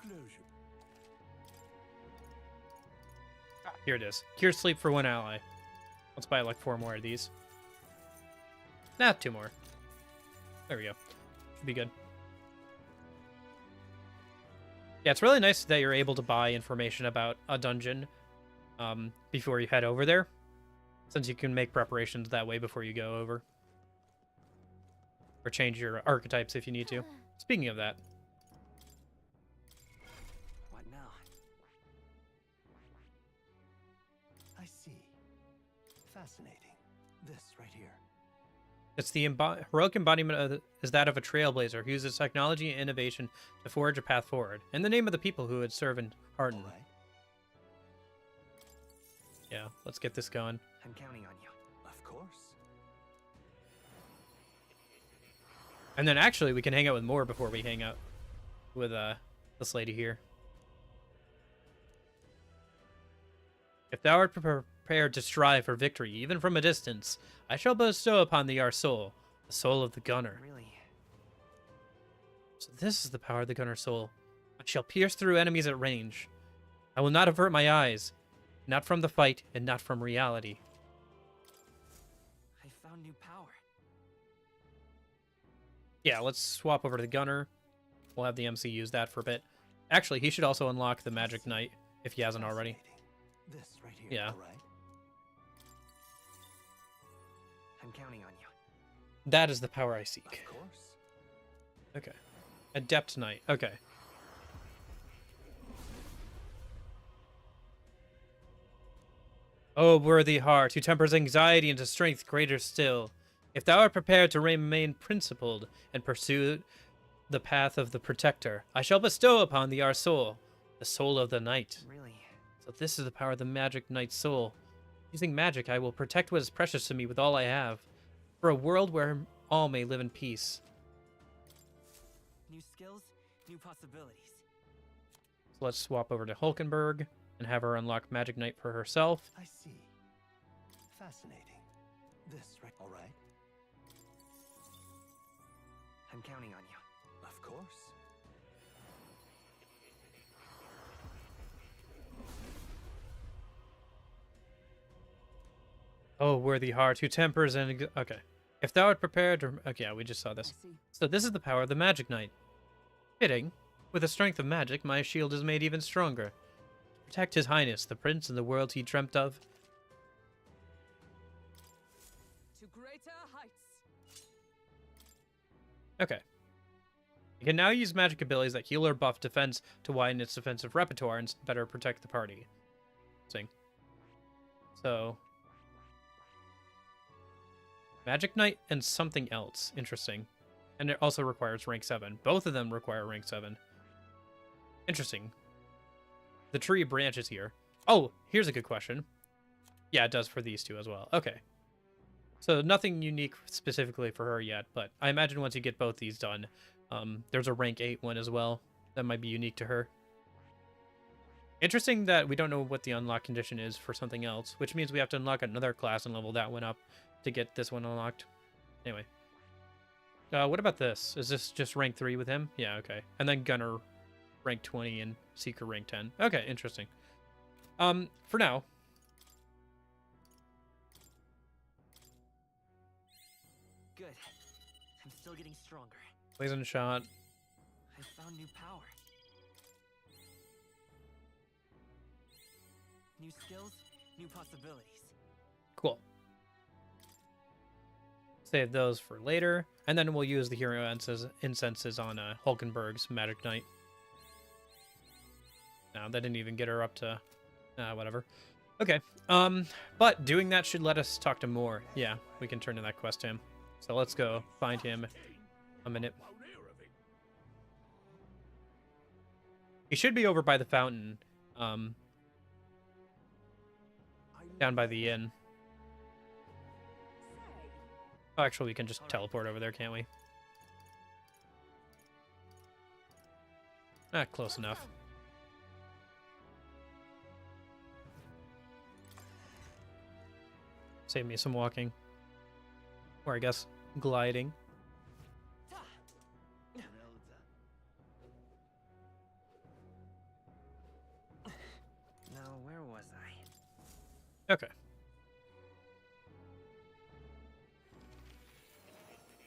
Closure. Here it is. Cure sleep for one ally. Let's buy like 4 more of these. Nah, 2 more. There we go. Should be good. Yeah, it's really nice that you're able to buy information about a dungeon before you head over there, since you can make preparations that way before you go over. Or change your archetypes if you need to. Speaking of that. What now? I see. Fascinating. This right here. It's the heroic embodiment of is that of a trailblazer who uses technology and innovation to forge a path forward, in the name of the people who would serve in Harden. Right. Yeah, let's get this going. I'm counting on you. Of course. And then actually, we can hang out with more before we hang out with this lady here. If thou art prepared to strive for victory, even from a distance, I shall bestow upon thee our soul, the soul of the gunner. Really? So this is the power of the gunner soul. I shall pierce through enemies at range. I will not avert my eyes, not from the fight and not from reality. I found new power. Yeah, let's swap over to the gunner. We'll have the MC use that for a bit. Actually, he should also unlock the Magic Knight if he hasn't already. This right here. Yeah. All right. I'm counting on you. That is the power I seek. Of course. Okay. Adept Knight. Okay. O worthy heart, who tempers anxiety into strength greater still, if thou art prepared to remain principled and pursue the path of the protector, I shall bestow upon thee our soul, the soul of the knight. Really? So this is the power of the Magic Knight's soul. Using magic, I will protect what is precious to me with all I have, for a world where all may live in peace. New skills, new possibilities. So let's swap over to Hulkenberg and have her unlock Magic Knight for herself. I see. Fascinating. This right. All right. I'm counting on you. Of course. Oh, worthy heart, who tempers and... Okay. If thou art prepared to... Okay, yeah, we just saw this. So this is the power of the Magic Knight. Fitting. With the strength of magic, my shield is made even stronger. To protect his highness, the prince and the world he dreamt of. To greater heights. Okay. You can now use magic abilities that heal or buff defense to widen its defensive repertoire and better protect the party. So... Magic Knight and something else. Interesting. And it also requires rank 7. Both of them require rank 7. Interesting. The tree branches here. Oh, here's a good question. Yeah, it does for these two as well. Okay. So nothing unique specifically for her yet, but I imagine once you get both these done, there's a rank 8 one as well. That might be unique to her. Interesting that we don't know what the unlock condition is for something else, which means we have to unlock another class and level that one up to get this one unlocked. Anyway. What about this? Is this just rank 3 with him? Yeah, okay. And then Gunner rank 20 and Seeker rank 10. Okay, interesting. For now. Good. I'm still getting stronger. Poison shot. I found new power. New skills, new possibilities. Cool. Save those for later, and then we'll use the hero incenses on Hulkenberg's Magic Knight. No, that didn't even get her up to... whatever. Okay, but doing that should let us talk to more. Yeah, we can turn in that quest to him. So let's go find him a minute. He should be over by the fountain, down by the inn. Oh, actually, we can just teleport over there, can't we? Ah, close enough. Save me some walking. Or I guess gliding. Now, where was I? Okay.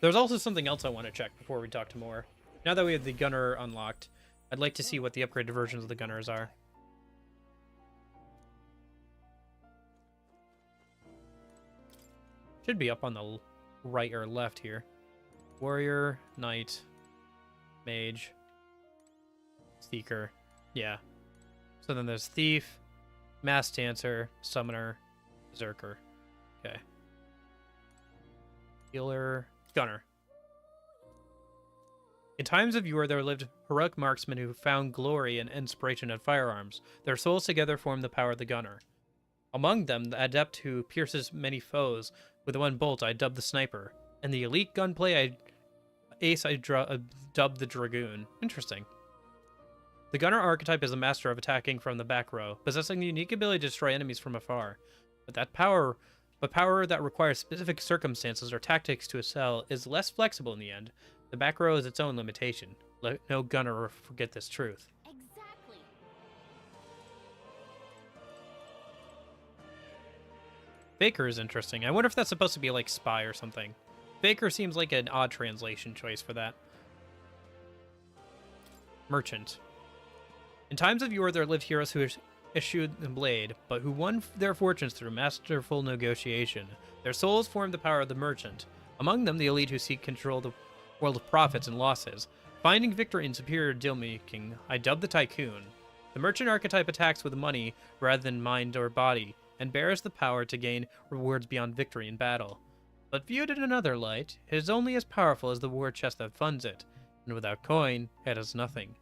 There's also something else I want to check before we talk to more. Now that we have the gunner unlocked, I'd like to see what the upgraded versions of the gunners are. Should be up on the right or left here. Warrior, Knight, Mage, Seeker. Yeah. So then there's Thief, Mass Dancer, Summoner, Berserker. Okay. Healer, Gunner. In times of yore, there lived heroic marksmen who found glory and inspiration in firearms. Their souls together formed the power of the gunner. Among them, the adept who pierces many foes with one bolt I dubbed the sniper, and the elite gunplay I dubbed the dragoon. Interesting. The gunner archetype is a master of attacking from the back row, possessing the unique ability to destroy enemies from afar. But power that requires specific circumstances or tactics to excel is less flexible in the end. The back row is its own limitation. Let no gunner forget this truth. Exactly. Faker is interesting. I wonder if that's supposed to be like spy or something. Faker seems like an odd translation choice for that. Merchant. In times of yore, there lived heroes who eschewed the blade, but who won their fortunes through masterful negotiation. Their souls formed the power of the merchant. Among them, the elite who seek control of the world of profits and losses. Finding victory in superior deal-making, I dubbed the tycoon. The merchant archetype attacks with money rather than mind or body, and bears the power to gain rewards beyond victory in battle. But viewed in another light, it is only as powerful as the war chest that funds it, and without coin, it has nothing.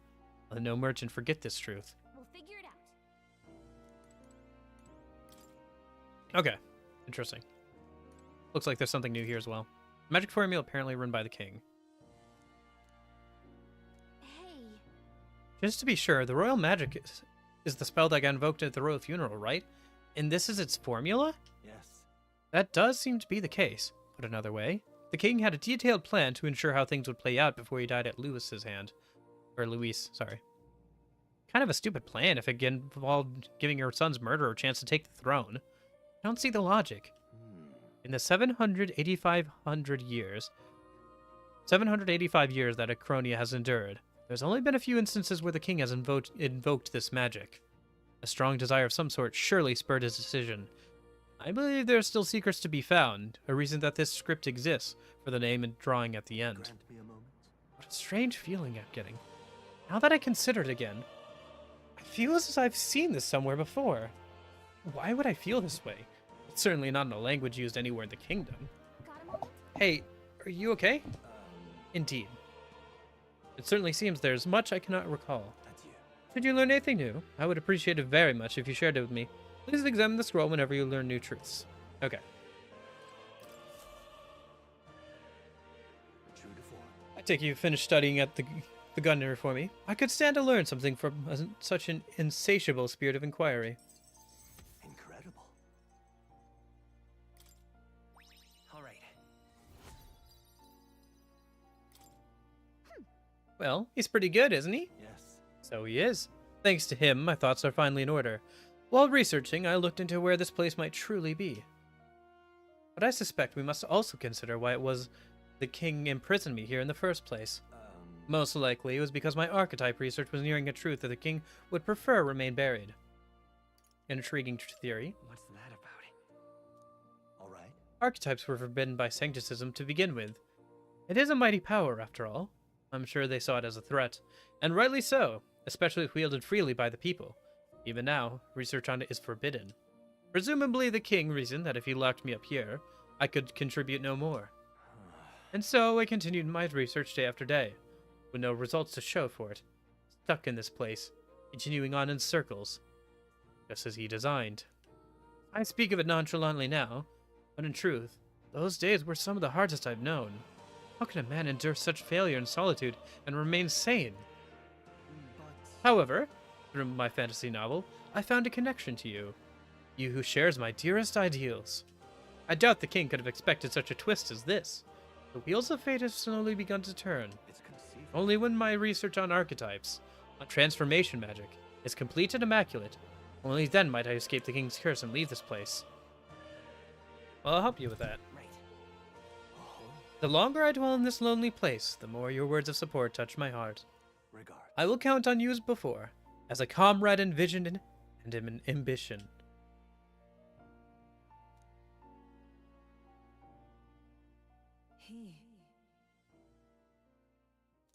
Let no merchant forget this truth. We'll figure it out. Okay, interesting. Looks like there's something new here as well. Magic formula apparently run by the king. Hey. Just to be sure, the royal magic is the spell that got invoked at the royal funeral, right? And this is its formula? Yes. That does seem to be the case. Put another way, the king had a detailed plan to ensure how things would play out before he died at Louis's hand. Or Louise, sorry. Kind of a stupid plan if it involved giving your son's murderer a chance to take the throne. I don't see the logic. In the 785 years that Acronia has endured, there's only been a few instances where the king has invoked this magic. A strong desire of some sort surely spurred his decision. I believe there are still secrets to be found, a reason that this script exists for the name and drawing at the end. Grant me a moment. What a strange feeling I'm getting. Now that I consider it again, I feel as if I've seen this somewhere before. Why would I feel this way? It's certainly not in a language used anywhere in the kingdom. Hey, are you okay? Indeed. It certainly seems there's much I cannot recall. Should you learn anything new, I would appreciate it very much if you shared it with me. Please examine the scroll whenever you learn new truths. Okay. True to form. I take you finished studying at the gunnery for me. I could stand to learn something from such an insatiable spirit of inquiry. Incredible. All right. Well, he's pretty good, isn't he? Yes. So he is. Thanks to him, my thoughts are finally in order. While researching, I looked into where this place might truly be. But I suspect we must also consider why it was the king imprisoned me here in the first place. Most likely, it was because my archetype research was nearing a truth that the king would prefer remain buried. An intriguing theory. What's that about? All right. Archetypes were forbidden by sancticism to begin with. It is a mighty power, after all. I'm sure they saw it as a threat, and rightly so, especially if wielded freely by the people. Even now, research on it is forbidden. Presumably the king reasoned that if he locked me up here, I could contribute no more. And so I continued my research day after day, with no results to show for it. Stuck in this place, continuing on in circles, just as he designed. I speak of it nonchalantly now, but in truth, those days were some of the hardest I've known. How can a man endure such failure and solitude and remain sane? However, through my fantasy novel, I found a connection to you. You who shares my dearest ideals. I doubt the king could have expected such a twist as this. The wheels of fate have slowly begun to turn. Only when my research on archetypes, on transformation magic, is complete and immaculate, only then might I escape the king's curse and leave this place. Well, I'll help you with that. Right. The longer I dwell in this lonely place, the more your words of support touch my heart. Regards. I will count on you as before, as a comrade in vision and in ambition. He.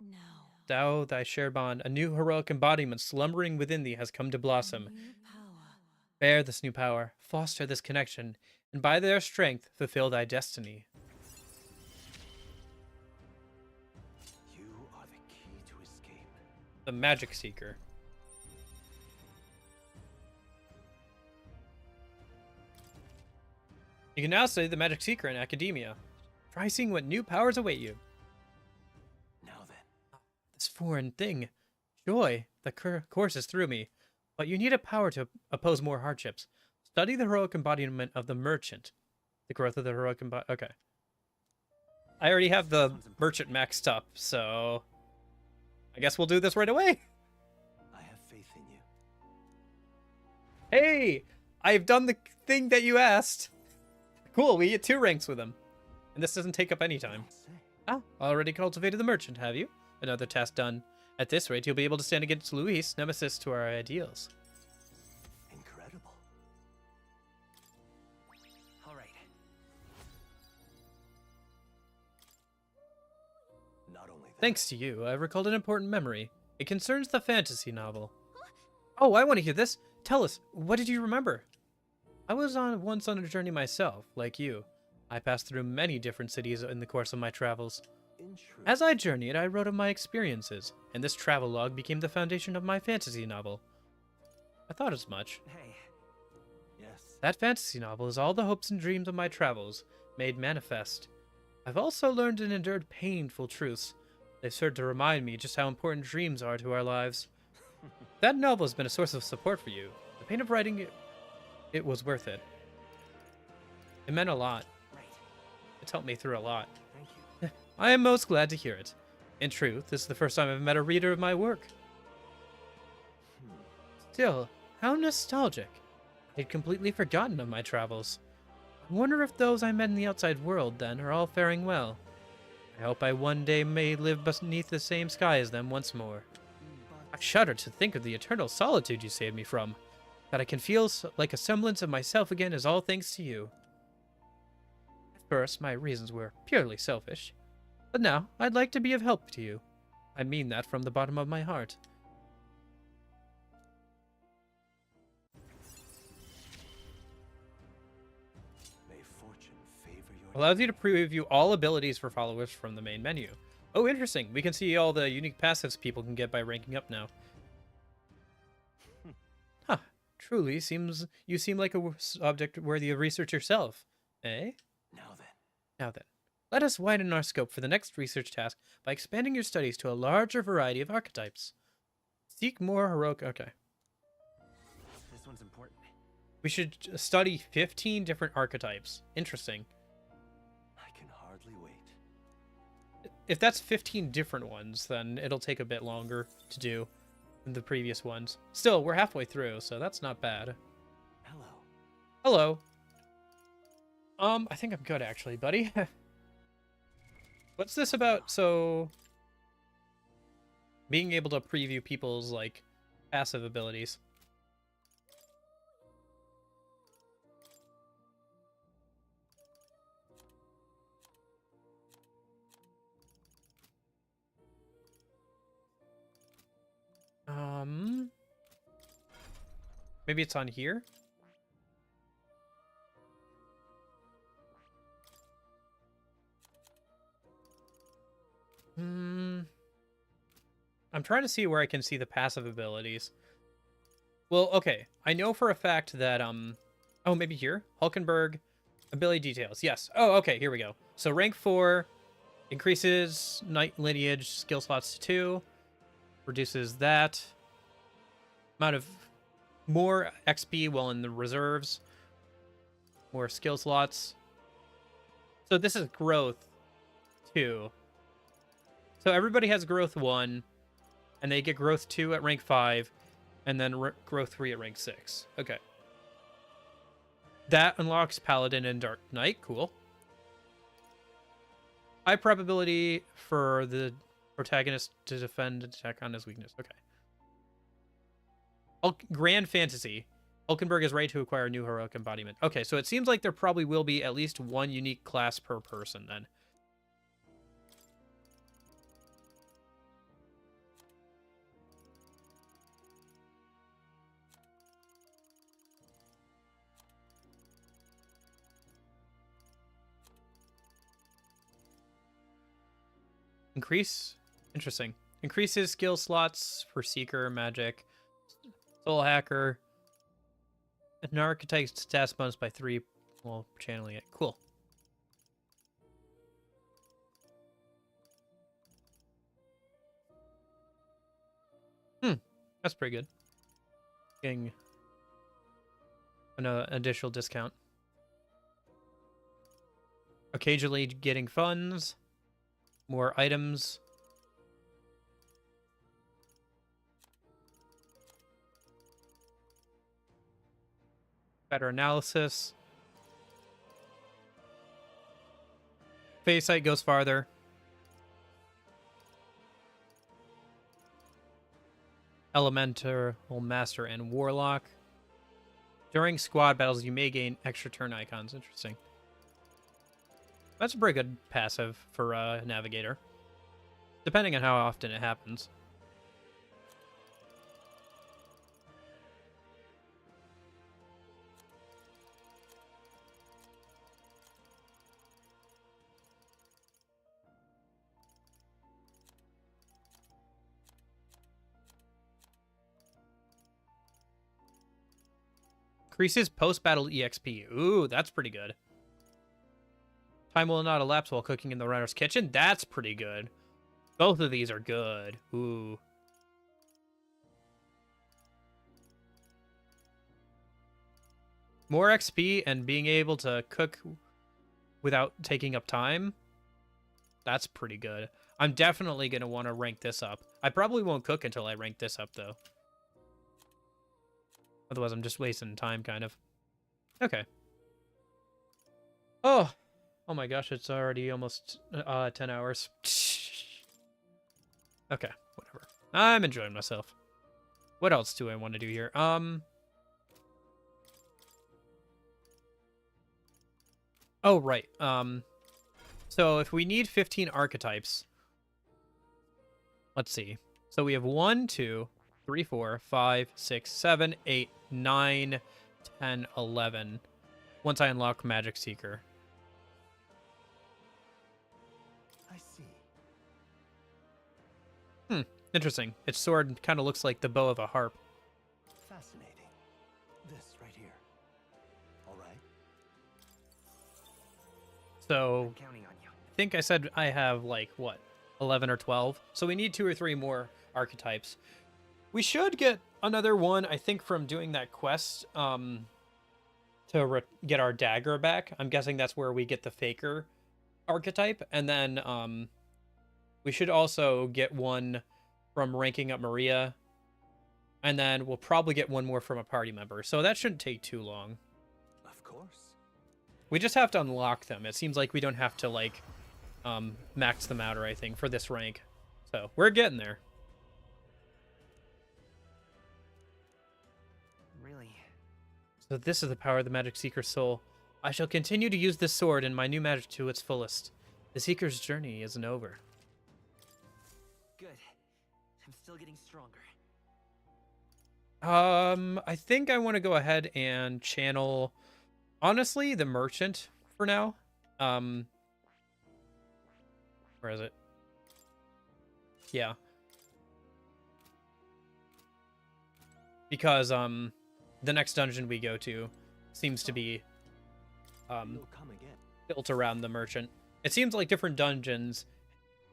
Now. Thou, thy share bond, a new heroic embodiment slumbering within thee has come to blossom. New power. Bear this new power, foster this connection, and by their strength fulfill thy destiny. You are the key to escape. The Magic Seeker. You can now study the Magic Seeker in academia. Try seeing what new powers await you. Now then. This foreign thing. Joy. The course is through me. But you need a power to oppose more hardships. Study the heroic embodiment of the merchant. The growth of the heroic embodiment. Okay. I already have the merchant maxed up, so I guess we'll do this right away. I have faith in you. Hey! I've done the thing that you asked. Cool, we get 2 ranks with him. And this doesn't take up any time. Ah, already cultivated the merchant, have you? Another task done. At this rate, you'll be able to stand against Luis, nemesis to our ideals. Incredible. All right. Not only that. Thanks to you, I've recalled an important memory. It concerns the fantasy novel. Oh, I want to hear this. Tell us, what did you remember? I was once on a journey myself, like you. I passed through many different cities in the course of my travels. As I journeyed, I wrote of my experiences, and this travelogue became the foundation of my fantasy novel. I thought as much. Hey. Yes. That fantasy novel is all the hopes and dreams of my travels, made manifest. I've also learned and endured painful truths. They've served to remind me just how important dreams are to our lives. That novel has been a source of support for you. The pain of writing it was worth it. It meant a lot. Right. It's helped me through a lot. Thank you. I am most glad to hear it. In truth, this is the first time I've met a reader of my work. Still, how nostalgic. I'd completely forgotten of my travels. I wonder if those I met in the outside world, then, are all faring well. I hope I one day may live beneath the same sky as them once more. I shudder to think of the eternal solitude you saved me from. That I can feel like a semblance of myself again is all thanks to you. At first, my reasons were purely selfish. But now, I'd like to be of help to you. I mean that from the bottom of my heart. May fortune favor your Allows you to preview all abilities for followers from the main menu. Oh, interesting. We can see all the unique passives people can get by ranking up now. Huh. Truly, you seem like a subject worthy of research yourself. Eh? Now then. Let us widen our scope for the next research task by expanding your studies to a larger variety of archetypes. Seek more heroic... Okay. This one's important. We should study 15 different archetypes. Interesting. I can hardly wait. If that's 15 different ones, then it'll take a bit longer to do than the previous ones. Still, we're halfway through, so that's not bad. Hello. Hello. I think I'm good, actually, buddy. What's this about? So, being able to preview people's, like, passive abilities. Maybe it's on here? I'm trying to see where I can see the passive abilities. Well, okay. I know for a fact that, oh, maybe here? Hulkenberg, ability details. Yes. Oh, okay, here we go. So rank 4 increases knight lineage skill slots to 2. Reduces that. Amount of more XP while in the reserves. More skill slots. So this is growth 2. So everybody has growth 1, and they get growth 2 at rank 5, and then growth 3 at rank 6. Okay. That unlocks Paladin and Dark Knight. Cool. High probability for the protagonist to defend and attack on his weakness. Okay. Grand Fantasy. Hulkenberg is ready to acquire a new heroic embodiment. Okay, so it seems like there probably will be at least one unique class per person then. Interesting. Increases skill slots for Seeker, Magic, Soul Hacker. An archetype stats bonus by 3 while channeling it. Cool. That's pretty good. Getting an additional discount. Occasionally getting funds. More items. Better analysis. Phase sight goes farther. Elemental, Master, and Warlock. During squad battles, you may gain extra turn icons. Interesting. That's a pretty good passive for Navigator. Depending on how often it happens. Increases post-battle EXP. Ooh, that's pretty good. Time will not elapse while cooking in the runner's kitchen. That's pretty good. Both of these are good. Ooh. More XP and being able to cook without taking up time. That's pretty good. I'm definitely going to want to rank this up. I probably won't cook until I rank this up, though. Otherwise, I'm just wasting time, kind of. Okay. Oh my gosh, it's already almost 10 hours. Okay, whatever. I'm enjoying myself. What else do I want to do here? Oh, right. So if we need 15 archetypes, let's see. So we have 1, 2, 3, 4, 5, 6, 7, 8, 9, 10, 11. Once I unlock Magic Seeker. I see. Interesting. Its sword kind of looks like the bow of a harp. Fascinating. This right here. All right. So, I think I said I have, like, what, 11 or 12? So we need 2 or 3 more archetypes. We should get another one, I think, from doing that quest to get our dagger back. I'm guessing that's where we get the Faker archetype. And then we should also get one from ranking up Maria. And then we'll probably get one more from a party member. So that shouldn't take too long. Of course. We just have to unlock them. It seems like we don't have to, like, max them out or anything for this rank. So we're getting there. Really? So this is the power of the Magic Seeker's soul. I shall continue to use this sword and my new magic to its fullest. The Seeker's journey isn't over. Good. I'm still getting stronger. I think I want to go ahead and channel, honestly, the merchant for now. Where is it? Yeah. Because, the next dungeon we go to seems to be, built around the merchant. It seems like different dungeons,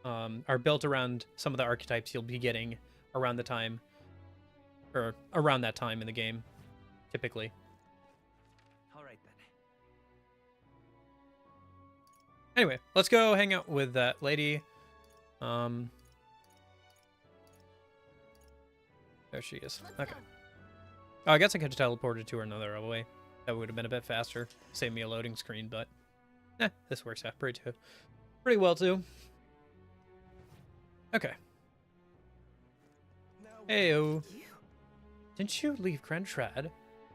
are built around some of the archetypes you'll be getting around the time, or around that time in the game, typically. All right, then. Anyway, let's go hang out with that lady. There she is. Okay. Oh, I guess I could have teleported to her another way. That would have been a bit faster. Save me a loading screen, but this works out pretty well too. Okay. Heyo. Didn't you leave Grantrad?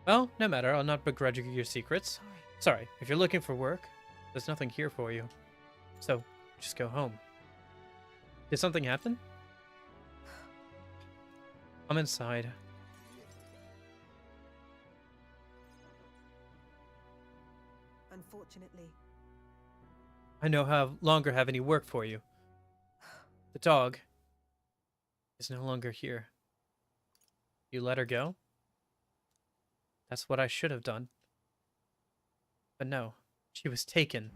Well, no matter. I'll not begrudge you your secrets. Sorry, if you're looking for work, there's nothing here for you. So, just go home. Did something happen? I'm inside. Unfortunately. I no longer have any work for you. The dog is no longer here. You let her go? That's what I should have done. But no, she was taken.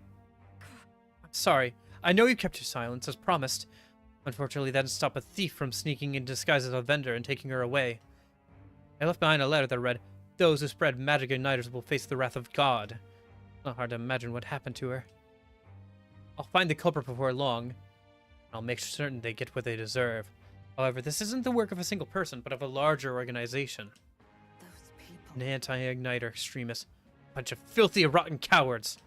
I'm sorry. I know you kept your silence, as promised. Unfortunately, that didn't stop a thief from sneaking in disguised as a vendor and taking her away. I left behind a letter that read, "Those who spread magic igniters will face the wrath of God." Not hard to imagine what happened to her. I'll find the culprit before long. I'll make certain they get what they deserve. However, this isn't the work of a single person, but of a larger organization. Those people. An anti-igniter extremist. A bunch of filthy, rotten cowards.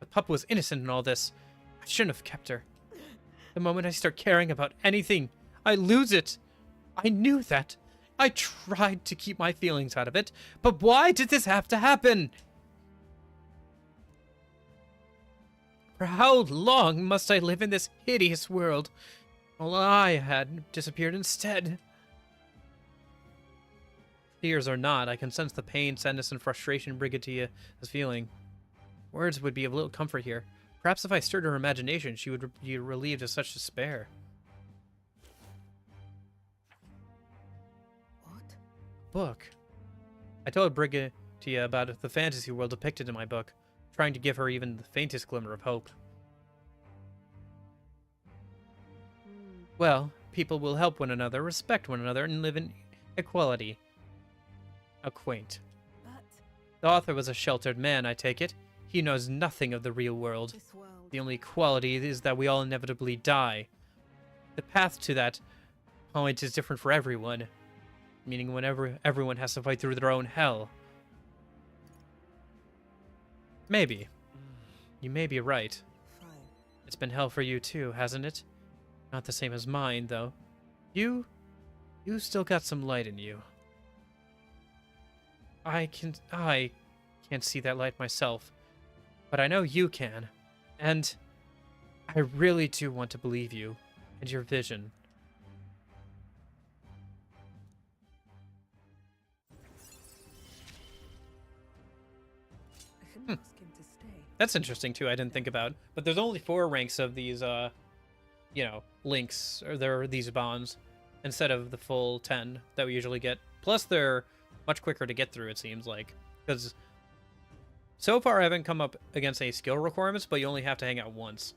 The pup was innocent in all this. I shouldn't have kept her. The moment I start caring about anything, I lose it. I knew that. I tried to keep my feelings out of it, but why did this have to happen? For how long must I live in this hideous world? All I had disappeared instead. Tears or not, I can sense the pain, sadness, and frustration Brigatia is feeling. Words would be of little comfort here. Perhaps if I stirred her imagination, she would be relieved of such despair. What? Book. I told Brigatia about the fantasy world depicted in my book, trying to give her even the faintest glimmer of hope. Well, people will help one another, respect one another, and live in equality. How quaint. But the author was a sheltered man, I take it. He knows nothing of the real world. The only equality is that we all inevitably die. The path to that point is different for everyone, meaning whenever everyone has to fight through their own hell. Maybe. You may be right. fine. It's been hell for you too, hasn't it? Not the same as mine, though. You still got some light in you. I can't see that light myself, but I know you can. And I really do want to believe you and your vision. I can ask him to stay. That's interesting too. I didn't think about. But there's only 4 ranks of these, you know, links, or there are these bonds, instead of the full 10 that we usually get. Plus, they're much quicker to get through, it seems like, because so far I haven't come up against any skill requirements, but you only have to hang out once.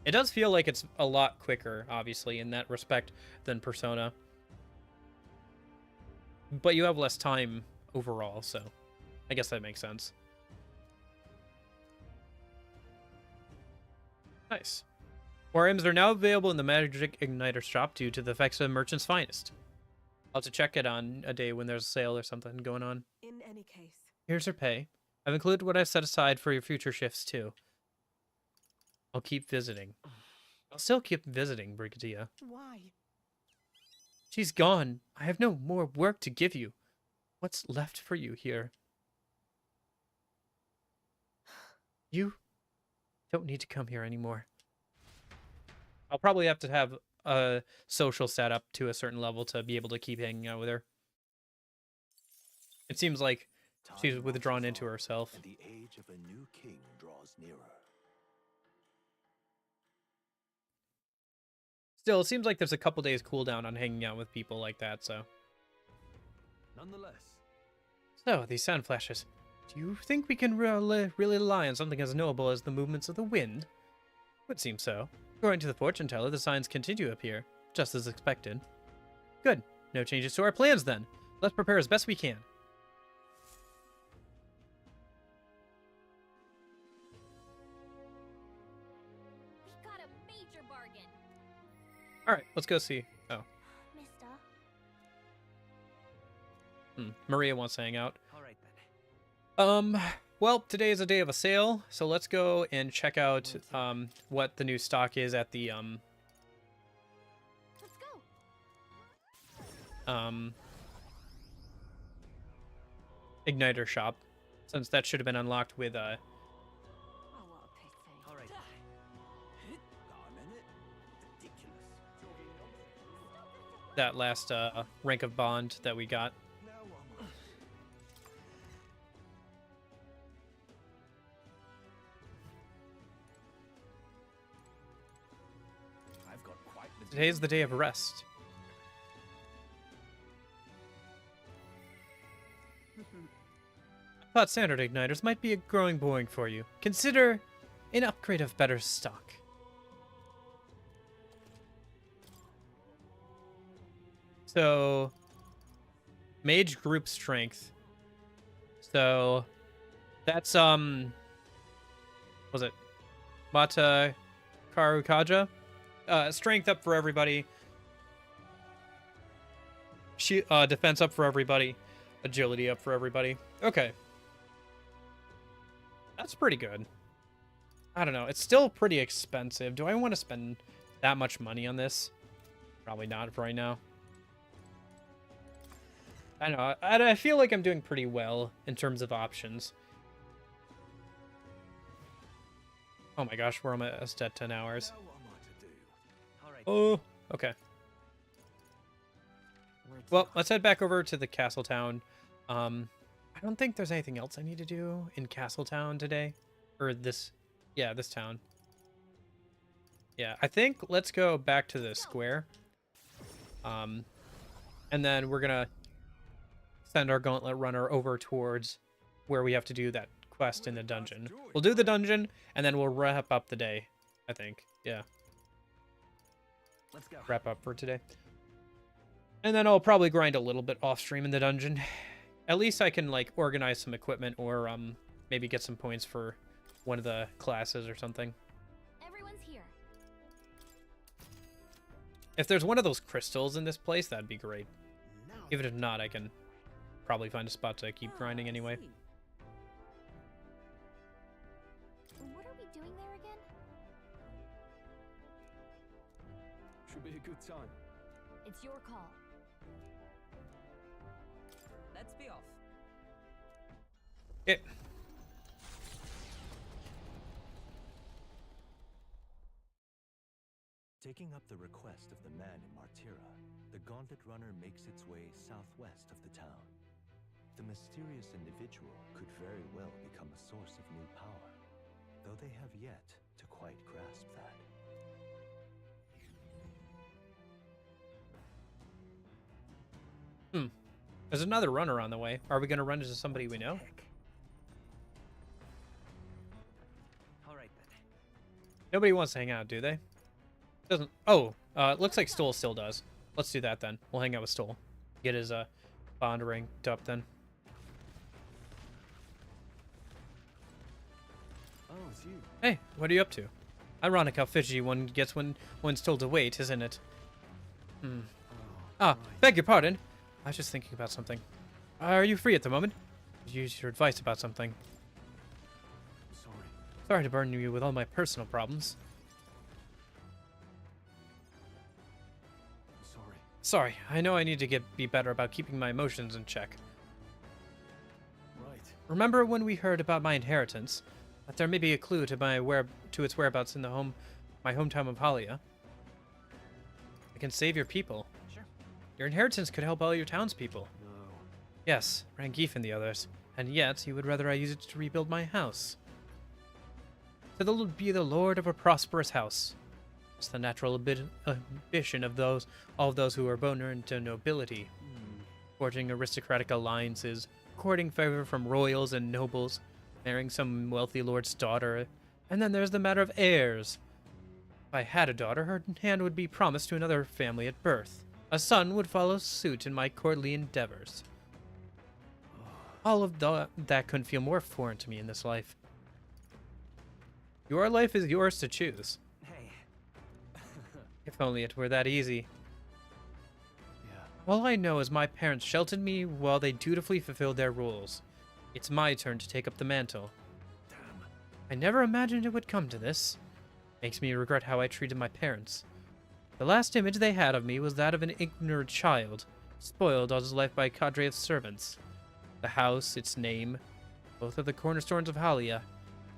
It does feel like it's a lot quicker, obviously, in that respect than Persona. But you have less time overall, so I guess that makes sense. Nice. More items are now available in the Magic Igniter shop due to the effects of the Merchant's Finest. I'll have to check it on a day when there's a sale or something going on. In any case. Here's her pay. I've included what I've set aside for your future shifts, too. I'll keep visiting. I'll still keep visiting, Brigatia. Why? She's gone. I have no more work to give you. What's left for you here? You don't need to come here anymore. I'll probably have to have a social setup to a certain level to be able to keep hanging out with her. It seems like she's withdrawn into herself. And the age of a new king draws nearer. Still, it seems like there's a couple days cooldown on hanging out with people like that, so. Nonetheless. So, these sound flashes. Do you think we can really rely on something as knowable as the movements of the wind? Would seem so. According to the fortune teller, the signs continue to appear, just as expected. Good. No changes to our plans, then. Let's prepare as best we can. We got a major bargain. Alright, let's go see. Oh. Mister. Maria wants to hang out. All right then. Well, today is a day of a sale, so let's go and check out what the new stock is at the Igniter shop, since that should have been unlocked with that last rank of bond that we got. Today's the day of rest. I thought standard igniters might be growing boring for you. Consider an upgrade of better stock. So, mage group strength. So, that's was it Mata Karukaja? Strength up for everybody. Defense up for everybody. Agility up for everybody. Okay. That's pretty good. I don't know. It's still pretty expensive. Do I want to spend that much money on this? Probably not for right now. I know. I feel like I'm doing pretty well in terms of options. Oh my gosh, we're almost at 10 hours. Oh, okay. Well, let's head back over to the Castle Town. I don't think there's anything else I need to do in Castle Town today. Or this, yeah, this town. Yeah, I think let's go back to the square. And then we're gonna send our Gauntlet Runner over towards where we have to do that quest in the dungeon. We'll do the dungeon, and then we'll wrap up the day, I think. Yeah. Let's go. Wrap up for today. And then I'll probably grind a little bit off stream in the dungeon. At least I can like organize some equipment or maybe get some points for one of the classes or something. Everyone's here. If there's one of those crystals in this place, that'd be great. Even if not, I can probably find a spot to keep grinding anyway. What are we doing there again? Should be a good time. It's your call. Let's be off. Okay. Taking up the request of the man in Martira, the Gauntlet Runner makes its way southwest of the town. The mysterious individual could very well become a source of new power, though they have yet to quite grasp that. There's another runner on the way. Are we going to run into somebody we know? All right then. Nobody wants to hang out, do they? Doesn't. Oh, looks like Stoll still does. Let's do that then. We'll hang out with Stoll. Get his bond ranked up then. Oh, it's you. Hey, what are you up to? Ironic how fidgety one gets when one's told to wait, isn't it? Beg your pardon. I was just thinking about something. Are you free at the moment? Could use your advice about something. Sorry to burden you with all my personal problems. Sorry, I know I need to be better about keeping my emotions in check. Right. Remember when we heard about my inheritance? That there may be a clue to its whereabouts in my hometown of Halia. I can save your people. Sure. Your inheritance could help all your townspeople. No. Yes, Rangeef and the others. And yet, you would rather I use it to rebuild my house. To be the lord of a prosperous house. It's the natural ambition of all of those who are born into nobility. Forging aristocratic alliances, courting favor from royals and nobles, marrying some wealthy lord's daughter, and then there's the matter of heirs. If I had a daughter, her hand would be promised to another family at birth. A son would follow suit in my courtly endeavors. All of that couldn't feel more foreign to me in this life. Your life is yours to choose. Hey. If only it were that easy. Yeah. All I know is my parents sheltered me while they dutifully fulfilled their roles. It's my turn to take up the mantle. I never imagined it would come to this. Makes me regret how I treated my parents. The last image they had of me was that of an ignorant child, spoiled all his life by a cadre of servants. The house, its name, both are the cornerstones of Halia,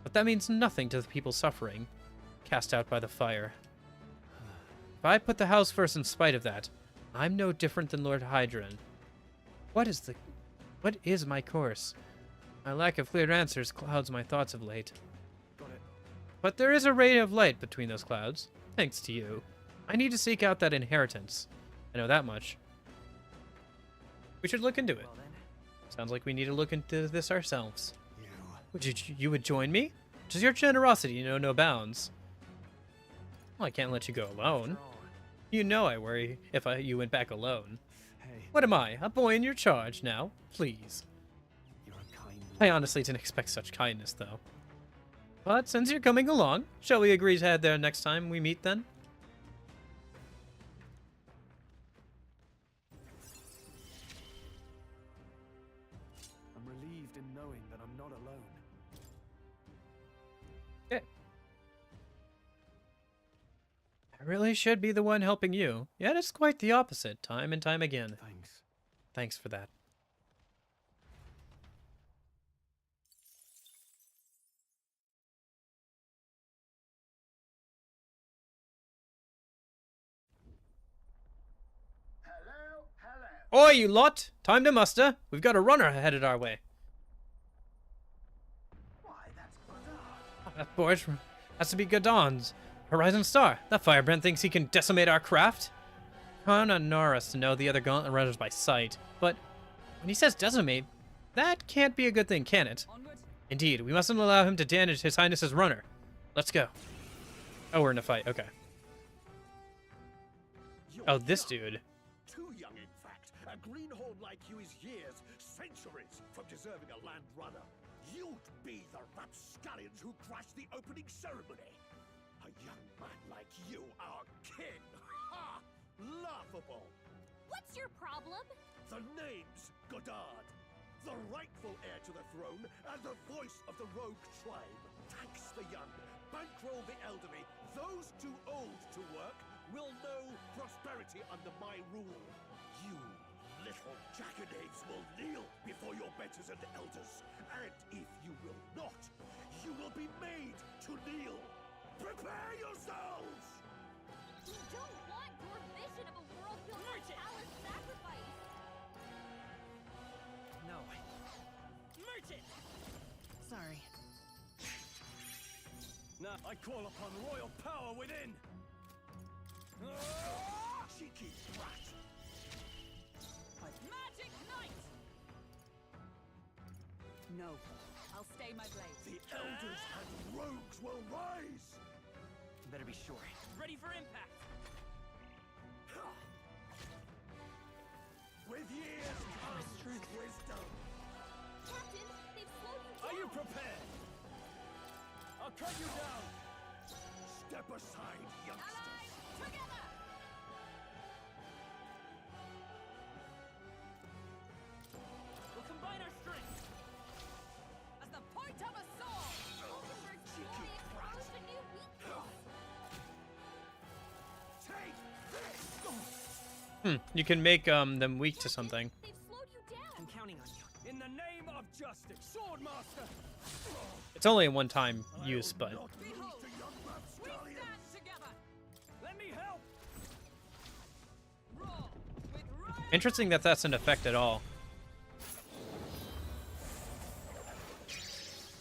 but that means nothing to the people suffering, cast out by the fire. If I put the house first in spite of that, I'm no different than Lord Hydron. What is my course? My lack of clear answers clouds my thoughts of late. Got it. But there is a ray of light between those clouds, thanks to you. I need to seek out that inheritance. I know that much. We should look into it. Sounds like we need to look into this ourselves. You would join me? Does your generosity know no bounds? Well, I can't let you go alone. You know I worry if you went back alone. Hey. What am I, a boy in your charge now? Please. You're a kind... I honestly didn't expect such kindness, though. But since you're coming along, shall we agree to head there next time we meet, then? I'm relieved in knowing that I'm not alone. Okay. I really should be the one helping you, yet it's quite the opposite, time and time again. Thanks. Thanks for that. Oi, you lot! Time to muster. We've got a runner headed our way. That boy has to be Godon's. Horizon Star. That firebrand thinks he can decimate our craft. Can't honor us to know the other gauntlet runners by sight. But when he says decimate, that can't be a good thing, can it? Indeed, we mustn't allow him to damage His Highness's runner. Let's go. Oh, we're in a fight. Okay. Oh, this dude. Too young, in fact. A greenhorn like you is years, centuries from deserving a land runner. You'd be the rapscallions who crashed the opening ceremony. A young man like you, our king. Ha! Laughable. What's your problem? The name's Godard, the rightful heir to the throne and the voice of the rogue tribe. Tax the young, bankroll the elderly. Those too old to work will know prosperity under my rule. You little jackanapes will kneel before your betters and elders. And if you will not, you will be made to kneel. Prepare yourselves! We don't want your vision of a world built on Alice sacrifice. No. Merchant! Sorry. Now I call upon royal power within! Cheeky brat! Magic Knight! No. I'll stay my blade. The elders and rogues will rise! You better be sure. Ready for impact! With years comes wisdom! Captain, they've slowed you down. Are you prepared? I'll cut you down! Step aside, youngsters! Together! We'll combine our strength! As the point of a sword! Overlord's glory exposed a new weakness. Take this! You can make them weak to something. They've slowed you down. I'm counting on you. In the name of justice, Swordmaster! It's only a one-time use, but Behold! We stand together! Let me help! Roar! With right... interesting that that's an effect at all.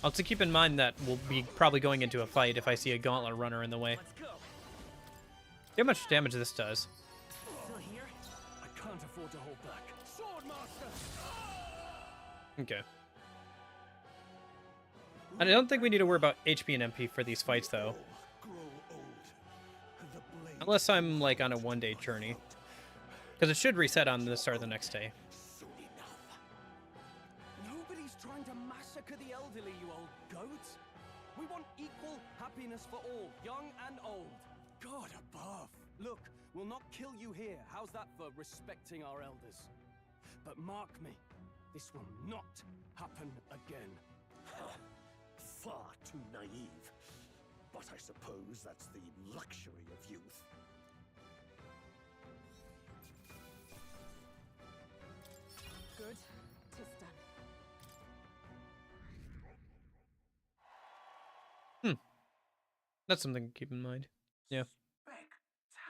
I'll have to keep in mind that we'll be probably going into a fight if I see a gauntlet runner in the way. Let's go. See how much damage this does. Still here? I can't afford to hold back. Swordmaster! Okay. I don't think we need to worry about HP and MP for these fights, though. Grow old. The blade Unless I'm, like, on a one-day journey. Because it should reset on the start of the next day. soon enough. Nobody's trying to massacre the elderly, you old goats. We want equal happiness for all, young and old. God above. Look, we'll not kill you here. How's that for respecting our elders? But mark me, this will not happen again. too naive. But I suppose that's the luxury of youth. Good. 'Tis done. That's something to keep in mind. Yeah.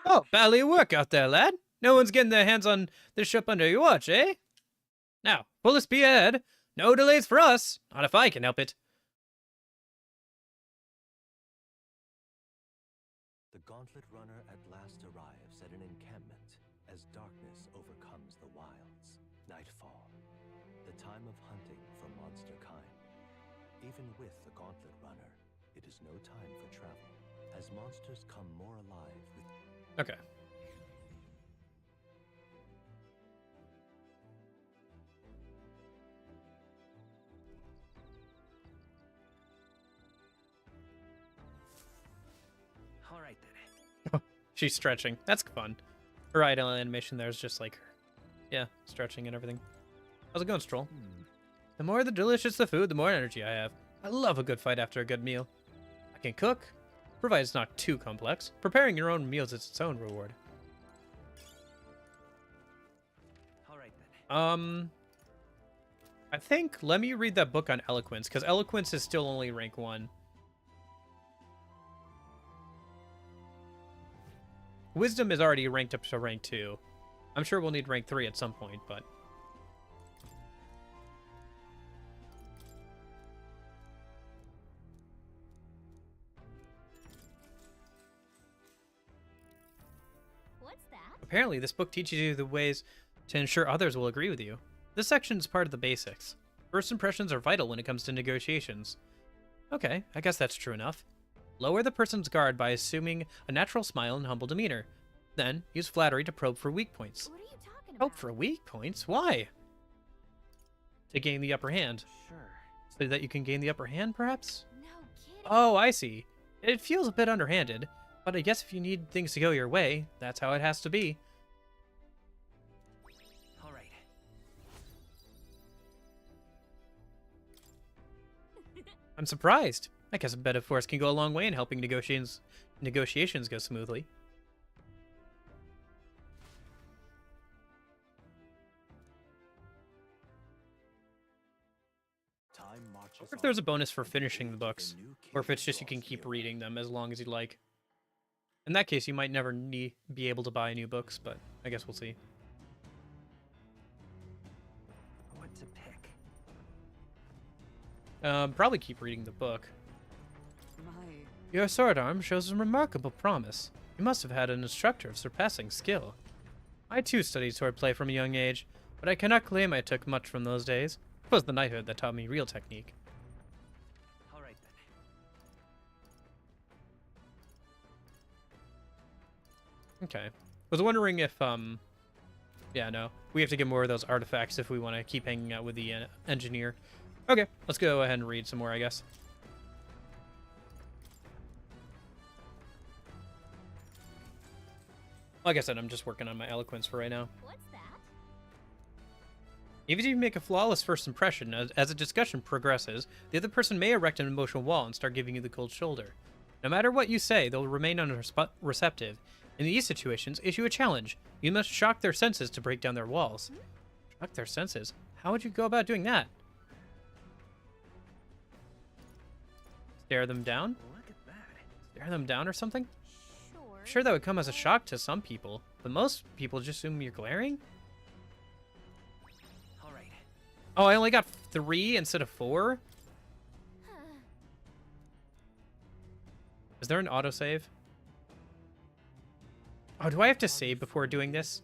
Oh, badly at work out there, lad. No one's getting their hands on this ship under your watch, eh? Now, full speed ahead. No delays for us. Not if I can help it. The Gauntlet Runner at last arrives at an encampment as darkness overcomes the wilds. Nightfall, the time of hunting for monster kind. Even with the Gauntlet Runner, it is no time for travel, as monsters come more alive with... Okay. All right then. She's stretching. That's fun. Her idle animation there is just like her. Yeah, stretching and everything. How's it going, Stroll? The more the delicious the food, the more energy I have. I love a good fight after a good meal. I can cook, provided it's not too complex. Preparing your own meals is its own reward. All right then. I think, let me read that book on Eloquence, because Eloquence is still only rank 1. Wisdom is already ranked up to rank 2. I'm sure we'll need rank 3 at some point, but... What's that? Apparently, this book teaches you the ways to ensure others will agree with you. This section is part of the basics. First impressions are vital when it comes to negotiations. Okay, I guess that's true enough. Lower the person's guard by assuming a natural smile and humble demeanor. Then, use flattery to probe for weak points. What are you talking Probe about? for weak points? Why? To gain the upper hand. Sure. So that you can gain the upper hand, perhaps? No kidding. Oh, I see. It feels a bit underhanded, but I guess if you need things to go your way, that's how it has to be. All right. I'm surprised. I guess a bit of force can go a long way in helping negotiations go smoothly. I wonder if there's a bonus for finishing the books, or if it's just you can keep reading them as long as you like. In that case, you might never be able to buy new books, but I guess we'll see. What to pick? Probably keep reading the book. My... Your sword arm shows some remarkable promise. You must have had an instructor of surpassing skill. I too studied swordplay from a young age, but I cannot claim I took much from those days. It was the knighthood that taught me real technique. All right then. Okay. Was wondering if, yeah, no. We have to get more of those artifacts if we want to keep hanging out with the engineer. Okay, let's go ahead and read some more, I guess. Like I said, I'm just working on my eloquence for right now. What's that? Even if you make a flawless first impression, as a discussion progresses, the other person may erect an emotional wall and start giving you the cold shoulder. No matter what you say, they'll remain unreceptive. In these situations, issue a challenge. You must shock their senses to break down their walls. Shock their senses? How would you go about doing that? Stare them down? Look at that. Stare them down or something? Sure. I'm sure that would come as a shock to some people, but most people just assume you're glaring? All right. Oh, I only got 3 instead of 4? Is there an autosave? Oh, do I have to save before doing this?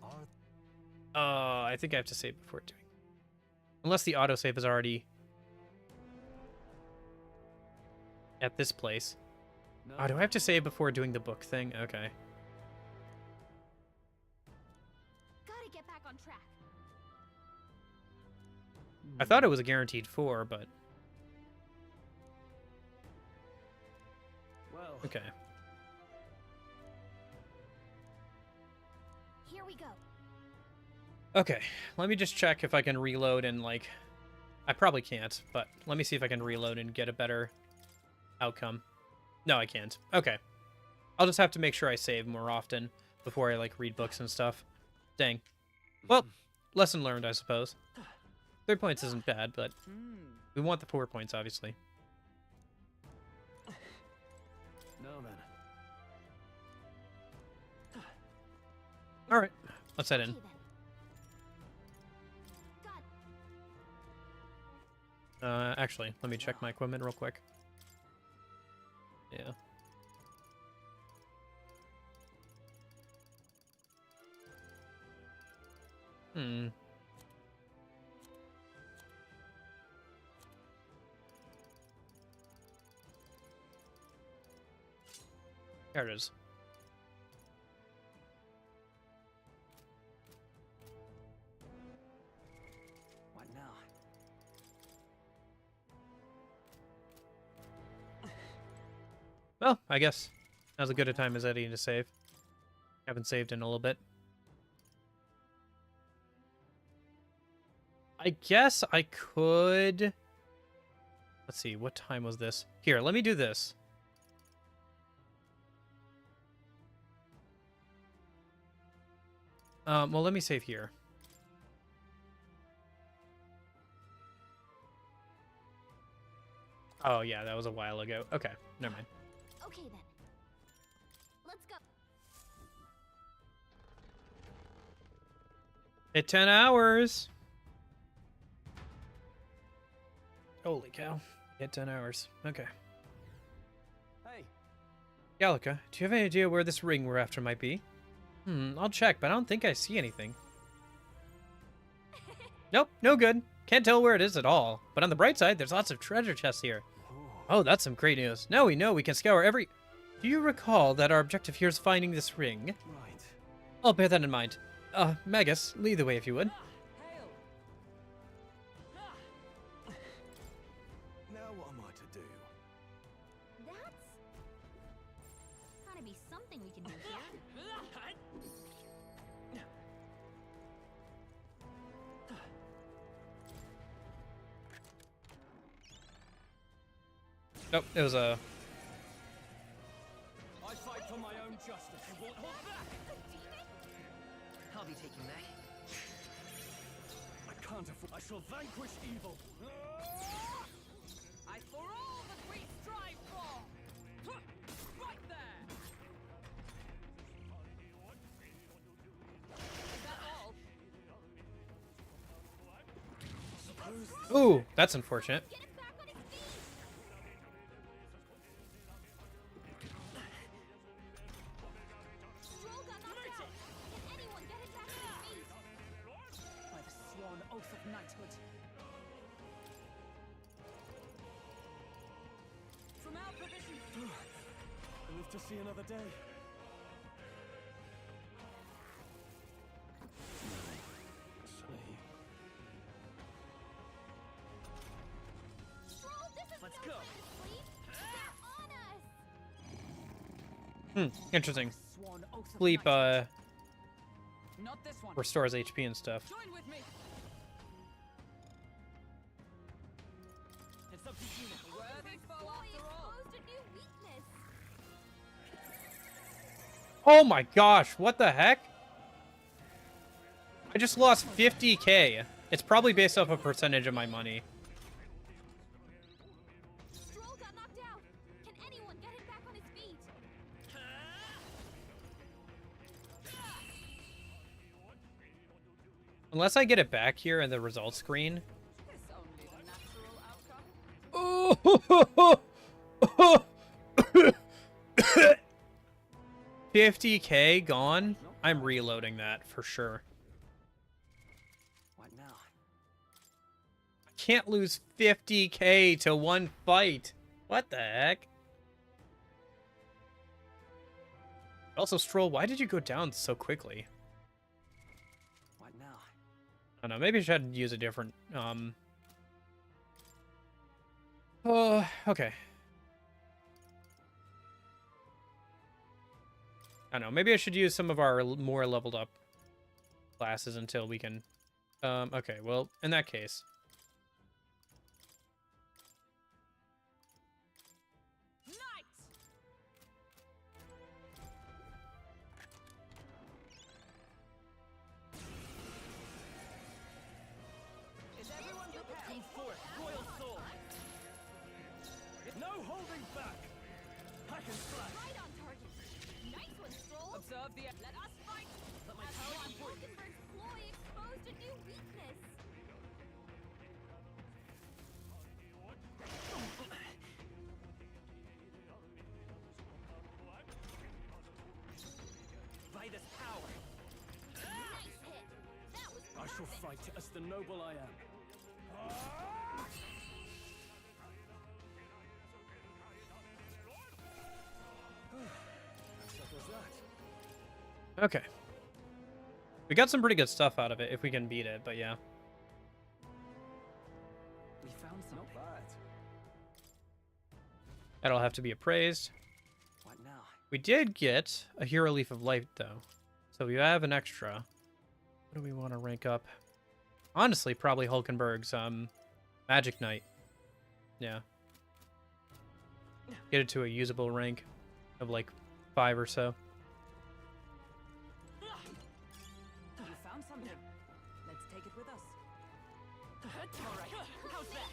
I think I have to save before doing. Unless the autosave is already at this place. Oh, do I have to save before doing the book thing? Okay. Gotta get back on track. I thought it was a guaranteed 4, but... Well... Okay. Here we go. Okay, let me just check if I can reload and, like... I probably can't, but let me see if I can reload and get a better outcome. No, I can't. Okay. I'll just have to make sure I save more often before I, like, read books and stuff. Dang. Well, lesson learned, I suppose. 3 points isn't bad, but we want the 4 points, obviously. Now then. All right. Let's head in. Actually, let me check my equipment real quick. Yeah. Hmm. There it is. What now? Well, I guess now's as good a time as any to save. Haven't saved in a little bit. I guess I could... Let's see, what time was this? Here, let me do this. Well, let me save here. Oh, yeah, that was a while ago. Okay, never mind. Okay, then. Let's go. Hit 10 hours. Holy cow. Hit 10 hours. Okay. Hey. Gallica, do you have any idea where this ring we're after might be? I'll check, but I don't think I see anything. Nope, no good. Can't tell where it is at all. But on the bright side, there's lots of treasure chests here. Oh, that's some great news. Now we know we can scour every... Do you recall that our objective here is finding this ring? Right. I'll bear that in mind. Magus, lead the way if you would. Now what am I to do? That's gotta be something we can do here. Nope, it was a... I fight for my own justice. You won't hold back. I'll be taking that. I can't afford. I shall vanquish evil. I for all that we strive for. Right there. Is that all? Ooh, that's unfortunate. By the sworn oath of knighthood. From our provision. I live to see another day. Let's go. Interesting. Sworn oath of Sleep, knighthood. Not this one. restores HP and stuff. Join with me. It's up to you. Worthy foe after all. Oh my gosh, what the heck? I just lost 50k. It's probably based off a percentage of my money. Stroll got knocked out. Can anyone get him back on his feet? Unless I get it back here in the results screen. It's only the natural outcome. 50k gone? I'm reloading that for sure. What now? I can't lose 50k to one fight. What the heck? Also, Stroll, why did you go down so quickly? What now? I don't know, maybe I should use a different, okay. I don't know, maybe I should use some of our more leveled up classes until we can... okay, well, in that case... holding back. Hack and slash. Right on target. Nice one, Stroll. Observe the. Let us fight. Let my As power Von support you. Falkenberg's ploy exposed a new weakness. By this power. Nice hit. That was I shall perfect. fight as the noble I am. That settles that. Okay. We got some pretty good stuff out of it if we can beat it, but yeah. We found something. Not bad. That'll have to be appraised. What now? We did get a Hero Leaf of Light, though. So we have an extra. What do we want to rank up? Honestly, probably Hulkenberg's Magic Knight. Yeah. Get it to a usable rank of like 5 or so. You found something. Let's take it with us. All right. How's that?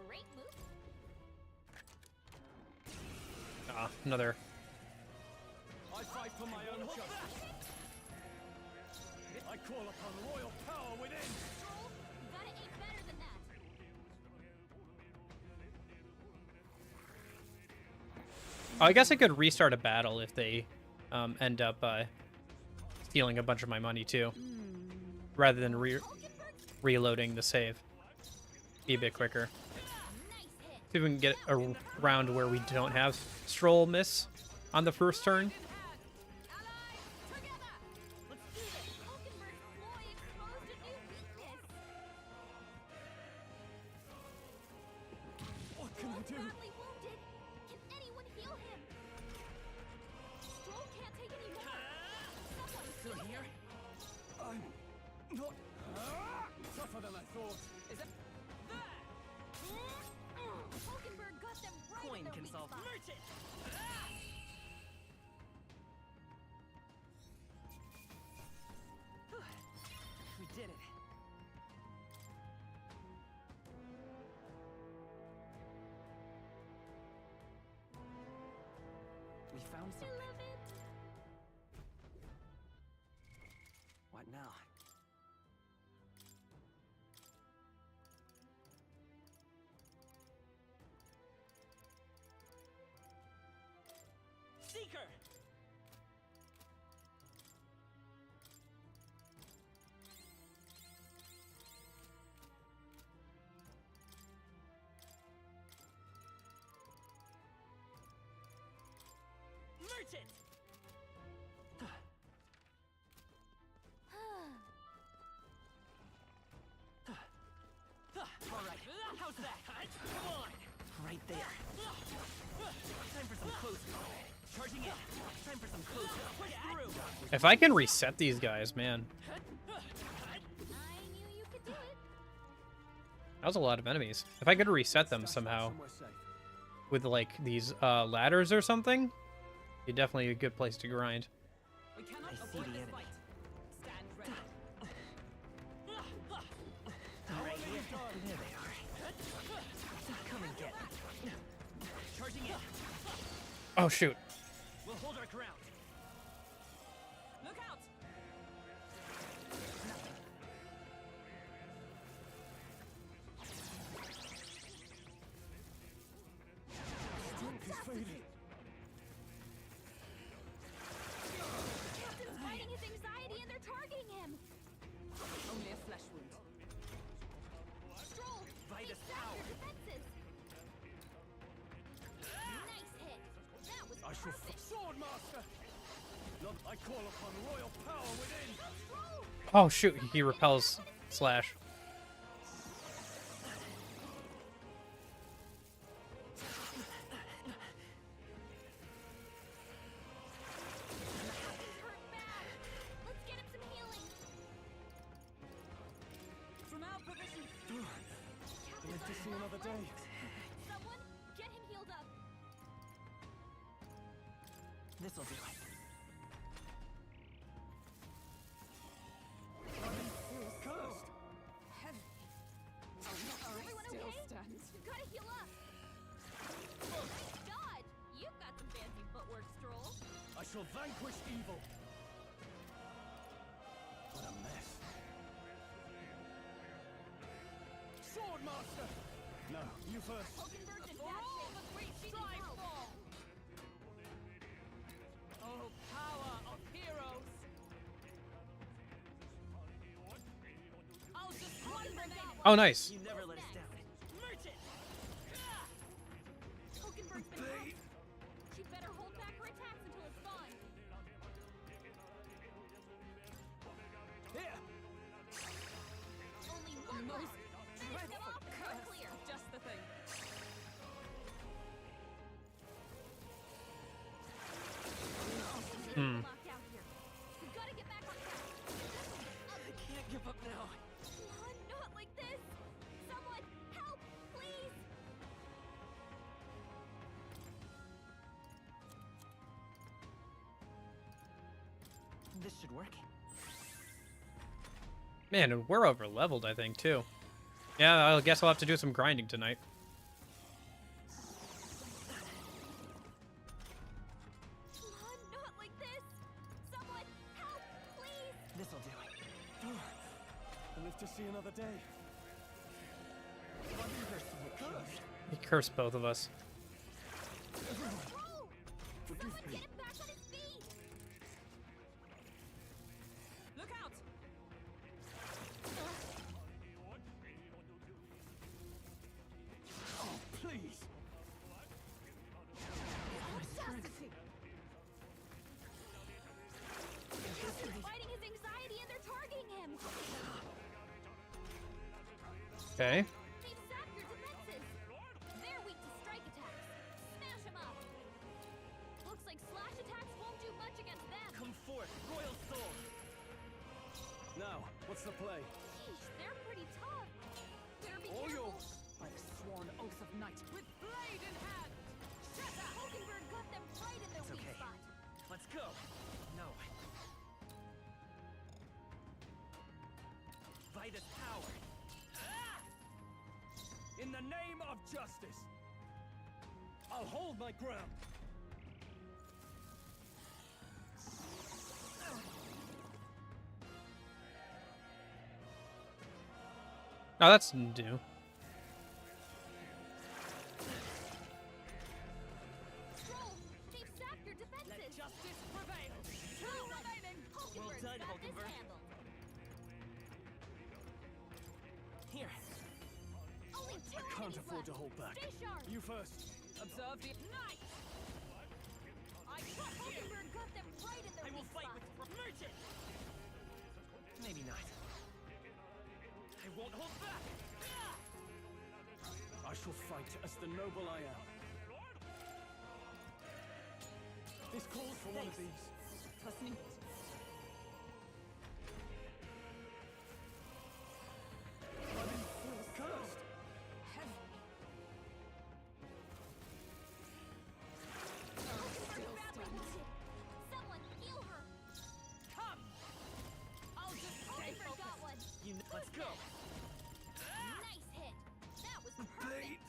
Great move. Ah, another. I fight for my own justice. I call upon royal power within. Stroll, you gotta aim better than that. Oh, I guess I could restart a battle if they end up stealing a bunch of my money too, rather than reloading the save. Be a bit quicker. See if we can get a round where we don't have Stroll miss on the first turn. What can I do? Badly wounded. Can anyone heal him? Stroll can't take any more. Someone Still heal here? him. I'm not tougher than I thought. Is it? Hulkenberg got them right Coin in their can weak solve. spot. Merchant. We did it. We found I something. love it. What now? Seeker! Merchant! All right, how's that? Come on! Right there. Time for some close. Charging in. Time for some close. Push through. If I can reset these guys, man. I knew you could do it. That was a lot of enemies. If I could reset them somehow with like these ladders or something, it'd definitely a good place to grind. I see the enemy. Stand ready. Right here. There they are. Come and get me. Charging in. Oh shoot. We'll hold our ground. Look out! Strength is fading. Captain's fighting his anxiety and they're targeting him. Only a flesh wound. Stroll, By the extend power. your defenses. Nice hit. That was I shall perfect. sword master. Not I call upon royal power within. Stroll, Oh shoot, he repels slash. hurt bad. Let's get him some healing. From our provision. Live to see another day. Someone, get him healed up. This'll do it. Cursed. Heavy. Everyone Still okay? stands. You gotta heal up. shall vanquish evil. What a mess. Swordmaster! No, you first. For all that we strive for! Oh, power of heroes! I'll just one remain. Oh, nice. You never let us down. Merchant! Hulkenberg's been hacked. She'd better hold back her attacks until it's gone. Here! Only one Most left. Finish them off and we're clear. Just the thing. Hmm. Locked out here. We've got to get back on track. I can't give up now. Come on, not like this. Someone help, please. This should work. Man, and we're over leveled, I think, too. Yeah, I guess I'll have to do some grinding tonight. Come on, not like this. Someone help, please. This'll do it. I live to see another day. He cursed both of us. Forgive me. Get him back on his feet. Look out! Oh, please. They're fighting his anxiety and they're targeting him. Okay. They've sapped your defenses. They're weak to strike attacks. Smash them up. Looks like slash attacks won't do much against them. Come forth, Royal Soul. Now, what's the play? Sheesh, they're pretty tough. Better be All careful. yours. By the sworn oath of knight, with blade in hand! Shatter! Hulkenberg got them right in their It's weak okay. spot. Let's go. No. By this power. In the name of justice, I'll hold my ground. Oh, that's new. Stroll, they've sapped your defenses. Let justice prevail! Two remaining! Hulkenberg's done, got this Hulkenberg. handled. Here. Only two I can't enemies afford to left. hold back. Stay sharp. You first. Observe the knight! I thought Hulkenberg got them right in their I will weak fight spot. with Merchant. Maybe not. I won't hold back. I shall fight as the noble I am. This calls for one of these. Listening. Cursed. Heavy. Someone heal her. Come! I'll just Hulkenberg got one. Let's go. Nice hit. That was perfect.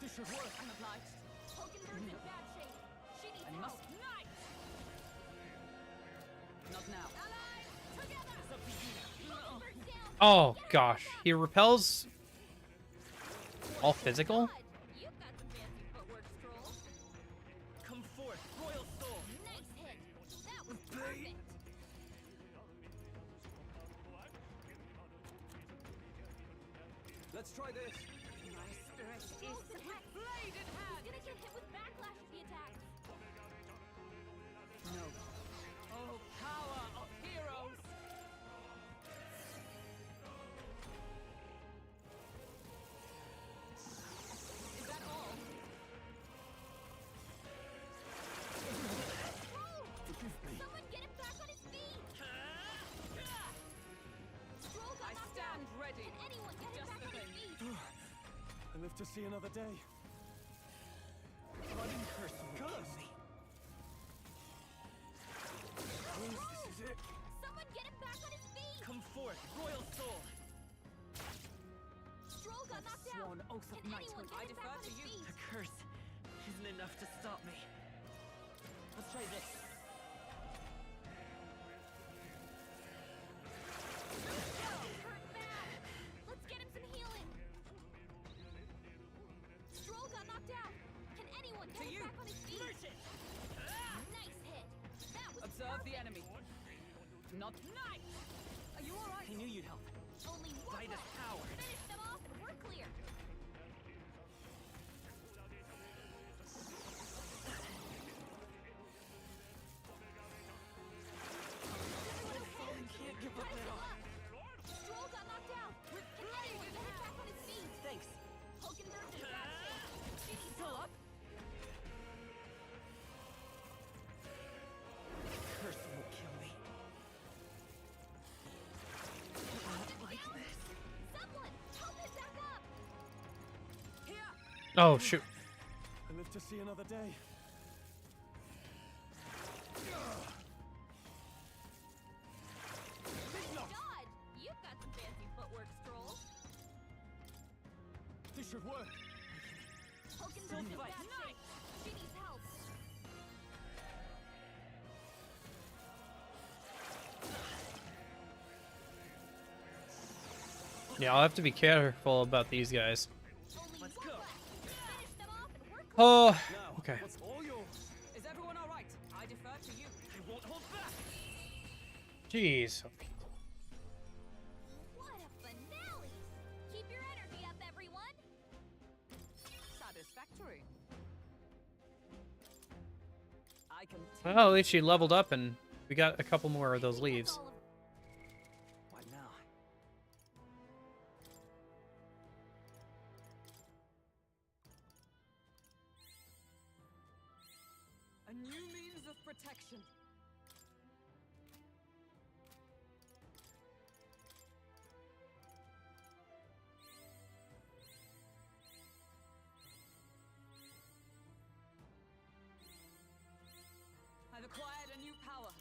This should work. I'm obliged. Hulkenberg's in bad shape. She needs I help. must knight! Not now. Allies, together. It's up to you now. Hulkenberg's down. Oh, gosh. He repels all physical? God, you've got some fancy footwork, Stroll. Come forth, Royal Soul. Nice hit. That was perfect. Let's try this. My spirit Stroll's is attack. blade in hand! He's gonna get hit with backlash if he attacks. No. Oh, power of heroes! Is that all? Forgive me. Someone get him back on his feet. Stroll got I knocked stand out. ready. Can anyone get him Just back the on his thing. feet? I live to see another day. Bloody curse will kill Cursed. me. This is it. Someone get him back on his feet. Come forth, sworn oath of knighthood. I defer to you. The curse isn't enough to stop me. Let's try this. Let's get him some healing. Stroll got knocked out. Can anyone get him back on his feet? Nice hit. That was Observe the enemy. Not nice. Are you alright? I knew you'd help. only one Fight left. is power. Finish them off and we're clear. Can't give up now. Stroll got knocked out. Can anyone get him back on his feet? Thanks. Hulkenberg's in bad shape. She's still up. Curse will kill me. Not like this. Someone, help him back up. Here. Oh, shoot. I live to see another day. God, you've got some fancy footwork, Stroll. This should work. Hulkenberg's in bad shape. She needs help. Yeah, I'll have to be careful about these guys. Let's go. Oh, okay. What's all yours? Is everyone alright? I defer to you. I won't hold back. Jeez. What a finale! Keep your energy up, everyone. Satisfactory. I can. Well, at least she leveled up and we got a couple more of those leaves. What now? A new means of protection. I've acquired a new power.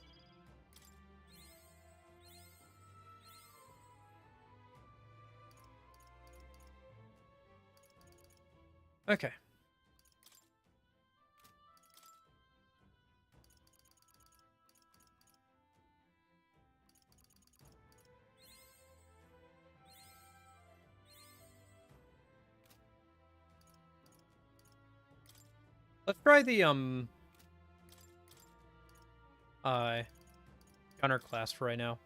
Okay. Let's try the gunner class for right now.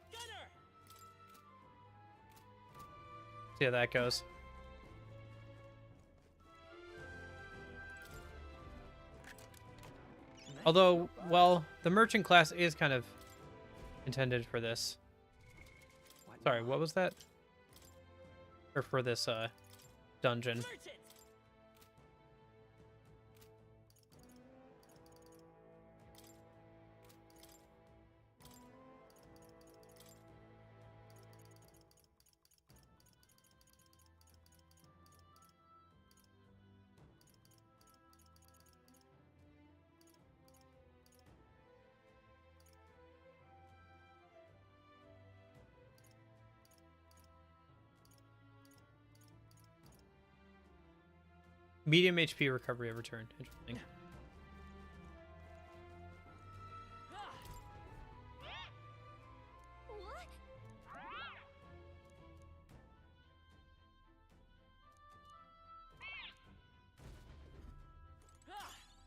See how that goes. Although, well, the merchant class is kind of intended for this. Sorry, what was that? Or for this dungeon. Medium HP recovery of return. Interesting. What?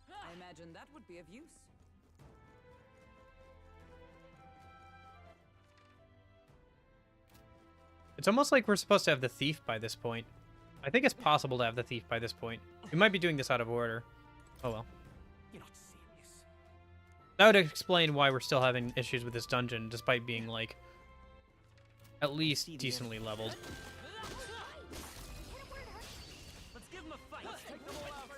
I imagine that would be of use. It's almost like we're supposed to have the thief by this point. I think it's possible to have the thief by this point. We might be doing this out of order. Oh well. You're not serious. That would explain why we're still having issues with this dungeon, despite being, like, at least decently leveled. Let's give him a fight. Let's take them all out.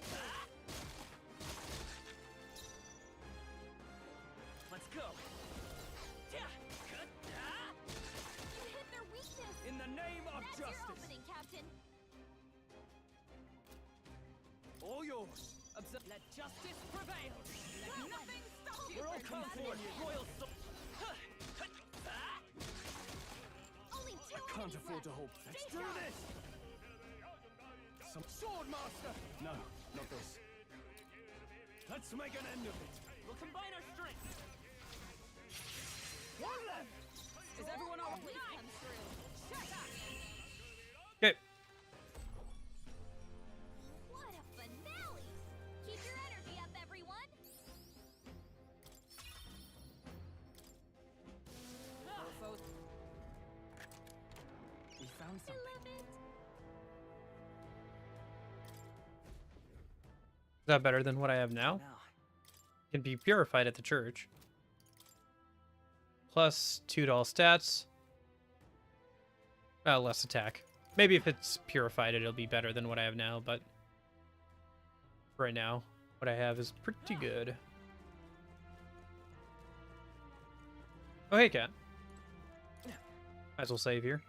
Let's go. You hit their weakness. In the name of That's your justice. opening, Captain. All yours. Observe. Let justice prevail. Let nothing stop you. We're all from coming for you, Royal Soul. Only two I can't enemies afford left. to hold. Stay Let's do sharp. this. some sword master. No, not this. Let's make an end of it. We'll combine our strength. One left. Is everyone all right? Come through. Shut up. Okay. What a finale! Keep your energy up, everyone! We found I something. love it! Is that better than what I have now? Can be purified at the church. Plus 2 to all stats. Less attack. Maybe if it's purified, it'll be better than what I have now, but right now, what I have is pretty good. Oh, hey, cat. Might as well save here.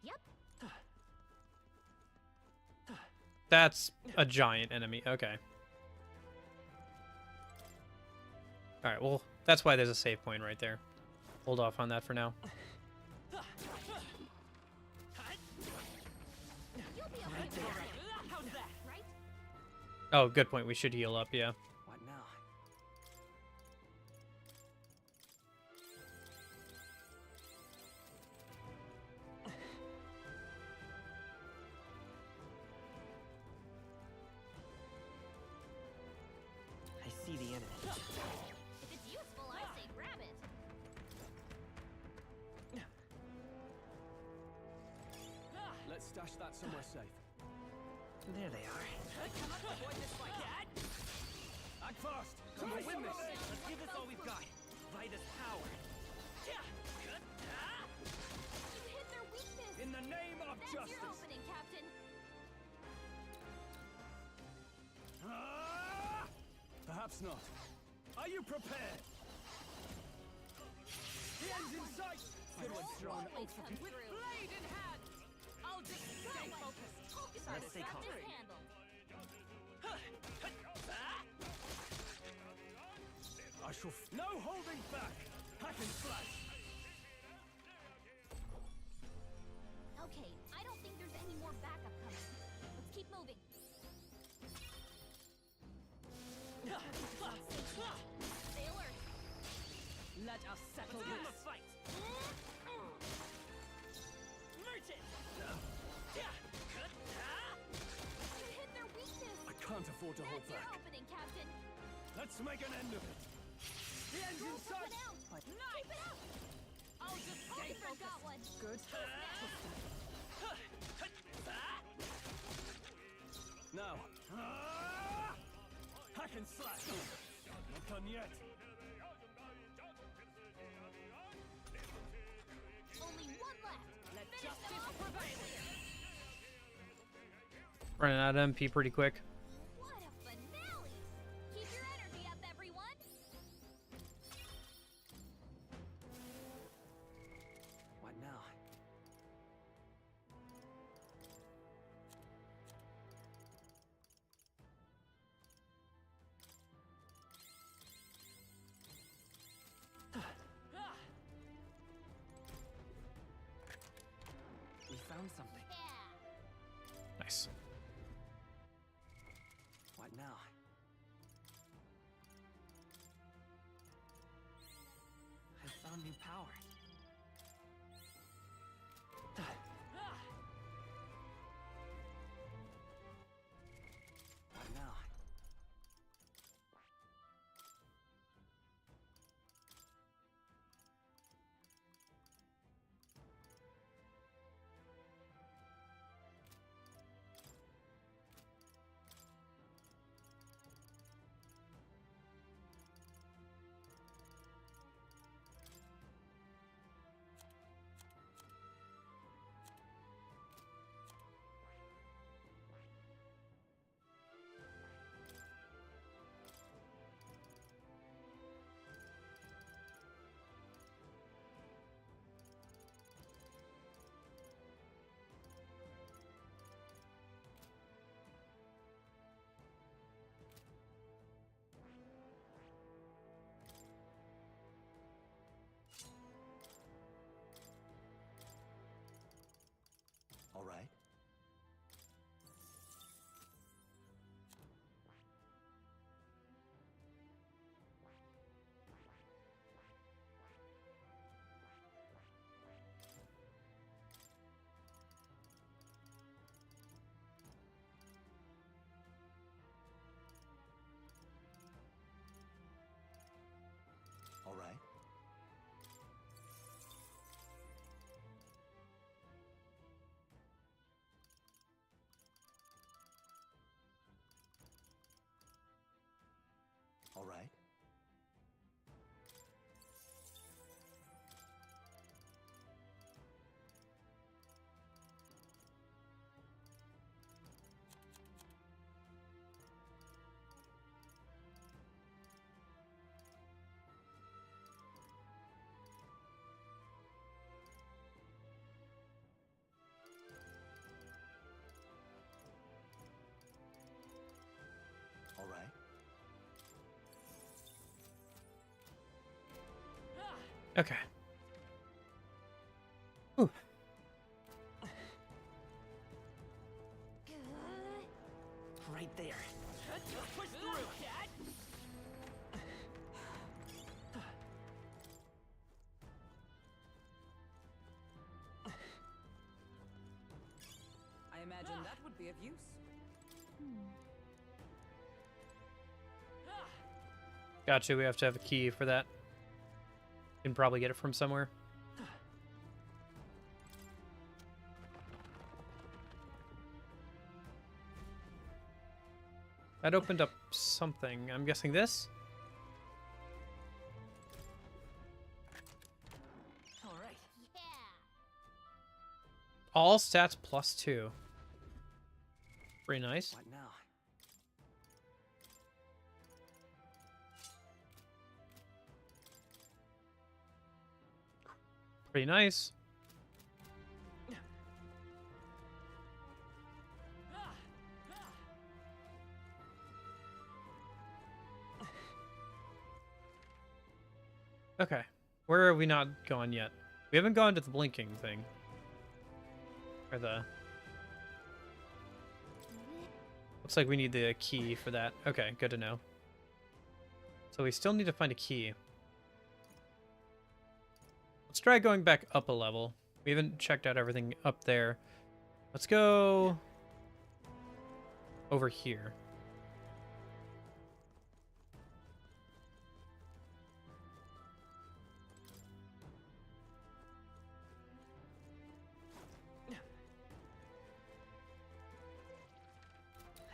Yep. That's a giant enemy. Okay. Alright, well, that's why there's a save point right there. Hold off on that for now. Oh, good point. We should heal up, yeah. What now? I see the enemy. If it's useful, I say grab it. Let's stash that somewhere safe. There they are. Act fast. Come on, win this. Let's give this all we've got. Vida's power. You hit their weakness! In the name of That's justice. your opening, Captain. Perhaps not. Are you prepared? The end's in sight. Good one, Strong. Always come With through. blade in hand. I'll just stay focused. Focus Let's on stay calm. this handle. I shall. No holding back. Hack and slash. Okay, I don't think there's any more backup coming. Let's keep moving. Stay alert. Let us settle Let's give him a this. fight. Merchant. You hit their weakness. I can't afford to hold That's your back. opening, Captain. Let's make an end of it. The end's Go in for sight. it out. Keep it up. I'll just Oh, stay you forgot focused. one. Good. Now. Hack and slash. Not done yet. Only one left. Let Finish them justice off. prevail. Running out of MP pretty quick. What a finale! Keep your energy up, everyone. What now? We found something. Nice. What now? I found new power. What now? Okay. Ooh. Right there. Push through, cat! I imagine that would be of use. Gotcha, we have to have a key for that. Can probably get it from somewhere. That opened up something. I'm guessing this? All right. All stats +2. Pretty nice. What now? Pretty nice. Okay. Where have we not gone yet? We haven't gone to the blinking thing. Or the... Looks like we need the key for that. Okay, good to know. So we still need to find a key. Let's try going back up a level. We haven't checked out everything up there. Let's go over here.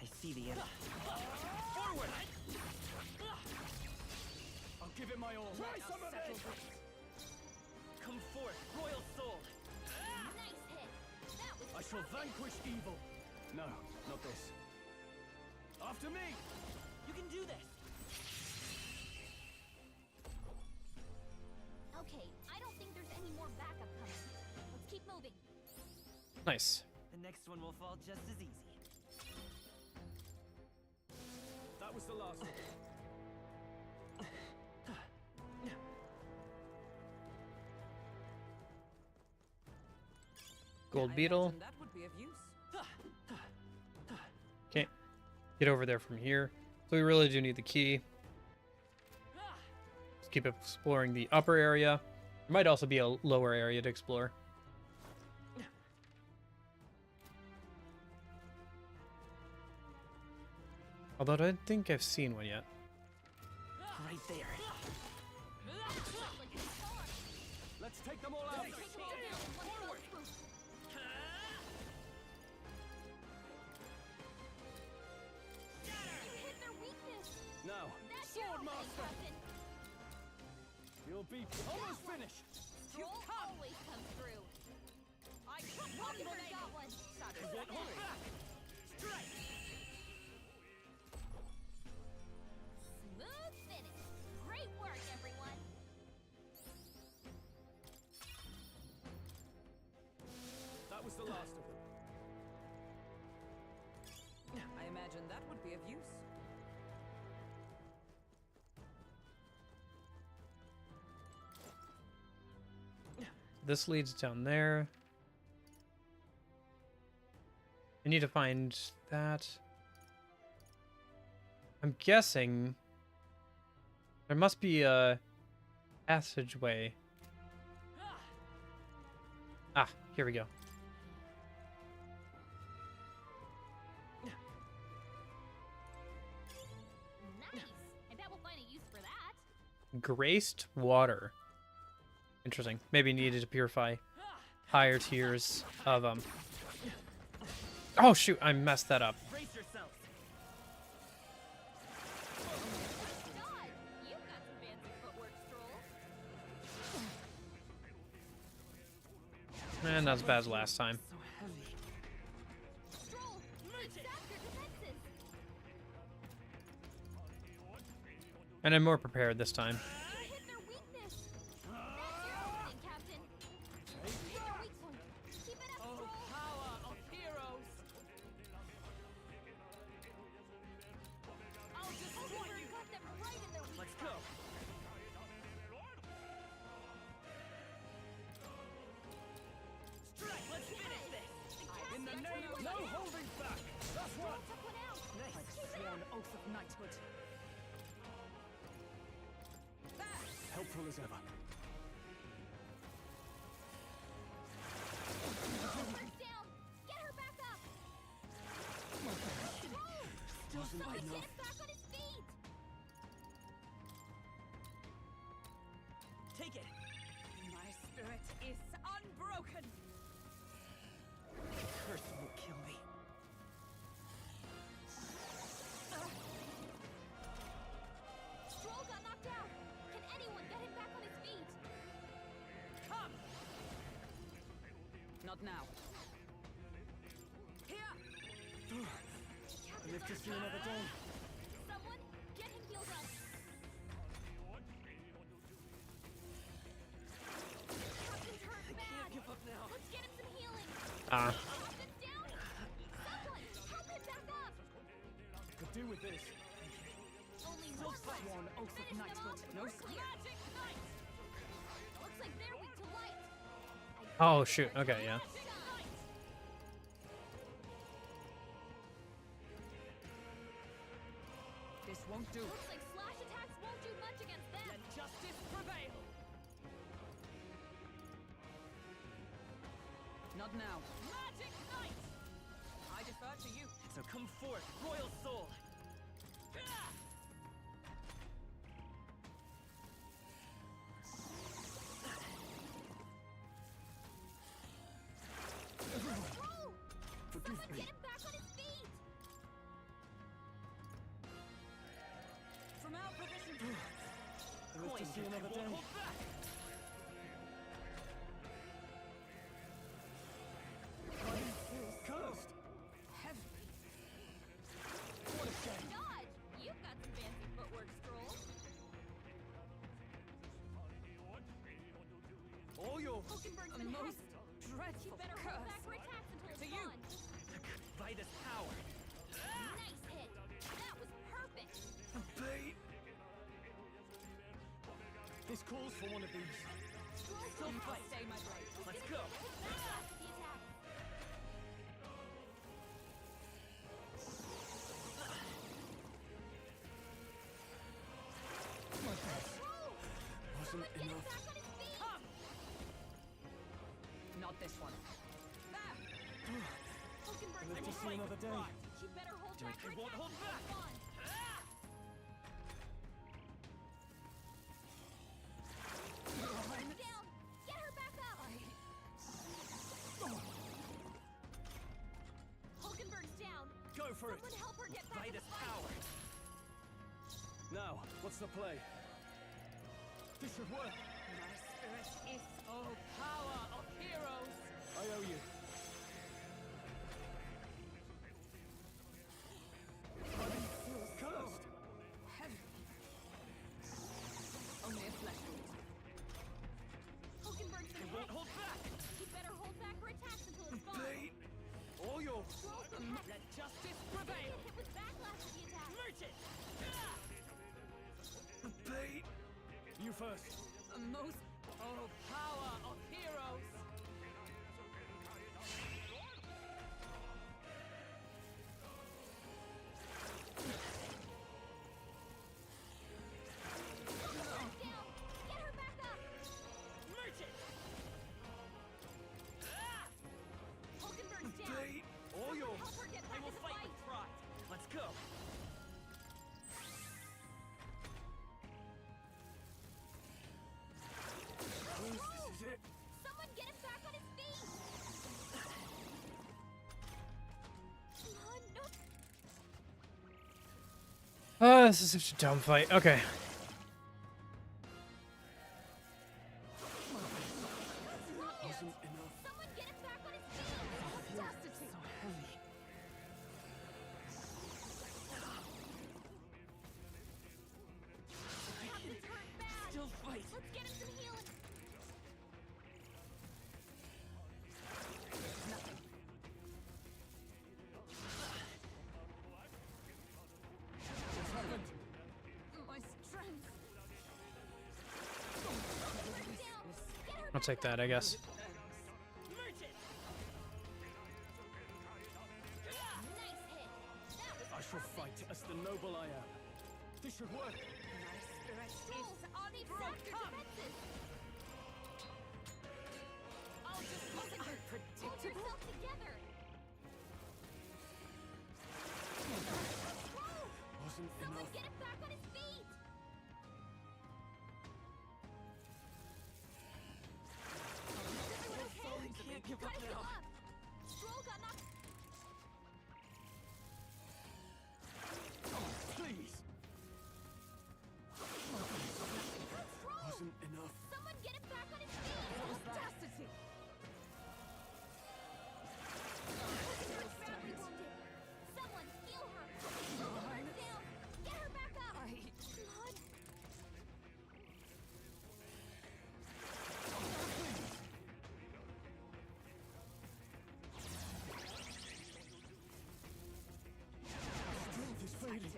I see the end. Forward! I'll give it my all. Try some of it! Come forth, royal soul. Nice hit. That was I shall vanquish evil. No, not this. After me! You can do this. Okay, I don't think there's any more backup coming. Let's keep moving. Nice. The next one will fall just as easy. That was the last one. Gold beetle. That would be of use. Can't get over there from here. So we really do need the key. Let's keep exploring the upper area. There might also be a lower area to explore. Although I don't think I've seen one yet. Right there. Let's take them all out. Forward. You hit their weakness. Now, That's your sword own master. Captain. You'll be almost finished. Stroll always comes through. I probably got one. You won't hold back. Strike. Smooth finish. Great work, everyone. That was the last of them. I imagine that would be of use. This leads down there. I need to find that. I'm guessing there must be a passageway. Ah, here we go. Nice. I bet we'll find a use for that. Graced water. Interesting. Maybe needed to purify higher tiers of Oh shoot, I messed that up. Brace yourself. God, you've got some fancy footwork, Stroll. And not as bad as last time. So heavy. Stroll, stack your defenses. And I'm more prepared this time. You hit their weakness. That's your opening, Captain. Hit their weak point. Keep it up, Oh, Stroll. power of heroes! I'll destroy you. Got them right in their weak Let's spot. go. oath of knighthood. Helpful as ever. First down! Get her back up! Wasn't Somebody enough. get him back on his feet! Take it. My spirit is unbroken. Curse will kill me. Stroll got knocked out! Can anyone get him back on his feet? Come! Not now. Here! I live to see another day. Someone, get him healed up! Captain's hurt bad! I can't give up now. Let's get him some healing! Ah. Captain's down! Someone, help him back up! Could do with this. Only more fights! Sworn oath of Finish them knighthood. off, No we're clear! Magic Knight! Looks like they're weak to light! Oh shoot. Okay, yeah. This won't do. Looks like slash attacks won't do much against them! Let justice prevail. Not now. Magic Knight! I defer to you. So come forth, royal soul. Stroll! Forgive Someone me. get him back on his feet! From our provision. I live to see another day. Hold back. Cursed! Heavy. What a shame. Dodge! You've got some fancy footwork, Stroll. All yours. Hulkenberg's A been most hacked. You dreadful better hold curse. back her attacks until it's To you. gone. By this power. Nice hit. That was perfect. Bait. This calls for one of these. Stroll Don't fight. Stay my blade. Let's go. Backlash to the attack. Stroll! Wasn't Get him enough. back on his feet! Come! Not this one. There! Hulkenberg's Live to been see another day. She better hold back her I won't attacks hold until it's back. gone. Hulkenberg's down! Get her back up! Hulkenberg's down! Go for it. Someone help her get back By in the this fight! power. Now, what's the play? This should work. My spirit is, oh, power of heroes! I owe you. Cursed. Heavy. Only a flesh wound. Hulkenberg's been Won't hacked. hold back. She better hold back her attacks until it's gone. Bait. All yours. Stroll's been hacked. Let justice Get prevail! hit with backlash to the attack. Merchant. Bait. You first. The most, oh, power of heroes! Hulkenberg's down! Get her back up! Merchant. Hulkenberg's down! Bait. All Someone yours. help her get I back will in the fight fight! with pride. Let's go. This is it. Someone get him back on his feet! Come on, no! Oh, this is such a dumb fight. Okay. Wasn't enough. Someone get him back on his feet! Audacity! So heavy. Captain's hurt bad! Still fight. Let's get him some healing! Nothing. What's happened? My strength! Hulkenberg's down! Get her I'll take that, I guess. Merchant. Nice hit! That was I shall fight. as the noble I am. This should work. Trolls on each side of your defenses. I'll just look at her. Hold yourself together. Wasn't Someone enough. get him back on his feet. I can't give up Gotta heal now. up. Stroll got knocked. Please. Wasn't enough. Someone get him back on his feet. Audacity. Someone heal her. Put her down. Get her back up. Blood. Strength is fading.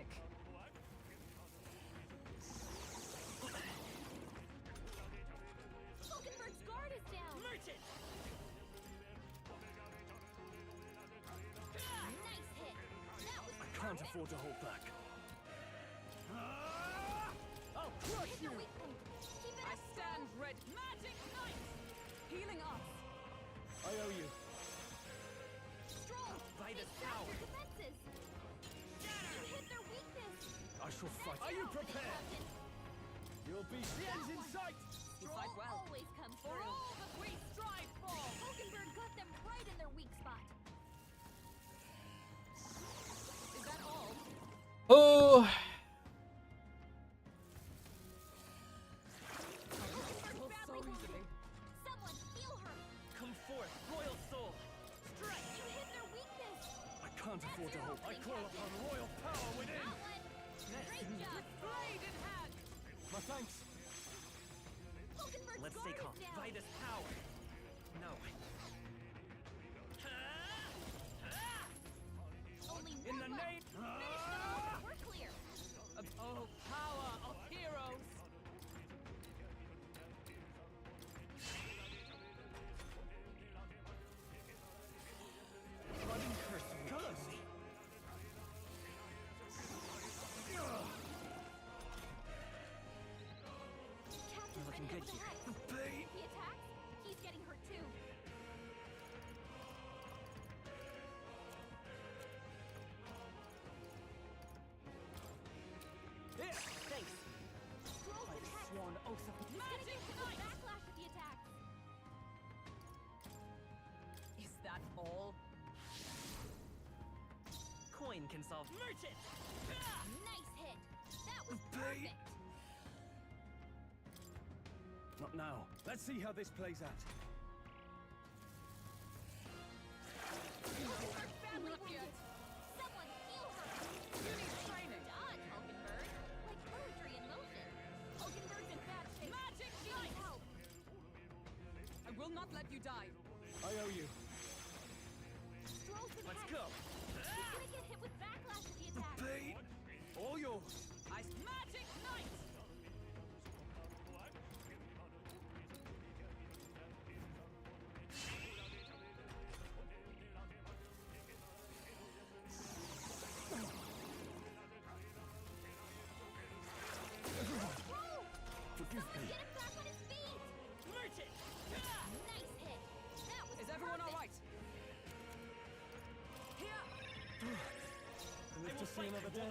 Falkenberg's guard is down. Merchant! Nice hit. That was I can't afford to hold back. I'll crush hit you! the weak point. Keep it I up. stand ready. Magic Knight! Healing us. I owe you. Stroll. By the Take back power. your defenses. You hit their weakness. I shall fight. Are you prepared? You'll be the end in sight. You Stroll fight well. always comes For through. all that we strive for! Falkenberg got them right in their weak spot. Is that all? Oh, Well, so easily. Someone heal her. Come forth, royal soul! Strike. You hit their weakness. I can't afford to hold. I opening, call Captain. upon royal power within. That one. Great job. Blade in hand! My thanks. Falkenberg's Let's guard stay calm. is down. By this power! No. Only In one the left. name- Finish them off. We're clear. Oh, power of heroes! Bloody curse you. Captain's looking been hit good with here. an axe. If he attacks, he's getting hurt too. Here, thanks. Stroll's been hacked. Sworn oath of He's gonna get hit with backlash if he attacks. Is that all? Coin can solve. Merchant! Nice hit. That was perfect. Not now. Let's see how this plays out. Falkenberg's badly wounded. Someone heal her. You need training. Dodge, Falkenberg. Like poetry in motion. Falkenberg's in bad shape. Magic She Knight! needs help. I will not let you die. I owe you. Stroll's been Let's hacked. go. He's gonna get hit with backlash if he attacks. Pain. All yours. Magic Knight! Forgive me. Get him back on his feet. Merchant! Nice hit. That was Is everyone all perfect. right? Here! Live to see another day.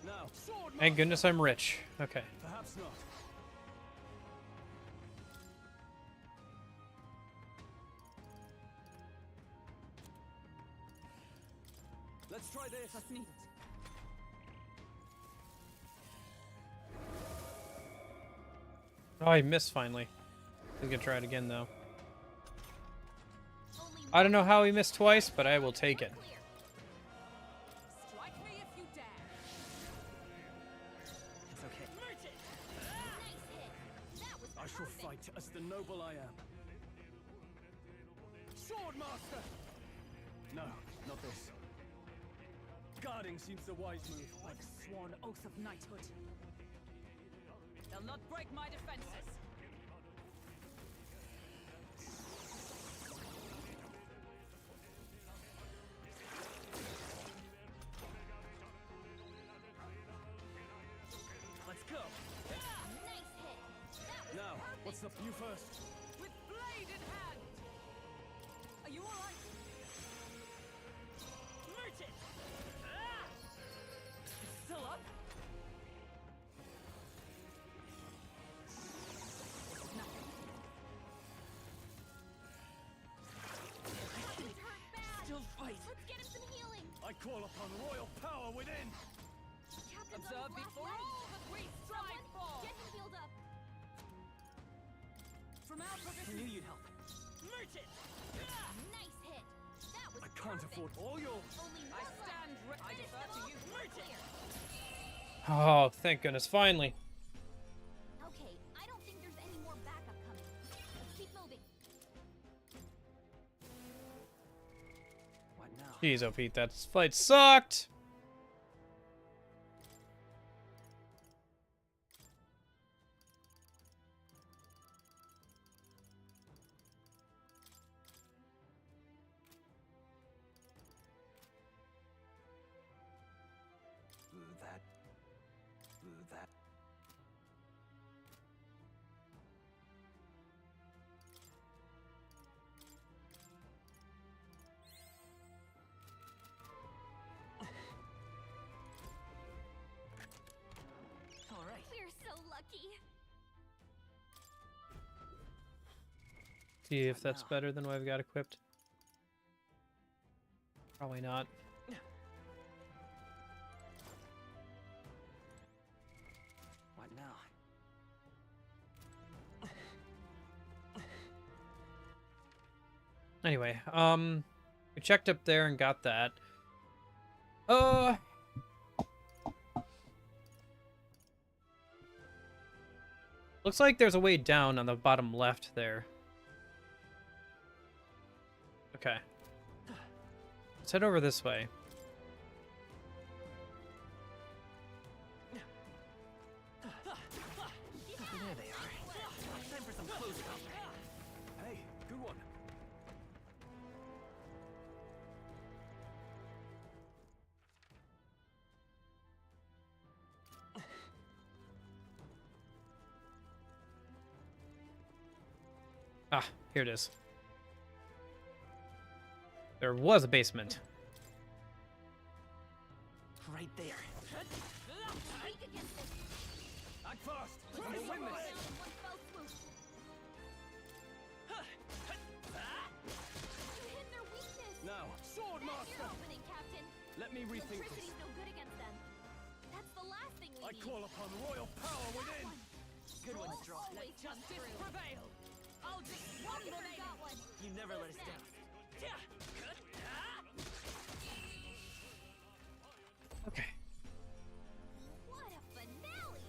Now, sword. thank goodness I'm rich. Okay. Perhaps not. Let's try this. That's needed. Oh, I missed finally. He's gonna try it again though. I don't know how he missed twice, but I will take it. Strike me if you dare. It's okay. Merchant! Nice hit. That was I shall perfect. fight as the noble I am. Swordmaster! No, not this. Guarding seems the wise move. By the sworn oath of knighthood. They'll not break my defenses. You first. With blade in hand! Are you alright? Merchant! Ah! It's still up? Nothing. He's hurt bad. Still fight. Let's get him some healing. I call upon royal power within. Captain's Observe on his last before legs. all that we strive for! Get him healed up. From our I position, knew you'd help. merchant! Nice hit. That was I can't perfect. afford all yours. Only I one stand left. I Finish defer them to off. you, We're merchant! clear. Oh, thank goodness, finally. Okay, I don't think there's any more backup coming. Let's keep moving. What now? Jeez, oh Pete, that fight sucked. That. All right. We're so lucky. See if that's better than what I've got equipped. Probably not. What now? Anyway, we checked up there and got that. Looks like there's a way down on the bottom left there. Okay. Let's head over this way. There they are. Time for some close combat. Hey, good one. Ah, here it is. There was a basement. Right there. Weak against it. Act fast. Let's We'll take win them all this. down in one fell swoop. You hit their weakness. Now, sword That's your master. opening, Captain. Let me rethink this. Electricity's no good against them. That's the last thing we I need. call upon royal power within. Good one, Trolls Straw. always come Justice through. prevail! I'll just one Walker remaining! got one. You never let us Who's down. Okay. What a finale!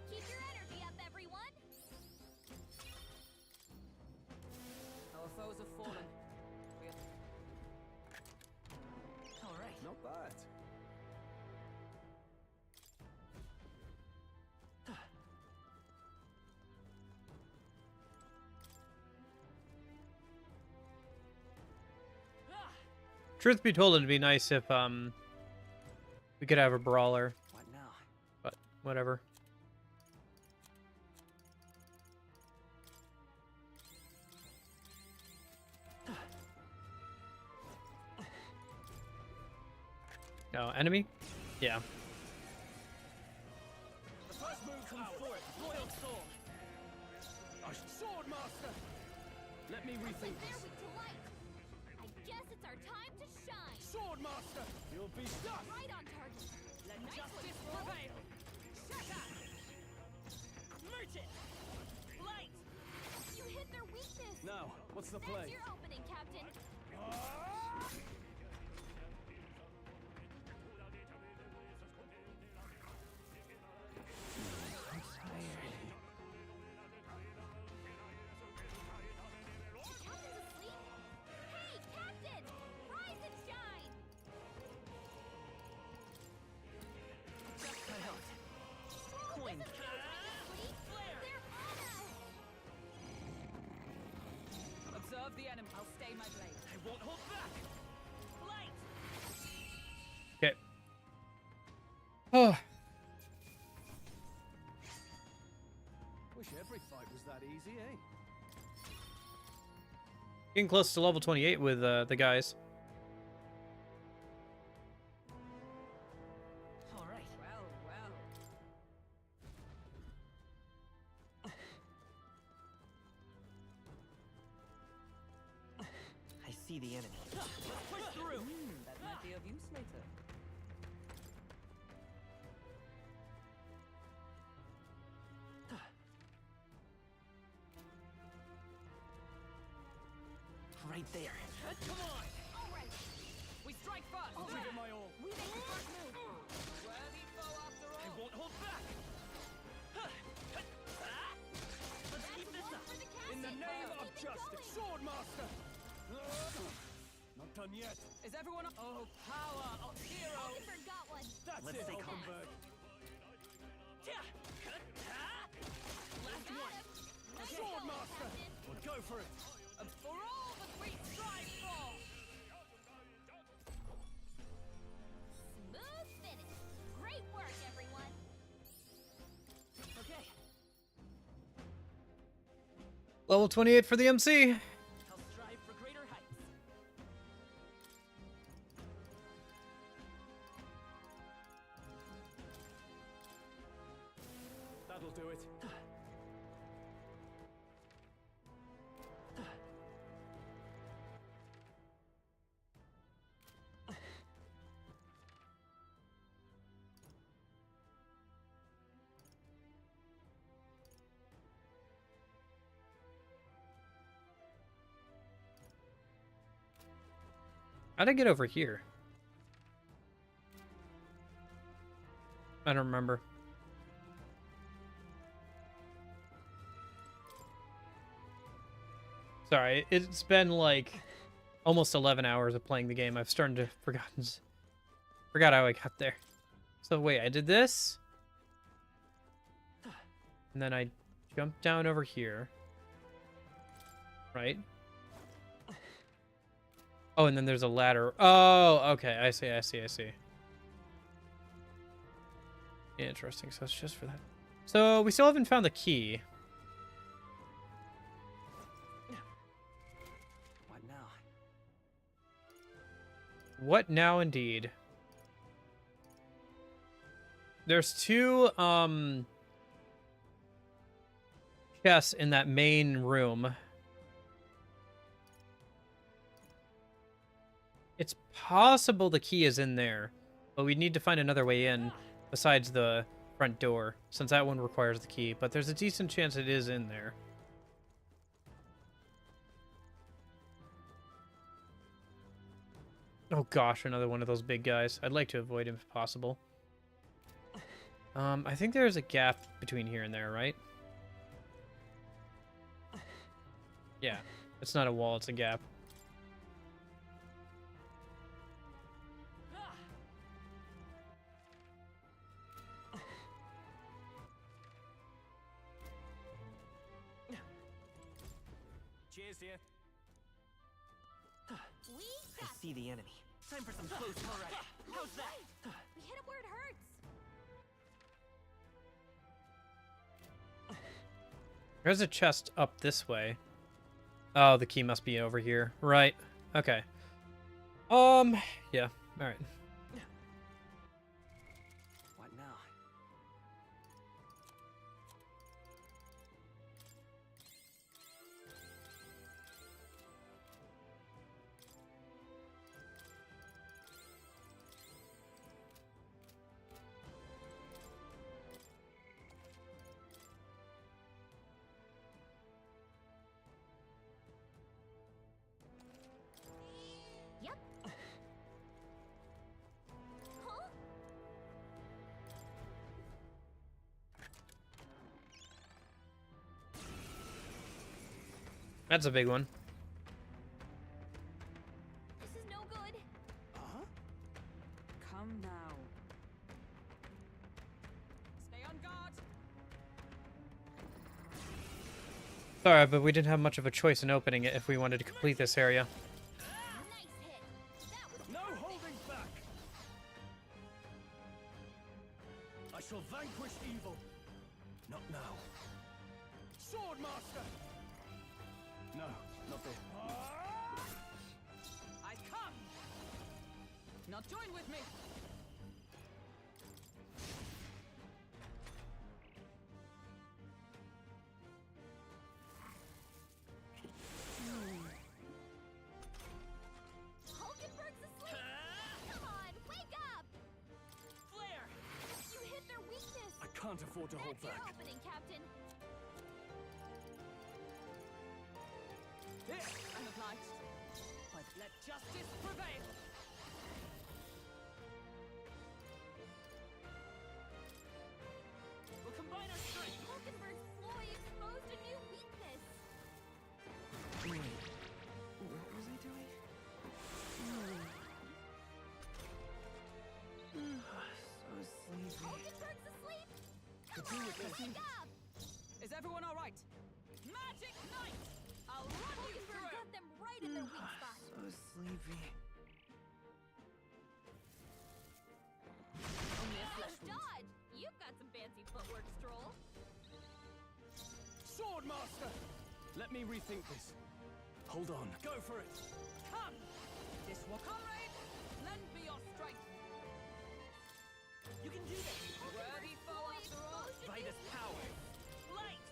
Keep your energy up, everyone. Our foes have fallen. All right. Not bad. Truth be told, it'd be nice if we could have a brawler, What now? but whatever. Oh, enemy? Yeah. The first move comes for it. Royal sword. Sword master. Let me rethink They're this. weak to light. I guess it's our time to shine. Sword master. You'll be stuck. Right on target. Let Nice justice one, Troll. prevail! Shatter! Merchant! Light! You hit their weakness. Now, what's the play? That's your opening, Captain. The Captain's asleep? Hey, Captain! Rise and shine! Just cut out. Coin. Sweet flair! They're on us! Observe the enemy. I'll stay my blade. I won't hold back. Light! Okay. Oh, Wish every fight was that easy, eh? Getting close to level 28 with the guys. All right. I see the enemy. Push through. That might be of use later. Right there. Come on! All right. We strike first. I'll give it my all. We make the first move. Worthy foe after all. I won't hold back. Let's keep this up. In the name of justice, Swordmaster. Not done yet. Is everyone? Oh, power of hero. I forgot one. That's Let's it, stay calm. Hulkenberg. Last one. Swordmaster. Well, go for it. For all that we strive for. Smooth finish. Great work, everyone. Okay. Level 28 for the MC. I'll strive for greater heights. That'll do it. How'd I get over here? I don't remember. Sorry, it's been like almost 11 hours of playing the game. I've started to forgot how I got there. So wait, I did this. And then I jumped down over here. Right? Oh, and then there's a ladder. Oh, okay. I see. Interesting. So it's just for that. So we still haven't found the key. What now? What now, indeed? There's two chests in that main room. It's possible the key is in there, but we need to find another way in besides the front door, since that one requires the key, but there's a decent chance it is in there. Oh gosh, another one of those big guys. I'd like to avoid him if possible. I think there's a gap between here and there, right? Yeah, it's not a wall, it's a gap. Cheers, dear. I see the enemy. Time for some close combat. How's that? We hit him where it hurts. There's a chest up this way. Oh, the key must be over here. Right. Okay. Yeah. All right. What now? Yep. Huh? That's a big one. This is no good. Come now. Stay on guard. Sorry, but we didn't have much of a choice in opening it if we wanted to complete this area. No holding back. I shall vanquish evil. Not now. Swordmaster. No, not this. not join with me? Hulkenberg's asleep! Come on, wake up! Flair! You hit their weakness! I can't afford to hold That's your back. opening, Captain. Here, I'm obliged. But let justice prevail. We'll combine our strength. Hulkenberg's ploy exposed a new weakness. What was I doing? So sleepy. Hulkenberg's asleep! Could Come do on, with this. wake up! Is everyone all right? Magic Knight! I'll run you Hulkenberg through! got them right in their weak spot. So sleepy. Only a flesh wound. Dodge! You've got some fancy footwork, Stroll. Swordmaster! Let me rethink this. Hold on. Go for it. Come! This will comrade! Lend me your strength! You can do this! Worthy foe after all! Vader's power. Light!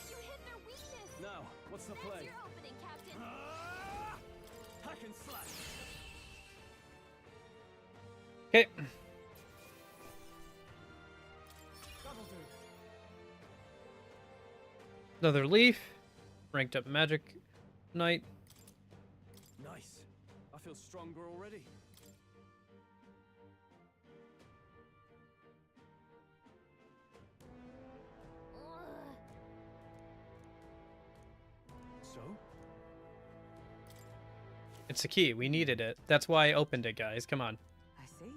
You hit their weakness! Now, what's the That's play? your opening, Captain. Hack and slash. Okay. That'll do. Another leaf. Ranked up magic knight. Nice. I feel stronger already. Ugh. So? It's the key. We needed it. That's why I opened it, guys. Come on. I see.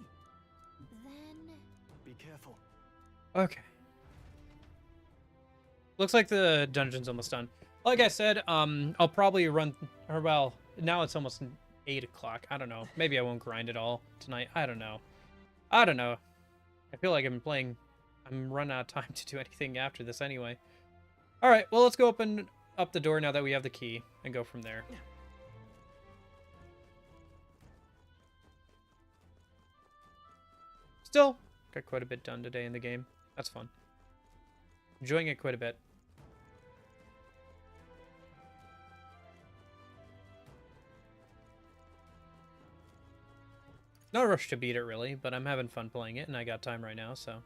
Then... Be careful. Okay. Looks like the dungeon's almost done. Like I said, I'll probably run, or well, now it's almost 8 o'clock. I don't know. Maybe I won't grind it all tonight. I don't know. I don't know. I feel like I'm running out of time to do anything after this anyway. All right, well, let's go open up the door now that we have the key and go from there. Still, got quite a bit done today in the game. That's fun. Enjoying it quite a bit. No rush to beat it, really, but I'm having fun playing it, and I got time right now, so...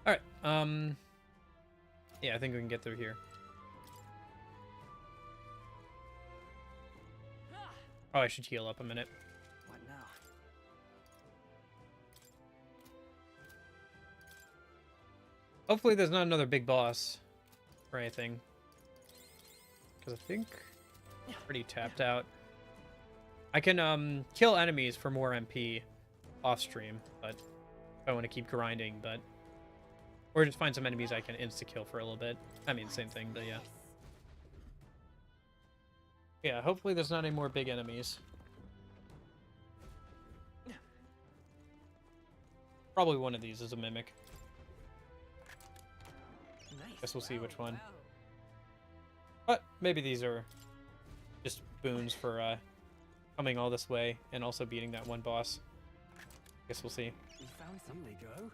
Alright, yeah, I think we can get through here. Oh, I should heal up a minute. What now? Hopefully there's not another big boss or anything. Because I think I'm pretty tapped out. I can kill enemies for more MP off stream, but if I want to keep grinding, but or just find some enemies I can insta-kill for a little bit. I mean, same thing, but yeah. Yeah, hopefully there's not any more big enemies. Probably one of these is a mimic. Guess we'll see which one. But maybe these are just boons for coming all this way and also beating that one boss. Guess we'll see. We found some. Here we go.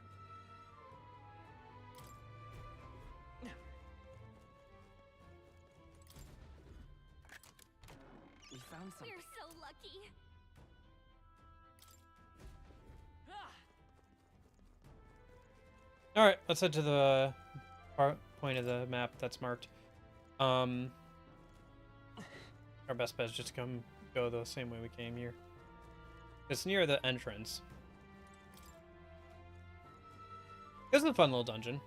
We found some. We're so lucky. All right, let's head to the point of the map that's marked. Our best bet is just to go the same way we came here. It's near the entrance. This is a fun little dungeon.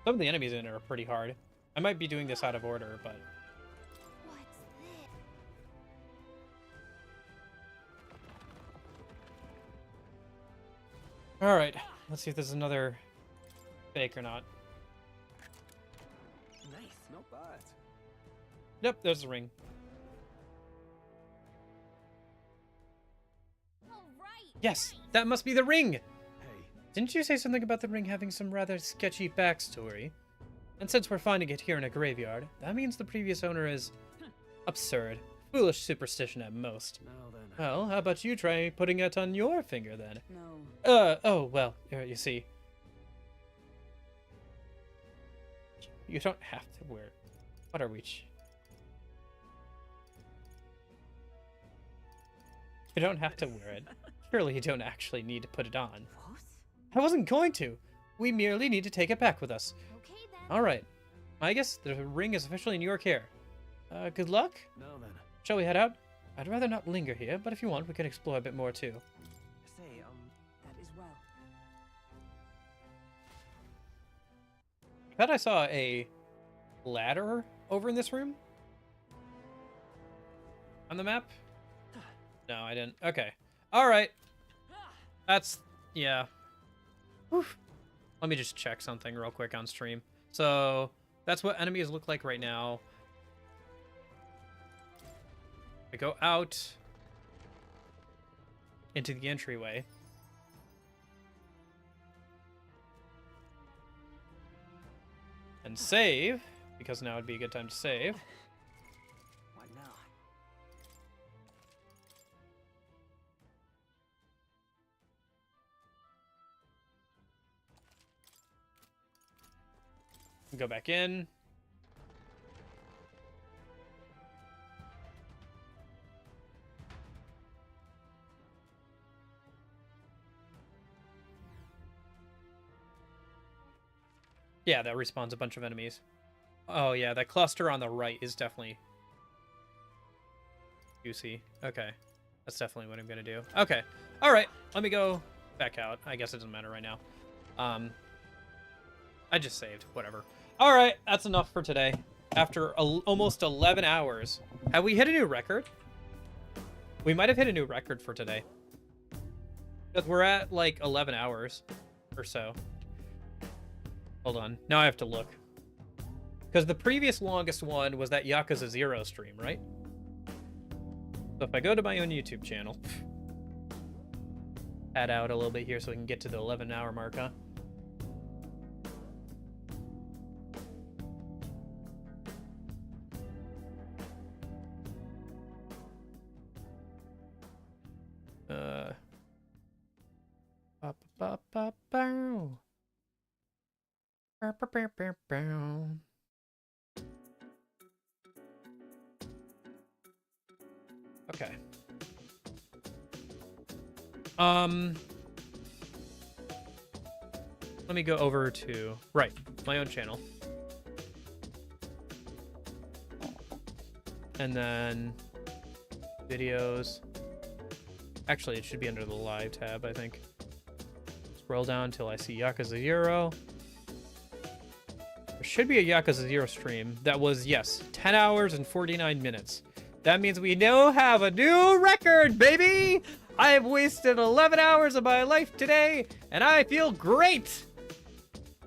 Some of the enemies in it are pretty hard. I might be doing this out of order, but... What's this? Alright, let's see if there's another fake or not. Nice, not bad. Yep, there's the ring. All right. Yes, that must be the ring! Didn't you say something about the ring having some rather sketchy backstory? And since we're finding it here in a graveyard, that means the previous owner is... absurd. Foolish superstition at most. Now then. Well, how about you try putting it on your finger then? No. Oh, well, you see. You don't have to wear it. What are we? You don't have to wear it. Surely you don't actually need to put it on. What? I wasn't going to. We merely need to take it back with us. Okay then. All right. I guess the ring is officially in your care. Good luck. Now then. Shall we head out? I'd rather not linger here, but if you want, we can explore a bit more too. Say, That is well. I thought I saw a ladder over in this room. On the map? No, I didn't. Okay. All right. That's, yeah. Whew. Let me just check something real quick on stream. So that's what enemies look like right now. I go out into the entryway. And save, because now would be a good time to save. what now? Go back in. Yeah, that respawns a bunch of enemies. Oh yeah, that cluster on the right is definitely juicy. Okay. That's definitely what I'm gonna do. Okay. Alright, let me go back out. I guess it doesn't matter right now. I just saved. Whatever. Alright, that's enough for today. After almost 11 hours. Have we hit a new record? We might have hit a new record for today. Because we're at like 11 hours or so. Hold on. Now I have to look. Because the previous longest one was that Yakuza 0 stream, right? So if I go to my own YouTube channel, add out a little bit here so we can get to the 11-hour mark, huh? Okay. Let me go over to, right, my own channel. And then videos. Actually, it should be under the live tab, I think. Scroll down until I see Yakuza 0. There should be a Yakuza 0 stream that was, yes, 10 hours and 49 minutes. That means we now have a new record, baby! I have wasted 11 hours of my life today, and I feel great!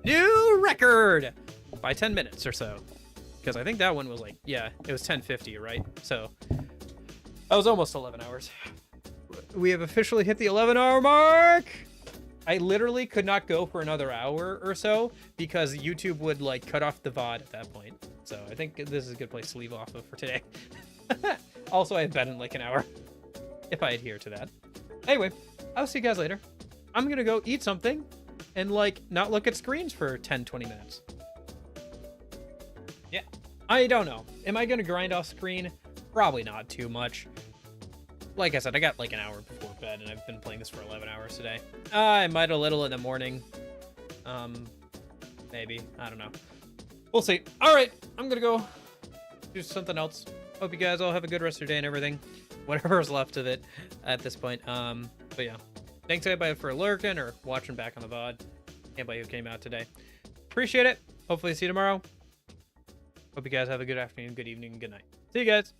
New record! By 10 minutes or so. Because I think that one was like, yeah, it was 10:50, right? So, that was almost 11 hours. We have officially hit the 11-hour mark! I literally could not go for another hour or so because YouTube would like cut off the VOD at that point. So I think this is a good place to leave off of for today. Also, I have bed in like an hour if I adhere to that. Anyway, I'll see you guys later. I'm gonna go eat something and like not look at screens for 10-20 minutes. Yeah, I don't know. Am I gonna grind off screen? Probably not too much. Like I said, I got like an hour before bed, and I've been playing this for 11 hours today. I might a little in the morning. Maybe. I don't know. We'll see. All right, I'm gonna go do something else. Hope you guys all have a good rest of your day and everything. Whatever's left of it at this point. But yeah. Thanks everybody for lurking or watching back on the VOD. Anybody who came out today. Appreciate it. Hopefully see you tomorrow. Hope you guys have a good afternoon, good evening, and good night. See you guys.